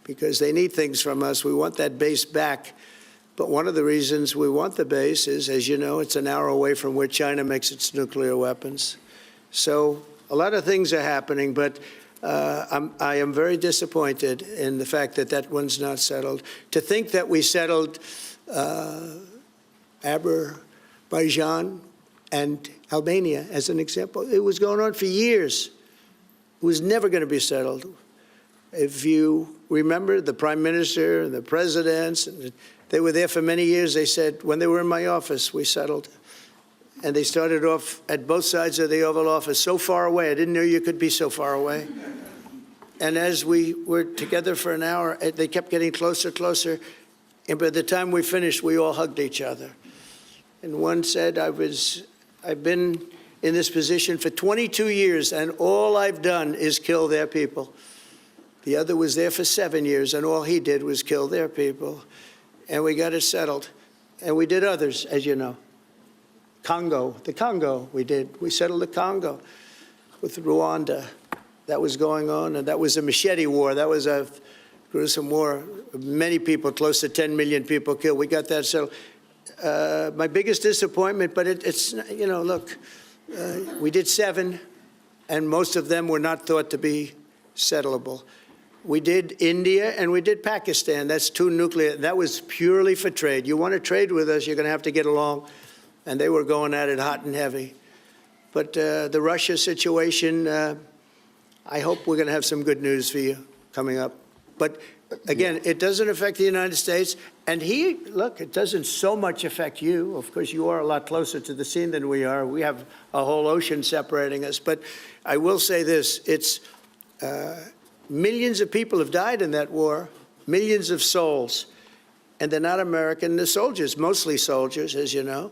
because they need things from us. We want that base back. But one of the reasons we want the base is, as you know, it's an hour away from where China makes its nuclear weapons. So a lot of things are happening, but I am very disappointed in the fact that that one's not settled. To think that we settled Azerbaijan and Albania as an example, it was going on for years. It was never going to be settled. If you remember, the Prime Minister and the presidents, they were there for many years. They said, when they were in my office, we settled. And they started off at both sides of the Oval Office, so far away. I didn't know you could be so far away. And as we were together for an hour, they kept getting closer, closer. And by the time we finished, we all hugged each other. And one said, I've been in this position for 22 years, and all I've done is kill their people. The other was there for 7 years, and all he did was kill their people. And we got it settled. And we did others, as you know. The Congo, we settled the Congo with Rwanda. That was going on, and that was a machete war. That was a gruesome war. Many people, close to 10 million people killed. We got that settled. My biggest disappointment, but it's, you know, look, we did 7, and most of them were not thought to be settleable. We did India and we did Pakistan. That's 2 nuclear. That was purely for trade. You want to trade with us, you're going to have to get along. And they were going at it hot and heavy. But the Russia situation, I hope we're going to have some good news for you coming up. But again, it doesn't affect the United States. And look, it doesn't so much affect you. Of course, you are a lot closer to the scene than we are. We have a whole ocean separating us. But I will say this, it's millions of people have died in that war, millions of souls. And they're not American. The soldiers, mostly soldiers, as you know.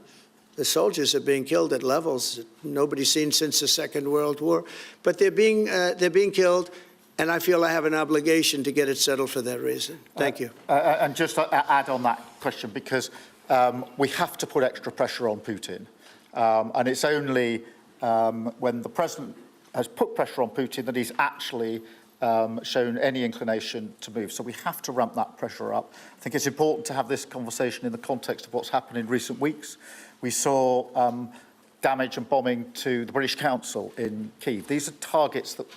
The soldiers are being killed at levels nobody's seen since the Second World War. But they're being killed, and I feel I have an obligation to get it settled for that reason. Thank you. And just to add on that question, because we have to put extra pressure on Putin. And it's only when the president has put pressure on Putin that he's actually shown any inclination to move. So we have to ramp that pressure up. I think it's important to have this conversation in the context of what's happened in recent weeks. We saw damage and bombing to the British Council in Kyiv. These are targets that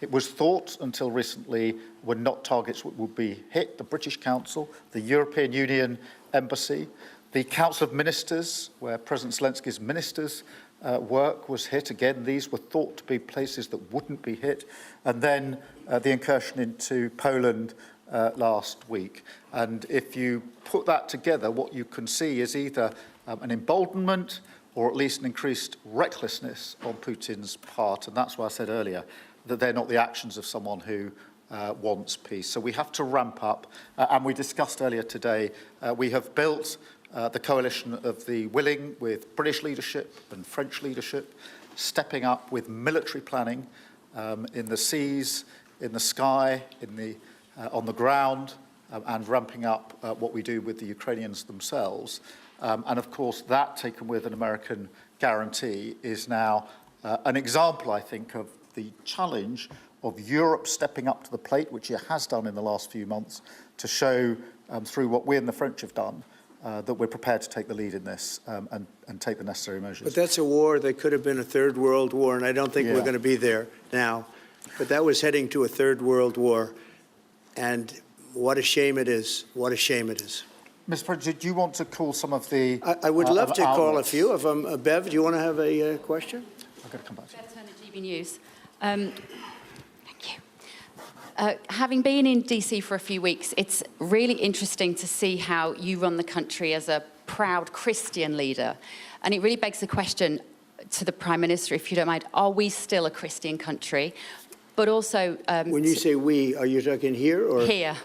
it was thought until recently were not targets that would be hit. The British Council, the European Union Embassy, the Council of Ministers, where President Zelensky's ministers work was hit. Again, these were thought to be places that wouldn't be hit. And then the incursion into Poland last week. And if you put that together, what you can see is either an emboldenment or at least an increased recklessness on Putin's part. And that's why I said earlier that they're not the actions of someone who wants peace. So we have to ramp up. And we discussed earlier today, we have built the coalition of the willing with British leadership and French leadership, stepping up with military planning in the seas, in the sky, on the ground, and ramping up what we do with the Ukrainians themselves. And of course, that taken with an American guarantee is now an example, I think, of the challenge of Europe stepping up to the plate, which it has done in the last few months, to show through what we and the French have done, that we're prepared to take the lead in this and take the necessary measures. But that's a war that could have been a third world war, and I don't think we're going to be there now. But that was heading to a third world war, and what a shame it is. What a shame it is. Mr. President, do you want to call some of the I would love to call a few of them. Bev, do you want to have a question? I've got to come back to you. Bev Turner, GB News. Thank you. Having been in DC for a few weeks, it's really interesting to see how you run the country as a proud Christian leader. And it really begs the question to the Prime Minister, if you don't mind, are we still a Christian country? But also... when you say we, are you talking here or...? Here.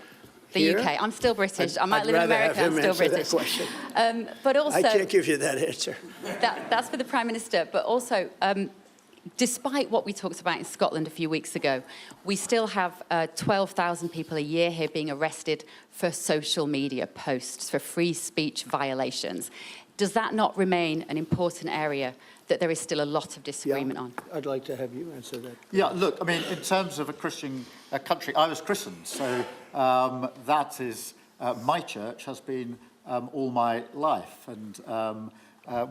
The Here? UK. I'm still British. I might I'd live in rather America. have I'm him still answer British. that question. But also... I can't give you that answer. That's for the Prime Minister. But also, despite what we talked about in Scotland a few weeks ago, we still have 12,000 people a year here being arrested for social media posts, for free speech violations. Does that not remain an important area that there is still a lot of disagreement on? I'd like to have you answer that. Yeah, look, I mean, in terms of a Christian country, I was christened, so that is, my church has been all my life, and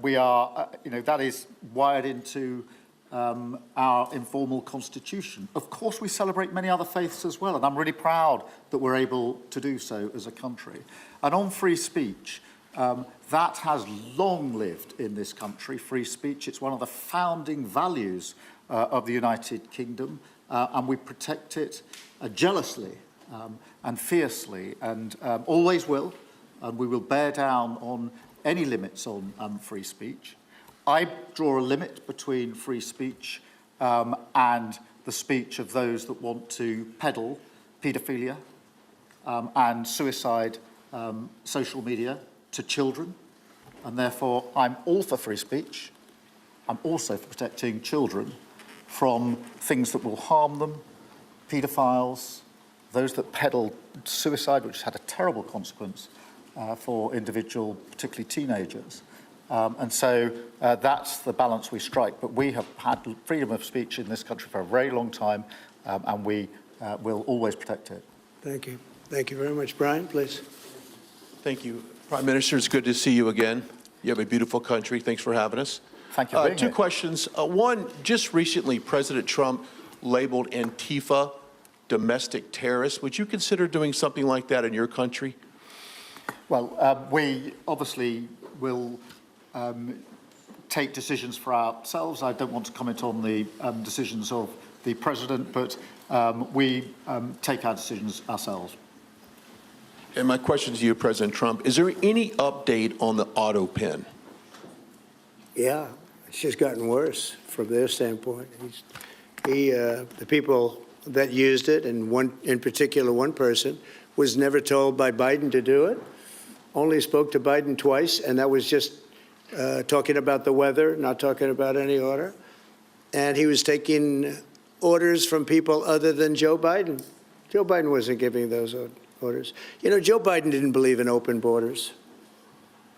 we are, that is wired into our informal constitution. Of course, we celebrate many other faiths as well, and I'm really proud that we're able to do so as a country. And on free speech, that has long lived in this country, free speech. It's one of the founding values of the United Kingdom, and we protect it jealously and fiercely, and always will, and we will bear down on any limits on free speech. I draw a limit between free speech and the speech of those that want to peddle paedophilia and suicide social media to children, and therefore I'm all for free speech. I'm also for protecting children from things that will harm them, paedophiles, those that peddle suicide, which has had a terrible consequence for individual, particularly teenagers. And so that's the balance we strike. But we have had freedom of speech in this country for a very long time, and we will always protect it. Thank you. Thank you very much. Brian, please. Thank you. Prime Minister, it's good to see you again. You have a beautiful country. Thanks for having us. Thank you for being Two here. questions. One, just recently, President Trump labeled Antifa domestic terrorists. Would you consider doing something like that in your country? Well, we obviously will take decisions for ourselves. I don't want to comment on the decisions of the President, but we take our decisions ourselves. And my question to you, President Trump, is there any update on the auto pen? Yeah, it's just gotten worse from their standpoint. The people that used it, and in particular one person, was never told by Biden to do it. Only spoke to Biden twice, and that was just talking about the weather, not talking about any order. And he was taking orders from people other than Joe Biden. Joe Biden wasn't giving those orders. You know, Joe Biden didn't believe in open borders.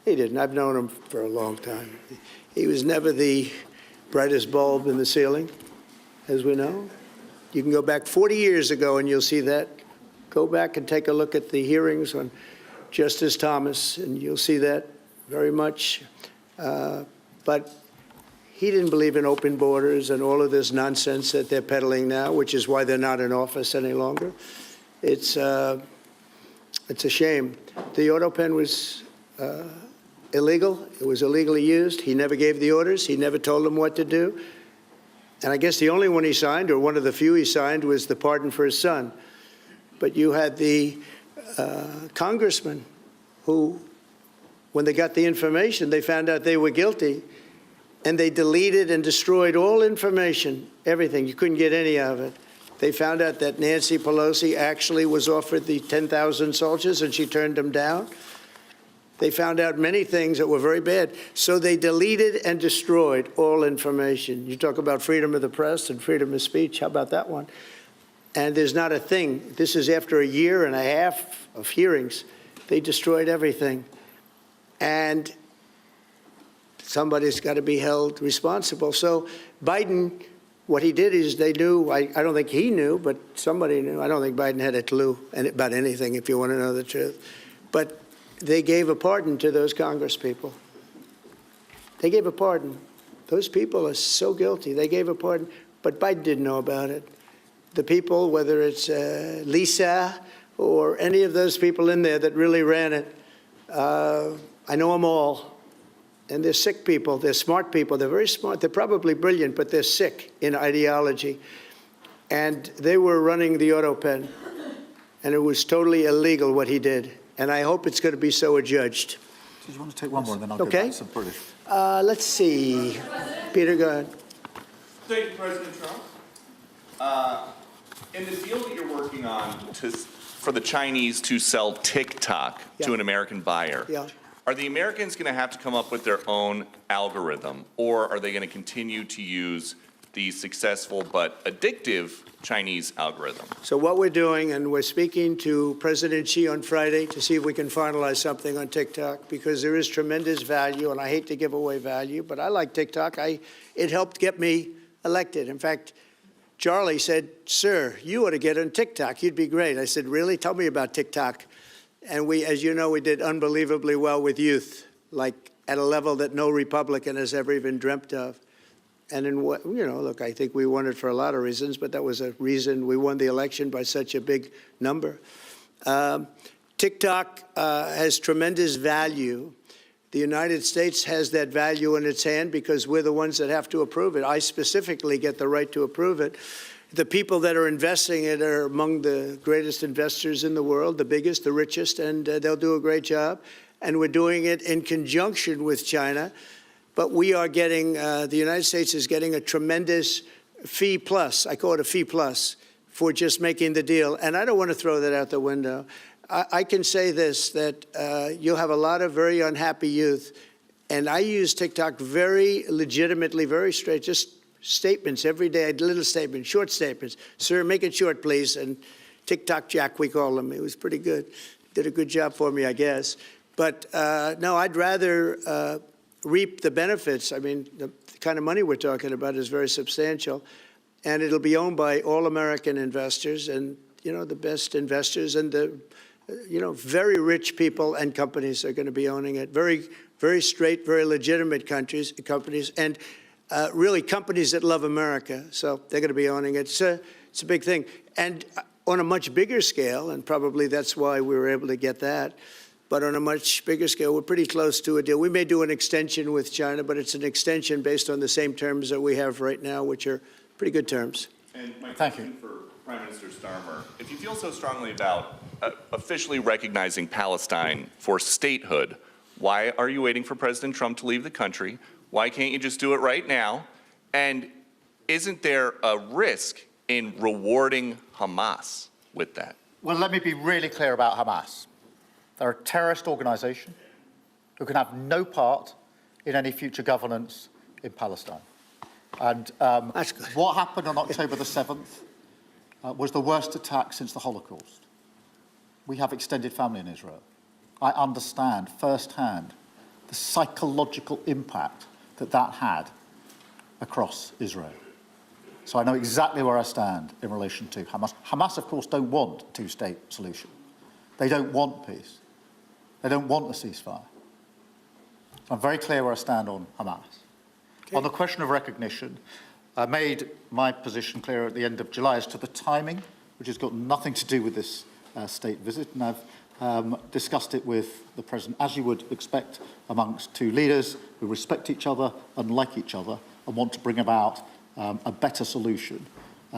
He didn't. I've known him for a long time. He was never the brightest bulb in the ceiling, as we know. You can go back 40 years ago and you'll see that. Go back and take a look at the hearings on Justice Thomas, and you'll see that very much. But he didn't believe in open borders and all of this nonsense that they're peddling now, which is why they're not in office any longer. It's a shame. The auto pen was illegal. It was illegally used. He never gave the orders. He never told them what to do. And I guess the only one he signed, or one of the few he signed, was the pardon for his son. But you had the congressman who, when they got the information, they found out they were guilty, and they deleted and destroyed all information, everything. You couldn't get any of it. They found out that Nancy Pelosi actually was offered the 10,000 soldiers and she turned them down. They found out many things that were very bad. So they deleted and destroyed all information. You talk about freedom of the press and freedom of speech. How about that one? And there's not a thing. This is after a year and a half of hearings. They destroyed everything. And somebody's got to be held responsible. So Biden, what he did is they knew, I don't think he knew, but somebody knew. I don't think Biden had a clue about anything, if you want to know the truth. But they gave a pardon to those Congress people. They gave a pardon. Those people are so guilty. They gave a pardon, but Biden didn't know about it. The people, whether it's Lisa or any of those people in there that really ran it, I know them all. And they're sick people. They're smart people. They're very smart. They're probably brilliant, but they're sick in ideology. And they were running the auto pen, and it was totally illegal what he did. And I hope it's going to be so adjudged. Do you want to take one more, and then I'll go Okay. back to some British? Let's see. Peter, go ahead. Thank you, President Trump. In the deal that you're working on for the Chinese to sell TikTok to an American buyer, are the Americans going to have to come up with their own algorithm, or are they going to continue to use the successful but addictive Chinese algorithm? So what we're doing, and we're speaking to President Xi on Friday to see if we can finalize something on TikTok, because there is tremendous value, and I hate to give away value, but I like TikTok. It helped get me elected. In fact, Charlie said, "Sir, you ought to get on TikTok. You'd be great." I said, "Really? Tell me about TikTok." And we, as you know, we did unbelievably well with youth, like at a level that no Republican has ever even dreamt of. And in what, look, I think we won it for a lot of reasons, but that was a reason we won the election by such a big number. TikTok has tremendous value. The United States has that value in its hand because we're the ones that have to approve it. I specifically get the right to approve it. The people that are investing in it are among the greatest investors in the world, the biggest, the richest, and they'll do a great job. And we're doing it in conjunction with China. But we are getting, the United States is getting a tremendous fee plus, I call it a fee plus, for just making the deal. And I don't want to throw that out the window. I can say this, that you'll have a lot of very unhappy youth. And I use TikTok very legitimately, very straight, just statements every day, little statements, short statements. "Sir, make it short, please." And TikTok Jack, we call him. It was pretty good. Did a good job for me, I guess. But no, I'd rather reap the benefits. I mean, the kind of money we're talking about is very substantial. And it'll be owned by all American investors and, the best investors and the, very rich people and companies are going to be owning it. Very, very straight, very legitimate companies, and really companies that love America. So they're going to be owning it. It's a big thing. And on a much bigger scale, and probably that's why we were able to get that, but on a much bigger scale, we're pretty close to a deal. We may do an extension with China, but it's an extension based on the same terms that we have right now, which are pretty good terms. And my question for Prime Minister Starmer, if you feel so strongly about officially recognizing Palestine for statehood, why are you waiting for President Trump to leave the country? Why can't you just do it right now? And isn't there a risk in rewarding Hamas with that? Well, let me be really clear about Hamas. They're a terrorist organization who can have no part in any future governance in Palestine. And what happened on October the 7th was the worst attack since the Holocaust. We have extended family in Israel. I understand firsthand the psychological impact that had across Israel. So I know exactly where I stand in relation to Hamas. Hamas, of course, don't want a two-state solution. They don't want peace. They don't want a ceasefire. So I'm very clear where I stand on Hamas. Okay. On the question of recognition, I made my position clear at the end of July as to the timing, which has got nothing to do with this state visit, and I've discussed it with the President, as you would expect amongst two leaders who respect each other and like each other and want to bring about a better solution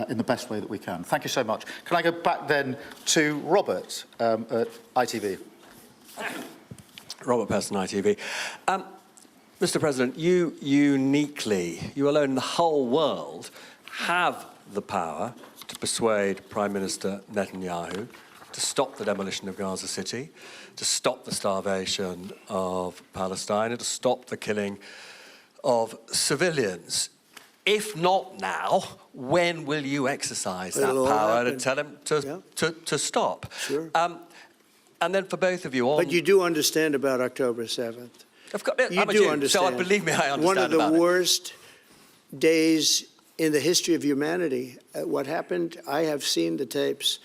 in the best way that we can. Thank you so much. Can I go back then to Robert at ITV? Robert Person, ITV. Mr. President, you uniquely, you alone in the whole world, have the power to persuade Prime Minister Netanyahu to stop the demolition of Gaza City, to stop the starvation of Palestine, and to stop the killing of civilians. If not now, when will you exercise that power to tell him to stop? Sure. And then for both of you, But you do understand about October 7th. Of course, You I'm a do Jew, understand. so believe me, I understand One of the about it. worst days in the history of humanity. What happened, I have seen the tapes.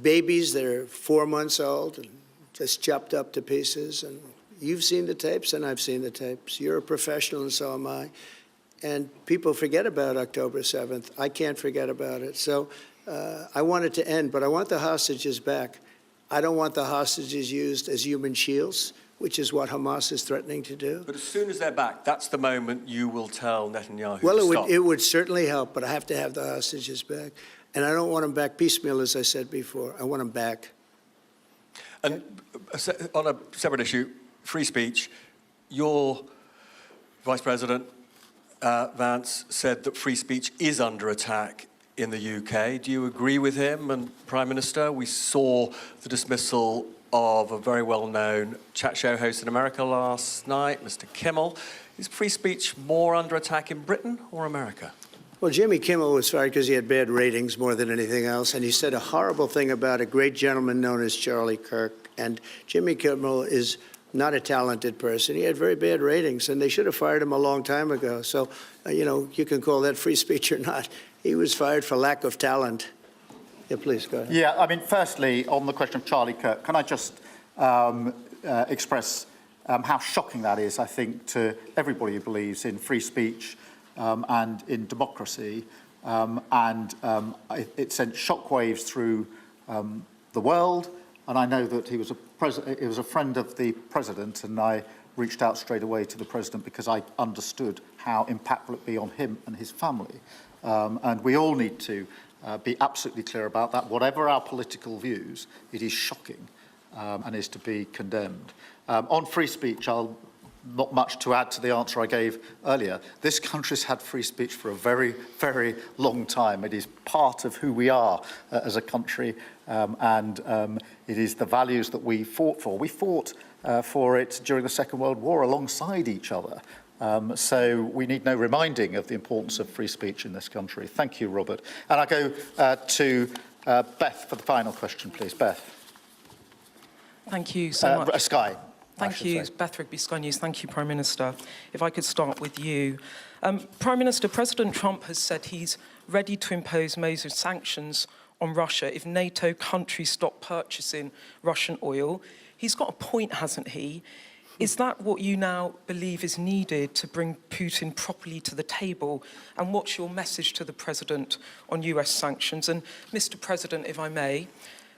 Babies that are 4 months old and just chopped up to pieces. And you've seen the tapes and I've seen the tapes. You're a professional and so am I. And people forget about October 7th. I can't forget about it. So I want it to end, but I want the hostages back. I don't want the hostages used as human shields, which is what Hamas is threatening to do. But as soon as they're back, that's the moment you will tell Netanyahu Well, to stop. it would certainly help, but I have to have the hostages back. And I don't want them back piecemeal, as I said before. I want them back. And on a separate issue, free speech, your Vice President, Vance, said that free speech is under attack in the UK. Do you agree with him? And Prime Minister, we saw the dismissal of a very well-known chat show host in America last night, Mr. Kimmel. Is free speech more under attack in Britain or America? Well, Jimmy Kimmel was fired because he had bad ratings more than anything else, and he said a horrible thing about a great gentleman known as Charlie Kirk. And Jimmy Kimmel is not a talented person. He had very bad ratings, and they should have fired him a long time ago. So, you know, you can call that free speech or not. He was fired for lack of talent. Yeah, please, go ahead. Yeah, I mean, firstly, on the question of Charlie Kirk, can I just express how shocking that is, I think, to everybody who believes in free speech and in democracy. It sent shockwaves through the world. And I know that he was a friend of the president, and I reached out straight away to the president because I understood how impactful it'd be on him and his family. And we all need to be absolutely clear about that. Whatever our political views, it is shocking and is to be condemned. On free speech, not much to add to the answer I gave earlier. This country's had free speech for a very, very long time. It is part of who we are as a country, and it is the values that we fought for. We fought for it during the Second World War alongside each other. So we need no reminding of the importance of free speech in this country. Thank you, Robert. And I go to Beth for the final question, please. Beth. Thank you so much. Sky. Thank you, Beth Rigby, Sky News. Thank you, Prime Minister. If I could start with you. Prime Minister, President Trump has said he's ready to impose major sanctions on Russia if NATO countries stop purchasing Russian oil. He's got a point, hasn't he? Is that what you now believe is needed to bring Putin properly to the table? And what's your message to the President on US sanctions? And Mr. President, if I may,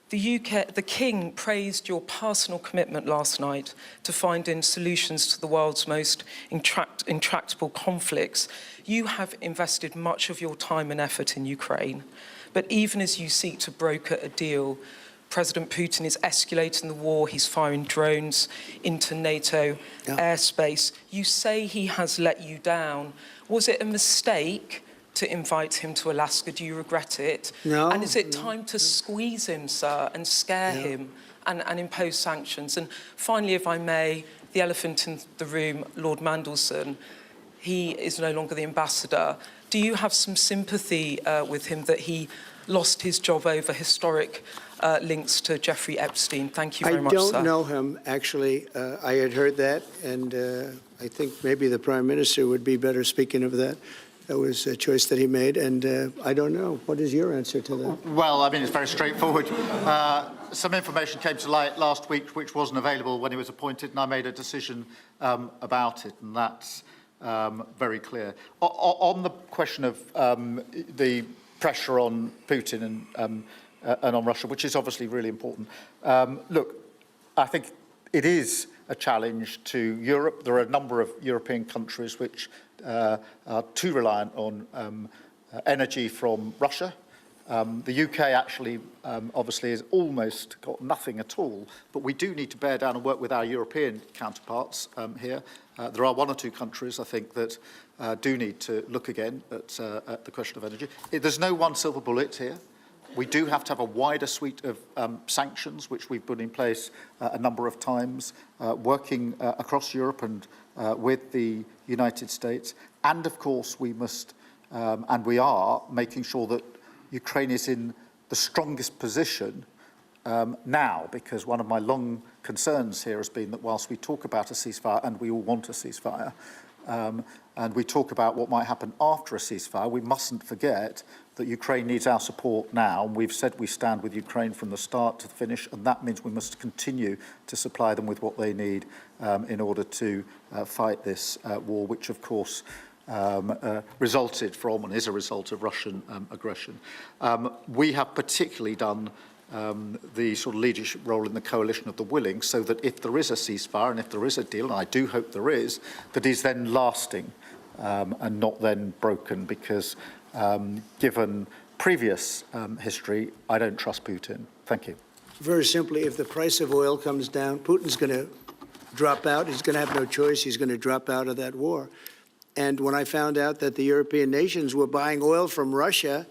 the King praised your personal commitment last night to finding solutions to the world's most intractable conflicts. You have invested much of your time and effort in Ukraine, but even as you seek to broker a deal, President Putin is escalating the war. He's firing drones into NATO airspace. You say he has let you down. Was it a mistake to invite him to Alaska? Do you regret it? No. And is it time to squeeze him, sir, and scare him and impose sanctions? And finally, if I may, the elephant in the room, Lord Mandelson, he is no longer the ambassador. Do you have some sympathy with him that he lost his job over historic links to Jeffrey Epstein? Thank you very much, sir. I don't know him, actually. I had heard that, and I think maybe the Prime Minister would be better speaking of that. That was a choice that he made, and I don't know. What is your answer to that? Well, I mean, it's very straightforward. Some information came to light last week which wasn't available when he was appointed, and I made a decision about it, and that's very clear. On the question of the pressure on Putin and on Russia, which is obviously really important, look, I think it is a challenge to Europe. There are a number of European countries which are too reliant on energy from Russia. The UK actually, obviously, has almost got nothing at all, but we do need to bear down and work with our European counterparts here. There are one or two countries, I think, that do need to look again at the question of energy. There's no one silver bullet here. We do have to have a wider suite of sanctions, which we've put in place a number of times, working across Europe and with the United States. And, of course, we must, and we are, making sure that Ukraine is in the strongest position now, because one of my long concerns here has been that whilst we talk about a ceasefire, and we all want a ceasefire, and we talk about what might happen after a ceasefire, we mustn't forget that Ukraine needs our support now. We've said we stand with Ukraine from the start to the finish, and that means we must continue to supply them with what they need in order to fight this war, which, of course, resulted from and is a result of Russian aggression. We have particularly done the sort of leadership role in the coalition of the willing, so that if there is a ceasefire and if there is a deal, and I do hope there is, that is then lasting and not then broken, because given previous history, I don't trust Putin. Thank you. Very simply, if the price of oil comes down, Putin's going to drop out. He's going to have no choice. He's going to drop out of that war. And when I found out that the European nations were buying oil from Russia,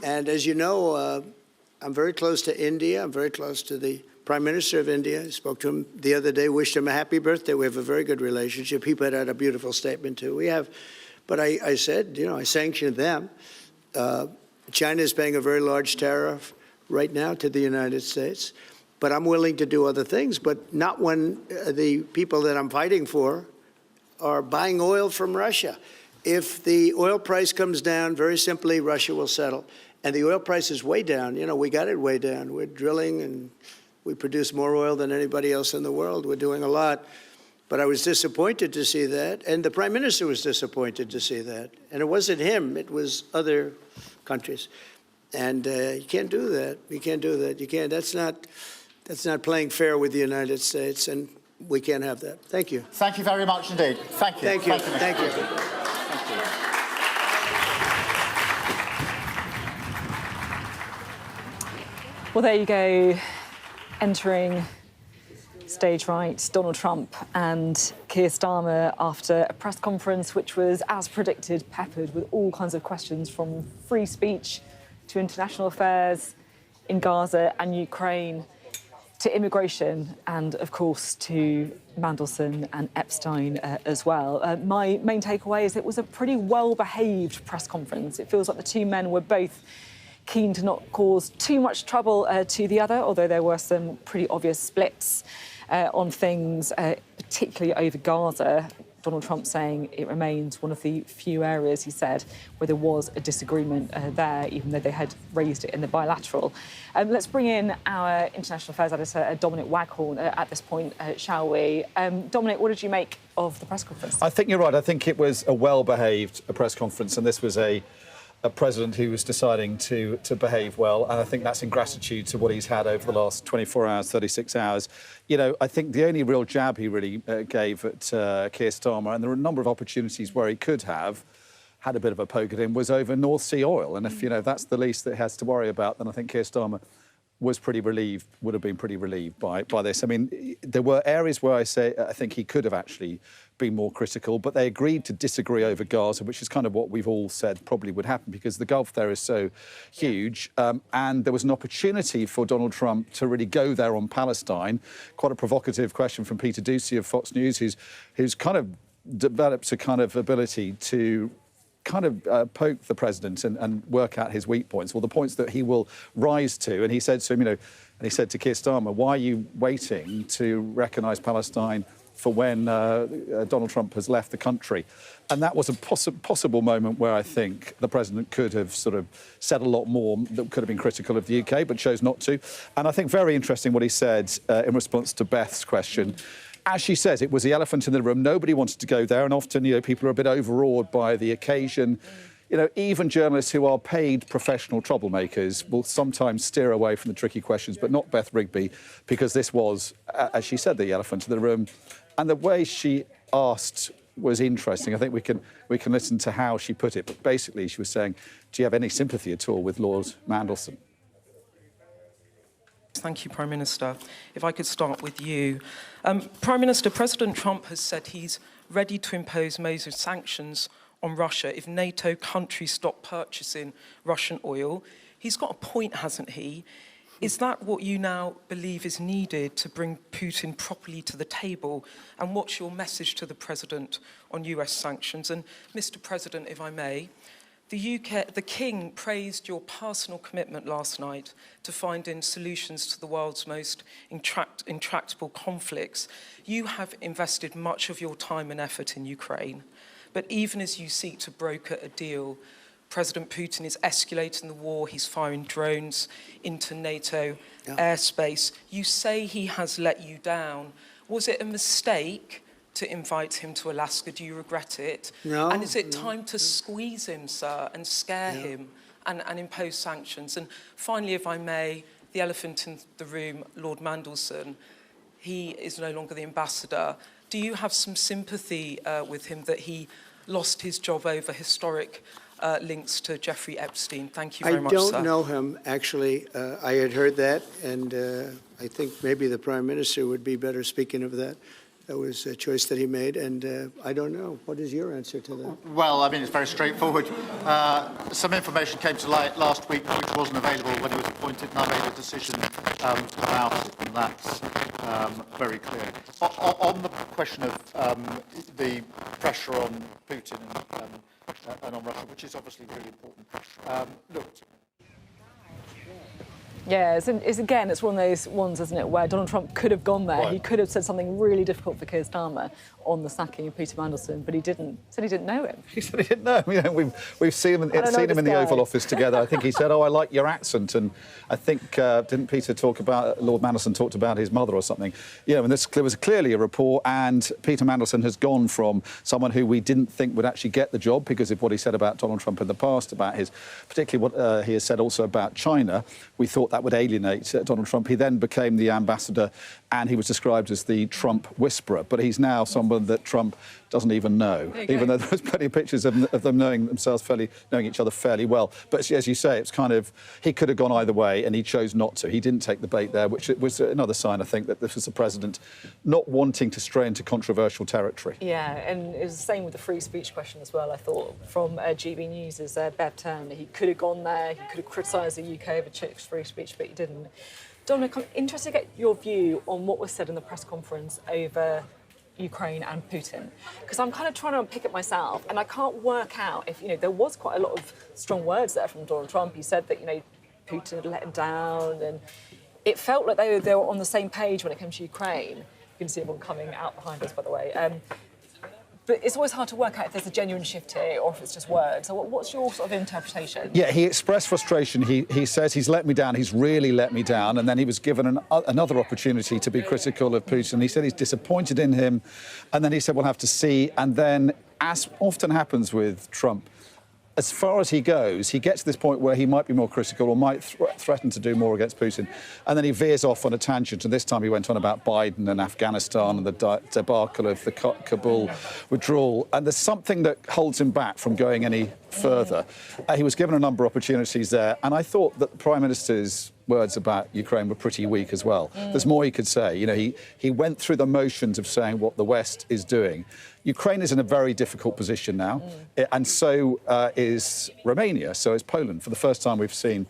and as you know, I'm very close to India. I'm very close to the Prime Minister of India. I spoke to him the other day, wished him a happy birthday. We have a very good relationship. He put out a beautiful statement, too. We have, but I said, you know, I sanctioned them. China is paying a very large tariff right now to the United States, but I'm willing to do other things, but not when the people that I'm fighting for are buying oil from Russia. If the oil price comes down, very simply, Russia will settle. And the oil price is way down. You know, we got it way down. We're drilling and we produce more oil than anybody else in the world. We're doing a lot. But I was disappointed to see that. And the Prime Minister was disappointed to see that. And it wasn't him. It was other countries. And you can't do that. You can't do that. You can't. That's not playing fair with the United States. And we can't have that. Thank you. Thank you very much indeed. Thank you. Thank you. Thank you. Thank you. Well, there you go. Entering stage right, Donald Trump and Keir Starmer after a press conference which was, as predicted, peppered with all kinds of questions from free speech to international affairs in Gaza and Ukraine to immigration and, of course, to Mandelson and Epstein as well. My main takeaway is it was a pretty well-behaved press conference. It feels like the two men were both keen to not cause too much trouble to the other, although there were some pretty obvious splits on things, particularly over Gaza. Donald Trump saying it remains one of the few areas, he said, where there was a disagreement there, even though they had raised it in the bilateral. Let's bring in our international affairs editor, Dominic Waghorn, at this point, shall we? Dominic, what did you make of the press conference? I think you're right. I think it was a well-behaved press conference, and this was a president who was deciding to behave well, and I think that's in gratitude to what he's had over the last 24 hours, 36 hours. You know, I think the only real jab he really gave at Keir Starmer, and there were a number of opportunities where he could have had a bit of a poke at him, was over North Sea oil. And if, you know, that's the least that he has to worry about, then I think Keir Starmer was pretty relieved, would have been pretty relieved by this. I mean, there were areas where I think he could have actually been more critical, but they agreed to disagree over Gaza, which is kind of what we've all said probably would happen because the Gulf there is so huge. And there was an opportunity for Donald Trump to really go there on Palestine. Quite a provocative question from Peter Doocy of Fox News, who's kind of developed a kind of ability to kind of poke the president and work out his weak points, or the points that he will rise to. And he said to him, you know, and he said to Keir Starmer, why are you waiting to recognise Palestine for when Donald Trump has left the country? And that was a possible moment where I think the president could have sort of said a lot more that could have been critical of the UK, but chose not to. And I think very interesting what he said in response to Beth's question. As she says, it was the elephant in the room. Nobody wanted to go there, and often, you know, people are a bit overawed by the occasion. You know, even journalists who are paid professional troublemakers will sometimes steer away from the tricky questions, but not Beth Rigby, because this was, as she said, the elephant in the room. And the way she asked was interesting. I think we can listen to how she put it. But basically, she was saying, do you have any sympathy at all with Lord Mandelson? Thank you, Prime Minister. If I could start with you. Prime Minister, President Trump has said he's ready to impose major sanctions on Russia if NATO countries stop purchasing Russian oil. He's got a point, hasn't he? Is that what you now believe is needed to bring Putin properly to the table? And what's your message to the President on US sanctions? And Mr. President, if I may, the King praised your personal commitment last night to finding solutions to the world's most intractable conflicts. You have invested much of your time and effort in Ukraine, but even as you seek to broker a deal, President Putin is escalating the war. He's firing drones into NATO airspace. You say he has let you down. Was it a mistake to invite him to Alaska? Do you regret it? No. And is it time to squeeze him, sir, and scare him and impose sanctions? And finally, if I may, the elephant in the room, Lord Mandelson, he is no longer the ambassador. Do you have some sympathy with him that he lost his job over historic links to Jeffrey Epstein? Thank you very much, sir. I don't know him, actually. I had heard that, and I think maybe the Prime Minister would be better speaking of that. That was a choice that he made, and I don't know. What is your answer to that? Well, I mean, it's very straightforward. Some information came to light last week which wasn't available when he was appointed, and I made a decision about it, and that's very clear. On the question of the pressure on Putin and on Russia, which is obviously really important, look. Yeah, it's one of those ones, isn't it, where Donald Trump could have gone there. Right. He could have said something really difficult for Keir Starmer on the sacking of Peter Mandelson, but he didn't. Said he didn't know him. He said he didn't know him. You know, we've seen him in the Oval Office together. I think he said, "Oh, I like your accent," and I think didn't Peter talk about Lord Mandelson talked about his mother or something? You know, and there was clearly a rapport. And Peter Mandelson has gone from someone who we didn't think would actually get the job because of what he said about Donald Trump in the past, about particularly what he has said also about China. We thought that would alienate Donald Trump. He then became the ambassador, and he was described as the Trump whisperer. But he's now someone that Trump doesn't even know, even though there's plenty of pictures of them knowing each other fairly well. But as you say, it's kind of, he could have gone either way, and he chose not to. He didn't take the bait there, which was another sign, I think, that this was the president not wanting to stray into controversial territory. Yeah, and it was the same with the free speech question as well, I thought, from GB News' Bev Turner. He could have gone there, he could have criticised the UK over Chick's free speech, but he didn't. Dominic, I'm interested to get your view on what was said in the press conference over Ukraine and Putin, because I'm kind of trying to unpick it myself, and I can't work out if, there was quite a lot of strong words there from Donald Trump. He said that, Putin had let him down, and it felt like they were on the same page when it came to Ukraine. You can see everyone coming out behind us, by the way. But it's always hard to work out if there's a genuine shift here or if it's just words. So what's your sort of interpretation? Yeah, he expressed frustration. He says he's let me down, he's really let me down, and then he was given another opportunity to be critical of Putin. He said he's disappointed in him, and then he said we'll have to see. And then, as often happens with Trump, as far as he goes, he gets to this point where he might be more critical or might threaten to do more against Putin, and then he veers off on a tangent. And this time he went on about Biden and Afghanistan and the debacle of the Kabul withdrawal. And there's something that holds him back from going any further. He was given a number of opportunities there, and I thought that the Prime Minister's words about Ukraine were pretty weak as well. There's more he could say. He went through the motions of saying what the West is doing. Ukraine is in a very difficult position now, and so is Romania, so is Poland. For the first time, we've seen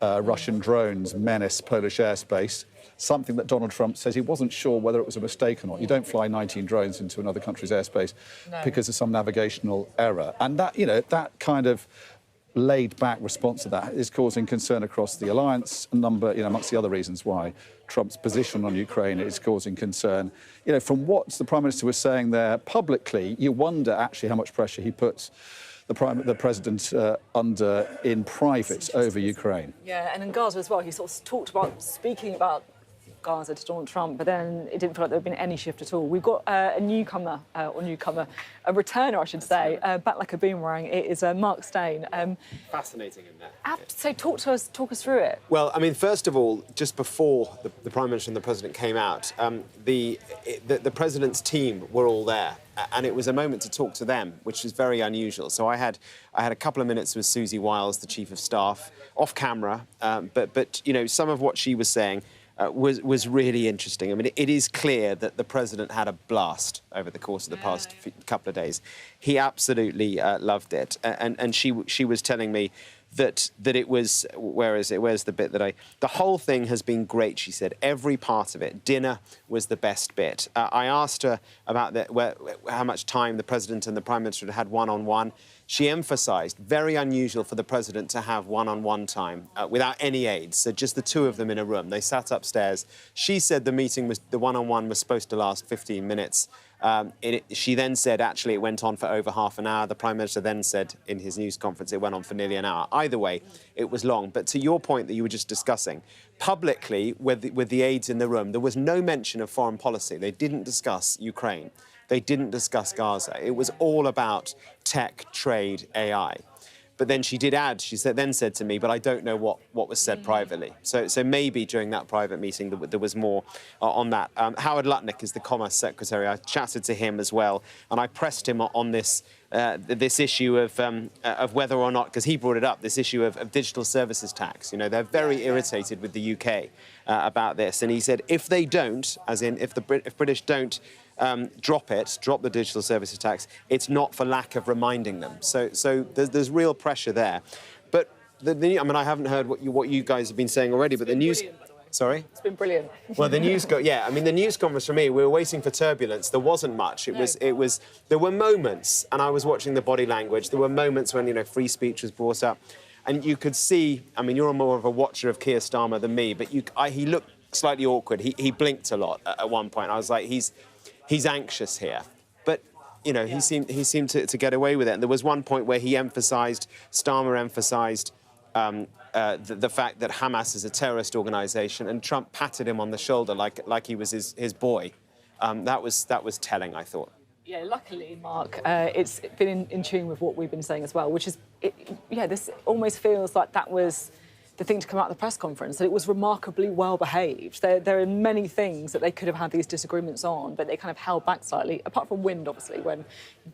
Russian drones menace Polish airspace, something that Donald Trump says he wasn't sure whether it was a mistake or not. You don't fly 19 drones into another country's airspace because of some navigational error. And that, that kind of laid-back response to that is causing concern across the alliance, amongst the other reasons why Trump's position on Ukraine is causing concern. From what the Prime Minister was saying there publicly, you wonder actually how much pressure he puts the President under in private over Ukraine. Yeah, and in Gaza as well, he sort of talked about speaking about Gaza to Donald Trump, but then it didn't feel like there had been any shift at all. We've got a returner, I should say, back like a boomerang. It is Mark Steyn. Fascinating in there. So talk us through it. Well, I mean, first of all, just before the Prime Minister and the President came out, the President's team were all there, and it was a moment to talk to them, which is very unusual. So I had a couple of minutes with Susie Wiles, the Chief of Staff, off camera, but you know, some of what she was saying was really interesting. I mean, it is clear that the President had a blast over the course of the past couple of days. He absolutely loved it, and she was telling me that it was, where is it? Where's the bit that the whole thing has been great, she said. Every part of it. Dinner was the best bit. I asked her about how much time the President and the Prime Minister had one-on-one. She emphasised, very unusual for the President to have one-on-one time without any aides, so just the two of them in a room. They sat upstairs. She said the one-on-one was supposed to last 15 minutes. She then said, actually, it went on for over half an hour. The Prime Minister then said in his news conference it went on for nearly an hour. Either way, it was long. But to your point that you were just discussing, publicly, with the aides in the room, there was no mention of foreign policy. They didn't discuss Ukraine. They didn't discuss Gaza. It was all about tech, trade, AI. But then she did add, then said to me, but I don't know what was said privately. So maybe during that private meeting there was more on that. Howard Lutnick is the Commerce Secretary. I chatted to him as well, and I pressed him on this issue of whether or not, because he brought it up, this issue of digital services tax. You know, they're very irritated with the UK about this, and he said if they don't, as in if British don't drop the digital services tax, it's not for lack of reminding them. So there's real pressure there. But I mean, I haven't heard what you guys have been saying already, but the news. Sorry? It's been brilliant. Well, the news I mean, the news conference for me, we were waiting for turbulence. There wasn't much. There were moments, and I was watching the body language. There were moments when, you know, free speech was brought up. And you could see, I mean, you're more of a watcher of Keir Starmer than me, but he looked slightly awkward. He blinked a lot at one point. I was like, he's anxious here. But, you know, he seemed to get away with it. And there was one point where Starmer emphasised the fact that Hamas is a terrorist organisation, and Trump patted him on the shoulder like he was his boy. That was telling, I thought. Yeah, luckily, Mark, it's been in tune with what we've been saying as well, which is, this almost feels like that was the thing to come out of the press conference, that it was remarkably well behaved. There are many things that they could have had these disagreements on, but they kind of held back slightly, apart from wind, obviously, when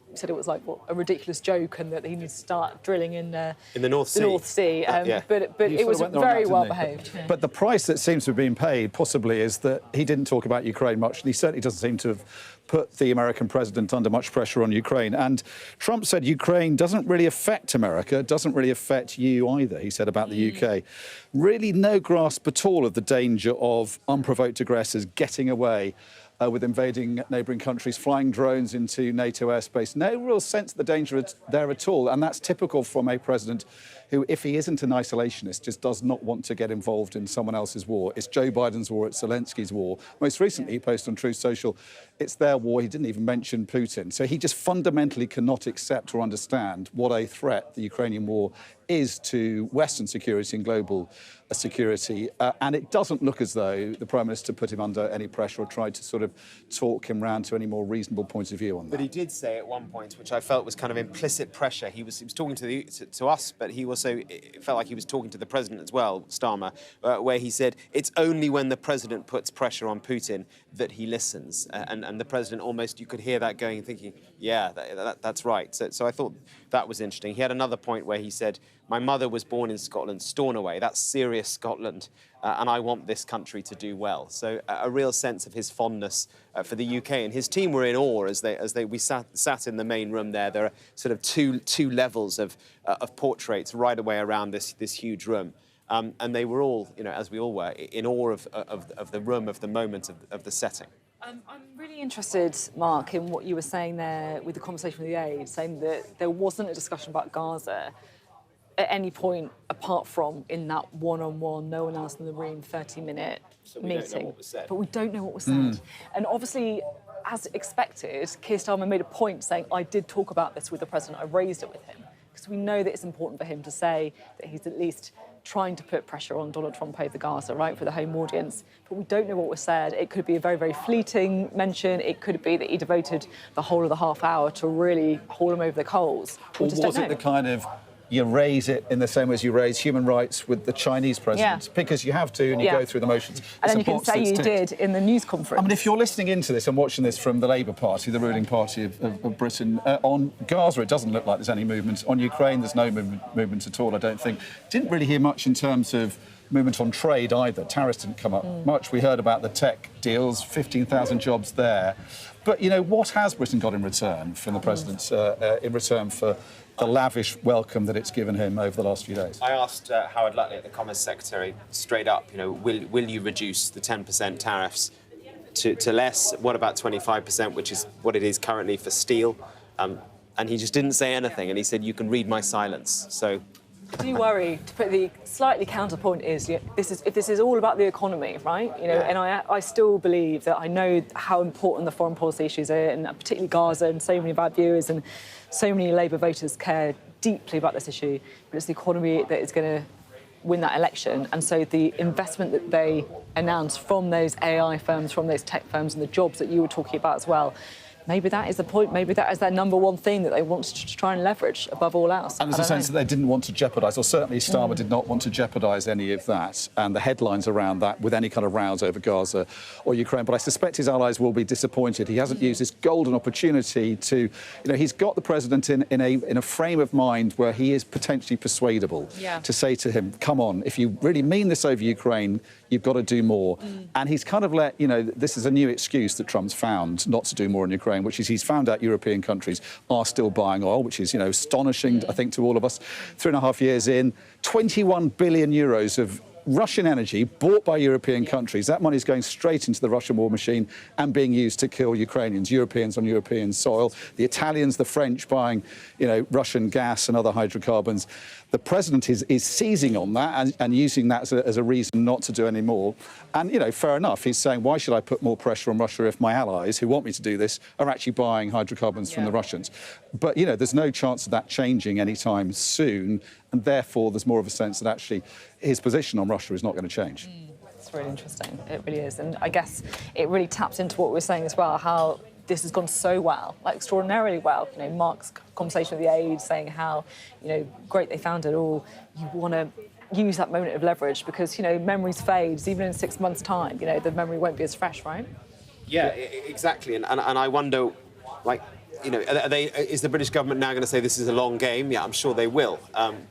he said it was like a ridiculous joke and that he needs to start drilling in the North Sea. But it was very well behaved. Yeah. But the price that seems to have been paid, possibly, is that he didn't talk about Ukraine much, and he certainly doesn't seem to have put the American president under much pressure on Ukraine. And Trump said Ukraine doesn't really affect America, doesn't really affect you either, he said about the UK. Really no grasp at all of the danger of unprovoked aggressors getting away with invading neighbouring countries, flying drones into NATO airspace. No real sense of the danger there at all. And that's typical from a president who, if he isn't an isolationist, just does not want to get involved in someone else's war. It's Joe Biden's war, it's Zelensky's war. Most recently, he posted on Truth Social, it's their war. He didn't even mention Putin. So he just fundamentally cannot accept or understand what a threat the Ukrainian war is to Western security and global security. And it doesn't look as though the Prime Minister put him under any pressure or tried to sort of talk him round to any more reasonable point of view on that. But he did say at one point, which I felt was kind of implicit pressure. He was talking to us, but he also felt like he was talking to the President as well, Starmer, where he said, it's only when the President puts pressure on Putin that he listens. And the President almost, you could hear that going and thinking, yeah, that's right. So I thought that was interesting. He had another point where he said, my mother was born in Scotland, Stornoway, that's serious Scotland, and I want this country to do well. So a real sense of his fondness for the UK. And his team were in awe as we sat in the main room there. There are sort of two levels of portraits right away around this huge room. And they were all, you know, as we all were, in awe of the room, of the moment, of the setting. I'm really interested, Mark, in what you were saying there with the conversation with the aide, saying that there wasn't a discussion about Gaza at any point apart from in that one-on-one, no one else in the room, 30-minute meeting. But we don't know what was said. And obviously, as expected, Keir Starmer made a point saying, I did talk about this with the President, I raised it with him. Because we know that it's important for him to say that he's at least trying to put pressure on Donald Trump over Gaza, right, for the home audience. But we don't know what was said. It could be a very, very fleeting mention. It could be that he devoted the whole of the half hour to really haul him over the coals. Or was it the kind of, you raise it in the same way as you raise human rights with the Chinese president? Because you have to, and you go through the motions. And then you can say you did in the news conference. I mean, if you're listening into this and watching this from the Labour Party, the ruling party of Britain, on Gaza, it doesn't look like there's any movement. On Ukraine, there's no movement at all, I don't think. Didn't really hear much in terms of movement on trade either. Tariffs didn't come up much. We heard about the tech deals, 15,000 jobs there. But, you know, what has Britain got in return from the president, in return for the lavish welcome that it's given him over the last few days? I asked Howard Lutley, the Commerce Secretary, straight up, you know, will you reduce the 10% tariffs to less? What about 25%, which is what it is currently for steel? And he just didn't say anything, and he said, you can read my silence. So I do worry, to put the slightly counterpoint is, if this is all about the economy, right? You know, and I still believe that I know how important the foreign policy issues are, and particularly Gaza, and so many of our viewers and so many Labour voters care deeply about this issue, but it's the economy that is going to win that election. And so the investment that they announce from those AI firms, from those tech firms, and the jobs that you were talking about as well, maybe that is the point. Maybe that is their number one thing that they want to try and leverage above all else. And there's a sense that they didn't want to jeopardise, or certainly Starmer did not want to jeopardise any of that, and the headlines around that with any kind of rows over Gaza or Ukraine. But I suspect his allies will be disappointed. He hasn't used this golden opportunity to, you know, he's got the president in a frame of mind where he is potentially persuadable to say to him, come on, if you really mean this over Ukraine, you've got to do more. And he's kind of let, you know, this is a new excuse that Trump's found not to do more in Ukraine, which is he's found out European countries are still buying oil, which is, you know, astonishing, I think, to all of us. 3.5 years in, 21 billion euros of Russian energy bought by European countries. That money is going straight into the Russian war machine and being used to kill Ukrainians, Europeans on European soil. The Italians, the French buying, you know, Russian gas and other hydrocarbons. The president is seizing on that and using that as a reason not to do any more. And, you know, fair enough. He's saying, why should I put more pressure on Russia if my allies, who want me to do this, are actually buying hydrocarbons from the Russians? But, you know, there's no chance of that changing anytime soon. And therefore, there's more of a sense that actually his position on Russia is not going to change. It's really interesting. It really is. And I guess it really taps into what we were saying as well, how this has gone so well, like extraordinarily well. You know, Mark's conversation with the aide saying how, you know, great they found it all. You want to use that moment of leverage because, you know, memories fades. Even in 6 months' time, you know, the memory won't be as fresh, right? Yeah, exactly. And I wonder, like, you know, is the British government now going to say this is a long game? Yeah, I'm sure they will.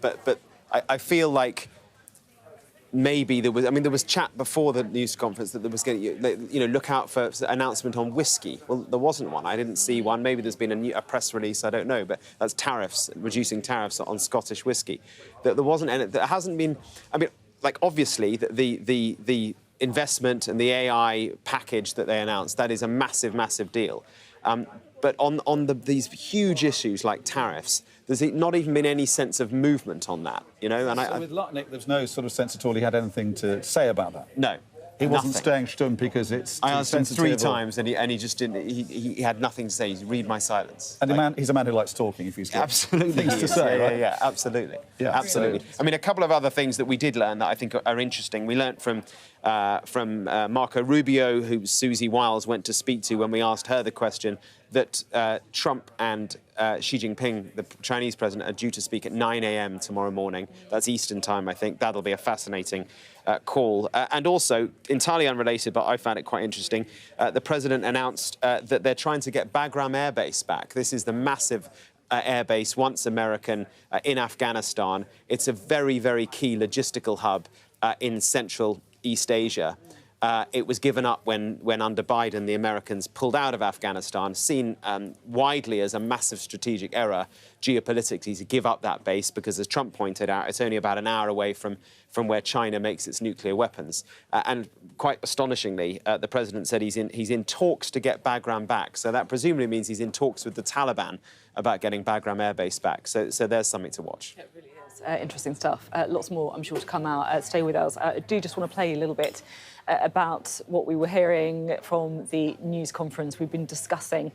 But I feel like maybe there was chat before the news conference that there was going to, you know, look out for an announcement on whiskey. Well, there wasn't one. I didn't see one. Maybe there's been a press release. I don't know. But that's tariffs, reducing tariffs on Scottish whiskey. There wasn't any. There hasn't been. I mean, like obviously the investment and the AI package that they announced, that is a massive, massive deal. But on these huge issues like tariffs, there's not even been any sense of movement on that, you know. And so with Lutnick, there's no sort of sense at all he had anything to say about that. No, he wasn't staying stum because it's. I asked him 3 times, and he just didn't. He had nothing to say. He read my silence. And he's a man who likes talking. If he's got things to say, right? Yeah, absolutely. Yeah, absolutely. I mean, a couple of other things that we did learn that I think are interesting. We learnt from Marco Rubio, who Susie Wiles went to speak to when we asked her the question, that Trump and Xi Jinping, the Chinese president, are due to speak at 9 a.m. tomorrow morning. That's Eastern time, I think. That'll be a fascinating call. And also, entirely unrelated, but I found it quite interesting, the president announced that they're trying to get Bagram Air Base back. This is the massive airbase, once American, in Afghanistan. It's a very, very key logistical hub in Central East Asia. It was given up when under Biden, the Americans pulled out of Afghanistan, seen widely as a massive strategic error geopolitically to give up that base because, as Trump pointed out, it's only about an hour away from where China makes its nuclear weapons. And quite astonishingly, the president said he's in talks to get Bagram back. So that presumably means he's in talks with the Taliban about getting Bagram Air Base back. So there's something to watch. It really is. Interesting stuff. Lots more, I'm sure, to come out. Stay with us. I do just want to play a little bit about what we were hearing from the news conference. We've been discussing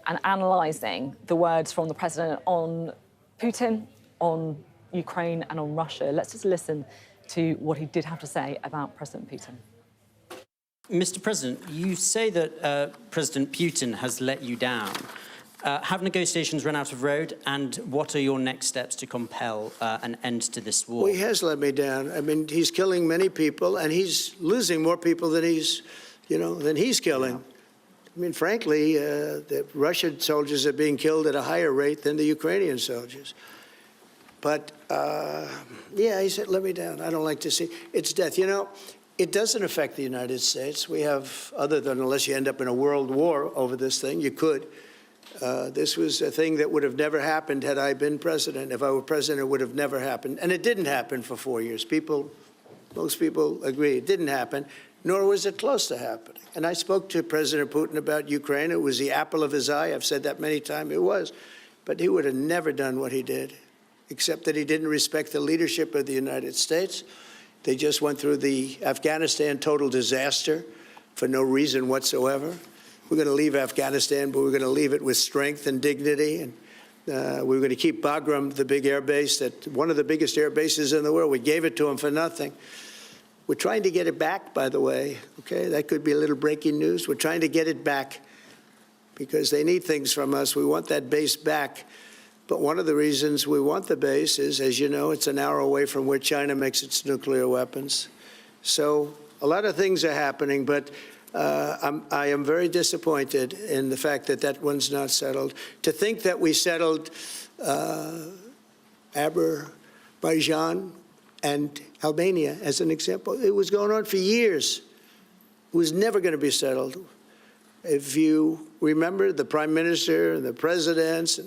and analysing the words from the president on Putin on Ukraine and on Russia. Let's just listen to what he did have to say about President Putin. Mr. President, you say that President Putin has let you down. Have negotiations run out of road, and what are your next steps to compel an end to this war? Well, he has let me down. I mean, he's killing many people, and he's losing more people than he's killing. I mean, frankly, the Russian soldiers are being killed at a higher rate than the Ukrainian soldiers. But, yeah, he said, let me down. I don't like to see. It's death. You know, it doesn't affect the United States. We have, other than unless you end up in a world war over this thing, you could. This was a thing that would have never happened had I been president. If I were president, it would have never happened. And it didn't happen for 4 years. Most people agree it didn't happen, nor was it close to happening. And I spoke to President Putin about Ukraine. It was the apple of his eye. I've said that many times. It was. But he would have never done what he did, except that he didn't respect the leadership of the United States. They just went through the Afghanistan total disaster for no reason whatsoever. We're going to leave Afghanistan, but we're going to leave it with strength and dignity. And we're going to keep Bagram, the big air base, one of the biggest air bases in the world. We gave it to him for nothing. We're trying to get it back, by the way. Okay, that could be a little breaking news. We're trying to get it back because they need things from us. We want that base back. But one of the reasons we want the base is, as you know, it's an hour away from where China makes its nuclear weapons. So a lot of things are happening, but I am very disappointed in the fact that that one's not settled. To think that we settled Azerbaijan and Albania, as an example, it was going on for years. It was never going to be settled. If you remember, the prime minister and the presidents,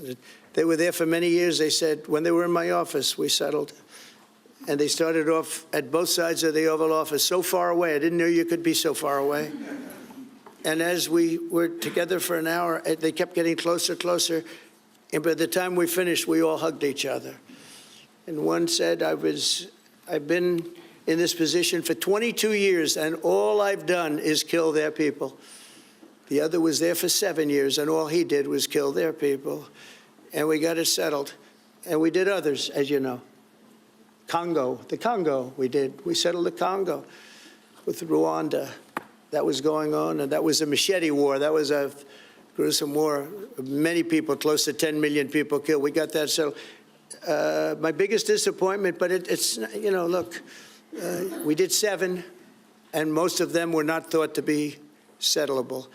they were there for many years. They said, when they were in my office, we settled. And they started off at both sides of the Oval Office, so far away. I didn't know you could be so far away. And as we were together for an hour, they kept getting closer, closer. And by the time we finished, we all hugged each other. And one said, I've been in this position for 22 years, and all I've done is kill their people. The other was there for 7 years, and all he did was kill their people. And we got it settled. And we did others, as you know. The Congo, we settled the Congo with Rwanda. That was going on, and that was a machete war. That was a gruesome war. Many people, close to 10 million people killed. We got that settled. My biggest disappointment, but it's, you know, look, we did 7, and most of them were not thought to be settleable.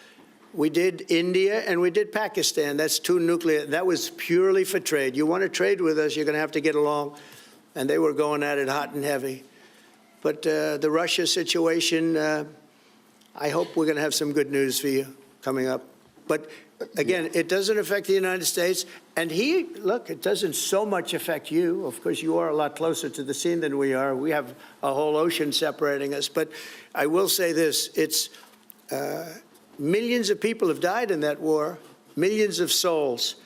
We did India and we did Pakistan. That's 2 nuclear. That was purely for trade. You want to trade with us, you're going to have to get along. And they were going at it hot and heavy. But the Russia situation, I hope we're going to have some good news for you coming up. But again, it doesn't affect the United States. And look, it doesn't so much affect you. Of course, you are a lot closer to the scene than we are. We have a whole ocean separating us. But I will say this, it's millions of people have died in that war, millions of souls.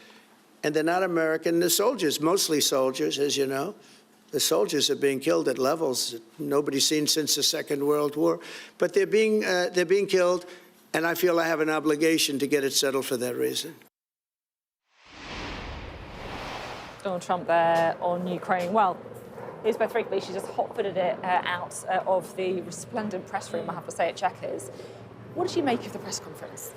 And they're not American. They're soldiers, mostly soldiers, as you know. The soldiers are being killed at levels that nobody's seen since the Second World War. But they're being killed, and I feel I have an obligation to get it settled for that reason. Donald Trump there on Ukraine. Well, Elizabeth Wrigley, she just hot-footed it out of the resplendent press room, I have to say, at Chequers. What did you make of the press conference?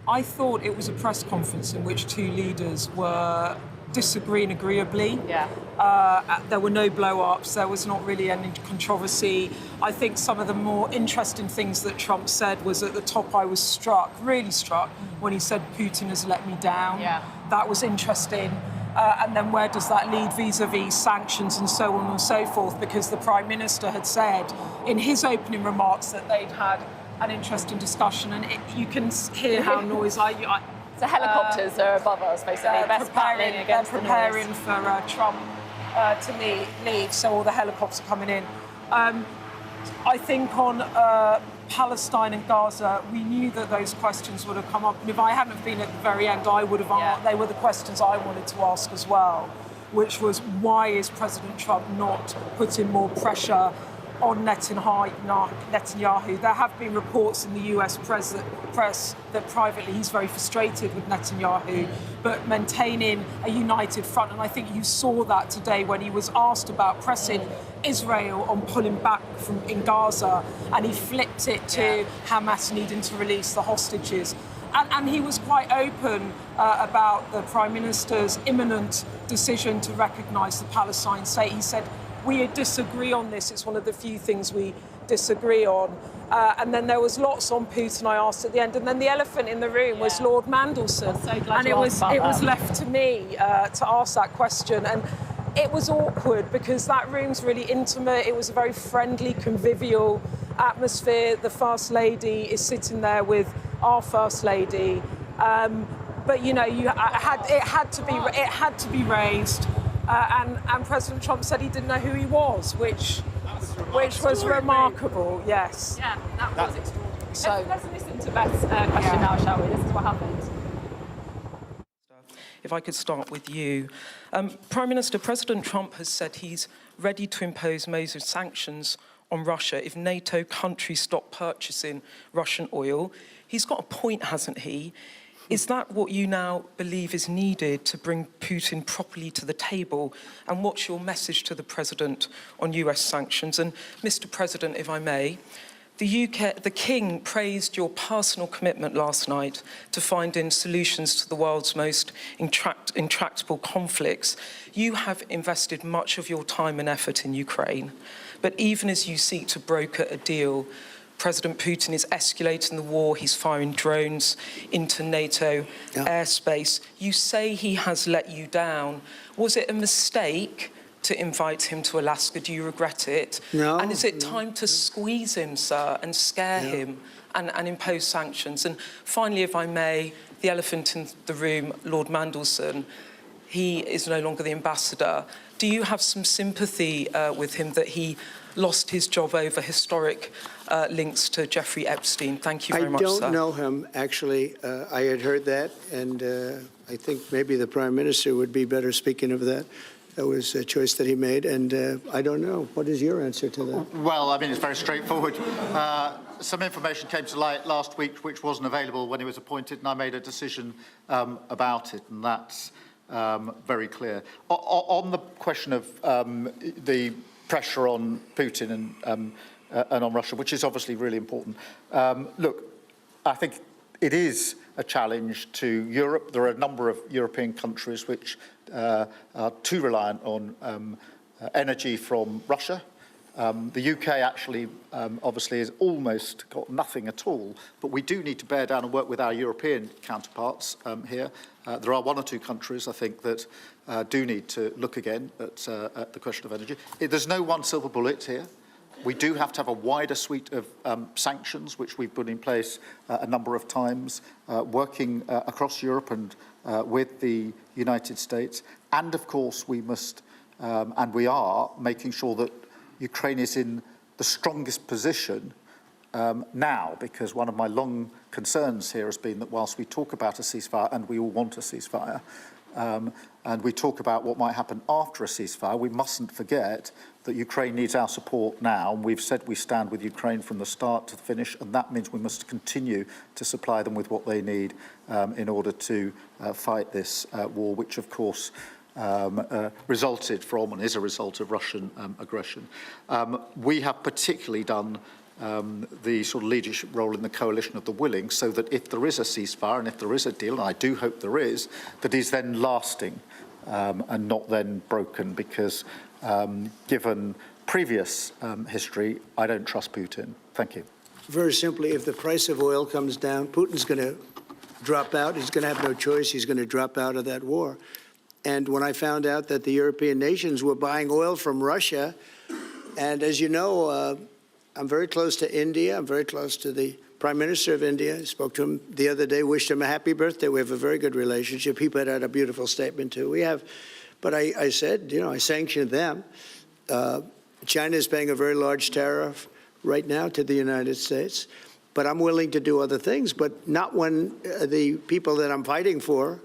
I thought it was a press conference in which 2 leaders were disagreeing agreeably. Yeah. There were no blow-ups. There was not really any controversy. I think some of the more interesting things that Trump said was at the top. I was struck, really struck, when he said Putin has let me down. Yeah. That was interesting. And then where does that lead vis-a-vis sanctions and so on and so forth? Because the Prime Minister had said in his opening remarks that they'd had an interesting discussion, and you can hear how noisy. So helicopters are above us, basically. They're preparing for Trump to leave, so all the helicopters are coming in. I think on Palestine and Gaza, we knew that those questions would have come up. And if I hadn't been at the very end, I would have. They were the questions I wanted to ask as well, which was why is President Trump not putting more pressure on Netanyahu. There have been reports in the US press that privately he's very frustrated with Netanyahu, but maintaining a united front. And I think you saw that today when he was asked about pressing Israel on pulling back in Gaza, and he flipped it to Hamas needing to release the hostages. And he was quite open about the Prime Minister's imminent decision to recognise the Palestine state. He said, we disagree on this. It's one of the few things we disagree on. And then there was lots on Putin I asked at the end. And then the elephant in the room was Lord Mandelson. So glad and you it was asked about that. left to me to ask that question. And it was awkward because that room's really intimate. It was a very friendly, convivial atmosphere. The First Lady is sitting there with our First Lady. But you know, it had to be raised. And President Trump said he didn't know who he was, which was remarkable. Yes. Yeah, that was extraordinary. So let's listen to Beth's question now, shall we? This is what happened. If I could start with you. Prime Minister, President Trump has said he's ready to impose major sanctions on Russia if NATO countries stop purchasing Russian oil. He's got a point, hasn't he? Is that what you now believe is needed to bring Putin properly to the table? And what's your message to the President on US sanctions? And Mr. President, if I may, the King praised your personal commitment last night to finding solutions to the world's most intractable conflicts. You have invested much of your time and effort in Ukraine, but even as you seek to broker a deal, President Putin is escalating the war. He's firing drones into NATO airspace. You say he has let you down. Was it a mistake to invite him to Alaska? Do you regret it? No. And is it time to squeeze him, sir, and scare him and impose sanctions? And finally, if I may, the elephant in the room, Lord Mandelson, he is no longer the ambassador. Do you have some sympathy with him that he lost his job over historic links to Jeffrey Epstein? Thank you very much, sir. I don't know him, actually. I had heard that, and I think maybe the Prime Minister would be better speaking of that. That was a choice that he made, and I don't know. What is your answer to that? Well, I mean, it's very straightforward. Some information came to light last week which wasn't available when he was appointed, and I made a decision about it, and that's very clear. On the question of the pressure on Putin and on Russia, which is obviously really important. Look, I think it is a challenge to Europe. There are a number of European countries which are too reliant on energy from Russia. The UK actually obviously has almost got nothing at all, but we do need to bear down and work with our European counterparts here. There are one or two countries, I think, that do need to look again at the question of energy. There's no one silver bullet here. We do have to have a wider suite of sanctions, which we've put in place a number of times, working across Europe and with the United States. And of course, we must, and we are, making sure that Ukraine is in the strongest position now, because one of my long concerns here has been that whilst we talk about a ceasefire, and we all want a ceasefire, and we talk about what might happen after a ceasefire, we mustn't forget that Ukraine needs our support now. And we've said we stand with Ukraine from the start to the finish, and that means we must continue to supply them with what they need in order to fight this war, which of course resulted from and is a result of Russian aggression. We have particularly done the sort of leadership role in the coalition of the willing, so that if there is a ceasefire and if there is a deal, and I do hope there is, that is then lasting and not then broken, because given previous history, I don't trust Putin. Thank you. Very simply, if the price of oil comes down, Putin's going to drop out. He's going to have no choice. He's going to drop out of that war. And when I found out that the European nations were buying oil from Russia, and as you know, I'm very close to India. I'm very close to the Prime Minister of India. I spoke to him the other day, wished him a happy birthday. We have a very good relationship. He put out a beautiful statement, too. We have, but I said, you know, I sanctioned them. China is paying a very large tariff right now to the United States, but I'm willing to do other things, but not when the people that I'm fighting for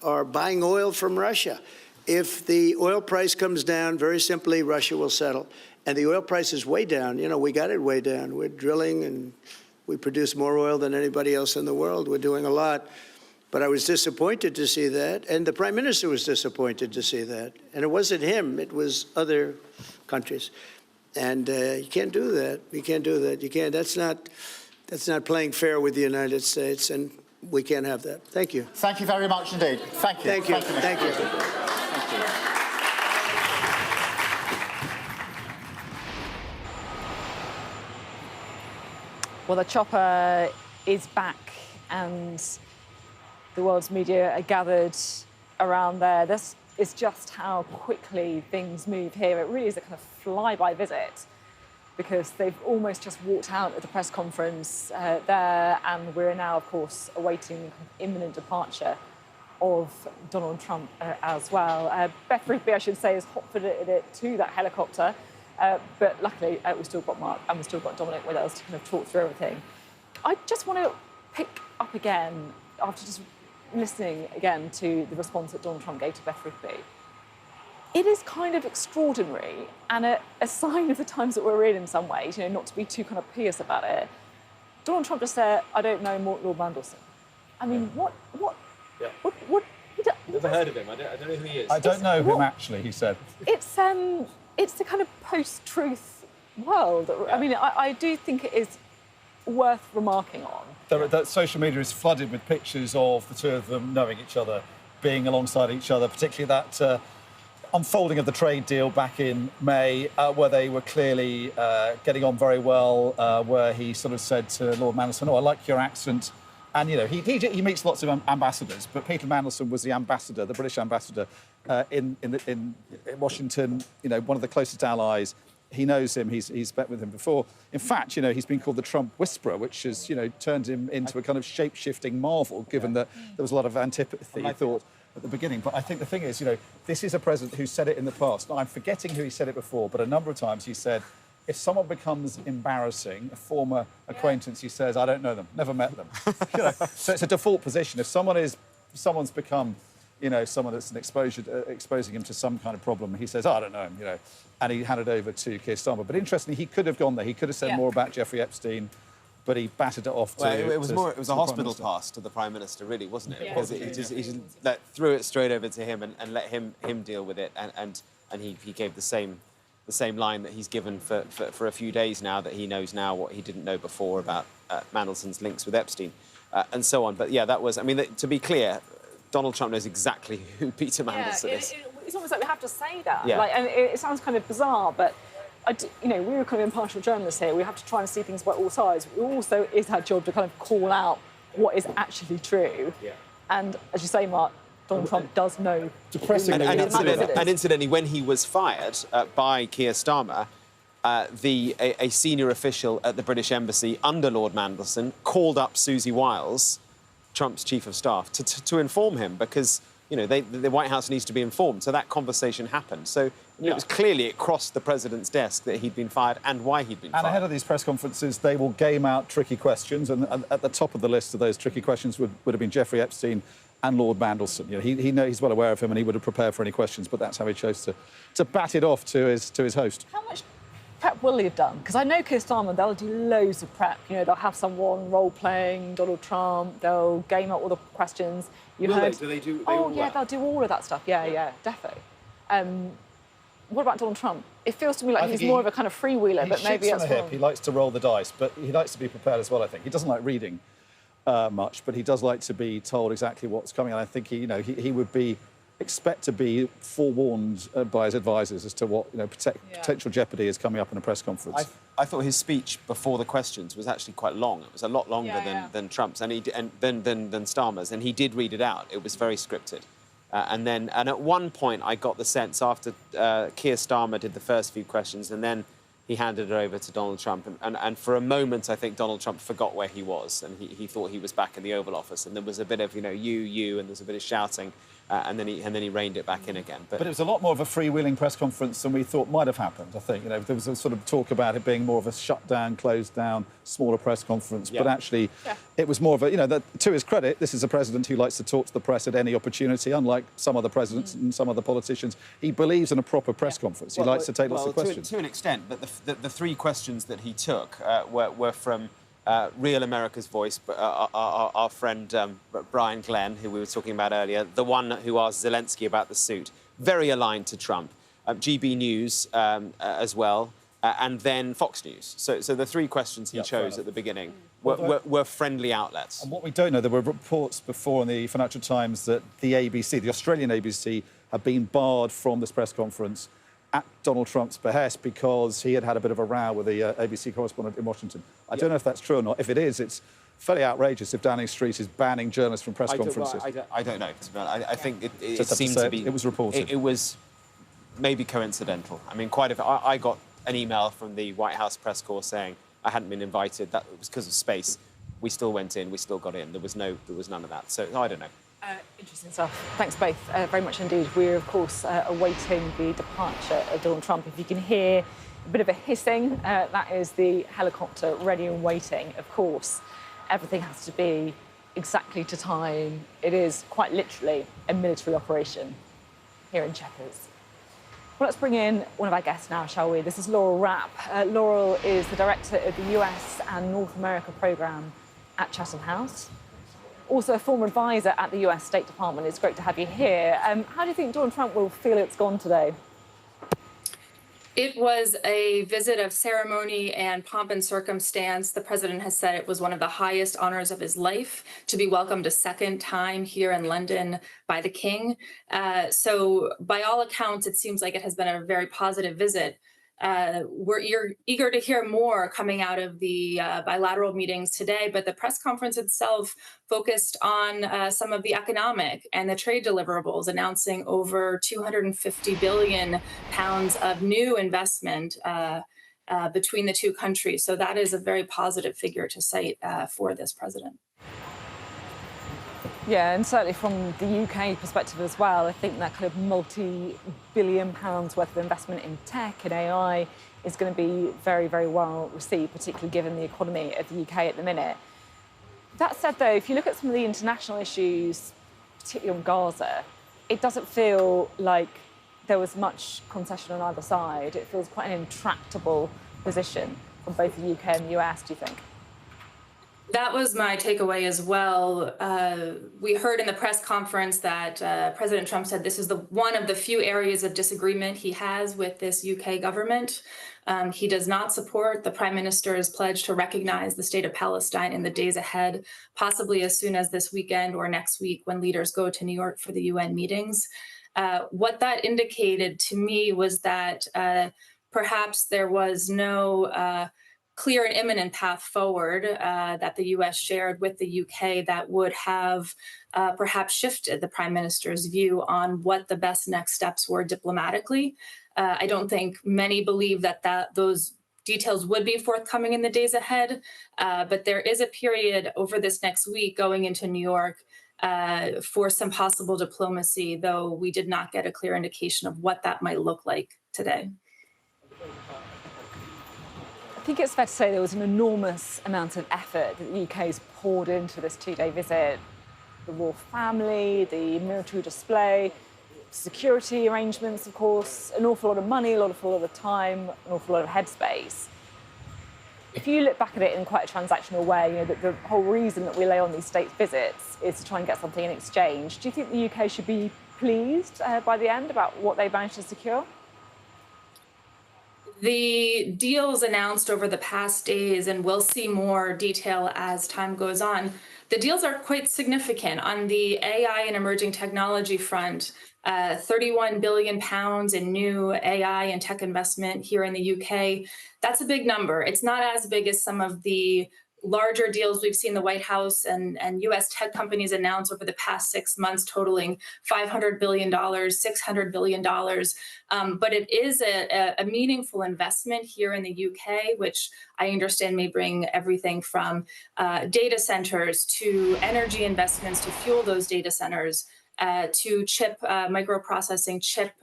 are buying oil from Russia. If the oil price comes down, very simply, Russia will settle. And the oil price is way down. You know, we got it way down. We're drilling and we produce more oil than anybody else in the world. We're doing a lot. But I was disappointed to see that. And the Prime Minister was disappointed to see that. And it wasn't him. It was other countries. And you can't do that. You can't do that. You can't. That's not playing fair with the United States. And we can't have that. Thank you. Thank you very much indeed. Thank you. Thank you. Thank you. Thank you. Well, the chopper is back and the world's media are gathered around there. This is just how quickly things move here. It really is a kind of flyby visit because they've almost just walked out at the press conference there, and we're now, of course, awaiting imminent departure of Donald Trump as well. Beth Rigby, I should say, has hot-footed it to that helicopter. But luckily, we've still got Mark and we've still got Dominic with us to kind of talk through everything. I just want to pick up again, after just listening again to the response that Donald Trump gave to Beth Rigby. It is kind of extraordinary and a sign of the times that we're in some ways, you know, not to be too kind of pious about it. Donald Trump just said, I don't know Lord Mandelson. I mean, what? Never heard of him. I don't know who he is. I don't know him, actually, he said. It's the kind of post-truth world. I mean, I do think it is worth remarking on. That social media is flooded with pictures of the two of them knowing each other, being alongside each other, particularly that unfolding of the trade deal back in May, where they were clearly getting on very well, where he sort of said to Lord Mandelson, oh, I like your accent. And, you know, he meets lots of ambassadors, but Peter Mandelson was the ambassador, the British ambassador in Washington, you know, one of the closest allies. He knows him. He's met with him before. In fact, you know, he's been called the Trump Whisperer, which has, you know, turned him into a kind of shape-shifting marvel, given that there was a lot of antipathy, he thought, at the beginning. But I think the thing is, you know, this is a president who said it in the past. Now, I'm forgetting who he said it before, but a number of times he said, if someone becomes embarrassing, a former acquaintance, he says, I don't know them, never met them. You know, so it's a default position. If someone's become, you know, someone that's exposing him to some kind of problem, he says, oh, I don't know him, you know, and he handed over to Keir Starmer. But interestingly, he could have gone there. He could have said more about Jeffrey Epstein, but he batted it off to... Well, it was a hospital pass to the Prime Minister, really, wasn't it? Yeah. Because he just threw it straight over to him and let him deal with it, and he gave the same line that he's given for a few days now, that he knows now what he didn't know before about Mandelson's links with Epstein and so on. But yeah, that was, I mean, to be clear, Donald Trump knows exactly who Peter Mandelson is. It's almost like we have to say that. Yeah. Like, and it sounds kind of bizarre, but you know, we're kind of impartial journalists here. We have to try and see things by all sides. It also is our job to kind of call out what is actually true. Yeah. And as you say, Mark, Donald Trump does know. And incidentally, when he was fired by Keir Starmer, a senior official at the British Embassy under Lord Mandelson called up Susie Wiles, Trump's chief of staff, to inform him, because, you know, the White House needs to be informed. So that conversation happened. So it was clearly, it crossed the president's desk that he'd been fired and why he'd been fired. And ahead of these press conferences, they will game out tricky questions. And at the top of the list of those tricky questions would have been Jeffrey Epstein and Lord Mandelson. You know, he's well aware of him and he would have prepared for any questions, but that's how he chose to bat it off to his host. How much prep will he have done? Because I know Keir Starmer, they'll do loads of prep. You know, they'll have someone role-playing Donald Trump, they'll game out all the questions. Do they do Oh, yeah, they'll do all of that stuff. Yeah, definitely. What about Donald Trump? It feels to me like he's more of a kind of freewheeler, but maybe that's wrong. He likes to roll the dice, but he likes to be prepared as well, I think. He doesn't like reading much, but he does like to be told exactly what's coming. And I think he would expect to be forewarned by his advisors as to what potential jeopardy is coming up in a press conference. I thought his speech before the questions was actually quite long. It was a lot longer than Trump's than Starmer's, and he did read it out. It was very scripted. And at one point, I got the sense after Keir Starmer did the first few questions, and then he handed it over to Donald Trump. And for a moment, I think Donald Trump forgot where he was, and he thought he was back in the Oval Office. And there was a bit of, you, and there was a bit of shouting. and then he reined it back in again. But it was a lot more of a freewheeling press conference than we thought might have happened, I think. There was a sort of talk about it being more of a shut down, closed down, smaller press conference. But actually, it was more of a, to his credit, this is a president who likes to talk to the press at any opportunity, unlike some other presidents and some other politicians. He believes in a proper press conference. He likes to take lots of questions. To an extent, but the three questions that he took were from Real America's Voice, our friend Brian Glenn, who we were talking about earlier, the one who asked Zelensky about the suit, very aligned to Trump, GB News as well, and then Fox News. So the three questions he chose at the beginning were friendly outlets. And what we don't know, there were reports before in the Financial Times that the ABC, the Australian ABC, had been barred from this press conference at Donald Trump's behest because he had had a bit of a row with the ABC correspondent in Washington. I don't know if that's true or not. If it is, it's fairly outrageous if Downing Street is banning journalists from press conferences. I don't know. I think it Just seemed to be... It was reported. It was maybe coincidental. I mean, I got an email from the White House press corps saying I hadn't been invited. That was because of space. We still went in. We still got in. There was none of that. So I don't know. Interesting stuff. Thanks both very much indeed. We're, of course, awaiting the departure of Donald Trump. If you can hear a bit of a hissing, that is the helicopter ready and waiting. Of course, everything has to be exactly to time. It is quite literally a military operation here in Chequers. Well, let's bring in one of our guests now, shall we? This is Laurel Rapp. Laurel is the director of the US and North America programme at Chatham House. Also a former advisor at the US State Department. It's great to have you here. How do you think Donald Trump will feel it's gone today? It was a visit of ceremony and pomp and circumstance. The president has said it was one of the highest honors of his life to be welcomed a second time here in London by the king. So by all accounts, it seems like it has been a very positive visit. We're eager to hear more coming out of the bilateral meetings today, but the press conference itself focused on some of the economic and the trade deliverables, announcing over 250 billion pounds of new investment between the two countries. So that is a very positive figure to cite for this president. Yeah, and certainly from the UK perspective as well, I think that kind of multi-billion pounds worth of investment in tech and AI is going to be very, very well received, particularly given the economy of the UK at the minute. That said, though, if you look at some of the international issues, particularly on Gaza, it doesn't feel like there was much concession on either side. It feels quite an intractable position from both the UK and the US, do you think? That was my takeaway as well. We heard in the press conference that President Trump said this is one of the few areas of disagreement he has with this UK government. He does not support the Prime Minister's pledge to recognize the state of Palestine in the days ahead, possibly as soon as this weekend or next week when leaders go to New York for the UN meetings. What that indicated to me was that perhaps there was no clear and imminent path forward that the US shared with the UK that would have perhaps shifted the Prime Minister's view on what the best next steps were diplomatically. I don't think many believe that those details would be forthcoming in the days ahead, but there is a period over this next week going into New York for some possible diplomacy, though we did not get a clear indication of what that might look like today. I think it's fair to say there was an enormous amount of effort that the UK's poured into this two-day visit. The royal family, the military display, security arrangements, of course, an awful lot of money, an awful lot of time, an awful lot of headspace. If you look back at it in quite a transactional way, the whole reason that we lay on these state visits is to try and get something in exchange. Do you think the UK should be pleased by the end about what they managed to secure? The deals announced over the past days, and we'll see more detail as time goes on, the deals are quite significant. On the AI and emerging technology front, 31 billion pounds in new AI and tech investment here in the UK. That's a big number. It's not as big as some of the larger deals we've seen the White House and US tech companies announce over the past 6 months, totaling $500 billion, $600 billion. But it is a meaningful investment here in the UK, which I understand may bring everything from data centers to energy investments to fuel those data centers. to chip microprocessing chip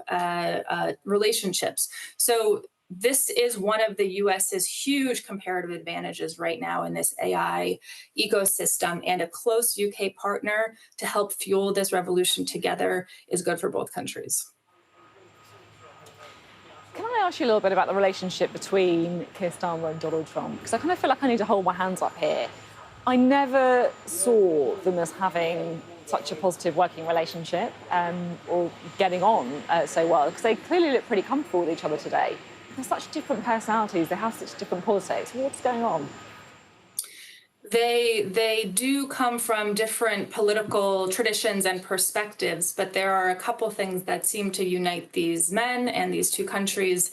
relationships. So this is one of the US's huge comparative advantages right now in this AI ecosystem, and a close UK partner to help fuel this revolution together is good for both countries. Can I ask you a little bit about the relationship between Keir Starmer and Donald Trump? Because I kind of feel like I need to hold my hands up here. I never saw them as having such a positive working relationship or getting on so well, because they clearly look pretty comfortable with each other today. They're such different personalities, they have such different politics. What's going on? They do come from different political traditions and perspectives, but there are a couple things that seem to unite these men and these two countries.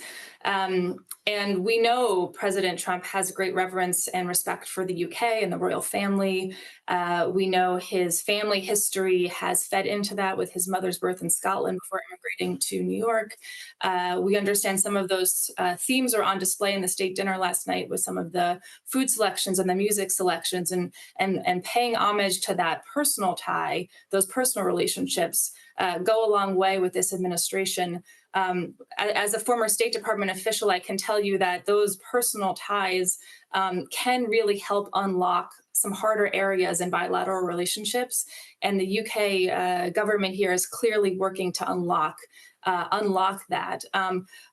And we know President Trump has great reverence and respect for the UK and the royal family. We know his family history has fed into that with his mother's birth in Scotland before immigrating to New York. We understand some of those themes are on display in the state dinner last night with some of the food selections and the music selections, and paying homage to that personal tie, those personal relationships go a long way with this administration. As a former State Department official, I can tell you that those personal ties can really help unlock some harder areas in bilateral relationships. And the UK government here is clearly working to unlock that.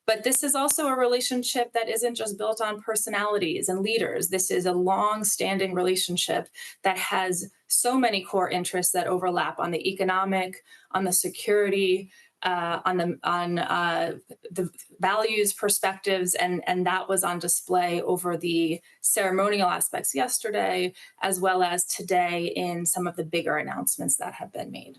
But this is also a relationship that isn't just built on personalities and leaders. This is a long-standing relationship that has so many core interests that overlap on the economic, on the security, on the values, perspectives, and that was on display over the ceremonial aspects yesterday, as well as today in some of the bigger announcements that have been made.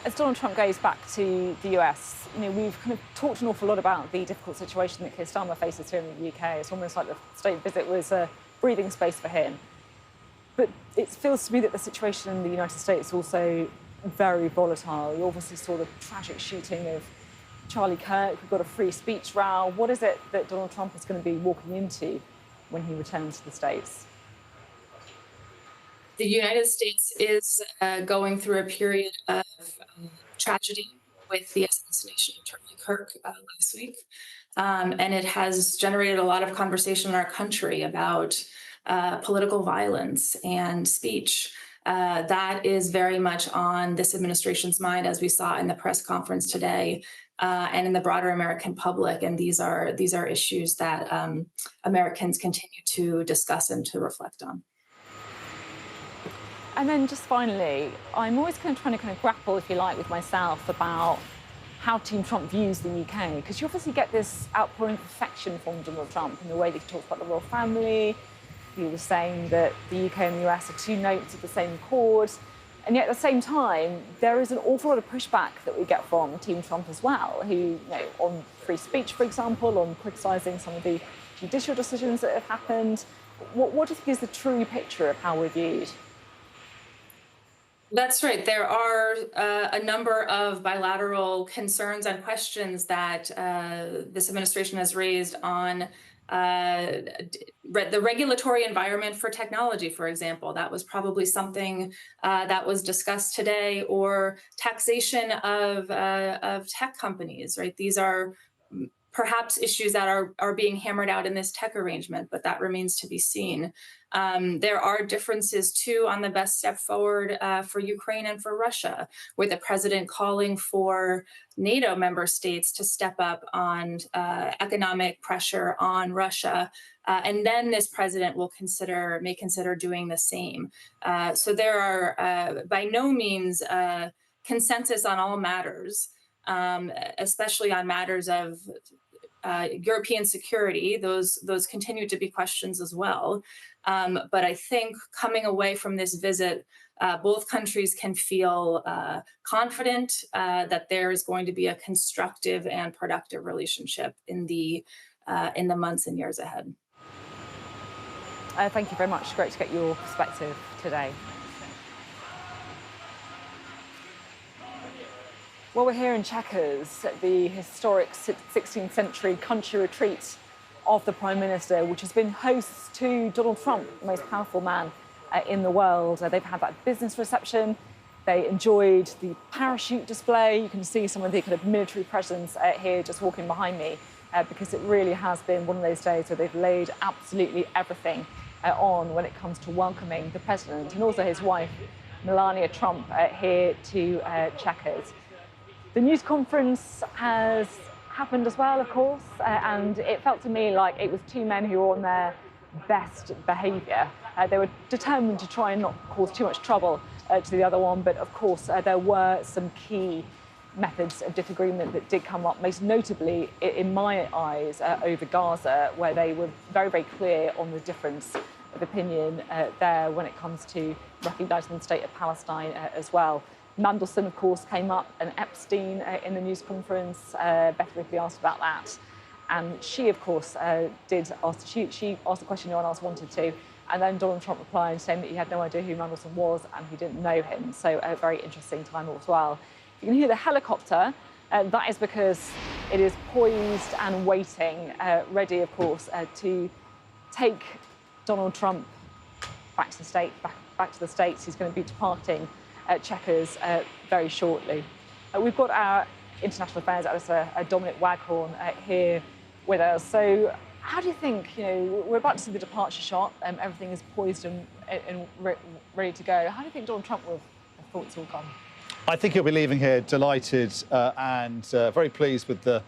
As Donald Trump goes back to the US, we've kind of talked an awful lot about the difficult situation that Keir Starmer faces here in the UK. It's almost like the state visit was a breathing space for him. But it feels to me that the situation in the United States is also very volatile. You obviously saw the tragic shooting of Charlie Kirk. We've got a free speech row. What is it that Donald Trump is going to be walking into when he returns to the States? The United States is going through a period of tragedy with the assassination of Charlie Kirk last week. And it has generated a lot of conversation in our country about political violence and speech. That is very much on this administration's mind, as we saw in the press conference today, and in the broader American public. And these are issues that Americans continue to discuss and to reflect on. And then just finally, I'm always trying to grapple, if you like, with myself about how Team Trump views the UK, because you obviously get this outpouring of affection from Donald Trump in the way that he talks about the royal family. He was saying that the UK and the US are two notes of the same chord. And yet at the same time, there is an awful lot of pushback that we get from Team Trump as well, who, on free speech, for example, on criticising some of the judicial decisions that have happened. What do you think is the true picture of how we're viewed? That's right. There are a number of bilateral concerns and questions that this administration has raised on the regulatory environment for technology, for example. That was probably something that was discussed today, or taxation of tech companies, right? These are perhaps issues that are being hammered out in this tech arrangement, but that remains to be seen. There are differences, too, on the best step forward for Ukraine and for Russia, with the president calling for NATO member states to step up on economic pressure on Russia. And then this president may consider doing the same. So there are by no means consensus on all matters, especially on matters of European security. Those continue to be questions as well. But I think coming away from this visit, both countries can feel confident that there is going to be a constructive and productive relationship in the months and years ahead. Thank you very much. Great to get your perspective today. Well, we're here in Chequers, the historic 16th century country retreat of the Prime Minister, which has been host to Donald Trump, the most powerful man in the world. They've had that business reception. They enjoyed the parachute display. You can see some of the kind of military presence here just walking behind me, because it really has been one of those days where they've laid absolutely everything on when it comes to welcoming the president and also his wife, Melania Trump, here to Chequers. The news conference has happened as well, of course, and it felt to me like it was two men who were on their best behaviour. They were determined to try and not cause too much trouble to the other one, but of course there were some key methods of disagreement that did come up, most notably, in my eyes, over Gaza, where they were very, very clear on the difference of opinion there when it comes to recognising the state of Palestine as well. Mandelson, of course, came up, and Epstein in the news conference. Beth Ripley asked about that. And she, of course, did ask, she asked a question no one else wanted to. And then Donald Trump replied saying that he had no idea who Mandelson was and he didn't know him. So a very interesting time as well. You can hear the helicopter. That is because it is poised and waiting, ready, of course, to take Donald Trump back to the States. He's going to be departing Chequers very shortly. We've got our international affairs editor, Dominic Waghorn, here with us. So how do you think, we're about to see the departure shot, everything is poised and ready to go. How do you think Donald Trump will have thought it's all gone? I think he'll be leaving here delighted and very pleased with the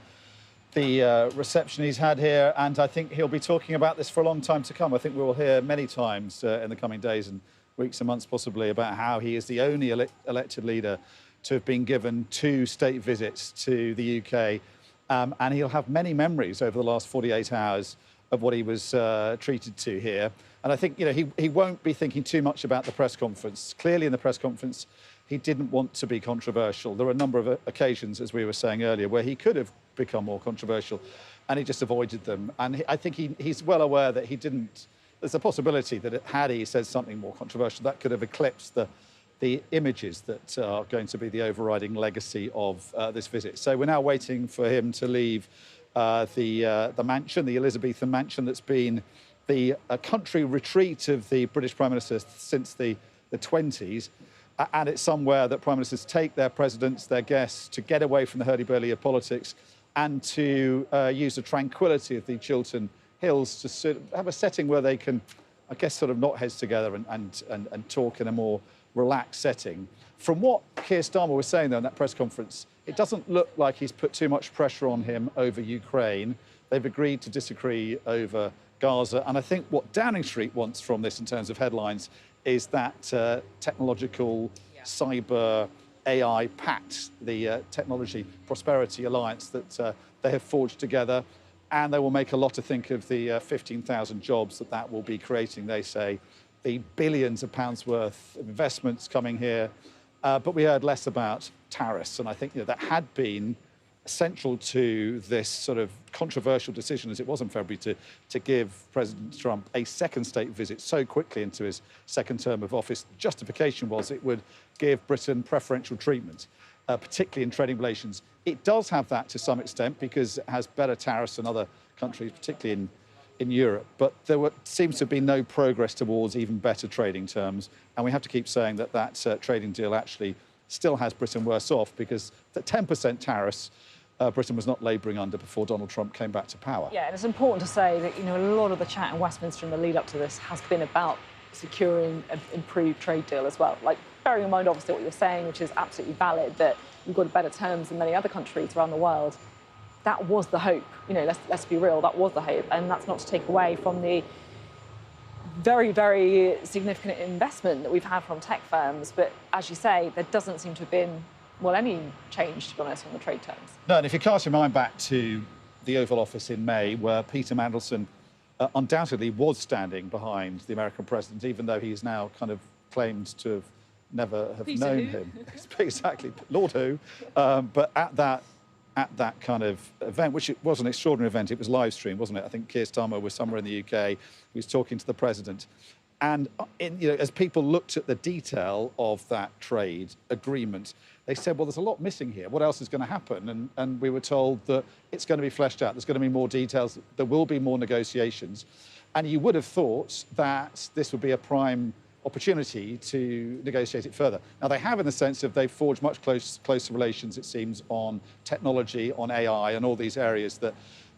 reception he's had here, and I think he'll be talking about this for a long time to come. I think we will hear many times in the coming days and weeks and months possibly about how he is the only elected leader to have been given 2 state visits to the UK, and he'll have many memories over the last 48 hours of what he was treated to here. And I think he won't be thinking too much about the press conference. Clearly in the press conference he didn't want to be controversial. There were a number of occasions, as we were saying earlier, where he could have become more controversial, and he just avoided them. And I think he's well aware that he didn't. There's a possibility that had he said something more controversial, that could have eclipsed the images that are going to be the overriding legacy of this visit. So we're now waiting for him to leave the mansion, the Elizabethan mansion that's been the country retreat of the British Prime Minister since the 20s. And it's somewhere that Prime Ministers take their presidents, their guests, to get away from the hurdy-burdy of politics and to use the tranquility of the Chiltern Hills to sort of have a setting where they can, I guess, sort of knock heads together and talk in a more relaxed setting. From what Keir Starmer was saying, though, in that press conference, it doesn't look like he's put too much pressure on him over Ukraine. They've agreed to disagree over Gaza. And I think what Downing Street wants from this in terms of headlines is that technological cyber AI pact, the Technology Prosperity Alliance that they have forged together. And they will make a lot to think of the 15,000 jobs that will be creating, they say, the billions of pounds worth of investments coming here. But we heard less about tariffs. And I think that had been central to this sort of controversial decision, as it was in February, to give President Trump a second state visit so quickly into his second term of office. The justification was it would give Britain preferential treatment, particularly in trading relations. It does have that to some extent because it has better tariffs than other countries, particularly in Europe. But there seems to be no progress towards even better trading terms. And we have to keep saying that trading deal actually still has Britain worse off because the 10% tariffs Britain was not labouring under before Donald Trump came back to power. Yeah, and it's important to say that a lot of the chat in Westminster in the lead up to this has been about securing an improved trade deal as well. Like, bearing in mind obviously what you're saying, which is absolutely valid, that we've got better terms than many other countries around the world. That was the hope. Let's be real, that was the hope, and that's not to take away from the very, very significant investment that we've had from tech firms. But as you say, there doesn't seem to have been any change, to be honest, on the trade terms. No, and if you cast your mind back to the Oval Office in May, where Peter Mandelson undoubtedly was standing behind the American president, even though he's now kind of claimed to have never have Peter known who? him. Exactly, Lord Who. But at that kind of event, which it was an extraordinary event, it was live streamed, wasn't it? I think Keir Starmer was somewhere in the UK. He was talking to the president. And as people looked at the detail of that trade agreement, they said, well, there's a lot missing here. What else is going to happen? And we were told that it's going to be fleshed out. There's going to be more details. There will be more negotiations. And you would have thought that this would be a prime opportunity to negotiate it further. Now, they have in the sense of they've forged much closer relations, it seems, on technology, on AI, and all these areas that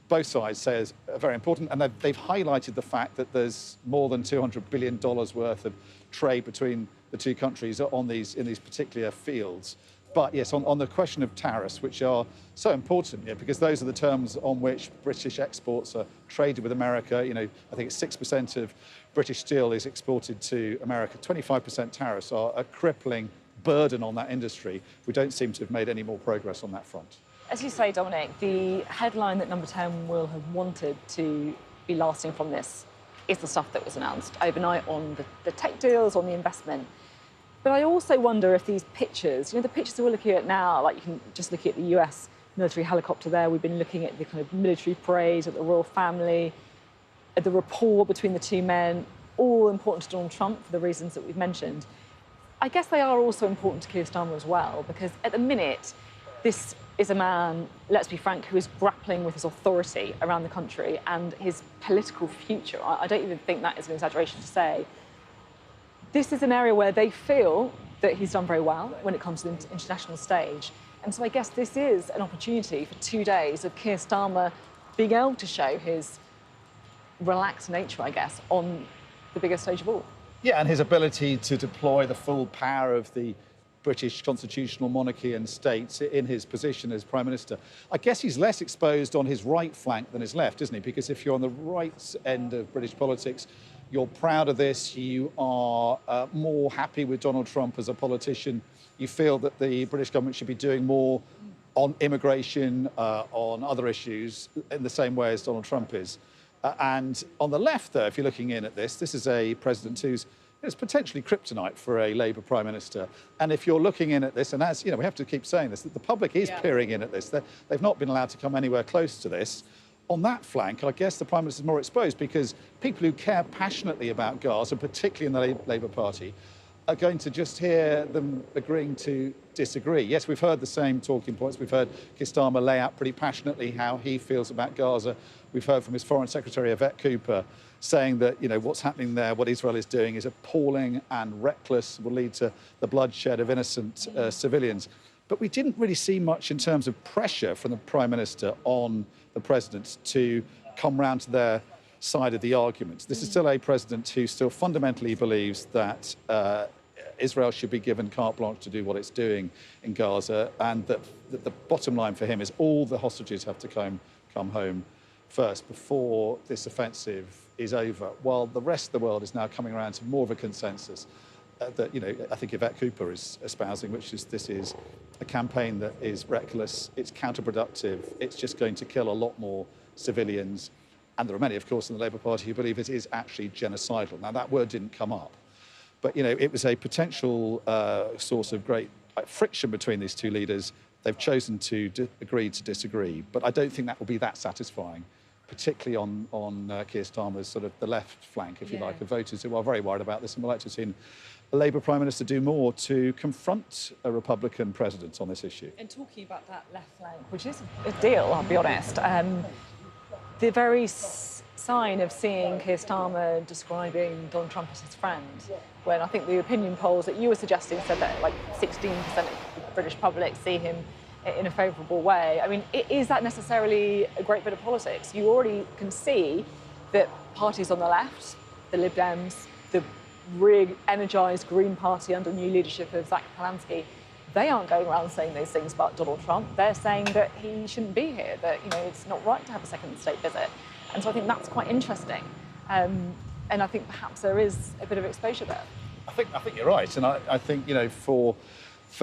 both sides say are very important. And they've highlighted the fact that there's more than $200 billion worth of trade between the two countries in these particular fields. But yes, on the question of tariffs, which are so important, because those are the terms on which British exports are traded with America. I think it's 6% of British steel is exported to America. 25% tariffs are a crippling burden on that industry. We don't seem to have made any more progress on that front. As you say, Dominic, the headline that Number 10 will have wanted to be lasting from this is the stuff that was announced overnight on the tech deals, on the investment. But I also wonder if these pictures, the pictures that we're looking at now, like you can just look at the US military helicopter there, we've been looking at the kind of military parade, at the royal family, at the rapport between the two men, all important to Donald Trump for the reasons that we've mentioned. I guess they are also important to Keir Starmer as well, because at the minute, this is a man, let's be frank, who is grappling with his authority around the country and his political future. I don't even think that is an exaggeration to say. This is an area where they feel that he's done very well when it comes to the international stage. And so I guess this is an opportunity for 2 days of Keir Starmer being able to show his relaxed nature, I guess, on the biggest stage of all. Yeah, and his ability to deploy the full power of the British constitutional monarchy and states in his position as Prime Minister. I guess he's less exposed on his right flank than his left, isn't he? Because if you're on the right end of British politics, you're proud of this, you are more happy with Donald Trump as a politician, you feel that the British government should be doing more on immigration, on other issues, in the same way as Donald Trump is. And on the left, though, if you're looking in at this is a president who's potentially kryptonite for a Labour Prime Minister. And if you're looking in at this, and as, we have to keep saying this, that the public is peering in at this, they've not been allowed to come anywhere close to this. On that flank, I guess the Prime Minister is more exposed because people who care passionately about Gaza, particularly in the Labour Party, are going to just hear them agreeing to disagree. Yes, we've heard the same talking points. We've heard Keir Starmer lay out pretty passionately how he feels about Gaza. We've heard from his Foreign Secretary, Yvette Cooper, saying that, what's happening there, what Israel is doing is appalling and reckless, will lead to the bloodshed of innocent civilians. But we didn't really see much in terms of pressure from the Prime Minister on the President to come round to their side of the argument. This is still a President who still fundamentally believes that Israel should be given carte blanche to do what it's doing in Gaza, and that the bottom line for him is all the hostages have to come home first before this offensive is over, while the rest of the world is now coming around to more of a consensus that, I think Yvette Cooper is espousing, which is this is a campaign that is reckless, it's counterproductive, it's just going to kill a lot more civilians. And there are many, of course, in the Labour Party who believe it is actually genocidal. Now, that word didn't come up, but, it was a potential source of great friction between these two leaders. They've chosen to agree to disagree, but I don't think that will be that satisfying, particularly on Keir Starmer's sort of the left flank, if you like, of voters who are very worried about this and would like to have seen a Labour Prime Minister do more to confront a Republican president on this issue. And talking about that left flank, which is a deal, I'll be honest, the very sign of seeing Keir Starmer describing Donald Trump as his friend, when I think the opinion polls that you were suggesting said that like 16% of the British public see him in a favourable way. I mean, is that necessarily a great bit of politics? You already can see that parties on the left, the Lib Dems, the re-energised Green Party under new leadership of Zach Palansky, they aren't going around saying those things about Donald Trump. They're saying that he shouldn't be here, that it's not right to have a second state visit. And so I think that's quite interesting. And I think perhaps there is a bit of exposure there. I think you're right. And I think, for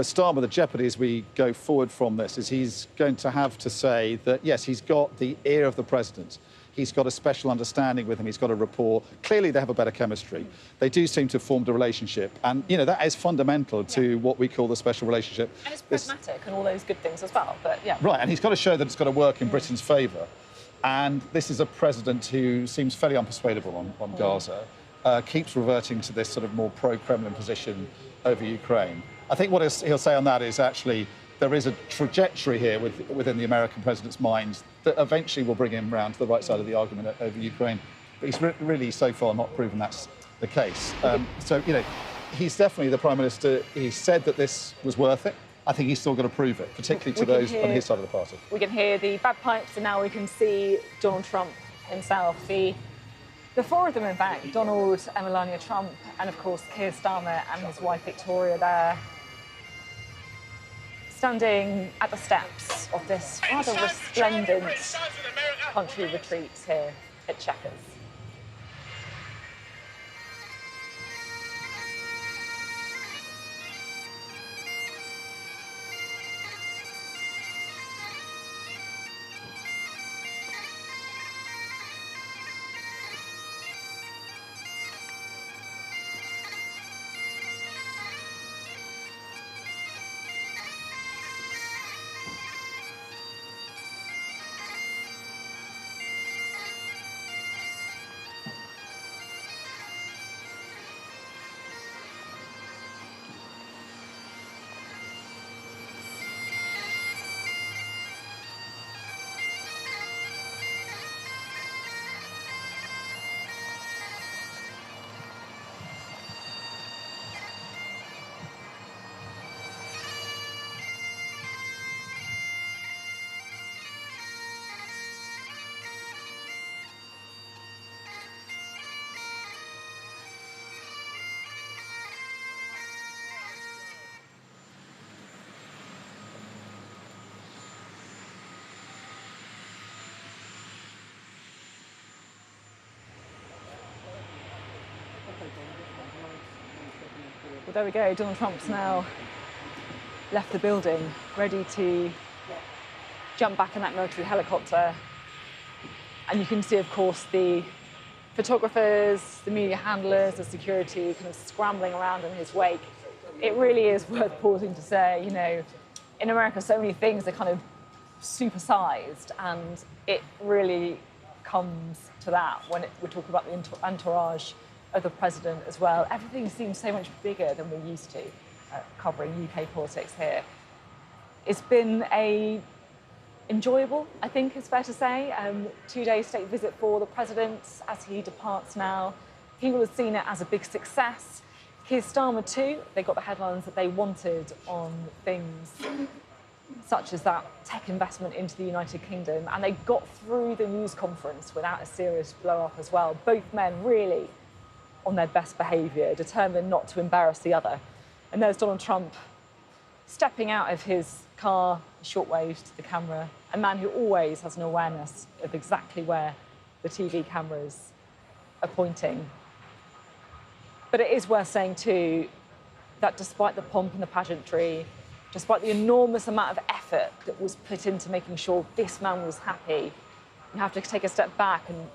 Starmer, the jeopardy as we go forward from this is he's going to have to say that, yes, he's got the ear of the president. He's got a special understanding with him. He's got a rapport. Clearly, they have a better chemistry. They do seem to have formed a relationship. And, that is fundamental to what we call the special relationship. And it's pragmatic and all those good things as well. But, yeah. Right. And he's got to show that it's got to work in Britain's favour. And this is a president who seems fairly unpersuadable on Gaza, keeps reverting to this sort of more pro-Kremlin position over Ukraine. I think what he'll say on that is actually there is a trajectory here within the American president's mind that eventually will bring him round to the right side of the argument over Ukraine. But he's really so far not proven that's the case. So, you know, he's definitely the Prime Minister. He said that this was worth it. I think he's still got to prove it, particularly to those on his side of the party. We can hear the bagpipes, and now we can see Donald Trump himself. The four of them, in fact, Donald and Melania Trump, and of course Keir Starmer and his wife Victoria there, standing at the steps of this rather resplendent country retreat here at Chequers. Well, there we go. Donald Trump's now left the building, ready to jump back in that military helicopter. And you can see, of course, the photographers, the media handlers, the security kind of scrambling around in his wake. It really is worth pausing to say, you know, in America, so many things are kind of supersized, and it really comes to that when we're talking about the entourage of the president as well. Everything seems so much bigger than we're used to covering UK politics here. It's been enjoyable, I think is fair to say, 2-day state visit for the president as he departs now. He will have seen it as a big success. Keir Starmer too, they got the headlines that they wanted on things such as that tech investment into the United Kingdom, and they got through the news conference without a serious blow-up as well. Both men really on their best behaviour, determined not to embarrass the other. And there's Donald Trump stepping out of his car, shortwave to the camera, a man who always has an awareness of exactly where the TV cameras are pointing. But it is worth saying too that despite the pomp and the pageantry, despite the enormous amount of effort that was put into making sure this man was happy, you have to take a step back and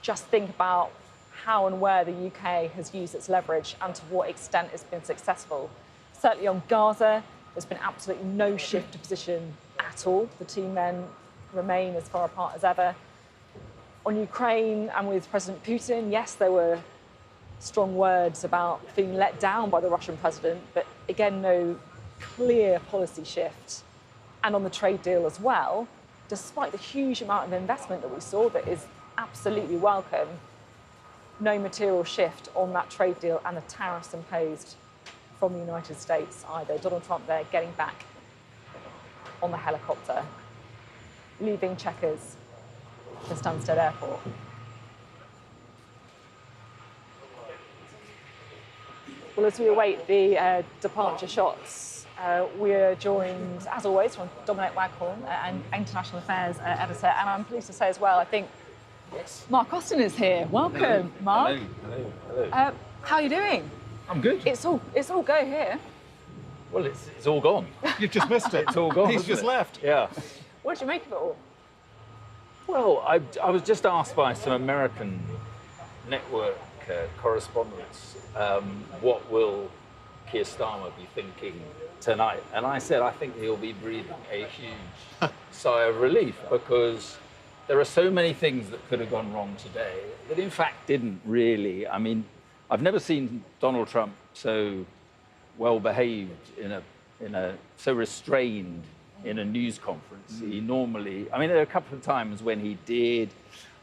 just think about how and where the UK has used its leverage and to what extent it's been successful. Certainly on Gaza, there's been absolutely no shift of position at all. The two men remain as far apart as ever. On Ukraine and with President Putin, yes, there were strong words about being let down by the Russian president, but again, no clear policy shift. And on the trade deal as well, despite the huge amount of investment that we saw that is absolutely welcome, no material shift on that trade deal and the tariffs imposed from the United States either. Donald Trump there getting back on the helicopter, leaving Chequers to Stansted Airport. Well, as we await the departure shots, we are joined, as always, from Dominic Waghorn, an international affairs editor, and I'm pleased to say as well, I think Mark Austin is here. Welcome, Mark. Hello. How are you doing? I'm good. It's all go here. Well, it's all gone. You've just missed it. It's all gone. He's just left. Yeah. What did you make of it all? Well, I was just asked by some American network correspondents, what will Keir Starmer be thinking tonight? And I said, I think he'll be breathing a huge sigh of relief, because there are so many things that could have gone wrong today that in fact didn't really. I mean, I've never seen Donald Trump so well behaved so restrained in a news conference. He normally, I mean, there are a couple of times when he did.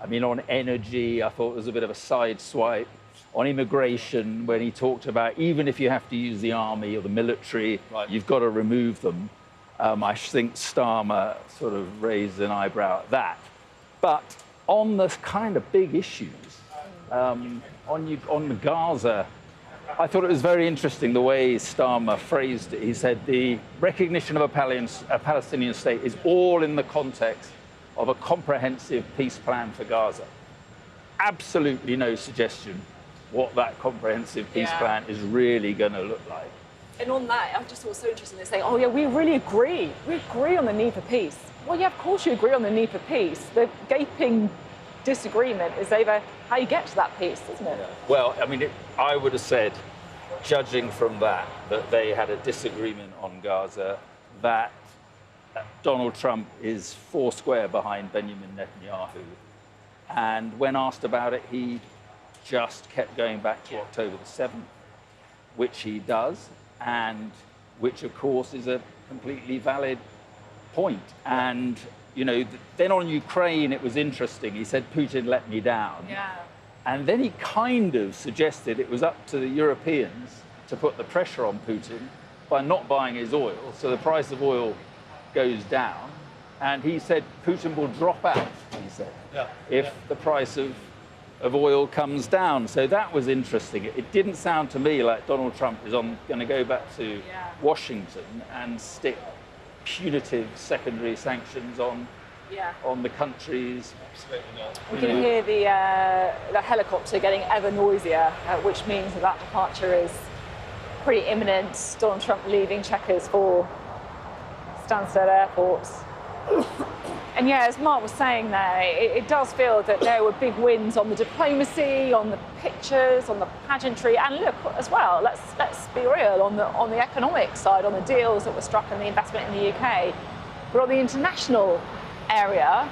I mean, on energy, I thought it was a bit of a side swipe. on immigration, when he talked about even if you have to use the army or the military, you've got to remove them. I think Starmer sort of raised an eyebrow at that. But on the kind of big issues, on the Gaza, I thought it was very interesting the way Starmer phrased it. He said the recognition of a Palestinian state is all in the context of a comprehensive peace plan for Gaza. Absolutely no suggestion what that comprehensive peace plan is really going to look like. And on that, I just thought it was so interesting. They're saying, oh yeah, we really agree. We agree on the need for peace. Well, yeah, of course you agree on the need for peace. The gaping disagreement is over how you get to that peace, isn't it? Well, I mean, I would have said, judging from that they had a disagreement on Gaza, that Donald Trump is foursquare behind Benjamin Netanyahu. And when asked about it, he just kept going back to October the 7th, which he does, and which, of course, is a completely valid point. And, you know, then on Ukraine, it was interesting. He said, Putin let me down. Yeah. And then he kind of suggested it was up to the Europeans to put the pressure on Putin by not buying his oil. So the price of oil goes down. And he said Putin will drop out, he said, if the price of oil comes down. So that was interesting. It didn't sound to me like Donald Trump is going to go back to Washington and stick punitive secondary sanctions on the countries. We can hear the helicopter getting ever noisier, which means that departure is pretty imminent. Donald Trump leaving Chequers for Stansted Airport. And yeah, as Mark was saying there, it does feel that there were big wins on the diplomacy, on the pictures, on the pageantry, and look as well. Let's be real on the economic side, on the deals that were struck and the investment in the UK. But on the international area,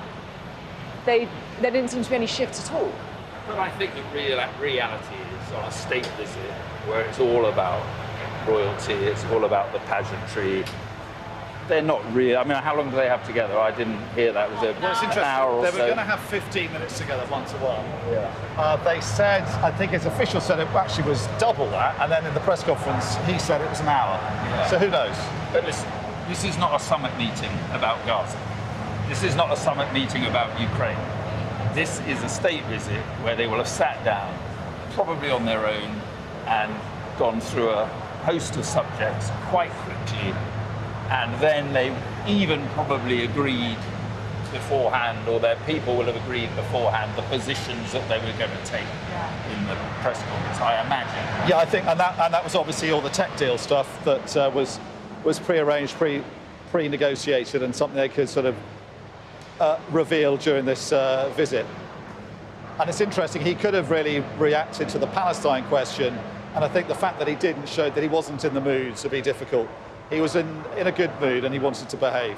there didn't seem to be any shift at all. But I think the reality is on a state visit where it's all about royalty, it's all about the pageantry. They're not real. I mean, how long do they have together? I didn't hear that. Was it Well, it's an interesting. hour or They so? were going to have 15 minutes together, one-to-one. They said, I think his official said it actually was double that, and then in the press conference, he said it was an hour. So who knows? But listen, this is not a summit meeting about Gaza. This is not a summit meeting about Ukraine. This is a state visit where they will have sat down, probably on their own, and gone through a host of subjects quite quickly. And then they even probably agreed beforehand, or their people will have agreed beforehand, the positions that they were going to take in the press conference, I imagine. Yeah, I think, and that was obviously all the tech deal stuff that was pre-arranged, pre-negotiated, and something they could sort of reveal during this visit. And it's interesting, he could have really reacted to the Palestine question, and I think the fact that he didn't showed that he wasn't in the mood to be difficult. He was in a good mood and he wanted to behave.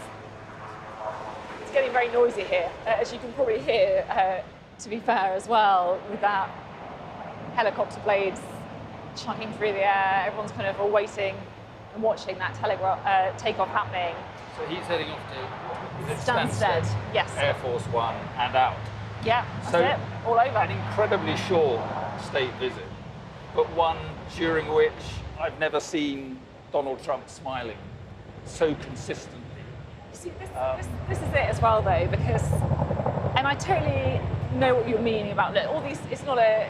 It's getting very noisy here, as you can probably hear, to be fair as well, with that helicopter blades chucking through the air. Everyone's kind of all waiting and watching that takeoff happening. So he's heading off to Stansted, yes. Air Force One and out. Yeah, that's So it, all over. An incredibly short state visit, but one during which I've never seen Donald Trump smiling so consistently. See, this is it as well, though, because, and I totally know what you're meaning about that. All these, it's not a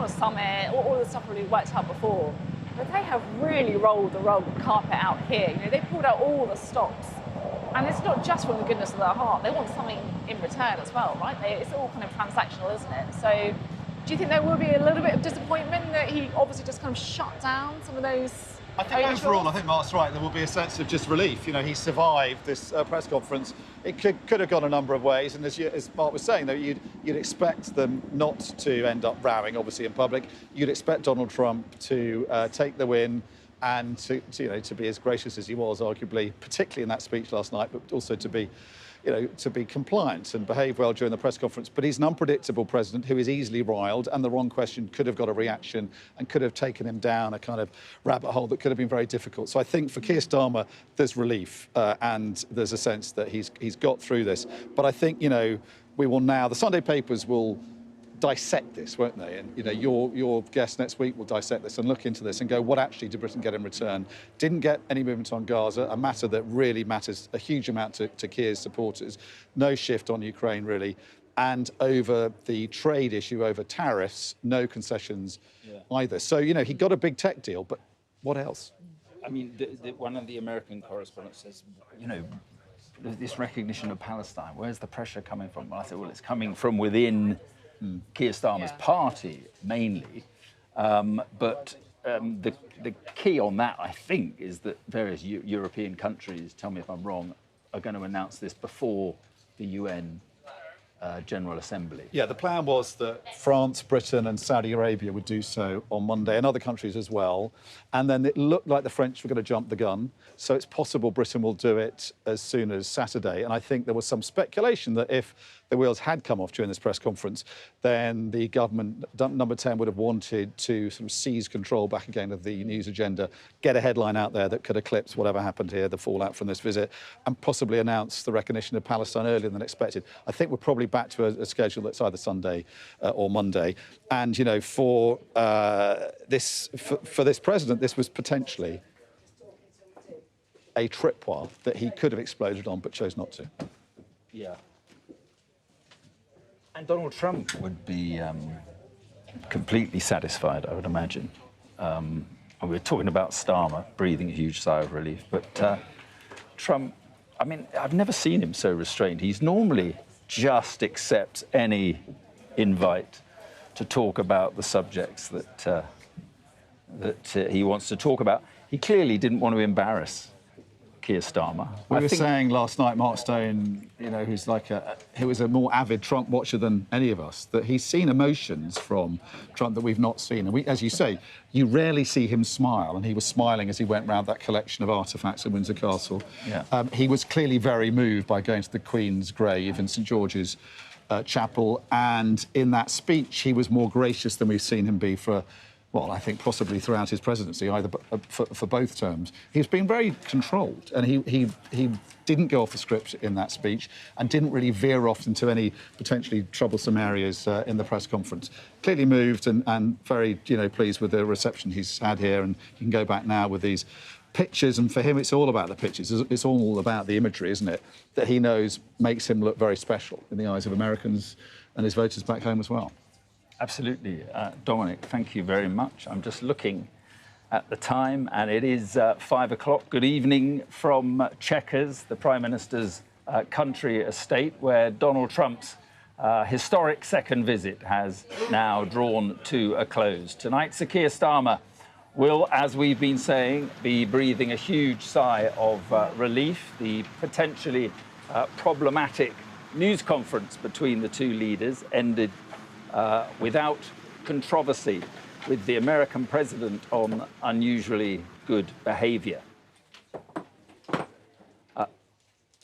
summit. All the stuff really worked out before, but they have really rolled the carpet out here. You know, they pulled out all the stops, and it's not just from the goodness of their heart. They want something in return as well, right? It's all kind of transactional, isn't it? So, do you think there will be a little bit of disappointment that he obviously just kind of shut down some of those? I think overall, I think Mark's right. There will be a sense of just relief. You know, he survived this press conference. It could have gone a number of ways, and as Mark was saying, though, you'd expect them not to end up rowing, obviously in public. You'd expect Donald Trump to take the win and to be as gracious as he was, arguably, particularly in that speech last night, but also to be compliant and behave well during the press conference. But he's an unpredictable president who is easily riled, and the wrong question could have got a reaction and could have taken him down a kind of rabbit hole that could have been very difficult. So I think for Keir Starmer, there's relief and there's a sense that he's got through this. But I think, we will now, the Sunday papers will dissect this, won't they? And, you know, your guest next week will dissect this and look into this and go, what actually did Britain get in return? Didn't get any movement on Gaza, a matter that really matters a huge amount to Keir's supporters. No shift on Ukraine, really. And over the trade issue, over tariffs, no concessions either. So, you know, he got a big tech deal, but what else? I mean, one of the American correspondents says, you know, this recognition of Palestine, where's the pressure coming from? Well, I said, well, it's coming from within Keir Starmer's party, mainly. But the key on that, I think, is that various European countries, tell me if I'm wrong, are going to announce this before the UN General Assembly. Yeah, the plan was that France, Britain and Saudi Arabia would do so on Monday, and other countries as well. And then it looked like the French were going to jump the gun. So it's possible Britain will do it as soon as Saturday. And I think there was some speculation that if the wheels had come off during this press conference, then the government, number 10, would have wanted to sort of seize control back again of the news agenda, get a headline out there that could eclipse whatever happened here, the fallout from this visit, and possibly announce the recognition of Palestine earlier than expected. I think we're probably back to a schedule that's either Sunday or Monday. And, you know, for this president, this was potentially a tripwire that he could have exploded on but chose not to. Yeah. And Donald Trump would be completely satisfied, I would imagine. We were talking about Starmer breathing a huge sigh of relief, but Trump, I mean, I've never seen him so restrained. He's normally just accepts any invite to talk about the subjects that he wants to talk about. He clearly didn't want to embarrass Keir Starmer. We were saying last night, Mark Stone, you know, who was a more avid Trump watcher than any of us, that he's seen emotions from Trump that we've not seen. And as you say, you rarely see him smile, and he was smiling as he went round that collection of artefacts at Windsor Castle. Yeah. He was clearly very moved by going to the Queen's grave in St George's Chapel, and in that speech he was more gracious than we've seen him be for, well, I think possibly throughout his presidency, either for both terms. He's been very controlled, and he didn't go off the script in that speech and didn't really veer off into any potentially troublesome areas in the press conference. Clearly moved and very, you know, pleased with the reception he's had here, and you can go back now with these pictures, and for him it's all about the pictures. It's all about the imagery, isn't it, that he knows makes him look very special in the eyes of Americans and his voters back home as well. Absolutely. Dominic, thank you very much. I'm just looking at the time, and it is 5 o'clock. Good evening from Chequers, the Prime Minister's country estate, where Donald Trump's historic second visit has now drawn to a close. Tonight, Sir Keir Starmer will, as we've been saying, be breathing a huge sigh of relief. The potentially problematic news conference between the two leaders ended without controversy, with the American president on unusually good behaviour.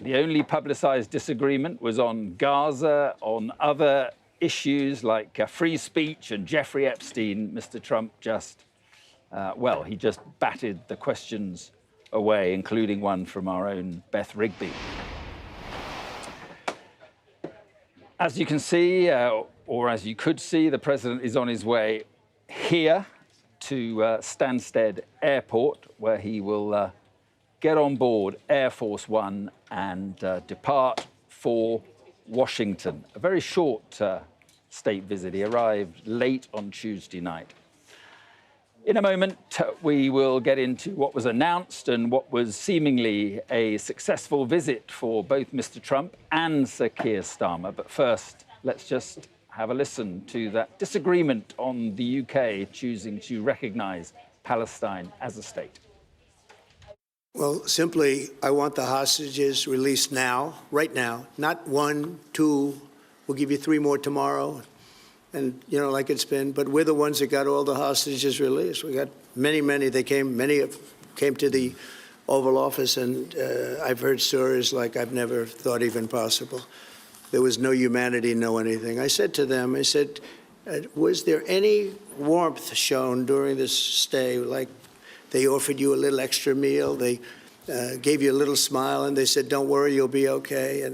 The only publicised disagreement was on Gaza. On other issues like free speech and Jeffrey Epstein, Mr. Trump just, he just batted the questions away, including one from our own Beth Rigby. As you can see, or as you could see, the president is on his way here to Stansted Airport, where he will get on board Air Force One and depart for Washington. A very short state visit. He arrived late on Tuesday night. In a moment, we will get into what was announced and what was seemingly a successful visit for both Mr. Trump and Sir Keir Starmer. But first, let's just have a listen to that disagreement on the UK choosing to recognise Palestine as a state. Well, simply, I want the hostages released now, right now, not 1, 2, we'll give you 3 more tomorrow. And, you know, like it's been, but we're the ones that got all the hostages released. We got many came to the Oval Office, and I've heard stories like I've never thought even possible. There was no humanity, no anything. I said to them, was there any warmth shown during this stay? Like they offered you a little extra meal, they gave you a little smile, and they said, don't worry, you'll be okay.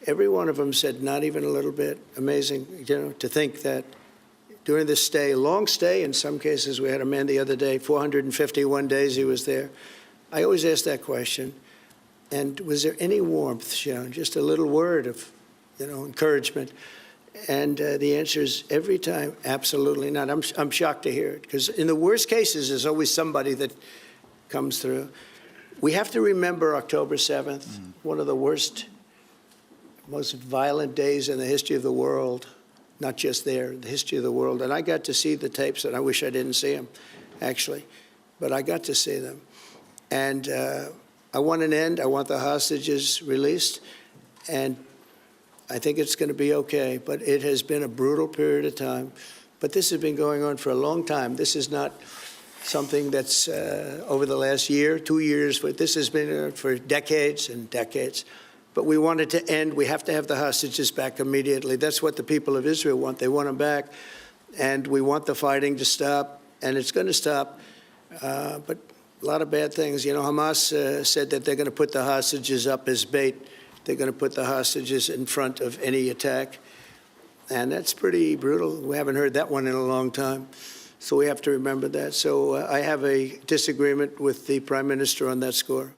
every one of them said, not even a little bit. Amazing, to think that during this stay, long stay, in some cases, we had a man the other day, 451 days he was there. I always ask that question. And was there any warmth shown? Just a little word of, encouragement. And the answer is every time, absolutely not. I'm shocked to hear it, because in the worst cases, there's always somebody that comes through. We have to remember October 7th, one of the worst, most violent days in the history of the world, not just there, the history of the world. And I got to see the tapes, and I wish I didn't see them, actually. But I got to see them. And I want an end. I want the hostages released. And I think it's going to be okay. But it has been a brutal period of time. But this has been going on for a long time. This is not something that's over the last year, 2 years. But this has been for decades and decades. But we want it to end. We have to have the hostages back immediately. That's what the people of Israel want. They want them back. And we want the fighting to stop. And it's going to stop. But a lot of bad things. Hamas said that they're going to put the hostages up as bait. They're going to put the hostages in front of any attack. And that's pretty brutal. We haven't heard that one in a long time. So we have to remember that. So I have a disagreement with the Prime Minister on that score.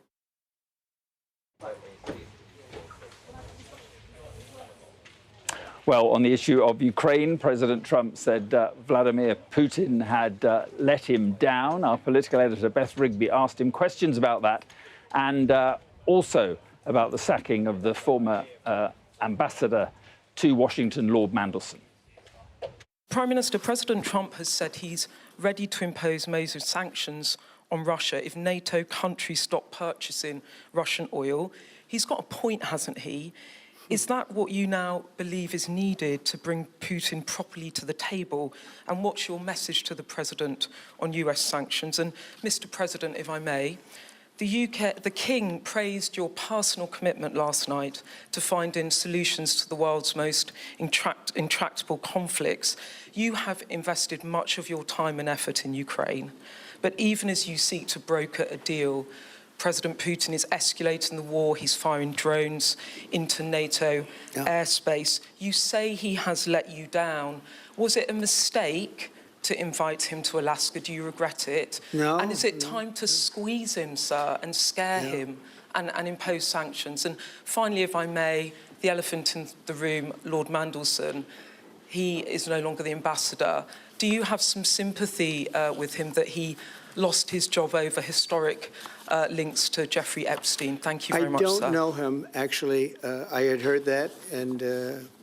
Well, on the issue of Ukraine, President Trump said Vladimir Putin had let him down. Our political editor, Beth Rigby, asked him questions about that and also about the sacking of the former ambassador to Washington, Lord Mandelson. Prime Minister, President Trump has said he's ready to impose major sanctions on Russia if NATO countries stop purchasing Russian oil. He's got a point, hasn't he? Is that what you now believe is needed to bring Putin properly to the table? And what's your message to the President on US sanctions? And Mr. President, if I may, the King praised your personal commitment last night to finding solutions to the world's most intractable conflicts. You have invested much of your time and effort in Ukraine, but even as you seek to broker a deal, President Putin is escalating the war. He's firing drones into NATO airspace. You say he has let you down. Was it a mistake to invite him to Alaska? Do you regret it? No. And is it time to squeeze him, sir, and scare him and impose sanctions? And finally, if I may, the elephant in the room, Lord Mandelson, he is no longer the ambassador. Do you have some sympathy with him that he lost his job over historic links to Jeffrey Epstein? Thank you very much, sir. I don't know him, actually. I had heard that, and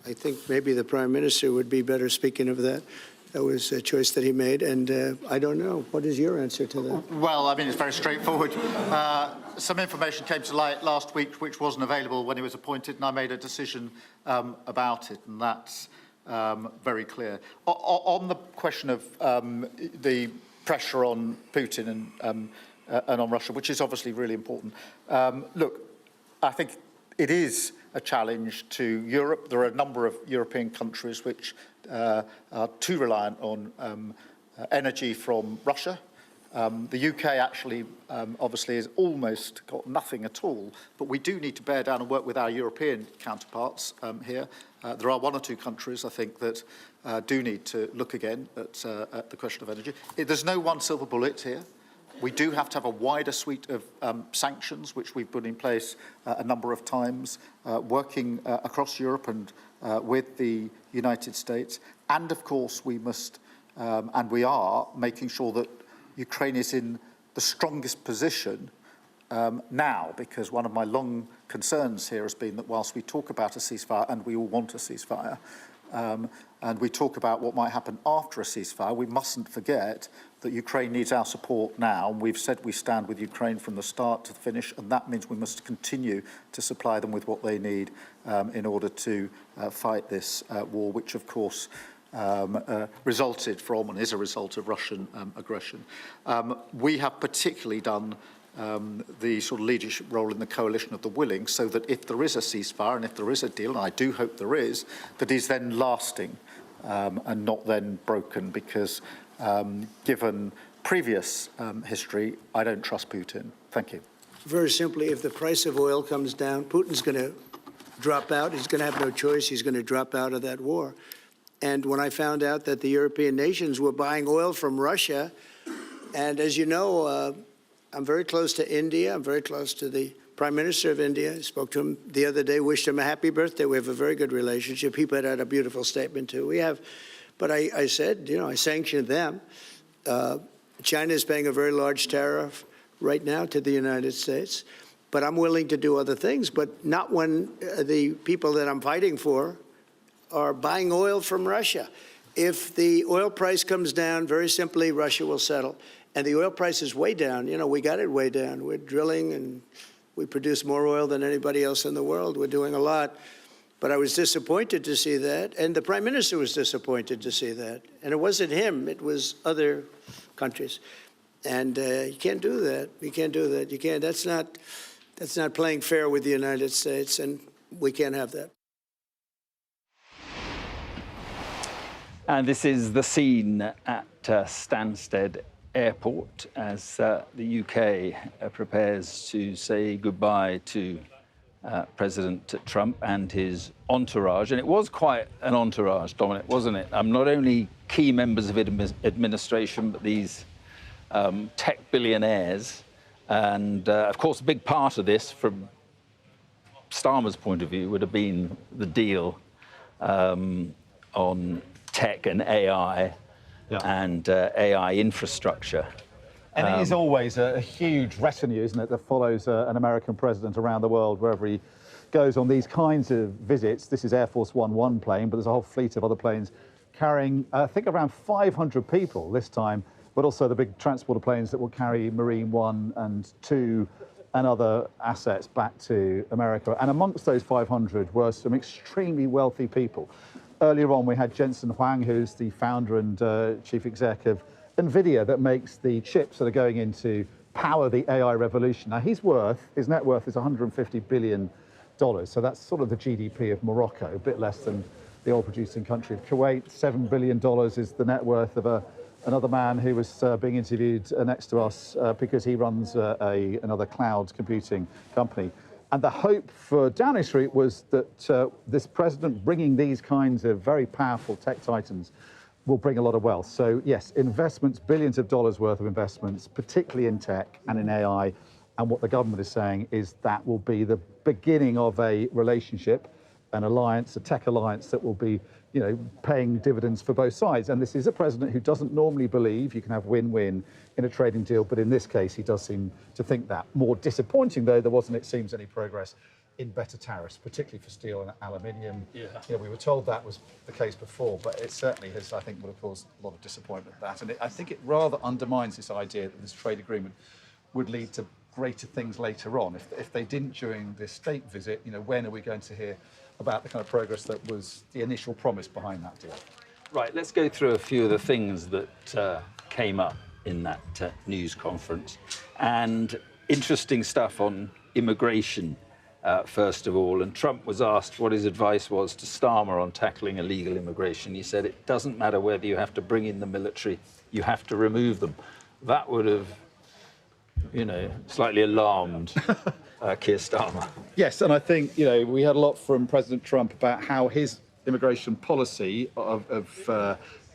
I think maybe the Prime Minister would be better speaking of that. That was a choice that he made, and I don't know. What is your answer to that? Well, I mean, it's very straightforward. Some information came to light last week which wasn't available when he was appointed, and I made a decision about it, and that's very clear. On the question of the pressure on Putin and on Russia, which is obviously really important. Look, I think it is a challenge to Europe. There are a number of European countries which are too reliant on energy from Russia. The UK actually obviously has almost got nothing at all, but we do need to bear down and work with our European counterparts here. There are one or two countries, I think, that do need to look again at the question of energy. There's no one silver bullet here. We do have to have a wider suite of sanctions, which we've put in place a number of times, working across Europe and with the United States. And of course, we must, and we are, making sure that Ukraine is in the strongest position now, because one of my long concerns here has been that whilst we talk about a ceasefire, and we all want a ceasefire, and we talk about what might happen after a ceasefire, we mustn't forget that Ukraine needs our support now. And we've said we stand with Ukraine from the start to the finish, and that means we must continue to supply them with what they need in order to fight this war, which of course resulted from and is a result of Russian aggression. We have particularly done the sort of leadership role in the coalition of the willing, so that if there is a ceasefire and if there is a deal, and I do hope there is, that is then lasting and not then broken, because given previous history, I don't trust Putin. Thank you. Very simply, if the price of oil comes down, Putin's going to drop out. He's going to have no choice. He's going to drop out of that war. And when I found out that the European nations were buying oil from Russia, and as you know, I'm very close to India. I'm very close to the Prime Minister of India. I spoke to him the other day, wished him a happy birthday. We have a very good relationship. He put out a beautiful statement, too. We have, but I said, I sanctioned them. China is paying a very large tariff right now to the United States. But I'm willing to do other things, but not when the people that I'm fighting for are buying oil from Russia. If the oil price comes down, very simply, Russia will settle. And the oil price is way down. We got it way down. We're drilling and we produce more oil than anybody else in the world. We're doing a lot. But I was disappointed to see that. And the Prime Minister was disappointed to see that. And it wasn't him. It was other countries. And you can't do that. You can't do that. You can't. That's not playing fair with the United States. And we can't have that. And this is the scene at Stansted Airport as the UK prepares to say goodbye to President Trump and his entourage. And it was quite an entourage, Dominic, wasn't it? Not only key members of administration, but these tech billionaires. And, of course, a big part of this, from Starmer's point of view, would have been the deal on tech and AI and AI infrastructure. And it is always a huge retinue, isn't it, that follows an American president around the world wherever he goes on these kinds of visits. This is Air Force one plane, but there's a whole fleet of other planes carrying, I think, around 500 people this time, but also the big transporter planes that will carry Marine 1 and 2 and other assets back to America. And amongst those 500 were some extremely wealthy people. Earlier on, we had Jensen Huang, who's the founder and chief exec of NVIDIA, that makes the chips that are going in to power the AI revolution. Now, his net worth is $150 billion. So that's sort of the GDP of Morocco, a bit less than the oil-producing country of Kuwait. $7 billion is the net worth of another man who was being interviewed next to us because he runs another cloud computing company. And the hope for Downing Street was that this president bringing these kinds of very powerful tech titans will bring a lot of wealth. So yes, investments, billions of dollars worth of investments, particularly in tech and in AI. And what the government is saying is that will be the beginning of a relationship, an alliance, a tech alliance that will be, paying dividends for both sides. And this is a president who doesn't normally believe you can have win-win in a trading deal, but in this case, he does seem to think that. More disappointing, though, there wasn't, it seems, any progress in better tariffs, particularly for steel and aluminium. Yeah. We were told that was the case before, but it certainly has, I think, would have caused a lot of disappointment, that. And I think it rather undermines this idea that this trade agreement would lead to greater things later on. If they didn't during this state visit, when are we going to hear about the kind of progress that was the initial promise behind that deal? Right, let's go through a few of the things that came up in that news conference. And interesting stuff on immigration, first of all. And Trump was asked what his advice was to Starmer on tackling illegal immigration. He said, it doesn't matter whether you have to bring in the military, you have to remove them. That would have, slightly alarmed Keir Starmer. Yes, and I think, we heard a lot from President Trump about how his immigration policy of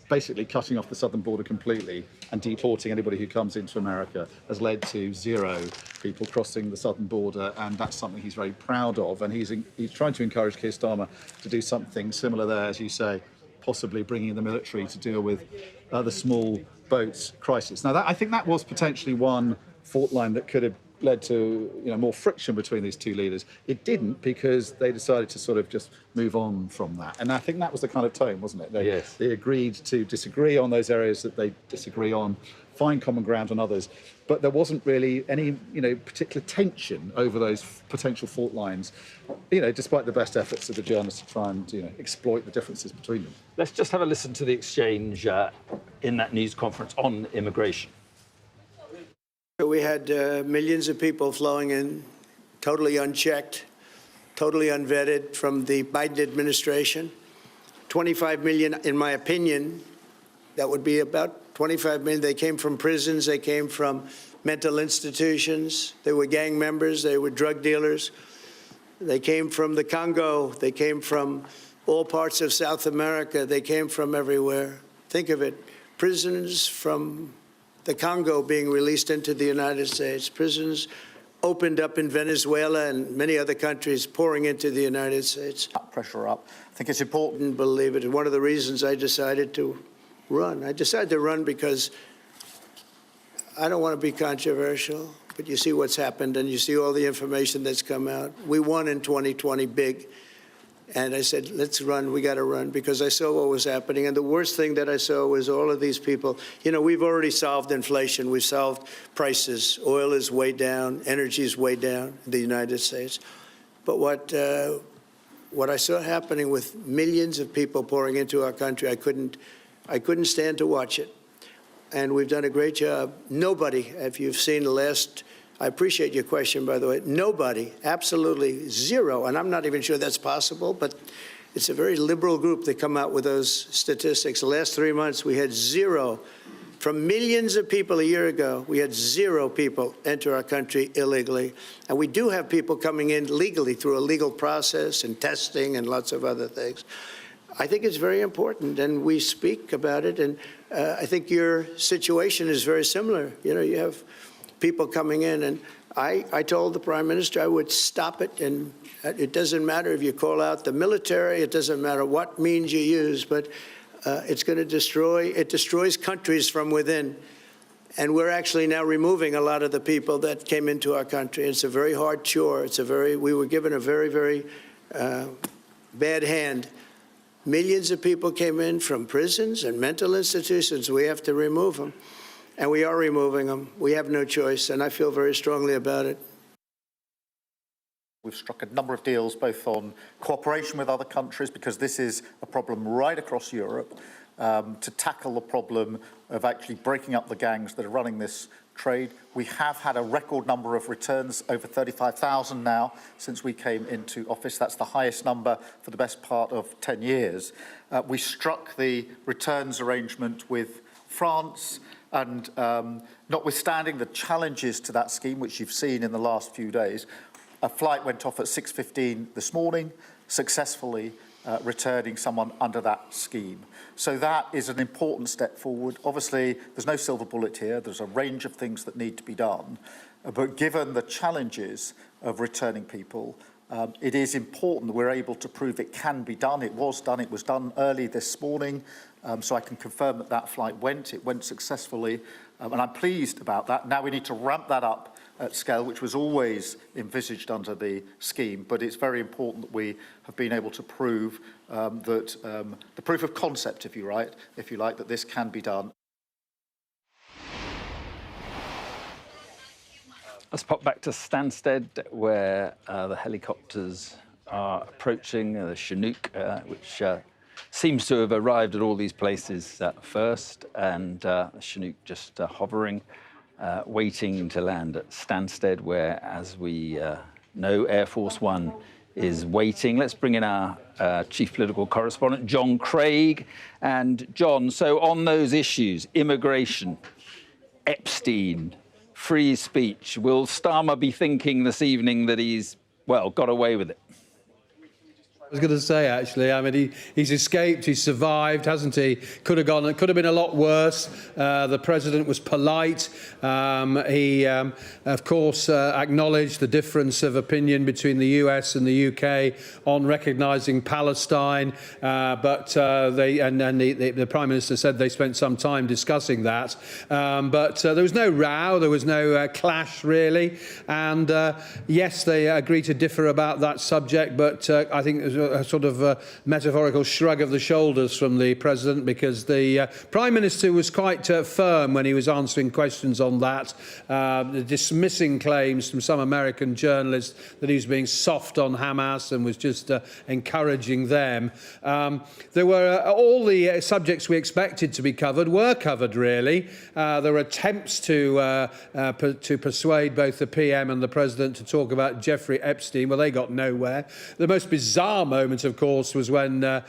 basically cutting off the southern border completely and deporting anybody who comes into America has led to 0 people crossing the southern border, and that's something he's very proud of. And he's trying to encourage Keir Starmer to do something similar there, as you say, possibly bringing in the military to deal with the small boats crisis. Now, I think that was potentially one fault line that could have led to more friction between these two leaders. It didn't, because they decided to sort of just move on from that. And I think that was the kind of tone, wasn't it? They agreed to disagree on those areas that they disagree on, find common ground on others. But there wasn't really any particular tension over those potential fault lines, despite the best efforts of the journalists to try and exploit the differences between them. Let's just have a listen to the exchange in that news conference on immigration. We had millions of people flowing in, totally unchecked, totally unvetted from the Biden administration. 25 million, in my opinion, that would be about 25 million. They came from prisons, they came from mental institutions, they were gang members, they were drug dealers. They came from the Congo. They came from all parts of South America. They came from everywhere. Think of it, prisoners from the Congo being released into the United States, prisons opened up in Venezuela and many other countries pouring into the United States. Pressure up. I think it's important. Believe it. One of the reasons I decided to run. I decided to run because I don't want to be controversial, but you see what's happened and you see all the information that's come out. We won in 2020 big. And I said, let's run, we got to run, because I saw what was happening. And the worst thing that I saw was all of these people. You know, we've already solved inflation. We've solved prices. Oil is way down. Energy is way down in the United States. But what I saw happening with millions of people pouring into our country, I couldn't stand to watch it. And we've done a great job. Nobody, if you've seen the last, I appreciate your question, by the way. Nobody, absolutely zero, and I'm not even sure that's possible, but it's a very liberal group that come out with those statistics. The last 3 months, we had zero. From millions of people a year ago, we had zero people enter our country illegally. And we do have people coming in legally through a legal process and testing and lots of other things. I think it's very important, and we speak about it. And I think your situation is very similar. You know, you have people coming in, and I told the Prime Minister I would stop it, and it doesn't matter if you call out the military, it doesn't matter what means you use, but it's going to destroys countries from within. And we're actually now removing a lot of the people that came into our country. It's a very hard chore. We were given a very, very bad hand. Millions of people came in from prisons and mental institutions. We have to remove them. And we are removing them. We have no choice, and I feel very strongly about it. We've struck a number of deals, both on cooperation with other countries, because this is a problem right across Europe, to tackle the problem of actually breaking up the gangs that are running this trade. We have had a record number of returns, over 35,000 now, since we came into office. That's the highest number for the best part of 10 years. We struck the returns arrangement with France, and notwithstanding the challenges to that scheme, which you've seen in the last few days, a flight went off at 6:15 this morning, successfully returning someone under that scheme. So that is an important step forward. Obviously, there's no silver bullet here. There's a range of things that need to be done. But given the challenges of returning people, it is important that we're able to prove it can be done. It was done. It was done early this morning. So I can confirm that that flight went. It went successfully. And I'm pleased about that. Now we need to ramp that up at scale, which was always envisaged under the scheme. But it's very important that we have been able to prove that the proof of concept, if you like, that this can be done. Let's pop back to Stansted, where the helicopters are approaching the Chinook, which seems to have arrived at all these places first, and the Chinook just hovering, waiting to land at Stansted, where, as we know, Air Force One is waiting. Let's bring in our chief political correspondent, John Craig. And John, so on those issues, immigration, Epstein, free speech, will Starmer be thinking this evening that he's, well, got away with it? I was going to say, actually, I mean, he's escaped, he's survived, hasn't he? Could have been a lot worse. The president was polite. He, of course, acknowledged the difference of opinion between the US and the UK on recognising Palestine. But the Prime Minister said they spent some time discussing that. But there was no row, there was no clash, really. And yes, they agreed to differ about that subject, but I think there's a sort of metaphorical shrug of the shoulders from the president, because the Prime Minister was quite firm when he was answering questions on that, dismissing claims from some American journalists that he was being soft on Hamas and was just encouraging them. There were all the subjects we expected to be covered were covered, really. There were attempts to persuade both the PM and the president to talk about Jeffrey Epstein. Well, they got nowhere. The most bizarre moment, of course, was when the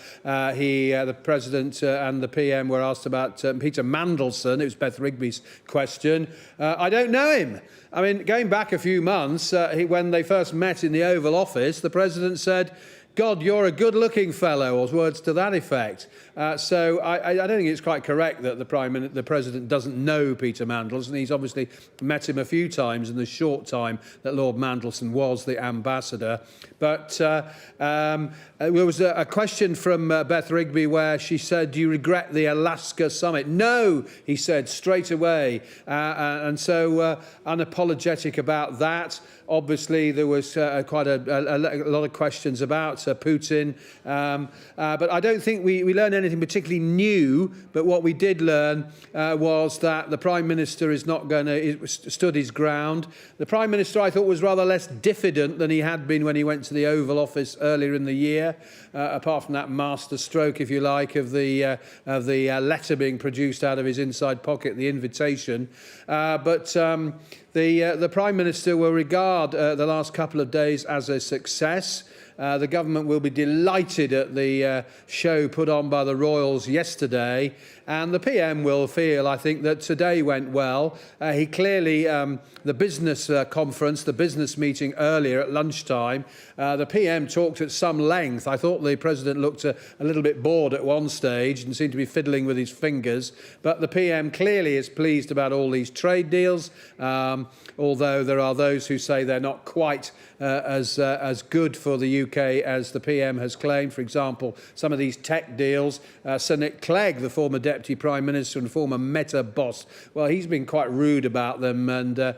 President and the PM were asked about Peter Mandelson. It was Beth Rigby's question. I don't know him. I mean, going back a few months, when they first met in the Oval Office, the President said, "God, you're a good-looking fellow," or words to that effect. So I don't think it's quite correct that the President doesn't know Peter Mandelson. He's obviously met him a few times in the short time that Lord Mandelson was the ambassador. But there was a question from Beth Rigby where she said, "Do you regret the Alaska summit?" "No," he said straight away. And so unapologetic about that. Obviously, there was quite a lot of questions about Putin. But I don't think we learned anything particularly new. But what we did learn was that the Prime Minister is not going to stood his ground. The Prime Minister, I thought, was rather less diffident than he had been when he went to the Oval Office earlier in the year, apart from that master stroke, if you like, of the letter being produced out of his inside pocket, the invitation. But the Prime Minister will regard the last couple of days as a success. The government will be delighted at the show put on by the Royals yesterday. And the PM will feel, I think, that today went well. He clearly, the business conference, the business meeting earlier at lunchtime, the PM talked at some length. I thought the President looked a little bit bored at one stage and seemed to be fiddling with his fingers. But the PM clearly is pleased about all these trade deals, although there are those who say they're not quite as good for the UK as the PM has claimed. For example, some of these tech deals, Sir Nick Clegg, the former Deputy Prime Minister and former Meta boss, well, he's been quite rude about them and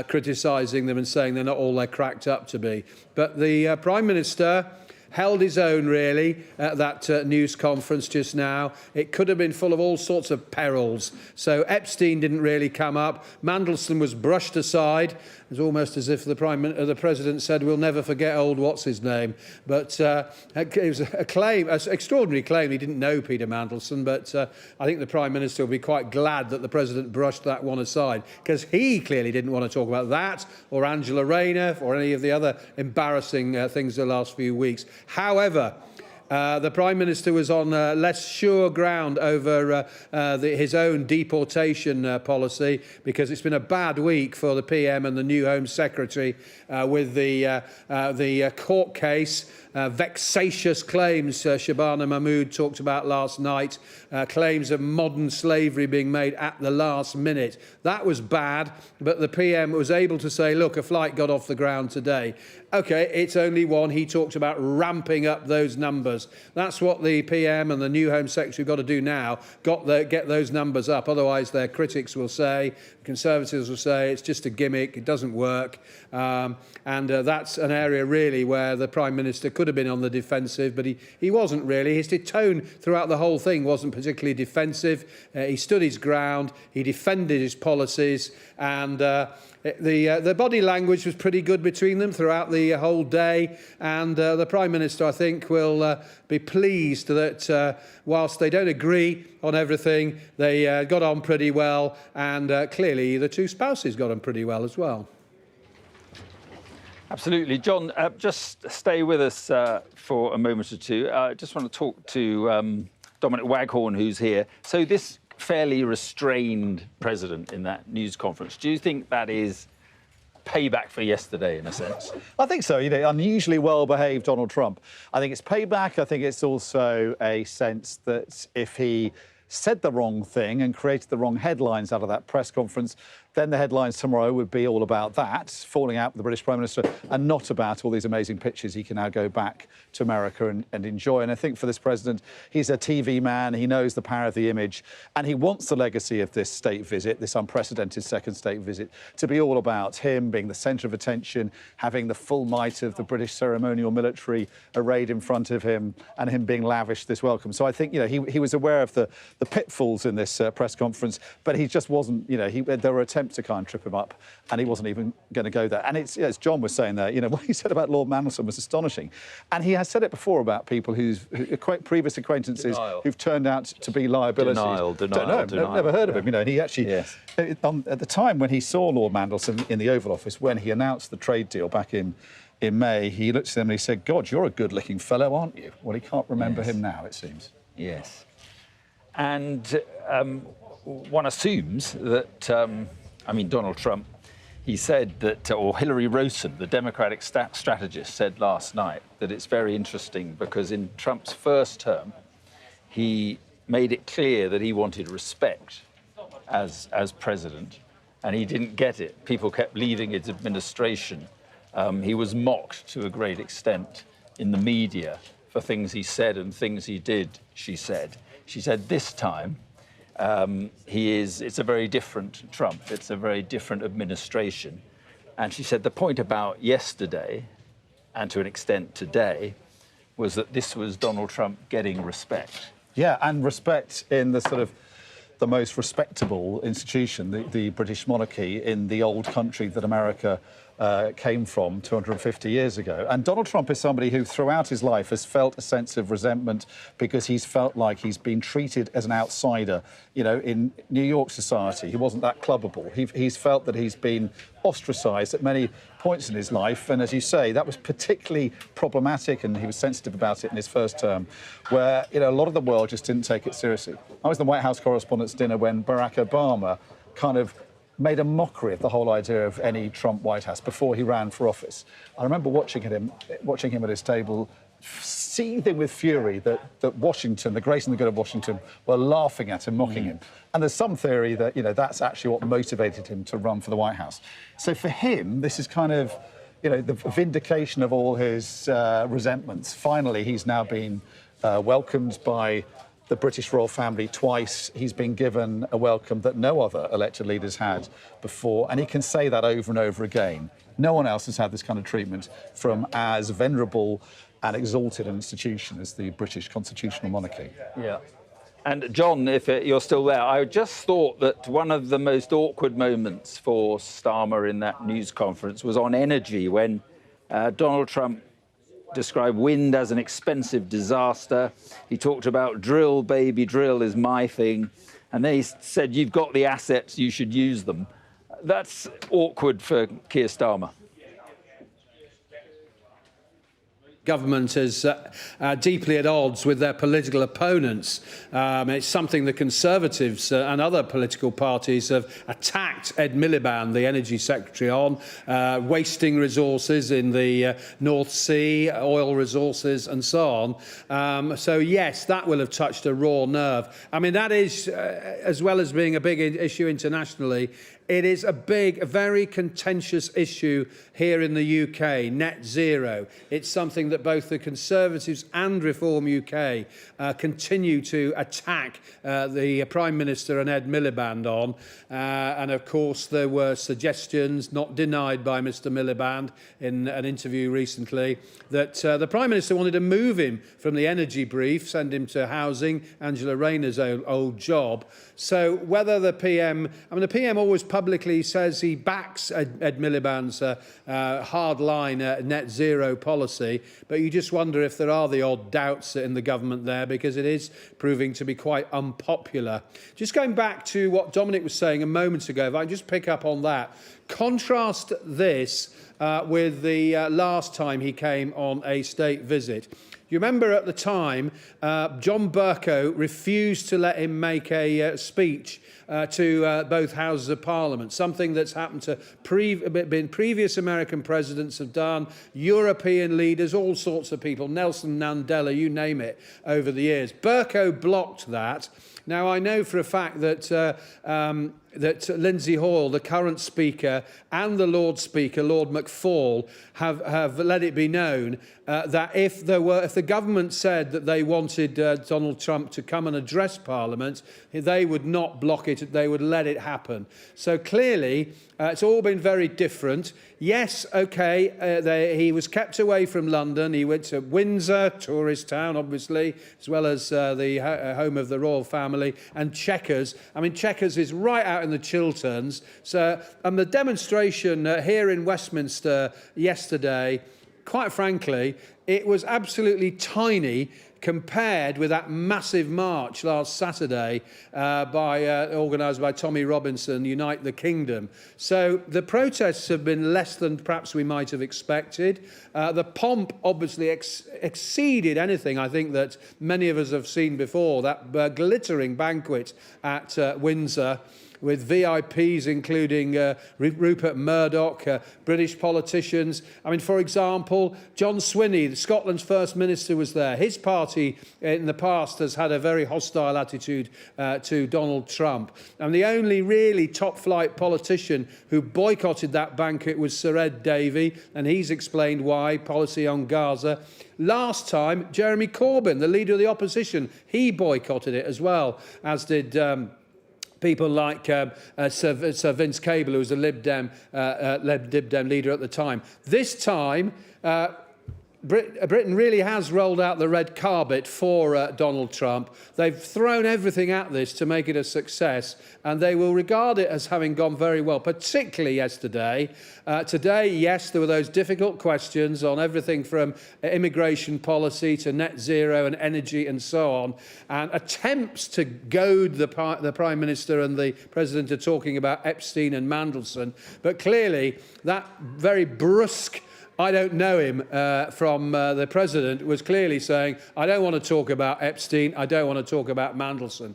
criticising them and saying they're not all they're cracked up to be. But the Prime Minister held his own, really, at that news conference just now. It could have been full of all sorts of perils. So Epstein didn't really come up. Mandelson was brushed aside. It was almost as if the President said, "We'll never forget old what's-his-name." But it was a claim, an extraordinary claim. He didn't know Peter Mandelson, but I think the Prime Minister will be quite glad that the President brushed that one aside, because he clearly didn't want to talk about that, or Angela Rayner, or any of the other embarrassing things the last few weeks. However, the Prime Minister was on less sure ground over his own deportation policy, because it's been a bad week for the PM and the new Home Secretary with the court case. Vexatious claims Shabana Mahmood talked about last night, claims of modern slavery being made at the last minute. That was bad, but the PM was able to say, look, a flight got off the ground today. OK, it's only one. He talked about ramping up those numbers. That's what the PM and the new Home Secretary have got to do now, get those numbers up. Otherwise, their critics will say, Conservatives will say, it's just a gimmick, it doesn't work. And that's an area, really, where the Prime Minister could have been on the defensive, but he wasn't really. His tone throughout the whole thing wasn't particularly defensive. He stood his ground, he defended his policies, and the body language was pretty good between them throughout the whole day. And the Prime Minister, I think, will be pleased that whilst they don't agree on everything, they got on pretty well, and clearly the two spouses got on pretty well as well. Absolutely. John, just stay with us for a moment or two. I just want to talk to Dominic Waghorn, who's here. So this fairly restrained president in that news conference, do you think that is payback for yesterday, in a sense? I think so. You know, unusually well-behaved Donald Trump. I think it's payback. I think it's also a sense that if he said the wrong thing and created the wrong headlines out of that press conference, then the headlines tomorrow would be all about that, falling out with the British Prime Minister, and not about all these amazing pictures he can now go back to America and enjoy. And I think for this president, he's a TV man, he knows the power of the image, and he wants the legacy of this state visit, this unprecedented second state visit, to be all about him being the centre of attention, having the full might of the British ceremonial military arrayed in front of him, and him being lavished this welcome. So I think, you know, he was aware of the pitfalls in this press conference, but he just wasn't, you know, there were attempts to kind of trip him up, and he wasn't even going to go there. And it's, as John was saying there, you know, what he said about Lord Mandelson was astonishing. And he has said it before about people who previous acquaintances who've turned out to be liabilities. Denial. Never heard of him, you know. And he actually, at the time when he saw Lord Mandelson in the Oval Office, when he announced the trade deal back in in May, he looked at him and he said, God, you're a good-looking fellow, aren't you? Well, he can't remember him now, it seems. Yes. And one assumes that, Donald Trump, he said that, or Hillary Rosen, the Democratic strategist, said last night that it's very interesting because in Trump's first term, he made it clear that he wanted respect as president, and he didn't get it. People kept leaving his administration. He was mocked to a great extent in the media for things he said and things he did, she said. She said this time, it's a very different Trump. It's a very different administration. And she said the point about yesterday, and to an extent today, was that this was Donald Trump getting respect. Yeah, and respect in the sort of the most respectable institution, the British monarchy in the old country that America came from 250 years ago. And Donald Trump is somebody who throughout his life has felt a sense of resentment because he's felt like he's been treated as an outsider. You know, in New York society, he wasn't that clubbable. He's felt that he's been ostracised at many points in his life. And as you say, that was particularly problematic, and he was sensitive about it in his first term, where, you know, a lot of the world just didn't take it seriously. I was at the White House Correspondents' Dinner when Barack Obama kind of made a mockery of the whole idea of any Trump White House before he ran for office. I remember watching him at his table, seething with fury that Washington, the grace and the good of Washington, were laughing at him, mocking him. And there's some theory that, you know, that's actually what motivated him to run for the White House. So for him, this is kind of, you know, the vindication of all his resentments. Finally, he's now been welcomed by the British royal family twice. He's been given a welcome that no other elected leaders had before, and he can say that over and over again. No one else has had this kind of treatment from as venerable and exalted an institution as the British constitutional monarchy. Yeah. And John, if you're still there, I just thought that one of the most awkward moments for Starmer in that news conference was on energy, when Donald Trump described wind as an expensive disaster. He talked about drill, baby, drill is my thing. And then he said, you've got the assets, you should use them. That's awkward for Keir Starmer. Government is deeply at odds with their political opponents. It's something the Conservatives and other political parties have attacked Ed Miliband, the Energy Secretary, on, wasting resources in the North Sea, oil resources and so on. So, yes, that will have touched a raw nerve. I mean, that is, as well as being a big issue internationally, it is a very contentious issue here in the UK, net zero. It's something that both the Conservatives and Reform UK continue to attack the Prime Minister and Ed Miliband on. And of course, there were suggestions, not denied by Mr. Miliband in an interview recently, that the Prime Minister wanted to move him from the energy brief, send him to housing, Angela Rayner's old job. So whether the PM, the PM always publicly says he backs Ed Miliband's hard-line net zero policy, but you just wonder if there are the odd doubts in the government there, because it is proving to be quite unpopular. Just going back to what Dominic was saying a moment ago, if I can just pick up on that, contrast this with the last time he came on a state visit. You remember at the time, John Bercow refused to let him make a speech to both houses of Parliament, something that's happened to previous American presidents have done, European leaders, all sorts of people, Nelson Mandela, you name it, over the years. Bercow blocked that. Now, I know for a fact that that Lindsay Hoyle, the current Speaker, and the Lord Speaker, Lord McFall, have let it be known that if the government said that they wanted Donald Trump to come and address Parliament, they would not block it, they would let it happen. So clearly, it's all been very different. Yes, OK, he was kept away from London. He went to Windsor, tourist town, obviously, as well as the home of the royal family, and Chequers. I mean, Chequers is right out in the Chilterns. So, the demonstration here in Westminster yesterday, quite frankly, it was absolutely tiny compared with that massive march last Saturday organised by Tommy Robinson, Unite the Kingdom. So the protests have been less than perhaps we might have expected. The pomp obviously exceeded anything I think that many of us have seen before, that glittering banquet at Windsor, with VIPs including Rupert Murdoch, British politicians. I mean, for example, John Swinney, Scotland's First Minister, was there. His party in the past has had a very hostile attitude to Donald Trump. And the only really top-flight politician who boycotted that banquet was Sir Ed Davey, and he's explained why, policy on Gaza. Last time, Jeremy Corbyn, the leader of the opposition, he boycotted it as well, as did people like Sir Vince Cable, who was the Lib Dem leader at the time. This time, Britain really has rolled out the red carpet for Donald Trump. They've thrown everything at this to make it a success, and they will regard it as having gone very well, particularly yesterday. Today, yes, there were those difficult questions on everything from immigration policy to net zero and energy and so on, and attempts to goad the Prime Minister and the President to talking about Epstein and Mandelson. But clearly, that very brusque I don't know him from the President was clearly saying, I don't want to talk about Epstein, I don't want to talk about Mandelson.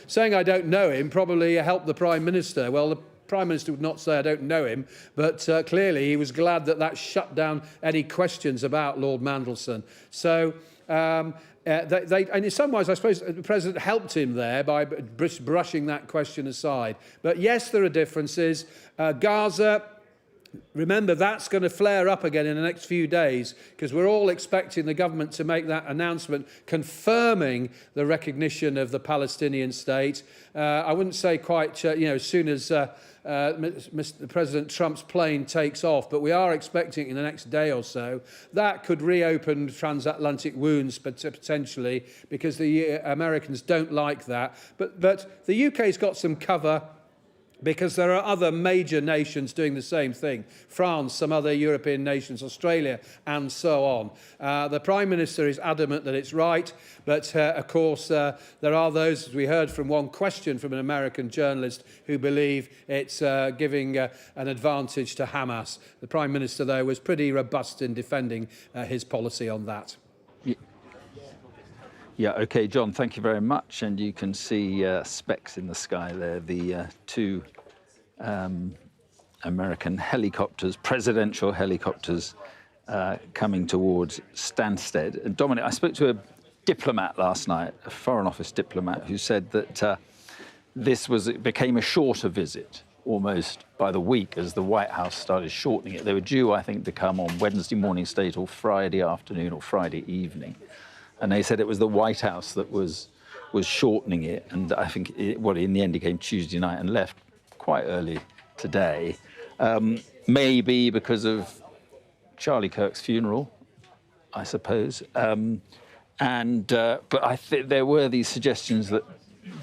Saying I don't know him probably helped the Prime Minister. Well, the Prime Minister would not say I don't know him, but clearly he was glad that that shut down any questions about Lord Mandelson. So and in some ways, I suppose the President helped him there by brushing that question aside. But yes, there are differences. Gaza, remember, that's going to flare up again in the next few days, because we're all expecting the government to make that announcement confirming the recognition of the Palestinian state. I wouldn't say quite, as soon as Mr. President Trump's plane takes off, but we are expecting in the next day or so. That could reopen transatlantic wounds potentially, because the Americans don't like that. But the UK's got some cover, because there are other major nations doing the same thing. France, some other European nations, Australia, and so on. The Prime Minister is adamant that it's right, but of course there are those, as we heard from one question from an American journalist, who believe it's giving an advantage to Hamas. The Prime Minister, though, was pretty robust in defending his policy on that. Yeah, OK, John, thank you very much. And you can see specks in the sky there, the two American helicopters, presidential helicopters, coming towards Stansted. And Dominic, I spoke to a diplomat last night, a Foreign Office diplomat, who said that it became a shorter visit almost by the week as the White House started shortening it. They were due, I think, to come on Wednesday morning, stay till Friday afternoon or Friday evening. And they said it was the White House that was shortening it. And I think, in the end, he came Tuesday night and left quite early today. Maybe because of Charlie Kirk's funeral, I suppose. But I think there were these suggestions that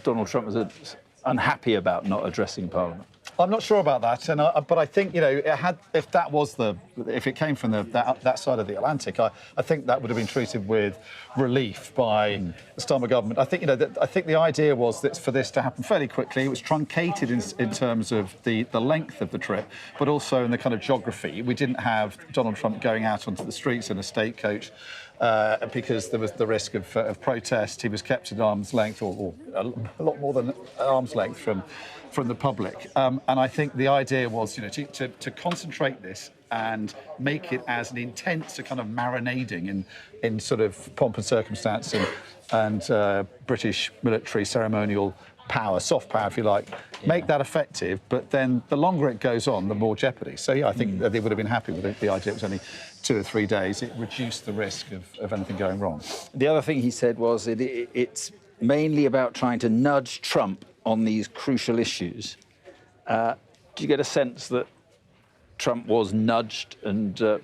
Donald Trump was unhappy about not addressing Parliament. I'm not sure about that, but I think if it came from that side of the Atlantic, I think that would have been treated with relief by the Starmer government. I think the idea was that for this to happen fairly quickly. It was truncated in terms of the length of the trip, but also in the kind of geography. We didn't have Donald Trump going out onto the streets in a state coach. Because there was the risk of protest. He was kept at arm's length, or a lot more than arm's length from the public. And I think the idea was, to concentrate this and make it as an intense, a kind of marinading in sort of pomp and circumstance and British military ceremonial power, soft power, if you like, make that effective. But then the longer it goes on, the more jeopardy. So, yeah, I think they would have been happy with it. The idea it was only 2 or 3 days. It reduced the risk of anything going wrong. The other thing he said was it's mainly about trying to nudge Trump on these crucial issues. Do you get a sense that Trump was nudged and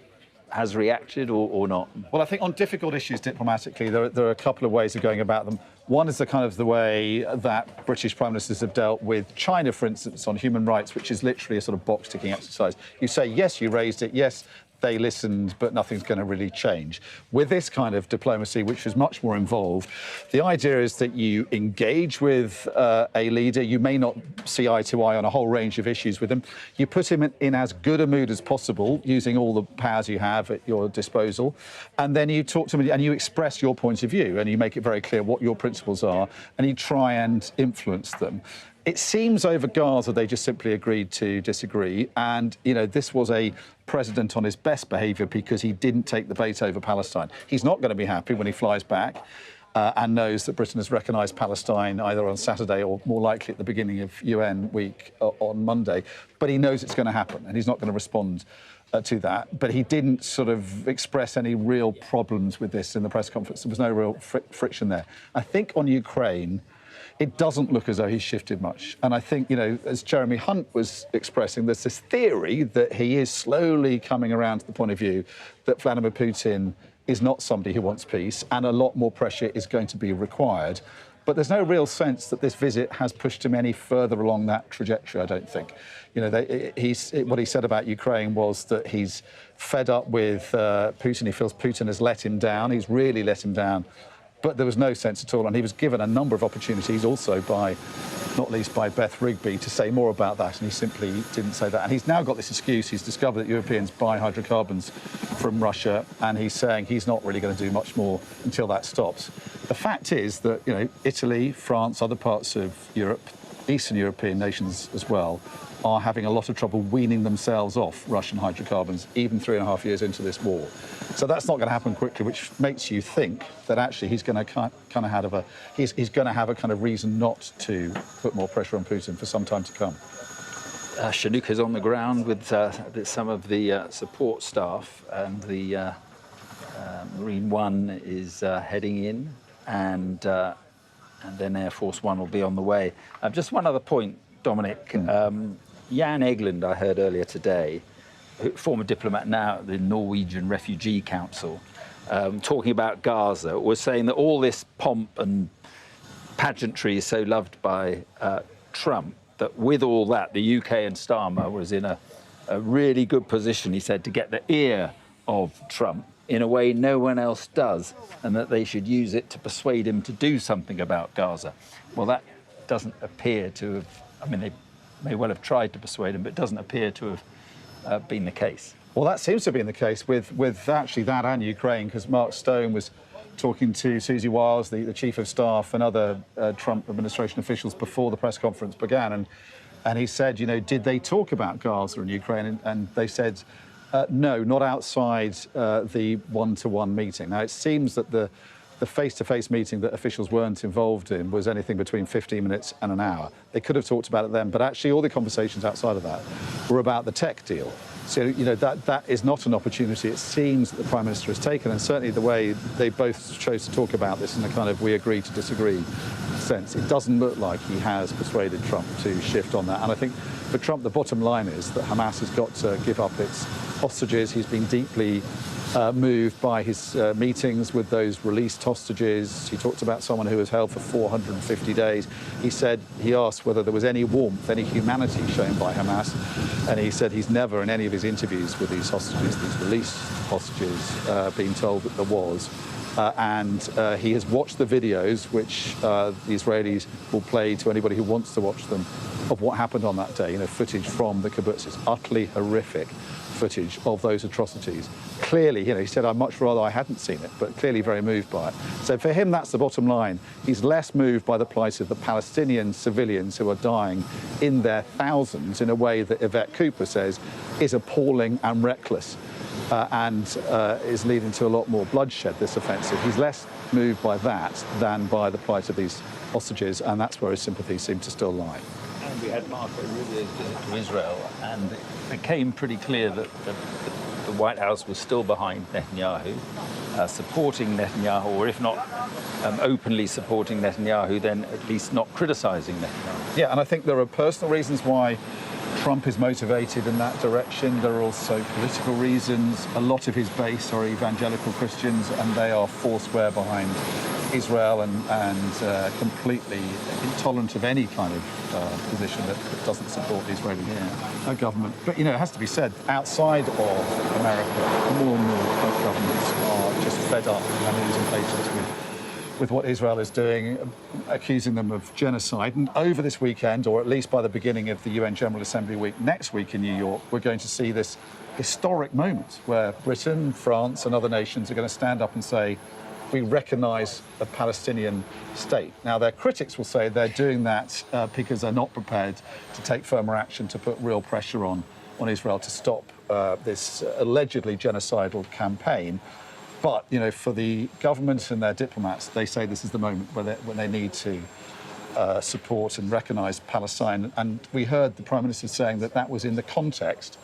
has reacted or not? Well, I think on difficult issues diplomatically, there are a couple of ways of going about them. One is the way that British Prime Ministers have dealt with China, for instance, on human rights, which is literally a sort of box-ticking exercise. You say, yes, you raised it, yes, they listened, but nothing's going to really change. With this kind of diplomacy, which is much more involved, the idea is that you engage with a leader. You may not see eye to eye on a whole range of issues with him. You put him in as good a mood as possible, using all the powers you have at your disposal, and then you talk to him and you express your point of view, and you make it very clear what your principles are, and you try and influence them. It seems over Gaza they just simply agreed to disagree, and this was a president on his best behaviour because he didn't take the bait over Palestine. He's not going to be happy when he flies back and knows that Britain has recognised Palestine either on Saturday or more likely at the beginning of UN week on Monday, but he knows it's going to happen and he's not going to respond to that. But he didn't sort of express any real problems with this in the press conference. There was no real friction there. I think on Ukraine, it doesn't look as though he's shifted much. And I think, as Jeremy Hunt was expressing, there's this theory that he is slowly coming around to the point of view that Vladimir Putin is not somebody who wants peace, and a lot more pressure is going to be required. But there's no real sense that this visit has pushed him any further along that trajectory, I don't think. What he said about Ukraine was that he's fed up with Putin. He feels Putin has let him down. He's really let him down. But there was no sense at all, and he was given a number of opportunities also not least by Beth Rigby, to say more about that, and he simply didn't say that. And he's now got this excuse. He's discovered that Europeans buy hydrocarbons from Russia, and he's saying he's not really going to do much more until that stops. The fact is that, Italy, France, other parts of Europe, Eastern European nations as well, are having a lot of trouble weaning themselves off Russian hydrocarbons, even 3.5 years into this war. So that's not going to happen quickly, which makes you think that actually he's going to kind of he's going to have a kind of reason not to put more pressure on Putin for some time to come. Chinook is on the ground with some of the support staff, and the Marine One is heading in, and then Air Force One will be on the way. Just one other point, Dominic. Jan Egeland, I heard earlier today, former diplomat now at the Norwegian Refugee Council, talking about Gaza, was saying that all this pomp and pageantry is so loved by Trump that with all that, the UK and Starmer was in a really good position, he said, to get the ear of Trump in a way no one else does, and that they should use it to persuade him to do something about Gaza. Well, that doesn't appear to have, they may well have tried to persuade him, but it doesn't appear to have been the case. Well, that seems to have been the case with actually that and Ukraine, because Mark Stone was talking to Susie Wiles, the chief of staff, and other Trump administration officials before the press conference began, and he said, did they talk about Gaza and Ukraine? And they said, no, not outside the one-to-one meeting. Now, it seems that the face-to-face meeting that officials weren't involved in was anything between 15 minutes and an hour. They could have talked about it then, but actually all the conversations outside of that were about the tech deal. So, that is not an opportunity it seems that the Prime Minister has taken, and certainly the way they both chose to talk about this in a kind of we agree to disagree sense, it doesn't look like he has persuaded Trump to shift on that. And I think for Trump, the bottom line is that Hamas has got to give up its hostages. He's been deeply moved by his meetings with those released hostages. He talked about someone who was held for 450 days. He asked whether there was any warmth, any humanity shown by Hamas, and he said he's never in any of his interviews with these hostages, these released hostages, been told that there was. And he has watched the videos, which the Israelis will play to anybody who wants to watch them, of what happened on that day, footage from the kibbutzes, utterly horrific footage of those atrocities. Clearly, he said, I'd much rather I hadn't seen it, but clearly very moved by it. So for him, that's the bottom line. He's less moved by the plight of the Palestinian civilians who are dying in their thousands in a way that Yvette Cooper says is appalling and reckless. And is leading to a lot more bloodshed, this offensive. He's less moved by that than by the plight of these hostages, and that's where his sympathies seem to still lie. And we had Marco Rubio's visit to Israel, and it became pretty clear that the White House was still behind Netanyahu, supporting Netanyahu, or if not openly supporting Netanyahu, then at least not criticising Netanyahu. Yeah, and I think there are personal reasons why Trump is motivated in that direction. There are also political reasons. A lot of his base are evangelical Christians, and they are foursquare behind Israel and completely intolerant of any kind of position that doesn't support the Israeli government. But, it has to be said, outside of America, more and more governments are just fed up and losing patience with what Israel is doing, accusing them of genocide. And over this weekend, or at least by the beginning of the UN General Assembly week next week in New York, we're going to see this historic moment where Britain, France and other nations are going to stand up and say, we recognise a Palestinian state. Now, their critics will say they're doing that because they're not prepared to take firmer action to put real pressure on Israel to stop this allegedly genocidal campaign. But, for the governments and their diplomats, they say this is the moment when they need to support and recognise Palestine. And we heard the Prime Minister saying that was in the context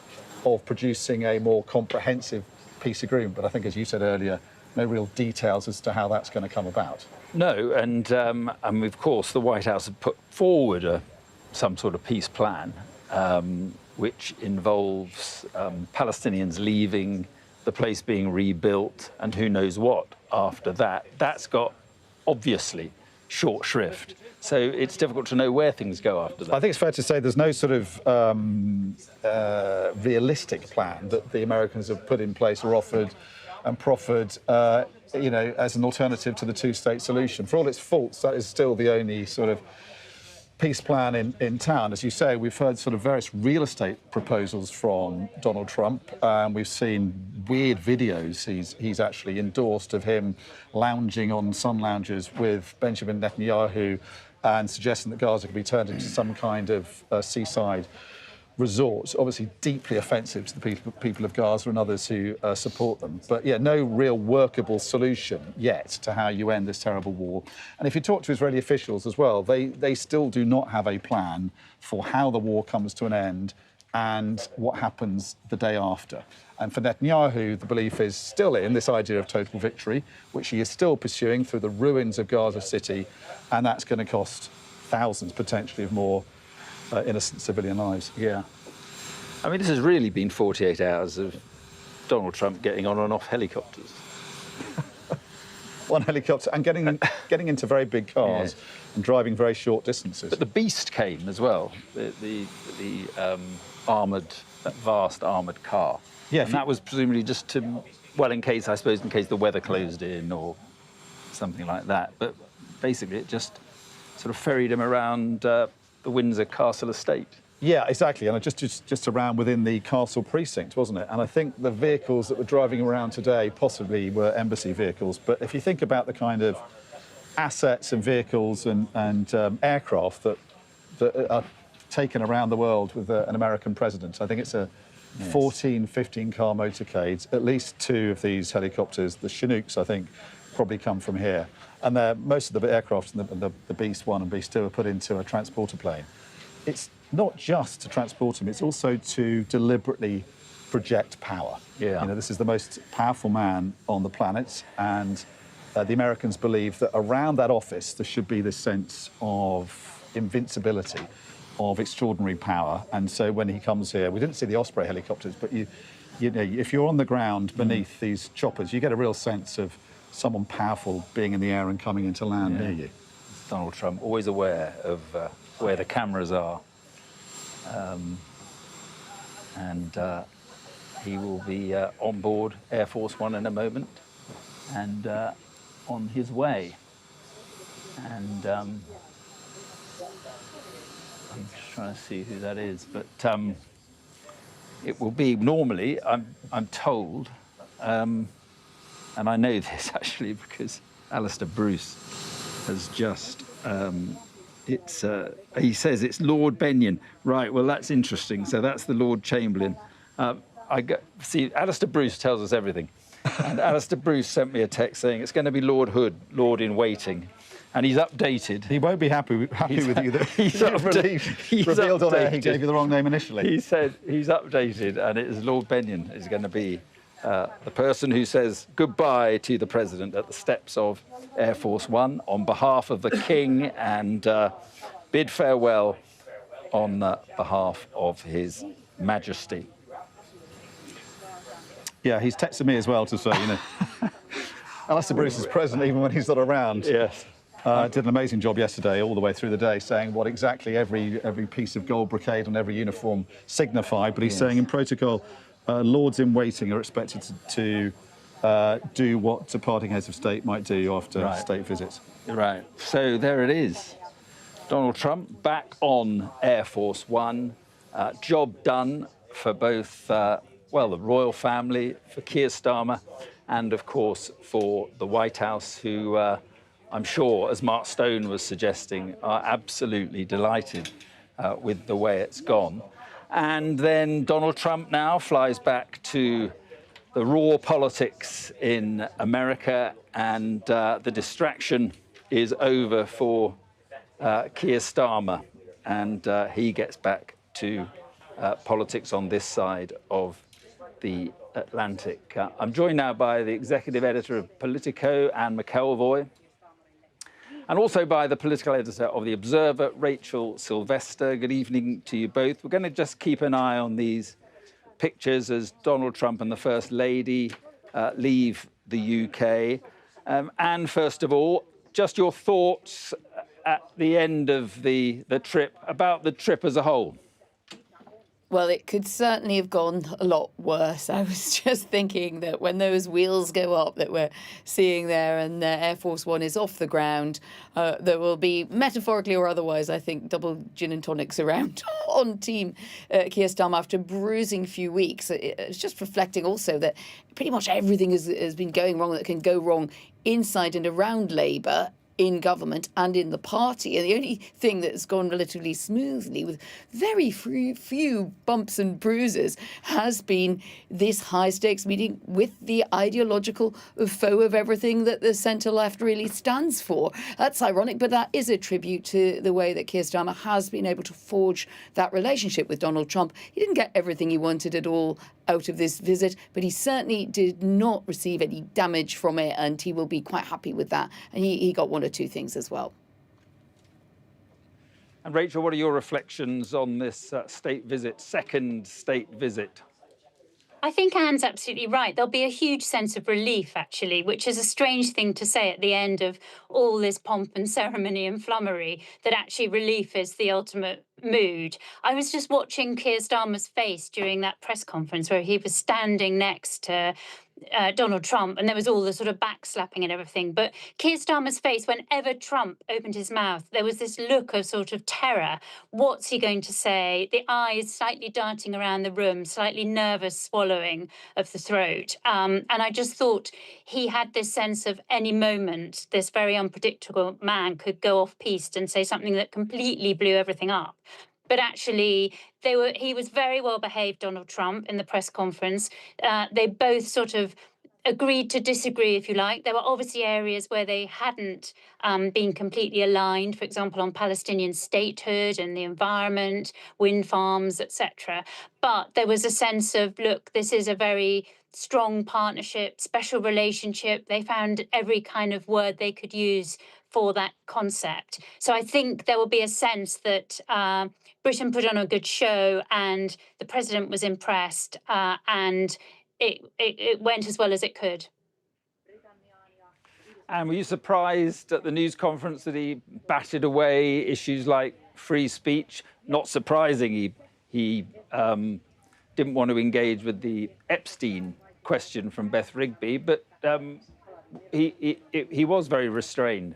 of producing a more comprehensive peace agreement. But I think, as you said earlier, no real details as to how that's going to come about. No, and of course, the White House have put forward some sort of peace plan, which involves Palestinians leaving, the place being rebuilt, and who knows what after that. That's got, obviously, short shrift. So it's difficult to know where things go after that. I think it's fair to say there's no sort of realistic plan that the Americans have put in place or offered and proffered, as an alternative to the two-state solution. For all its faults, that is still the only sort of peace plan in town. As you say, we've heard sort of various real estate proposals from Donald Trump. We've seen weird videos he's actually endorsed of him lounging on sun loungers with Benjamin Netanyahu and suggesting that Gaza could be turned into some kind of seaside resort. Obviously deeply offensive to the people of Gaza and others who support them. But yeah, no real workable solution yet to how you end this terrible war. And if you talk to Israeli officials as well, they still do not have a plan for how the war comes to an end and what happens the day after. And for Netanyahu, the belief is still in this idea of total victory, which he is still pursuing through the ruins of Gaza City, and that's going to cost thousands, potentially, of more innocent civilian lives. Yeah. I mean, this has really been 48 hours of Donald Trump getting on and off helicopters. One helicopter, and getting into very big cars and driving very short distances. But the beast came as well, the that vast armoured car. Yeah, and that was presumably just to, well, in case the weather closed in or something like that. But basically, it just sort of ferried him around the Windsor Castle estate. Yeah, exactly, and just around within the castle precinct, wasn't it? And I think the vehicles that were driving around today possibly were embassy vehicles. But if you think about the kind of assets and vehicles and aircraft that are taken around the world with an American president, I think it's a 14, 15-car motorcade. At least 2 of these helicopters, the Chinooks, I think, probably come from here. And most of the aircraft, the Beast 1 and Beast 2, are put into a transporter plane. It's not just to transport them, it's also to deliberately project power. Yeah. This is the most powerful man on the planet, and the Americans believe that around that office there should be this sense of invincibility, of extraordinary power. And so when he comes here, we didn't see the Osprey helicopters, but if you're on the ground beneath these choppers, you get a real sense of someone powerful being in the air and coming into land near you. Donald Trump, always aware of where the cameras are. He will be on board Air Force One in a moment and on his way. And I'm just trying to see who that is, but it will be normally, I'm told, and I know this actually because Alistair Bruce has just he says it's Lord Benyon. Right, well, that's interesting. So that's the Lord Chamberlain. See, Alistair Bruce tells us everything. And Alistair Bruce sent me a text saying it's going to be Lord Hood, Lord in Waiting. And he's updated. He won't be happy with you that he's revealed on air he gave you the wrong name initially. He said he's updated, and it is Lord Benyon is going to be the person who says goodbye to the President at the steps of Air Force One on behalf of the King and bid farewell on behalf of His Majesty. Yeah, he's texted me as well to say, Alistair Bruce is present even when he's not around. Yes. Did an amazing job yesterday, all the way through the day, saying what exactly every piece of gold brocade on every uniform signified. But he's saying in protocol, lords in waiting are expected to do what departing heads of state might do after state visits. Right. So there it is. Donald Trump back on Air Force One. Job done for both, well, the royal family, for Keir Starmer, and of course for the White House, who I'm sure, as Mark Stone was suggesting, are absolutely delighted with the way it's gone. And then Donald Trump now flies back to the raw politics in America, and the distraction is over for Keir Starmer, and he gets back to politics on this side of the Atlantic. I'm joined now by the executive editor of Politico, Anne McElvoy, and also by the political editor of The Observer, Rachel Sylvester. Good evening to you both. We're going to just keep an eye on these pictures as Donald Trump and the First Lady leave the UK. And first of all, just your thoughts at the end of the trip, about the trip as a whole. Well, it could certainly have gone a lot worse. I was just thinking that when those wheels go up that we're seeing there and Air Force One is off the ground, there will be, metaphorically or otherwise, I think, double gin and tonics around on Team Keir Starmer after a bruising few weeks. It's just reflecting also that pretty much everything has been going wrong that can go wrong inside and around Labour, in government and in the party. And the only thing that's gone relatively smoothly, with very few bumps and bruises, has been this high-stakes meeting with the ideological foe of everything that the centre-left really stands for. That's ironic, but that is a tribute to the way that Keir Starmer has been able to forge that relationship with Donald Trump. He didn't get everything he wanted at all out of this visit, but he certainly did not receive any damage from it, and he will be quite happy with that. And he got one or two things as well. And Rachel, what are your reflections on this state visit, second state visit? I think Anne's absolutely right. There'll be a huge sense of relief, actually, which is a strange thing to say at the end of all this pomp and ceremony and flummery, that actually relief is the ultimate mood. I was just watching Keir Starmer's face during that press conference where he was standing next to Donald Trump, and there was all the sort of backslapping and everything. But Keir Starmer's face, whenever Trump opened his mouth, there was this look of sort of terror. What's he going to say? The eyes slightly darting around the room, slightly nervous swallowing of the throat. And I just thought he had this sense of any moment, this very unpredictable man could go off-piste and say something that completely blew everything up. But actually, he was very well behaved, Donald Trump, in the press conference. They both sort of agreed to disagree, if you like. There were obviously areas where they hadn't been completely aligned, for example, on Palestinian statehood and the environment, wind farms, etc. But there was a sense of, look, this is a very strong partnership, special relationship. They found every kind of word they could use for that concept. So I think there will be a sense that Britain put on a good show and the president was impressed and it went as well as it could. And were you surprised at the news conference that he batted away issues like free speech? Not surprising, he didn't want to engage with the Epstein question from Beth Rigby, but he was very restrained.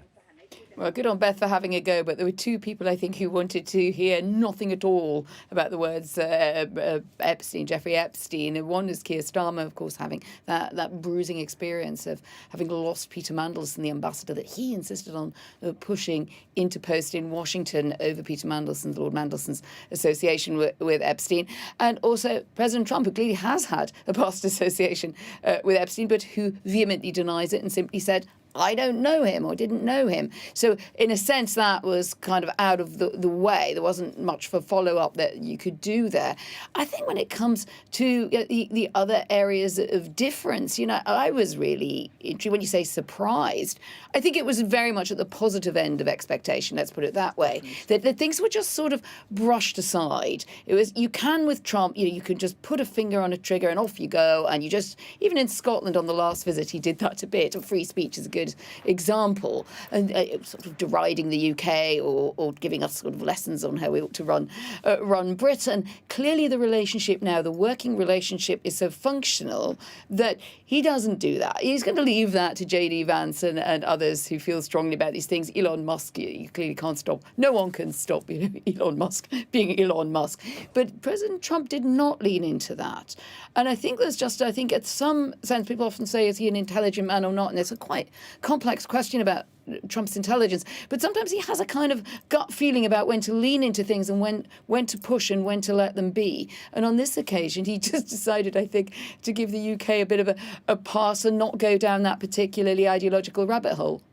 Well, good on Beth for having a go, but there were two people, I think, who wanted to hear nothing at all about the words Epstein, Jeffrey Epstein. And one is Keir Starmer, of course, having that bruising experience of having lost Peter Mandelson, the ambassador that he insisted on pushing into post in Washington over Peter Mandelson's, Lord Mandelson's association with Epstein. And also President Trump, who clearly has had a past association with Epstein, but who vehemently denies it and simply said, I don't know him or didn't know him. So in a sense, that was kind of out of the way. There wasn't much for follow-up that you could do there. I think when it comes to the other areas of difference, I was really intrigued. When you say surprised, I think it was very much at the positive end of expectation, let's put it that way, that things were just sort of brushed aside. It was, you can with Trump, you can just put a finger on a trigger and off you go, and you just, even in Scotland on the last visit, he did that a bit. Free speech is a good example, and sort of deriding the UK or giving us sort of lessons on how we ought to run Britain. Clearly the relationship now, the working relationship, is so functional that he doesn't do that. He's going to leave that to J.D. Vance and others who feel strongly about these things. Elon Musk, you clearly can't stop. No one can stop Elon Musk being Elon Musk. But President Trump did not lean into that. And I think there's just, in some sense, people often say, is he an intelligent man or not? And it's a quite complex question about Trump's intelligence, but sometimes he has a kind of gut feeling about when to lean into things and when to push and when to let them be. And on this occasion, he just decided, I think, to give the UK a bit of a pass and not go down that particularly ideological rabbit hole.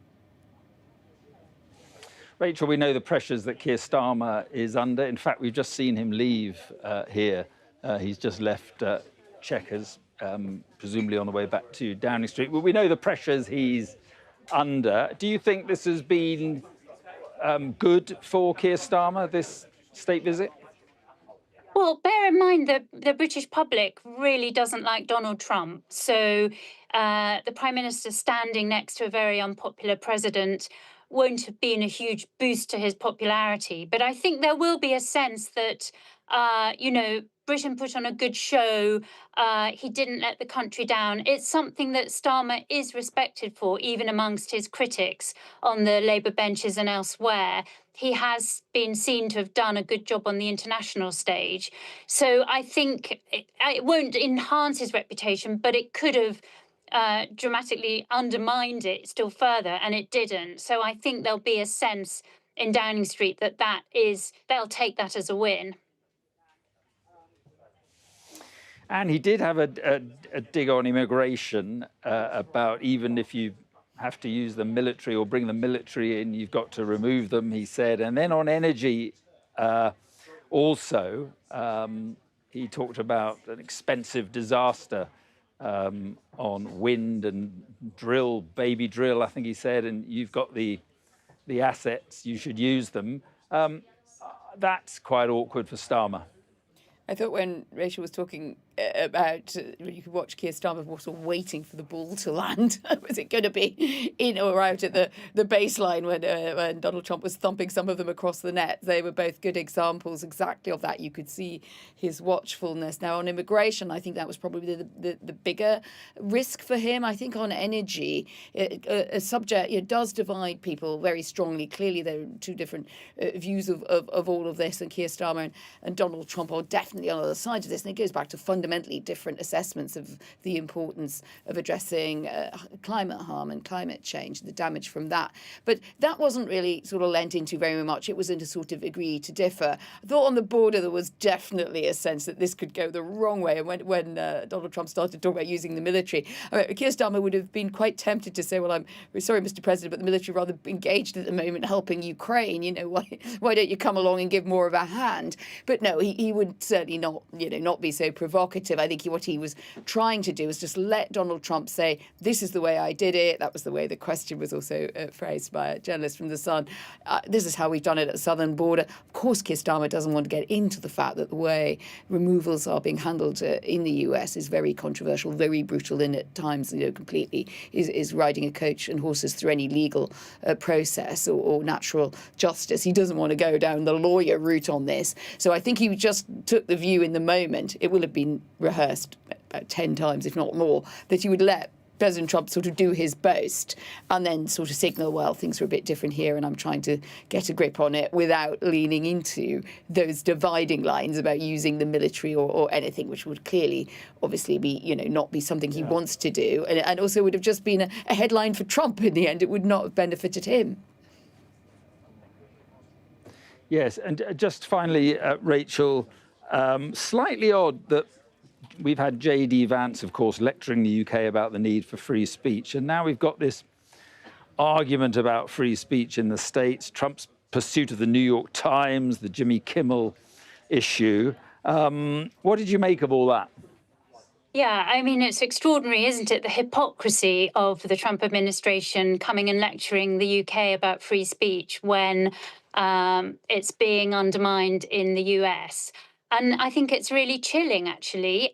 Rachel, we know the pressures that Keir Starmer is under. In fact, we've just seen him leave here. He's just left Chequers, presumably on the way back to Downing Street. Well, we know the pressures he's under. Do you think this has been good for Keir Starmer, this state visit? Well, bear in mind that the British public really doesn't like Donald Trump. So the Prime Minister standing next to a very unpopular president won't have been a huge boost to his popularity. But I think there will be a sense that, Britain put on a good show. He didn't let the country down. It's something that Starmer is respected for, even amongst his critics on the Labour benches and elsewhere. He has been seen to have done a good job on the international stage. So I think it won't enhance his reputation, but it could have dramatically undermined it still further, and it didn't. So I think there'll be a sense in Downing Street that they'll take that as a win. And he did have a dig on immigration about even if you have to use the military or bring the military in, you've got to remove them, he said. And then on energy also, he talked about an expensive disaster on wind and baby drill, I think he said, and you've got the assets, you should use them. That's quite awkward for Starmer. I thought when Rachel was talking about you could watch Keir Starmer sort of waiting for the ball to land. Was it going to be in or out at the baseline when Donald Trump was thumping some of them across the net? They were both good examples exactly of that. You could see his watchfulness. Now on immigration, I think that was probably the bigger risk for him. I think on energy, a subject does divide people very strongly. Clearly there are two different views of all of this, and Keir Starmer and Donald Trump are definitely on the other side of this, and it goes back to fundamentally different assessments of the importance of addressing climate harm and climate change, the damage from that. But that wasn't really sort of lent into very much. It was into sort of agree to differ. I thought on the border there was definitely a sense that this could go the wrong way. And when Donald Trump started talking about using the military, Keir Starmer would have been quite tempted to say, well, I'm sorry, Mr. President, but the military are rather engaged at the moment helping Ukraine. Why don't you come along and give more of a hand? But no, he would certainly not be so provocative. I think what he was trying to do was just let Donald Trump say, this is the way I did it. That was the way the question was also phrased by a journalist from The Sun. This is how we've done it at the southern border. Of course, Keir Starmer doesn't want to get into the fact that the way removals are being handled in the US is very controversial, very brutal, and at times, completely is riding a coach and horses through any legal process or natural justice. He doesn't want to go down the lawyer route on this. So I think he just took the view in the moment. It will have been rehearsed about 10 times, if not more, that he would let President Trump sort of do his boast and then sort of signal, well, things are a bit different here and I'm trying to get a grip on it without leaning into those dividing lines about using the military or anything, which would clearly, obviously, be, not be something he wants to do. And also would have just been a headline for Trump in the end. It would not have benefited him. Yes, and just finally, Rachel, slightly odd that we've had J.D. Vance, of course, lecturing the UK about the need for free speech, and now we've got this argument about free speech in the States, Trump's pursuit of the New York Times, the Jimmy Kimmel issue. What did you make of all that? Yeah, I mean, it's extraordinary, isn't it? The hypocrisy of the Trump administration coming and lecturing the UK about free speech when it's being undermined in the US. And I think it's really chilling, actually,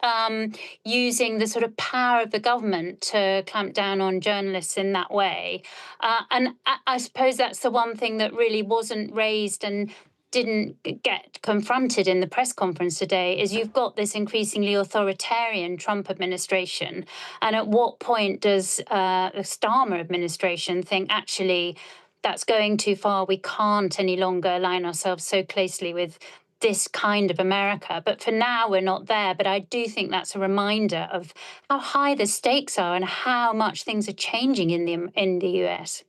using the sort of power of the government to clamp down on journalists in that way. And I suppose that's the one thing that really wasn't raised and didn't get confronted in the press conference today is you've got this increasingly authoritarian Trump administration. And at what point does the Starmer administration think, actually, that's going too far? We can't any longer align ourselves so closely with this kind of America. But for now, we're not there. But I do think that's a reminder of how high the stakes are and how much things are changing in the US.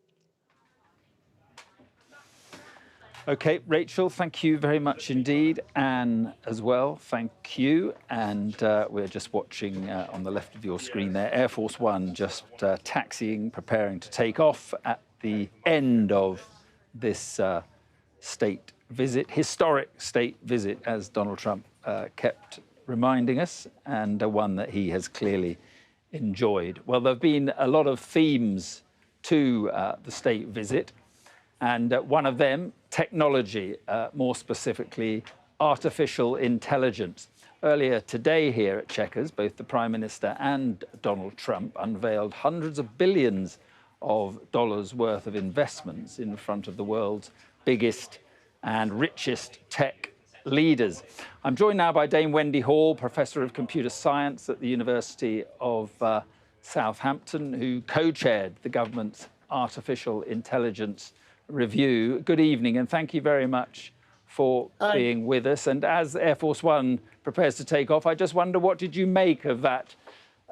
OK, Rachel, thank you very much indeed. Anne as well, thank you. And we're just watching on the left of your screen there, Air Force One just taxiing, preparing to take off at the end of this state visit, historic state visit, as Donald Trump kept reminding us, and one that he has clearly enjoyed. Well, there have been a lot of themes to the state visit. And one of them, technology, more specifically, artificial intelligence. Earlier today here at Chequers, both the Prime Minister and Donald Trump unveiled hundreds of billions of dollars worth of investments in front of the world's biggest and richest tech leaders. I'm joined now by Dame Wendy Hall, Professor of Computer Science at the University of Southampton, who co-chaired the government's artificial intelligence review. Good evening, and thank you very much for being with us. And as Air Force One prepares to take off, I just wonder, what did you make of that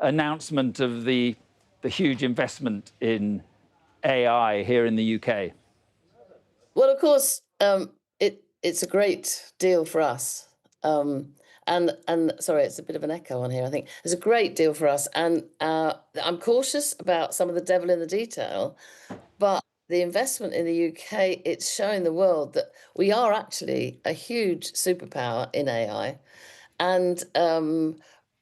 announcement of the huge investment in AI here in the UK? Well, of course, it's a great deal for us. And sorry, it's a bit of an echo on here, I think. It's a great deal for us. And I'm cautious about some of the devil in the detail, but the investment in the UK, it's showing the world that we are actually a huge superpower in AI. And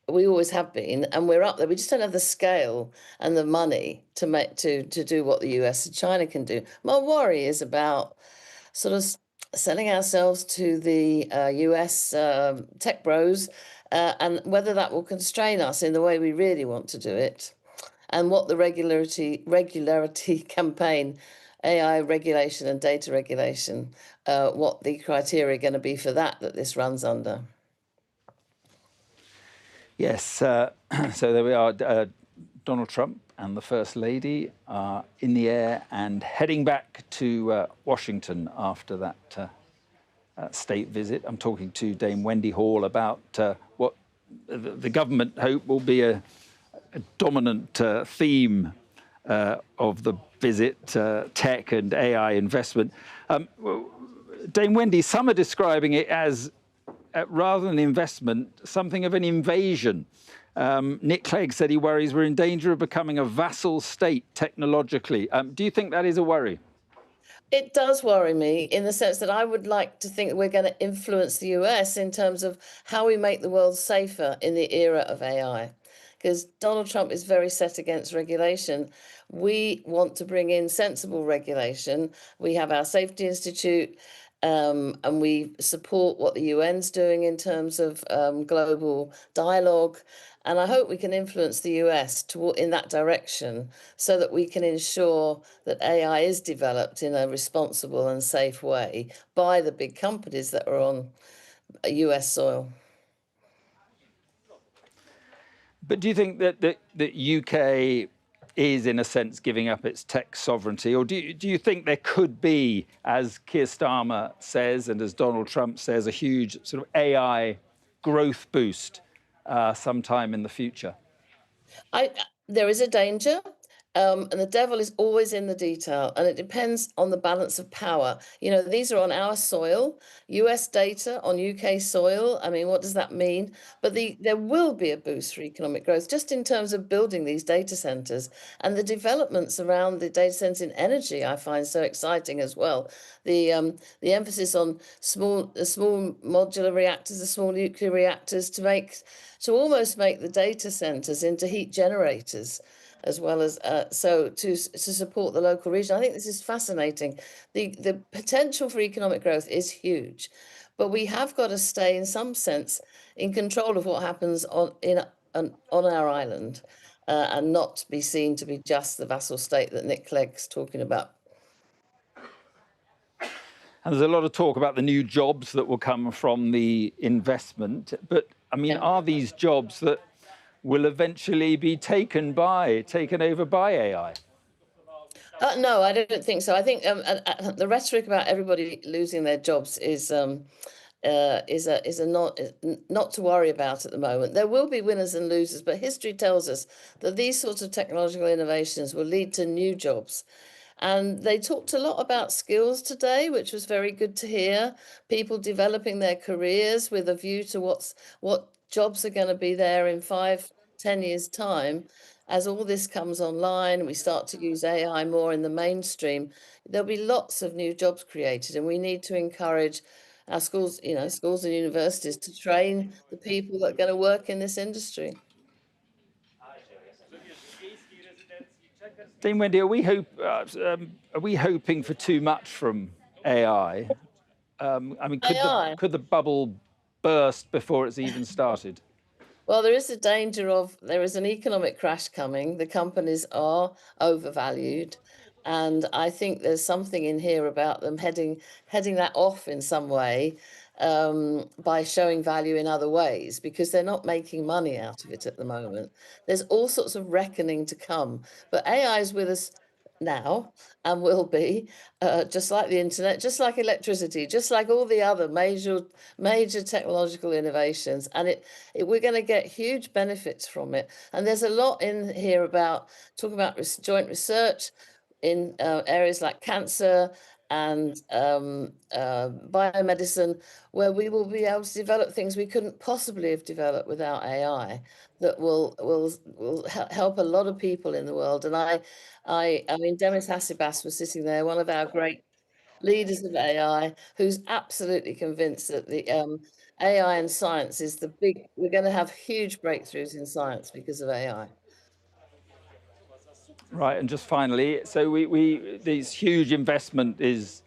we always have been, and we're up there. We just don't have the scale and the money to do what the US and China can do. My worry is about sort of selling ourselves to the US tech bros and whether that will constrain us in the way we really want to do it. And what the regularity campaign, AI regulation and data regulation, what the criteria are going to be for that this runs under. Yes, so there we are. Donald Trump and the First Lady are in the air and heading back to Washington after that state visit. I'm talking to Dame Wendy Hall about what the government hope will be a dominant theme of the visit, tech and AI investment. Dame Wendy, some are describing it as, rather than investment, something of an invasion. Nick Clegg said he worries we're in danger of becoming a vassal state technologically. Do you think that is a worry? It does worry me in the sense that I would like to think that we're going to influence the US in terms of how we make the world safer in the era of AI. Because Donald Trump is very set against regulation. We want to bring in sensible regulation. We have our Safety Institute, and we support what the UN's doing in terms of global dialogue. And I hope we can influence the US in that direction so that we can ensure that AI is developed in a responsible and safe way by the big companies that are on US soil. But do you think that the UK is, in a sense, giving up its tech sovereignty? Or do you think there could be, as Keir Starmer says and as Donald Trump says, a huge sort of AI growth boost sometime in the future? There is a danger. And the devil is always in the detail, and it depends on the balance of power. You know, these are on our soil, US data on UK soil. I mean, what does that mean? But there will be a boost for economic growth just in terms of building these data centers, and the developments around the data centers in energy I find so exciting as well. The emphasis on the small modular reactors, the small nuclear reactors to almost make the data centers into heat generators, as well as to support the local region. I think this is fascinating. The potential for economic growth is huge, but we have got to stay, in some sense, in control of what happens on our island, and not be seen to be just the vassal state that Nick Clegg's talking about. And there's a lot of talk about the new jobs that will come from the investment. But, I mean, are these jobs that will eventually be taken over by AI? No, I don't think so. I think the rhetoric about everybody losing their jobs is a not to worry about at the moment. There will be winners and losers, but history tells us that these sorts of technological innovations will lead to new jobs. And they talked a lot about skills today, which was very good to hear. People developing their careers with a view to what jobs are going to be there in 5-10 years' time. As all this comes online, we start to use AI more in the mainstream, there'll be lots of new jobs created, and we need to encourage our schools, schools and universities to train the people that are going to work in this industry. Dame Wendy, are we hoping for too much from AI? I mean, could the bubble burst before it's even started? Well, there is a danger there is an economic crash coming. The companies are overvalued. And I think there's something in here about them heading that off in some way, by showing value in other ways, because they're not making money out of it at the moment. There's all sorts of reckoning to come. But AI is with us now and will be, just like the internet, just like electricity, just like all the other major technological innovations. And we're going to get huge benefits from it. And there's a lot in here about talking about joint research in areas like cancer and biomedicine, where we will be able to develop things we couldn't possibly have developed without AI, that will help a lot of people in the world. And I mean, Demis Hassibas was sitting there, one of our great leaders of AI, who's absolutely convinced that the AI and science is we're going to have huge breakthroughs in science because of AI. Right, and just finally, so this huge investment is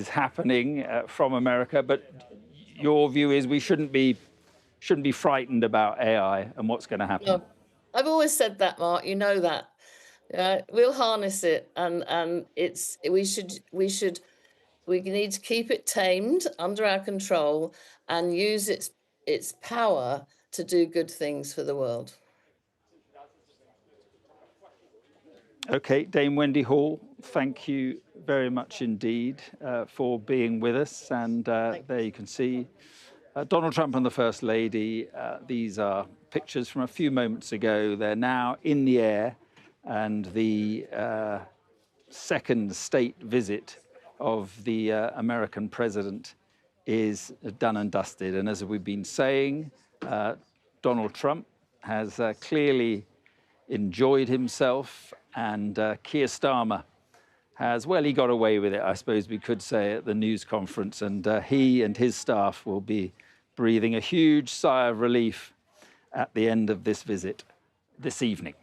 happening from America, but your view is we shouldn't be frightened about AI and what's going to happen. No, I've always said that, Mark. You know that. We'll harness it, and we need to keep it tamed, under our control, and use its power to do good things for the world. Okay, Dame Wendy Hall, thank you very much indeed for being with us. And there you can see Donald Trump and the First Lady. These are pictures from a few moments ago. They're now in the air, and the second state visit of the American president is done and dusted. And as we've been saying, Donald Trump has clearly enjoyed himself, and Keir Starmer has, well, he got away with it, I suppose we could say, at the news conference, and he and his staff will be breathing a huge sigh of relief at the end of this visit this evening.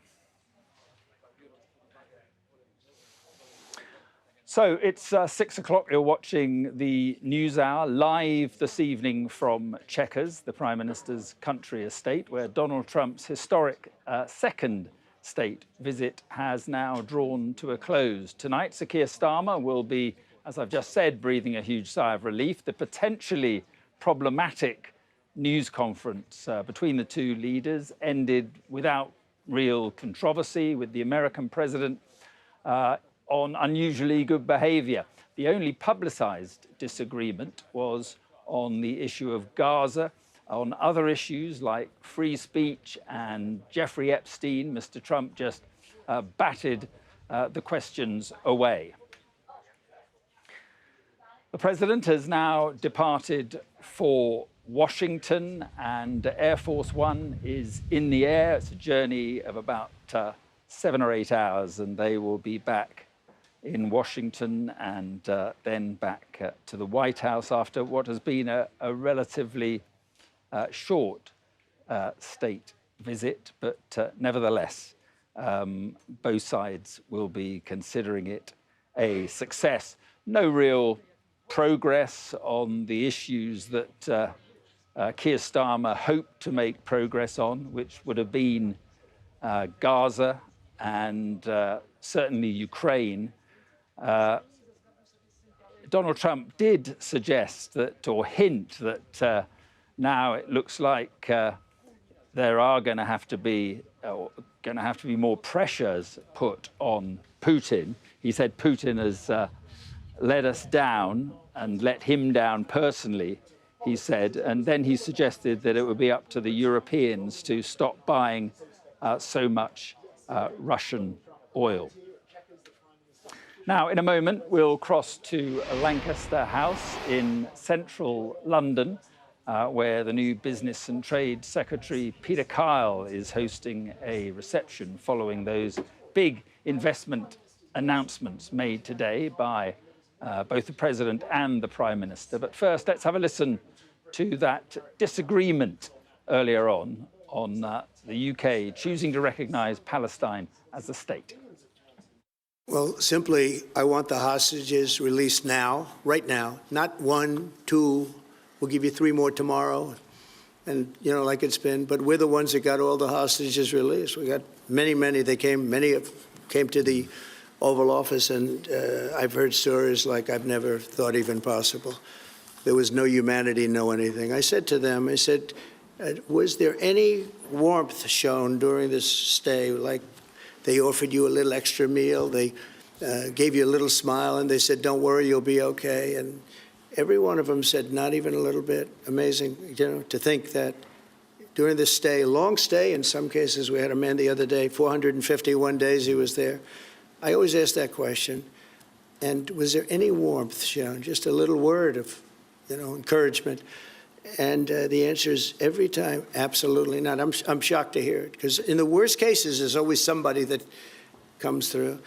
So it's 6 o'clock. You're watching the NewsHour live this evening from Chequers, the Prime Minister's country estate, where Donald Trump's historic second state visit has now drawn to a close. Tonight, Sir Keir Starmer will be, as I've just said, breathing a huge sigh of relief. The potentially problematic news conference between the two leaders ended without real controversy, with the American president on unusually good behavior. The only publicized disagreement was on the issue of Gaza. On other issues like free speech and Jeffrey Epstein, Mr. Trump just batted the questions away. The President has now departed for Washington, and Air Force One is in the air. It's a journey of about 7 or 8 hours, and they will be back in Washington and then back to the White House after what has been a relatively short state visit, but nevertheless, both sides will be considering it a success. No real progress on the issues that Keir Starmer hoped to make progress on, which would have been Gaza and certainly Ukraine. Donald Trump did suggest that, or hint that now it looks like there are going to have to be more pressures put on Putin. He said Putin has let us down and let him down personally, he said, and then he suggested that it would be up to the Europeans to stop buying so much Russian oil. Now, in a moment, we'll cross to Lancaster House in central London, where the new Business and Trade Secretary, Peter Kyle, is hosting a reception following those big investment announcements made today by both the President and the Prime Minister. But first, let's have a listen to that disagreement earlier on the UK choosing to recognise Palestine as a state. Well, simply, I want the hostages released now, right now, not 1, 2, we'll give you 3 more tomorrow, and, you know, like it's been, but we're the ones that got all the hostages released. We got many, many came to the Oval Office, and I've heard stories like I've never thought even possible. There was no humanity, no anything. I said to them, I said, was there any warmth shown during this stay? Like they offered you a little extra meal, they gave you a little smile, and they said, don't worry, you'll be okay. And every one of them said, not even a little bit. Amazing, you know, to think that during this stay, long stay in some cases. We had a man the other day, 451 days he was there. I always ask that question. And was there any warmth shown? Just a little word of, you know, encouragement. And the answer is every time, absolutely not. I'm shocked to hear it, because in the worst cases, there's always somebody that comes through.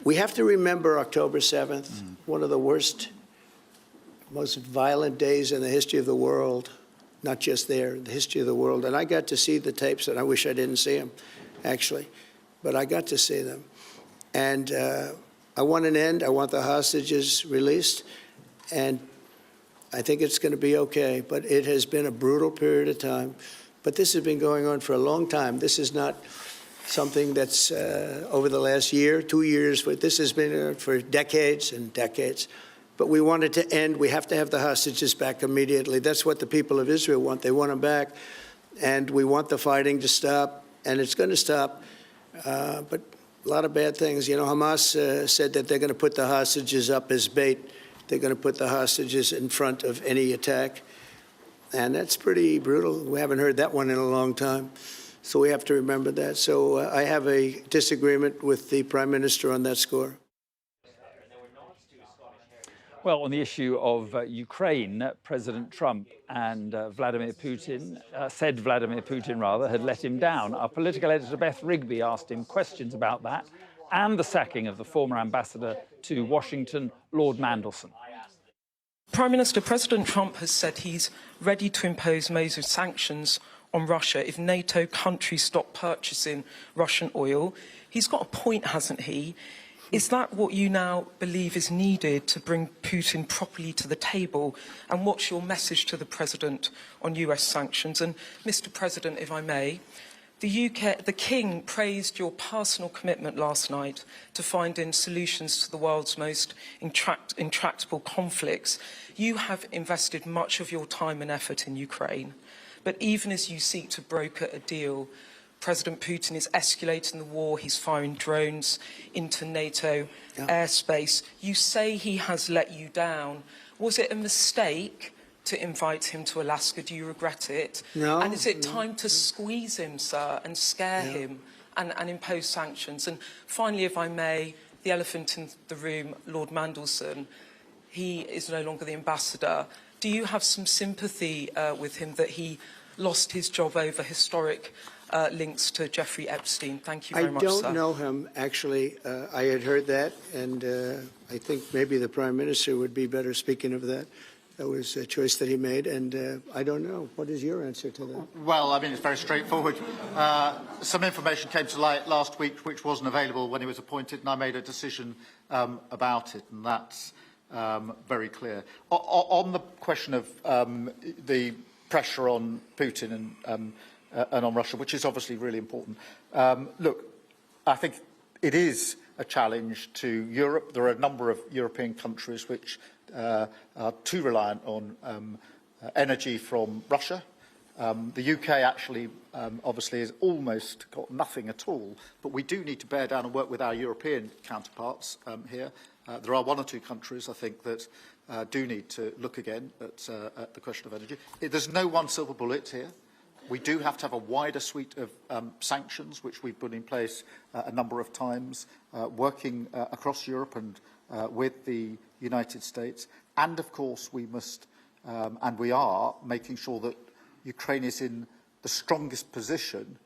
We have to remember October 7th, one of the worst, most violent days in the history of the world, not just there, the history of the world. And I got to see the tapes, and I wish I didn't see them, actually, but I got to see them. And I want an end. I want the hostages released. And I think it's going to be okay. But it has been a brutal period of time. But this has been going on for a long time. This is not something that's over the last year, 2 years. But this has been for decades and decades. But we want it to end. We have to have the hostages back immediately. That's what the people of Israel want. They want them back. And we want the fighting to stop. And it's going to stop. But a lot of bad things. You know, Hamas said that they're going to put the hostages up as bait. They're going to put the hostages in front of any attack. And that's pretty brutal. We haven't heard that one in a long time. So we have to remember that. So I have a disagreement with the Prime Minister on that score. Well, on the issue of Ukraine, President Trump and Vladimir Putin, had let him down. Our political editor, Beth Rigby, asked him questions about that and the sacking of the former ambassador to Washington, Lord Mandelson. Prime Minister, President Trump has said he's ready to impose major sanctions on Russia if NATO countries stop purchasing Russian oil. He's got a point, hasn't he? Is that what you now believe is needed to bring Putin properly to the table? And what's your message to the President on US sanctions? And Mr. President, if I may, the King praised your personal commitment last night to finding solutions to the world's most intractable conflicts. You have invested much of your time and effort in Ukraine. But even as you seek to broker a deal, President Putin is escalating the war. He's firing drones into NATO airspace. You say he has let you down. Was it a mistake to invite him to Alaska? Do you regret it? No. And is it time to squeeze him, sir, and scare him and impose sanctions. And finally, if I may, the elephant in the room, Lord Mandelson, he is no longer the ambassador. Do you have some sympathy with him that he lost his job over historic links to Jeffrey Epstein? Thank you very much, sir. I don't know him, actually. I had heard that, and I think maybe the Prime Minister would be better speaking of that. That was a choice that he made, and I don't know. What is your answer to that? Well, I mean, it's very straightforward. Some information came to light last week which wasn't available when he was appointed, and I made a decision about it, and that's very clear. On the question of the pressure on Putin and on Russia, which is obviously really important, look, I think it is a challenge to Europe. There are a number of European countries which are too reliant on energy from Russia. The UK actually obviously has almost got nothing at all, but we do need to bear down and work with our European counterparts here. There are one or two countries, I think, that do need to look again at the question of energy. There's no one silver bullet here. We do have to have a wider suite of sanctions, which we've put in place a number of times, working across Europe and with the United States. And, of course, we must, and we are, making sure that Ukraine is in the strongest position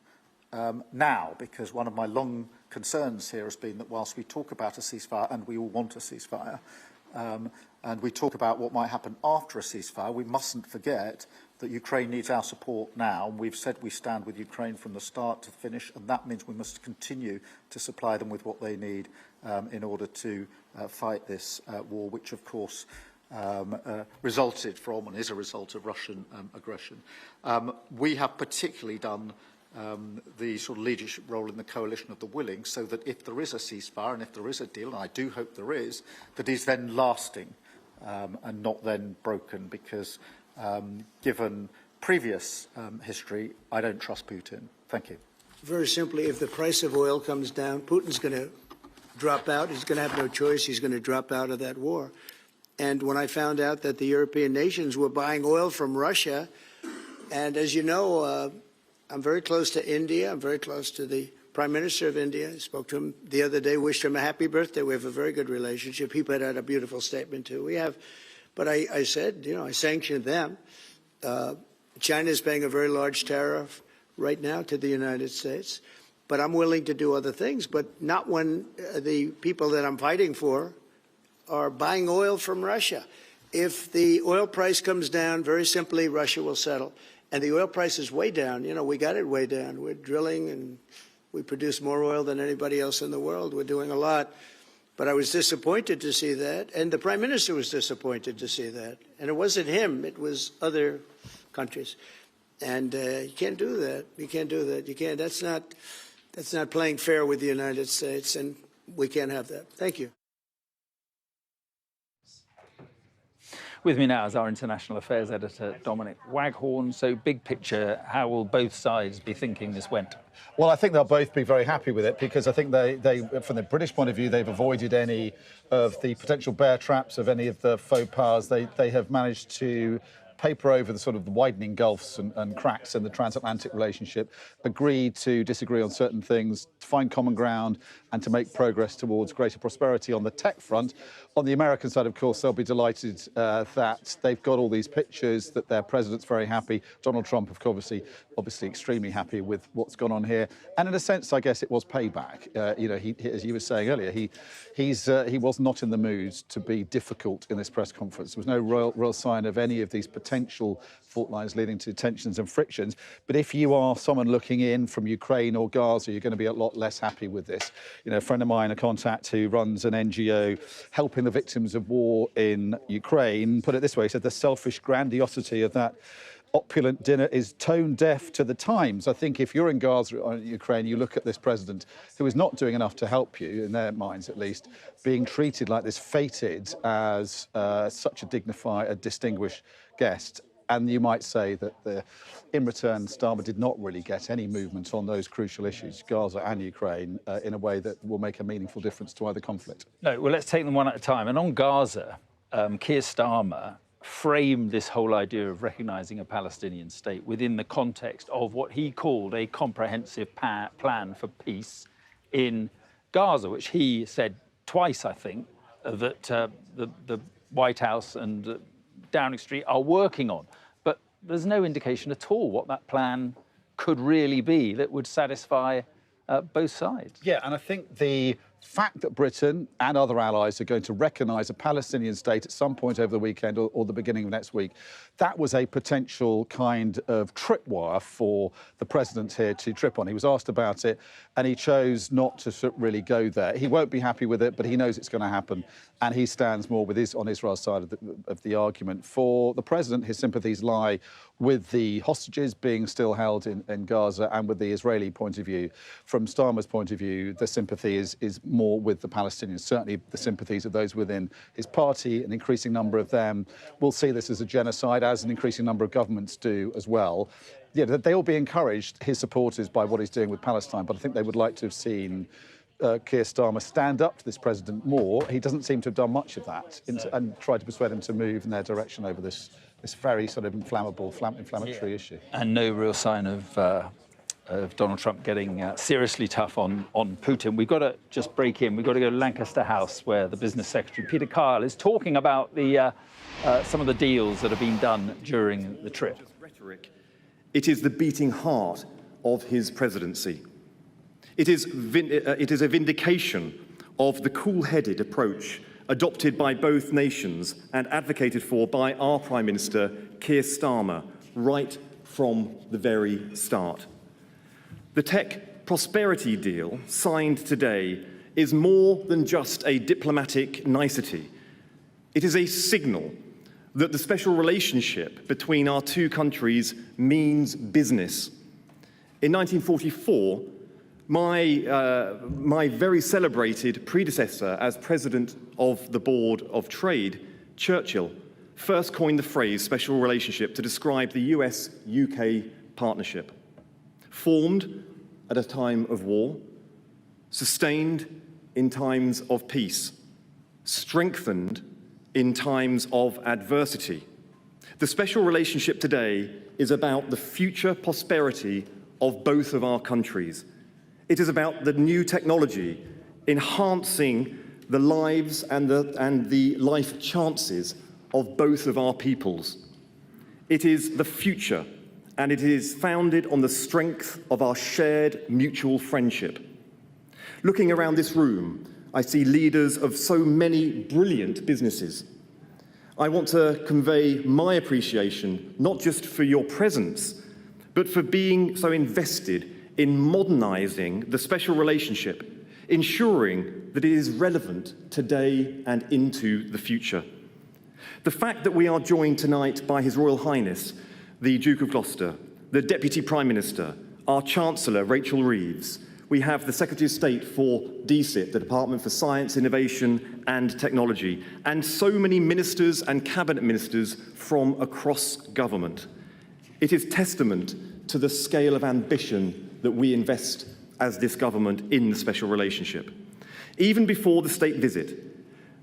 now, because one of my long concerns here has been that whilst we talk about a ceasefire, and we all want a ceasefire, and we talk about what might happen after a ceasefire, we mustn't forget that Ukraine needs our support now. And we've said we stand with Ukraine from the start to finish, and that means we must continue to supply them with what they need in order to fight this war, which, of course, resulted from and is a result of Russian aggression. We have particularly done the sort of leadership role in the coalition of the willing, so that if there is a ceasefire and if there is a deal, and I do hope there is, that is then lasting and not then broken, because given previous history, I don't trust Putin. Thank you. Very simply, if the price of oil comes down, Putin's going to drop out. He's going to have no choice. He's going to drop out of that war. And when I found out that the European nations were buying oil from Russia, and as you know, I'm very close to India. I'm very close to the Prime Minister of India. I spoke to him the other day, wished him a happy birthday. We have a very good relationship. He put out a beautiful statement, too. We have, but I said, you know, I sanctioned them. China is paying a very large tariff right now to the United States. But I'm willing to do other things, but not when the people that I'm fighting for are buying oil from Russia. If the oil price comes down, very simply, Russia will settle. And the oil price is way down. You know, we got it way down. We're drilling and we produce more oil than anybody else in the world. We're doing a lot. But I was disappointed to see that. And the Prime Minister was disappointed to see that. And it wasn't him. It was other countries. And you can't do that. You can't do that. You can't. That's not playing fair with the United States. And we can't have that. Thank you. With me now is our international affairs editor, Dominic Waghorn. So big picture, how will both sides be thinking this went? Well, I think they'll both be very happy with it, because I think they from the British point of view, they've avoided any of the potential bear traps of any of the faux pas. They have managed to paper over the sort of widening gulfs and cracks in the transatlantic relationship, agree to disagree on certain things, to find common ground and to make progress towards greater prosperity on the tech front. On the American side, of course, they'll be delighted that they've got all these pictures, that their president's very happy. Donald Trump, of course, obviously extremely happy with what's gone on here. And in a sense, I guess it was payback. You know, he, as you were saying earlier, he was not in the mood to be difficult in this press conference. There was no real sign of any of these potential fault lines leading to tensions and frictions. But if you are someone looking in from Ukraine or Gaza, you're going to be a lot less happy with this. You know, a friend of mine, a contact who runs an NGO helping the victims of war in Ukraine, put it this way, he said the selfish grandiosity of that opulent dinner is tone deaf to the times. I think if you're in Gaza or Ukraine, you look at this president who is not doing enough to help you, in their minds at least, being treated like this, fated as such a dignified, a distinguished guest. And you might say that in return, Starmer did not really get any movement on those crucial issues, Gaza and Ukraine, in a way that will make a meaningful difference to either conflict. No, well, let's take them one at a time. And on Gaza, Keir Starmer frame this whole idea of recognizing a Palestinian state within the context of what he called a comprehensive plan for peace in Gaza, which he said twice, I think, that the White House and Downing Street are working on. But there's no indication at all what that plan could really be that would satisfy both sides. Yeah, and I think the fact that Britain and other allies are going to recognise a Palestinian state at some point over the weekend or the beginning of next week, that was a potential kind of tripwire for the president here to trip on. He was asked about it and he chose not to really go there. He won't be happy with it, but he knows it's going to happen, and he stands more with on Israel's side of the argument. For the president, his sympathies lie with the hostages being still held in Gaza and with the Israeli point of view. From Starmer's point of view, the sympathy is more with the Palestinians. Certainly the sympathies of those within his party, an increasing number of them will see this as a genocide, as an increasing number of governments do as well. Yeah, they will be encouraged, his supporters, by what he's doing with Palestine, but I think they would like to have seen Keir Starmer stand up to this president more. He doesn't seem to have done much of that and tried to persuade him to move in their direction over this very sort of inflammatory issue. And no real sign of Donald Trump getting seriously tough on Putin. We've got to just break in. We've got to go to Lancaster House, where the business secretary, Peter Kyle, is talking about some of the deals that have been done during the trip. It is the beating heart of his presidency. It is a vindication of the cool-headed approach adopted by both nations and advocated for by our Prime Minister, Keir Starmer, right from the very start. The tech prosperity deal signed today is more than just a diplomatic nicety. It is a signal that the special relationship between our two countries means business. In 1944, my very celebrated predecessor as president of the Board of Trade, Churchill, first coined the phrase special relationship to describe the US-UK partnership. Formed at a time of war, sustained in times of peace, strengthened in times of adversity. The special relationship today is about the future prosperity of both of our countries. It is about the new technology enhancing the lives and the life chances of both of our peoples. It is the future, and it is founded on the strength of our shared mutual friendship. Looking around this room, I see leaders of so many brilliant businesses. I want to convey my appreciation, not just for your presence, but for being so invested in modernising the special relationship, ensuring that it is relevant today and into the future. The fact that we are joined tonight by His Royal Highness, the Duke of Gloucester, the Deputy Prime Minister, our Chancellor, Rachel Reeves. We have the Secretary of State for DSIT, the Department for Science, Innovation and Technology, and so many ministers and cabinet ministers from across government. It is testament to the scale of ambition that we invest as this government in the special relationship. Even before the state visit,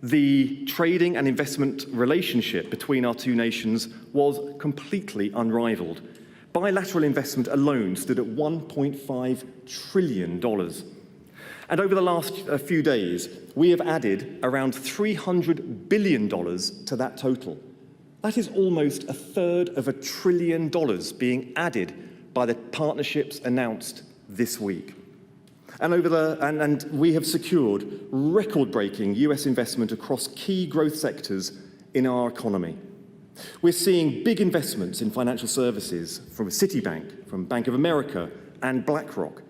the trading and investment relationship between our two nations was completely unrivaled. Bilateral investment alone stood at $1.5 trillion. And over the last few days, we have added around $300 billion to that total. That is almost $1/3 of $1 trillion being added by the partnerships announced this week. And we have secured record-breaking US investment across key growth sectors in our economy. We're seeing big investments in financial services from Citibank, from Bank of America and BlackRock,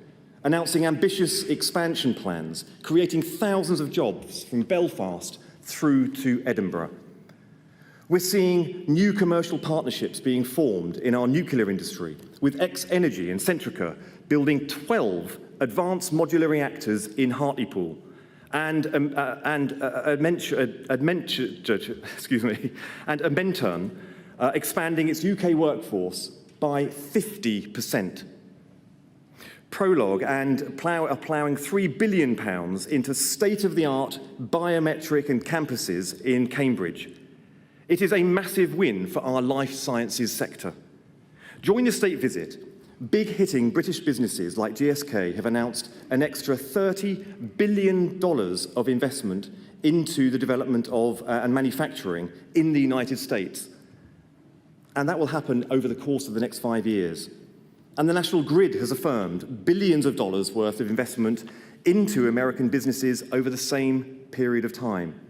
announcing ambitious expansion plans, creating thousands of jobs from Belfast through to Edinburgh. We're seeing new commercial partnerships being formed in our nuclear industry, with X-Energy and Centrica building 12 advanced modular reactors in Hartlepool, and Amenturn expanding its UK workforce by 50%. Prologue are ploughing £3 billion into state-of-the-art biometric and campuses in Cambridge. It is a massive win for our life sciences sector. During the state visit, big-hitting British businesses like GSK have announced an extra $30 billion of investment into the development of and manufacturing in the United States. And that will happen over the course of the next 5 years. And the National Grid has affirmed billions of dollars worth of investment into American businesses over the same period of time.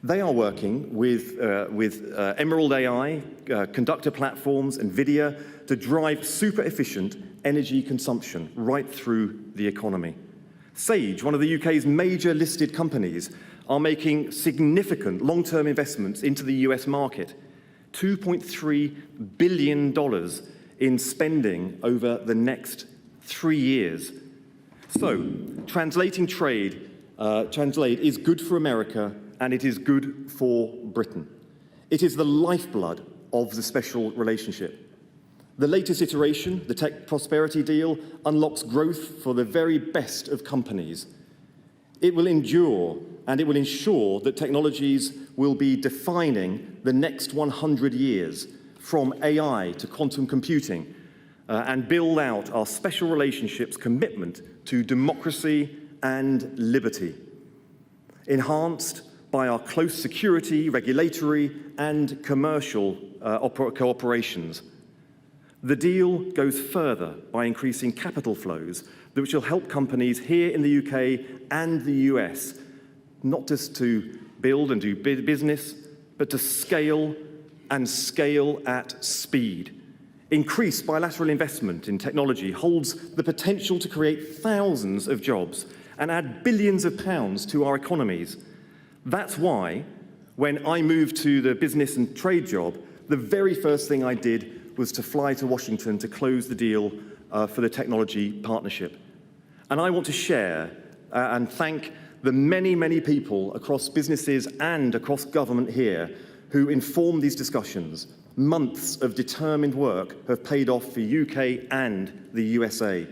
They are working with Emerald AI, Conductor Platforms, NVIDIA, to drive super efficient energy consumption right through the economy. Sage, one of the UK's major listed companies, are making significant long-term investments into the US market, $2.3 billion in spending over the next 3 years. So, translating trade is good for America and it is good for Britain. It is the lifeblood of the special relationship. The latest iteration, the Tech Prosperity Deal, unlocks growth for the very best of companies. It will endure and it will ensure that technologies will be defining the next 100 years, from AI to quantum computing, and build out our special relationships commitment to democracy and liberty, enhanced by our close security, regulatory, and commercial cooperations. The deal goes further by increasing capital flows, which will help companies here in the UK and the US, not just to build and do business, but to scale and scale at speed. Increased bilateral investment in technology holds the potential to create thousands of jobs and add billions of pounds to our economies. That's why, when I moved to the business and trade job, the very first thing I did was to fly to Washington to close the deal for the technology partnership. And I want to share and thank the many, many people across businesses and across government here who informed these discussions. Months of determined work have paid off for UK and the USA.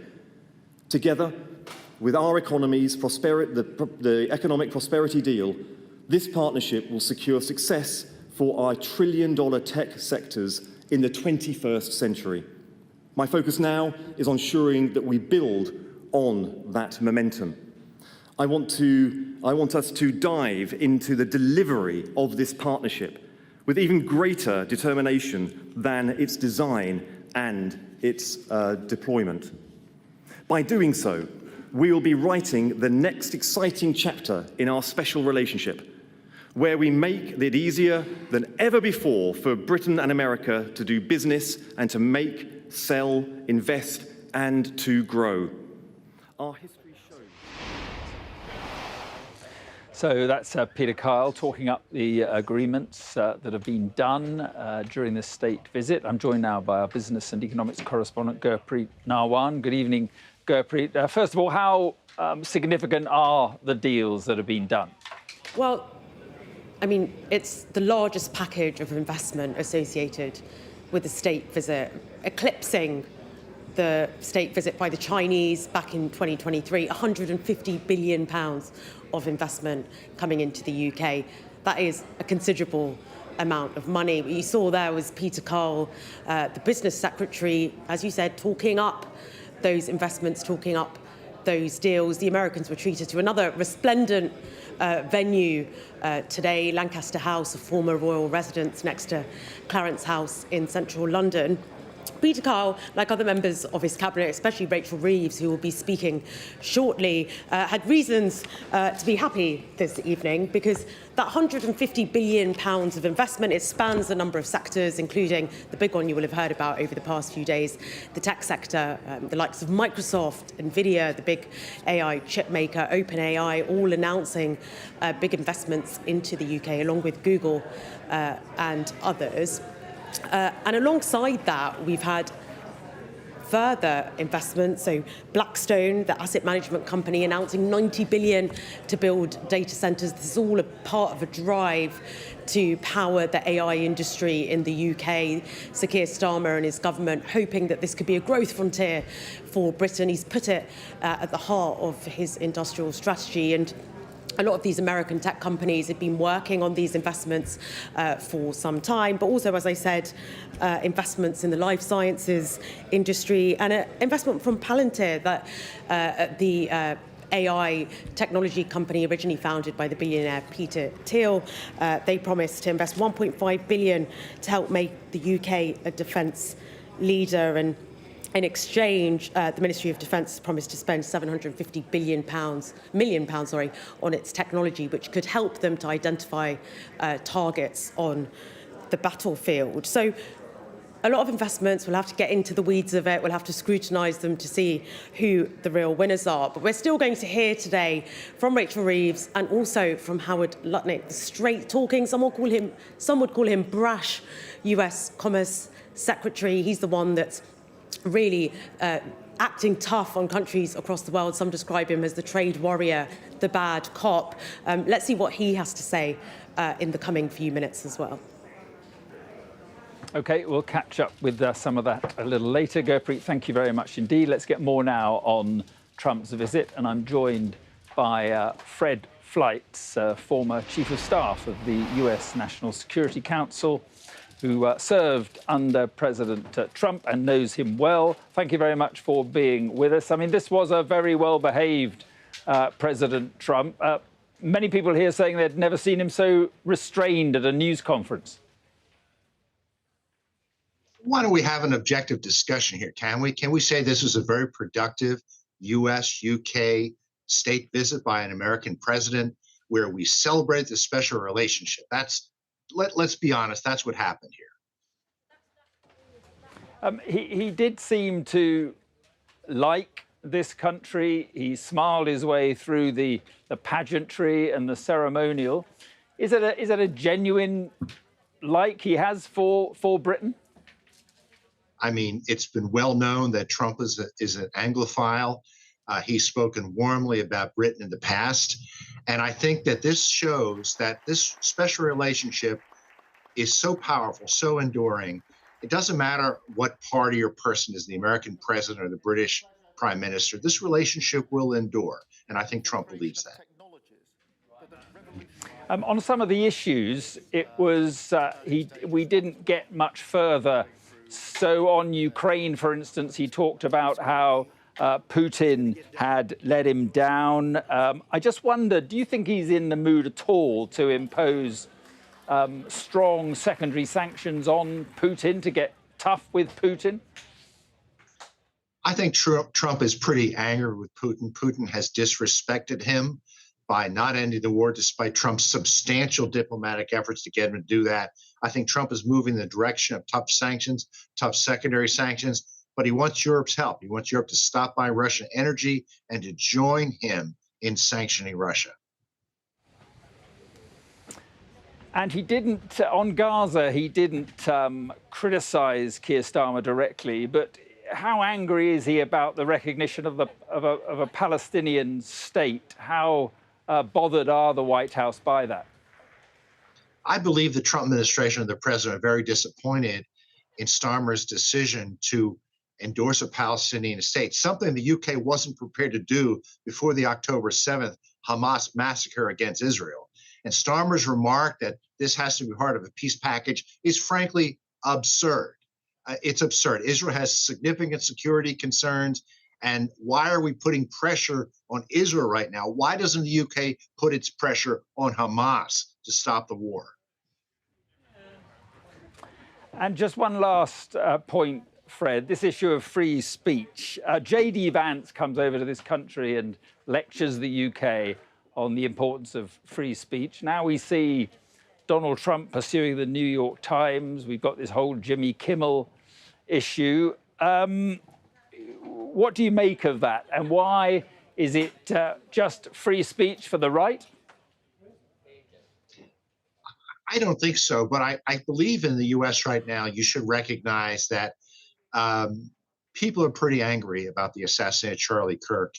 Together, with our economies, the economic prosperity deal, this partnership will secure success for our trillion-dollar tech sectors in the 21st century. My focus now is on ensuring that we build on that momentum. I want us to dive into the delivery of this partnership with even greater determination than its design and its deployment. By doing so, we will be writing the next exciting chapter in our special relationship, where we make it easier than ever before for Britain and America to do business and to make, sell, invest, and to grow. Our history shows. So that's Peter Kyle talking up the agreements that have been done during this state visit. I'm joined now by our business and economics correspondent, Gurpreet Narwan. Good evening, Gurpreet. First of all, how significant are the deals that have been done? Well, I mean, it's the largest package of investment associated with the state visit, eclipsing the state visit by the Chinese back in 2023, £150 billion of investment coming into the UK. That is a considerable amount of money. What you saw there was Peter Kyle, the business secretary, as you said, talking up those investments, talking up those deals. The Americans were treated to another resplendent venue today, Lancaster House, a former royal residence next to Clarence House in central London. Peter Kyle, like other members of his cabinet, especially Rachel Reeves, who will be speaking shortly, had reasons to be happy this evening because that £150 billion of investment, it spans a number of sectors, including the big one you will have heard about over the past few days, the tech sector, the likes of Microsoft, NVIDIA, the big AI chip maker, OpenAI, all announcing big investments into the UK, along with Google and others. And alongside that, we've had further investments. So Blackstone, the asset management company, announcing $90 billion to build data centres. This is all a part of a drive to power the AI industry in the UK. Sir Keir Starmer and his government hoping that this could be a growth frontier for Britain. He's put it at the heart of his industrial strategy. And a lot of these American tech companies have been working on these investments for some time, but also, as I said, investments in the life sciences industry and an investment from Palantir, that the AI technology company originally founded by the billionaire Peter Thiel. They promised to invest 1.5 billion to help make the UK a defence leader, and in exchange, the Ministry of Defence promised to spend £750 million on its technology, which could help them to identify targets on the battlefield. So a lot of investments, we'll have to get into the weeds of it, we'll have to scrutinise them to see who the real winners are. But we're still going to hear today from Rachel Reeves and also from Howard Lutnick, the straight-talking, some would call him brash US Commerce Secretary. He's the one that's really acting tough on countries across the world. Some describe him as the trade warrior, the bad cop. Let's see what he has to say in the coming few minutes as well. OK, we'll catch up with some of that a little later. Gurpreet, thank you very much indeed. Let's get more now on Trump's visit. And I'm joined by Fred Fleitz, former Chief of Staff of the US National Security Council, who served under President Trump and knows him well. Thank you very much for being with us. I mean, this was a very well-behaved President Trump. Many people here saying they'd never seen him so restrained at a news conference. Why don't we have an objective discussion here, can we? Can we say this was a very productive US-UK state visit by an American president where we celebrate the special relationship? Let's be honest, that's what happened here. He did seem to like this country. He smiled his way through the pageantry and the ceremonial. Is it a genuine like he has for Britain? I mean, it's been well known that Trump is an Anglophile. He's spoken warmly about Britain in the past. And I think that this shows that this special relationship is so powerful, so enduring. It doesn't matter what party or person is the American president or the British prime minister. This relationship will endure. And I think Trump believes that. On some of the issues, it was we didn't get much further. So on Ukraine, for instance, he talked about how Putin had let him down. I just wonder, do you think he's in the mood at all to impose strong secondary sanctions on Putin, to get tough with Putin? I think Trump is pretty angry with Putin. Putin has disrespected him by not ending the war, despite Trump's substantial diplomatic efforts to get him to do that. I think Trump is moving in the direction of tough sanctions, tough secondary sanctions, but he wants Europe's help. He wants Europe to stop buying Russian energy and to join him in sanctioning Russia. And he didn't, on Gaza, he didn't criticize Keir Starmer directly, but how angry is he about the recognition of a Palestinian state? How bothered are the White House by that? I believe the Trump administration and the president are very disappointed in Starmer's decision to endorse a Palestinian state, something the UK wasn't prepared to do before the October 7th Hamas massacre against Israel. And Starmer's remark that this has to be part of a peace package is frankly absurd. It's absurd. Israel has significant security concerns. And why are we putting pressure on Israel right now? Why doesn't the UK put its pressure on Hamas to stop the war? And just one last point, Fred, this issue of free speech. J.D. Vance comes over to this country and lectures the UK on the importance of free speech. Now we see Donald Trump pursuing the New York Times. We've got this whole Jimmy Kimmel issue. What do you make of that? And why is it just free speech for the right? I don't think so, but I believe in the U.S. right now, you should recognize that people are pretty angry about the assassination of Charlie Kirk.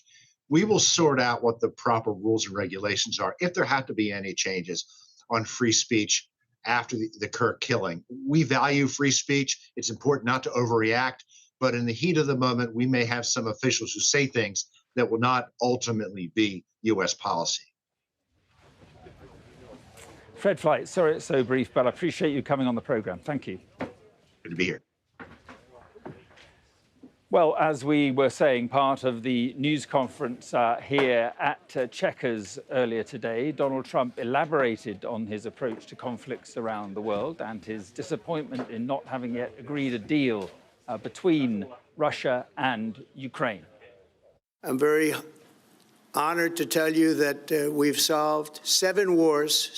We will sort out what the proper rules and regulations are, if there have to be any changes on free speech after the Kirk killing. We value free speech. It's important not to overreact, but in the heat of the moment, we may have some officials who say things that will not ultimately be U.S. policy. Fred Flight, sorry it's so brief, but I appreciate you coming on the programme. Thank you. Good to be here. Well, as we were saying, part of the news conference here at Chequers earlier today, Donald Trump elaborated on his approach to conflicts around the world and his disappointment in not having yet agreed a deal between Russia and Ukraine. I'm very honored to tell you that we've solved 7 wars,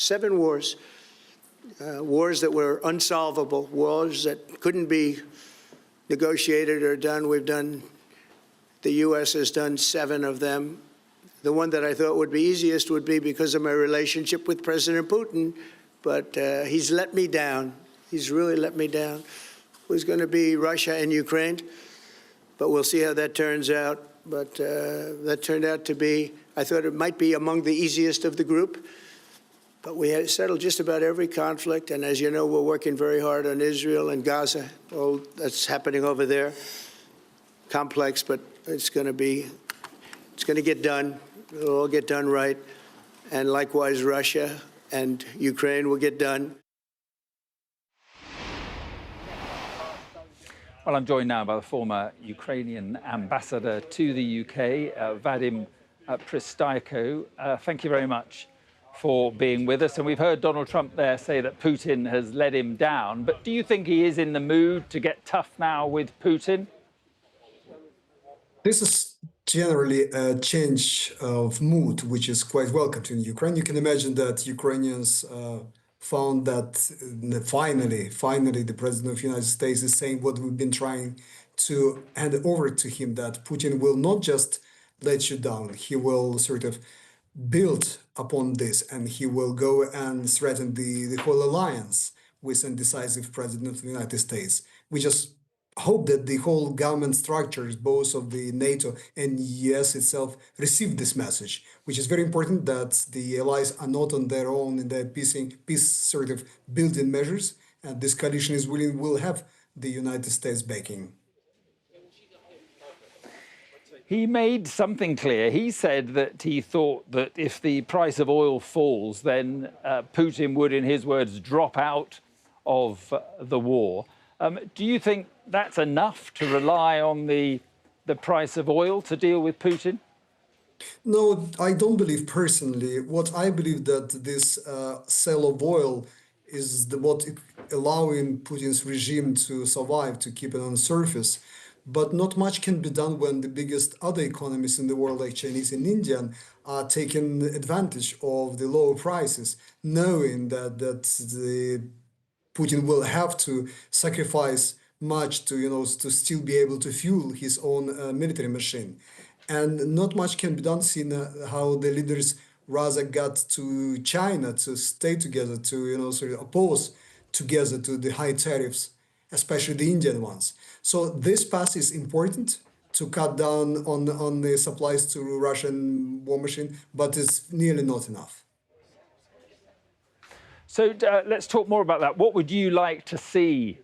wars that were unsolvable, wars that couldn't be negotiated or done. The U.S. has done 7 of them. The one that I thought would be easiest would be because of my relationship with President Putin, but he's let me down. He's really let me down. It was going to be Russia and Ukraine, but we'll see how that turns out. But that turned out to be, I thought it might be among the easiest of the group. But we had settled just about every conflict, and as you know, we're working very hard on Israel and Gaza. All that's happening over there, complex, but it's going to get done. It'll all get done right, and likewise, Russia and Ukraine will get done. Well, I'm joined now by the former Ukrainian ambassador to the UK, Vadim Pristaiko. Thank you very much for being with us. And we've heard Donald Trump there say that Putin has let him down. But do you think he is in the mood to get tough now with Putin? This is generally a change of mood, which is quite welcome in Ukraine. You can imagine that Ukrainians found that finally, the president of the United States is saying what we've been trying to hand over to him, that Putin will not just let you down. He will sort of build upon this, and he will go and threaten the whole alliance with an indecisive president of the United States. We just hope that the whole government structures, both of the NATO and US itself, receive this message, which is very important, that the allies are not on their own in their peace sort of building measures, and this coalition is will have the United States backing. He made something clear. He said that he thought that if the price of oil falls, then Putin would, in his words, drop out of the war. Do you think that's enough to rely on the price of oil to deal with Putin? No, I don't believe personally. What I believe that this sale of oil is what allowing Putin's regime to survive, to keep it on the surface. But not much can be done when the biggest other economies in the world, like Chinese and Indian, are taking advantage of the lower prices, knowing that Putin will have to sacrifice much to still be able to fuel his own military machine. And not much can be done, seeing how the leaders rather got to China to stay together, to sort of oppose together to the high tariffs, especially the Indian ones. So this path is important to cut down on the supplies to Russian war machine, but it's nearly not enough. So let's talk more about that. What would you like to see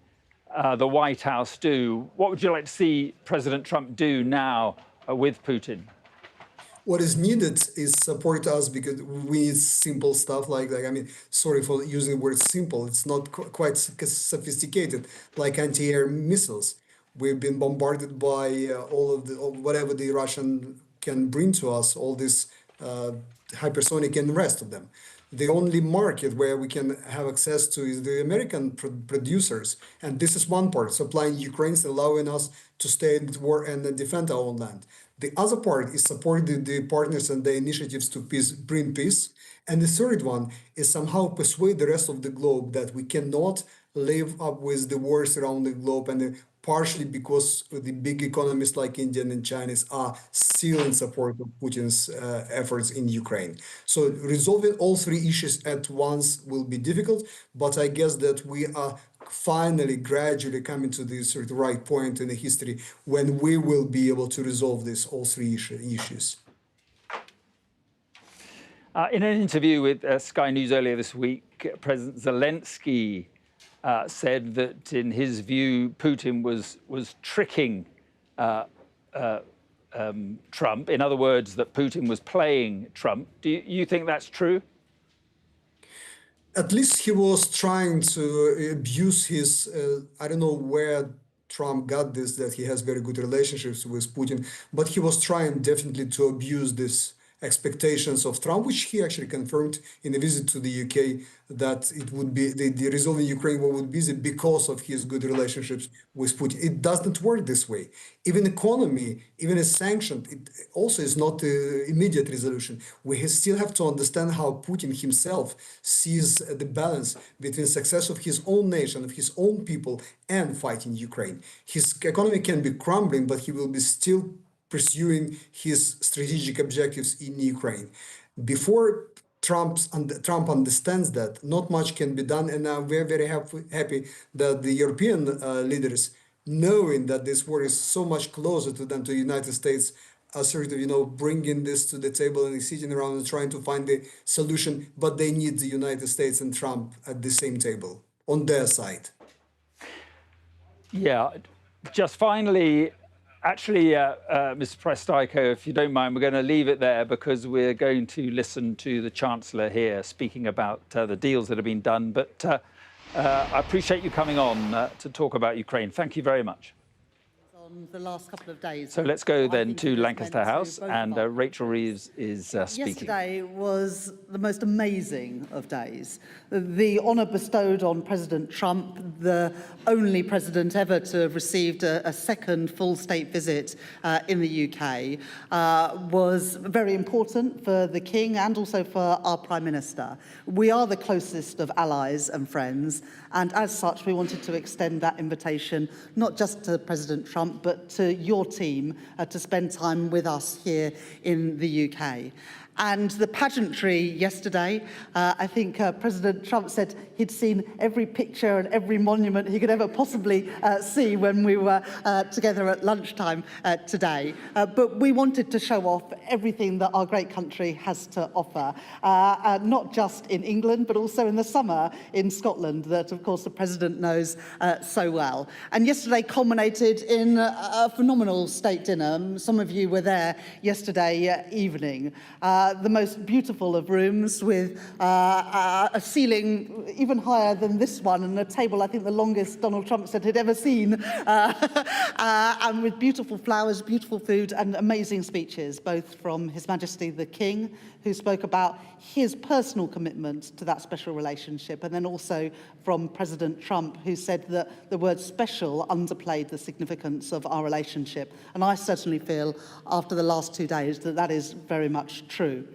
the White House do? What would you like to see President Trump do now with Putin? What is needed is support us, because we need simple stuff like that. I mean, sorry for using the word simple. It's not quite sophisticated, like anti-air missiles. We've been bombarded by whatever the Russian can bring to us, all this hypersonic and the rest of them. The only market where we can have access to is the American producers. And this is one part, supplying Ukraine, allowing us to stay at war and defend our own land. The other part is support the partners and the initiatives to bring peace. And the third one is somehow persuade the rest of the globe that we cannot live up with the wars around the globe, and partially because the big economies like India and China are still in support of Putin's efforts in Ukraine. So resolving all 3 issues at once will be difficult, but I guess that we are finally gradually coming to this sort of right point in the history when we will be able to resolve all 3 issues. In an interview with Sky News earlier this week, President Zelensky said that, in his view, Putin was tricking Trump. In other words, that Putin was playing Trump. Do you think that's true? at least he was trying to abuse his, I don't know where Trump got this, that he has very good relationships with Putin, but he was trying definitely to abuse this expectations of Trump, which he actually confirmed in a visit to the UK, that it would be the resolving Ukraine war would be easy because of his good relationships with Putin. It doesn't work this way. Even economy, even a sanction, it also is not an immediate resolution. We still have to understand how Putin himself sees the balance between success of his own nation, of his own people, and fighting Ukraine. His economy can be crumbling, but he will be still pursuing his strategic objectives in Ukraine. Before Trump understands that, not much can be done, and I'm very, very happy that the European leaders, knowing that this war is so much closer to them, to the United States, are sort of, bringing this to the table and sitting around and trying to find a solution, but they need the United States and Trump at the same table, on their side. Yeah, just finally, actually, Mr. Presteico, if you don't mind, we're going to leave it there because we're going to listen to the Chancellor here speaking about the deals that have been done. But I appreciate you coming on to talk about Ukraine. Thank you very much. On the last couple of days. So let's go then to Lancaster House, and Rachel Reeves is speaking. Yesterday was the most amazing of days. The honour bestowed on President Trump, the only president ever to have received a second full state visit in the UK, was very important for the King and also for our Prime Minister. We are the closest of allies and friends, and as such, we wanted to extend that invitation not just to President Trump, but to your team to spend time with us here in the UK. And the pageantry yesterday, I think President Trump said he'd seen every picture and every monument he could ever possibly see when we were together at lunchtime today. But we wanted to show off everything that our great country has to offer, not just in England, but also in the summer in Scotland, that, of course, the President knows so well. And yesterday culminated in a phenomenal state dinner. Some of you were there yesterday evening. The most beautiful of rooms, with a ceiling even higher than this one, and a table I think the longest Donald Trump said he'd ever seen, and with beautiful flowers, beautiful food, and amazing speeches, both from His Majesty the King, who spoke about his personal commitment to that special relationship, and then also from President Trump, who said that the word special underplayed the significance of our relationship. And I certainly feel, after the last 2 days, that that is very much true.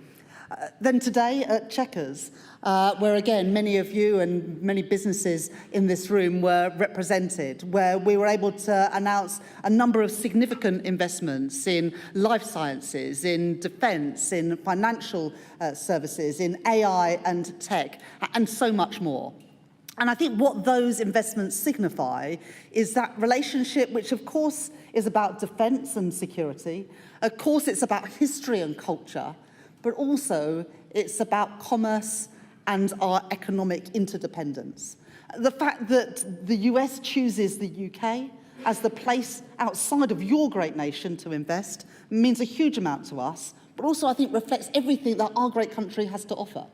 Then today at Chequers, where again many of you and many businesses in this room were represented, where we were able to announce a number of significant investments in life sciences, in defence, in financial services, in AI and tech, and so much more. And I think what those investments signify is that relationship, which of course is about defence and security, of course it's about history and culture, but also it's about commerce and our economic interdependence. The fact that the US chooses the UK as the place outside of your great nation to invest means a huge amount to us, but also I think reflects everything that our great country has to offer.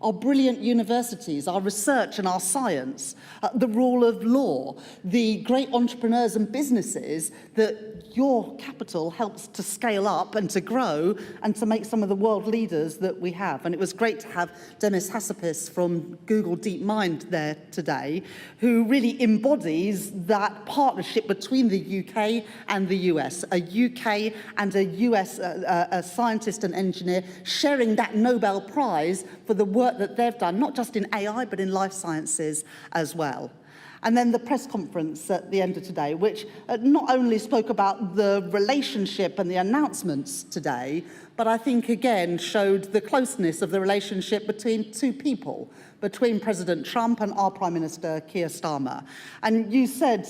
Our brilliant universities, our research and our science, the rule of law, the great entrepreneurs and businesses that your capital helps to scale up and to grow and to make some of the world leaders that we have. And it was great to have Demis Hassabis from Google DeepMind there today, who really embodies that partnership between the UK and the US, a UK and a US a scientist and engineer sharing that Nobel Prize for the work that they've done, not just in AI, but in life sciences as well. And then the press conference at the end of today, which not only spoke about the relationship and the announcements today, but I think again showed the closeness of the relationship between two people, between President Trump and our Prime Minister Keir Starmer. And you said,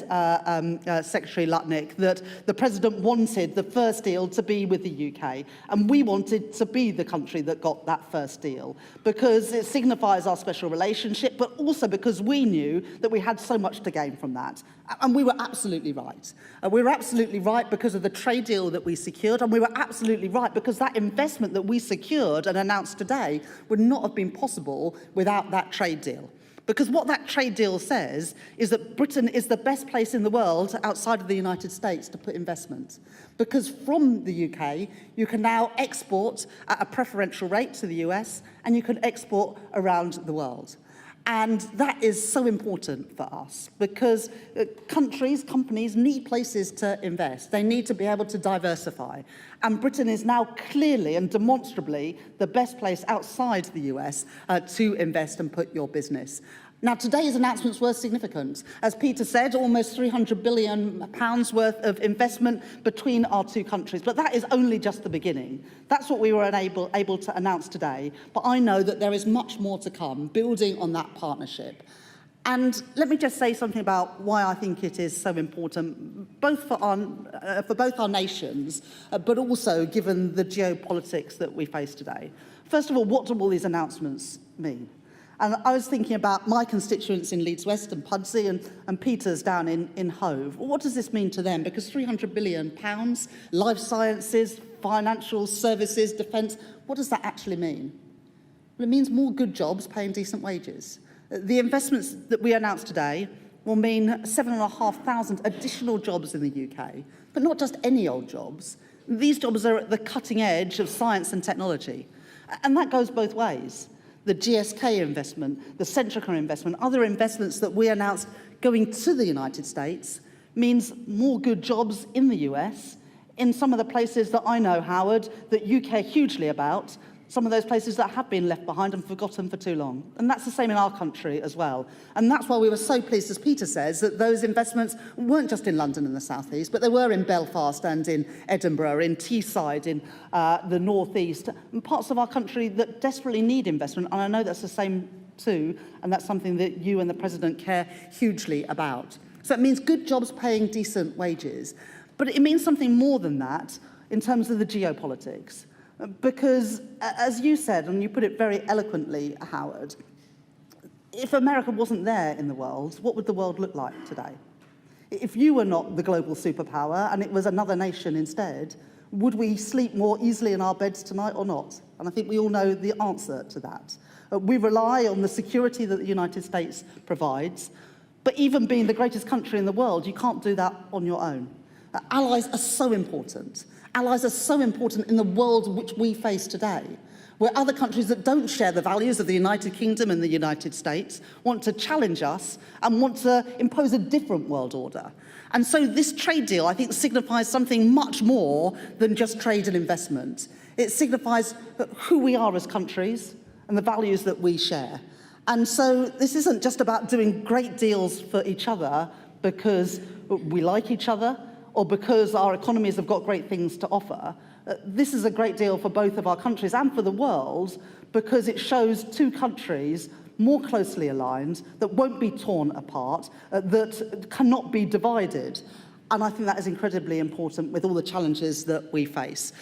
Secretary Lutnick, that the President wanted the first deal to be with the UK, and we wanted to be the country that got that first deal, because it signifies our special relationship, but also because we knew that we had so much to gain from that. And we were absolutely right. We were absolutely right because of the trade deal that we secured, and we were absolutely right because that investment that we secured and announced today would not have been possible without that trade deal. Because what that trade deal says is that Britain is the best place in the world outside of the United States to put investment. Because from the UK, you can now export at a preferential rate to the US, and you can export around the world. And that is so important for us because companies need places to invest. They need to be able to diversify. And Britain is now clearly and demonstrably the best place outside the US to invest and put your business. Now, today's announcements were significant. As Peter said, almost £300 billion worth of investment between our two countries. But that is only just the beginning. That's what we were able to announce today. But I know that there is much more to come, building on that partnership. And let me just say something about why I think it is so important, both for both our nations, but also given the geopolitics that we face today. First of all, what do all these announcements mean? And I was thinking about my constituents in Leeds West and Pudsey and Peter's down in Hove. What does this mean to them? Because £300 billion, life sciences, financial services, defence, what does that actually mean? Well, it means more good jobs paying decent wages. The investments that we announced today will mean 7,500 additional jobs in the UK, but not just any old jobs. These jobs are at the cutting edge of science and technology. And that goes both ways. The GSK investment, the Centrica investment, other investments that we announced going to the United States means more good jobs in the US, in some of the places that I know, Howard, that you care hugely about, some of those places that have been left behind and forgotten for too long. And that's the same in our country as well. And that's why we were so pleased, as Peter says, that those investments weren't just in London and the South East, but they were in Belfast and in Edinburgh, in Teesside, in the North East, and parts of our country that desperately need investment. And I know that's the same too, and that's something that you and the President care hugely about. So it means good jobs paying decent wages. But it means something more than that in terms of the geopolitics. Because, as you said, and you put it very eloquently, Howard, if America wasn't there in the world, what would the world look like today? If you were not the global superpower and it was another nation instead, would we sleep more easily in our beds tonight or not? And I think we all know the answer to that. We rely on the security that the United States provides, but even being the greatest country in the world, you can't do that on your own. Allies are so important. Allies are so important in the world which we face today, where other countries that don't share the values of the United Kingdom and the United States want to challenge us and want to impose a different world order. And so this trade deal, I think, signifies something much more than just trade and investment. It signifies who we are as countries and the values that we share. And so this isn't just about doing great deals for each other because we like each other, or because our economies have got great things to offer. This is a great deal for both of our countries and for the world because it shows two countries more closely aligned, that won't be torn apart, that cannot be divided. And I think that is incredibly important with all the challenges that we face.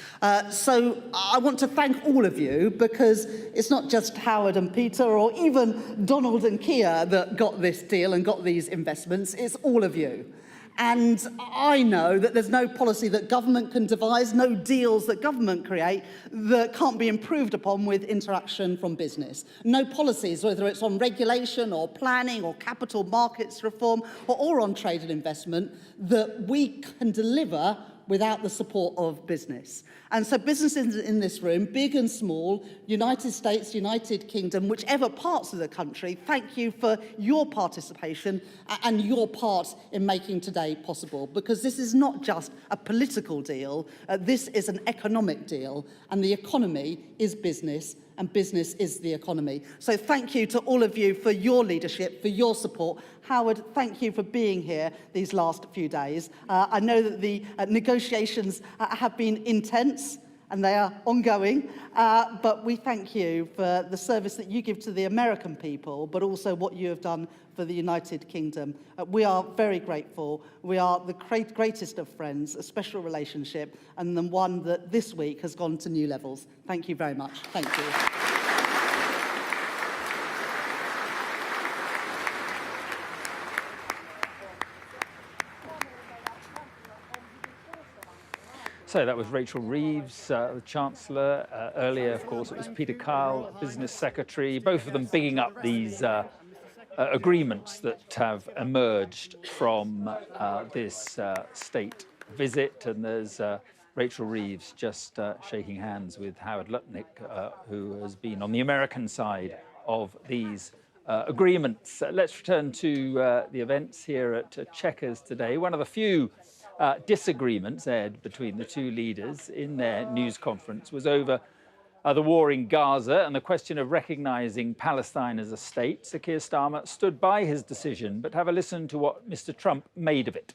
So I want to thank all of you because it's not just Howard and Peter or even Donald and Keir that got this deal and got these investments, it's all of you. And I know that there's no policy that government can devise, no deals that government create that can't be improved upon with interaction from business. No policies, whether it's on regulation or planning or capital markets reform or on trade and investment, that we can deliver without the support of business. And so businesses in this room, big and small, United States, United Kingdom, whichever parts of the country, thank you for your participation and your part in making today possible. Because this is not just a political deal, this is an economic deal, and the economy is business, and business is the economy. So thank you to all of you for your leadership, for your support. Howard, thank you for being here these last few days. I know that the negotiations have been intense and they are ongoing, but we thank you for the service that you give to the American people, but also what you have done for the United Kingdom. We are very grateful. We are the greatest of friends, a special relationship, and the one that this week has gone to new levels. Thank you very much. Thank you. So that was Rachel Reeves, the Chancellor. Earlier, of course, it was Peter Kyle, Business Secretary, both of them bigging up these agreements that have emerged from this state visit. And there's Rachel Reeves just shaking hands with Howard Lutnick, who has been on the American side of these agreements. Let's return to the events here at Chequers today. One of the few disagreements, Ed, between the two leaders in their news conference was over the war in Gaza and the question of recognising Palestine as a state. Sir Keir Starmer stood by his decision, but have a listen to what Mr. Trump made of it.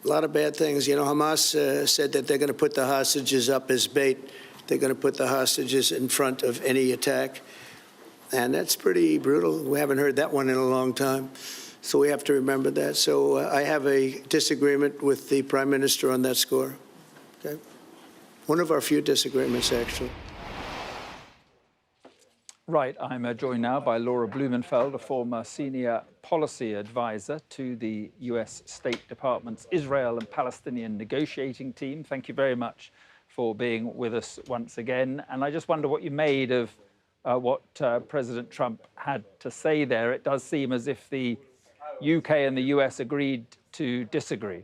A lot of bad things. You know, Hamas said that they're going to put the hostages up as bait. They're going to put the hostages in front of any attack. And that's pretty brutal. We haven't heard that one in a long time. So we have to remember that. So I have a disagreement with the Prime Minister on that score. Okay? One of our few disagreements, actually. Right, I'm joined now by Laura Blumenfeld, a former senior policy advisor to the US State Department's Israel and Palestinian negotiating team. Thank you very much for being with us once again. And I just wonder what you made of what President Trump had to say there. It does seem as if the UK and the US agreed to disagree.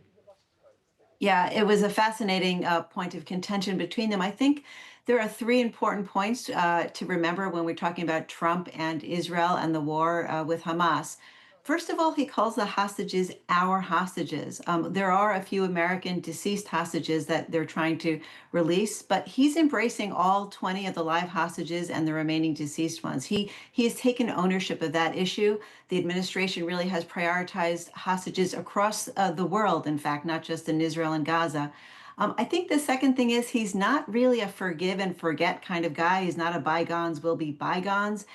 Yeah, it was a fascinating point of contention between them. I think there are three important points to remember when we're talking about Trump and Israel and the war with Hamas. First of all, he calls the hostages our hostages. There are a few American deceased hostages that they're trying to release, but he's embracing all 20 of the live hostages and the remaining deceased ones. He has taken ownership of that issue. The administration really has prioritized hostages across the world, in fact, not just in Israel and Gaza. I think the second thing is he's not really a forgive and forget kind of guy. He's not a bygones will be bygones.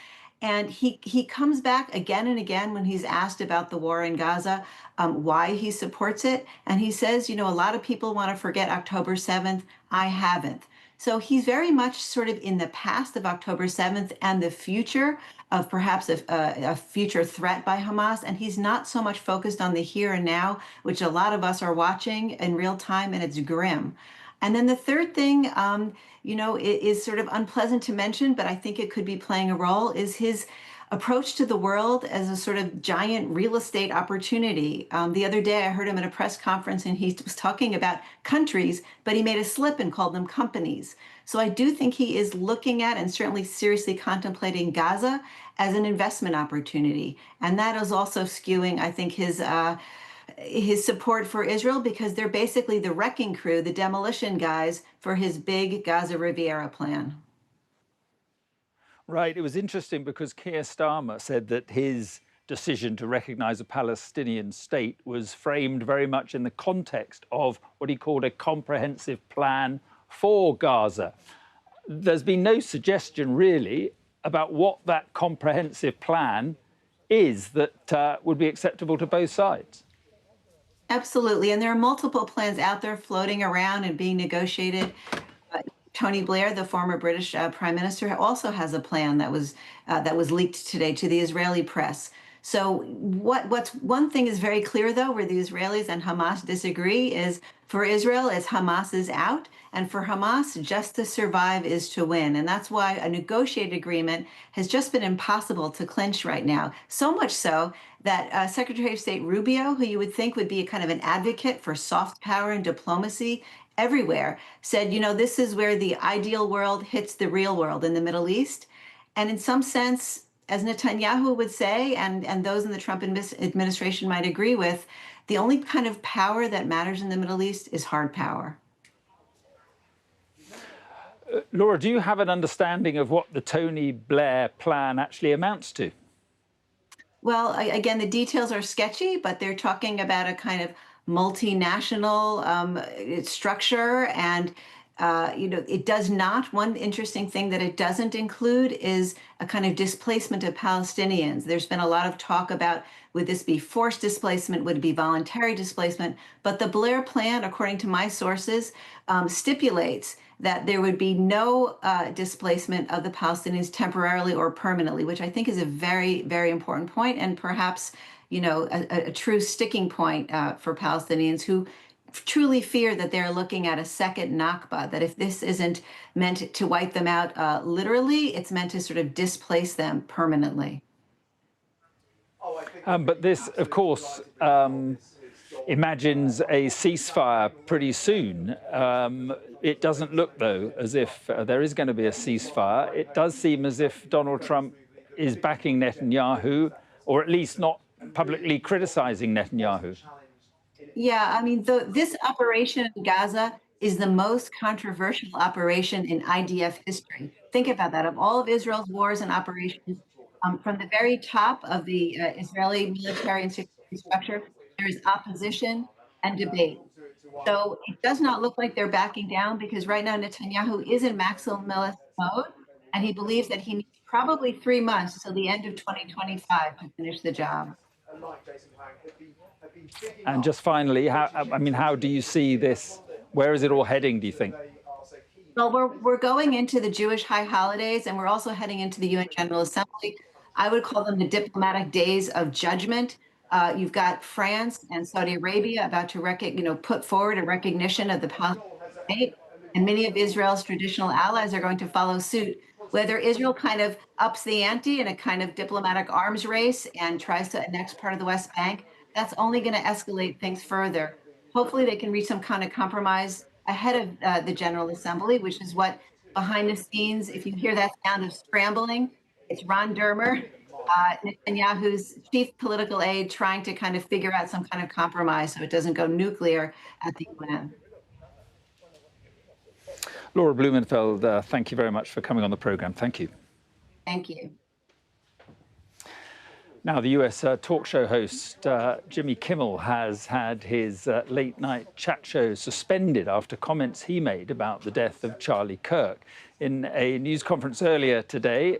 And he comes back again and again when he's asked about the war in Gaza, why he supports it. And he says, you know, a lot of people want to forget October 7th. I haven't. So he's very much sort of in the past of October 7th and the future of perhaps a future threat by Hamas. And he's not so much focused on the here and now, which a lot of us are watching in real time, and it's grim. And then the third thing, you know, is sort of unpleasant to mention, but I think it could be playing a role, is his approach to the world as a sort of giant real estate opportunity. The other day, I heard him at a press conference and he was talking about countries, but he made a slip and called them companies. So I do think he is looking at and certainly seriously contemplating Gaza as an investment opportunity. And that is also skewing, I think, his support for Israel, because they're basically the wrecking crew, the demolition guys for his big Gaza Riviera plan. Right. It was interesting because Keir Starmer said that his decision to recognise a Palestinian state was framed very much in the context of what he called a comprehensive plan for Gaza. There's been no suggestion really about what that comprehensive plan is that would be acceptable to both sides. Absolutely. And there are multiple plans out there floating around and being negotiated. Tony Blair, the former British Prime Minister, also has a plan that was leaked today to the Israeli press. So what's one thing is very clear, though, where the Israelis and Hamas disagree, is for Israel, it's Hamas is out, and for Hamas, just to survive is to win. And that's why a negotiated agreement has just been impossible to clinch right now. So much so that Secretary of State Rubio, who you would think would be a kind of an advocate for soft power and diplomacy everywhere, said, you know, this is where the ideal world hits the real world in the Middle East. And in some sense, as Netanyahu would say, and those in the Trump administration might agree with, the only kind of power that matters in the Middle East is hard power. Laura, do you have an understanding of what the Tony Blair plan actually amounts to? Well, again, the details are sketchy, but they're talking about a kind of multinational structure. And you know, it does not. One interesting thing that it doesn't include is a kind of displacement of Palestinians. There's been a lot of talk about, would this be forced displacement? Would it be voluntary displacement? But the Blair plan, according to my sources, stipulates that there would be no displacement of the Palestinians temporarily or permanently, which I think is a very, very important point, and perhaps, you know, a true sticking point for Palestinians who truly fear that they're looking at a second Nakba, that if this isn't meant to wipe them out literally, it's meant to sort of displace them permanently. But this, of course, imagines a ceasefire pretty soon. It doesn't look, though, as if there is going to be a ceasefire. It does seem as if Donald Trump is backing Netanyahu, or at least not publicly criticizing Netanyahu. Yeah, I mean, this operation in Gaza is the most controversial operation in IDF history. Think about that. Of all of Israel's wars and operations, from the very top of the Israeli military and security structure, there is opposition and debate. So it does not look like they're backing down, because right now Netanyahu is in maximalist mode, and he believes that he needs probably 3 months till the end of 2025 to finish the job. And just finally, how do you see this? Where is it all heading, do you think? Well, we're going into the Jewish high holidays, and we're also heading into the UN General Assembly. I would call them the diplomatic days of judgment. You've got France and Saudi Arabia about to put forward a recognition of the Palestinian state, and many of Israel's traditional allies are going to follow suit. Whether Israel kind of ups the ante in a kind of diplomatic arms race and tries to annex part of the West Bank, that's only going to escalate things further. Hopefully they can reach some kind of compromise ahead of the General Assembly, which is what, behind the scenes, if you hear that sound of scrambling, it's Ron Dermer, Netanyahu's chief political aide, trying to kind of figure out some kind of compromise so it doesn't go nuclear at the UN. Laura Blumenfeld, thank you very much for coming on the programme. Thank you. Thank you. Now, the US talk show host Jimmy Kimmel has had his late-night chat show suspended after comments he made about the death of Charlie Kirk. In a news conference earlier today,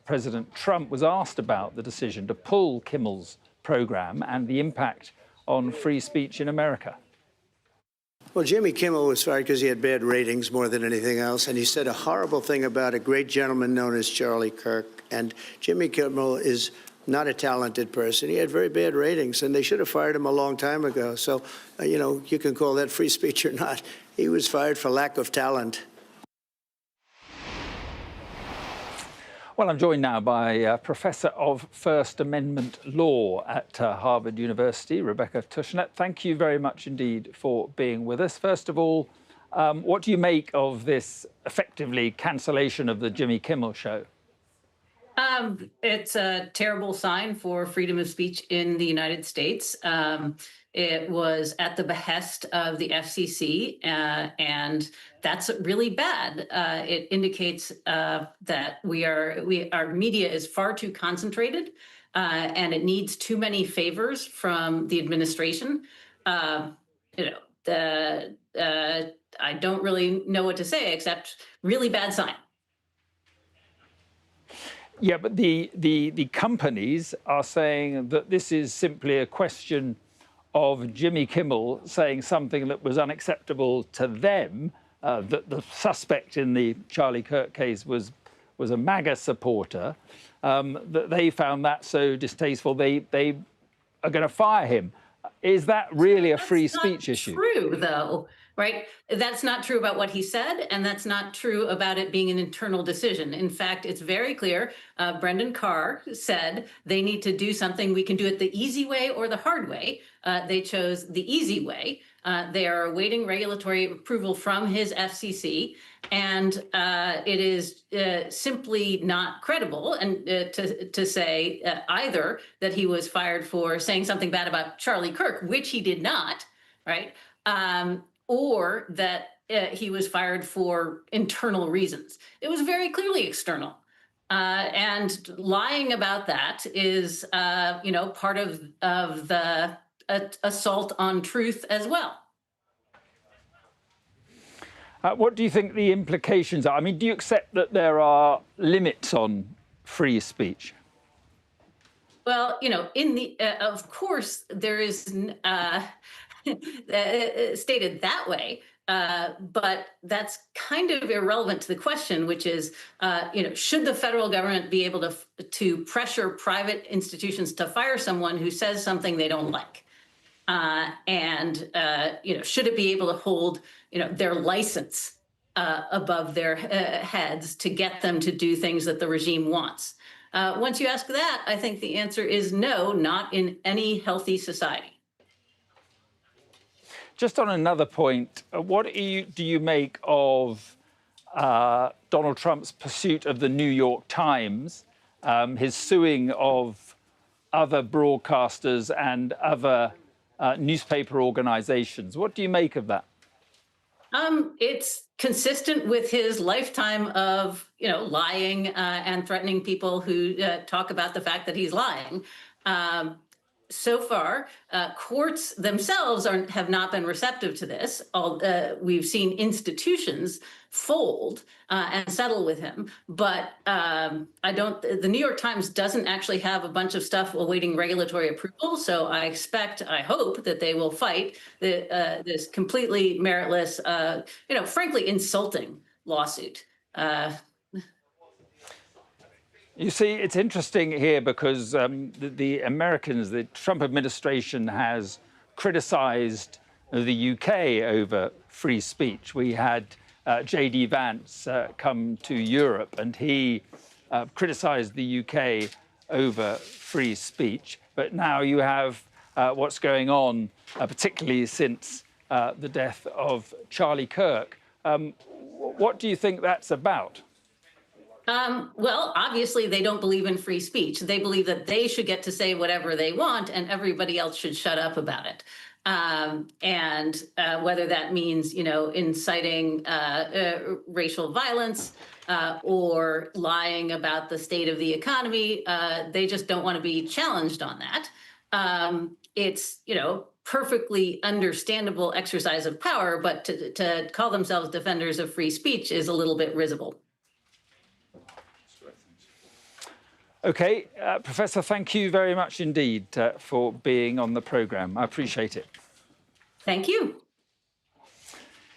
President Trump was asked about the decision to pull Kimmel's program and the impact on free speech in America. Well, Jimmy Kimmel was fired because he had bad ratings more than anything else, and he said a horrible thing about a great gentleman known as Charlie Kirk. And Jimmy Kimmel is not a talented person. He had very bad ratings, and they should have fired him a long time ago. So, you can call that free speech or not. He was fired for lack of talent. Well, I'm joined now by Professor of First Amendment Law at Harvard University, Rebecca Tushnet. Thank you very much indeed for being with us. First of all, what do you make of this effectively cancellation of the Jimmy Kimmel show? It's a terrible sign for freedom of speech in the United States. It was at the behest of the FCC, and that's really bad. It indicates that our media is far too concentrated, and it needs too many favors from the administration. I don't really know what to say except really bad sign. Yeah, but the companies are saying that this is simply a question of Jimmy Kimmel saying something that was unacceptable to them, that the suspect in the Charlie Kirk case was a MAGA supporter, that they found that so distasteful they are going to fire him. Is that really a free speech issue? True, though, right? That's not true about what he said, and that's not true about it being an internal decision. In fact, it's very clear. Brendan Carr said they need to do something. We can do it the easy way or the hard way. They chose the easy way. They are awaiting regulatory approval from his FCC, and it is simply not credible and to say either that he was fired for saying something bad about Charlie Kirk, which he did not, right? Or that he was fired for internal reasons. It was very clearly external. And lying about that is, part of the assault on truth as well. What do you think the implications are? I mean, do you accept that there are limits on free speech? Well, of course, there is stated that way, but that's kind of irrelevant to the question, which is, should the federal government be able to pressure private institutions to fire someone who says something they don't like? Should it be able to hold, their license above their heads to get them to do things that the regime wants? Once you ask that, I think the answer is no, not in any healthy society. Just on another point, what do you make of Donald Trump's pursuit of the New York Times, his suing of other broadcasters and other newspaper organizations? What do you make of that? It's consistent with his lifetime of, lying and threatening people who talk about the fact that he's lying. So far, courts themselves have not been receptive to this. We've seen institutions fold and settle with him, but the New York Times doesn't actually have a bunch of stuff awaiting regulatory approval. So I hope that they will fight this completely meritless, frankly, insulting lawsuit. You see, it's interesting here because the Americans, the Trump administration has criticized the UK over free speech. We had J.D. Vance come to Europe and he criticized the UK over free speech. But now you have what's going on, particularly since the death of Charlie Kirk. What do you think that's about? Well, obviously, they don't believe in free speech. They believe that they should get to say whatever they want and everybody else should shut up about it. Whether that means, inciting racial violence or lying about the state of the economy, they just don't want to be challenged on that. It's, perfectly understandable exercise of power, but to call themselves defenders of free speech is a little bit risible. OK, Professor, thank you very much indeed for being on the programme. I appreciate it. Thank you.